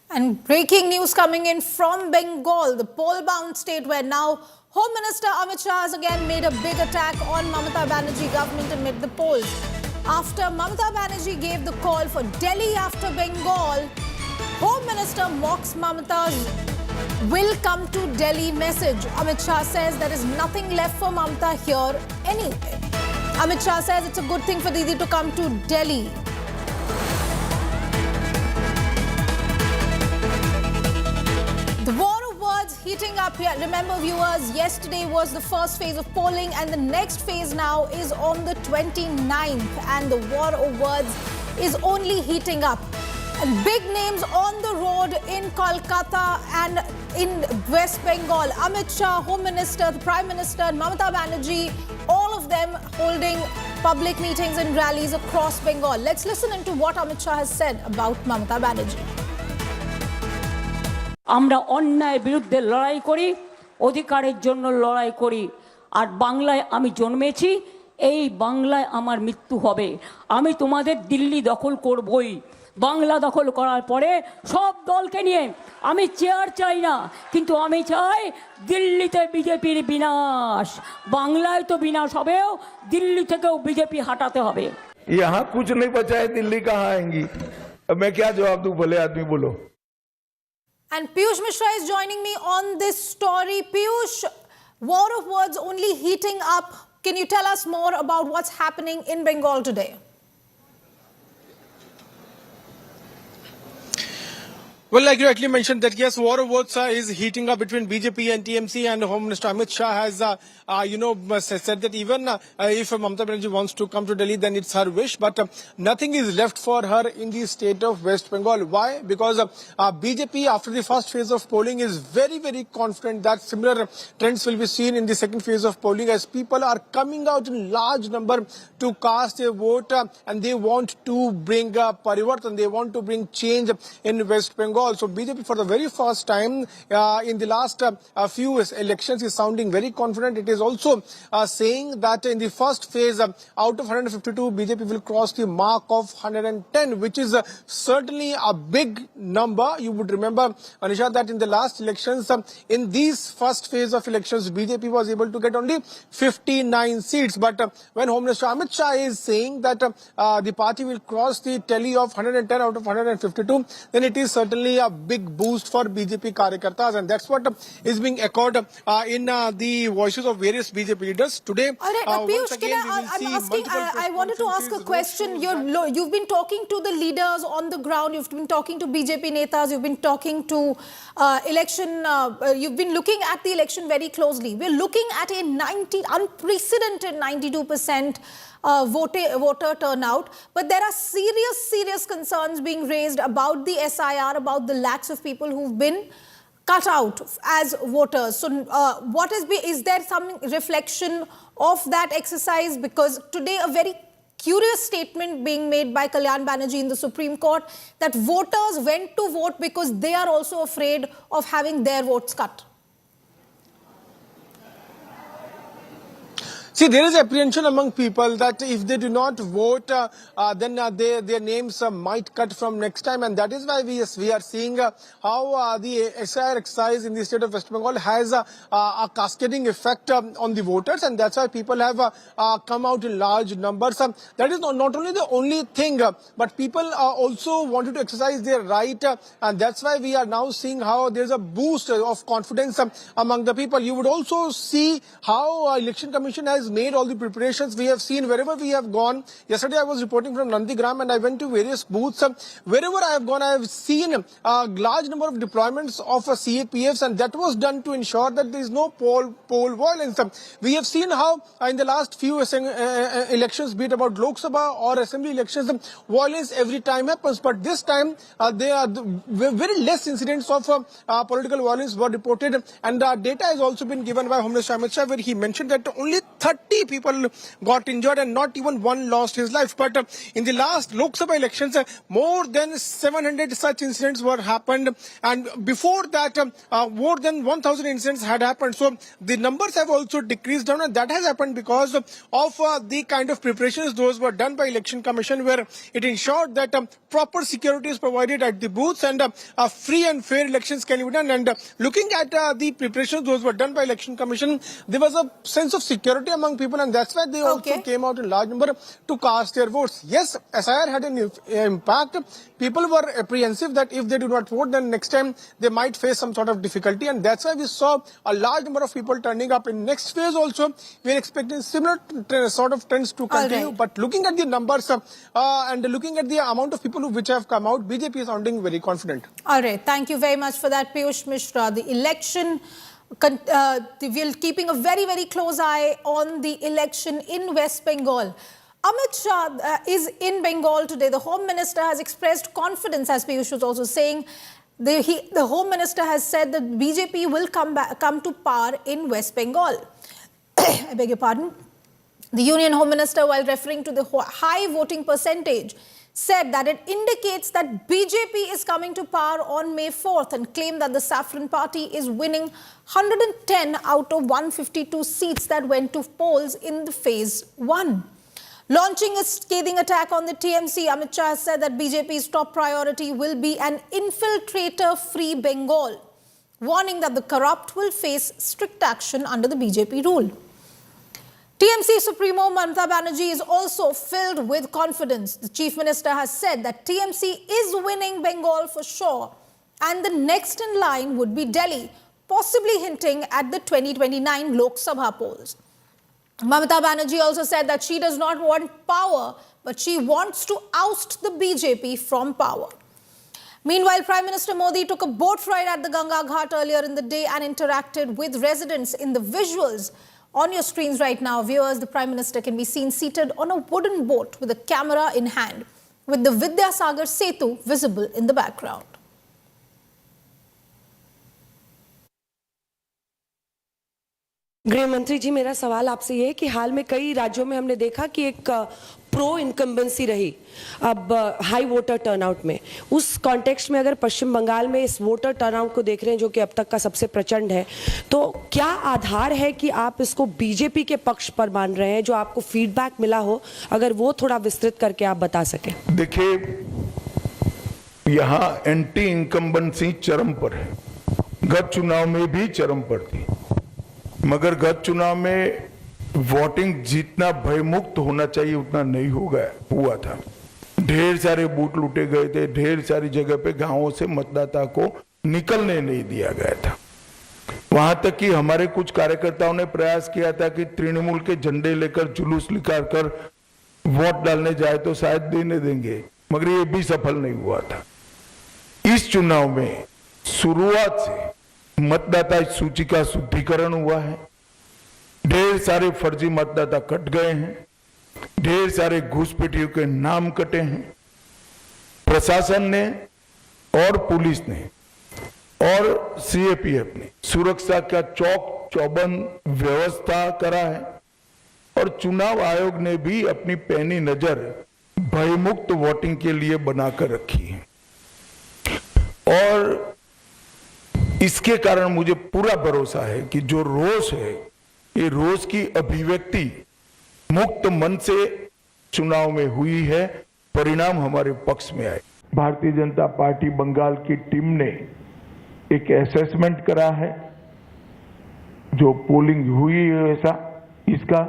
And breaking news coming in from Bengal, the poll-bound state where now Home Minister Amit Shah has again made a big attack on Mamata Banerjee government amid the polls. After Mamata Banerjee gave the call for Delhi after Bengal, Home Minister mocks Mamata's will come to Delhi message. Amit Shah says there is nothing left for Mamata here anyway. Amit Shah says it's a good thing for Didi to come to Delhi. The war of words heating up here. Remember, viewers, yesterday was the first phase of polling and the next phase now is on the 29th, and the war of words is only heating up. And big names on the road in Kolkata and in West Bengal. Amit Shah, Home Minister, the Prime Minister, and Mamata Banerjee, all of them holding public meetings and rallies across Bengal. Let's listen into what Amit Shah has said about Mamata Banerjee. আমরা অন্যায়ের বিরুদ্ধে লড়াই করি, অধিকারের জন্য লড়াই করি। আর বাংলায় আমি জন্মেছি, এই বাংলায় আমার মৃত্যু হবে। আমি তোমাদের দিল্লি দখল করবই। বাংলা দখল করার পরে সব দলকে নিয়ে আমি চেয়ার চাই না, কিন্তু আমি চাই দিল্লিতে বিজেপির বিনাশ। বাংলায় তো বিনাশ হবেও, দিল্লি থেকেও বিজেপি হটাতে হবে। यहाँ कुछ नहीं बचा है, दिल्ली कहाँ आएंगी? अब मैं क्या जवाब दूं, भले आदमी बोलो। And Piyush Mishra is joining me on this story. Piyush, war of words only heating up. Can you tell us more about what's happening in Bengal today? Well, like you rightly mentioned that yes, war of words is heating up between BJP and TMC, and Home Minister Amit Shah has, said that even if Mamata Banerjee wants to come to Delhi, then it's her wish, but nothing is left for her in the state of West Bengal. Why? Because BJP, after the first phase of polling, is very, very confident that similar trends will be seen in the second phase of polling, as people are coming out in large number to cast their vote, and they want to bring parivartan, they want to bring change in West Bengal. So BJP, for the very first time in the last few elections, is sounding very confident. It is also saying that in the first phase, out of 152, BJP will cross the mark of 110, which is certainly a big number. You would remember, Anisha, that in the last elections, in these first phase of elections, BJP was able to get only 59 seats. But when Home Minister Amit Shah is saying that the party will cross the tally of 110 out of 152, then it is certainly a big boost for BJP Karyakartas, and that's what is being echoed in the voices of various BJP leaders today. All right, Piyush, I wanted to ask a question. You've been talking to the leaders on the ground, you've been talking to BJP netas, you've been talking to you've been looking at the election very closely. We're looking at a unprecedented 92% voter turnout, but there are serious concerns being raised about the SIR, about the lakhs of people who've been cut out as voters. So is there some reflection of that exercise? Because today a very curious statement being made by Kalyan Banerjee in the Supreme Court that voters went to vote because they are also afraid of having their votes cut. See, there is apprehension among people that if they do not vote, then their names might cut from next time, and that is why we are seeing how the SIR exercise in the state of West Bengal has a cascading effect on the voters, and that's why people have come out in large numbers. That is not only the only thing, but people also wanted to exercise their right, and that's why we are now seeing how there's a boost of confidence among the people. You would also see how Election Commission has made all the preparations. We have seen wherever we have gone. Yesterday I was reporting from Nandigram and I went to various booths. Wherever I have gone, I have seen a large number of deployments of CAPFs, and that was done to ensure that there is no poll violence. We have seen how in the last few elections, be it about Lok Sabha or assembly elections, violence every time happens. But this time there are very less incidents of political violence were reported, and data has also been given by Home Minister Amit Shah, where he mentioned that only 30 people got injured and not even one lost his life. But in the last Lok Sabha elections, more than 700 such incidents were happened, and before that more than 1,000 incidents had happened. So the numbers have also decreased down, and that has happened because of the kind of preparations those were done by Election Commission, where it ensured that proper security is provided at the booths and free and fair elections can be done. And looking at the preparations those were done by Election Commission, there was a sense of security among people, and that's why they also came out in large number to cast their votes. Yes, SIR had an impact. People were apprehensive that if they do not vote, then next time they might face some sort of difficulty, and that's why we saw a large number of people turning up. In next phase also, we are expecting similar sort of trends to continue. But looking at the numbers and looking at the amount of people which have come out, BJP is sounding very confident. All right, thank you very much for that, Piyush Mishra. The election, we're keeping a very, very close eye on the election in West Bengal. Amit Shah is in Bengal today. The Home Minister has expressed confidence, as Piyush was also saying. The Home Minister has said that BJP will come to power in West Bengal. I beg your pardon. The Union Home Minister, while referring to the high voting percentage, said that it indicates that BJP is coming to power on May 4th and claimed that the Saffron Party is winning 110 out of 152 seats that went to polls in the phase 1. Launching a scathing attack on the TMC, Amit Shah has said that BJP's top priority will be an infiltrator-free Bengal, warning that the corrupt will face strict action under the BJP rule. TMC Supremo Mamata Banerjee is also filled with confidence. The Chief Minister has said that TMC is winning Bengal for sure, and the next in line would be Delhi, possibly hinting at the 2029 Lok Sabha polls. Mamata Banerjee also said that she does not want power, but she wants to oust the BJP from power. Meanwhile, Prime Minister Modi took a boat ride at the Ganga Ghat earlier in the day and interacted with residents. In the visuals on your screens right now, viewers, the Prime Minister can be seen seated on a wooden boat with a camera in hand, with the Vidyasagar Setu visible in the background. गृह मंत्री जी, मेरा सवाल आपसे ये है कि हाल में कई राज्यों में हमने देखा कि एक प्रो इनकम्बेंसी रही अब हाई वोटर टर्नआउट में। उस कॉन्टेक्स्ट में अगर पश्चिम बंगाल में इस वोटर टर्नआउट को देख रहे हैं जो कि अब तक का सबसे प्रचंड है, तो क्या आधार है कि आप इसको बीजेपी के पक्ष पर मान रहे हैं? जो आपको फीडबैक मिला हो, अगर वो थोड़ा विस्तृत करके आप बता सकें। देखिए, यहाँ एंटी इनकम्बेंसी चरम पर है, गत चुनाव में भी चरम पर थी, मगर गत चुनाव में वोटिंग जितना भयमुक्त होना चाहिए उतना नहीं हुआ था। ढेर सारे बूथ लूटे गए थे, ढेर सारी जगह पे गांवों से मतदाता को निकलने नहीं दिया गया था। वहां तक कि हमारे कुछ कार्यकर्ताओं ने प्रयास किया था कि तृणमूल के झंडे लेकर जुलूस निकाल कर वोट डालने जाए तो शायद देने देंगे, मगर ये भी सफल नहीं हुआ था। इस चुनाव में शुरुआत से मतदाता सूची का शुद्धिकरण हुआ है, ढेर सारे फर्जी मतदाता कट गए हैं, ढेर सारे घुसपैठियों के नाम कटे हैं। प्रशासन ने और पुलिस ने और सीएपीएफ ने सुरक्षा का चौक चौबंद व्यवस्था करा है। और चुनाव आयोग ने भी अपनी पैनी नजर भयमुक्त वोटिंग के लिए बनाकर रखी है। और इसके कारण मुझे पूरा भरोसा है कि जो रोष है, ये रोष की अभिव्यक्ति मुक्त मन से चुनाव में हुई है, परिणाम हमारे पक्ष में आए। भारतीय जनता पार्टी बंगाल की टीम ने एक असेसमेंट करा है, जो पोलिंग हुई है ऐसा इसका,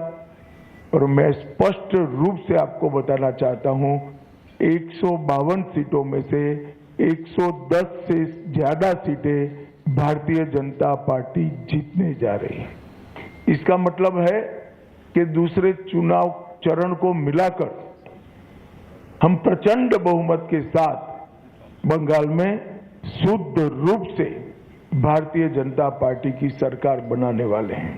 और मैं स्पष्ट रूप से आपको बताना चाहता हूं, 152 सीटों में से 110 से ज्यादा सीटें भारतीय जनता पार्टी जीतने जा रही है। इसका मतलब है कि दूसरे चुनाव चरण को मिलाकर हम प्रचंड बहुमत के साथ बंगाल में शुद्ध रूप से भारतीय जनता पार्टी की सरकार बनाने वाले हैं।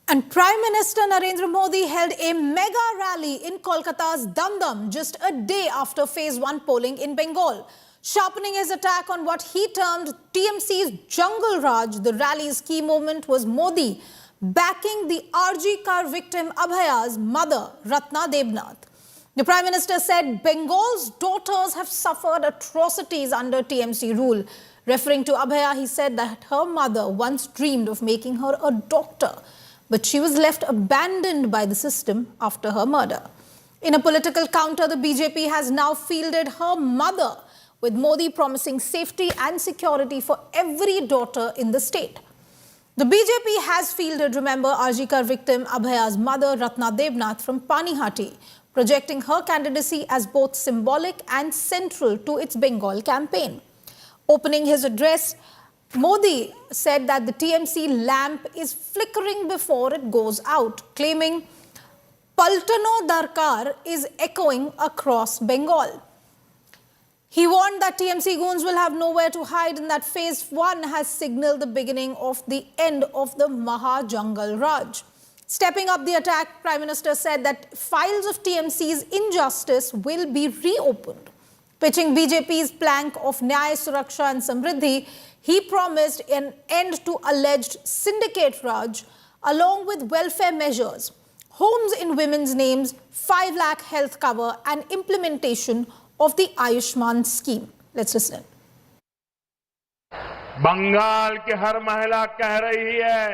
And Prime Minister Narendra Modi held a mega rally in Kolkata's Dum-Dum just a day after Phase 1 polling in Bengal. Sharpening his attack on what he termed TMC's Jungle Raj, the rally's key moment was Modi backing the RG car victim Abhaya's mother, Ratna Debnath. The Prime Minister said Bengal's daughters have suffered atrocities under TMC rule. Referring to Abhaya, he said that her mother once dreamed of making her a doctor, but she was left abandoned by the system after her murder. In a political counter, the BJP has now fielded her mother, with Modi promising safety and security for every daughter in the state. The BJP has fielded, remember, RG car victim Abhaya's mother, Ratna Debnath, from Panihati, projecting her candidacy as both symbolic and central to its Bengal campaign. Opening his address, Modi said that the TMC lamp is flickering before it goes out, claiming Paltano Darkar is echoing across Bengal. He warned that TMC goons will have nowhere to hide and that Phase 1 has signaled the beginning of the end of the Maha Jungle Raj. Stepping up the attack, Prime Minister said that files of TMC's injustice will be reopened. Pitching BJP's plank of Nyaya Suraksha and Samriddhi, he promised an end to alleged syndicate Raj, along with welfare measures, homes in women's names, 5 lakh health cover and implementation of the Ayushman scheme. Let's listen. Bengal की हर महिला कह रही है,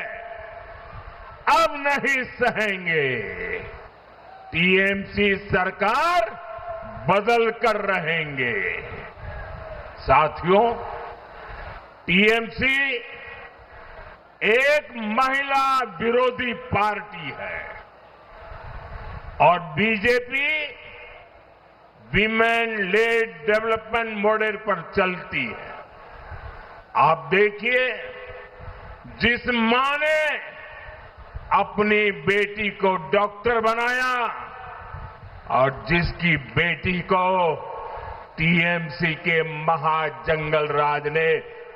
अब नहीं सहेंगे। TMC सरकार बदल कर रहेंगे। साथियों, टीएमसी एक महिला विरोधी पार्टी है और BJP women lead development model पर चलती है। आप देखिए, जिस मां ने अपनी बेटी को डॉक्टर बनाया और जिसकी बेटी को टीएमसी के महाजंगल राज ने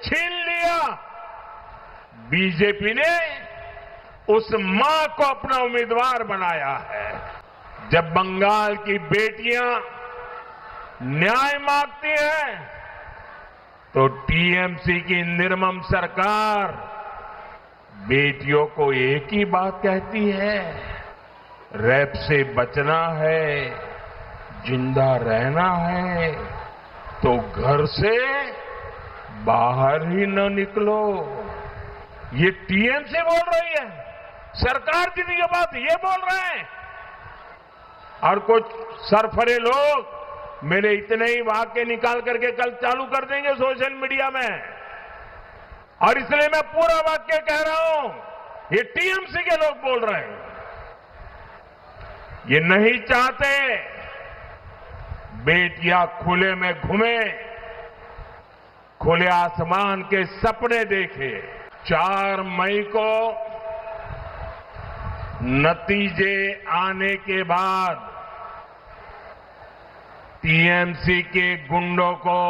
छीन लिया, बीजेपी ने उस मां को अपना उम्मीदवार बनाया है। जब बंगाल की बेटियां न्याय मांगती हैं, तो टीएमसी की निर्मम सरकार बेटियों को एक ही बात कहती है, रेप से बचना है, जिंदा रहना है, तो घर से बाहर ही न निकलो। ये टीएमसी बोल रही है, सरकार की ये बात ये बोल रहे हैं। और कुछ सरफरे लोग मेरे इतने ही वाक्य निकाल करके कल चालू कर देंगे सोशल मीडिया में, और इसलिए मैं पूरा वाक्य कह रहा हूं, ये टीएमसी के लोग बोल रहे हैं। ये नहीं चाहते बेटियां खुले में घूमे, खुले आसमान के सपने देखे। 4 मई को नतीजे आने के बाद टीएमसी के गुंडों को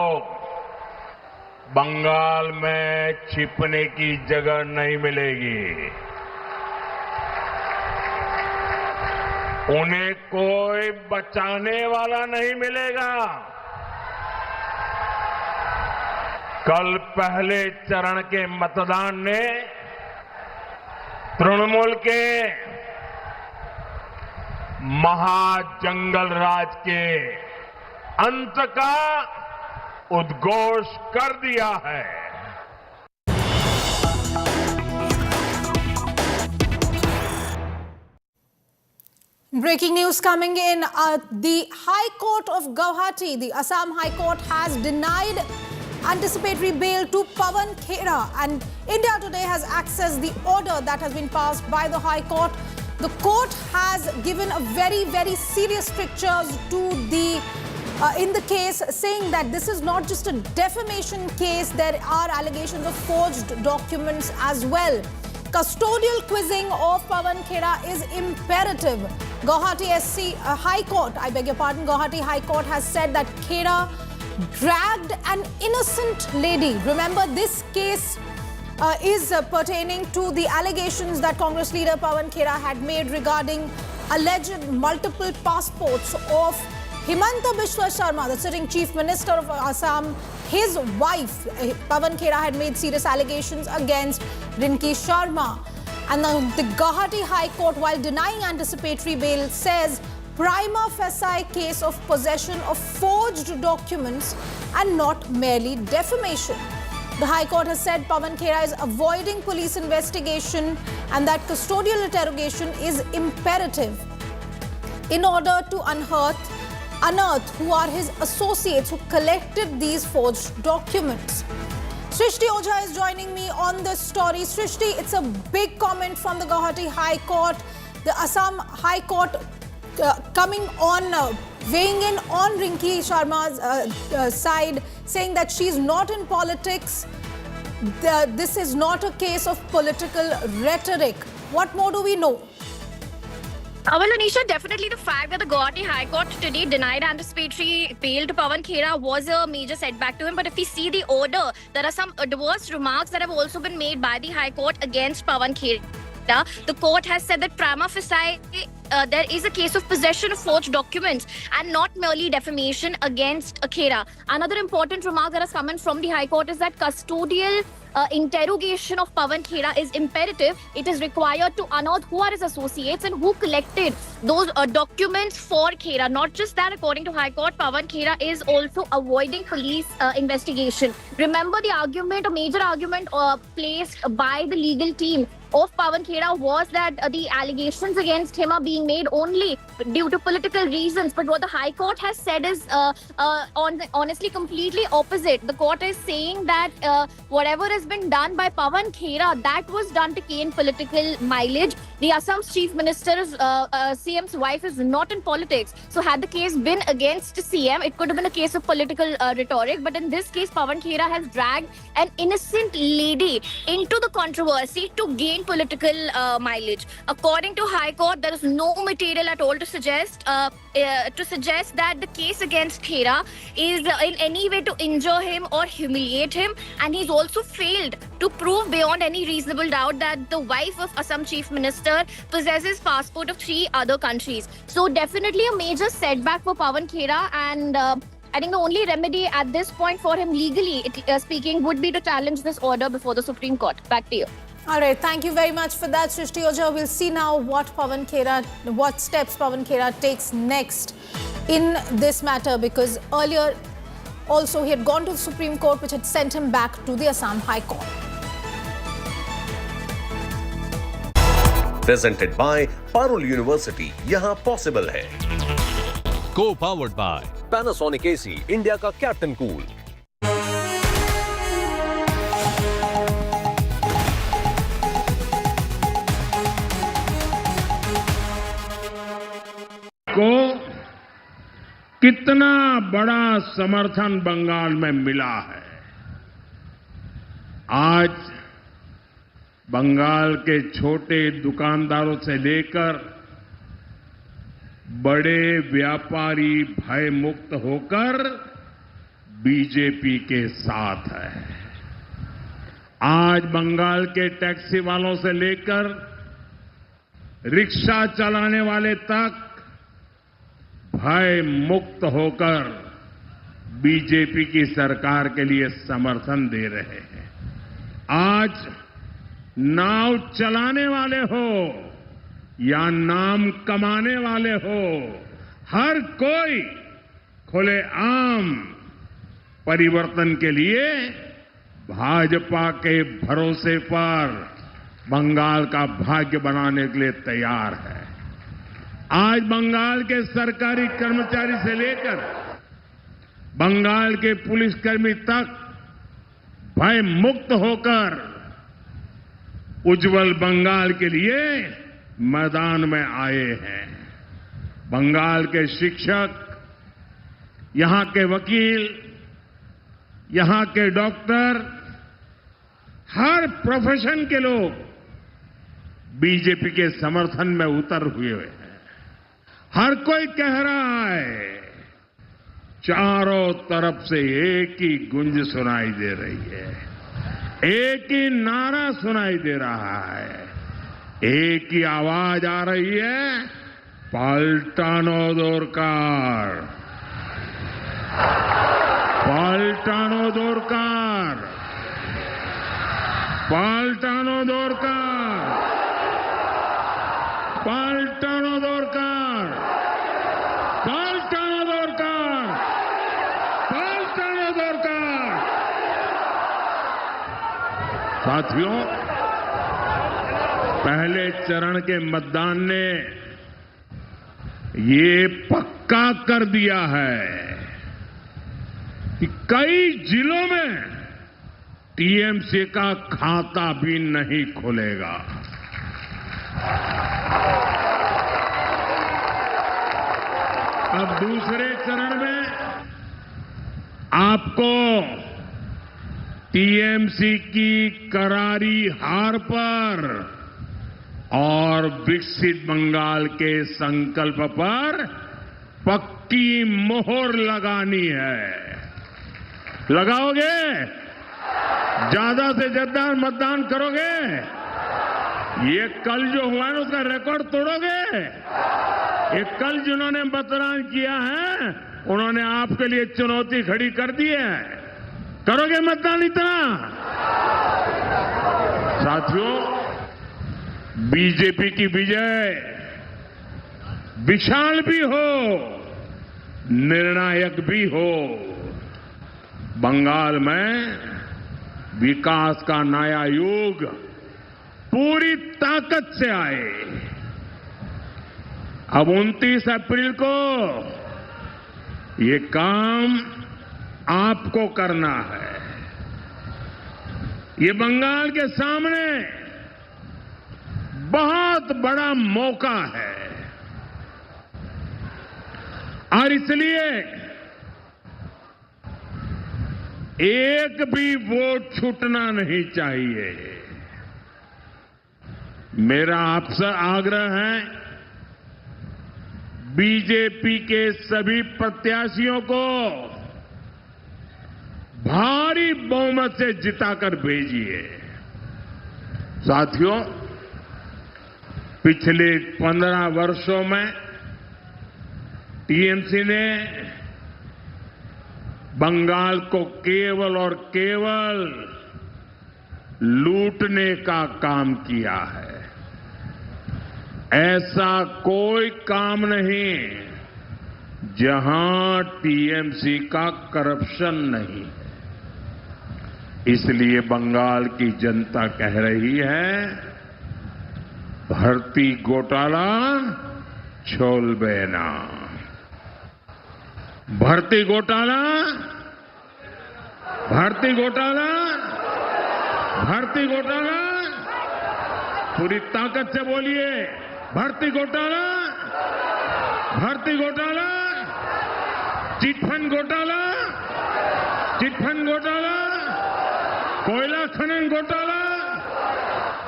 बंगाल में छिपने की जगह नहीं मिलेगी। उन्हें कोई बचाने वाला नहीं मिलेगा। कल पहले चरण के मतदान ने तृणमूल के महाजंगल राज के अंत का उद्घोष कर दिया है। Breaking news coming in. The High Court of Guwahati, the Assam High Court, has denied anticipatory bail to Pavan Khera, and India Today has accessed the order that has been passed by the High Court. The court has given a very, very serious strictures to the in the case, saying that this is not just a defamation case, there are allegations of forged documents as well. Custodial quizzing of Pavan Khera is imperative. Guwahati SC High Court, I beg your pardon, Guwahati High Court has said that Khera dragged an innocent lady. Remember, this case is pertaining to the allegations that Congress leader Pavan Khera had made regarding alleged multiple passports of Himanta Biswa Sharma, the sitting Chief Minister of Assam. His wife, Pavan Khera, had made serious allegations against Rinki Sharma. And the Guwahati High Court, while denying anticipatory bail, says prima facie case of possession of forged documents and not merely defamation. The High Court has said Pavan Khera is avoiding police investigation and that custodial interrogation is imperative in order to unearth who are his associates who collected these forged documents. Srishti Ojha is joining me on this story. Srishti, it's a big comment from the Guwahati High Court. The Assam High Court coming on, weighing in on Rinki Sharma's side, saying that she's not in politics. This is not a case of political rhetoric. What more do we know? Well, Anisha, definitely the fact that the Guwahati High Court today denied anticipatory bail to Pavan Khera was a major setback to him. But if we see the order, there are some adverse remarks that have also been made by the High Court against Pavan Khera. The court has said that prima facie there is a case of possession of forged documents and not merely defamation against Khera. Another important remark that has come in from the High Court is that custodial interrogation of Pavan Khera is imperative. It is required to unearth who are his associates and who collected those documents for Khera. Not just that, according to High Court, Pavan Khera is also avoiding police investigation. Remember, the argument, a major argument placed by the legal team of Pavan Khera was that the allegations against him are being made only due to political reasons. But what the High Court has said is honestly completely opposite. The court is saying that whatever has been done by Pavan Khera, that was done to gain political mileage. The Assam's Chief Minister's CM's wife is not in politics. So had the case been against CM, it could have been a case of political rhetoric. But in this case, Pavan Khera has dragged an innocent lady into the controversy to gain political mileage. According to High Court, there is no material at all to suggest that the case against Khera is in any way to injure him or humiliate him, and he's also failed to prove beyond any reasonable doubt that the wife of Assam Chief Minister possesses passport of 3 other countries. So definitely a major setback for Pavan Khera, and I think the only remedy at this point for him legally speaking would be to challenge this order before the Supreme Court. Back to you. All right, thank you very much for that, Srishti Ojha. We'll see now what steps Pavan Khera takes next in this matter, because earlier also he had gone to the Supreme Court, which had sent him back to the Assam High Court. Presented by Parul University, यहाँ possible है. Co-powered by Panasonic AC, India का Captain Cool. को कितना बड़ा समर्थन बंगाल में मिला है. आज बंगाल के छोटे दुकानदारों से लेकर बड़े व्यापारी भय मुक्त होकर बीजेपी के साथ है. आज बंगाल के टैक्सी वालों से लेकर रिक्शा चलाने वाले तक भय मुक्त होकर बीजेपी की सरकार के लिए समर्थन दे रहे हैं. आज नाव चलाने वाले हो या नाम कमाने वाले हो, हर कोई खुलेआम परिवर्तन के लिए भाजपा के भरोसे पर बंगाल का भाग्य बनाने के लिए तैयार है। आज बंगाल के सरकारी कर्मचारी से लेकर बंगाल के पुलिसकर्मी तक भय मुक्त होकर उज्जवल बंगाल के लिए मैदान में आए हैं। बंगाल के शिक्षक, यहां के वकील, यहां के डॉक्टर, हर प्रोफेशन के लोग बीजेपी के समर्थन में उतर हुए हैं। हर कोई कह रहा है, चारों तरफ से एक ही गुंज सुनाई दे रही है, एक ही नारा सुनाई दे रहा है, एक ही आवाज आ रही है, पाल्टानो दोरकार, पाल्टानो दोरकार, पाल्टानो दोरकार, पाल्टानो दोरकार, पाल्टानो दोरकार, पाल्टानो दोरकार। साथियों, पहले चरण के मतदान ने ये पक्का कर दिया है कि कई जिलों में टीएमसी का खाता भी नहीं खुलेगा। अब दूसरे चरण में आपको टीएमसी की करारी हार पर और विकसित बंगाल के संकल्प पर पक्की मोहर लगानी है। लगाओगे? ज्यादा से ज्यादा मतदान करोगे? ये कल जो हुआ है उसका रिकॉर्ड तोड़ोगे? ये कल जिन्होंने मतदान किया है उन्होंने आपके लिए चुनौती खड़ी कर दी है। करोगे मतदान इतना? साथियों, बीजेपी की विजय विशाल भी हो, निर्णायक भी हो। बंगाल में विकास का नया युग पूरी ताकत से आए। अब 29 अप्रैल को ये काम आपको करना है। ये बंगाल के सामने बहुत बड़ा मौका है और इसलिए एक भी वोट छूटना नहीं चाहिए। मेरा आपसे आग्रह है, बीजेपी के सभी प्रत्याशियों को भारी बहुमत से जिताकर भेजिए। साथियों, पिछले 15 वर्षों में टीएमसी ने बंगाल को केवल और केवल लूटने का काम किया है। ऐसा कोई काम नहीं जहां टीएमसी का करप्शन नहीं है। इसलिए बंगाल की जनता कह रही है, भर्ती घोटाला छोलबेना, भर्ती घोटाला, भर्ती घोटाला, भर्ती घोटाला। पूरी ताकत से बोलिए, भर्ती घोटाला, भर्ती घोटाला, चिटफंड घोटाला, चिटफंड घोटाला, कोयला खनन घोटाला,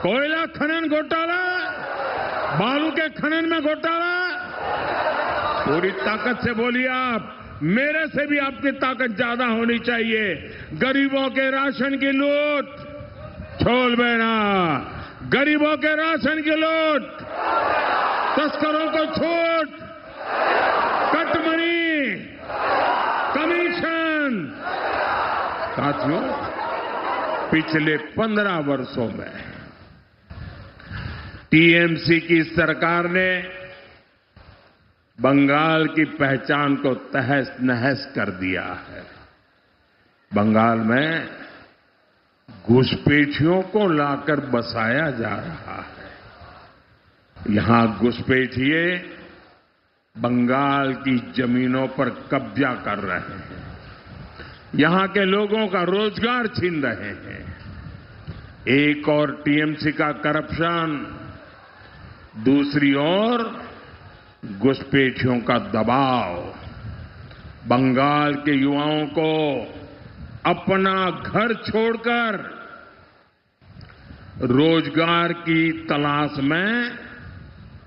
कोयला खनन घोटाला, बालू के खनन में घोटाला। पूरी ताकत से बोलिए आप, मेरे से भी आपकी ताकत ज्यादा होनी चाहिए। गरीबों के राशन की लूट छोड़ देना, गरीबों के राशन की लूट, तस्करों को छूट, कटमनी, कमीशन। साथियों, पिछले 15 वर्षों में टीएमसी की सरकार ने बंगाल की पहचान को तहस नहस कर दिया है। बंगाल में घुसपैठियों को लाकर बसाया जा रहा है। यहां घुसपैठिए बंगाल की जमीनों पर कब्जा कर रहे हैं, यहां के लोगों का रोजगार छीन रहे हैं। एक और टीएमसी का करप्शन, दूसरी ओर घुसपैठियों का दबाव बंगाल के युवाओं को अपना घर छोड़कर रोजगार की तलाश में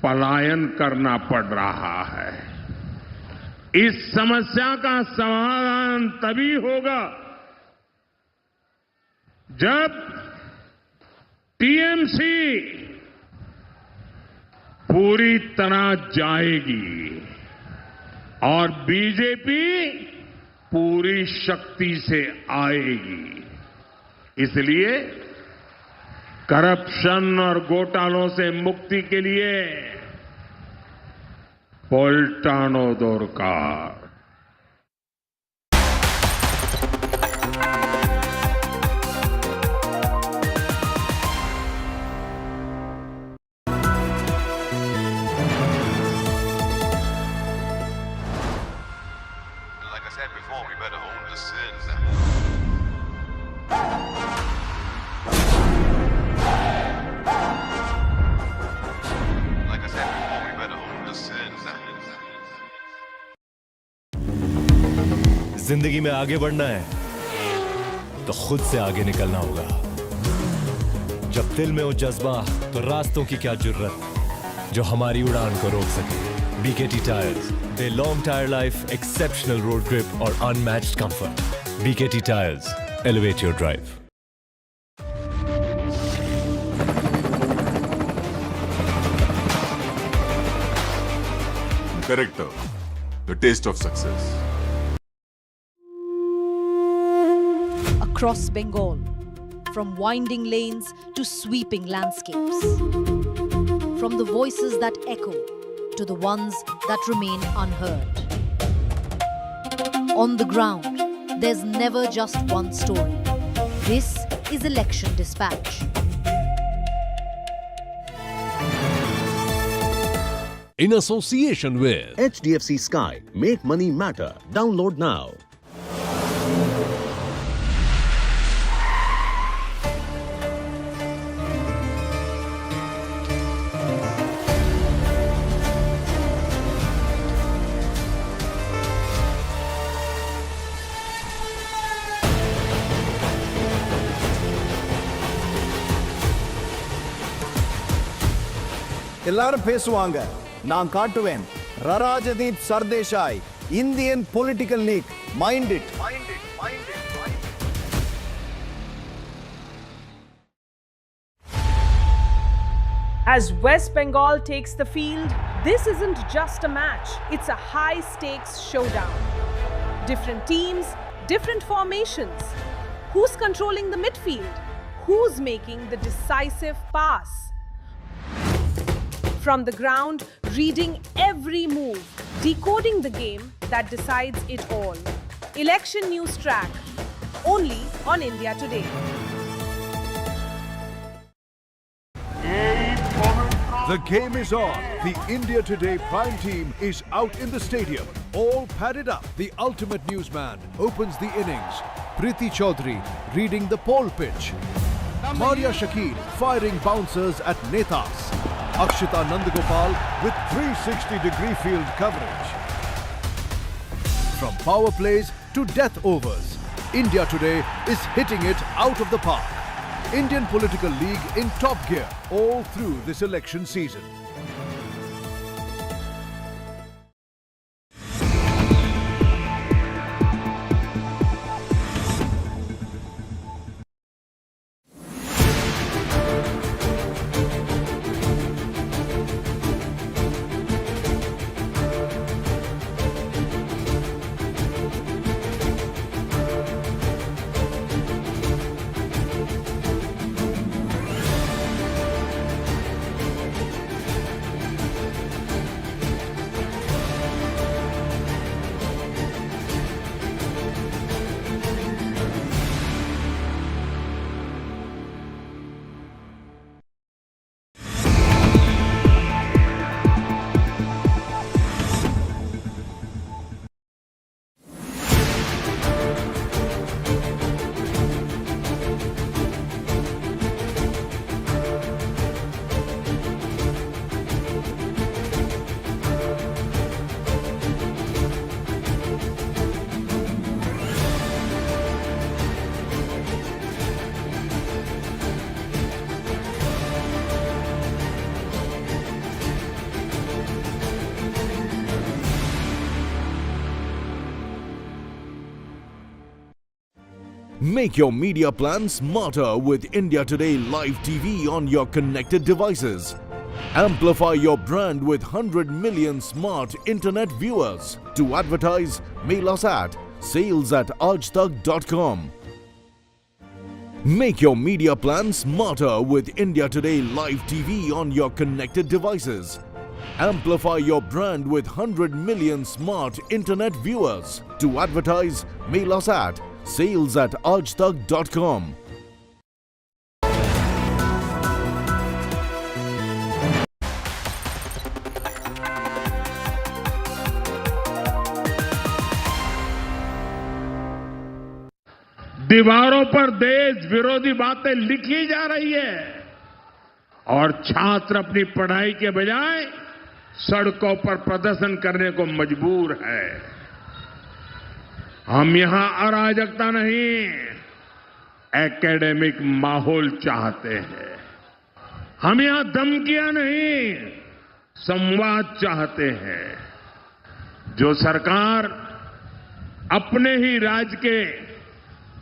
पलायन करना पड़ रहा है। इस समस्या का समाधान तभी होगा जब टीएमसी पूरी तरह जाएगी और बीजेपी पूरी शक्ति से आएगी। इसलिए करप्शन और घोटालों से मुक्ति के लिए पलटानो दरकार। जिंदगी में आगे बढ़ना है तो खुद से आगे निकलना होगा। जब दिल में हो जज्बा तो रास्तों की क्या जुर्रत जो हमारी उड़ान को रोक सके। BKT tyres, they long tyre life, exceptional road grip और unmatched comfort. BKT tyres, elevate your drive. Character, the taste of success. Across Bengal, from winding lanes to sweeping landscapes, from the voices that echo to the ones that remain unheard. On the ground, there's never just one story. This is Election Dispatch. In association with HDFC Sky. Make money matter. Download now. எல்லாரும் பேசுவாங்க, நான் காட்டுவேன். Rajdeep Sardesai, Indian political league. Mind it. As West Bengal takes the field, this isn't just a match, it's a high-stakes showdown. Different teams, different formations. Who's controlling the midfield? Who's making the decisive pass? From the ground, reading every move, decoding the game that decides it all. Election News Track, only on India Today. The game is on. The India Today Prime Team is out in the stadium. All padded up. The ultimate newsman opens the innings. Priti Chaudhary reading the pole pitch. Maria Shakil firing bouncers at Netas. Akshita Nandagopal with 360-degree field coverage. From power plays to death overs, India Today is hitting it out of the park. Indian political league in top gear all through this election season. Make your media plan smarter with India Today Live TV on your connected devices. Amplify your brand with 100 million smart internet viewers. To advertise, mail us at sales@aajtak.com. Make your media plan smarter with India Today Live TV on your connected devices. Amplify your brand with 100 million smart internet viewers. To advertise, mail us at sales@aajtak.com. दीवारों पर देश विरोधी बातें लिखी जा रही है और छात्र अपनी पढ़ाई के बजाय सड़कों पर प्रदर्शन करने को मजबूर है। हम यहां अराजकता नहीं, एकेडमिक माहौल चाहते हैं। हम यहां धमकियां नहीं, संवाद चाहते हैं। जो सरकार अपने ही राज्य के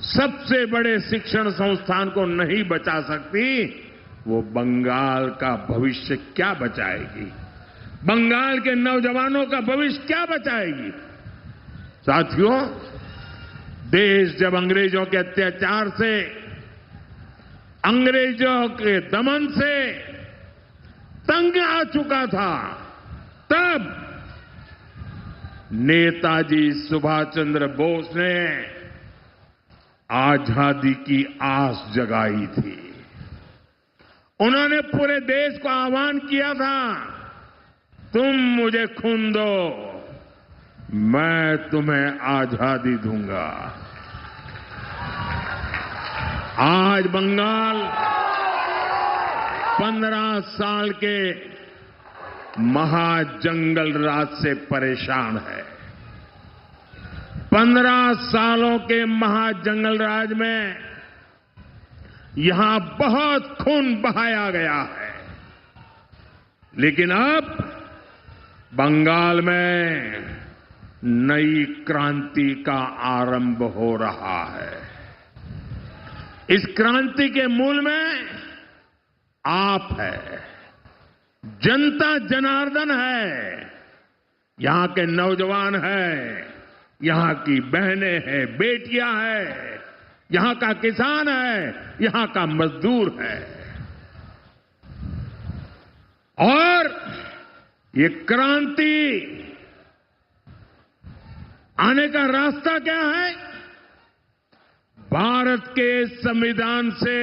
सबसे बड़े शिक्षण संस्थान को नहीं बचा सकती, वो बंगाल का भविष्य क्या बचाएगी? बंगाल के नौजवानों का भविष्य क्या बचाएगी? साथियों, देश जब अंग्रेजों के अत्याचार से, अंग्रेजों के दमन से तंग आ चुका था, तब नेताजी सुभाष चंद्र बोस ने आजादी की आस जगाई थी। उन्होंने पूरे देश को आह्वान किया था, तुम मुझे खून दो, मैं तुम्हें आजादी दूंगा। आज बंगाल 15 साल के महाजंगल राज से परेशान है। 15 सालों के महाजंगल राज में यहां बहुत खून बहाया गया है, लेकिन अब बंगाल में नई क्रांति का आरंभ हो रहा है। इस क्रांति के मूल में आप है, जनता जनार्दन है, यहां के नौजवान हैं, यहां की बहनें हैं, बेटियां हैं, यहां का किसान है, यहां का मजदूर है। और ये क्रांति आने का रास्ता क्या है? भारत के संविधान से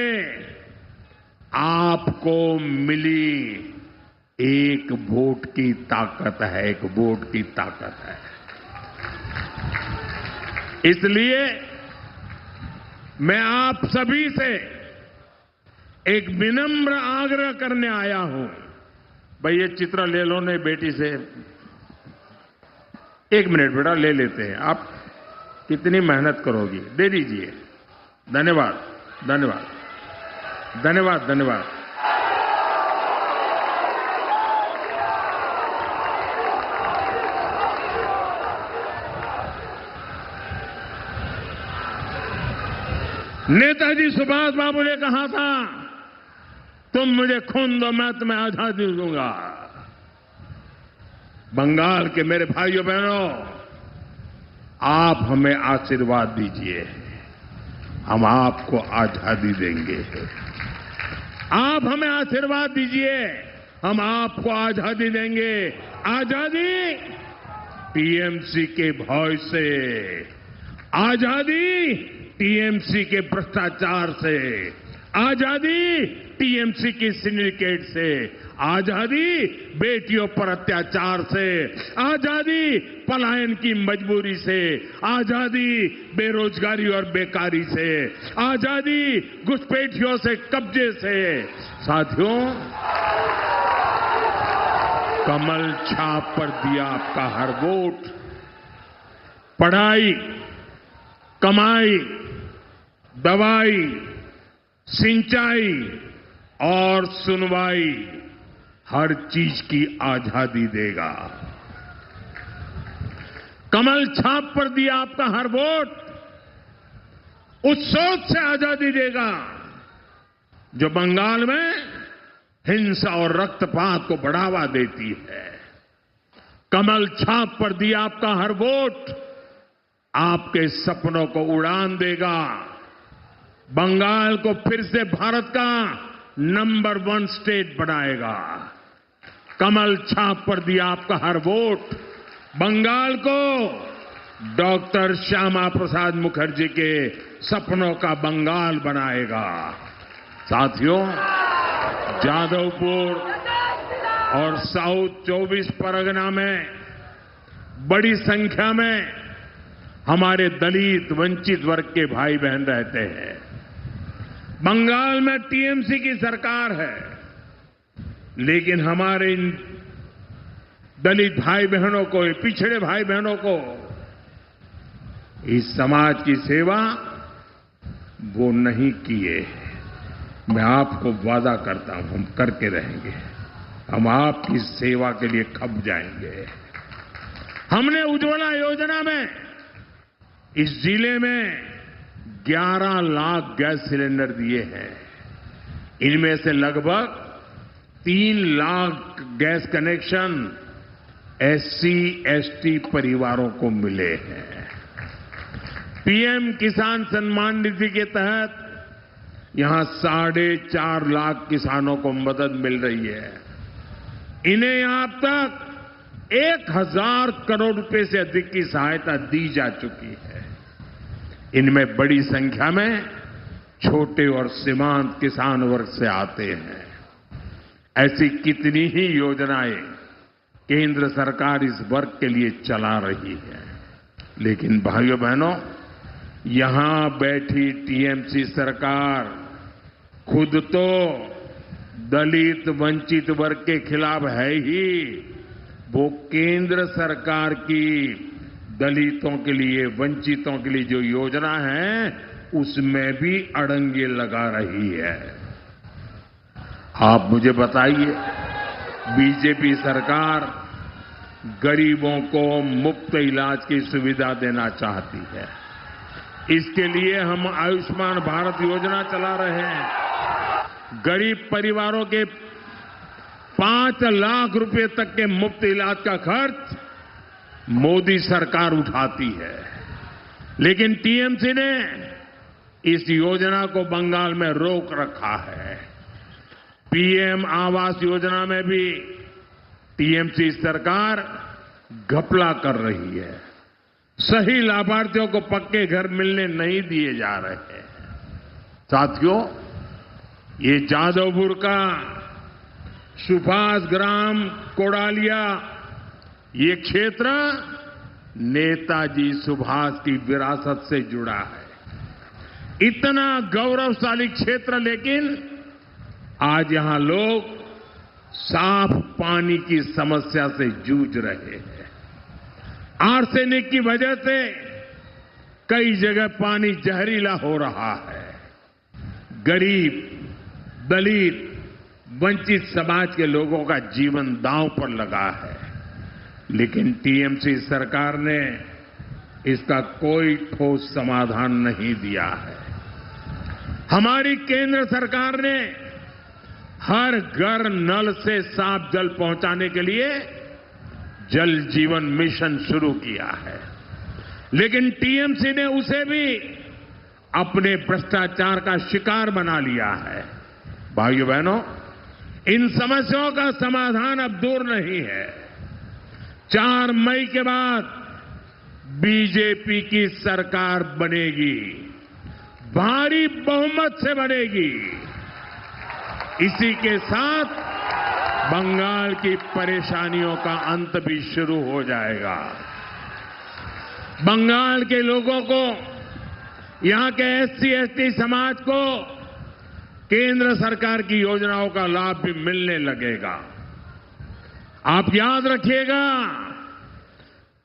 आपको मिली एक वोट की ताकत है, एक वोट की ताकत है। इसलिए मैं आप सभी से एक विनम्र आग्रह करने आया हूं। भाई ये चित्र ले लो ने बेटी से, 1 मिनट बेटा ले लेते हैं, आप कितनी मेहनत करोगी, दे दीजिए। धन्यवाद, धन्यवाद, धन्यवाद, धन्यवाद। नेताजी सुभाष बाबू ने कहा था, तुम मुझे खून दो, मैं तुम्हें आजादी दूंगा। बंगाल के मेरे भाइयों बहनों, आप हमें आशीर्वाद दीजिए, हम आपको आजादी देंगे। आप हमें आशीर्वाद दीजिए, हम आपको आजादी देंगे। आजादी टीएमसी के भय से, आजादी टीएमसी के भ्रष्टाचार से, आजादी टीएमसी की सिंडिकेट से, आजादी बेटियों पर अत्याचार से, आजादी पलायन की मजबूरी से, आजादी बेरोजगारी और बेकारी से, आजादी घुसपैठियों से, कब्जे से। साथियों, कमल छाप पर दिया आपका हर वोट पढ़ाई, कमाई, दवाई, सिंचाई और सुनवाई, हर चीज की आजादी देगा। कमल छाप पर दिया आपका हर वोट उस सोच से आजादी देगा जो बंगाल में हिंसा और रक्तपात को बढ़ावा देती है। कमल छाप पर दिया आपका हर वोट आपके सपनों को उड़ान देगा। बंगाल को फिर से भारत का नंबर 1 स्टेट बनाएगा। कमल छाप पर दिया आपका हर वोट बंगाल को डॉक्टर श्यामा प्रसाद मुखर्जी के सपनों का बंगाल बनाएगा। साथियों, जादवपुर और साउथ 24 परगना में बड़ी संख्या में हमारे दलित वंचित वर्ग के भाई बहन रहते हैं। बंगाल में टीएमसी की सरकार है, लेकिन हमारे इन दलित भाई बहनों को, पिछड़े भाई बहनों को इस समाज की सेवा वो नहीं किए। मैं आपको वादा करता हूं, हम करके रहेंगे। हम आपकी सेवा के लिए खप जाएंगे। हमने उज्ज्वला योजना में इस जिले में 11 लाख गैस सिलेंडर दिए हैं। इनमें से लगभग 3 लाख गैस कनेक्शन SC/ST परिवारों को मिले हैं। पीएम किसान सम्मान निधि के तहत यहां 4.5 लाख किसानों को मदद मिल रही है। इन्हें अब तक 1000 करोड़ रुपए से अधिक की सहायता दी जा चुकी है। इनमें बड़ी संख्या में छोटे और सीमांत किसान वर्ग से आते हैं। ऐसी कितनी ही योजनाएं केंद्र सरकार इस वर्ग के लिए चला रही है। लेकिन भाइयों बहनों, यहां बैठी टीएमसी सरकार खुद तो दलित वंचित वर्ग के खिलाफ है ही, वो केंद्र सरकार की दलितों के लिए, वंचितों के लिए जो योजना है उसमें भी अड़ंगे लगा रही है। आप मुझे बताइए, बीजेपी सरकार गरीबों को मुफ्त इलाज की सुविधा देना चाहती है। इसके लिए हम आयुष्मान भारत योजना चला रहे हैं। गरीब परिवारों के 5 लाख रुपए तक के मुफ्त इलाज का खर्च मोदी सरकार उठाती है। लेकिन टीएमसी ने इस योजना को बंगाल में रोक रखा है। पीएम आवास योजना में भी टीएमसी सरकार घपला कर रही है। सही लाभार्थियों को पक्के घर मिलने नहीं दिए जा रहे हैं। साथियों, ये जादवपुर का सुभाष ग्राम कोडालिया, ये क्षेत्र नेताजी सुभाष की विरासत से जुड़ा है। इतना गौरवशाली क्षेत्र, लेकिन आज यहां लोग साफ पानी की समस्या से जूझ रहे हैं। आर्सेनिक की वजह से कई जगह पानी जहरीला हो रहा है। गरीब, दलित, वंचित समाज के लोगों का जीवन दांव पर लगा है। लेकिन टीएमसी सरकार ने इसका कोई ठोस समाधान नहीं दिया है। हमारी केंद्र सरकार ने हर घर नल से साफ जल पहुंचाने के लिए जल जीवन मिशन शुरू किया है। लेकिन टीएमसी ने उसे भी अपने भ्रष्टाचार का शिकार बना लिया है। भाइयों बहनों, इन समस्याओं का समाधान अब दूर नहीं है। 4 मई के बाद बीजेपी की सरकार बनेगी, भारी बहुमत से बनेगी। इसी के साथ बंगाल की परेशानियों का अंत भी शुरू हो जाएगा। बंगाल के लोगों को, यहां के SC/ST समाज को केंद्र सरकार की योजनाओं का लाभ भी मिलने लगेगा। आप याद रखिएगा,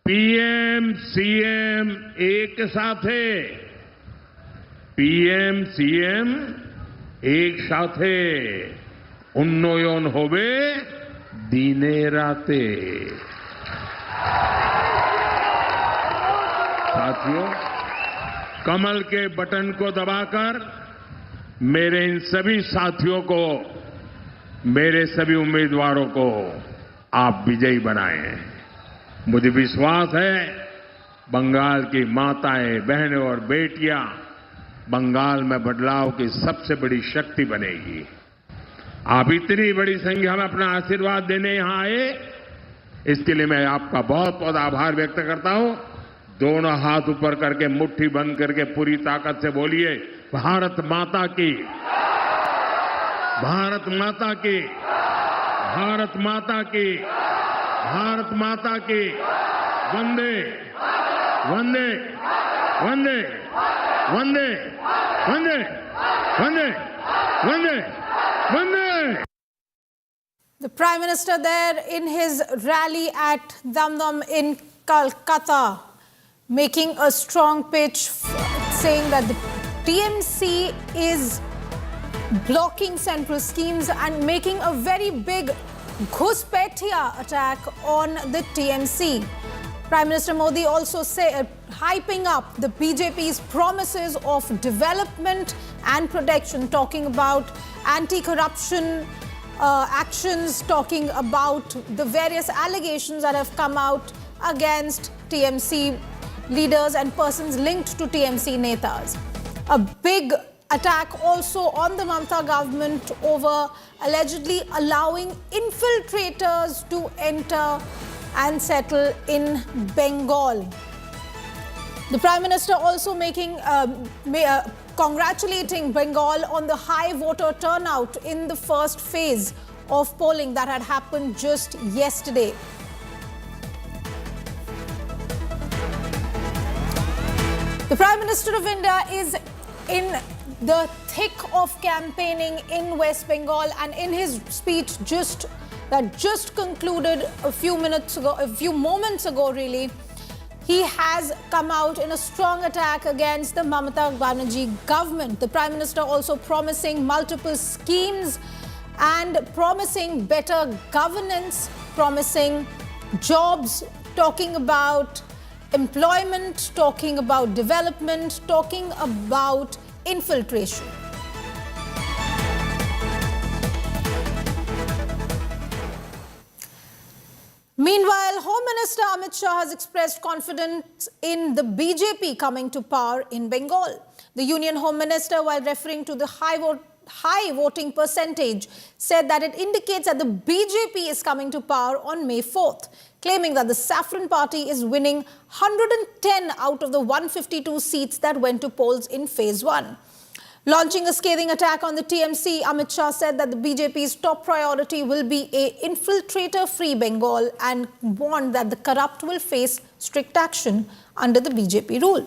पीएम सीएम एक साथ है। पीएम सीएम एक साथे उन्नयन होवे दिने राते। साथियों, कमल के बटन को दबाकर मेरे इन सभी साथियों को, मेरे सभी उम्मीदवारों को आप विजयी बनाएं। मुझे विश्वास है बंगाल की माताएं, बहनें और बेटियां बंगाल में बदलाव की सबसे बड़ी शक्ति बनेगी। आप इतनी बड़ी संख्या में अपना आशीर्वाद देने यहां आए, इसके लिए मैं आपका बहुत बहुत आभार व्यक्त करता हूं। दोनों हाथ ऊपर करके मुट्ठी बंद करके पूरी ताकत से बोलिए, भारत माता की, भारत माता की, भारत माता की, भारत माता की, वंदे वंदे वंदे वंदे वंदे वंदे वंदे वंदे। The Prime Minister there in his rally at Damdam in Kolkata, making a strong pitch, saying that the TMC is blocking central schemes and making a very big Ghuspetia attack on the TMC. Prime Minister Modi also hyping up the BJP's promises of development and protection, talking about anti-corruption actions, talking about the various allegations that have come out against TMC leaders and persons linked to TMC netas. A big attack also on the Mamata government over allegedly allowing infiltrators to enter and settle in Bengal. The Prime Minister also congratulating Bengal on the high voter turnout in the first phase of polling that had happened just yesterday. The Prime Minister of India is in the thick of campaigning in West Bengal, and in his speech just concluded a few moments ago really, he has come out in a strong attack against the Mamata Banerjee government. The Prime Minister also promising multiple schemes and promising better governance, promising jobs, talking about employment, talking about development, talking about infiltration. Meanwhile, Home Minister Amit Shah has expressed confidence in the BJP coming to power in Bengal. The Union Home Minister, while referring to the high voting percentage, said that it indicates that the BJP is coming to power on May 4th, claiming that the Saffron Party is winning 110 out of the 152 seats that went to polls in Phase 1. Launching a scathing attack on the TMC, Amit Shah said that the BJP's top priority will be a infiltrator-free Bengal and warned that the corrupt will face strict action under the BJP rule.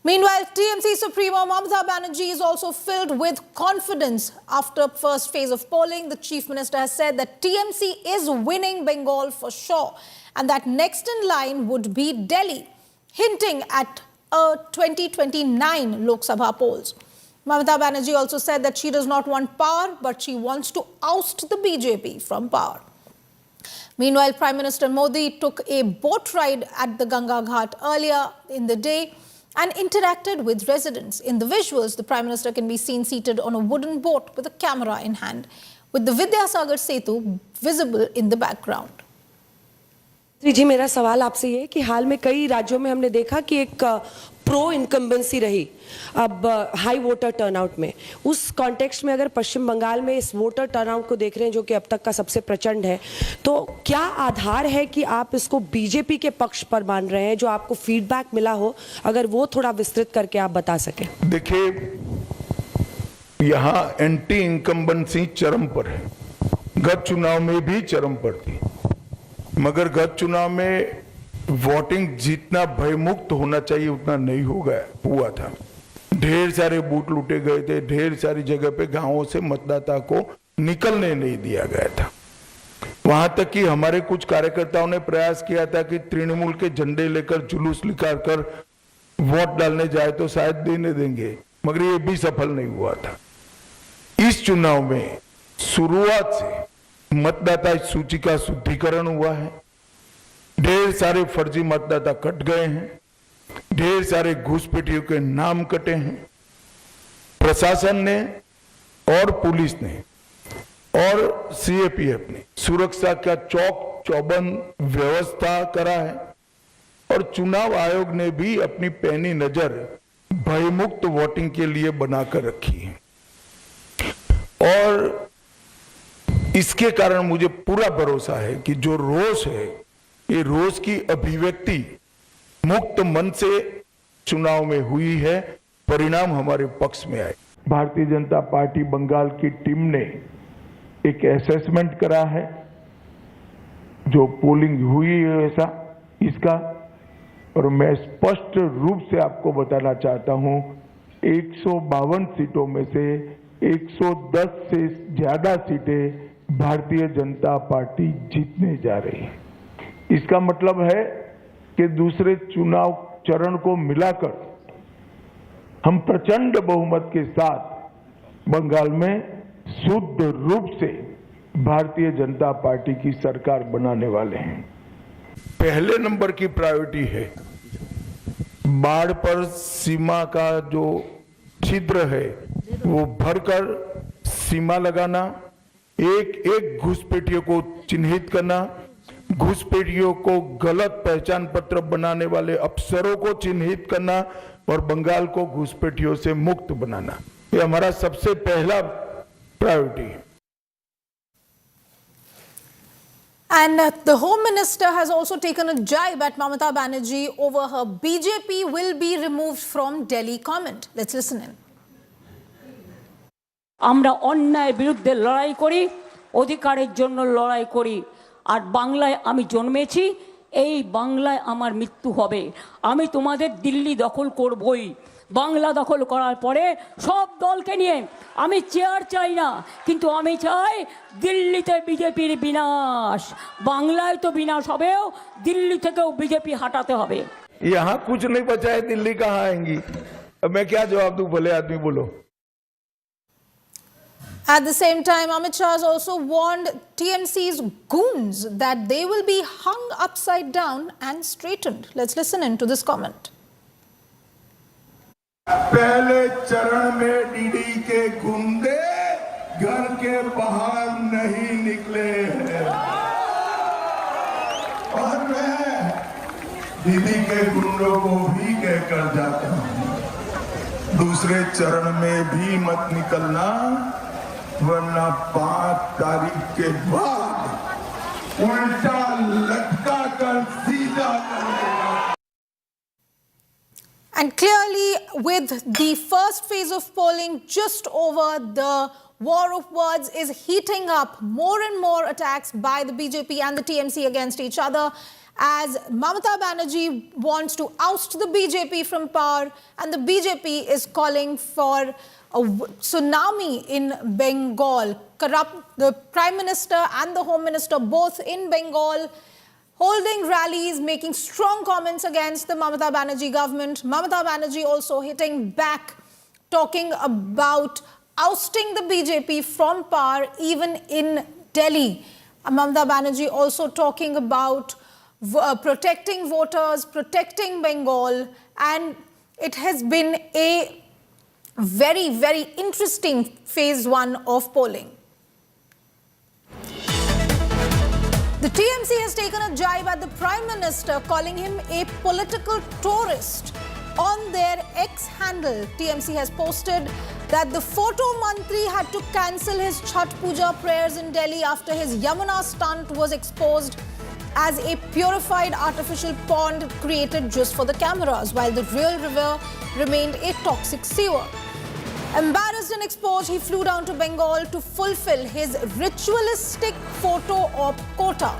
Meanwhile, TMC Supremo Mojtaba Banerjee is also filled with confidence after first phase of polling. The Chief Minister has said that TMC is winning Bengal for sure and that next in line would be Delhi, hinting at a 2029 Lok Sabha polls. Mamata Banerjee also said that she does not want power, but she wants to oust the BJP from power. Meanwhile, Prime Minister Modi took a boat ride at the Ganga Ghat earlier in the day and interacted with residents. In the visuals, the Prime Minister can be seen seated on a wooden boat with a camera in hand, with the Vidyasagar Setu visible in the background. जी मेरा सवाल आपसे ये है कि हाल में कई राज्यों में हमने देखा कि एक प्रो इनकम्बेंसी रही अब हाई वोटर टर्नआउट में। उस कॉन्टेक्स्ट में अगर पश्चिम बंगाल में इस वोटर टर्नआउट को देख रहे हैं जो कि अब तक का सबसे प्रचंड है, तो क्या आधार है कि आप इसको बीजेपी के पक्ष पर मान रहे हैं? जो आपको फीडबैक मिला हो, अगर वो थोड़ा विस्तृत करके आप बता सकें। देखिए, यहाँ एंटी इनकम्बेंसी चरम पर है, गत चुनाव में भी चरम पर थी, मगर गत चुनाव में वोटिंग जितना भयमुक्त होना चाहिए उतना नहीं हुआ था। ढेर सारे बूथ लूटे गए थे, ढेर सारी जगह पे गांवों से मतदाता को निकलने नहीं दिया गया था। वहां तक कि हमारे कुछ कार्यकर्ताओं ने प्रयास किया था कि तृणमूल के झंडे लेकर जुलूस निकाल कर वोट डालने जाए तो शायद देने देंगे, मगर ये भी सफल नहीं हुआ था। इस चुनाव में शुरुआत से मतदाता सूची का शुद्धिकरण हुआ है, ढेर सारे फर्जी मतदाता कट गए हैं ढेर सारे घुसपैठियों के नाम कटे हैं। प्रशासन ने और पुलिस ने और सीएपीएफ ने सुरक्षा का चौक चौबंद व्यवस्था करा है और चुनाव आयोग ने भी अपनी पैनी नजर भयमुक्त वोटिंग के लिए बनाकर रखी है। और इसके कारण मुझे पूरा भरोसा है कि जो रोष है, ये रोष की अभिव्यक्ति मुक्त मन से चुनाव में हुई है, परिणाम हमारे पक्ष में आए। भारतीय जनता पार्टी बंगाल की टीम ने एक असेसमेंट करा है, जो पोलिंग हुई है ऐसा इसका, और मैं स्पष्ट रूप से आपको बताना चाहता हूं, 152 सीटों में से 110 से ज्यादा सीटें भारतीय जनता पार्टी जीतने जा रही है। इसका मतलब है कि दूसरे चुनाव चरण को मिलाकर हम प्रचंड बहुमत के साथ बंगाल में शुद्ध रूप से भारतीय जनता पार्टी की सरकार बनाने वाले हैं। पहले नंबर की प्रायोरिटी है बाढ़ पर सीमा का जो छिद्र है वो भरकर सीमा लगाना, एक एक घुसपैठियों को चिन्हित करना, घुसपैठियों को गलत पहचान पत्र बनाने वाले अफसरों को चिन्हित करना और बंगाल को घुसपैठियों से मुक्त बनाना, ये हमारा सबसे पहला प्रायोरिटी है। And the Home Minister has also taken a jibe at Mamata Banerjee over her BJP will be removed from Delhi comment. Let's listen in. আমরা অন্যায়ের বিরুদ্ধে লড়াই করি, অধিকারের জন্য লড়াই করি, আর বাংলায় আমি জন্মেছি, এই বাংলায় আমার মৃত্যু হবে। আমি তোমাদের দিল্লি দখল করবই। বাংলা দখল করার পরে সব দলকে নিয়ে আমি চেয়ার চাই না, কিন্তু আমি চাই দিল্লিতে বিজেপির বিনাশ। বাংলায় তো বিনাশ হবেও, দিল্লি থেকেও বিজেপি হাঁটাতে হবে। यहाँ कुछ नहीं बचा है, दिल्ली कहाँ आएंगी? अब मैं क्या जवाब दूं? भले आदमी बोलो। At the same time, Amit Shah has also warned TMC's goons that they will be hung upside down and straightened. Let's listen in to this comment. पहले चरण में डीडी के गुंडे घर के बाहर नहीं निकले हैं और मैं दीदी के गुंडों को भी कहकर जाता हूं, दूसरे चरण में भी मत निकलना, वरना 5 तारीख के बाद उल्टा लटका कर सीधा कर देगा। And clearly, with the first phase of polling just over, the war of words is heating up. More and more attacks by the BJP and the TMC against each other, as Mamata Banerjee wants to oust the BJP from power, and the BJP is calling for a tsunami in Bengal. The Prime Minister and the Home Minister both in Bengal, holding rallies, making strong comments against the Mamata Banerjee government. Mamata Banerjee also hitting back, talking about ousting the BJP from power even in Delhi. Mamata Banerjee also talking about protecting voters, protecting Bengal, and it has been a very, very interesting phase 1 of polling. The TMC has taken a jibe at the Prime Minister, calling him a political tourist. On their X handle, TMC has posted that the photo mantri had to cancel his Chhat Puja prayers in Delhi after his Yamuna stunt was exposed as a purified artificial pond created just for the cameras, while the real river remained a toxic sewer. Embarrassed and exposed, he flew down to Bengal to fulfill his ritualistic photo op quota.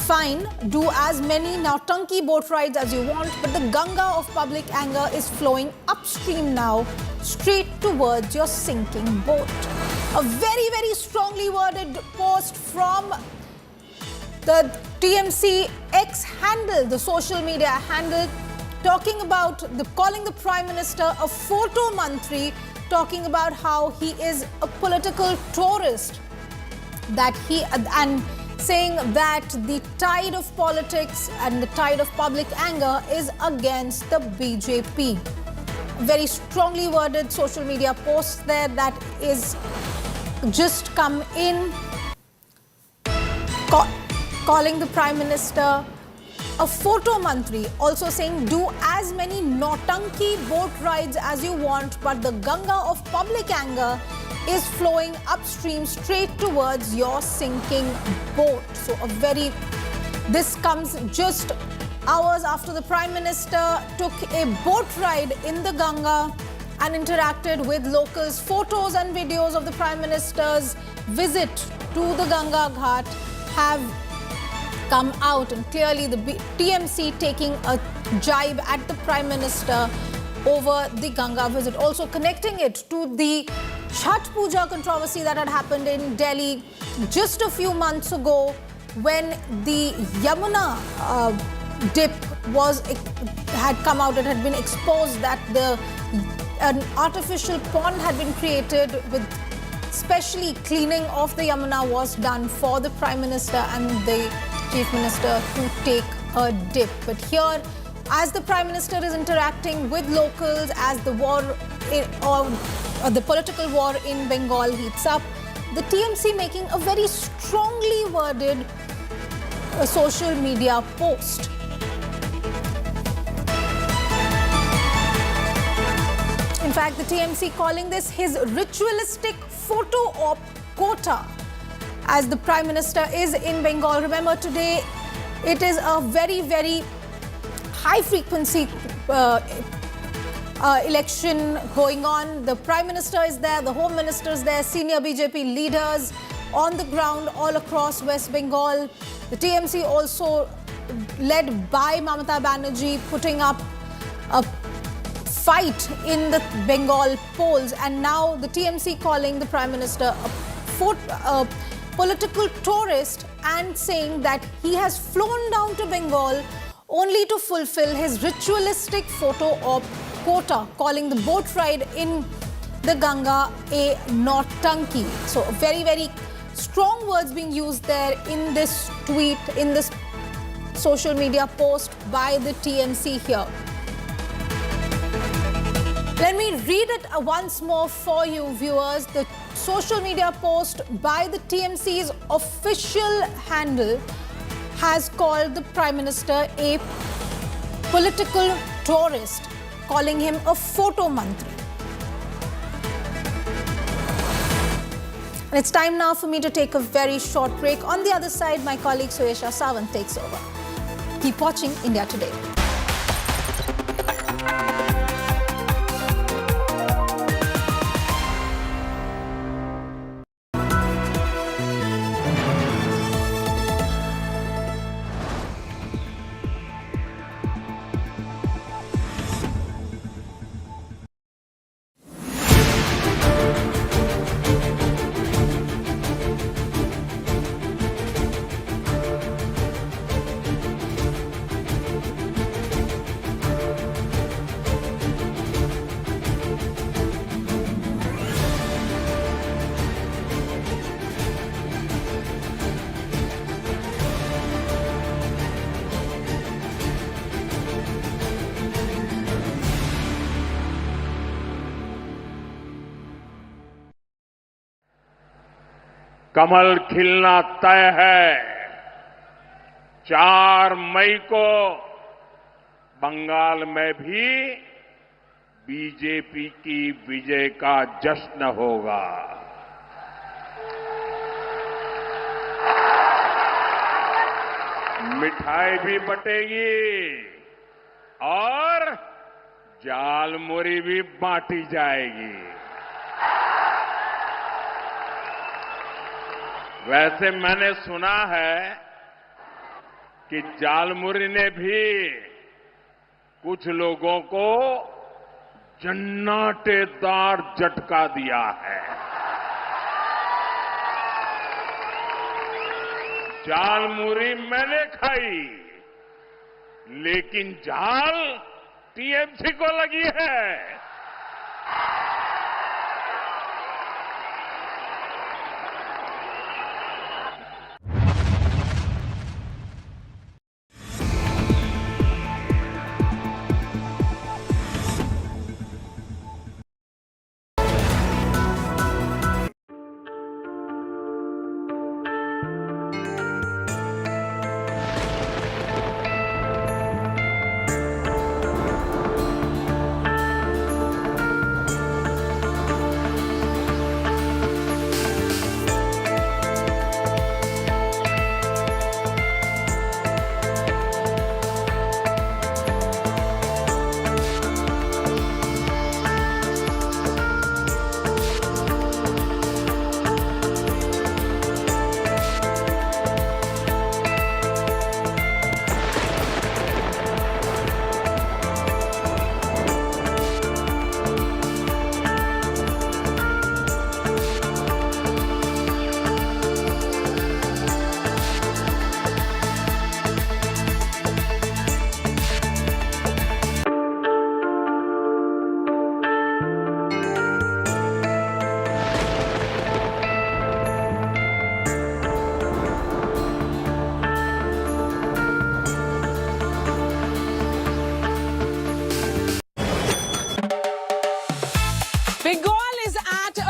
Fine, do as many Nautanki boat rides as you want, but the Ganga of public anger is flowing upstream now, straight towards your sinking boat. A very, very strongly worded post from the TMC X handle, the social media handle, talking about calling the Prime Minister a photo mantri, talking about how he is a political tourist, that he and saying that the tide of politics and the tide of public anger is against the BJP. Very strongly worded social media post there that is just come in, calling the Prime Minister a photo mantri, also saying do as many Nautanki boat rides as you want, but the Ganga of public anger is flowing upstream straight towards your sinking boat. So this comes just hours after the Prime Minister took a boat ride in the Ganga and interacted with locals. Photos and videos of the Prime Minister's visit to the Ganga Ghat have come out, and clearly the TMC taking a jibe at the Prime Minister over the Ganga visit, also connecting it to the Chhat Puja controversy that had happened in Delhi just a few months ago, when the Yamuna dip had come out. It had been exposed that an artificial pond had been created with specially cleaning of the Yamuna was done for the Prime Minister and the Chief Minister to take a dip. But here, as the Prime Minister is interacting with locals, as the war or the political war in Bengal heats up, the TMC making a very strongly worded social media post. In fact, the TMC calling this his ritualistic photo op quota as the Prime Minister is in Bengal. Remember, today it is a very, very high frequency election going on. The Prime Minister is there, the Home Minister is there, senior BJP leaders on the ground all across West Bengal. The TMC also led by Mamata Banerjee putting up a fight in the Bengal polls, and now the TMC calling the Prime Minister a political tourist and saying that he has flown down to Bengal only to fulfill his ritualistic photo op quota, calling the boat ride in the Ganga a Nautanki. So very, very strong words being used there in this tweet, in this social media post by the TMC here. Let me read it once more for you, viewers. The social media post by the TMC's official handle has called the Prime Minister a political tourist, calling him a photo mantri. And it's time now for me to take a very short break. On the other side, my colleague Suesha Sawant takes over. Keep watching India Today. कमल खिलना तय है। 4 मई को बंगाल में भी BJP की विजय का जश्न होगा। मिठाई भी बटेगी और जालमुरी भी बांटी जाएगी। वैसे मैंने सुना है कि जालमुरी ने भी कुछ लोगों को जन्नाटेदार झटका दिया है। जालमुरी मैंने खाई, लेकिन जाल टीएमसी को लगी है।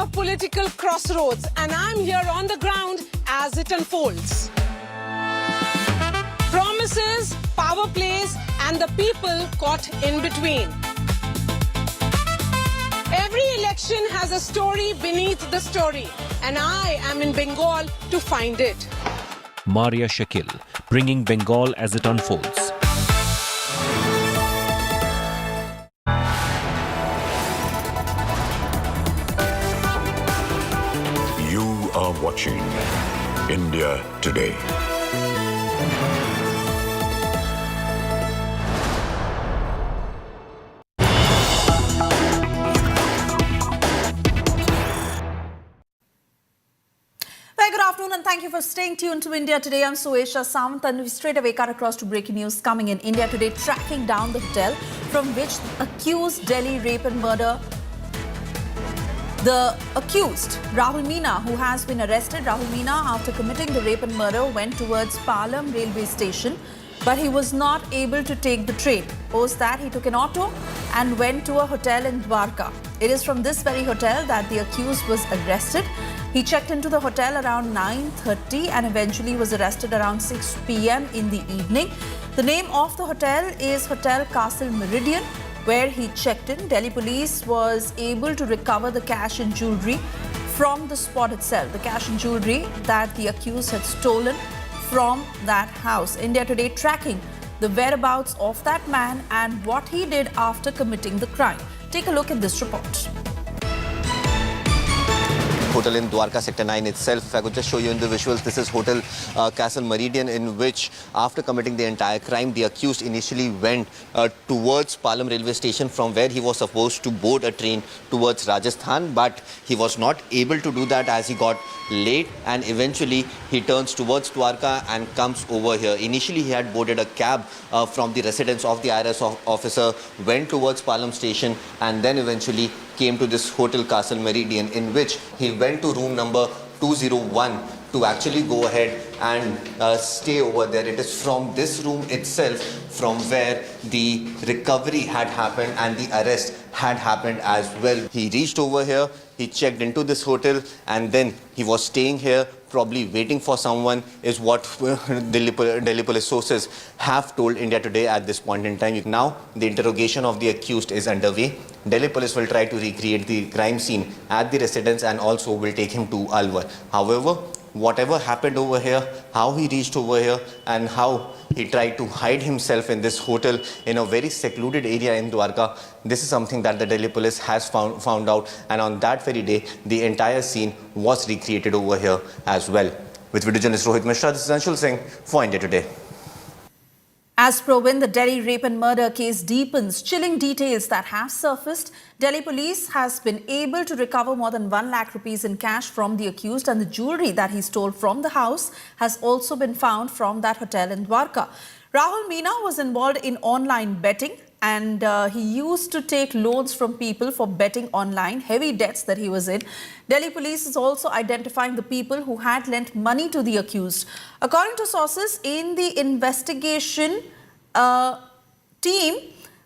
a political crossroads, and I'm here on the ground as it unfolds. Promises, power plays, and the people caught in between. Every election has a story beneath the story, and I am in Bengal to find it. Yechiel, bringing Bengal as it unfolds. You are watching India Today. Very good afternoon and thank you for staying tuned to India Today. I'm Suesha Samant and we straight away cut across to breaking news coming in. India Today tracking down the hotel from which accused Delhi rape and murder. The accused, Rahul Meena, who has been arrested. Rahul Meena, after committing the rape and murder, went towards Palam railway station, but he was not able to take the train. Post that, he took an auto and went to a hotel in Dwarka. It is from this very hotel that the accused was arrested. He checked into the hotel around 9:30 and eventually was arrested around 6 p.m. in the evening. The name of the hotel is Hotel Castle Meridian, where he checked in. Delhi police was able to recover the cash and jewellery from the spot itself. The cash and jewellery that the accused had stolen from that house. India Today tracking the whereabouts of that man and what he did after committing the crime. Take a look at this report. Hotel in Dwarka Sector 9 itself. If I could just show you in the visuals, this is Hotel Castle Meridian, in which after committing the entire crime, the accused initially went towards Palam railway station, from where he was supposed to board a train towards Rajasthan, but he was not able to do that as he got late, and eventually he turns towards Dwarka and comes over here. Initially he had boarded a cab from the residence of the IRS officer, went towards Palam station, and then eventually came to this Hotel Castle Meridian, in which he went to room number 201 to actually go ahead and stay over there. It is from this room itself from where the recovery had happened and the arrest had happened as well. He reached over here, he checked into this hotel, and then he was staying here, probably waiting for someone, is what Delhi police sources have told India Today at this point in time. Now, the interrogation of the accused is underway. Delhi police will try to recreate the crime scene at the residence and also will take him to Alwar. However, whatever happened over here, how he reached over here and how he tried to hide himself in this hotel in a very secluded area in Dwarka, this is something that the Delhi police has found out, and on that very day, the entire scene was recreated over here as well. With video journalist Rahul Meena, this is Anshul Singh for India Today. As Provin, the Delhi rape and murder case deepens. Chilling details that have surfaced. Delhi police has been able to recover more than 1 lakh rupees in cash from the accused, and the jewellery that he stole from the house has also been found from that hotel in Dwarka. Rahul Meena was involved in online betting, and he used to take loans from people for betting online, heavy debts that he was in. Delhi police is also identifying the people who had lent money to the accused. According to sources in the investigation team,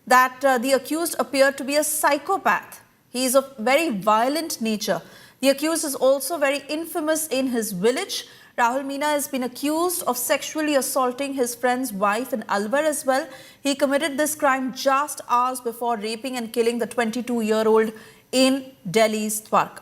that the accused appeared to be a psychopath. He is of very violent nature. The accused is also very infamous in his village. Rahul Meena has been accused of sexually assaulting his friend's wife in Alwar as well. He committed this crime just hours before raping and killing the 22-year-old in Delhi's Dwarka.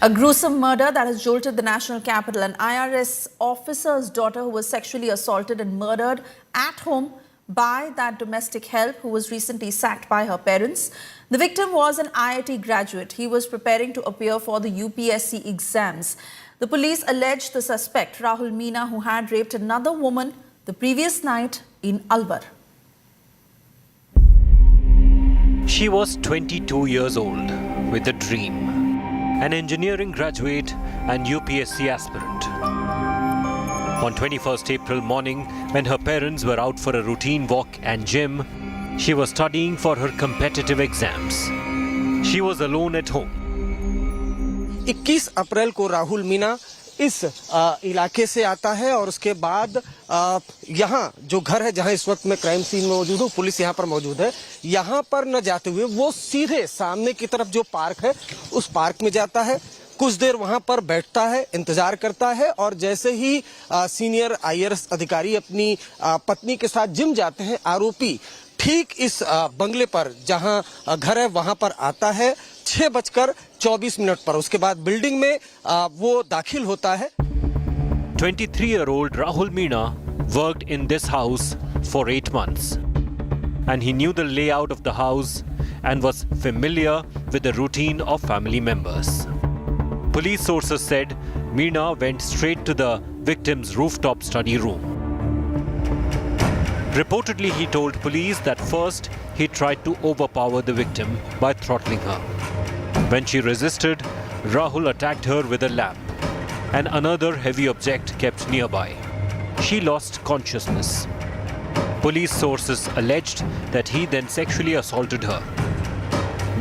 A gruesome murder that has jolted the national capital. An IRS officer's daughter who was sexually assaulted and murdered at home by that domestic help who was recently sacked by her parents. The victim was an IIT graduate. He was preparing to appear for the UPSC exams. The police alleged the suspect, Rahul Meena, who had raped another woman the previous night in Alwar. She was 22 years old with a dream. An engineering graduate and UPSC aspirant. On 21st April morning, when her parents were out for a routine walk and gym, she was studying for her competitive exams. She was alone at home. 21 अप्रैल को राहुल मीना इस इलाके से आता है और उसके बाद यहाँ जो घर है जहाँ इस वक्त मैं क्राइम सीन में मौजूद हूँ, पुलिस यहाँ पर मौजूद है, यहाँ पर न जाते हुए वो सीधे सामने की तरफ जो पार्क है उस पार्क में जाता है, कुछ देर वहां पर बैठता है, इंतजार करता है और जैसे ही सीनियर IAS अधिकारी अपनी पत्नी के साथ जिम जाते हैं, आरोपी ठीक इस बंगले पर जहां घर है वहां पर आता है 6:24 पर। उसके बाद बिल्डिंग में वो दाखिल होता है। 23-year-old Rahul Meena worked in this house for 8 months and he knew the layout of the house and was familiar with the routine of family members. Police sources said Meena went straight to the victim's rooftop study room. Reportedly, he told police that first he tried to overpower the victim by throttling her. When she resisted, Rahul attacked her with a lamp and another heavy object kept nearby. She lost consciousness. Police sources alleged that he then sexually assaulted her.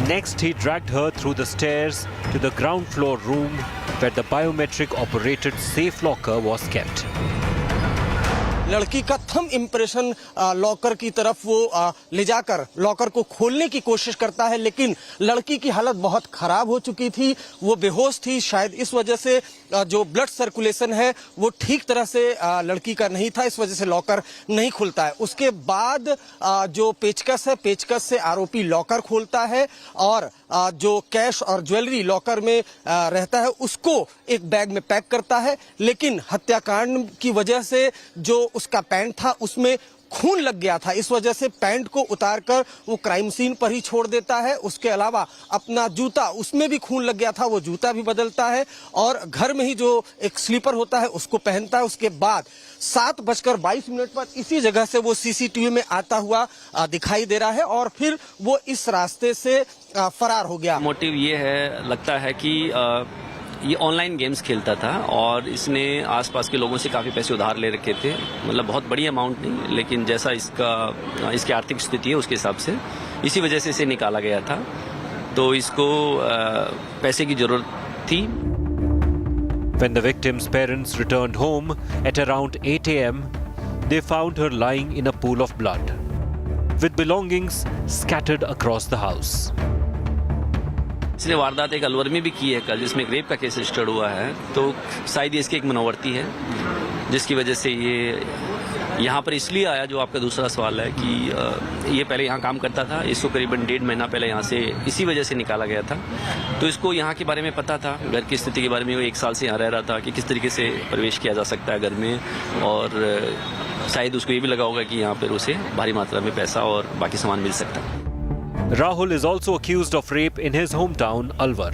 Next, he dragged her through the stairs to the ground floor room where the biometric-operated safe locker was kept. लड़की का thumb impression locker की तरफ वो ले जाकर locker को खोलने की कोशिश करता है, लेकिन लड़की की हालत बहुत खराब हो चुकी थी, वो बेहोश थी। शायद इस वजह से जो ब्लड सर्कुलेशन है वो ठीक तरह से लड़की का नहीं था, इस वजह से लॉकर नहीं खुलता है। उसके बाद जो पेचकस है, पेचकस से आरोपी लॉकर खोलता है और जो कैश और ज्वेलरी लॉकर में रहता है उसको एक बैग में पैक करता है, लेकिन हत्याकांड की वजह से जो उसका पैंट था उसमें खून लग गया था, इस वजह से पैंट को उतारकर वो क्राइम सीन पर ही छोड़ देता है। उसके अलावा अपना जूता, उसमें भी खून लग गया था, वो जूता भी बदलता है और घर में ही जो एक स्लीपर होता है उसको पहनता है। उसके बाद 7:22 पर इसी जगह से वो CCTV में आता हुआ दिखाई दे रहा है और फिर वो इस रास्ते से फरार हो गया। मोटिव ये है, लगता है कि ये ऑनलाइन गेम्स खेलता था और इसने आसपास के लोगों से काफ़ी पैसे उधार ले रखे थे, मतलब बहुत बड़ी अमाउंट नहीं, लेकिन जैसा इसकी आर्थिक स्थिति है उसके हिसाब से इसी वजह से इसे निकाला गया था, तो इसको पैसे की जरूरत थी। When the victim's parents returned home at around 8 a.m., they found her lying in a pool of blood, with belongings scattered across the house. इसने वारदात एक अलवर में भी की है कल, जिसमें एक रेप का केस रजिस्टर्ड हुआ है, तो शायद इसकी एक मनोवर्ती है जिसकी वजह से ये यहाँ पर इसलिए आया। जो आपका दूसरा सवाल है कि ये पहले यहाँ काम करता था, इसको करीबन 1.5 महीना पहले यहाँ से इसी वजह से निकाला गया था, तो इसको यहाँ के बारे में पता था, घर की स्थिति के बारे में। वो 1 साल से यहाँ रह रहा था कि किस तरीके से प्रवेश किया जा सकता है घर में, और शायद उसको ये भी लगा होगा कि यहाँ पर उसे भारी मात्रा में पैसा और बाकी सामान मिल सकता है। Rahul is also accused of rape in his hometown, Alwar.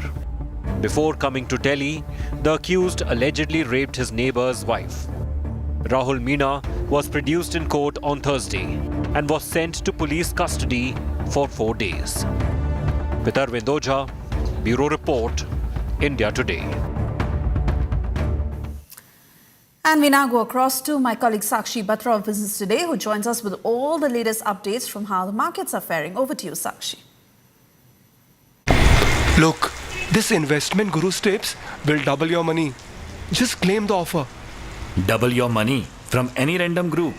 Before coming to Delhi, the accused allegedly raped his neighbor's wife. Rahul Meena was produced in court on Thursday and was sent to police custody for 4 days. With Arvind Ojha, Bureau Report, India Today. And we now go across to my colleague Sakshi Batra of Business Today, who joins us with all the latest updates from how the markets are faring. Over to you, Sakshi. Look, this investment guru's tips will double your money. Just claim the offer. Double your money from any random group.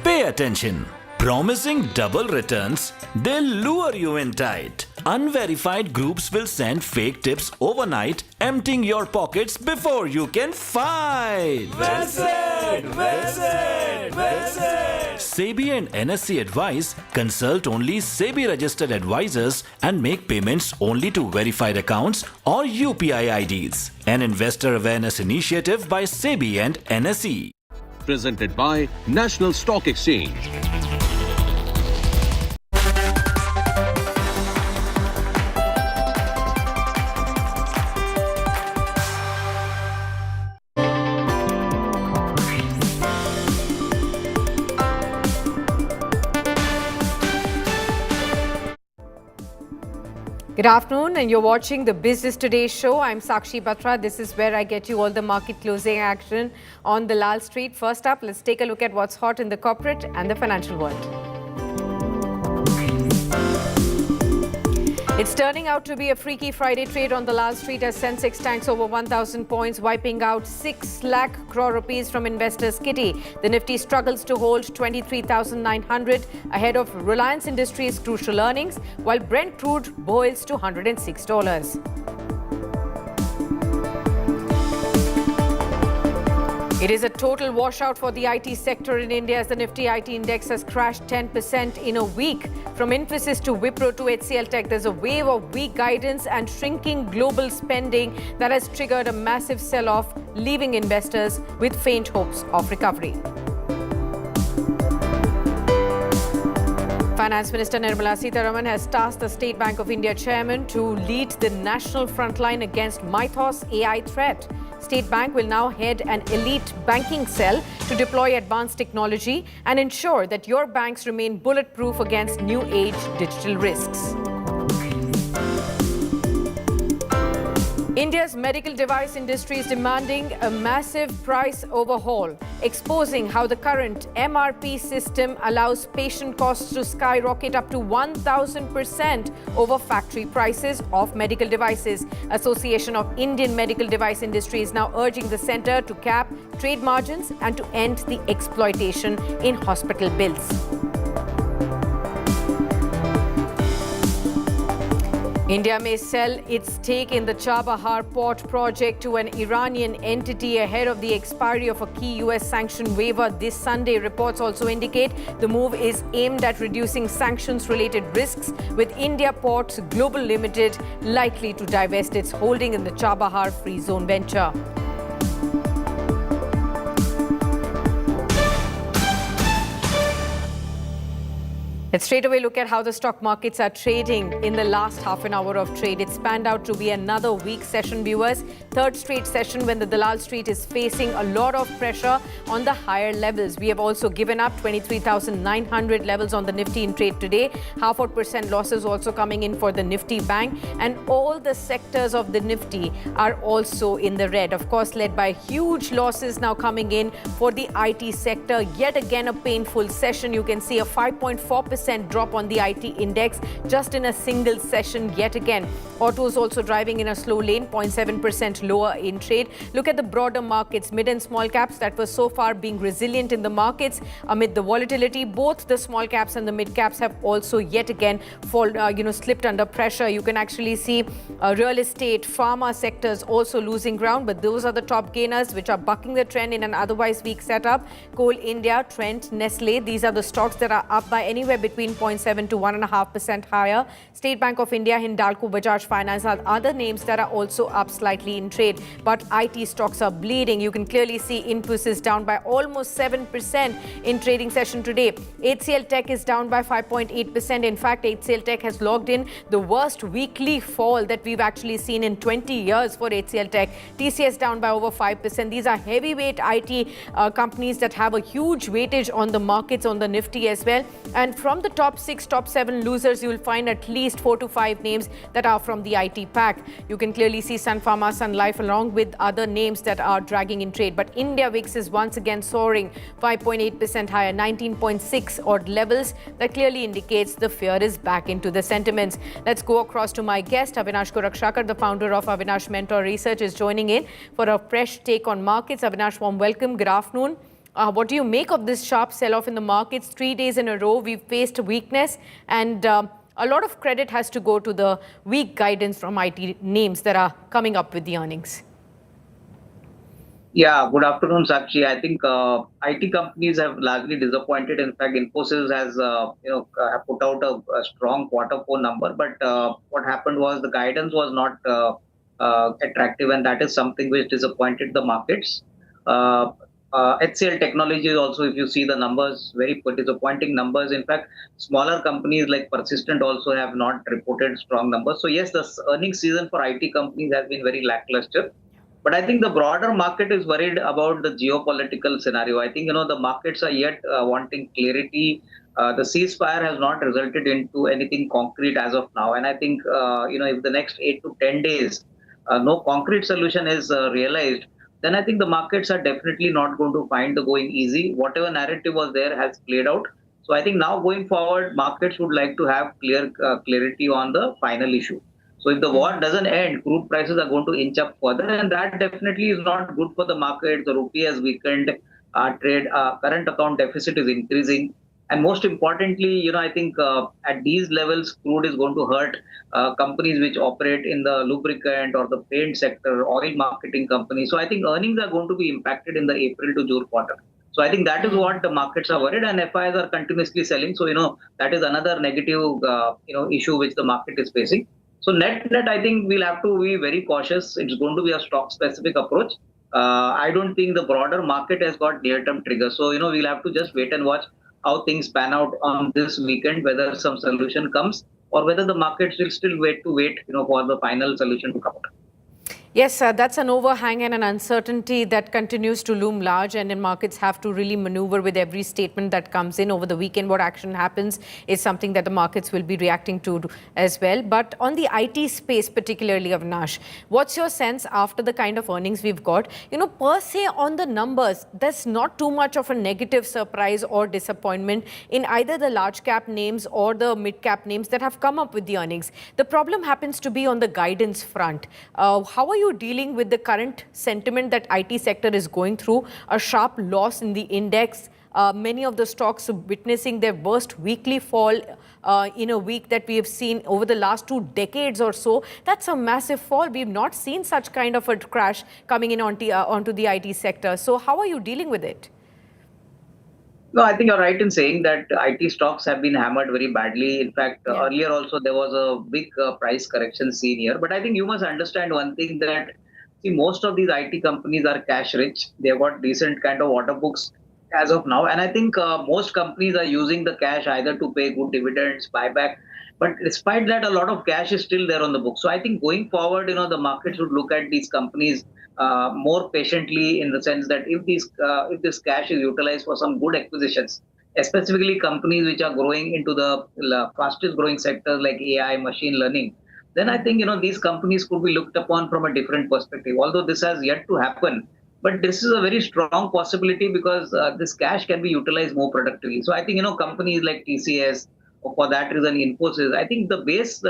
Pay attention. Promising double returns, they'll lure you in tight. Unverified groups will send fake tips overnight, emptying your pockets before you can fight. Well said, well said, well said. SEBI and NSE advise consult only SEBI registered advisors and make payments only to verified accounts or UPI IDs. An investor awareness initiative by SEBI and NSE. Presented by National Stock Exchange. Good afternoon, and you're watching the Business Today show. I'm Sakshi Batra. This is where I get you all the market closing action on the Lal Street. First up, let's take a look at what's hot in the corporate and the financial world. It's turning out to be a freaky Friday trade on the Lal Street as Sensex tanks over 1,000 points, wiping out 6 lakh crore rupees from investors' kitty. The Nifty struggles to hold 23,900 ahead of Reliance Industries' crucial earnings, while Brent crude boils to $106. It is a total washout for the IT sector in India as the Nifty IT index has crashed 10% in a week. From Infosys to Wipro to HCL Tech, there's a wave of weak guidance and shrinking global spending that has triggered a massive sell-off, leaving investors with faint hopes of recovery. Finance Minister Nirmala Sitharaman has tasked the State Bank of India chairman to lead the national frontline against Mythos AI threat. State Bank will now head an elite banking cell to deploy advanced technology and ensure that your banks remain bulletproof against new age digital risks. India's medical device industry is demanding a massive price overhaul, exposing how the current MRP system allows patient costs to skyrocket up to 1,000% over factory prices of medical devices. Association of Indian Medical Device Industry is now urging the centre to cap trade margins and to end the exploitation in hospital bills. India may sell its stake in the Chabahar port project to an Iranian entity ahead of the expiry of a key US sanction waiver this Sunday. Reports also indicate the move is aimed at reducing sanctions-related risks, with India Ports Global Limited likely to divest its holding in the Chabahar Free Zone venture. Let's straight away look at how the stock markets are trading in the last half an hour of trade. It's panned out to be another weak session, viewers. Third straight session when the Dalal Street is facing a lot of pressure on the higher levels. We have also given up 23,900 levels on the Nifty in trade today. 0.5% losses also coming in for the Nifty Bank. And all the sectors of the Nifty are also in the red. Of course, led by huge losses now coming in for the IT sector. Yet again, a painful session. You can see a 5.4% drop on the IT index just in a single session yet again. Autos also driving in a slow lane, 0.7% lower in trade. Look at the broader markets, mid and small caps that were so far being resilient in the markets amid the volatility. Both the small caps and the mid caps have also yet again slipped under pressure. You can actually see real estate, pharma sectors also losing ground, but those are the top gainers which are bucking the trend in an otherwise weak setup. Coal India, Trent, Nestle, these are the stocks that are up by anywhere between 0.7 to 1.5% higher. State Bank of India, Hindalco, Bajaj Finance are other names that are also up slightly in trade. But IT stocks are bleeding. You can clearly see Infosys down by almost 7% in trading session today. HCL Tech is down by 5.8%. In fact, HCL Tech has logged in the worst weekly fall that we've actually seen in 20 years for HCL Tech. TCS down by over 5%. These are heavyweight IT companies that have a huge weightage on the markets, on the Nifty as well. And from the top 6, top 7 losers, you will find at least 4 to 5 names that are from the IT pack. You can clearly see Sun Pharma, Sun Life along with other names that are dragging in trade. But India VIX is once again soaring 5.8% higher, 19.6 odd levels. That clearly indicates the fear is back into the sentiments. Let's go across to my guest, Avinash Gorakshakar, the founder of Avinash Mentor Research, is joining in for a fresh take on markets. Avinash, warm welcome. Good afternoon. What do you make of this sharp sell-off in the markets? 3 days in a row, we've faced weakness, and a lot of credit has to go to the weak guidance from IT names that are coming up with the earnings. Yeah, good afternoon, Sakshi. I think IT companies have largely disappointed. In fact, Infosys has have put out a strong Q4 number, but what happened was the guidance was not attractive, and that is something which disappointed the markets. HCL Technologies also, if you see the numbers, very disappointing numbers. In fact, smaller companies like Persistent also have not reported strong numbers. So yes, the earnings season for IT companies has been very lackluster. But I think the broader market is worried about the geopolitical scenario. I think, the markets are yet wanting clarity. The ceasefire has not resulted into anything concrete as of now. And I think, if the next 8 to 10 days, no concrete solution is realized, then I think the markets are definitely not going to find the going easy. Whatever narrative was there has played out. So I think now going forward, markets would like to have clarity on the final issue. So if the war doesn't end, crude prices are going to inch up further, and that definitely is not good for the market. The rupee has weakened, current account deficit is increasing, and most importantly, I think at these levels, crude is going to hurt companies which operate in the lubricant or the paint sector, oil marketing companies. So I think earnings are going to be impacted in the April to June quarter. So I think that is what the markets are worried, and FIs are continuously selling. So that is another negative issue which the market is facing. So net, I think we'll have to be very cautious. It's going to be a stock-specific approach. I don't think the broader market has got near-term triggers. So, we'll have to just wait and watch how things pan out on this weekend, whether some solution comes or whether the markets will still wait for the final solution to come out. Yes, that's an overhang and an uncertainty that continues to loom large, and then markets have to really maneuver with every statement that comes in over the weekend. What action happens is something that the markets will be reacting to as well. But on the IT space, particularly, Avinash, what's your sense after the kind of earnings we've got? Per se on the numbers, there's not too much of a negative surprise or disappointment in either the large cap names or the mid cap names that have come up with the earnings. The problem happens to be on the guidance front. How are you dealing with the current sentiment that IT sector is going through? A sharp loss in the index, many of the stocks witnessing their worst weekly fall in a week that we have seen over the last 2 decades or so. That's a massive fall. We've not seen such kind of a crash coming in onto the IT sector. So how are you dealing with it? No, I think you're right in saying that IT stocks have been hammered very badly. In fact, earlier also there was a big price correction seen here. But I think you must understand one thing, that most of these IT companies are cash rich. They've got decent kind of order books as of now. And I think most companies are using the cash either to pay good dividends, buyback. But despite that, a lot of cash is still there on the book. So I think going forward, the markets would look at these companies more patiently, in the sense that if this cash is utilized for some good acquisitions, specifically companies which are growing into the fastest growing sectors like AI, machine learning, then I think these companies could be looked upon from a different perspective. Although this has yet to happen, but this is a very strong possibility because this cash can be utilized more productively. So I think companies like TCS, or for that reason Infosys, I think the base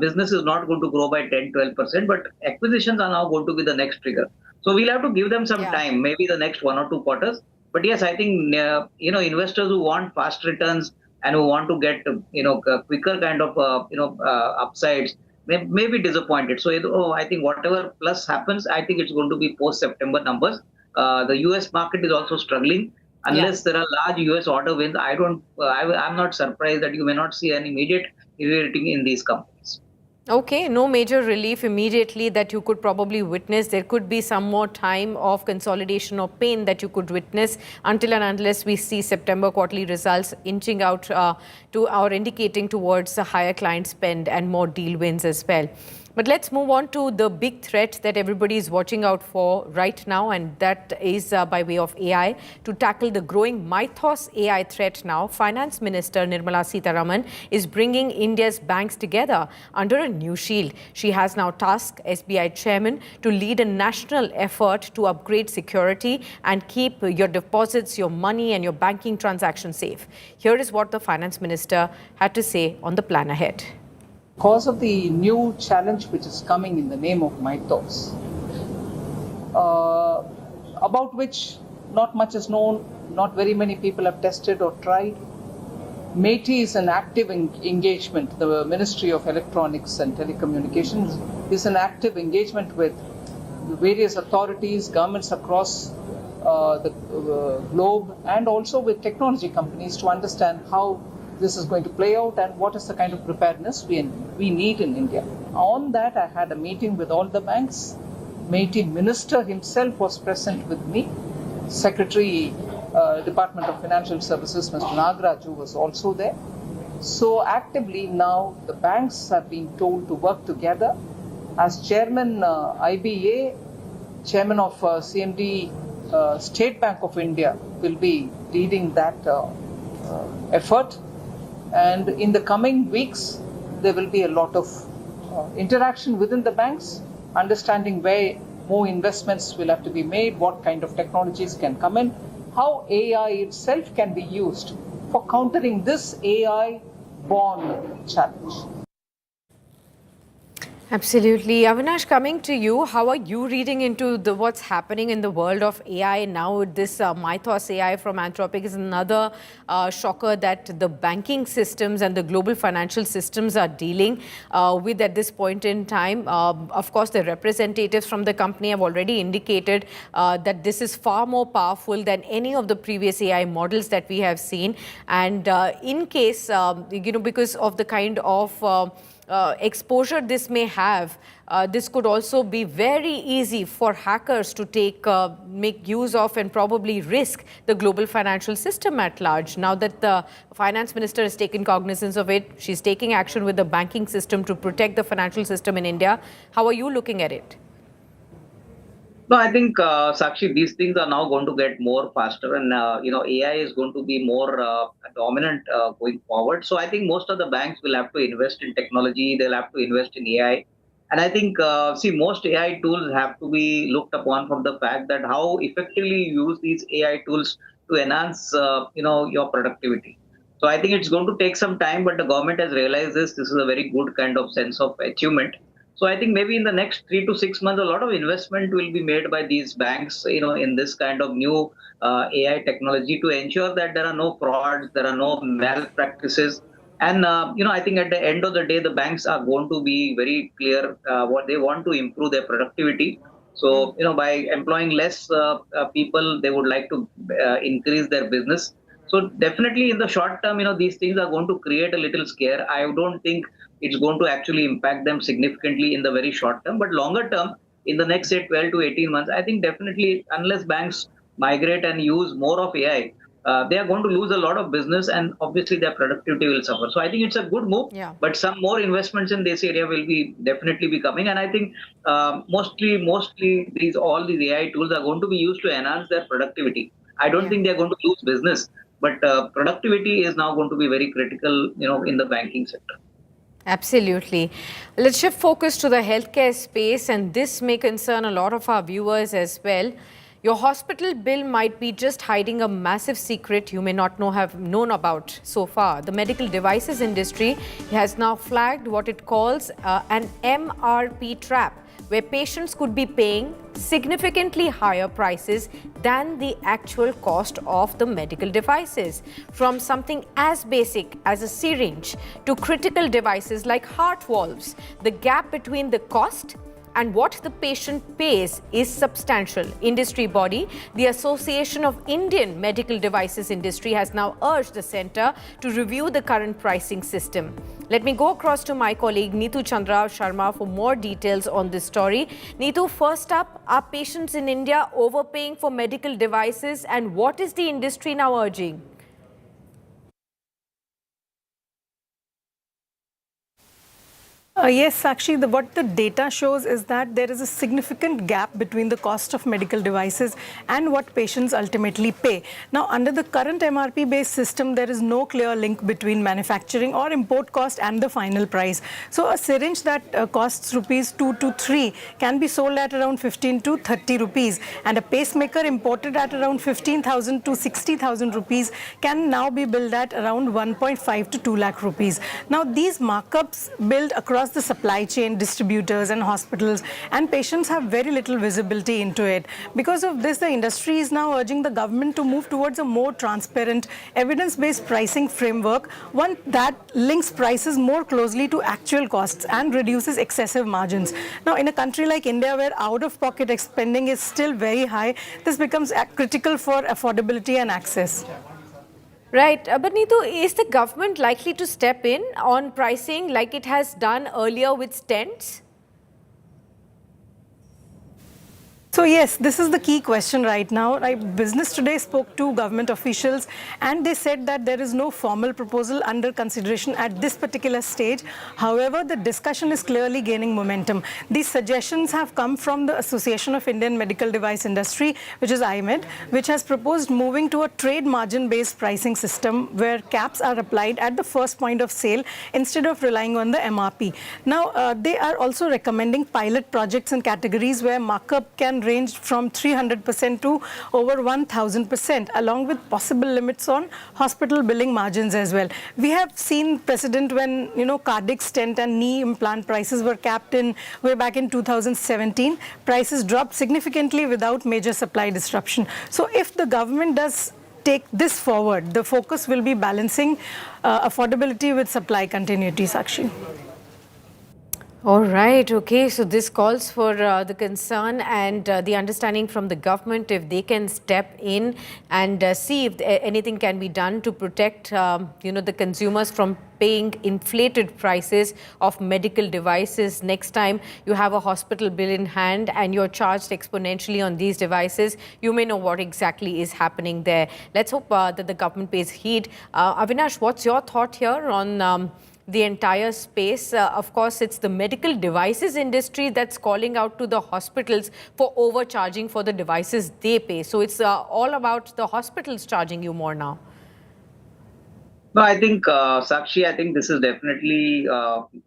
business is not going to grow by 10-12%, but acquisitions are now going to be the next trigger. So we'll have to give them some time, maybe the next 1 or 2 quarters. But yes, I think investors who want fast returns and who want to get quicker kind of upsides may be disappointed. So I think whatever plus happens, I think it's going to be post-September numbers. The US market is also struggling. Unless there are large US order wins, I'm not surprised that you may not see an immediate re-rating in these companies. Okay, no major relief immediately that you could probably witness. There could be some more time of consolidation or pain that you could witness until and unless we see September quarterly results inching out to or indicating towards a higher client spend and more deal wins as well. But let's move on to the big threat that everybody is watching out for right now, and that is by way of AI. To tackle the growing mythos AI threat now, Finance Minister Nirmala Sitharaman is bringing India's banks together under a new shield. She has now tasked SBI Chairman to lead a national effort to upgrade security and keep your deposits, your money and your banking transactions safe. Here is what the Finance Minister had to say on the plan ahead. Because of the new challenge which is coming in the name of mythos, about which not much is known, not very many people have tested or tried. MeitY is an active engagement. The Ministry of Electronics and Telecommunications is an active engagement with various authorities, governments across the globe, and also with technology companies to understand how this is going to play out and what is the kind of preparedness we need in India. On that, I had a meeting with all the banks. MeitY Minister himself was present with me. Secretary, Department of Financial Services, Mr. Nagaraju, was also there. So actively now, the banks have been told to work together. As Chairman IBA, Chairman of CMD State Bank of India will be leading that effort. And in the coming weeks, there will be a lot of interaction within the banks, understanding where more investments will have to be made, what kind of technologies can come in, how AI itself can be used for countering this AI-born challenge. Absolutely. Avinash, coming to you, how are you reading into what's happening in the world of AI now? This Mythos AI from Anthropic is another shocker that the banking systems and the global financial systems are dealing with at this point in time. Of course, the representatives from the company have already indicated that this is far more powerful than any of the previous AI models that we have seen. And in case, because of the kind of exposure this may have, this could also be very easy for hackers to make use of and probably risk the global financial system at large. Now that the finance minister has taken cognizance of it, she's taking action with the banking system to protect the financial system in India. How are you looking at it? No, I think, Sakshi, these things are now going to get more faster and, AI is going to be more dominant going forward. So I think most of the banks will have to invest in technology. They'll have to invest in AI. And I think, most AI tools have to be looked upon from the fact that how effectively you use these AI tools to enhance, your productivity. So I think it's going to take some time, but the government has realized this. This is a very good kind of sense of achievement. So I think maybe in the next 3 to 6 months, a lot of investment will be made by these banks, in this kind of new AI technology to ensure that there are no frauds, there are no malpractices. And, I think at the end of the day, the banks are going to be very clear what they want to improve their productivity. So, by employing less people, they would like to increase their business. So definitely in the short term, these things are going to create a little scare. I don't think it's going to actually impact them significantly in the very short term. But longer term, in the next, say, 12 to 18 months, I think definitely unless banks migrate and use more of AI, they are going to lose a lot of business and obviously their productivity will suffer. So I think it's a good move, but some more investments in this area will be definitely be coming. And I think mostly all these AI tools are going to be used to enhance their productivity. I don't think they're going to lose business, but productivity is now going to be very critical, in the banking sector. Absolutely. Let's shift focus to the healthcare space, and this may concern a lot of our viewers as well. Your hospital bill might be just hiding a massive secret you may not have known about so far. The medical devices industry has now flagged what it calls an MRP trap, where patients could be paying significantly higher prices than the actual cost of the medical devices. From something as basic as a syringe to critical devices like heart valves, the gap between the cost and what the patient pays is substantial. Industry body, the Association of Indian Medical Devices Industry, has now urged the centre to review the current pricing system. Let me go across to my colleague Neetu Chandra Sharma for more details on this story. Neetu, first up, are patients in India overpaying for medical devices, and what is the industry now urging? Yes, actually, what the data shows is that there is a significant gap between the cost of medical devices and what patients ultimately pay. Now, under the current MRP-based system, there is no clear link between manufacturing or import cost and the final price. So, a syringe that costs rupees 2 to 3 can be sold at around 15 to 30 rupees, and a pacemaker imported at around 15,000 to 60,000 rupees can now be billed at around 1.5 to 2 lakh rupees. Now, these markups build across the supply chain, distributors and hospitals, and patients have very little visibility into it. Because of this, the industry is now urging the government to move towards a more transparent, evidence-based pricing framework, one that links prices more closely to actual costs and reduces excessive margins. Now, in a country like India, where out-of-pocket spending is still very high, this becomes critical for affordability and access. Right. But Neetu, is the government likely to step in on pricing like it has done earlier with stents? So yes, this is the key question right now. Business Today spoke to government officials and they said that there is no formal proposal under consideration at this particular stage. However, the discussion is clearly gaining momentum. These suggestions have come from the Association of Indian Medical Device Industry, which is IMED, which has proposed moving to a trade margin-based pricing system where caps are applied at the first point of sale instead of relying on the MRP. Now, they are also recommending pilot projects and categories where markup can ranged from 300% to over 1,000%, along with possible limits on hospital billing margins as well. We have seen precedent when, cardiac stent and knee implant prices were capped way back in 2017. Prices dropped significantly without major supply disruption. So if the government does take this forward, the focus will be balancing affordability with supply continuity, Sakshi. All right, okay, so this calls for the concern and the understanding from the government if they can step in and see if anything can be done to protect, the consumers from paying inflated prices of medical devices. Next time you have a hospital bill in hand and you're charged exponentially on these devices, you may know what exactly is happening there. Let's hope that the government pays heed. Avinash, what's your thought here on the entire space? Of course, it's the medical devices industry that's calling out to the hospitals for overcharging for the devices they pay. So it's all about the hospitals charging you more now. No, I think, Sakshi, I think this is definitely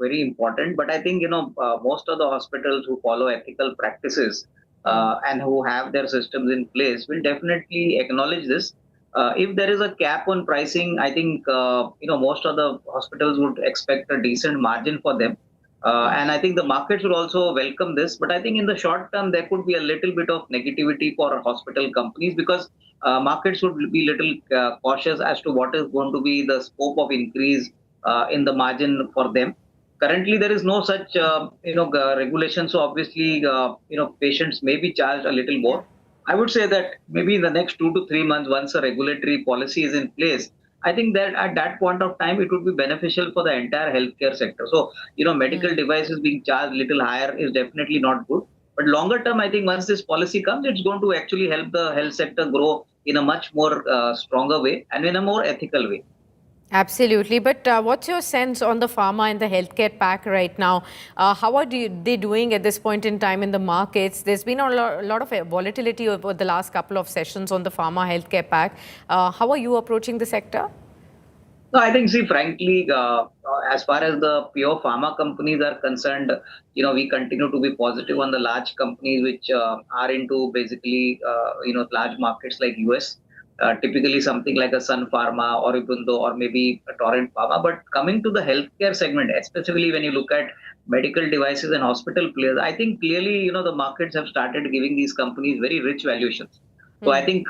very important. But I think, most of the hospitals who follow ethical practices and who have their systems in place will definitely acknowledge this. If there is a cap on pricing, I think, most of the hospitals would expect a decent margin for them. And I think the markets will also welcome this. But I think in the short term, there could be a little bit of negativity for hospital companies because markets would be a little cautious as to what is going to be the scope of increase in the margin for them. Currently, there is no such, regulation. So obviously, patients may be charged a little more. I would say that maybe in the next 2 to 3 months, once a regulatory policy is in place, I think that at that point of time, it would be beneficial for the entire healthcare sector. So, medical devices being charged a little higher is definitely not good. But longer term, I think once this policy comes, it's going to actually help the health sector grow in a much more stronger way and in a more ethical way. Absolutely. But what's your sense on the pharma and the healthcare pack right now? How are they doing at this point in time in the markets? There's been a lot of volatility over the last couple of sessions on the pharma healthcare pack. How are you approaching the sector? No, I think, frankly, as far as the pure pharma companies are concerned, we continue to be positive on the large companies which are into basically, large markets like US. Typically something like a Sun Pharma or Ibundo or maybe a Torrent Pharma. But coming to the healthcare segment, especially when you look at medical devices and hospital players, I think clearly, the markets have started giving these companies very rich valuations. So I think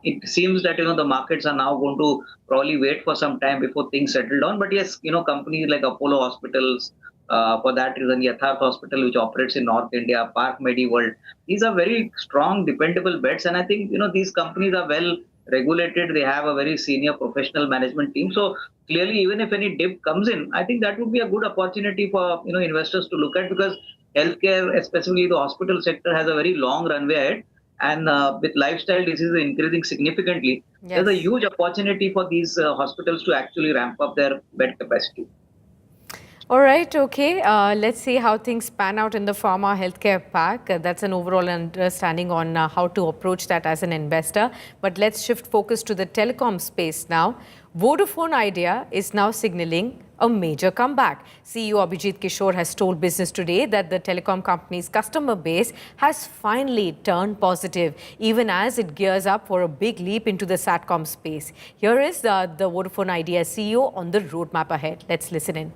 it seems that, the markets are now going to probably wait for some time before things settle down. But yes, companies like Apollo Hospitals, for that reason, Yatharth Hospital, which operates in North India, Park MediWorld, these are very strong, dependable bets. And I think, these companies are well regulated. They have a very senior professional management team. So clearly, even if any dip comes in, I think that would be a good opportunity for investors to look at because healthcare, especially the hospital sector, has a very long runway ahead. And with lifestyle diseases increasing significantly, there's a huge opportunity for these hospitals to actually ramp up their bed capacity. All right, okay. Let's see how things pan out in the pharma healthcare pack. That's an overall understanding on how to approach that as an investor. But let's shift focus to the telecom space now. Vodafone Idea is now signaling a major comeback. CEO Abhijit Kishore has told Business Today that the telecom company's customer base has finally turned positive, even as it gears up for a big leap into the SATCOM space. Here is the Vodafone Idea CEO on the roadmap ahead. Let's listen in.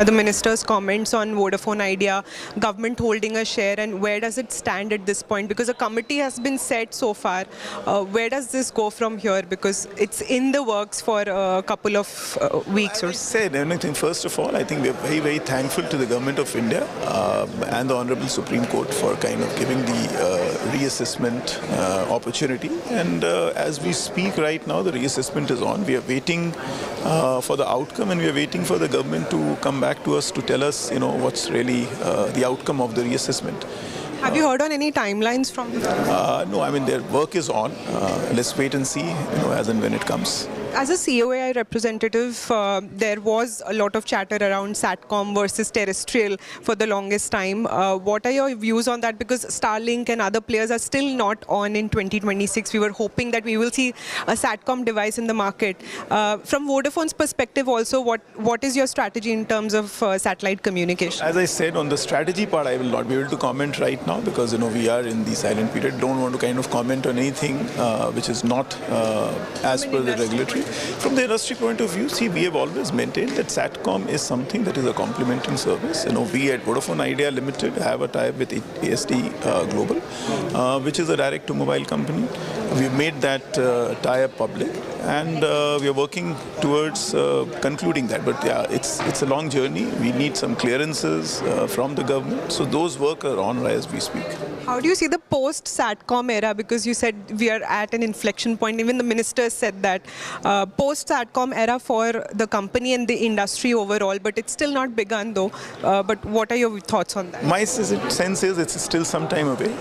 The minister's comments on Vodafone Idea, government holding a share, and where does it stand at this point? Because a committee has been set so far. Where does this go from here? Because it's in the works for a couple of weeks or so. First of all, I think we're very, very thankful to the government of India and the Honorable Supreme Court for kind of giving the reassessment opportunity. And as we speak right now, the reassessment is on. We are waiting for the outcome, and we are waiting for the government to come back to us to tell us, what's really the outcome of the reassessment. Have you heard on any timelines from them? No, I mean, their work is on. Let's wait and see, as and when it comes. As a COAI representative, there was a lot of chatter around SATCOM versus terrestrial for the longest time. What are your views on that? Because Starlink and other players are still not on in 2026. We were hoping that we will see a SATCOM device in the market. From Vodafone's perspective also, what is your strategy in terms of satellite communication? As I said, on the strategy part, I will not be able to comment right now because, we are in the silent period. Don't want to kind of comment on anything which is not as per the regulatory. From the industry point of view, see, we have always maintained that SATCOM is something that is a complementing service. We at Vodafone Idea Limited have a tie-up with ASD Global, which is a direct-to-mobile company. We've made that tie-up public, and we are working towards concluding that. But yeah, it's a long journey. We need some clearances from the government. So those work are on as we speak. How do you see the post-SATCOM era? Because you said we are at an inflection point. Even the ministers said that post-SATCOM era for the company and the industry overall, but it's still not begun though. But what are your thoughts on that? My sense is it's still some time away.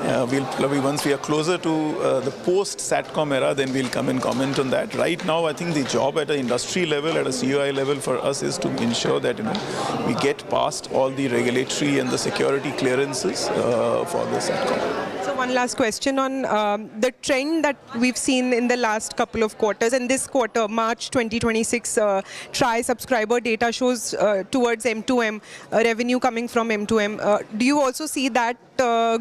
Once we are closer to the post-SATCOM era, then we'll come and comment on that. Right now, I think the job at an industry level, at a COI level for us is to ensure that we get past all the regulatory and the security clearances for the SATCOM. So one last question on the trend that we've seen in the last couple of quarters. And this quarter, March 2026, TRAI subscriber data shows towards M2M, revenue coming from M2M. Do you also see that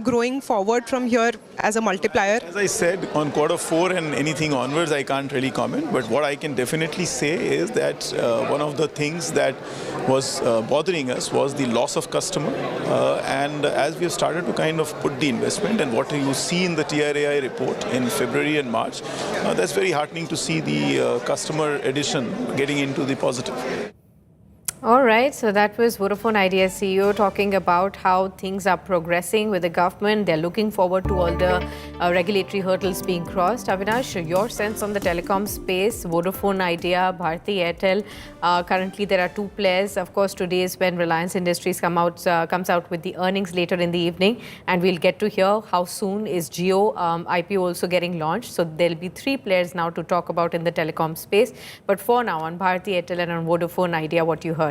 growing forward from here as a multiplier? As I said, on Q4 and anything onwards, I can't really comment. But what I can definitely say is that one of the things that was bothering us was the loss of customer. And as we have started to kind of put the investment and what you see in the TRAI report in February and March, that's very heartening to see the customer addition getting into the positive. All right, so that was Vodafone Idea CEO talking about how things are progressing with the government. They're looking forward to all the regulatory hurdles being crossed. Avinash, your sense on the telecom space, Vodafone Idea, Bharti Airtel. Currently, there are two players. Of course, today is when Reliance Industries comes out with the earnings later in the evening, and we'll get to hear how soon is Jio IPO also getting launched. So there'll be three players now to talk about in the telecom space. But for now, on Bharti Airtel and on Vodafone Idea, what you heard?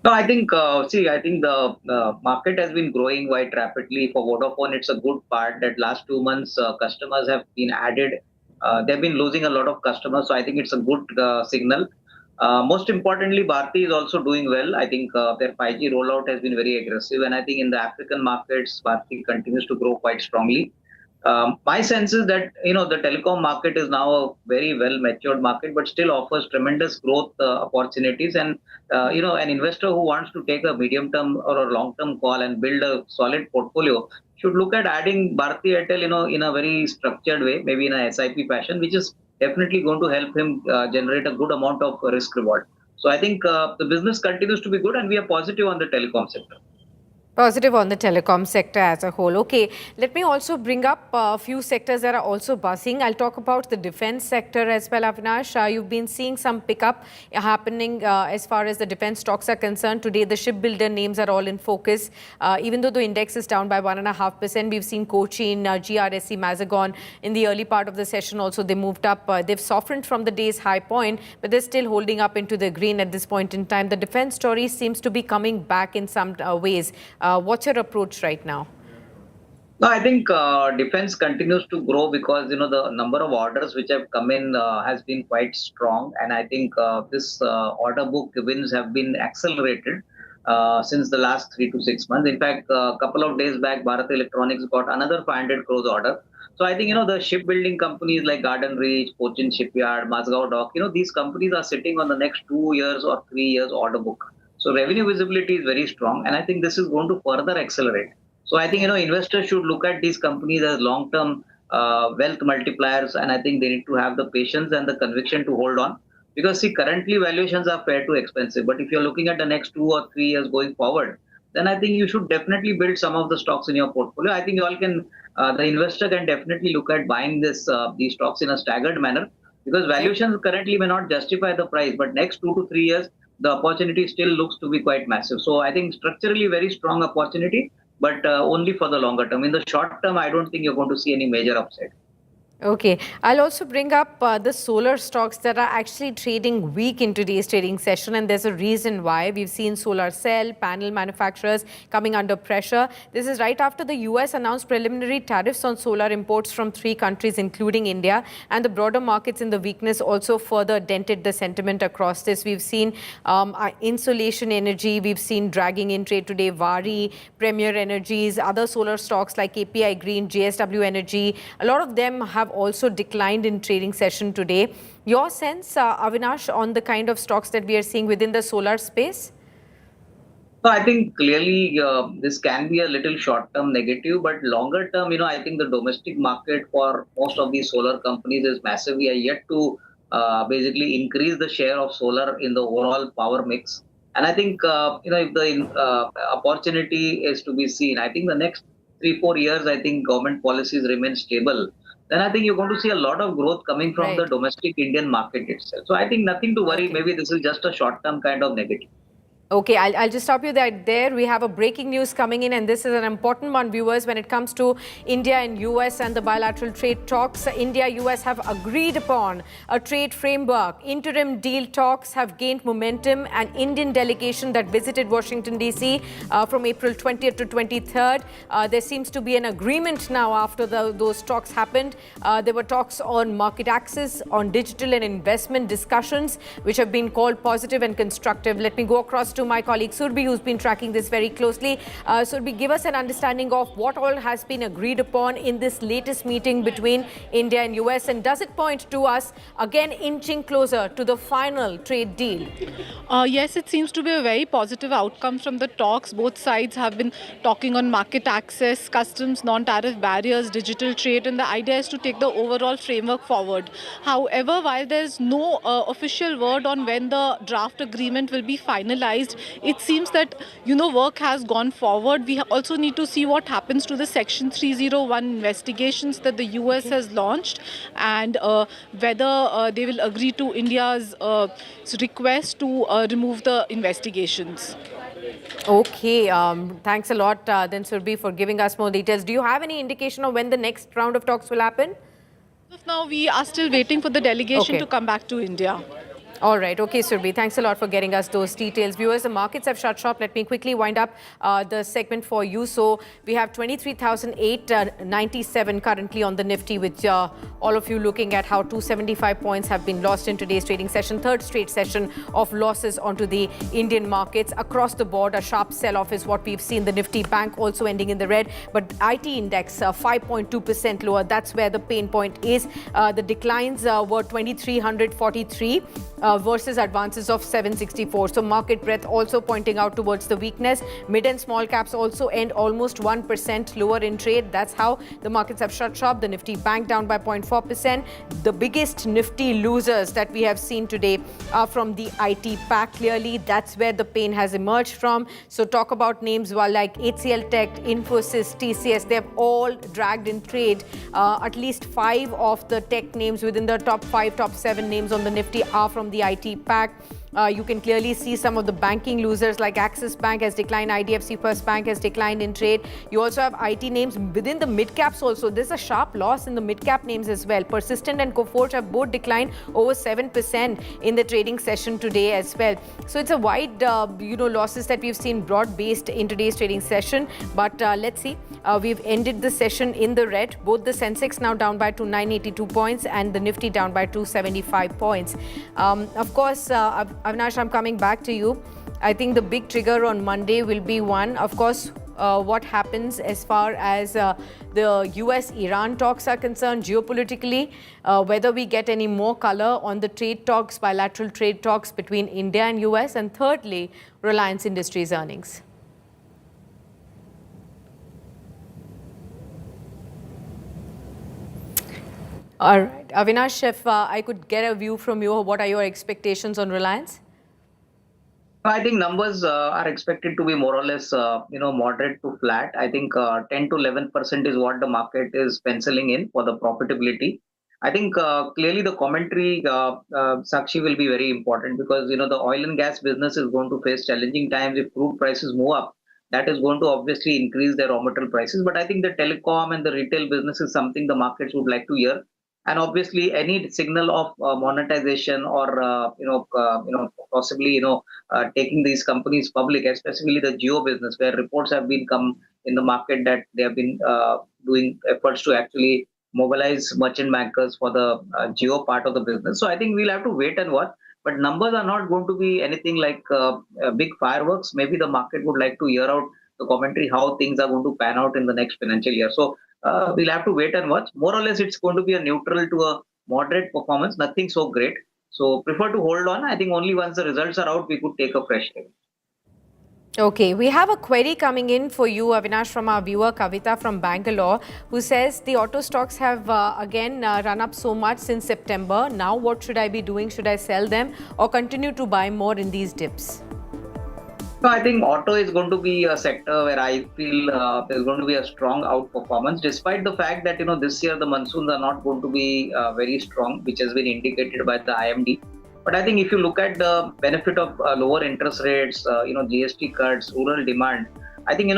No, I think, the market has been growing quite rapidly. For Vodafone, it's a good part that last 2 months, customers have been added. They've been losing a lot of customers, so I think it's a good signal. Most importantly, Bharti is also doing well. I think their 5G rollout has been very aggressive, and I think in the African markets, Bharti continues to grow quite strongly. My sense is that the telecom market is now a very well matured market, but still offers tremendous growth opportunities. And an investor who wants to take a medium term or a long term call and build a solid portfolio should look at adding Bharti Airtel in a very structured way, maybe in a SIP fashion, which is definitely going to help him generate a good amount of risk reward. So I think the business continues to be good, and we are positive on the telecom sector. Positive on the telecom sector as a whole. Okay, let me also bring up a few sectors that are also buzzing. I'll talk about the defense sector as well, Avinash. You've been seeing some pickup happening as far as the defense stocks are concerned. Today, the shipbuilder names are all in focus. Even though the index is down by 1.5%, we've seen Cochin, GRSE, Mazagon in the early part of the session. Also, they moved up. They've softened from the day's high point, but they're still holding up into the green at this point in time. The defense story seems to be coming back in some ways. What's your approach right now? No, I think defense continues to grow because the number of orders which have come in has been quite strong, and I think this order book wins have been accelerated since the last 3 to 6 months. In fact, a couple of days back, Bharat Electronics got another 500 crores order. So I think the shipbuilding companies like Garden Reach, Cochin Shipyard, Mazgaon Dock, these companies are sitting on the next 2 years or 3 years order book. So revenue visibility is very strong, and I think this is going to further accelerate. So I think investors should look at these companies as long-term wealth multipliers, and I think they need to have the patience and the conviction to hold on. Because see, currently valuations are fair to expensive, but if you're looking at the next 2 or 3 years going forward, then I think you should definitely build some of the stocks in your portfolio. I think you all can, the investor can definitely look at buying these stocks in a staggered manner, because valuations currently may not justify the price, but next 2 to 3 years, the opportunity still looks to be quite massive. So I think structurally very strong opportunity, but only for the longer term. In the short term, I don't think you're going to see any major upside. Okay, I'll also bring up the solar stocks that are actually trading weak in today's trading session, and there's a reason why. We've seen solar cell, panel manufacturers coming under pressure. This is right after the US announced preliminary tariffs on solar imports from 3 countries, including India, and the broader markets in the weakness also further dented the sentiment across this. We've seen insolation energy, we've seen dragging in trade today, Vari, Premier Energies, other solar stocks like API Green, JSW Energy. A lot of them have also declined in trading session today. Your sense, Avinash, on the kind of stocks that we are seeing within the solar space? So I think clearly this can be a little short-term negative, but longer term, I think the domestic market for most of these solar companies is massive. We are yet to basically increase the share of solar in the overall power mix. And I think, if the opportunity is to be seen, I think the next 3-4 years, I think government policies remain stable. Then I think you're going to see a lot of growth coming from the domestic Indian market itself. So I think nothing to worry. Maybe this is just a short-term kind of negative. Okay, I'll just stop you there. We have a breaking news coming in, and this is an important one, viewers, when it comes to India and US and the bilateral trade talks. India-US have agreed upon a trade framework. Interim deal talks have gained momentum. An Indian delegation that visited Washington, D.C. From April 20th to 23rd. There seems to be an agreement now after those talks happened. There were talks on market access, on digital and investment discussions, which have been called positive and constructive. Let me go across to my colleague Surbhi, who's been tracking this very closely. Surbhi, give us an understanding of what all has been agreed upon in this latest meeting between India and US, and does it point to us again inching closer to the final trade deal? Yes, it seems to be a very positive outcome from the talks. Both sides have been talking on market access, customs, non-tariff barriers, digital trade, and the idea is to take the overall framework forward. However, while there's no official word on when the draft agreement will be finalized, it seems that, work has gone forward. We also need to see what happens to the Section 301 investigations that the US has launched, and whether they will agree to India's request to remove the investigations. Okay, thanks a lot then Surbhi for giving us more details. Do you have any indication of when the next round of talks will happen? Now we are still waiting for the delegation to come back to India. All right. Okay, Surbhi. Thanks a lot for getting us those details. Viewers, the markets have shut shop. Let me quickly wind up the segment for you. So we have 23,897 currently on the Nifty, with all of you looking at how 275 points have been lost in today's trading session. Third straight session of losses onto the Indian markets. Across the board, a sharp sell-off is what we've seen. The Nifty Bank also ending in the red. But IT index 5.2% lower. That's where the pain point is. The declines were 2,343. Versus advances of 764. So market breadth also pointing out towards the weakness. Mid and small caps also end almost 1% lower in trade. That's how the markets have shut shop. The Nifty Bank down by 0.4%. The biggest Nifty losers that we have seen today are from the IT pack. Clearly, that's where the pain has emerged from. So talk about names like HCL Tech, Infosys, TCS. They have all dragged in trade. At least 5 of the tech names within the top 5, top 7 names on the Nifty are from the IT pack. You can clearly see some of the banking losers like Axis Bank has declined, IDFC First Bank has declined in trade. You also have IT names within the mid-caps also. There's a sharp loss in the mid-cap names as well. Persistent and Coforge have both declined over 7% in the trading session today as well. So it's a wide, losses that we've seen broad-based in today's trading session. But let's see. We've ended the session in the red. Both the Sensex now down by 982 points and the Nifty down by 275 points. Of course, Avinash, I'm coming back to you. I think the big trigger on Monday will be one, of course, what happens as far as the US-Iran talks are concerned geopolitically, whether we get any more color on the trade talks, bilateral trade talks between India and US, and thirdly, Reliance Industries earnings. All right. Avinash, if I could get a view from you, what are your expectations on Reliance? I think numbers are expected to be more or less, moderate to flat. I think 10 to 11% is what the market is penciling in for the profitability. I think clearly the commentary, Sakshi, will be very important because, the oil and gas business is going to face challenging times. If crude prices move up, that is going to obviously increase their raw material prices. But I think the telecom and the retail business is something the markets would like to hear. And obviously, any signal of monetization or possibly taking these companies public, especially the Geo business, where reports have been come in the market that they have been doing efforts to actually mobilize merchant bankers for the Geo part of the business. So I think we'll have to wait and watch. But numbers are not going to be anything like big fireworks. Maybe the market would like to hear out the commentary how things are going to pan out in the next financial year. So we'll have to wait and watch. More or less, it's going to be a neutral to a moderate performance, nothing so great. So prefer to hold on. I think only once the results are out, we could take a fresh look. Okay, we have a query coming in for you, Avinash, from our viewer Kavita from Bangalore, who says the auto stocks have again run up so much since September. Now what should I be doing? Should I sell them or continue to buy more in these dips? No, I think auto is going to be a sector where I feel there's going to be a strong outperformance, despite the fact that this year the monsoons are not going to be very strong, which has been indicated by the IMD. But I think if you look at the benefit of lower interest rates, GST cuts, rural demand, I think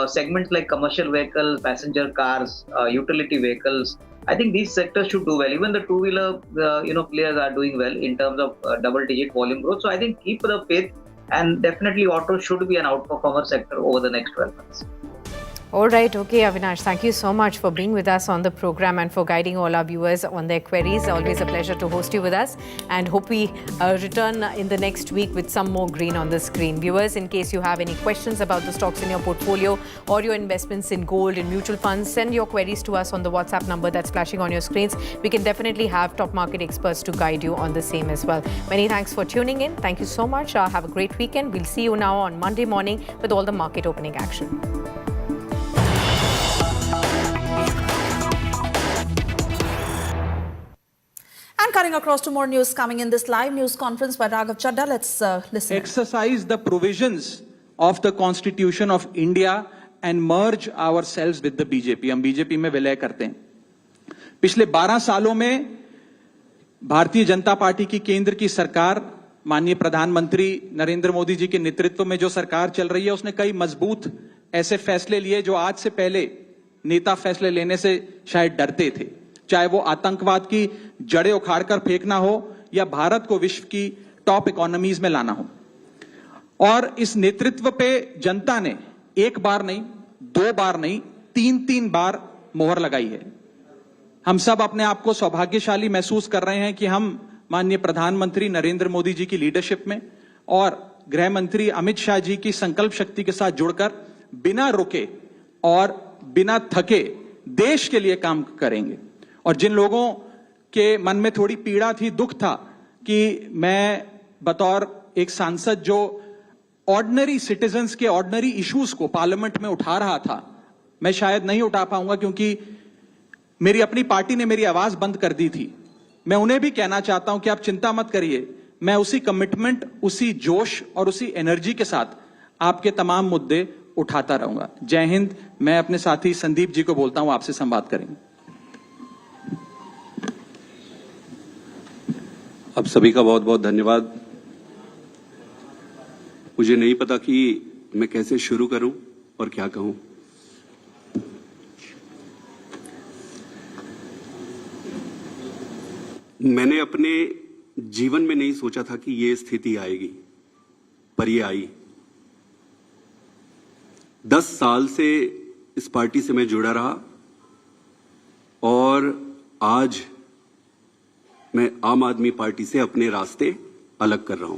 segments like commercial vehicles, passenger cars, utility vehicles, I think these sectors should do well. Even the two-wheeler players are doing well in terms of double-digit volume growth. So I think keep the faith. And definitely auto should be an outperformer sector over the next 12 months. All right. Okay, Avinash, thank you so much for being with us on the program and for guiding all our viewers on their queries. Always a pleasure to host you with us, and hope we return in the next week with some more green on the screen. Viewers, in case you have any questions about the stocks in your portfolio or your investments in gold and mutual funds, send your queries to us on the WhatsApp number that's flashing on your screens. We can definitely have top market experts to guide you on the same as well. Many thanks for tuning in. Thank you so much. Have a great weekend. We'll see you now on Monday morning with all the market opening action. And cutting across to more news coming in this live news conference by Raghav Chadha. Let's listen. Exercise the provisions of the Constitution of India and merge ourselves with the BJP. हम BJP में विलय करते हैं. पिछले 12 सालों में Bharatiya Janata party की केंद्र की सरकार, माननीय प्रधानमंत्री नरेंद्र मोदी जी के नेतृत्व में जो सरकार चल रही है, उसने कई मजबूत ऐसे फैसले लिए जो आज से पहले नेता फैसले लेने से शायद डरते थे. चाहे वो आतंकवाद की जड़ें उखाड़कर फेंकना हो या भारत को विश्व की टॉप इकोनॉमीज में लाना हो. और इस नेतृत्व पे जनता ने एक बार नहीं, 2 बार नहीं, 3 बार मोहर लगाई है. हम सब अपने आप को सौभाग्यशाली महसूस कर रहे हैं कि हम माननीय प्रधानमंत्री नरेंद्र मोदी जी की लीडरशिप में और गृह मंत्री अमित शाह जी की संकल्प शक्ति के साथ जुड़कर बिना रुके और बिना थके देश के लिए काम करेंगे. और जिन लोगों के मन में थोड़ी पीड़ा थी, दुख था कि मैं बतौर एक सांसद जो ऑर्डिनरी सिटीजन्स के ऑर्डिनरी इश्यूज को पार्लियामेंट में उठा रहा था, मैं शायद नहीं उठा पाऊंगा क्योंकि मेरी अपनी पार्टी ने मेरी आवाज बंद कर दी थी. मैं उन्हें भी कहना चाहता हूं कि आप चिंता मत करिए, मैं उसी कमिटमेंट, उसी जोश और उसी एनर्जी के साथ आपके तमाम मुद्दे उठाता रहूंगा. जय हिंद. मैं अपने साथी संदीप जी को बोलता हूं, आपसे संवाद करेंगे. आप सभी का बहुत बहुत धन्यवाद. मुझे नहीं पता कि मैं कैसे शुरू करूं और क्या कहूं. मैंने अपने जीवन में नहीं सोचा था कि ये स्थिति आएगी, पर ये आई. 10 साल से इस पार्टी से मैं जुड़ा रहा और आज मैं आम आदमी पार्टी से अपने रास्ते अलग कर रहा हूं.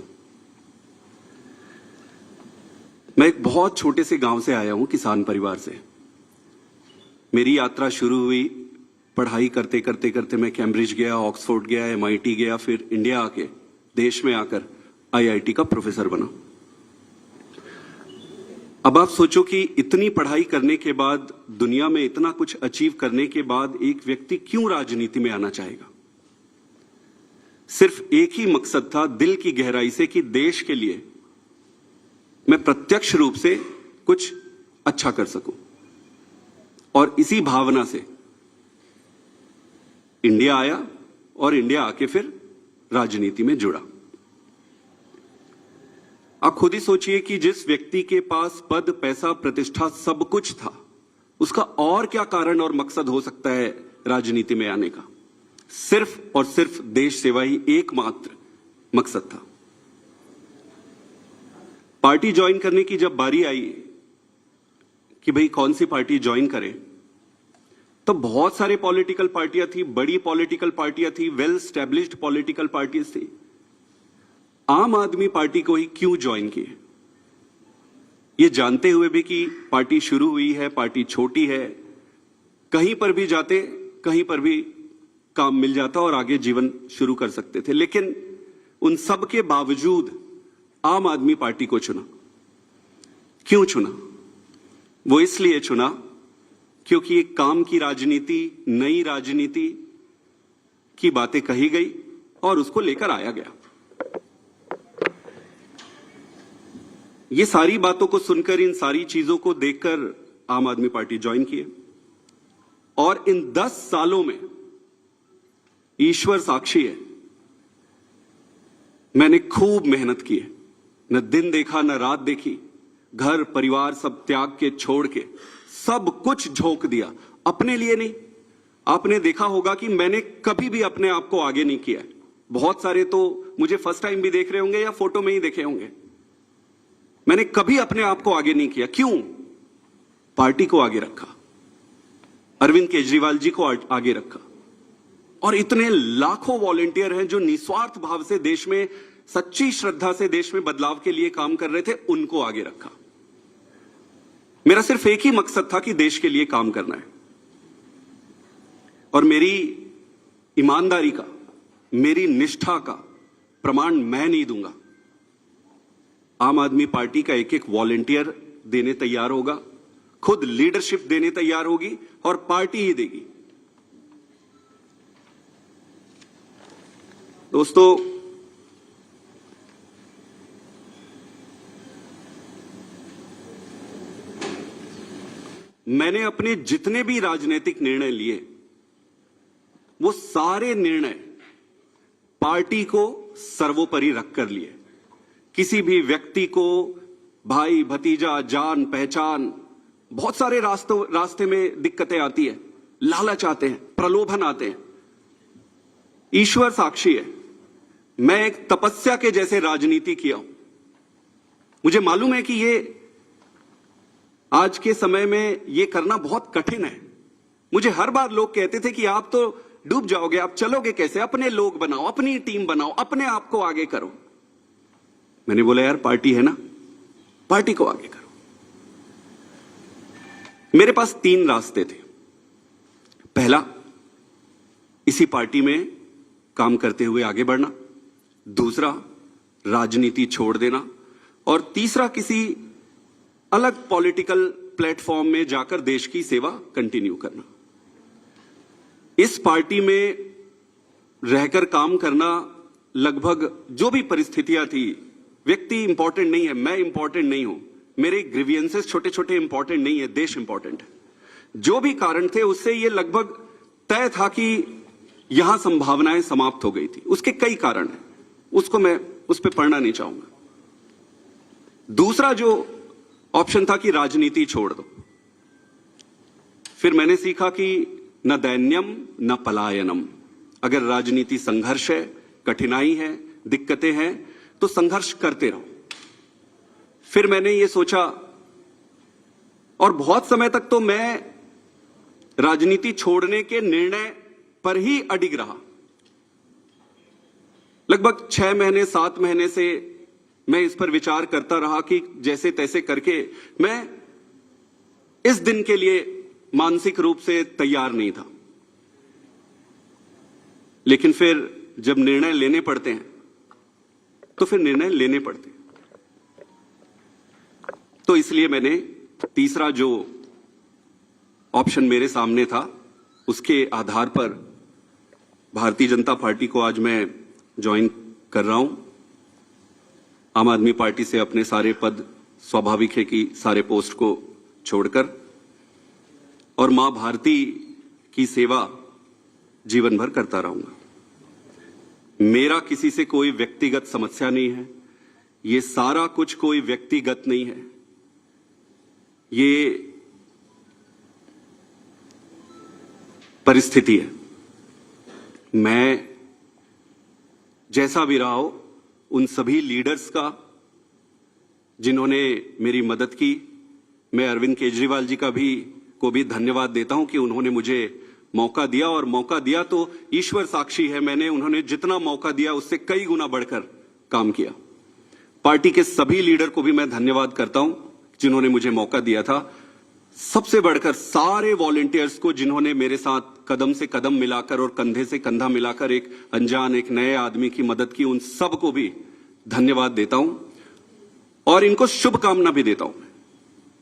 मैं एक बहुत छोटे से गांव से आया हूं, किसान परिवार से. मेरी यात्रा शुरू हुई पढ़ाई करते करते करते. मैं कैम्ब्रिज गया, ऑक्सफोर्ड गया, MIT गया, फिर इंडिया आके देश में आकर IIT का प्रोफेसर बना. अब आप सोचो कि इतनी पढ़ाई करने के बाद, दुनिया में इतना कुछ अचीव करने के बाद एक व्यक्ति क्यों राजनीति में आना चाहेगा. सिर्फ एक ही मकसद था दिल की गहराई से कि देश के लिए मैं प्रत्यक्ष रूप से कुछ अच्छा कर सकूं. और इसी भावना से इंडिया आया और इंडिया आके फिर राजनीति में जुड़ा. आप खुद ही सोचिए कि जिस व्यक्ति के पास पद, पैसा, प्रतिष्ठा सब कुछ था, उसका और क्या कारण और मकसद हो सकता है राजनीति में आने का. सिर्फ और सिर्फ देश सेवा ही एकमात्र मकसद था। पार्टी ज्वाइन करने की जब बारी आई कि भाई कौन सी पार्टी ज्वाइन करें, तो बहुत सारे पॉलिटिकल पार्टियां थी, बड़ी पॉलिटिकल पार्टियां थी, वेल स्टैब्लिश्ड पॉलिटिकल पार्टीज थी। आम आदमी पार्टी को ही क्यों ज्वाइन किए, ये जानते हुए भी कि पार्टी शुरू हुई है, पार्टी छोटी है, कहीं पर भी जाते कहीं पर भी काम मिल जाता और आगे जीवन शुरू कर सकते थे। लेकिन उन सब के बावजूद आम आदमी पार्टी को चुना। क्यों चुना? वो इसलिए चुना क्योंकि एक काम की राजनीति, नई राजनीति की बातें कही गई और उसको लेकर आया गया। ये सारी बातों को सुनकर, इन सारी चीजों को देखकर आम आदमी पार्टी ज्वाइन किए और इन 10 सालों में ईश्वर साक्षी है, मैंने खूब मेहनत की है। न दिन देखा न रात देखी, घर परिवार सब त्याग के छोड़ के सब कुछ झोंक दिया, अपने लिए नहीं। आपने देखा होगा कि मैंने कभी भी अपने आप को आगे नहीं किया। बहुत सारे तो मुझे फर्स्ट टाइम भी देख रहे होंगे या फोटो में ही देखे होंगे। मैंने कभी अपने आप को आगे नहीं किया। क्यों? पार्टी को आगे रखा, अरविंद केजरीवाल जी को आगे रखा, और इतने लाखों वॉलंटियर हैं जो निस्वार्थ भाव से देश में, सच्ची श्रद्धा से देश में बदलाव के लिए काम कर रहे थे, उनको आगे रखा। मेरा सिर्फ एक ही मकसद था कि देश के लिए काम करना है, और मेरी ईमानदारी का, मेरी निष्ठा का प्रमाण मैं नहीं दूंगा। आम आदमी पार्टी का एक एक वॉलंटियर देने तैयार होगा, खुद लीडरशिप देने तैयार होगी और पार्टी ही देगी। दोस्तों, मैंने अपने जितने भी राजनीतिक निर्णय लिए, वो सारे निर्णय पार्टी को सर्वोपरि रखकर लिए। किसी भी व्यक्ति को भाई भतीजा, जान पहचान, बहुत सारे रास्ते में दिक्कतें आती है, लालच आते हैं, प्रलोभन आते हैं। ईश्वर साक्षी है, मैं एक तपस्या के जैसे राजनीति किया हूं। मुझे मालूम है कि ये आज के समय में ये करना बहुत कठिन है। मुझे हर बार लोग कहते थे कि आप तो डूब जाओगे, आप चलोगे कैसे, अपने लोग बनाओ, अपनी टीम बनाओ, अपने आप को आगे करो। मैंने बोला यार पार्टी है ना, पार्टी को आगे करो। मेरे पास 3 रास्ते थे। पहला, इसी पार्टी में काम करते हुए आगे बढ़ना। दूसरा, राजनीति छोड़ देना। और तीसरा, किसी अलग पॉलिटिकल प्लेटफॉर्म में जाकर देश की सेवा कंटिन्यू करना। इस पार्टी में रहकर काम करना, लगभग जो भी परिस्थितियां थी, व्यक्ति इंपॉर्टेंट नहीं है, मैं इंपॉर्टेंट नहीं हूं, मेरे ग्रीवियंसेस छोटे छोटे इंपॉर्टेंट नहीं है, देश इंपॉर्टेंट है। जो भी कारण थे उससे ये लगभग तय था कि यहां संभावनाएं समाप्त हो गई थी। उसके कई कारण हैं, उसको मैं उस पर पढ़ना नहीं चाहूंगा। दूसरा जो ऑप्शन था कि राजनीति छोड़ दो। फिर मैंने सीखा कि न दैन्यम न पलायनम। अगर राजनीति संघर्ष है, कठिनाई है, दिक्कतें हैं, तो संघर्ष करते रहो। फिर मैंने ये सोचा, और बहुत समय तक तो मैं राजनीति छोड़ने के निर्णय पर ही अडिग रहा। लगभग 6 महीने 7 महीने से मैं इस पर विचार करता रहा कि जैसे तैसे करके मैं इस दिन के लिए मानसिक रूप से तैयार नहीं था। लेकिन फिर जब निर्णय लेने पड़ते हैं तो फिर निर्णय लेने पड़ते हैं। तो इसलिए मैंने तीसरा जो ऑप्शन मेरे सामने था, उसके आधार पर भारतीय जनता पार्टी को आज मैं ज्वाइन कर रहा हूं। आम आदमी पार्टी से अपने सारे पद, स्वाभाविक है कि सारे पोस्ट को छोड़कर, और मां भारती की सेवा जीवन भर करता रहूंगा। मेरा किसी से कोई व्यक्तिगत समस्या नहीं है। ये सारा कुछ कोई व्यक्तिगत नहीं है। ये परिस्थिति है। मैं जैसा भी रहा हो उन सभी लीडर्स का जिन्होंने मेरी मदद की, मैं अरविंद केजरीवाल जी को भी धन्यवाद देता हूं कि उन्होंने मुझे मौका दिया, और मौका दिया तो ईश्वर साक्षी है, मैंने उन्होंने जितना मौका दिया उससे कई गुना बढ़कर काम किया। पार्टी के सभी लीडर को भी मैं धन्यवाद करता हूं जिन्होंने मुझे मौका दिया था। सबसे बढ़कर सारे वॉलंटियर्स को जिन्होंने मेरे साथ कदम से कदम मिलाकर और कंधे से कंधा मिलाकर एक अनजान, एक नए आदमी की मदद की, उन सबको भी धन्यवाद देता हूं और इनको शुभकामना भी देता हूं,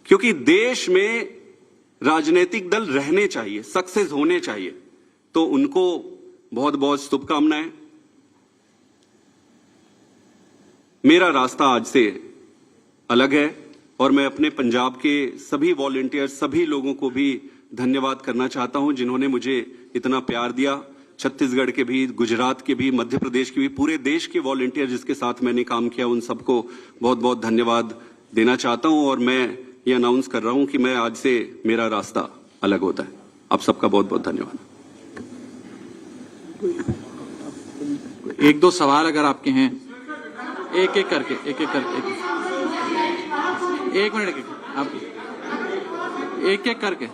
क्योंकि देश में राजनीतिक दल रहने चाहिए, सक्सेस होने चाहिए, तो उनको बहुत बहुत शुभकामनाएं। मेरा रास्ता आज से अलग है और मैं अपने पंजाब के सभी वॉलंटियर, सभी लोगों को भी धन्यवाद करना चाहता हूं जिन्होंने मुझे इतना प्यार दिया। छत्तीसगढ़ के भी, गुजरात के भी, मध्य प्रदेश के भी, पूरे देश के वॉलंटियर जिसके साथ मैंने काम किया, उन सबको बहुत बहुत धन्यवाद देना चाहता हूं। और मैं ये अनाउंस कर रहा हूं कि मैं आज से मेरा रास्ता अलग होता है। आप सबका बहुत बहुत धन्यवाद। एक दो सवाल अगर आपके हैं, एक एक करके एक मिनट आप एक एक करके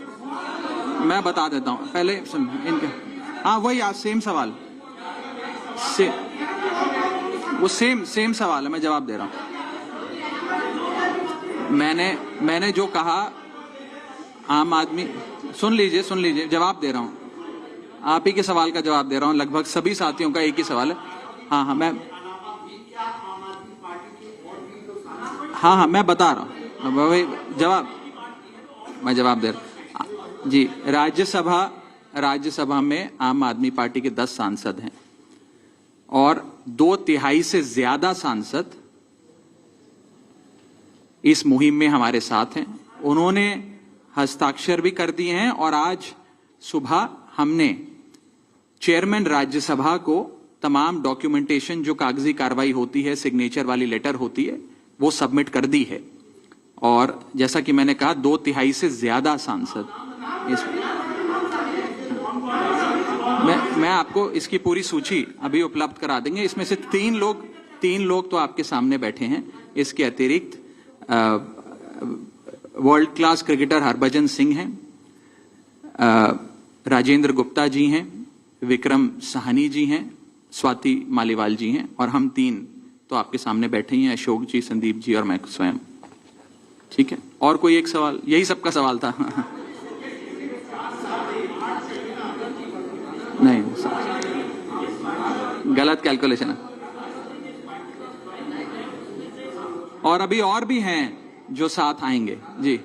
मैं बता देता हूं। पहले सुन इनके, हाँ वही आज सेम सवाल, वो सेम सवाल है, मैं जवाब दे रहा हूं। मैंने जो कहा, आम आदमी, सुन लीजिए, जवाब दे रहा हूं। आप ही के सवाल का जवाब दे रहा हूं, लगभग सभी साथियों का एक ही सवाल है। हाँ मैं बता रहा हूं, मैं जवाब दे रहा हूं जी। राज्यसभा में आम आदमी पार्टी के 10 सांसद हैं और 2/3 से ज्यादा सांसद इस मुहिम में हमारे साथ हैं। उन्होंने हस्ताक्षर भी कर दिए हैं और आज सुबह हमने चेयरमैन राज्यसभा को तमाम डॉक्यूमेंटेशन, जो कागजी कार्रवाई होती है, सिग्नेचर वाली लेटर होती है, वो सबमिट कर दी है। और जैसा कि मैंने कहा, 2/3 से ज्यादा सांसद मैं आपको इसकी पूरी सूची अभी उपलब्ध करा देंगे। इसमें से तीन लोग तो आपके सामने बैठे हैं। इसके अतिरिक्त world class cricketer Harbhajan Singh हैं, राजेंद्र गुप्ता जी हैं, विक्रम साहनी जी हैं, स्वाति मालीवाल जी हैं, और हम 3 तो आपके सामने बैठे ही हैं, अशोक जी, संदीप जी और मैं स्वयं। ठीक है, और कोई एक सवाल? यही सबका सवाल था। नहीं, गलत कैलकुलेशन है। और अभी और भी हैं जो साथ आएंगे जी।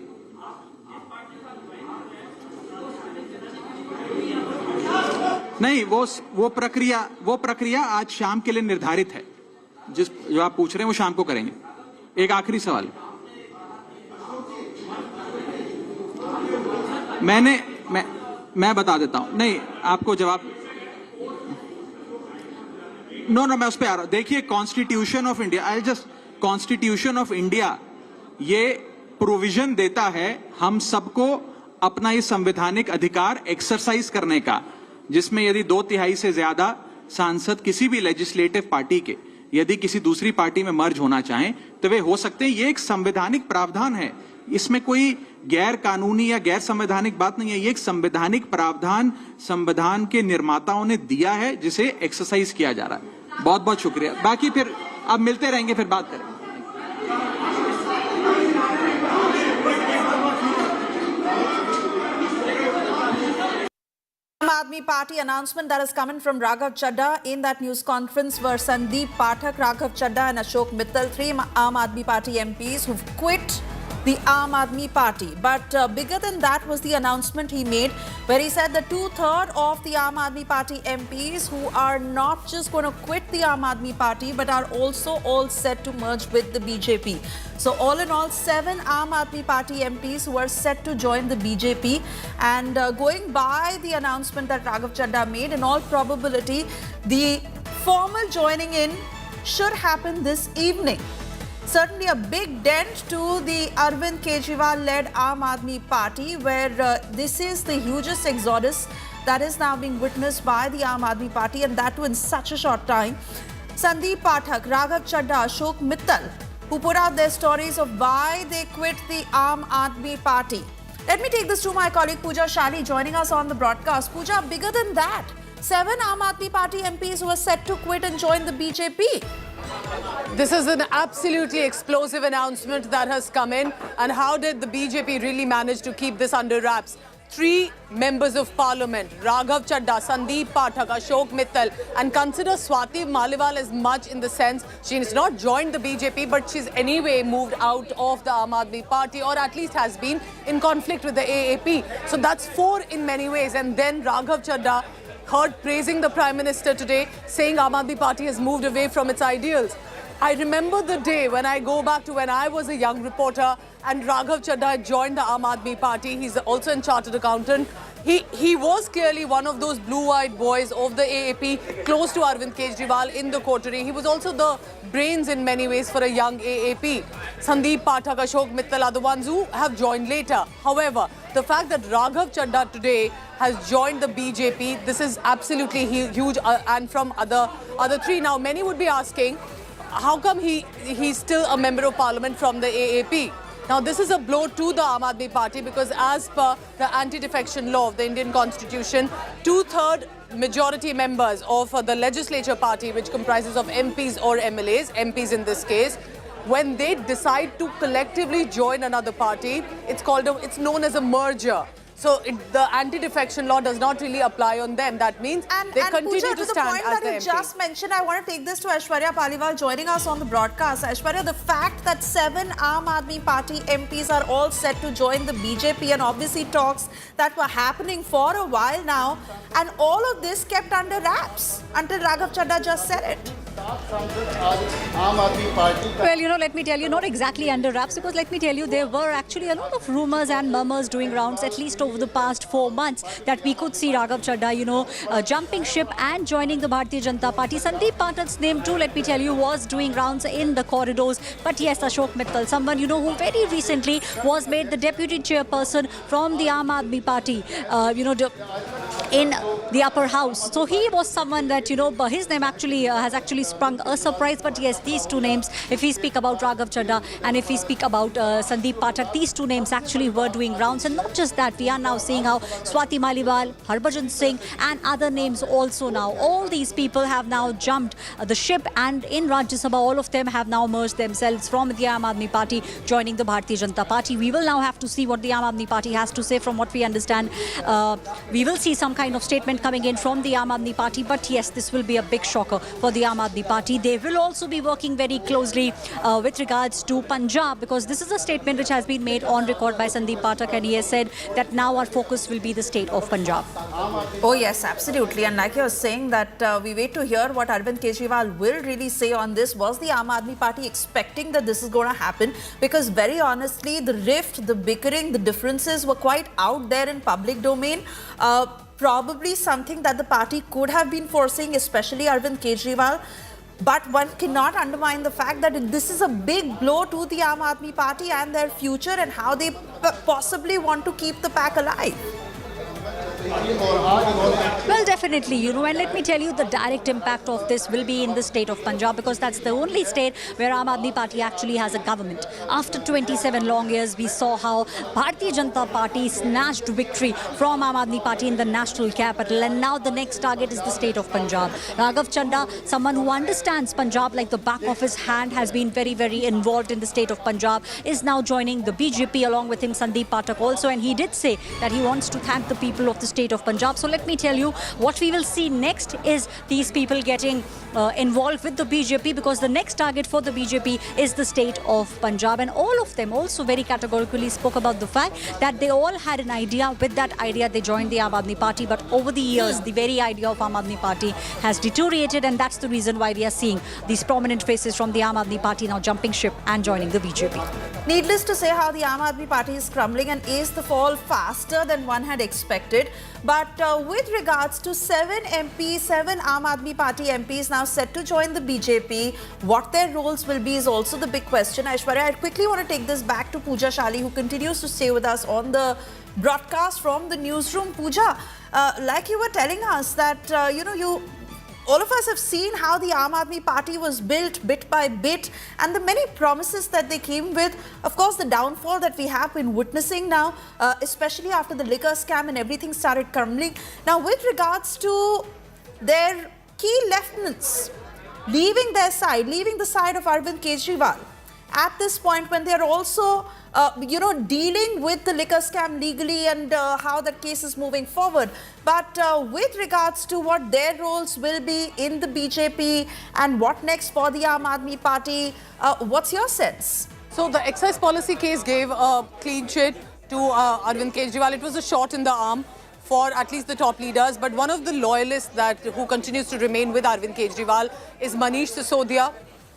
नहीं, वो प्रक्रिया आज शाम के लिए निर्धारित है। जो आप पूछ रहे हैं वो शाम को करेंगे। एक आखिरी सवाल, मैं बता देता हूं। नहीं, आपको जवाब मैं उस पर आ रहा हूं। देखिए, कॉन्स्टिट्यूशन ऑफ इंडिया ये प्रोविजन देता है हम सबको अपना ये संवैधानिक अधिकार एक्सरसाइज करने का, जिसमें यदि 2/3 से ज्यादा सांसद किसी भी लेजिस्लेटिव पार्टी के यदि किसी दूसरी पार्टी में मर्ज होना चाहें तो वे हो सकते हैं। ये एक संवैधानिक प्रावधान है, इसमें कोई गैर कानूनी या गैर संवैधानिक बात नहीं है। ये एक संवैधानिक प्रावधान संविधान के निर्माताओं ने दिया है, जिसे एक्सरसाइज किया जा रहा है। बहुत बहुत शुक्रिया। बाकी फिर अब मिलते रहेंगे, फिर बात करेंगे। Admi Party announcement that is coming from Raghav Chadha. In that news conference were Sandeep Pathak, Raghav Chadha and Ashok Mittal, 3 Aam Admi Party MPs who've quit the Aam Admi Party. But bigger than that was the announcement he made, where he said that 2/3 of the Aam Admi Party MPs who are not just going to quit the Aam Admi Party but are also all set to merge with the BJP. So all in all, 7 Aam Admi Party MPs who are set to join the BJP. And going by the announcement that Raghav Chadha made, in all probability, the formal joining in should happen this evening. Certainly a big dent to the Arvind Kejriwal-led Aam Admi Party, where this is the hugest exodus that is now being witnessed by the Aam Aadmi Party, and that too in such a short time. Sandeep Pathak, Raghav Chadha, Ashok Mittal, who put out their stories of why they quit the Aam Aadmi Party. Let me take this to my colleague Pooja Shali joining us on the broadcast. Pooja, bigger than that, 7 Aam Aadmi Party MPs were set to quit and join the BJP. This is an absolutely explosive announcement that has come in. And how did the BJP really manage to keep this under wraps? 3 members of parliament, Raghav Chadha, Sandeep Pathak, Ashok Mittal, and consider Swati Maliwal as much in the sense she has not joined the BJP, but she's anyway moved out of the Aam Aadmi Party, or at least has been in conflict with the AAP. So that's 4 in many ways. And then Raghav Chadha heard praising the Prime Minister today, saying Aam Aadmi Party has moved away from its ideals. I remember the day when I go back to when I was a young reporter and Raghav Chadha joined the Aam Aadmi Party. He's also a chartered accountant. He was clearly one of those blue-eyed boys of the AAP, close to Arvind Kejriwal in the coterie. He was also the brains in many ways for a young AAP. Sandeep Pathak, Ashok Mittal are the ones who have joined later. However, the fact that Raghav Chadha today has joined the BJP, this is absolutely huge, and from other 3. Now, many would be asking, how come he's still a member of parliament from the AAP? Now, this is a blow to the Aam Aadmi Party because as per the anti-defection law of the Indian Constitution, 2/3 majority members of the legislature party, which comprises of MPs or MLAs, MPs in this case, when they decide to collectively join another party, it's known as a merger. So the anti-defection law does not really apply on them. That means they continue Pooja, to stand the point as that the you MP. just mentioned, I want to take this to Aishwarya Paliwal joining us on the broadcast. Aishwarya, the fact that 7 Aam Aadmi Party MPs are all set to join the BJP, and obviously talks that were happening for a while now, and all of this kept under wraps until Raghav Chadha just said it. Well, let me tell you, not exactly under wraps, because let me tell you, there were actually a lot of rumors and murmurs doing rounds, at least over the past 4 months, that we could see Raghav Chadha, jumping ship and joining the Bharatiya Janata Party. Sandeep Pathak's name too, let me tell you, was doing rounds in the corridors. But yes, Ashok Mittal, someone, who very recently was made the deputy chairperson from the Aam Aadmi Party, in the upper house. So he was someone that, his name actually has actually sprung a surprise. But yes, these 2 names, if we speak about Raghav Chadha and if we speak about Sandeep Pathak, these 2 names actually were doing rounds. And not just that, we are now seeing how Swati Maliwal, Harbhajan Singh and other names also now. All these people have now jumped the ship, and in Rajya Sabha, all of them have now merged themselves from the Aam Aadmi Party, joining the Bharatiya Janata Party. We will now have to see what the Aam Aadmi Party has to say. From what we understand, we will see some kind of statement coming in from the Aam Aadmi Party. But yes, this will be a big shocker for the Aam Aadmi Party. They will also be working very closely with regards to Punjab, because this is a statement which has been made on record by Sandeep Pathak, and he has said that now our focus will be the state of Punjab. Oh yes, absolutely. And like you were saying, that we wait to hear what Arvind Kejriwal will really say on this. Was the Aam Aadmi Party expecting that this is going to happen? Because very honestly, the rift, the bickering, the differences were quite out there in public domain. Probably something that the party could have been foreseeing, especially Arvind Kejriwal. But one cannot undermine the fact that this is a big blow to the Aam Aadmi Party and their future, and how they possibly want to keep the pack alive. Well, definitely, and let me tell you, the direct impact of this will be in the state of Punjab, because that's the only state where Aam Aadmi Party actually has a government. After 27 long years, we saw how Bharatiya Janata Party snatched victory from Aam Aadmi Party in the national capital, and now the next target is the state of Punjab. Raghav Chadha, someone who understands Punjab like the back of his hand, has been very, very involved in the state of Punjab, is now joining the BJP, along with him Sandeep Pathak also, and he did say that he wants to thank the people of the state of Punjab. So let me tell you, what we will see next is these people getting involved with the BJP, because the next target for the BJP is the state of Punjab. And all of them also very categorically spoke about the fact that they all had an idea. With that idea, they joined the Aam Aadmi Party. But over the years, the very idea of Aam Aadmi Party has deteriorated, and that's the reason why we are seeing these prominent faces from the Aam Aadmi Party now jumping ship and joining the BJP. Needless to say, how the Aam Aadmi Party is crumbling and is the fall faster than one had expected. But with regards to 7 MPs, 7 Aam Aadmi Party MPs now set to join the BJP, what their roles will be is also the big question. Aishwarya, I quickly want to take this back to Pooja Shali, who continues to stay with us on the broadcast from the newsroom. Pooja, like you were telling us that, all of us have seen how the Aam Aadmi Party was built bit by bit and the many promises that they came with. Of course, the downfall that we have been witnessing now, especially after the liquor scam and everything started crumbling. Now, with regards to their key lieutenants leaving their side, leaving the side of Arvind Kejriwal, at this point when they are also dealing with the liquor scam legally and how that case is moving forward. But with regards to what their roles will be in the BJP and what next for the Aam Aadmi Party, what's your sense? So the excise policy case gave a clean sheet to Arvind Kejriwal. It was a shot in the arm for at least the top leaders. But one of the loyalists who continues to remain with Arvind Kejriwal is Manish Sisodia,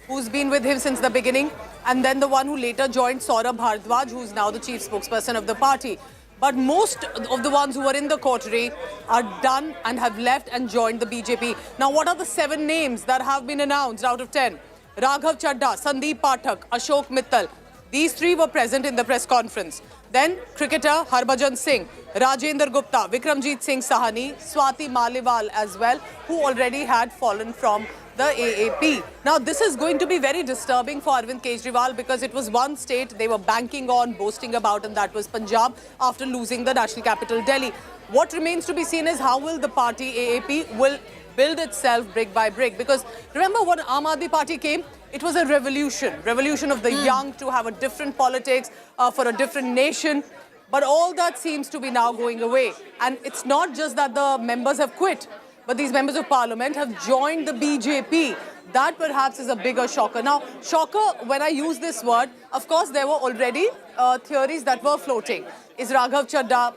who's been with him since the beginning, and then the one who later joined, Saurabh Bhardwaj, who's now the chief spokesperson of the party. But most of the ones who were in the coterie are done and have left and joined the BJP. Now, what are the 7 names that have been announced out of 10? Raghav Chadha, Sandeep Pathak, Ashok Mittal. These 3 were present in the press conference. Then cricketer Harbhajan Singh, Rajendra Gupta, Vikramjit Singh Sahani, Swati Maliwal as well, who already had fallen from the AAP. Now, this is going to be very disturbing for Arvind Kejriwal because it was one state they were banking on, boasting about, and that was Punjab after losing the national capital, Delhi. What remains to be seen is how will the party AAP will build itself brick by brick. Because remember when Aam Aadmi Party came, it was a revolution of the young to have a different politics for a different nation. But all that seems to be now going away. And it's not just that the members have quit, but these members of parliament have joined the BJP. That perhaps is a bigger shocker. Now, shocker, when I use this word, of course, there were already theories that were floating. Is Raghav Chadha,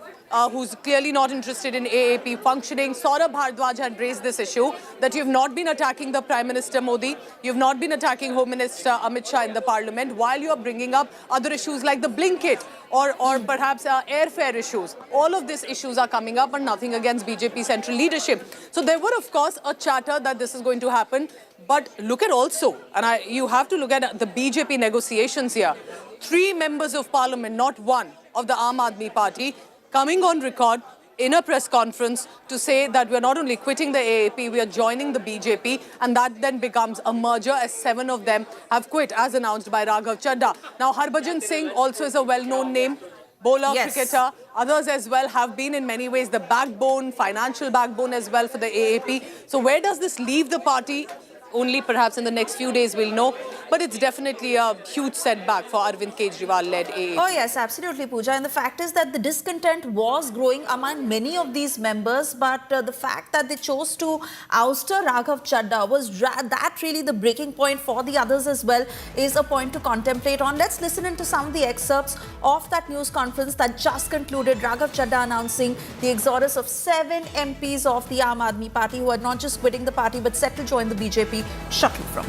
who's clearly not interested in AAP functioning? Saurabh Bhardwaj had raised this issue that you've not been attacking the Prime Minister Modi, you've not been attacking Home Minister Amit Shah in the parliament, while you are bringing up other issues like the Blinkit or perhaps airfare issues. All of these issues are coming up and nothing against BJP central leadership. So there were, of course, a chatter that this is going to happen. But look at also, and you have to look at the BJP negotiations here. 3 members of parliament, not one, of the Aam Aadmi Party, coming on record in a press conference to say that we're not only quitting the AAP, we are joining the BJP, and that then becomes a merger as 7 of them have quit, as announced by Raghav Chadha. Now, Harbhajan Singh also is a well-known name, bowler, cricketer. Others as well have been in many ways the backbone, financial backbone as well for the AAP. So where does this leave the party? Only perhaps in the next few days we'll know. But it's definitely a huge setback for Arvind Kejriwal-led AAP. Oh yes, absolutely, Pooja. And the fact is that the discontent was growing among many of these members. But the fact that they chose to ouster Raghav Chadha was that really the breaking point for the others as well is a point to contemplate on. Let's listen into some of the excerpts of that news conference that just concluded. Raghav Chadha announcing the exodus of 7 MPs of the Aam Aadmi Party who are not just quitting the party but set to join the BJP shortly from.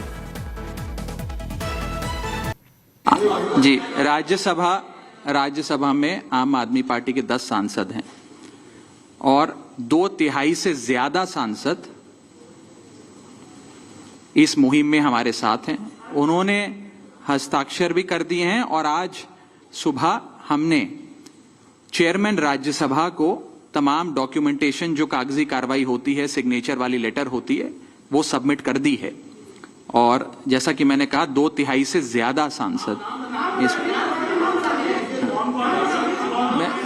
जी, राज्यसभा में आम आदमी party के 10 सांसद हैं और 2/3 से ज्यादा सांसद इस मुहिम में हमारे साथ हैं। उन्होंने हस्ताक्षर भी कर दिए हैं और आज सुबह हमने चेयरमैन राज्यसभा को तमाम डॉक्यूमेंटेशन जो कागजी कार्रवाई होती है, सिग्नेचर वाली लेटर होती है, वो सबमिट कर दी है। और जैसा कि मैंने कहा 2/3 से ज्यादा सांसद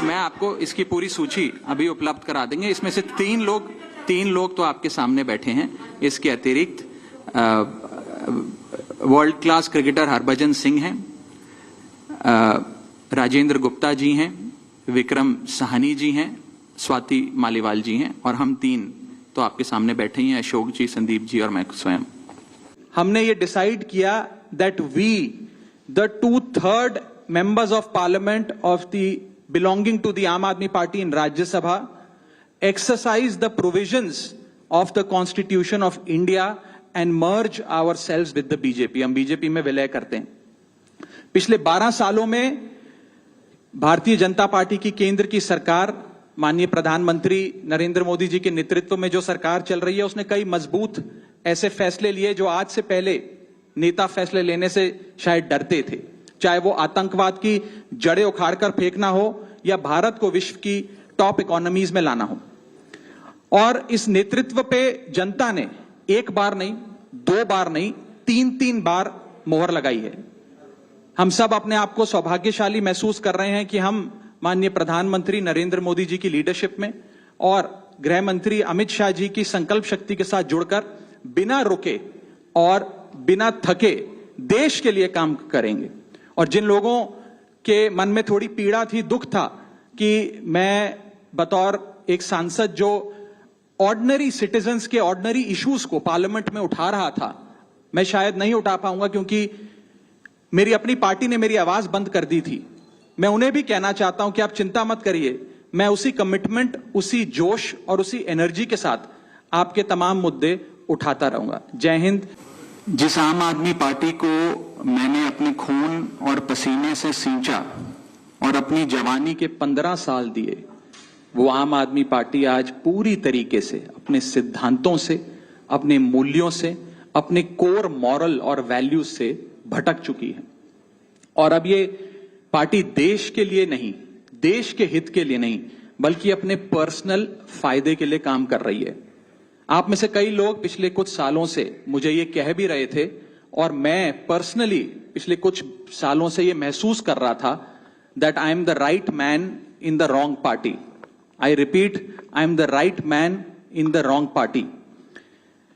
मैं आपको इसकी पूरी सूची अभी उपलब्ध करा देंगे। इसमें से 3 लोग तो आपके सामने बैठे हैं। इसके अतिरिक्त world class cricketer Harbhajan Singh हैं, राजेंद्र गुप्ता जी हैं, विक्रम साहनी जी हैं, स्वाति मालीवाल जी हैं और हम 3 तो आपके सामने बैठे हैं, अशोक जी, संदीप जी और मैं स्वयं। हमने ये डिसाइड किया that we the 2/3 members of parliament of the belonging to the Aam Aadmi Party in Rajya Sabha exercise the provisions of the Constitution of India and merge ourselves with the BJP. हम BJP में विलय करते हैं। पिछले 12 सालों में Bharatiya Janata party की केंद्र की सरकार माननीय प्रधानमंत्री नरेंद्र मोदी जी के नेतृत्व में जो सरकार चल रही है उसने कई मजबूत ऐसे फैसले लिए जो आज से पहले नेता फैसले लेने से शायद डरते थे, चाहे वो आतंकवाद की जड़ें उखाड़कर फेंकना हो या भारत को विश्व की टॉप इकोनॉमीज में लाना हो। और इस नेतृत्व पे जनता ने एक बार नहीं, दो बार नहीं, तीन बार मोहर लगाई है। हम सब अपने आप को सौभाग्यशाली महसूस कर रहे हैं कि हम माननीय प्रधानमंत्री नरेंद्र मोदी जी की लीडरशिप में और गृह मंत्री अमित शाह जी की संकल्प शक्ति के साथ जुड़कर बिना रुके और बिना थके देश के लिए काम करेंगे। और जिन लोगों के मन में थोड़ी पीड़ा थी, दुख था कि मैं बतौर एक सांसद जो ऑर्डिनरी सिटीजन्स के ऑर्डिनरी इश्यूज को पार्लियामेंट में उठा रहा था, मैं शायद नहीं उठा पाऊंगा क्योंकि मेरी अपनी पार्टी ने मेरी आवाज बंद कर दी थी। मैं उन्हें भी कहना चाहता हूं कि आप चिंता मत करिए, मैं उसी कमिटमेंट, उसी जोश और उसी एनर्जी के साथ आपके तमाम मुद्दे उठाता रहूंगा। जय हिंद। जिस आम आदमी पार्टी को मैंने अपने खून और पसीने से सींचा और अपनी जवानी के 15 साल दिए, वो आम आदमी पार्टी आज पूरी तरीके से अपने सिद्धांतों से, अपने मूल्यों से, अपने कोर मॉरल और वैल्यूज से भटक चुकी है। और अब ये पार्टी देश के लिए नहीं, देश के हित के लिए नहीं, बल्कि अपने पर्सनल फायदे के लिए काम कर रही है। आप में से कई लोग पिछले कुछ सालों से मुझे ये कह भी रहे थे और मैं पर्सनली पिछले कुछ सालों से ये महसूस कर रहा था that I am the right man in the wrong party. I repeat, I am the right man in the wrong party.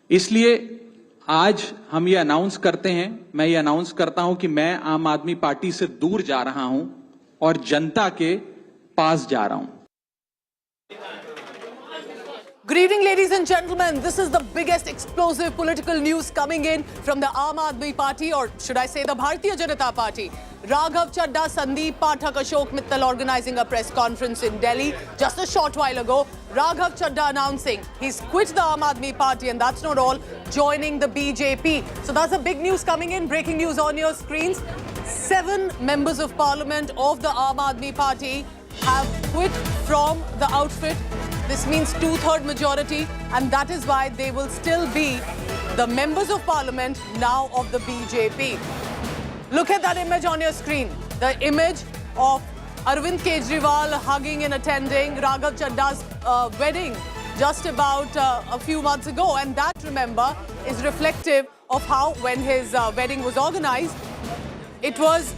इसलिए आज हम ये अनाउंस करते हैं, मैं ये अनाउंस करता हूं कि मैं आम आदमी पार्टी से दूर जा रहा हूं और जनता के पास जा रहा हूं। Good evening, ladies and gentlemen. This is the biggest explosive political news coming in from the Aam Aadmi Party, or should I say the Bharatiya Janata Party. Raghav, Chadha, Sandeep, Pathak, Ashok Mittal organizing a press conference in Delhi just a short while ago. Raghav Chadha announcing he's quit the Aam Aadmi Party, and that's not all, joining the BJP. So that's a big news coming in. Breaking news on your screens. 7 members of parliament of the Aam Aadmi Party have quit from the outfit. This means 2/3 majority, and that is why they will still be the members of parliament now of the BJP. Look at that image on your screen. The image of Arvind Kejriwal hugging and attending Raghav Chadda's wedding just about a few months ago. And that, remember, is reflective of how when his wedding was organized, it was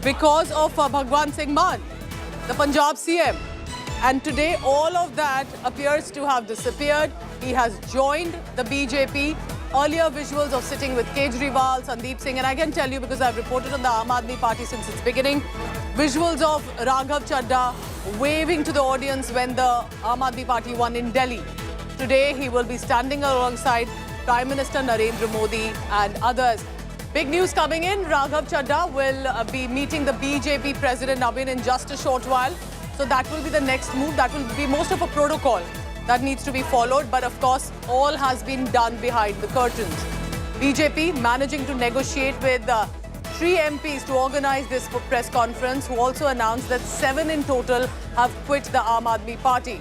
because of Bhagwan Singh Mann, the Punjab CM. And today, all of that appears to have disappeared. He has joined the BJP. Earlier visuals of sitting with Kejriwal, Sandeep Singh, and I can tell you because I've reported on the Aam Aadmi Party since its beginning, visuals of Raghav Chadha waving to the audience when the Aam Aadmi Party won in Delhi. Today, he will be standing alongside Prime Minister Narendra Modi and others. Big news coming in. Raghav Chadha will be meeting the BJP President Navin in just a short while. So that will be the next move. That will be most of a protocol that needs to be followed. But of course, all has been done behind the curtains. BJP managing to negotiate with 3 MPs to organize this press conference, who also announced that 7 in total have quit the Aam Aadmi Party.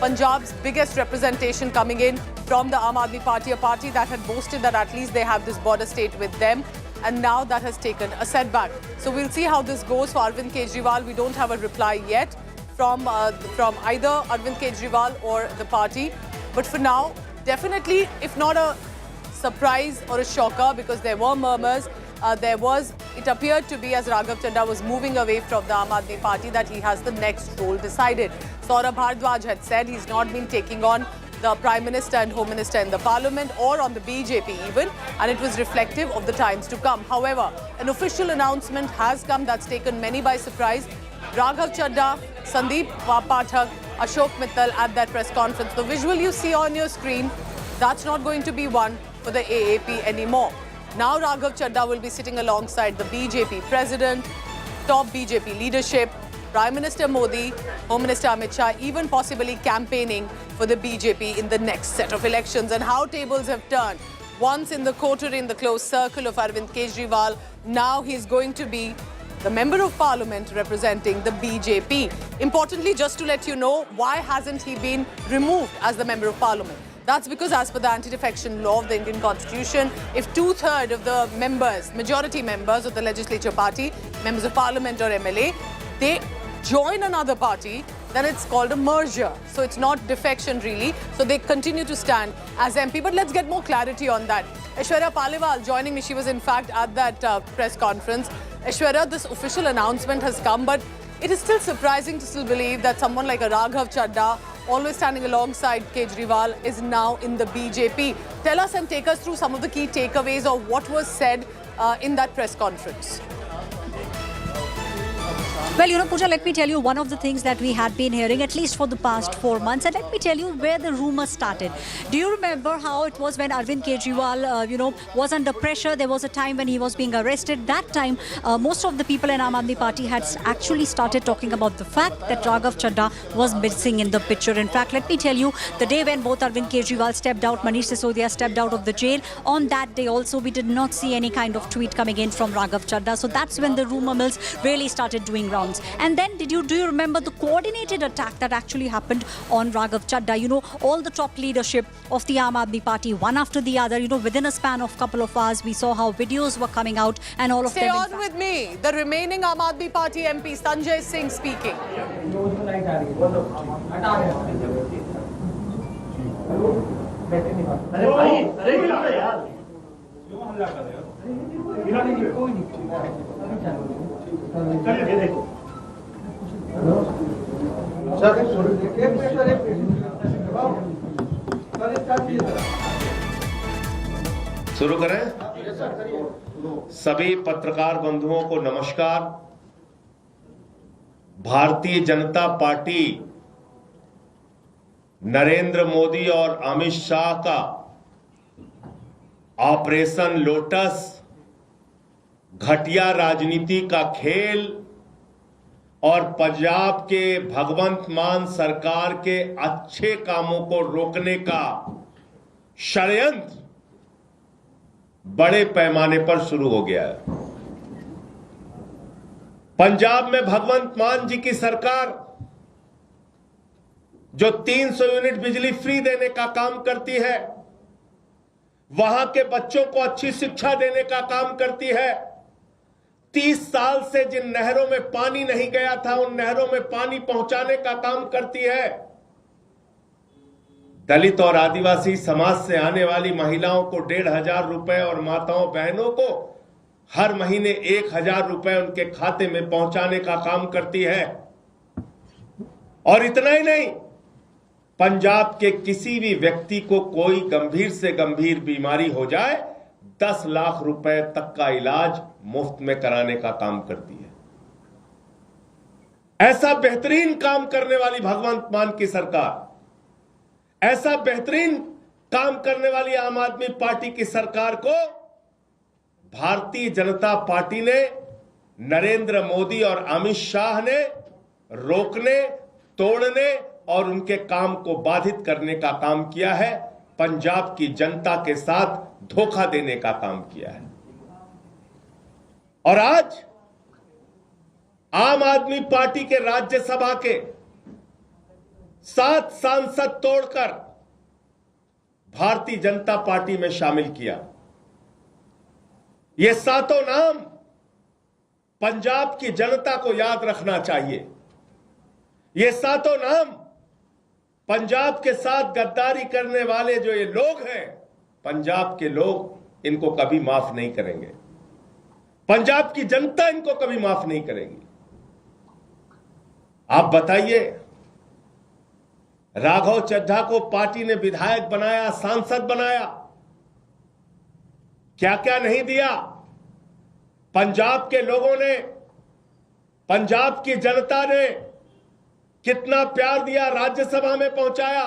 Punjab's biggest representation coming in from the Aam Aadmi Party, a party that had boasted that at least they have this border state with them. And now that has taken a setback. So we'll see how this goes for Arvind Kejriwal. We don't have a reply yet from either Arvind Kejriwal or the party. But for now, definitely, if not a surprise or a shocker, because there were murmurs, it appeared to be, as Raghav Chadha was moving away from the Aam Aadmi Party, that he has the next role decided. Saurabh Bhardwaj had said he's not been taking on the Prime Minister and Home Minister in the Parliament or on the BJP even, and it was reflective of the times to come. However, an official announcement has come that's taken many by surprise. Raghav Chadha, Sandeep Pathak, Ashok Mittal at that press conference. The visual you see on your screen, that's not going to be one for the AAP anymore. Now Raghav Chadha will be sitting alongside the BJP President, top BJP leadership, Prime Minister Modi, Home Minister Amit Shah, even possibly campaigning for the BJP in the next set of elections. And how tables have turned. Once in the coterie, in the close circle of Arvind Kejriwal, now he's going to be the member of parliament representing the BJP. Importantly, just to let you know, why hasn't he been removed as the member of parliament? That's because as per the anti-defection law of the Indian Constitution, if 2/3 of the members, majority members of the legislature party, members of parliament or MLA, they join another party, then it's called a merger. So it's not defection really. So they continue to stand as MP. But let's get more clarity on that. Aishwarya Paliwal joining me. She was in fact at that press conference. Aishwarya, this official announcement has come, but it is still surprising to still believe that someone like a Raghav Chadha, always standing alongside Kejriwal, is now in the BJP. Tell us and take us through some of the key takeaways of what was said in that press conference. Well, you know, Pooja, let me tell you one of the things that we had been hearing, at least for the past 4 months, and let me tell you where the rumor started. Do you remember how it was when Arvind Kejriwal, was under pressure? There was a time when he was being arrested. That time, most of the people in Aam Aadmi Party had actually started talking about the fact that Raghav Chadha was missing in the picture. In fact, let me tell you, the day when both Arvind Kejriwal stepped out, Manish Sisodia stepped out of the jail, on that day also, we did not see any kind of tweet coming in from Raghav Chadha. So that's when the rumor mills really started doing rounds. And then do you remember the coordinated attack that actually happened on Raghav Chadha? You know, all the top leadership of the Aam Aadmi Party, one after the other, within a span of couple of hours, we saw how videos were coming out and all of them. Stay on with me. The remaining Aam Aadmi Party MP, Sanjay Singh speaking. शुरू करें। सभी पत्रकार बंधुओं को नमस्कार। Bharatiya Janata party Narendra Modi और अमित शाह का operation lotus, घटिया राजनीति का खेल और पंजाब के भगवंत मान सरकार के अच्छे कामों को रोकने का षड्यंत्र बड़े पैमाने पर शुरू हो गया है। पंजाब में भगवंत मान जी की सरकार जो 300 यूनिट बिजली फ्री देने का काम करती है, वहां के बच्चों को अच्छी शिक्षा देने का काम करती है, 30 साल से जिन नहरों में पानी नहीं गया था उन नहरों में पानी पहुंचाने का काम करती है, दलित और आदिवासी समाज से आने वाली महिलाओं को 1,500 रुपए और माताओं बहनों को हर महीने 1,000 रुपए उनके खाते में पहुंचाने का काम करती है। और इतना ही नहीं, पंजाब के किसी भी व्यक्ति को कोई गंभीर से गंभीर बीमारी हो जाए 10 लाख रुपए तक का इलाज मुफ्त में कराने का काम करती है। ऐसा बेहतरीन काम करने वाली भगवंत मान की सरकार, ऐसा बेहतरीन काम करने वाली आम आदमी पार्टी की सरकार को भारतीय जनता पार्टी ने, नरेंद्र मोदी और अमित शाह ने रोकने, तोड़ने और उनके काम को बाधित करने का काम किया है। पंजाब की जनता के साथ धोखा देने का काम किया है। और आज आम आदमी पार्टी के राज्यसभा के 7 सांसद तोड़कर भारतीय जनता पार्टी में शामिल किया। ये 7 नाम पंजाब की जनता को याद रखना चाहिए। ये 7 नाम पंजाब के साथ गद्दारी करने वाले जो ये लोग हैं, पंजाब के लोग इनको कभी माफ नहीं करेंगे। पंजाब की जनता इनको कभी माफ नहीं करेगी। आप बताइए, राघव चड्ढा को पार्टी ने विधायक बनाया, सांसद बनाया, क्या क्या नहीं दिया। पंजाब के लोगों ने, पंजाब की जनता ने कितना प्यार दिया, राज्यसभा में पहुंचाया।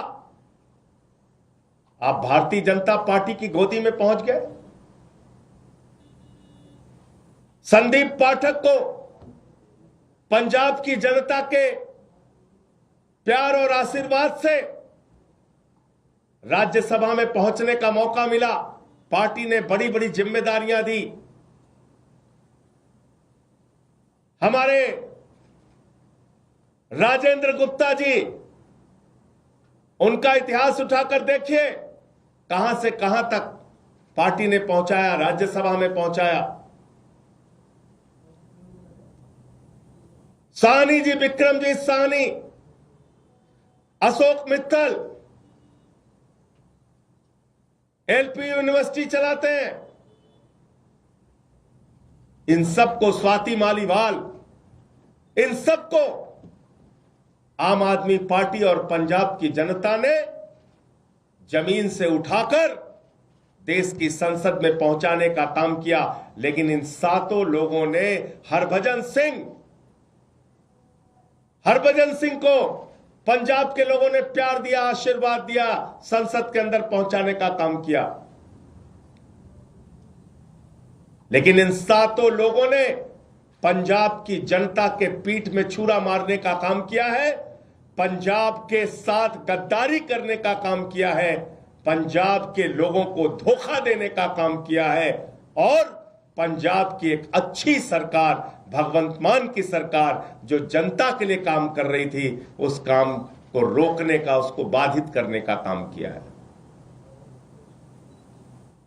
आप भारतीय जनता पार्टी की गोदी में पहुंच गए। संदीप पाठक को पंजाब की जनता के प्यार और आशीर्वाद से राज्यसभा में पहुंचने का मौका मिला। पार्टी ने बड़ी बड़ी जिम्मेदारियां दी। हमारे राजेंद्र गुप्ता जी, उनका इतिहास उठाकर देखिए, कहां से कहां तक पार्टी ने पहुंचाया, राज्यसभा में पहुंचाया। साहनी जी, विक्रमजीत साहनी, अशोक मित्तल एलपी यूनिवर्सिटी चलाते हैं। इन सबको, स्वाति मालीवाल, इन सबको आम आदमी पार्टी और पंजाब की जनता ने जमीन से उठाकर देश की संसद में पहुंचाने का काम किया। लेकिन इन सातों लोगों ने हरभजन सिंह को पंजाब के लोगों ने प्यार दिया, आशीर्वाद दिया, संसद के अंदर पहुंचाने का काम किया। लेकिन इन सातों लोगों ने पंजाब की जनता के पीठ में छुरा मारने का काम किया है, पंजाब के साथ गद्दारी करने का काम किया है, पंजाब के लोगों को धोखा देने का काम किया है और पंजाब की एक अच्छी सरकार, भगवंत मान की सरकार जो जनता के लिए काम कर रही थी, उस काम को रोकने का, उसको बाधित करने का काम किया है।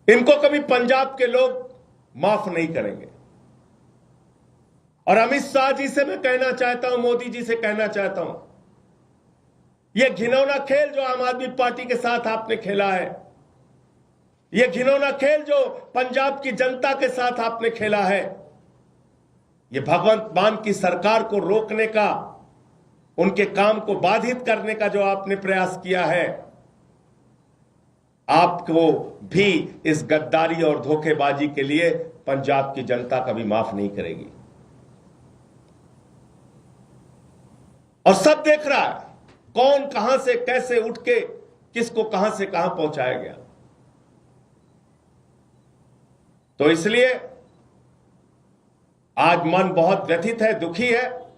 इनको कभी पंजाब के लोग माफ नहीं करेंगे। और अमित शाह जी से मैं कहना चाहता हूं, मोदी जी से कहना चाहता हूं, यह घिनौना खेल जो आम आदमी पार्टी के साथ आपने खेला है, यह घिनौना खेल जो पंजाब की जनता के साथ आपने खेला है, यह भगवंत मान की सरकार को रोकने का, उनके काम को बाधित करने का जो आपने प्रयास किया है, आपको भी इस गद्दारी और धोखेबाजी के लिए पंजाब की जनता कभी माफ नहीं करेगी। और सब देख रहा है कौन कहां से कैसे उठ के किसको कहां से कहां पहुंचाया गया। तो इसलिए आज मन बहुत व्यथित है, दुखी है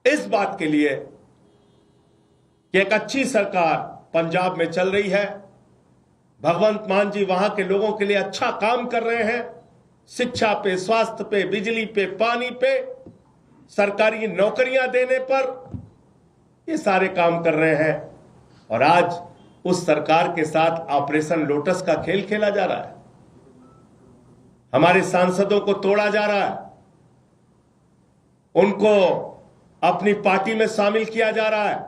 इस बात के लिए कि एक अच्छी सरकार पंजाब में चल रही है, भगवंत मान जी वहां के लोगों के लिए अच्छा काम कर रहे हैं, शिक्षा पे, स्वास्थ्य पे, बिजली पे, पानी पे, सरकारी नौकरियां देने पर, ये सारे काम कर रहे हैं। और आज उस सरकार के साथ ऑपरेशन लोटस का खेल खेला जा रहा है, हमारे सांसदों को तोड़ा जा रहा है, उनको अपनी पार्टी में शामिल किया जा रहा है,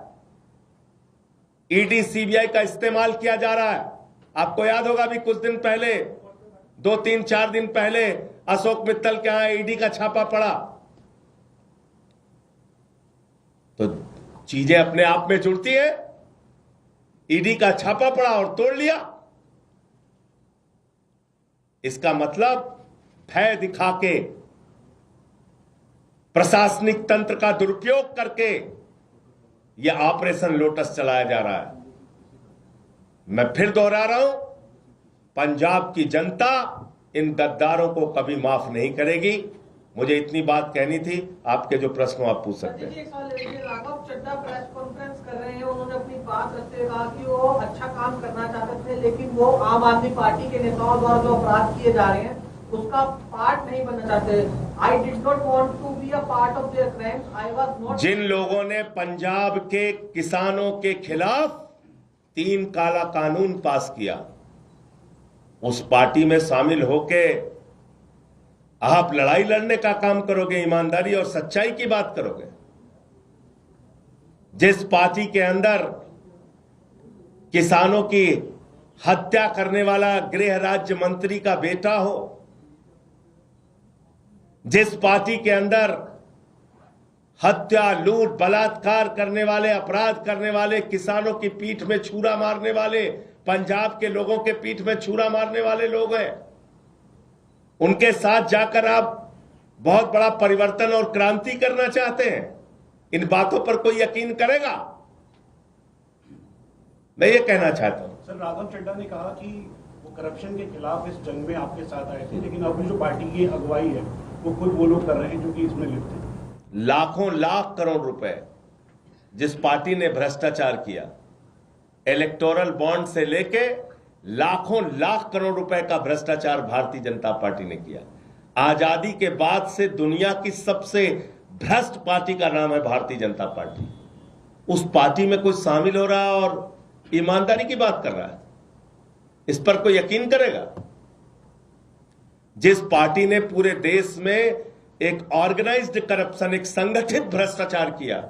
ईडी सीबीआई का इस्तेमाल किया जा रहा है। आपको याद होगा भी कुछ दिन पहले, 2-3-4 दिन पहले अशोक मित्तल के यहां ईडी का छापा पड़ा। तो चीजें अपने आप में जुड़ती है, ईडी का छापा पड़ा और तोड़ लिया। इसका मतलब भय दिखा के, प्रशासनिक तंत्र का दुरुपयोग करके यह ऑपरेशन लोटस चलाया जा रहा है। मैं फिर दोहरा रहा हूं, पंजाब की जनता इन गद्दारों को कभी माफ नहीं करेगी। मुझे इतनी बात कहनी थी, आपके जो प्रश्न आप पूछ सकते हैं। राघव चड्ढा प्रेस कॉन्फ्रेंस कर रहे हैं, उन्होंने अपनी बात रखते हुए कहा कि वो अच्छा काम करना चाहते थे, लेकिन वो आम आदमी पार्टी के नेताओं द्वारा जो अपराध किए जा रहे हैं उसका पार्ट नहीं बनना चाहते। I did not want to be a part of their crimes, I was not. जिन लोगों ने पंजाब के किसानों के खिलाफ 3 काला कानून पास किया, उस पार्टी में शामिल होके आप लड़ाई लड़ने का काम करोगे, ईमानदारी और सच्चाई की बात करोगे। जिस पार्टी के अंदर किसानों की हत्या करने वाला गृह राज्य मंत्री का बेटा हो, जिस पार्टी के अंदर हत्या, लूट, बलात्कार करने वाले, अपराध करने वाले, किसानों की पीठ में छुरा मारने वाले, पंजाब के लोगों के पीठ में छुरा मारने वाले लोग हैं, उनके साथ जाकर आप बहुत बड़ा परिवर्तन और क्रांति करना चाहते हैं। इन बातों पर कोई यकीन करेगा? मैं ये कहना चाहता हूं। सर, राघव चड्ढा ने कहा कि वो करप्शन के खिलाफ इस जंग में आपके साथ आए थे, लेकिन अभी जो पार्टी की अगुवाई है वो खुद वो लोग कर रहे हैं जो कि इसमें लिप्त हैं। लाखों लाख करोड़ रुपए जिस पार्टी ने भ्रष्टाचार किया, इलेक्टोरल बॉन्ड से लेके लाखों लाख करोड़ रुपए का भ्रष्टाचार भारतीय जनता पार्टी ने किया। आजादी के बाद से दुनिया की सबसे भ्रष्ट पार्टी का नाम है भारतीय जनता पार्टी। उस पार्टी में कोई शामिल हो रहा है और ईमानदारी की बात कर रहा है, इस पर कोई यकीन करेगा? जिस पार्टी ने पूरे देश में एक ऑर्गेनाइज्ड करप्शन, एक संगठित भ्रष्टाचार किया,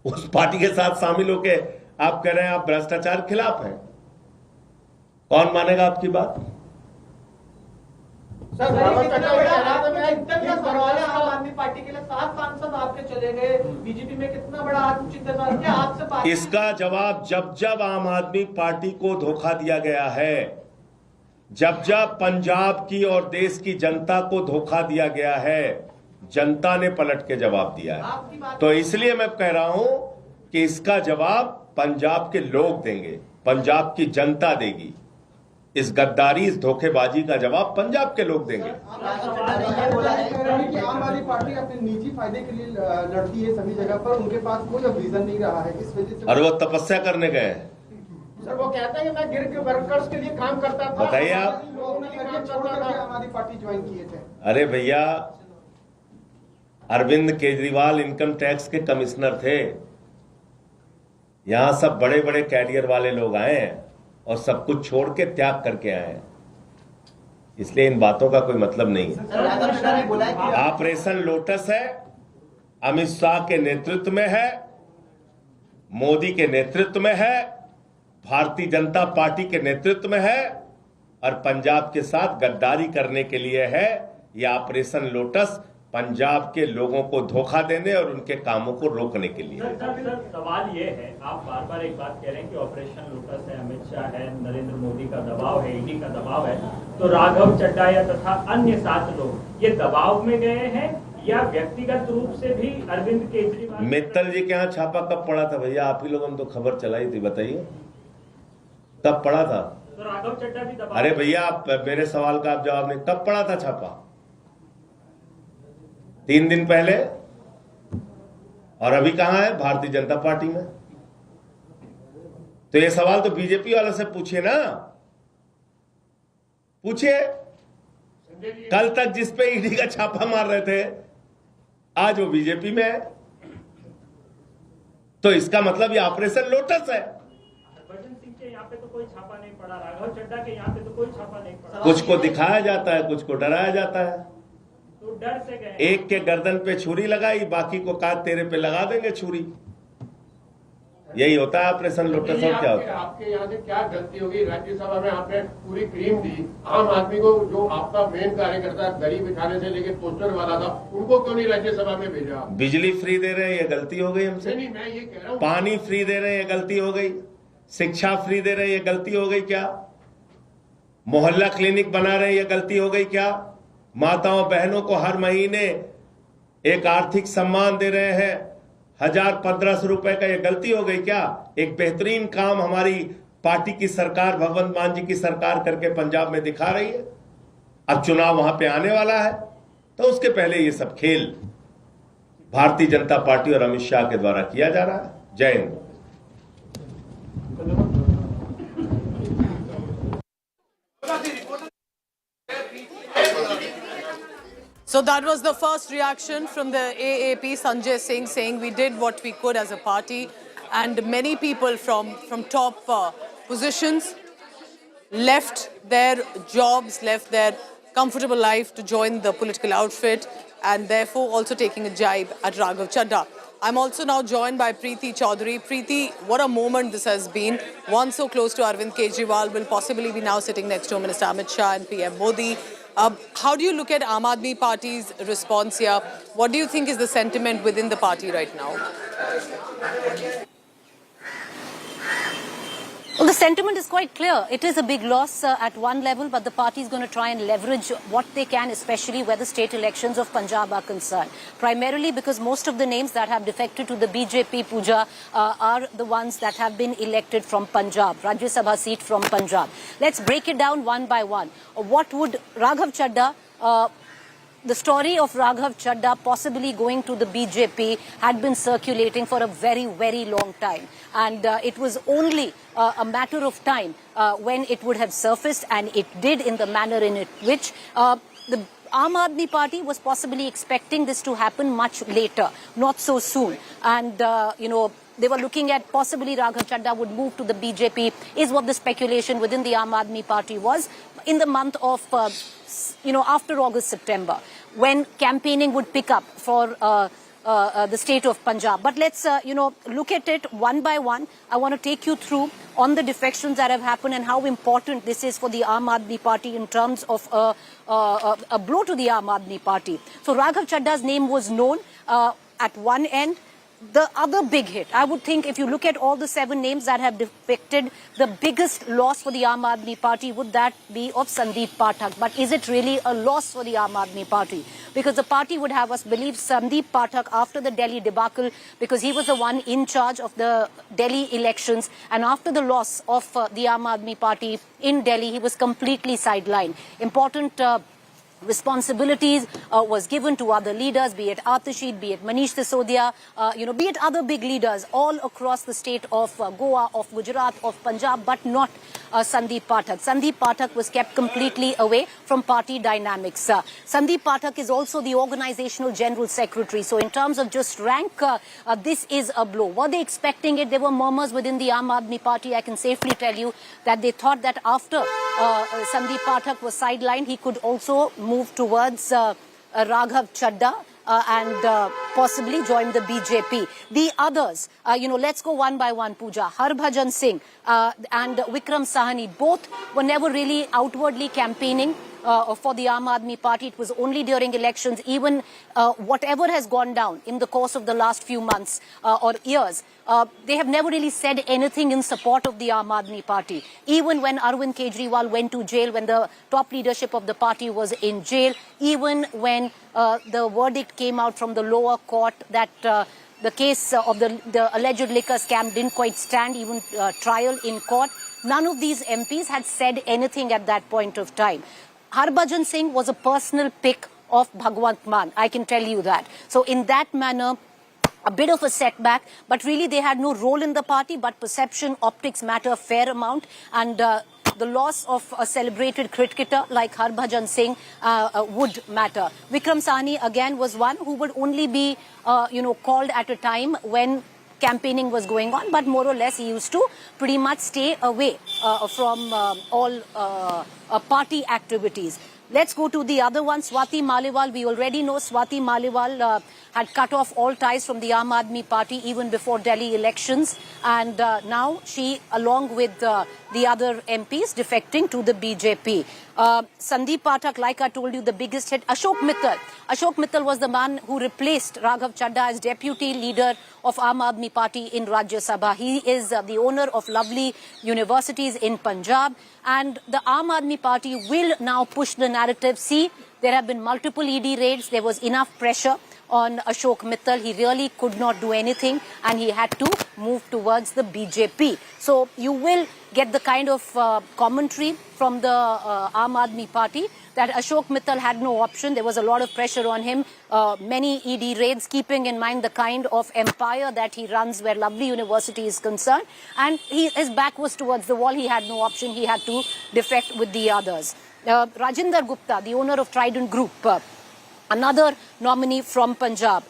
उस पार्टी के साथ शामिल होके आप कह रहे हैं आप भ्रष्टाचार खिलाफ हैं। कौन मानेगा आपकी बात? सर, आम आदमी पार्टी के लिए 7 सांसद आपके चले गए, बीजेपी में कितना बड़ा आत्मचिंतन क्या आपसे? इसका जवाब जब जब आम आदमी पार्टी को धोखा दिया गया है, जब जब पंजाब की और देश की जनता को धोखा दिया गया है, जनता ने पलट के जवाब दिया है। तो इसलिए मैं कह रहा हूं कि इसका जवाब पंजाब के लोग देंगे, पंजाब की जनता देगी। इस गद्दारी, इस धोखेबाजी का जवाब पंजाब के लोग देंगे। आम आदमी पार्टी अपने निजी फायदे के लिए लड़ती है सभी जगह पर, उनके पास कोई रीजन नहीं रहा है, इस वजह से। और वो तपस्या करने गए हैं। सर, वो कहता है कि मैं गिर के वर्कर्स के लिए काम करता था। बताइए आप। आम आदमी पार्टी ज्वाइन किए थे। अरे भैया, अरविंद केजरीवाल इनकम टैक्स के कमिश्नर थे। यहां सब बड़े बड़े कैरियर वाले लोग आए हैं और सब कुछ छोड़ के त्याग करके आए हैं, इसलिए इन बातों का कोई मतलब नहीं है। ऑपरेशन लोटस है, अमित शाह के नेतृत्व में है, मोदी के नेतृत्व में है, भारतीय जनता पार्टी के नेतृत्व में है, और पंजाब के साथ गद्दारी करने के लिए है। यह ऑपरेशन लोटस पंजाब के लोगों को धोखा देने और उनके कामों को रोकने के लिए। सर, सवाल ये है, आप बार बार एक बात कह रहे हैं कि ऑपरेशन लोटस है, अमित शाह है, नरेंद्र मोदी का दबाव है, ईडी का दबाव है, तो राघव चड्ढा या तथा अन्य 7 लोग ये दबाव में गए हैं या व्यक्तिगत रूप से भी अरविंद केजरीवाल? मित्तल जी के यहाँ छापा कब पड़ा था भैया? आप ही लोगों ने तो खबर चलाई थी, बताइए कब पड़ा था? तो राघव चड्ढा भी दबाव। अरे भैया, आप मेरे सवाल का आप जवाब नहीं, कब पड़ा था छापा? 3 दिन पहले। और अभी कहां है? भारतीय जनता पार्टी में। तो ये सवाल तो बीजेपी वालों से पूछिए ना, पूछिए। कल तक जिस पे ईडी का छापा मार रहे थे, आज वो बीजेपी में है। तो इसका मतलब ये ऑपरेशन लोटस है। सिंह के यहाँ पे तो कोई छापा नहीं पड़ा, राघव चड्ढा के यहाँ पे तो कोई छापा नहीं पड़ा। कुछ को दिखाया जाता है, कुछ को डराया जाता है। तो डर से गए। एक के गर्दन पे छुरी लगाई, बाकी को कहा तेरे पे लगा देंगे छुरी। यही होता है ऑपरेशन लोटस। और क्या होता है? आपके यहाँ से क्या गलती होगी? राज्यसभा में आपने पूरी क्रीम दी आम आदमी को, जो आपका मेन कार्यकर्ता गरीब बिठाने से लेके पोस्टर वाला था, उनको क्यों नहीं राज्यसभा में भेजा? बिजली फ्री दे रहे हैं, ये गलती हो गई हमसे। नहीं, मैं ये कह रहा हूँ। पानी फ्री दे रहे हैं, ये गलती हो गई। शिक्षा फ्री दे रहे हैं, ये गलती हो गई क्या? मोहल्ला क्लिनिक बना रहे हैं, ये गलती हो गई क्या? माताओं बहनों को हर महीने एक आर्थिक सम्मान दे रहे हैं, 1000-1500 रुपए का, ये गलती हो गई क्या? एक बेहतरीन काम हमारी पार्टी की सरकार, भगवंत मान जी की सरकार करके पंजाब में दिखा रही है। अब चुनाव वहां पे आने वाला है, तो उसके पहले ये सब खेल भारतीय जनता पार्टी और अमित शाह के द्वारा किया जा रहा है। जय Hind. So that was the first reaction from the AAP, Sanjay Singh, saying we did what we could as a party, and many people from top positions left their jobs, left their comfortable life to join the political outfit, and therefore also taking a jibe at Raghav Chadha. I'm also now joined by Preeti Chaudhary. Preeti, what a moment this has been. One so close to Arvind Kejriwal will possibly be now sitting next to Minister Amit Shah and PM Modi. How do you look at Aam Aadmi Party's response here? What do you think is the sentiment within the party right now? Well, the sentiment is quite clear. It is a big loss at one level, but the party is going to try and leverage what they can, especially where the state elections of Punjab are concerned. Primarily because most of the names that have defected to the BJP Puja are the ones that have been elected from Punjab, Rajya Sabha seat from Punjab. Let's break it down one by one. What would Raghav Chadha... The story of Raghav Chadha possibly going to the BJP had been circulating for a very, very long time. And it was only a matter of time when it would have surfaced, and it did in the manner in which Aam Aadmi Party was possibly expecting this to happen much later, not so soon. And, they were looking at possibly Raghav Chadha would move to the BJP, is what the speculation within the Aam Aadmi Party was in the month of, after August, September, when campaigning would pick up for the state of Punjab. But let's, look at it one by one. I want to take you through on the defections that have happened and how important this is for the Aam Aadmi Party in terms of a blow to the Aam Aadmi Party. So Raghav Chadda's name was known at one end. The other big hit, I would think, if you look at all the 7 names that have defected, the biggest loss for the Aam Aadmi Party would that be of Sandeep Pathak. But is it really a loss for the Aam Aadmi Party? Because the party would have us believe Sandeep Pathak, after the Delhi debacle, because he was the one in charge of the Delhi elections, and after the loss of the Aam Aadmi Party in Delhi, he was completely sidelined. Important responsibilities was given to other leaders, be it Atisheed, be it Manish Sisodia, be it other big leaders all across the state of Goa, of Gujarat, of Punjab, but not Sandeep Pathak. Sandeep Pathak was kept completely away from party dynamics. Sandeep Pathak is also the organizational general secretary. So in terms of just rank, this is a blow. Were they expecting it? There were murmurs within the Aam Aadmi Party. I can safely tell you that they thought that after Sandeep Pathak was sidelined, he could also move towards Raghav Chadda and possibly join the BJP. The others, let's go one by one, Pooja. Harbhajan Singh and Vikram Sahni, both were never really outwardly campaigning for the Aam Aadmi Party. It was only during elections. Even whatever has gone down in the course of the last few months or years, they have never really said anything in support of the Aam Aadmi Party. Even when Arvind Kejriwal went to jail, when the top leadership of the party was in jail, even when the verdict came out from the lower court that the case of the alleged liquor scam didn't quite stand even trial in court, none of these MPs had said anything at that point of time. Harbhajan Singh was a personal pick of Bhagwant Mann, I can tell you that. So in that manner, a bit of a setback, but really they had no role in the party, but perception, optics matter a fair amount, and the loss of a celebrated cricketer like Harbhajan Singh would matter. Vikram Sahni again was one who would only be, called at a time when campaigning was going on, but more or less he used to pretty much stay away from all party activities. Let's go to the other one, Swati Maliwal. We already know Swati Maliwal had cut off all ties from the Aam Aadmi Party even before Delhi elections. And now she, along with the other MPs, defecting to the BJP. Sandeep Pathak, like I told you, the biggest hit. Ashok Mittal. Ashok Mittal was the man who replaced Raghav Chadda as deputy leader of Aam Aadmi Party in Rajya Sabha. He is the owner of lovely universities in Punjab. And the Aam Aadmi Party will now push the narrative. See, there have been multiple ED raids. There was enough pressure on Ashok Mittal. He really could not do anything and he had to move towards the BJP. So you will get the kind of commentary from the Aam Aadmi Party that Ashok Mittal had no option. There was a lot of pressure on him. Many ED raids, keeping in mind the kind of empire that he runs where Lovely University is concerned. And his back was towards the wall. He had no option. He had to defect with the others. Rajinder Gupta, the owner of Trident Group, another nominee from Punjab.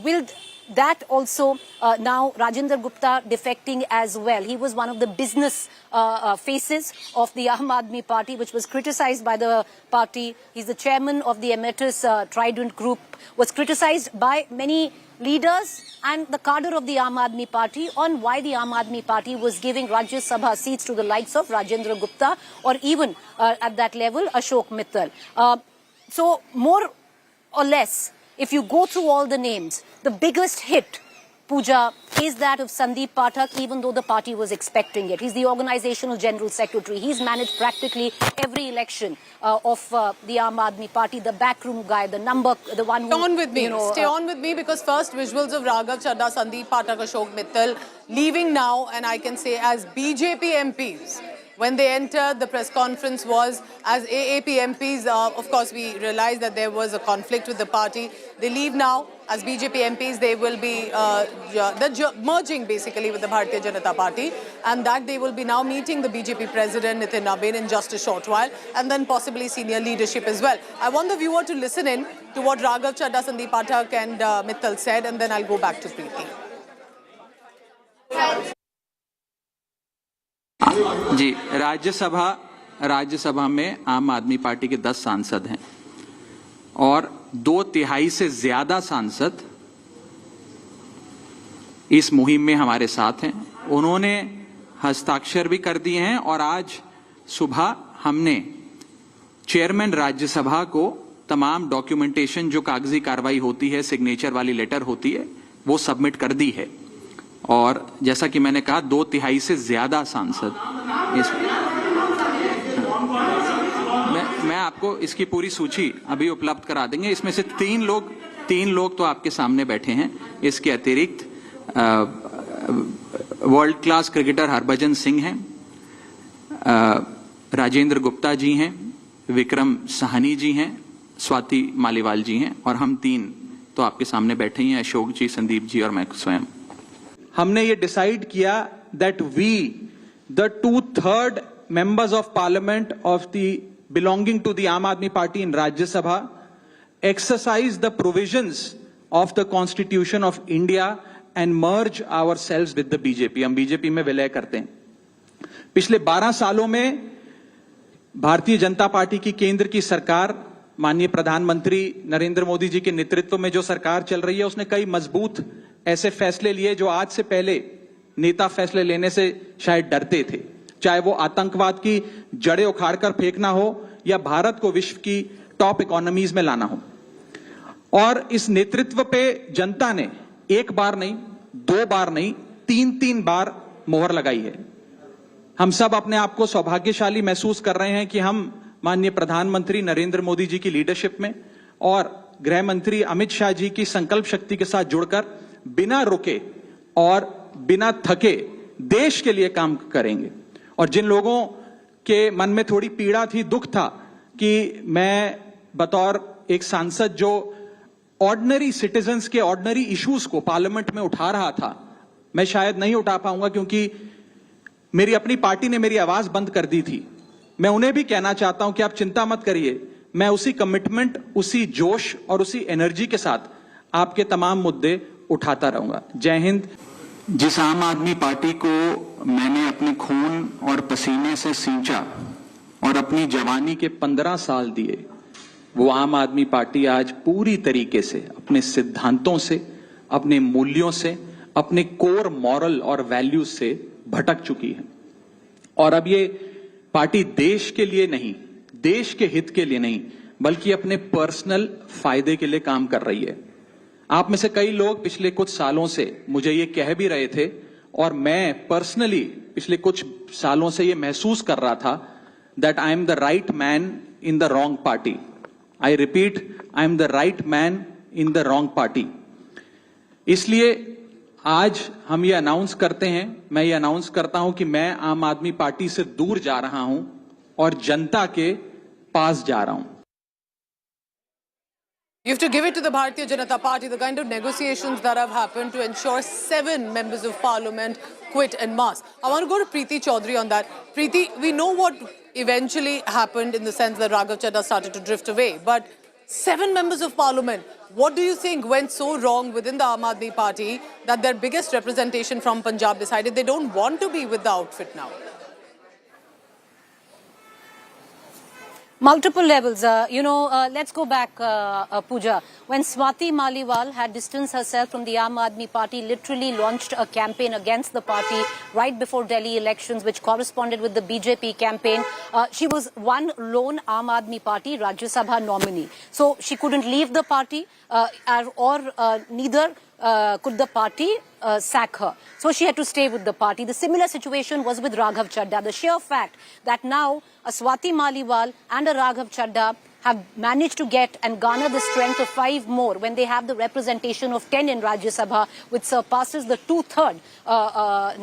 Will that also now Rajinder Gupta defecting as well? He was one of the business faces of the Aam Aadmi Party, which was criticized by the party. He's the chairman of the emeritus Trident Group, was criticized by many leaders and the cadre of the Aam Aadmi Party on why the Aam Aadmi Party was giving Rajya Sabha seats to the likes of Rajendra Gupta or even at that level Ashok Mittal. So more or less, if you go through all the names, the biggest hit, Pooja, is that of Sandeep Pathak, even though the party was expecting it. He's the organizational general secretary. He's managed practically every election of the Aam Aadmi Party, the backroom guy, the one who... Stay on with me. Stay on with me, because first visuals of Raghav Chadda, Sandeep Pathak, Ashok Mittal leaving now, and I can say as BJP MPs. When they entered, the press conference was, as AAP MPs, of course, we realized that there was a conflict with the party. They leave now. As BJP MPs, they will be merging basically with the Bharatiya Janata Party, and that they will be now meeting the BJP president, Nithin in just a short while, and then possibly senior leadership as well. I want the viewer to listen in to what Raghav, Chadha, Sandeep Pathak and Mittal said, and then I'll go back to Preeti. जी, राज्यसभा में आम आदमी party के 10 सांसद हैं और 2/3 से ज्यादा सांसद इस मुहिम में हमारे साथ हैं। उन्होंने हस्ताक्षर भी कर दिए हैं और आज सुबह हमने चेयरमैन राज्यसभा को तमाम डॉक्यूमेंटेशन जो कागजी कार्रवाई होती है, सिग्नेचर वाली लेटर होती है, वो सबमिट कर दी है। और जैसा कि मैंने कहा 2/3 से ज्यादा सांसद मैं आपको इसकी पूरी सूची अभी उपलब्ध करा देंगे। इसमें से तीन लोग तो आपके सामने बैठे हैं। इसके अतिरिक्त world class cricketer Harbhajan Singh हैं, राजेंद्र गुप्ता जी हैं, विक्रम साहनी जी हैं, स्वाति मालीवाल जी हैं और हम 3 तो आपके सामने बैठे ही हैं, अशोक जी, संदीप जी और मैं स्वयं। हमने ये डिसाइड किया that we the 2/3 members of parliament of the belonging to the Aam Aadmi Party in Rajya Sabha exercise the provisions of the Constitution of India and merge ourselves with the BJP। हम BJP में विलय करते हैं। पिछले 12 सालों में Bharatiya Janata party की केंद्र की सरकार, माननीय प्रधानमंत्री नरेंद्र मोदी जी के नेतृत्व में जो सरकार चल रही है, उसने कई मजबूत ऐसे फैसले लिए जो आज से पहले नेता फैसले लेने से शायद डरते थे, चाहे वो आतंकवाद की जड़ें उखाड़कर फेंकना हो या भारत को विश्व की टॉप इकोनॉमीज में लाना हो। और इस नेतृत्व पे जनता ने एक बार नहीं, 2 बार नहीं, 3 बार मोहर लगाई है। हम सब अपने आप को सौभाग्यशाली महसूस कर रहे हैं कि हम माननीय प्रधानमंत्री नरेंद्र मोदी जी की लीडरशिप में और गृह मंत्री अमित शाह जी की संकल्प शक्ति के साथ जुड़कर बिना रुके और बिना थके देश के लिए काम करेंगे। और जिन लोगों के मन में थोड़ी पीड़ा थी, दुख था कि मैं बतौर एक सांसद जो ऑर्डिनरी सिटीजन्स के ऑर्डिनरी इश्यूज को पार्लियामेंट में उठा रहा था, मैं शायद नहीं उठा पाऊंगा क्योंकि मेरी अपनी पार्टी ने मेरी आवाज बंद कर दी थी। मैं उन्हें भी कहना चाहता हूं कि आप चिंता मत करिए, मैं उसी कमिटमेंट, उसी जोश और उसी एनर्जी के साथ आपके तमाम मुद्दे उठाता रहूंगा। जय हिंद। जिस आम आदमी पार्टी को मैंने अपने खून और पसीने से सींचा और अपनी जवानी के 15 साल दिए, वो आम आदमी पार्टी आज पूरी तरीके से अपने सिद्धांतों से, अपने मूल्यों से, अपने कोर मॉरल और वैल्यूज से भटक चुकी है। और अब ये पार्टी देश के लिए नहीं, देश के हित के लिए नहीं, बल्कि अपने पर्सनल फायदे के लिए काम कर रही है। आप में से कई लोग पिछले कुछ सालों से मुझे ये कह भी रहे थे और मैं पर्सनली पिछले कुछ सालों से ये महसूस कर रहा था that I am the right man in the wrong party. I repeat, I am the right man in the wrong party. इसलिए आज हम ये अनाउंस करते हैं, मैं ये अनाउंस करता हूं कि मैं आम आदमी पार्टी से दूर जा रहा हूं और जनता के पास जा रहा हूं। You have to give it to the Bharatiya Janata Party, the kind of negotiations that have happened to ensure 7 members of parliament quit en masse. I want to go to Preeti Chaudhary on that. Preeti, we know what eventually happened in the sense that Raghav Chadha started to drift away, but 7 members of parliament, what do you think went so wrong within the Aam Aadmi Party that their biggest representation from Punjab decided they don't want to be with the outfit now? Multiple levels. Let's go back, Pooja. When Swati Maliwal had distanced herself from the Aam Aadmi Party, literally launched a campaign against the party right before Delhi elections, which corresponded with the BJP campaign. She was one lone Aam Aadmi Party Rajya Sabha nominee. So she couldn't leave the party neither could the party sack her. So she had to stay with the party. The similar situation was with Raghav Chadha. The sheer fact that now a Swati Maliwal and a Raghav Chadha have managed to get and garner the strength of 5 more when they have the representation of 10 in Rajya Sabha, which surpasses the 2/3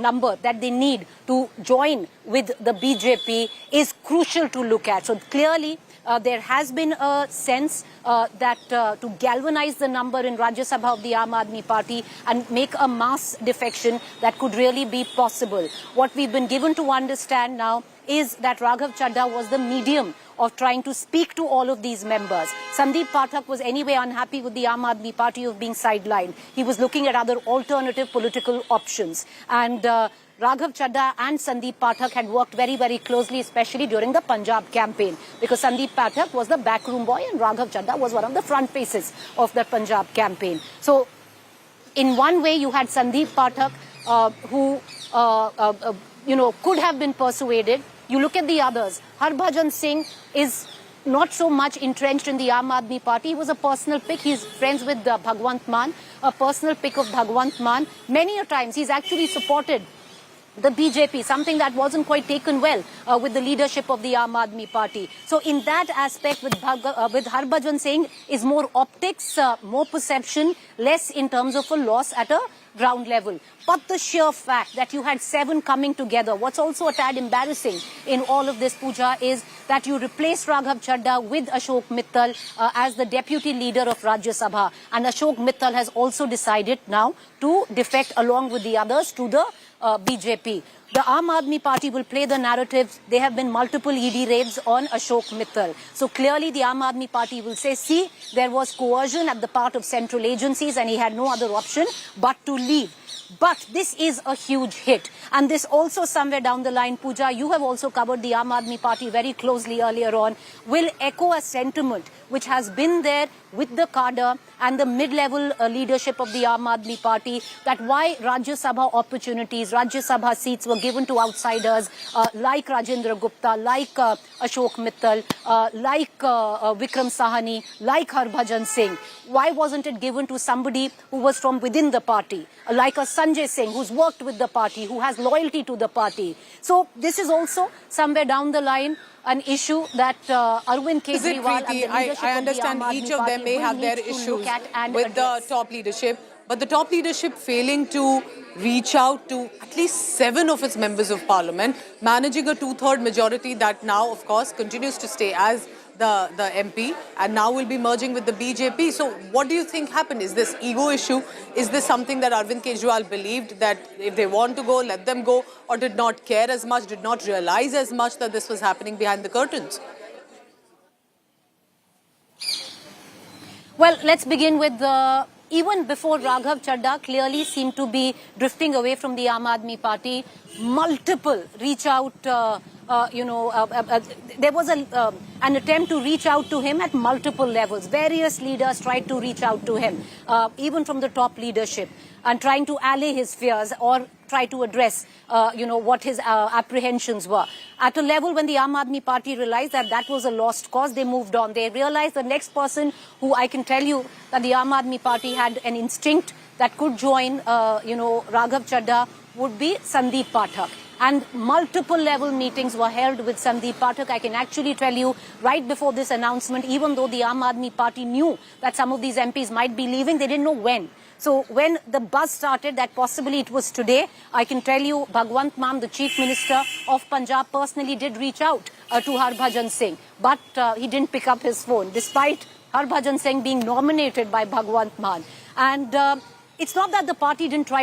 number that they need to join with the BJP, is crucial to look at. So clearly, there has been a sense that to galvanize the number in Rajya Sabha of the Aam Aadmi Party and make a mass defection that could really be possible. What we've been given to understand now is that Raghav Chadha was the medium of trying to speak to all of these members. Sandeep Pathak was anyway unhappy with the Aam Aadmi Party of being sidelined. He was looking at other alternative political options. And Raghav Chadha and Sandeep Pathak had worked very, very closely, especially during the Punjab campaign, because Sandeep Pathak was the backroom boy and Raghav Chadha was one of the front faces of the Punjab campaign. So, in one way, you had Sandeep Pathak, who, could have been persuaded. You look at the others. Harbhajan Singh is not so much entrenched in the Aam Aadmi Party. He was a personal pick. He's friends with Bhagwant Mann, a personal pick of Bhagwant Mann. Many a times, he's actually supported the BJP, something that wasn't quite taken well with the leadership of the Aam Aadmi Party. So in that aspect, with Harbhajan Singh, is more optics, more perception, less in terms of a loss at a ground level. But the sheer fact that you had 7 coming together, what's also a tad embarrassing in all of this, Pooja, is that you replaced Raghav Chadha with Ashok Mittal as the deputy leader of Rajya Sabha. And Ashok Mittal has also decided now to defect along with the others to the BJP. The Aam Aadmi Party will play the narrative. There have been multiple ED raids on Ashok Mittal. So clearly the Aam Aadmi Party will say, see, there was coercion at the part of central agencies and he had no other option but to leave. But this is a huge hit. And this also somewhere down the line, Pooja, you have also covered the Aam Aadmi Party very closely earlier on, will echo a sentiment which has been there with the cadre and the mid-level leadership of the Aam Aadmi Party, that why Rajya Sabha opportunities, Rajya Sabha seats were given to outsiders like Rajendra Gupta, like Ashok Mittal, like Vikram Sahani, like Harbhajan Singh. Why wasn't it given to somebody who was from within the party, like a Sanjay Singh, who's worked with the party, who has loyalty to the party? So this is also somewhere down the line an issue that Arvind Kejriwal and the leadership I understand of the Aam Aadmi each of them Party may will have their need to issues look at and with address. the top leadership, but the top leadership failing to reach out to at least 7 of its members of parliament, managing a 2/3 majority that now, of course, continues to stay as the MP and now will be merging with the BJP. So what do you think happened? Is this ego issue? Is this something that Arvind Kejriwal believed that if they want to go, let them go, or did not care as much, did not realize as much that this was happening behind the curtains? Well, let's begin with even before Raghav Chadha clearly seemed to be drifting away from the Aam Aadmi Party, multiple reach out, there was an attempt to reach out to him at multiple levels. Various leaders tried to reach out to him, even from the top leadership, and trying to allay his fears or try to address, what his apprehensions were. At a level when the Aam Aadmi Party realized that that was a lost cause, they moved on. They realized the next person who I can tell you that the Aam Aadmi Party had an instinct that could join, Raghav Chadha would be Sandeep Pathak. And multiple level meetings were held with Sandeep Pathak. I can actually tell you, right before this announcement, even though the Aam Aadmi Party knew that some of these MPs might be leaving, they didn't know when. So when the buzz started that possibly it was today, I can tell you Bhagwant Mann, the Chief Minister of Punjab, personally did reach out to Harbhajan Singh. But he didn't pick up his phone, despite Harbhajan Singh being nominated by Bhagwant Mann. And it's not that the party didn't try